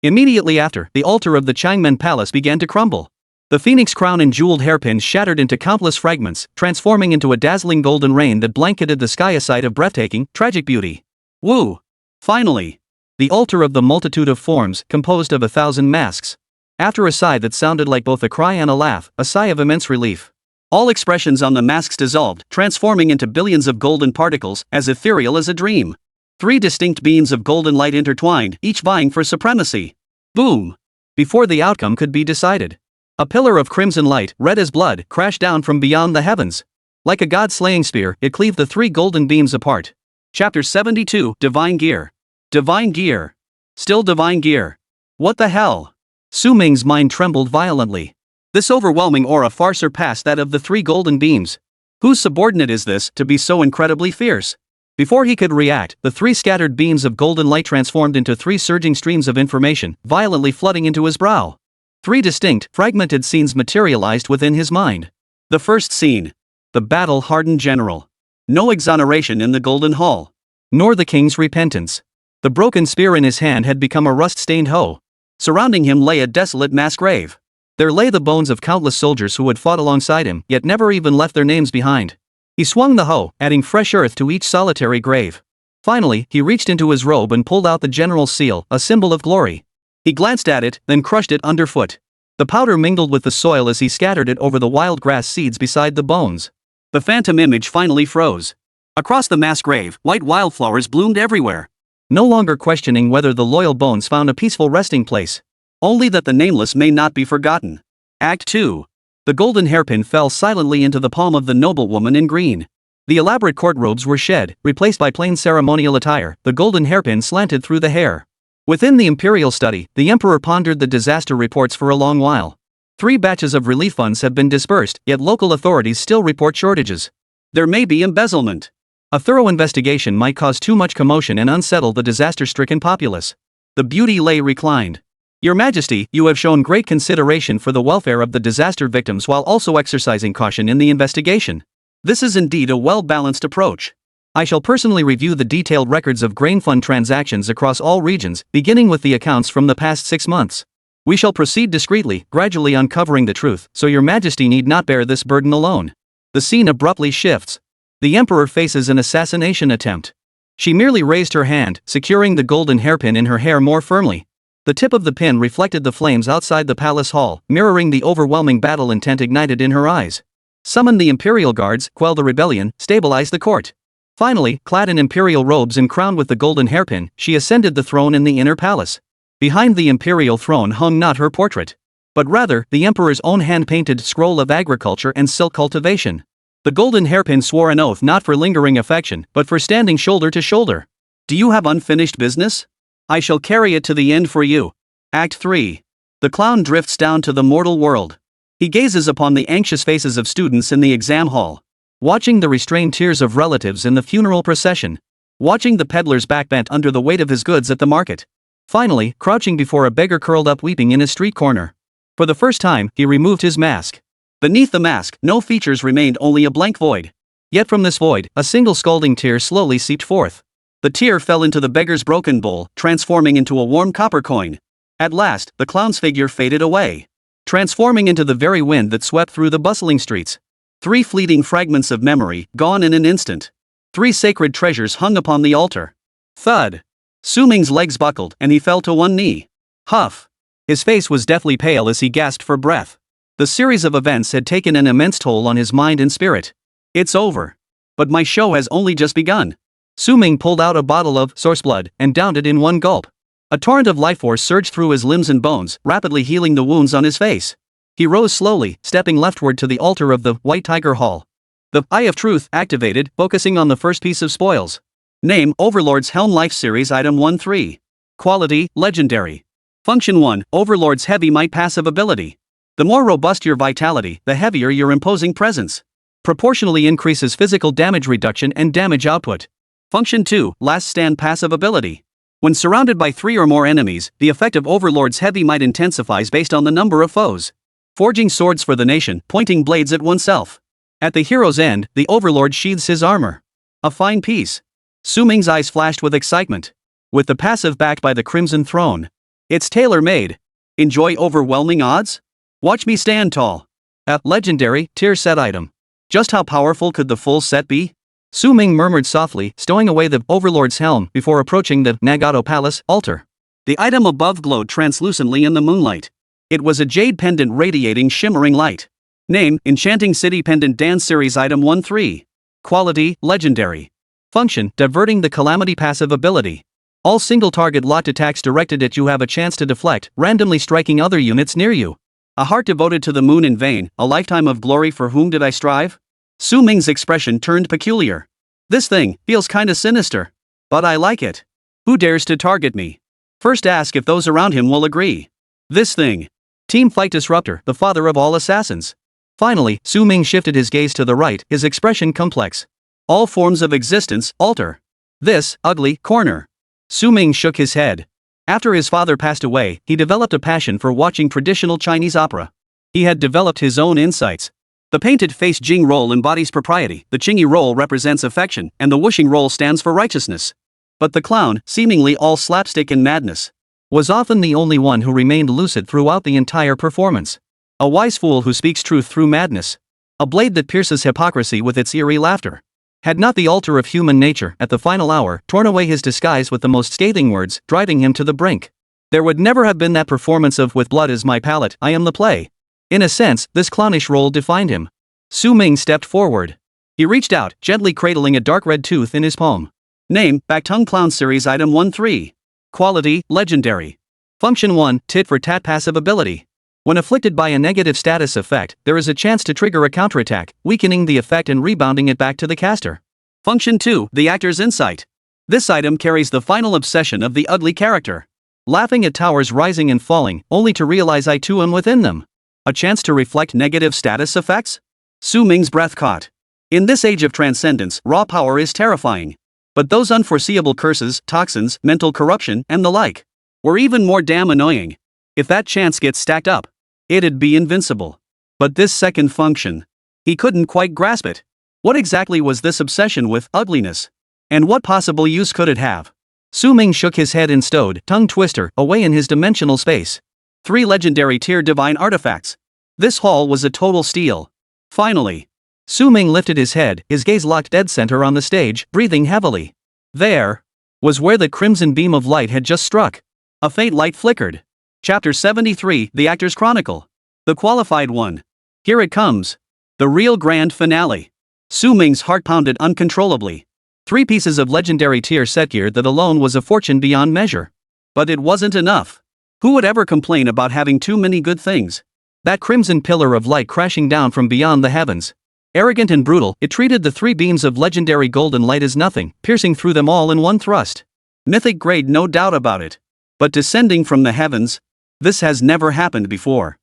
Immediately after, the altar of the Changmen Palace began to crumble. The phoenix crown and jeweled hairpins shattered into countless fragments, transforming into a dazzling golden rain that blanketed the sky, a sight of breathtaking, tragic beauty. Woo! Finally! The altar of the multitude of forms, composed of 1,000 masks. After a sigh that sounded like both a cry and a laugh, a sigh of immense relief. All expressions on the masks dissolved, transforming into billions of golden particles, as ethereal as a dream. 3 distinct beams of golden light intertwined, each vying for supremacy. Boom! Before the outcome could be decided, a pillar of crimson light, red as blood, crashed down from beyond the heavens. Like a god-slaying spear, it cleaved the 3 golden beams apart. Chapter 72, Divine Gear. Divine Gear. Still Divine Gear. What the hell? Su Ming's mind trembled violently. This overwhelming aura far surpassed that of the 3 golden beams. Whose subordinate is this, to be so incredibly fierce? Before he could react, the 3 scattered beams of golden light transformed into 3 surging streams of information, violently flooding into his brow. 3 distinct, fragmented scenes materialized within his mind. The first scene. The battle-hardened general. No exoneration in the Golden Hall. Nor the king's repentance. The broken spear in his hand had become a rust-stained hoe. Surrounding him lay a desolate mass grave. There lay the bones of countless soldiers who had fought alongside him, yet never even left their names behind. He swung the hoe, adding fresh earth to each solitary grave. Finally, he reached into his robe and pulled out the general's seal, a symbol of glory. He glanced at it, then crushed it underfoot. The powder mingled with the soil as he scattered it over the wild grass seeds beside the bones. The phantom image finally froze. Across the mass grave, white wildflowers bloomed everywhere. No longer questioning whether the loyal bones found a peaceful resting place. Only that the nameless may not be forgotten. Act 2. The golden hairpin fell silently into the palm of the noblewoman in green. The elaborate court robes were shed, replaced by plain ceremonial attire. The golden hairpin slanted through the hair. Within the imperial study, the emperor pondered the disaster reports for a long while. 3 batches of relief funds have been dispersed, yet local authorities still report shortages. There may be embezzlement. A thorough investigation might cause too much commotion and unsettle the disaster-stricken populace. The beauty lay reclined. Your Majesty, you have shown great consideration for the welfare of the disaster victims while also exercising caution in the investigation. This is indeed a well-balanced approach. I shall personally review the detailed records of grain fund transactions across all regions, beginning with the accounts from the past 6 months. We shall proceed discreetly, gradually uncovering the truth, so your Majesty need not bear this burden alone. The scene abruptly shifts. The emperor faces an assassination attempt. She merely raised her hand, securing the golden hairpin in her hair more firmly. The tip of the pin reflected the flames outside the palace hall, mirroring the overwhelming battle intent ignited in her eyes. Summon the imperial guards, quell the rebellion, stabilize the court. Finally, clad in imperial robes and crowned with the golden hairpin, she ascended the throne in the inner palace. Behind the imperial throne hung not her portrait, but rather the emperor's own hand-painted scroll of agriculture and silk cultivation. The golden hairpin swore an oath not for lingering affection, but for standing shoulder to shoulder. Do you have unfinished business? I shall carry it to the end for you. Act 3. The clown drifts down to the mortal world. He gazes upon the anxious faces of students in the exam hall. Watching the restrained tears of relatives in the funeral procession. Watching the peddler's back bent under the weight of his goods at the market. Finally, crouching before a beggar curled up weeping in a street corner. For the first time, he removed his mask. Beneath the mask, no features remained, only a blank void. Yet from this void, a single scalding tear slowly seeped forth. The tear fell into the beggar's broken bowl, transforming into a warm copper coin. At last, the clown's figure faded away, transforming into the very wind that swept through the bustling streets. 3 fleeting fragments of memory, gone in an instant. 3 sacred treasures hung upon the altar. Thud! Su Ming's legs buckled, and he fell to one knee. Huff! His face was deathly pale as he gasped for breath. The series of events had taken an immense toll on his mind and spirit. It's over. But my show has only just begun. Su Ming pulled out a bottle of source blood and downed it in one gulp. A torrent of life force surged through his limbs and bones, rapidly healing the wounds on his face. He rose slowly, stepping leftward to the altar of the White Tiger Hall. The Eye of Truth activated, focusing on the first piece of spoils. Name: Overlord's Helm Life Series Item 1-3. Quality: Legendary. Function 1: Overlord's Heavy Might Passive Ability. The more robust your vitality, the heavier your imposing presence. Proportionally increases physical damage reduction and damage output. Function 2: Last Stand Passive Ability. When surrounded by 3 or more enemies, the effect of Overlord's Heavy Might intensifies based on the number of foes. Forging swords for the nation, pointing blades at oneself. At the hero's end, the Overlord sheathes his armor. A fine piece. Su Ming's eyes flashed with excitement. With the passive backed by the Crimson Throne. It's tailor-made. Enjoy overwhelming odds? Watch me stand tall. A legendary, tier set item. Just how powerful could the full set be? Su Ming murmured softly, stowing away the Overlord's helm before approaching the Nagato Palace altar. The item above glowed translucently in the moonlight. It was a jade pendant radiating shimmering light. Name: Enchanting City Pendant Dance Series Item 1-3. Quality: Legendary. Function: Diverting the Calamity passive ability. All single target locked attacks directed at you have a chance to deflect, randomly striking other units near you. A heart devoted to the moon in vain, a lifetime of glory for whom did I strive? Su Ming's expression turned peculiar. This thing feels kinda sinister. But I like it. Who dares to target me? First ask if those around him will agree. This thing. Team Fight Disruptor, the father of all assassins. Finally, Su Ming shifted his gaze to the right, his expression complex. All forms of existence, alter. This, ugly, corner. Su Ming shook his head. After his father passed away, he developed a passion for watching traditional Chinese opera. He had developed his own insights. The painted-faced Jing roll embodies propriety, the Qingyi roll represents affection, and the Wuxing roll stands for righteousness. But the clown, seemingly all slapstick and madness, was often the only one who remained lucid throughout the entire performance. A wise fool who speaks truth through madness. A blade that pierces hypocrisy with its eerie laughter. Had not the altar of human nature, at the final hour, torn away his disguise with the most scathing words, driving him to the brink, there would never have been that performance of "With blood as my palette, I am the play." In a sense, this clownish role defined him. Su Ming stepped forward. He reached out, gently cradling a dark red tooth in his palm. Name: Backtongue Clown Series Item 1-3. Quality: Legendary. Function 1: Tit for Tat passive ability. When afflicted by a negative status effect, there is a chance to trigger a counterattack, weakening the effect and rebounding it back to the caster. Function 2: The Actor's Insight. This item carries the final obsession of the ugly character. Laughing at towers rising and falling, only to realize I too am within them. A chance to reflect negative status effects? Su Ming's breath caught. In this age of transcendence, raw power is terrifying. But those unforeseeable curses, toxins, mental corruption, and the like, were even more damn annoying. If that chance gets stacked up, it'd be invincible. But this second function, he couldn't quite grasp it. What exactly was this obsession with ugliness? And what possible use could it have? Su Ming shook his head and stowed, tongue twister, away in his dimensional space. 3 legendary tier divine artifacts. This haul was a total steal. Finally. Su Ming lifted his head, his gaze locked dead center on the stage, breathing heavily. There was where the crimson beam of light had just struck. A faint light flickered. Chapter 73, The Actor's Chronicle. The Qualified One. Here it comes. The real grand finale. Su Ming's heart pounded uncontrollably. 3 pieces of legendary tier set gear that alone was a fortune beyond measure. But it wasn't enough. Who would ever complain about having too many good things? That crimson pillar of light crashing down from beyond the heavens. Arrogant and brutal, it treated the 3 beams of legendary golden light as nothing, piercing through them all in one thrust. Mythic grade, no doubt about it. But descending from the heavens? This has never happened before.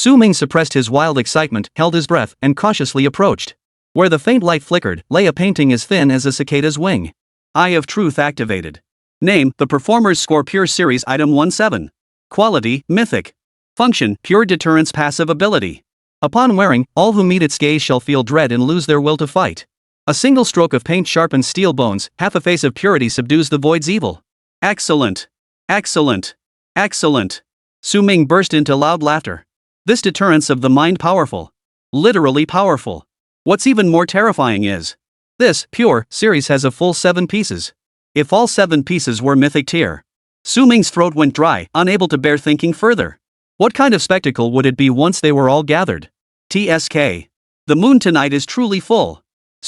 Ming suppressed his wild excitement, held his breath, and cautiously approached. Where the faint light flickered, lay a painting as thin as a cicada's wing. Eye of Truth activated. Name, the performer's score, pure series item 17. Quality, mythic. Function, pure deterrence, passive ability. Upon wearing, all who meet its gaze shall feel dread and lose their will to fight. A single stroke of paint sharpens steel bones, half a face of purity subdues the void's evil. Excellent. Excellent. Excellent. Ming burst into loud laughter. This deterrence of the mind powerful. Literally powerful. What's even more terrifying is, this pure series has a full 7 pieces. If all 7 pieces were mythic tier, Ming's throat went dry, unable to bear thinking further. What kind of spectacle would it be once they were all gathered? TSK. The moon tonight is truly full.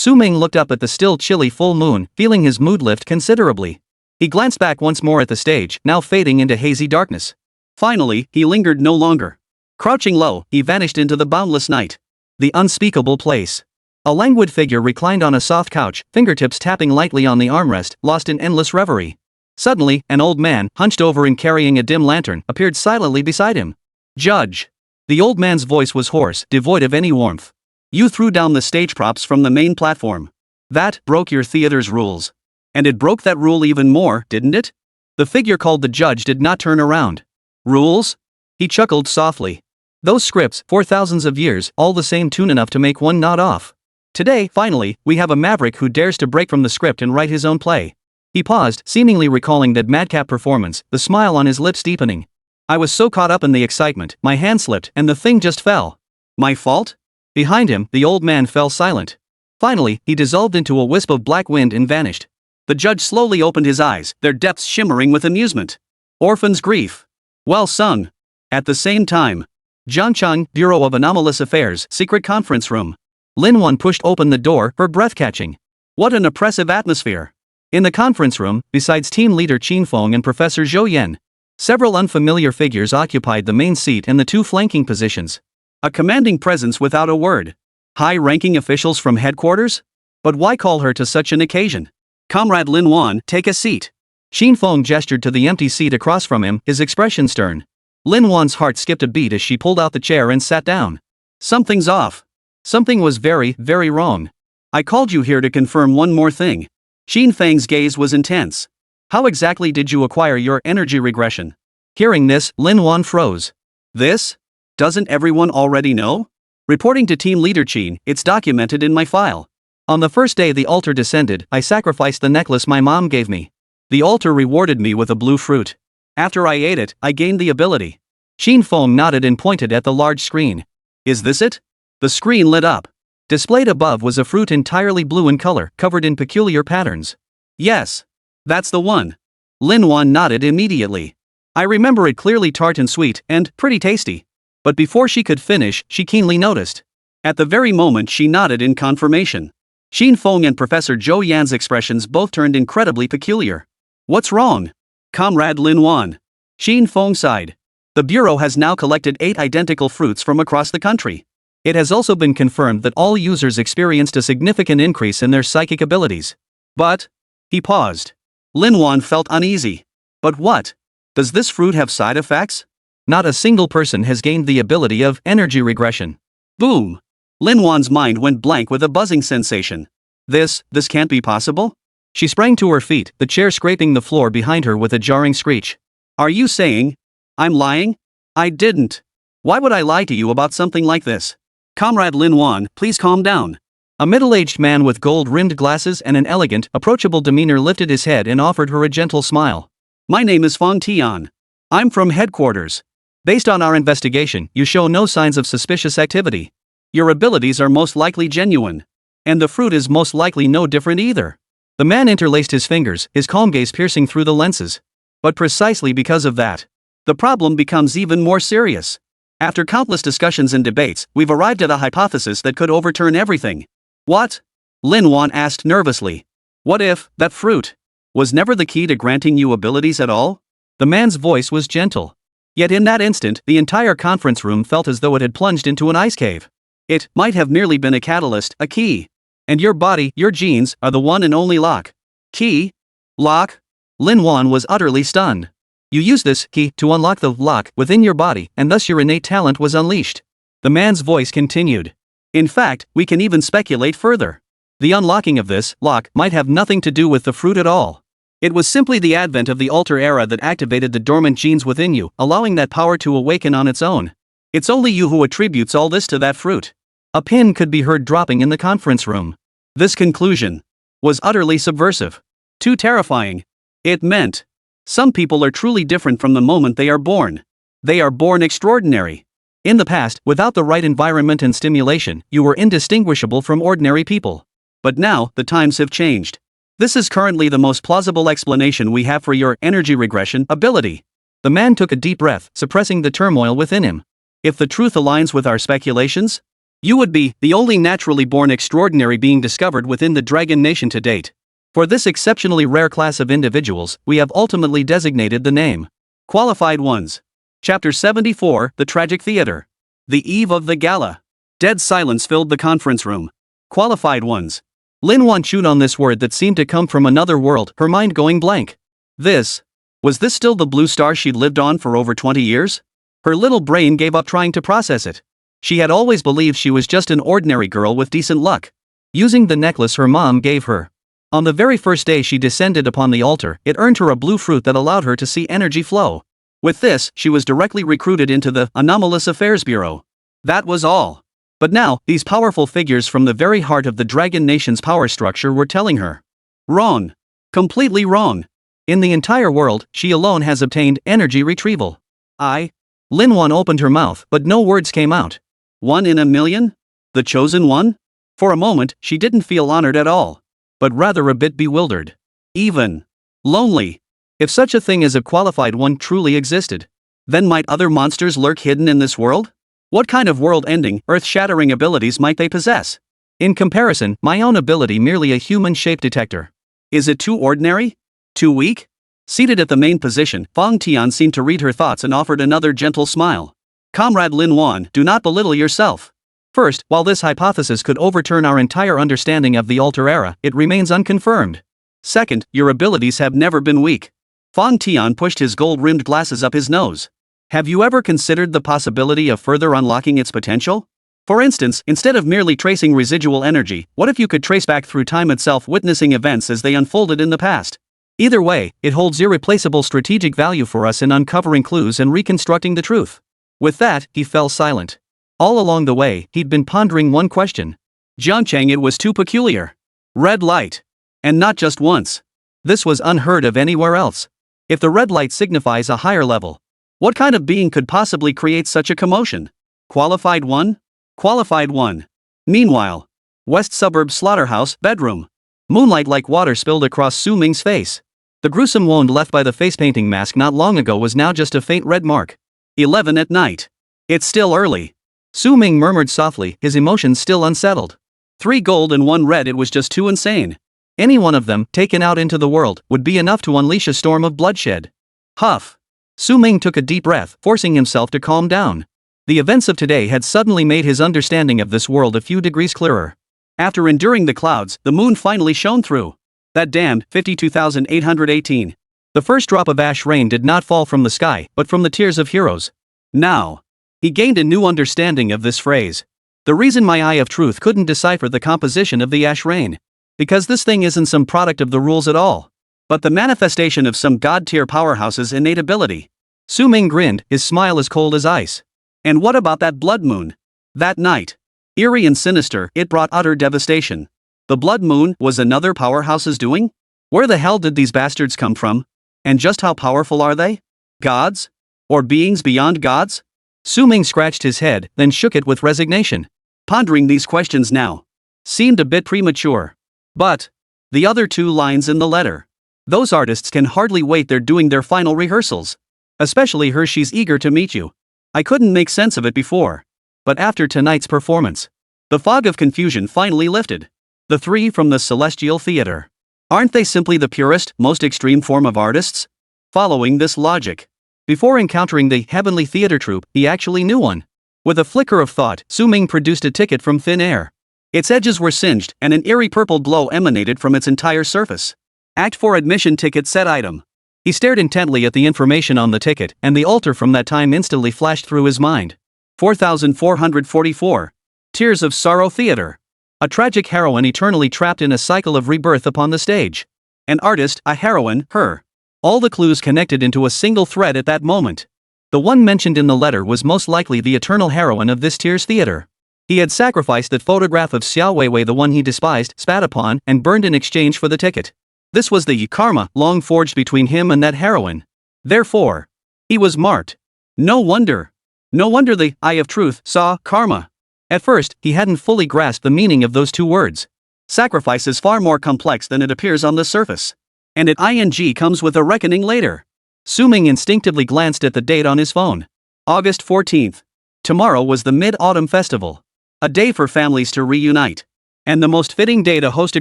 Ming looked up at the still chilly full moon, feeling his mood lift considerably. He glanced back once more at the stage, now fading into hazy darkness. Finally, he lingered no longer. Crouching low, he vanished into the boundless night. The unspeakable place. A languid figure reclined on a soft couch, fingertips tapping lightly on the armrest, lost in endless reverie. Suddenly, an old man, hunched over and carrying a dim lantern, appeared silently beside him. Judge. The old man's voice was hoarse, devoid of any warmth. You threw down the stage props from the main platform. That broke your theater's rules. And it broke that rule even more, didn't it? The figure called the judge did not turn around. Rules? He chuckled softly. Those scripts, for thousands of years, all the same tune enough to make one nod off. Today, finally, we have a maverick who dares to break from the script and write his own play. He paused, seemingly recalling that madcap performance, the smile on his lips deepening. I was so caught up in the excitement, my hand slipped, and the thing just fell. My fault? Behind him, the old man fell silent. Finally, he dissolved into a wisp of black wind and vanished. The judge slowly opened his eyes, their depths shimmering with amusement. Orphan's grief. Well sung. At the same time, Jiangchang, Bureau of Anomalous Affairs, secret conference room. Lin Wan pushed open the door, her breath catching. What an oppressive atmosphere. In the conference room, besides team leader Qin Feng and Professor Zhou Yan, several unfamiliar figures occupied the main seat and the 2 flanking positions. A commanding presence without a word. High-ranking officials from headquarters? But why call her to such an occasion? Comrade Lin Wan, take a seat. Qin Feng gestured to the empty seat across from him, his expression stern. Lin Wan's heart skipped a beat as she pulled out the chair and sat down. Something's off. Something was very, very wrong. I called you here to confirm one more thing. Qin Feng's gaze was intense. How exactly did you acquire your energy regression? Hearing this, Lin Wan froze. This? Doesn't everyone already know? Reporting to team leader Qin, it's documented in my file. On the first day the altar descended, I sacrificed the necklace my mom gave me. The altar rewarded me with a blue fruit. After I ate it, I gained the ability. Qin Feng nodded and pointed at the large screen. Is this it? The screen lit up. Displayed above was a fruit entirely blue in color, covered in peculiar patterns. Yes. That's the one. Lin Wan nodded immediately. I remember it clearly, tart and sweet, and pretty tasty. But before she could finish, she keenly noticed. At the very moment she nodded in confirmation, Qin Feng and Professor Zhou Yan's expressions both turned incredibly peculiar. What's wrong? Comrade Lin Wan. Qin Feng sighed. The Bureau has now collected 8 identical fruits from across the country. It has also been confirmed that all users experienced a significant increase in their psychic abilities. But, he paused. Lin Wan felt uneasy. But what? Does this fruit have side effects? Not a single person has gained the ability of energy regression. Boom! Lin Wan's mind went blank with a buzzing sensation. This can't be possible? She sprang to her feet, the chair scraping the floor behind her with a jarring screech. Are you saying I'm lying? I didn't. Why would I lie to you about something like this? Comrade Lin Wan, please calm down. A middle-aged man with gold-rimmed glasses and an elegant, approachable demeanor lifted his head and offered her a gentle smile. My name is Fang Tian. I'm from headquarters. Based on our investigation, you show no signs of suspicious activity. Your abilities are most likely genuine. And the fruit is most likely no different either. The man interlaced his fingers, his calm gaze piercing through the lenses. But precisely because of that, the problem becomes even more serious. After countless discussions and debates, we've arrived at a hypothesis that could overturn everything. What? Lin Wan asked nervously. What if that fruit was never the key to granting you abilities at all? The man's voice was gentle. Yet in that instant, the entire conference room felt as though it had plunged into an ice cave. It might have merely been a catalyst, a key. And your body, your genes, are the one and only lock. Key? Lock? Lin Wan was utterly stunned. You use this key to unlock the lock within your body, and thus your innate talent was unleashed. The man's voice continued. In fact, we can even speculate further. The unlocking of this lock might have nothing to do with the fruit at all. It was simply the advent of the alter era that activated the dormant genes within you, allowing that power to awaken on its own. It's only you who attributes all this to that fruit. A pin could be heard dropping in the conference room. This conclusion was utterly subversive. Too terrifying. It meant some people are truly different from the moment they are born. They are born extraordinary. In the past, without the right environment and stimulation, you were indistinguishable from ordinary people. But now, the times have changed. This is currently the most plausible explanation we have for your energy regression ability. The man took a deep breath, suppressing the turmoil within him. If the truth aligns with our speculations, you would be the only naturally born extraordinary being discovered within the Dragon Nation to date. For this exceptionally rare class of individuals, we have ultimately designated the name Qualified Ones. Chapter 74, The Tragic Theater. The eve of the gala. Dead silence filled the conference room. Qualified Ones. Lin Wan chewed on this word that seemed to come from another world, her mind going blank. Was this still the blue star she'd lived on for over 20 years? Her little brain gave up trying to process it. She had always believed she was just an ordinary girl with decent luck. Using the necklace her mom gave her. On the very first day she descended upon the altar, it earned her a blue fruit that allowed her to see energy flow. With this, she was directly recruited into the Anomalous Affairs Bureau. That was all. But now, these powerful figures from the very heart of the Dragon Nation's power structure were telling her. Wrong. Completely wrong. In the entire world, she alone has obtained energy retrieval. Lin Wan opened her mouth, but no words came out. 1 in a million? The chosen one? For a moment, she didn't feel honored at all. But rather a bit bewildered. Even lonely. If such a thing as a qualified one truly existed, then might other monsters lurk hidden in this world? What kind of world-ending, earth-shattering abilities might they possess? In comparison, my own ability merely a human shape detector. Is it too ordinary? Too weak? Seated at the main position, Fang Tian seemed to read her thoughts and offered another gentle smile. Comrade Lin Wan, do not belittle yourself. First, while this hypothesis could overturn our entire understanding of the alter era, it remains unconfirmed. Second, your abilities have never been weak. Fang Tian pushed his gold-rimmed glasses up his nose. Have you ever considered the possibility of further unlocking its potential? For instance, instead of merely tracing residual energy, what if you could trace back through time itself, witnessing events as they unfolded in the past? Either way, it holds irreplaceable strategic value for us in uncovering clues and reconstructing the truth. With that, he fell silent. All along the way, he'd been pondering one question. Jiangcheng, it was too peculiar. Red light. And not just once. This was unheard of anywhere else. If the red light signifies a higher level, what kind of being could possibly create such a commotion? Qualified one? Qualified one. Meanwhile, West Suburb Slaughterhouse, bedroom. Moonlight like water spilled across Su Ming's face. The gruesome wound left by the face-painting mask not long ago was now just a faint red mark. 11 at night. It's still early. Su Ming murmured softly, his emotions still unsettled. 3 gold and 1 red, it was just too insane. Any one of them, taken out into the world, would be enough to unleash a storm of bloodshed. Huff. Su Ming took a deep breath, forcing himself to calm down. The events of today had suddenly made his understanding of this world a few degrees clearer. After enduring the clouds, the moon finally shone through. That damned 52,818. The first drop of ash rain did not fall from the sky, but from the tears of heroes. Now, he gained a new understanding of this phrase. The reason my eye of truth couldn't decipher the composition of the ash rain. Because this thing isn't some product of the rules at all, but the manifestation of some god-tier powerhouse's innate ability. Su Ming grinned, his smile as cold as ice. And what about that blood moon? That night. Eerie and sinister, it brought utter devastation. The blood moon was another powerhouse's doing? Where the hell did these bastards come from? And just how powerful are they? Gods? Or beings beyond gods? Su Ming scratched his head, then shook it with resignation. Pondering these questions now seemed a bit premature. But the other 2 lines in the letter. Those artists can hardly wait, they're doing their final rehearsals. Especially her, she's eager to meet you. I couldn't make sense of it before. But after tonight's performance, the fog of confusion finally lifted. The 3 from the Celestial Theater. Aren't they simply the purest, most extreme form of artists? Following this logic, before encountering the Heavenly Theater troupe, he actually knew one. With a flicker of thought, Su Ming produced a ticket from thin air. Its edges were singed, and an eerie purple glow emanated from its entire surface. Act 4 admission ticket set item. He stared intently at the information on the ticket, and the altar from that time instantly flashed through his mind. 4444. Tears of Sorrow Theater. A tragic heroine eternally trapped in a cycle of rebirth upon the stage. An artist, a heroine, her. All the clues connected into a single thread at that moment. The one mentioned in the letter was most likely the eternal heroine of this Tears Theater. He had sacrificed that photograph of Xiao Weiwei, the one he despised, spat upon, and burned in exchange for the ticket. This was the karma long forged between him and that heroine. Therefore, he was marked. No wonder the Eye of Truth saw karma. At first, he hadn't fully grasped the meaning of those two words. Sacrifice is far more complex than it appears on the surface. And it ing comes with a reckoning later. Su Ming instinctively glanced at the date on his phone. August 14th. Tomorrow was the Mid-Autumn Festival. A day for families to reunite. And the most fitting day to host a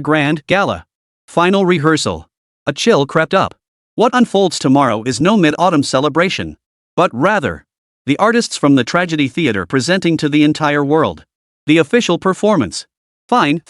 grand gala. Final rehearsal. A chill crept up. What unfolds tomorrow is no Mid-Autumn celebration. But rather, the artists from the Tragedy Theater presenting to the entire world. The official performance. Fine.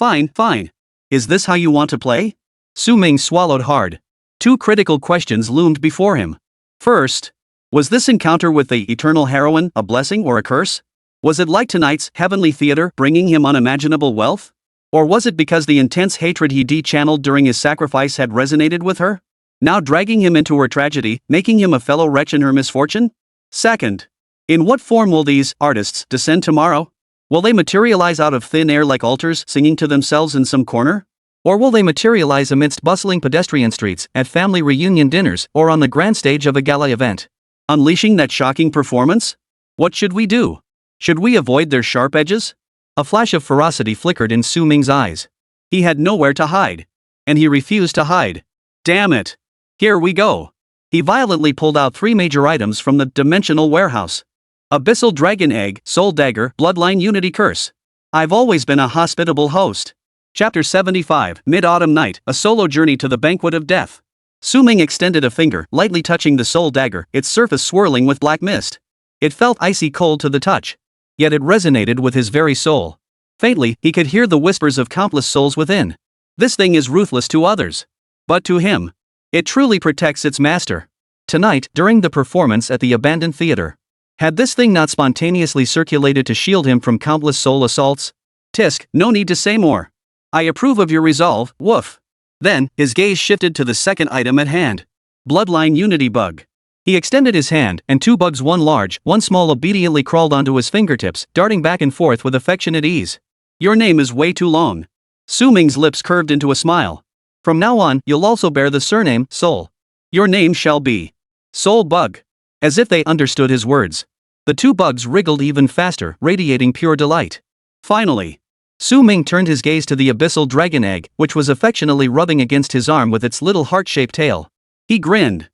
Is this how you want to play? Su Ming swallowed hard. Two critical questions loomed before him. First, was this encounter with the eternal heroine a blessing or a curse? Was it like tonight's heavenly theater bringing him unimaginable wealth? Or was it because the intense hatred he de-channeled during his sacrifice had resonated with her? Now dragging him into her tragedy, making him a fellow wretch in her misfortune? Second, in what form will these artists descend tomorrow? Will they materialize out of thin air like altars singing to themselves in some corner? Or will they materialize amidst bustling pedestrian streets, at family reunion dinners, or on the grand stage of a gala event? Unleashing that shocking performance? What should we do? Should we avoid their sharp edges? A flash of ferocity flickered in Su Ming's eyes. He had nowhere to hide. And he refused to hide. Damn it! Here we go. He violently pulled out 3 major items from the dimensional warehouse. Abyssal Dragon Egg, Soul Dagger, Bloodline Unity Curse. I've always been a hospitable host. Chapter 75, Mid-Autumn Night, a solo journey to the banquet of death. Su Ming extended a finger, lightly touching the soul dagger, its surface swirling with black mist. It felt icy cold to the touch. Yet it resonated with his very soul. Faintly, he could hear the whispers of countless souls within. This thing is ruthless to others. But to him, it truly protects its master. Tonight, during the performance at the abandoned theater, had this thing not spontaneously circulated to shield him from countless soul assaults? Tisk, no need to say more. I approve of your resolve, woof. Then, his gaze shifted to the second item at hand. Bloodline Unity Bug. He extended his hand, and 2 bugs, one large, one small, obediently crawled onto his fingertips, darting back and forth with affectionate ease. Your name is way too long. Su Ming's lips curved into a smile. From now on, you'll also bear the surname, Soul. Your name shall be Soul Bug. As if they understood his words. The 2 bugs wriggled even faster, radiating pure delight. Finally, Su Ming turned his gaze to the Abyssal Dragon Egg, which was affectionately rubbing against his arm with its little heart-shaped tail. He grinned.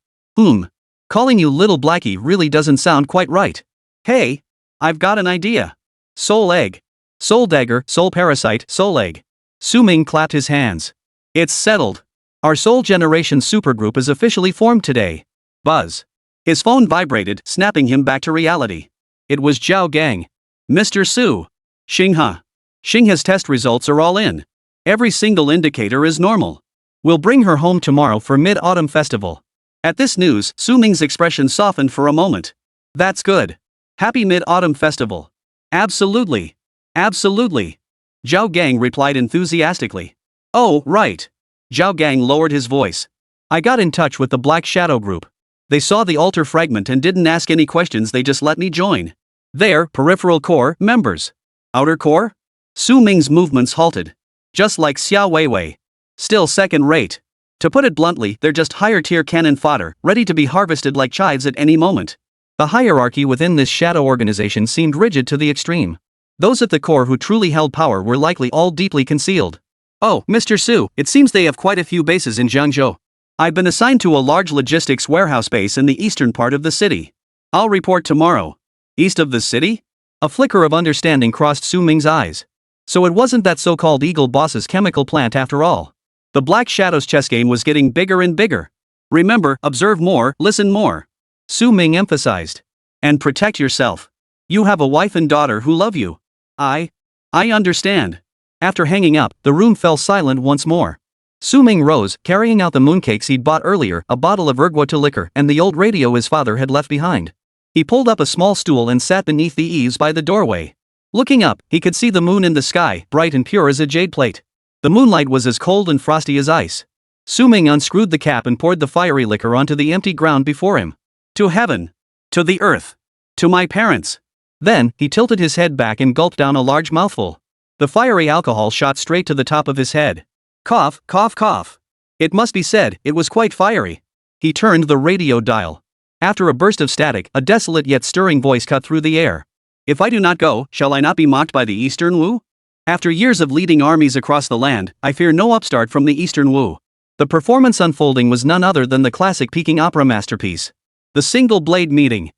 Calling you Little Blackie really doesn't sound quite right. Hey, I've got an idea. Soul Egg. Soul Dagger, Soul Parasite, Soul Egg. Su Ming clapped his hands. It's settled. Our Soul Generation supergroup is officially formed today. Buzz. His phone vibrated, snapping him back to reality. It was Zhao Gang. Mr. Su. Xingha's test results are all in. Every single indicator is normal. We'll bring her home tomorrow for Mid-Autumn Festival. At this news, Su Ming's expression softened for a moment. That's good. Happy Mid-Autumn Festival. Absolutely. Zhao Gang replied enthusiastically. Oh, right. Zhao Gang lowered his voice. I got in touch with the Black Shadow group. They saw the altar fragment and didn't ask any questions, they just let me join. They're peripheral core members. Outer core? Su Ming's movements halted. Just like Xiao Weiwei. Still second rate. To put it bluntly, they're just higher tier cannon fodder, ready to be harvested like chives at any moment. The hierarchy within this shadow organization seemed rigid to the extreme. Those at the core who truly held power were likely all deeply concealed. Oh, Mr. Su, it seems they have quite a few bases in Jiangzhou. I've been assigned to a large logistics warehouse base in the eastern part of the city. I'll report tomorrow. East of the city? A flicker of understanding crossed Su Ming's eyes. So it wasn't that so-called Eagle Boss's chemical plant after all. The Black Shadow's chess game was getting bigger and bigger. Remember, observe more, listen more. Su Ming emphasized. And protect yourself. You have a wife and daughter who love you. I understand. After hanging up, the room fell silent once more. Ming rose, carrying out the mooncakes he'd bought earlier, a bottle of ergwota liquor, and the old radio his father had left behind. He pulled up a small stool and sat beneath the eaves by the doorway. Looking up, he could see the moon in the sky, bright and pure as a jade plate. The moonlight was as cold and frosty as ice. Ming unscrewed the cap and poured the fiery liquor onto the empty ground before him. To heaven. To the earth. To my parents. Then, he tilted his head back and gulped down a large mouthful. The fiery alcohol shot straight to the top of his head. Cough, cough, cough. It must be said, it was quite fiery. He turned the radio dial. After a burst of static, a desolate yet stirring voice cut through the air. If I do not go, shall I not be mocked by the Eastern Wu? After years of leading armies across the land, I fear no upstart from the Eastern Wu. The performance unfolding was none other than the classic Peking opera masterpiece. The Single Blade Meeting.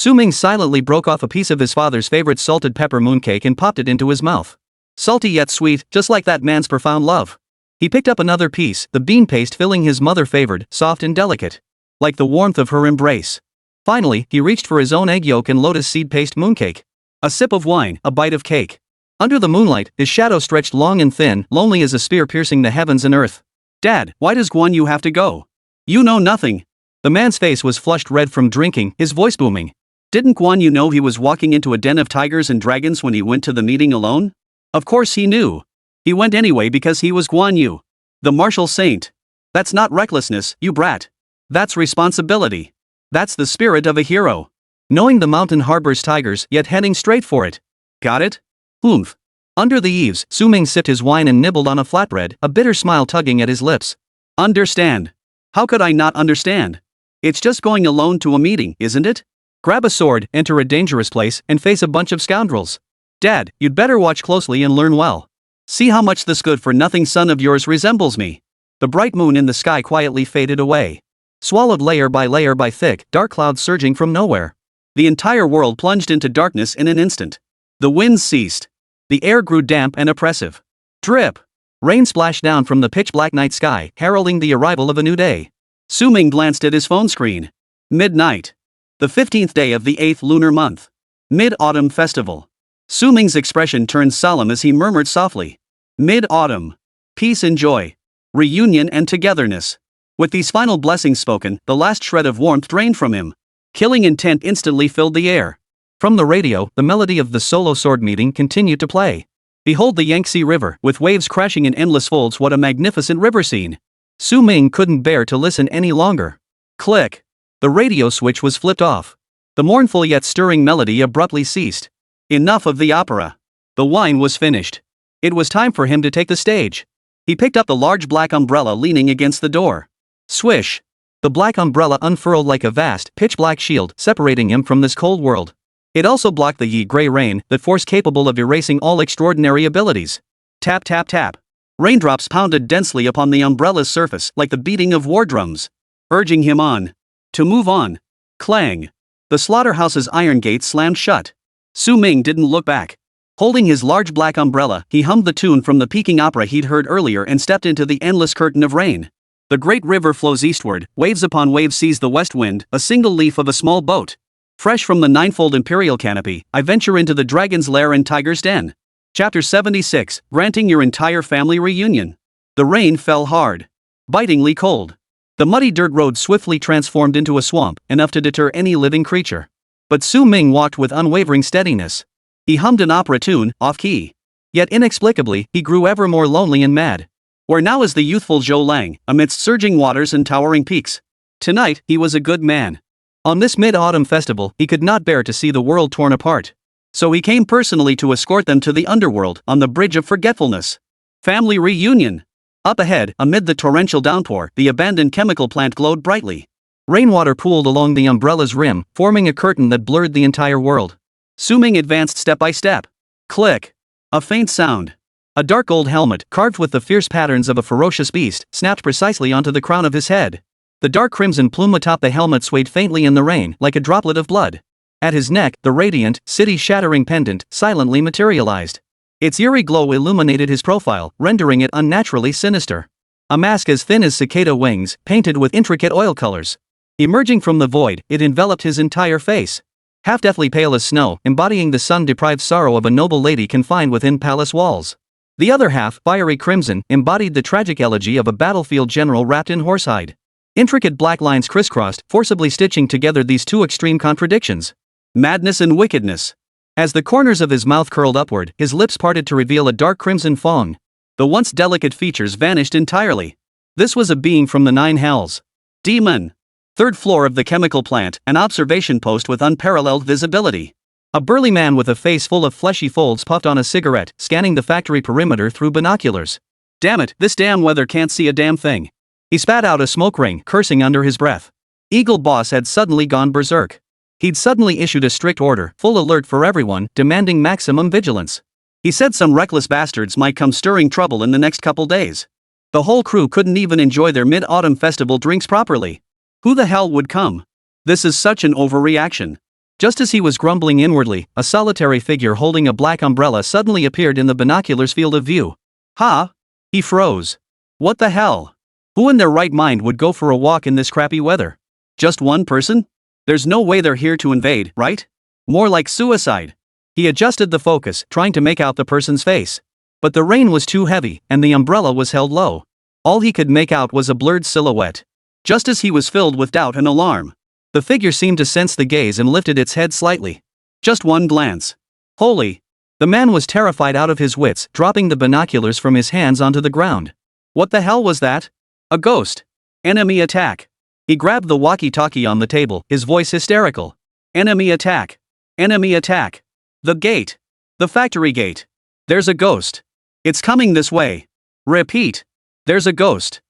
Ming silently broke off a piece of his father's favorite salted pepper mooncake and popped it into his mouth. Salty yet sweet, just like that man's profound love. He picked up another piece, the bean paste filling his mother favored, soft and delicate. Like the warmth of her embrace. Finally, he reached for his own egg yolk and lotus seed paste mooncake. A sip of wine, a bite of cake. Under the moonlight, his shadow stretched long and thin, lonely as a spear piercing the heavens and earth. Dad, why does Guan Yu have to go? You know nothing. The man's face was flushed red from drinking, his voice booming. Didn't Guan Yu know he was walking into a den of tigers and dragons when he went to the meeting alone? Of course he knew. He went anyway because he was Guan Yu. The martial saint. That's not recklessness, you brat. That's responsibility. That's the spirit of a hero. Knowing the mountain harbors tigers, yet heading straight for it. Got it? Oomph. Under the eaves, Ming sipped his wine and nibbled on a flatbread, a bitter smile tugging at his lips. Understand. How could I not understand? It's just going alone to a meeting, isn't it? Grab a sword, enter a dangerous place, and face a bunch of scoundrels. Dad, you'd better watch closely and learn well. See how much this good-for-nothing son of yours resembles me. The bright moon in the sky quietly faded away. Swallowed layer by thick, dark clouds surging from nowhere. The entire world plunged into darkness in an instant. The winds ceased. The air grew damp and oppressive. Drip. Rain splashed down from the pitch-black night sky, heralding the arrival of a new day. Ming glanced at his phone screen. Midnight. The 15th day of the 8th lunar month. Mid-Autumn Festival. Ming's expression turned solemn as he murmured softly. Mid-Autumn. Peace and joy. Reunion and togetherness. With these final blessings spoken, the last shred of warmth drained from him. Killing intent instantly filled the air. From the radio, the melody of the solo sword meeting continued to play. Behold the Yangtze River, with waves crashing in endless folds. What a magnificent river scene. Ming couldn't bear to listen any longer. Click. The radio switch was flipped off. The mournful yet stirring melody abruptly ceased. Enough of the opera. The wine was finished. It was time for him to take the stage. He picked up the large black umbrella leaning against the door. Swish. The black umbrella unfurled like a vast, pitch-black shield, separating him from this cold world. It also blocked the ye-gray rain, that force capable of erasing all extraordinary abilities. Tap tap tap. Raindrops pounded densely upon the umbrella's surface like the beating of war drums, urging him on. To move on. Clang. The slaughterhouse's iron gate slammed shut. Ming didn't look back. Holding his large black umbrella, he hummed the tune from the Peking opera he'd heard earlier and stepped into the endless curtain of rain. The great river flows eastward, waves upon waves seize the west wind, a single leaf of a small boat. Fresh from the ninefold imperial canopy, I venture into the dragon's lair and tiger's den. Chapter 76, granting your entire family reunion. The rain fell hard. Bitingly cold. The muddy dirt road swiftly transformed into a swamp, enough to deter any living creature. But Ming walked with unwavering steadiness. He hummed an opera tune, off-key. Yet inexplicably, he grew ever more lonely and mad. Where now is the youthful Zhou Lang, amidst surging waters and towering peaks? Tonight, he was a good man. On this mid-autumn festival, he could not bear to see the world torn apart. So he came personally to escort them to the underworld, on the Bridge of Forgetfulness. Family reunion. Up ahead, amid the torrential downpour, the abandoned chemical plant glowed brightly. Rainwater pooled along the umbrella's rim, forming a curtain that blurred the entire world. Ming advanced step by step. Click. A faint sound. A dark gold helmet, carved with the fierce patterns of a ferocious beast, snapped precisely onto the crown of his head. The dark crimson plume atop the helmet swayed faintly in the rain, like a droplet of blood. At his neck, the radiant, city-shattering pendant silently materialized. Its eerie glow illuminated his profile, rendering it unnaturally sinister. A mask as thin as cicada wings, painted with intricate oil colors. Emerging from the void, it enveloped his entire face. half deathly pale as snow, embodying the sun-deprived sorrow of a noble lady confined within palace walls. The other half, fiery crimson, embodied the tragic elegy of a battlefield general wrapped in horsehide. Intricate black lines crisscrossed, forcibly stitching together these two extreme contradictions. Madness and wickedness. As the corners of his mouth curled upward, his lips parted to reveal a dark crimson fang. The once delicate features vanished entirely. This was a being from the nine hells. Demon. Third floor of the chemical plant, an observation post with unparalleled visibility. A burly man with a face full of fleshy folds puffed on a cigarette, scanning the factory perimeter through binoculars. Damn it, this damn weather can't see a damn thing. He spat out a smoke ring, cursing under his breath. Eagle Boss had suddenly gone berserk. He'd suddenly issued a strict order, full alert for everyone, demanding maximum vigilance. He said some reckless bastards might come stirring trouble in the next couple days. The whole crew couldn't even enjoy their mid-autumn festival drinks properly. Who the hell would come? This is such an overreaction. Just as he was grumbling inwardly, a solitary figure holding a black umbrella suddenly appeared in the binoculars' field of view. Ha! He froze. What the hell? Who in their right mind would go for a walk in this crappy weather? Just one person? There's no way they're here to invade, right? More like suicide. He adjusted the focus, trying to make out the person's face. But the rain was too heavy, and the umbrella was held low. All he could make out was a blurred silhouette. Just as he was filled with doubt and alarm, the figure seemed to sense the gaze and lifted its head slightly. Just one glance. Holy! The man was terrified out of his wits, dropping the binoculars from his hands onto the ground. What the hell was that? A ghost. Enemy attack. He grabbed the walkie-talkie on the table, his voice hysterical. Enemy attack. Enemy attack. The gate. The factory gate. There's a ghost. It's coming this way. Repeat. There's a ghost.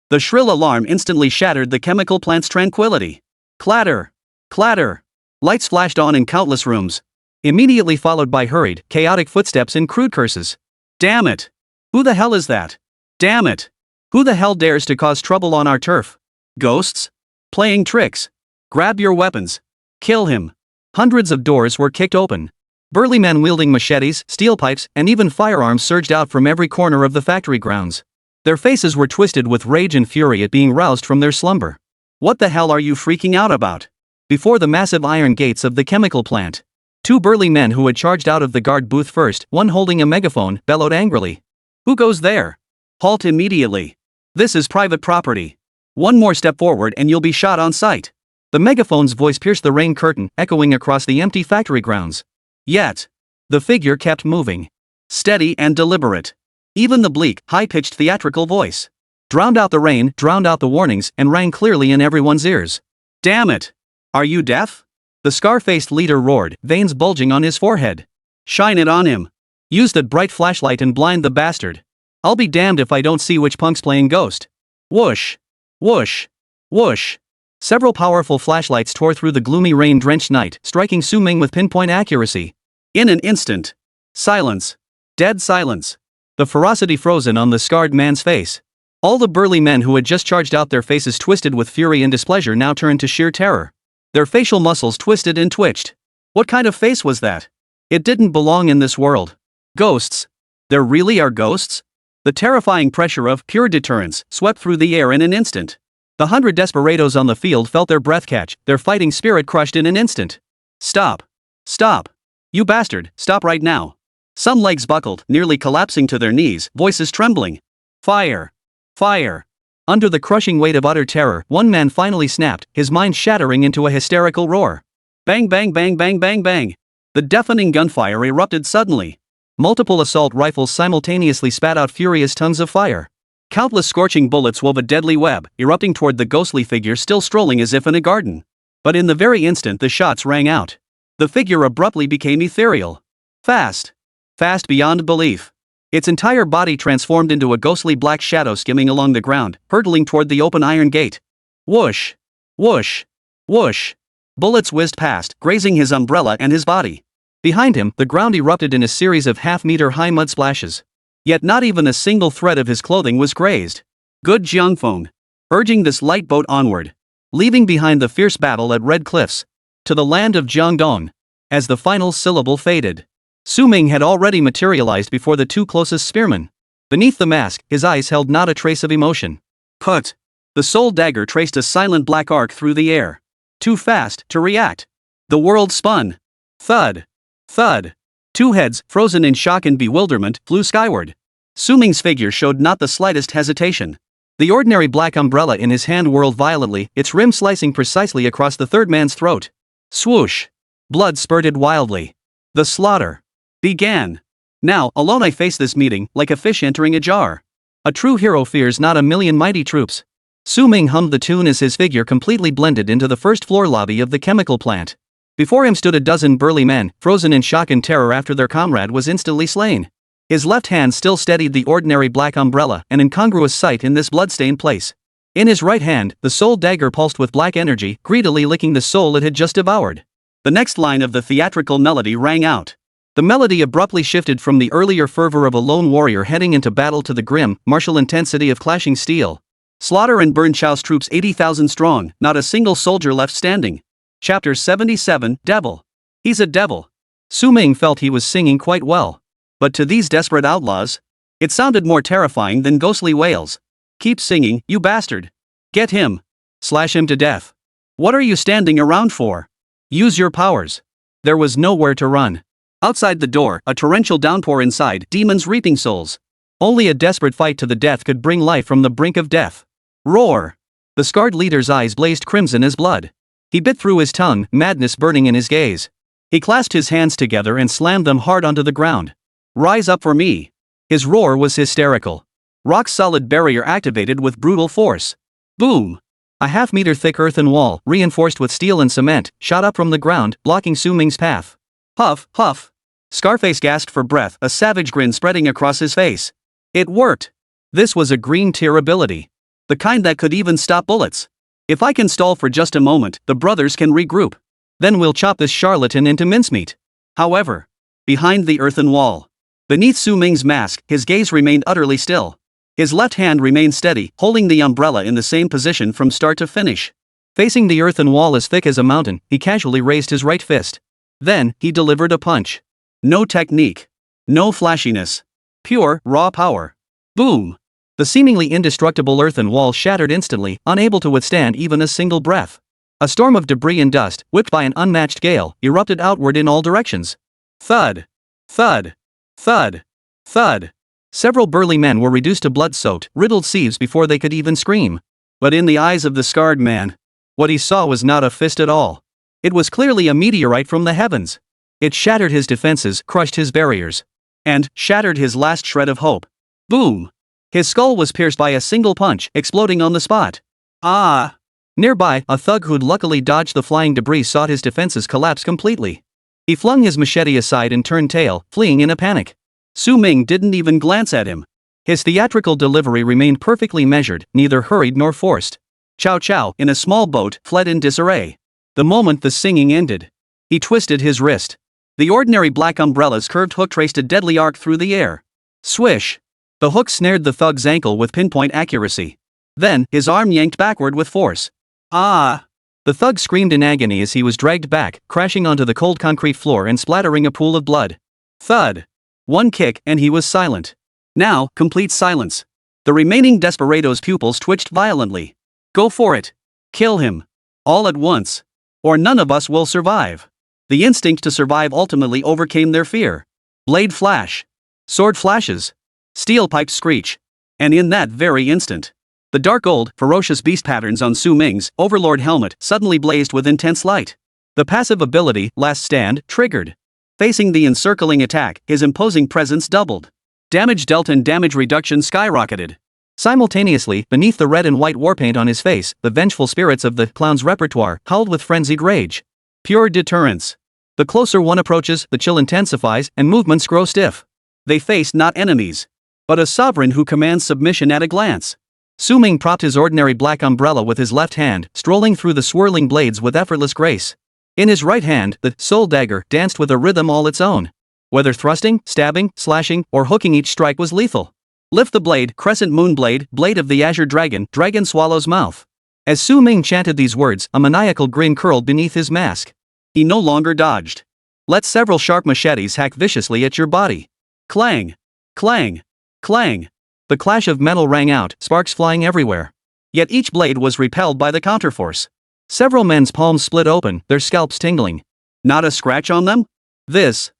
The shrill alarm instantly shattered the chemical plant's tranquility. Clatter. Clatter. Lights flashed on in countless rooms, immediately followed by hurried, chaotic footsteps and crude curses. Damn it! Who the hell is that? Damn it! Who the hell dares to cause trouble on our turf? Ghosts? Playing tricks? Grab your weapons. Kill him. Hundreds of doors were kicked open. Burly men wielding machetes, steel pipes, and even firearms surged out from every corner of the factory grounds. Their faces were twisted with rage and fury at being roused from their slumber. What the hell are you freaking out about? Before the massive iron gates of the chemical plant, two burly men who had charged out of the guard booth first, one holding a megaphone, bellowed angrily. Who goes there? Halt immediately. This is private property. One more step forward and you'll be shot on sight. The megaphone's voice pierced the rain curtain, echoing across the empty factory grounds. Yet, the figure kept moving. Steady and deliberate. Even the bleak, high-pitched theatrical voice drowned out the rain, drowned out the warnings, and rang clearly in everyone's ears. Damn it! Are you deaf? The scar-faced leader roared, veins bulging on his forehead. Shine it on him. Use that bright flashlight and blind the bastard. I'll be damned if I don't see which punk's playing ghost. Whoosh! Whoosh! Whoosh! Several powerful flashlights tore through the gloomy rain-drenched night, striking Su Ming with pinpoint accuracy. In an instant. Silence. Dead silence. The ferocity frozen on the scarred man's face. All the burly men who had just charged out, their faces twisted with fury and displeasure, now turned to sheer terror. Their facial muscles twisted and twitched. What kind of face was that? It didn't belong in this world. Ghosts. There really are ghosts? The terrifying pressure of pure deterrence swept through the air in an instant. The 100 desperados on the field felt their breath catch, their fighting spirit crushed in an instant. Stop. Stop. You bastard, stop right now. Some legs buckled, nearly collapsing to their knees, voices trembling. Fire. Fire. Under the crushing weight of utter terror, one man finally snapped, his mind shattering into a hysterical roar. Bang bang bang bang bang bang. The deafening gunfire erupted suddenly. Multiple assault rifles simultaneously spat out furious tongues of fire. Countless scorching bullets wove a deadly web, erupting toward the ghostly figure still strolling as if in a garden. But in the very instant the shots rang out, the figure abruptly became ethereal. Fast. Fast beyond belief. Its entire body transformed into a ghostly black shadow skimming along the ground, hurtling toward the open iron gate. Whoosh. Whoosh. Whoosh. Bullets whizzed past, grazing his umbrella and his body. Behind him, the ground erupted in a series of half-meter-high mud splashes. Yet not even a single thread of his clothing was grazed. Good Jiangfeng. Urging this light boat onward, leaving behind the fierce battle at Red Cliffs, to the land of Jiangdong. As the final syllable faded, Su Ming had already materialized before the two closest spearmen. Beneath the mask, his eyes held not a trace of emotion. Put. The soul dagger traced a silent black arc through the air. Too fast to react. The world spun. Thud. Thud. Two heads, frozen in shock and bewilderment, flew skyward. Su Ming's figure showed not the slightest hesitation. The ordinary black umbrella in his hand whirled violently, its rim slicing precisely across the third man's throat. Swoosh. Blood spurted wildly. The slaughter began. Now, alone I face this meeting, like a fish entering a jar. A true hero fears not a million mighty troops. Su Ming hummed the tune as his figure completely blended into the first floor lobby of the chemical plant. Before him stood a dozen burly men, frozen in shock and terror after their comrade was instantly slain. His left hand still steadied the ordinary black umbrella, an incongruous sight in this blood-stained place. In his right hand, the soul dagger pulsed with black energy, greedily licking the soul it had just devoured. The next line of the theatrical melody rang out. The melody abruptly shifted from the earlier fervor of a lone warrior heading into battle to the grim, martial intensity of clashing steel. Slaughter and burn Chao's troops 80,000 strong, not a single soldier left standing. Chapter 77, Devil. He's a devil. Su Ming felt he was singing quite well. But to these desperate outlaws, it sounded more terrifying than ghostly wails. Keep singing, you bastard. Get him. Slash him to death. What are you standing around for? Use your powers. There was nowhere to run. Outside the door, a torrential downpour inside, demons reaping souls. Only a desperate fight to the death could bring life from the brink of death. Roar. The scarred leader's eyes blazed crimson as blood. He bit through his tongue, madness burning in his gaze. He clasped his hands together and slammed them hard onto the ground. Rise up for me. His roar was hysterical. Rock-solid barrier activated with brutal force. Boom. A half-meter-thick earthen wall, reinforced with steel and cement, shot up from the ground, blocking Su Ming's path. Puff, puff. Scarface gasped for breath, a savage grin spreading across his face. It worked. This was a green tier ability. The kind that could even stop bullets. If I can stall for just a moment, the brothers can regroup. Then we'll chop this charlatan into mincemeat. However, behind the earthen wall, beneath Su Ming's mask, his gaze remained utterly still. His left hand remained steady, holding the umbrella in the same position from start to finish. Facing the earthen wall as thick as a mountain, he casually raised his right fist. Then, he delivered a punch. No technique. No flashiness. Pure, raw power. Boom. The seemingly indestructible earthen wall shattered instantly, unable to withstand even a single breath. A storm of debris and dust, whipped by an unmatched gale, erupted outward in all directions. Thud. Thud. Thud. Thud. Several burly men were reduced to blood-soaked, riddled sieves before they could even scream. But in the eyes of the scarred man, what he saw was not a fist at all. It was clearly a meteorite from the heavens. It shattered his defenses, crushed his barriers, and shattered his last shred of hope. Boom. His skull was pierced by a single punch, exploding on the spot. Ah! Nearby, a thug who'd luckily dodged the flying debris saw his defenses collapse completely. He flung his machete aside and turned tail, fleeing in a panic. Su Ming didn't even glance at him. His theatrical delivery remained perfectly measured, neither hurried nor forced. Chow Chow, in a small boat, fled in disarray. The moment the singing ended, he twisted his wrist. The ordinary black umbrella's curved hook traced a deadly arc through the air. Swish! The hook snared the thug's ankle with pinpoint accuracy. Then, his arm yanked backward with force. Ah! The thug screamed in agony as he was dragged back, crashing onto the cold concrete floor and splattering a pool of blood. Thud! One kick, and he was silent. Now, complete silence. The remaining desperado's pupils twitched violently. Go for it. Kill him. All at once. Or none of us will survive. The instinct to survive ultimately overcame their fear. Blade flash. Sword flashes. Steel pipes screech. And in that very instant, the dark gold, ferocious beast patterns on Su Ming's Overlord helmet suddenly blazed with intense light. The passive ability, Last Stand, triggered. Facing the encircling attack, his imposing presence doubled. Damage dealt and damage reduction skyrocketed. Simultaneously, beneath the red and white warpaint on his face, the vengeful spirits of the clown's repertoire howled with frenzied rage. Pure deterrence. The closer one approaches, the chill intensifies, and movements grow stiff. They face not enemies, but a sovereign who commands submission at a glance. Su Ming propped his ordinary black umbrella with his left hand, strolling through the swirling blades with effortless grace. In his right hand, the soul dagger danced with a rhythm all its own. Whether thrusting, stabbing, slashing, or hooking, each strike was lethal. Lift the blade, crescent moon blade, blade of the azure dragon, dragon swallow's mouth. As Su Ming chanted these words, a maniacal grin curled beneath his mask. He no longer dodged. Let several sharp machetes hack viciously at your body. Clang! Clang! Clang! The clash of metal rang out, sparks flying everywhere. Yet each blade was repelled by the counterforce. Several men's palms split open, their scalps tingling. Not a scratch on them? Is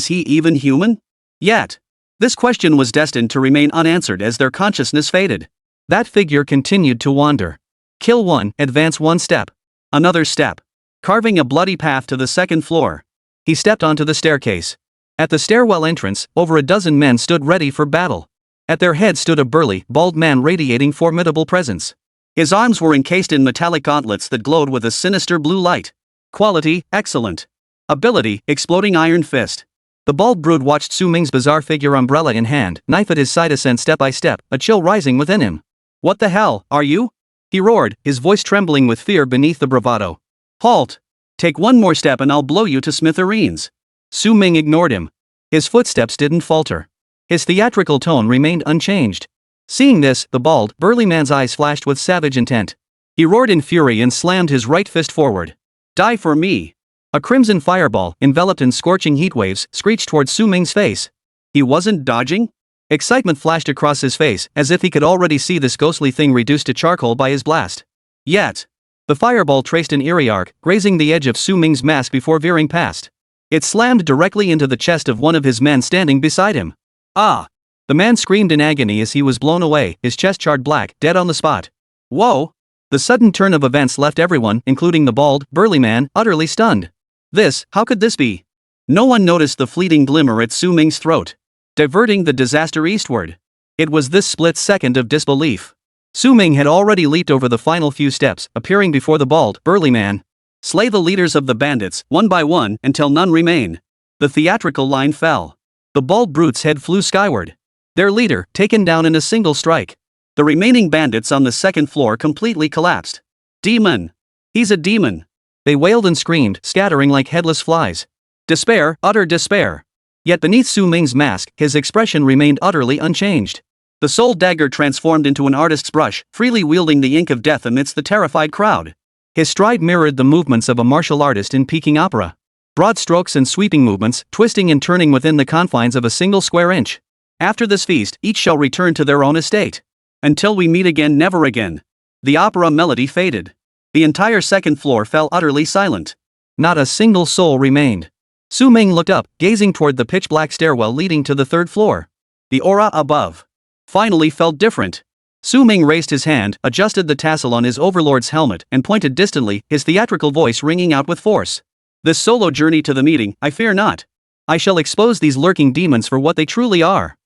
he even human? Yet. This question was destined to remain unanswered as their consciousness faded. That figure continued to wander. Kill one, advance one step. Another step. Carving a bloody path to the second floor. He stepped onto the staircase. At the stairwell entrance, over a dozen men stood ready for battle. At their head stood a burly, bald man radiating formidable presence. His arms were encased in metallic gauntlets that glowed with a sinister blue light. Quality, excellent. Ability, exploding iron fist. The bald brood watched Su Ming's bizarre figure, umbrella in hand, knife at his side, ascend step by step, a chill rising within him. What the hell, are you? He roared, his voice trembling with fear beneath the bravado. Halt! Take one more step and I'll blow you to smithereens. Su Ming ignored him. His footsteps didn't falter. His theatrical tone remained unchanged. Seeing this, the bald, burly man's eyes flashed with savage intent. He roared in fury and slammed his right fist forward. Die for me! A crimson fireball, enveloped in scorching heat waves, screeched toward Su Ming's face. He wasn't dodging? Excitement flashed across his face, as if he could already see this ghostly thing reduced to charcoal by his blast. Yet. The fireball traced an eerie arc, grazing the edge of Su Ming's mask before veering past. It slammed directly into the chest of one of his men standing beside him. Ah! The man screamed in agony as he was blown away, his chest charred black, dead on the spot. Whoa! The sudden turn of events left everyone, including the bald, burly man, utterly stunned. How could this be? No one noticed the fleeting glimmer at Su Ming's throat, diverting the disaster eastward. It was this split second of disbelief. Su Ming had already leaped over the final few steps, appearing before the bald, burly man. Slay the leaders of the bandits, one by one, until none remain. The theatrical line fell. The bald brute's head flew skyward. Their leader, taken down in a single strike. The remaining bandits on the second floor completely collapsed. Demon! He's a demon! They wailed and screamed, scattering like headless flies. Despair, utter despair. Yet beneath Su Ming's mask, his expression remained utterly unchanged. The soul dagger transformed into an artist's brush, freely wielding the ink of death amidst the terrified crowd. His stride mirrored the movements of a martial artist in Peking opera. Broad strokes and sweeping movements, twisting and turning within the confines of a single square inch. After this feast, each shall return to their own estate. Until we meet again, never again. The opera melody faded. The entire second floor fell utterly silent. Not a single soul remained. Su Ming looked up, gazing toward the pitch-black stairwell leading to the third floor. The aura above finally felt different. Su Ming raised his hand, adjusted the tassel on his overlord's helmet, and pointed distantly, his theatrical voice ringing out with force. This solo journey to the meeting, I fear not. I shall expose these lurking demons for what they truly are.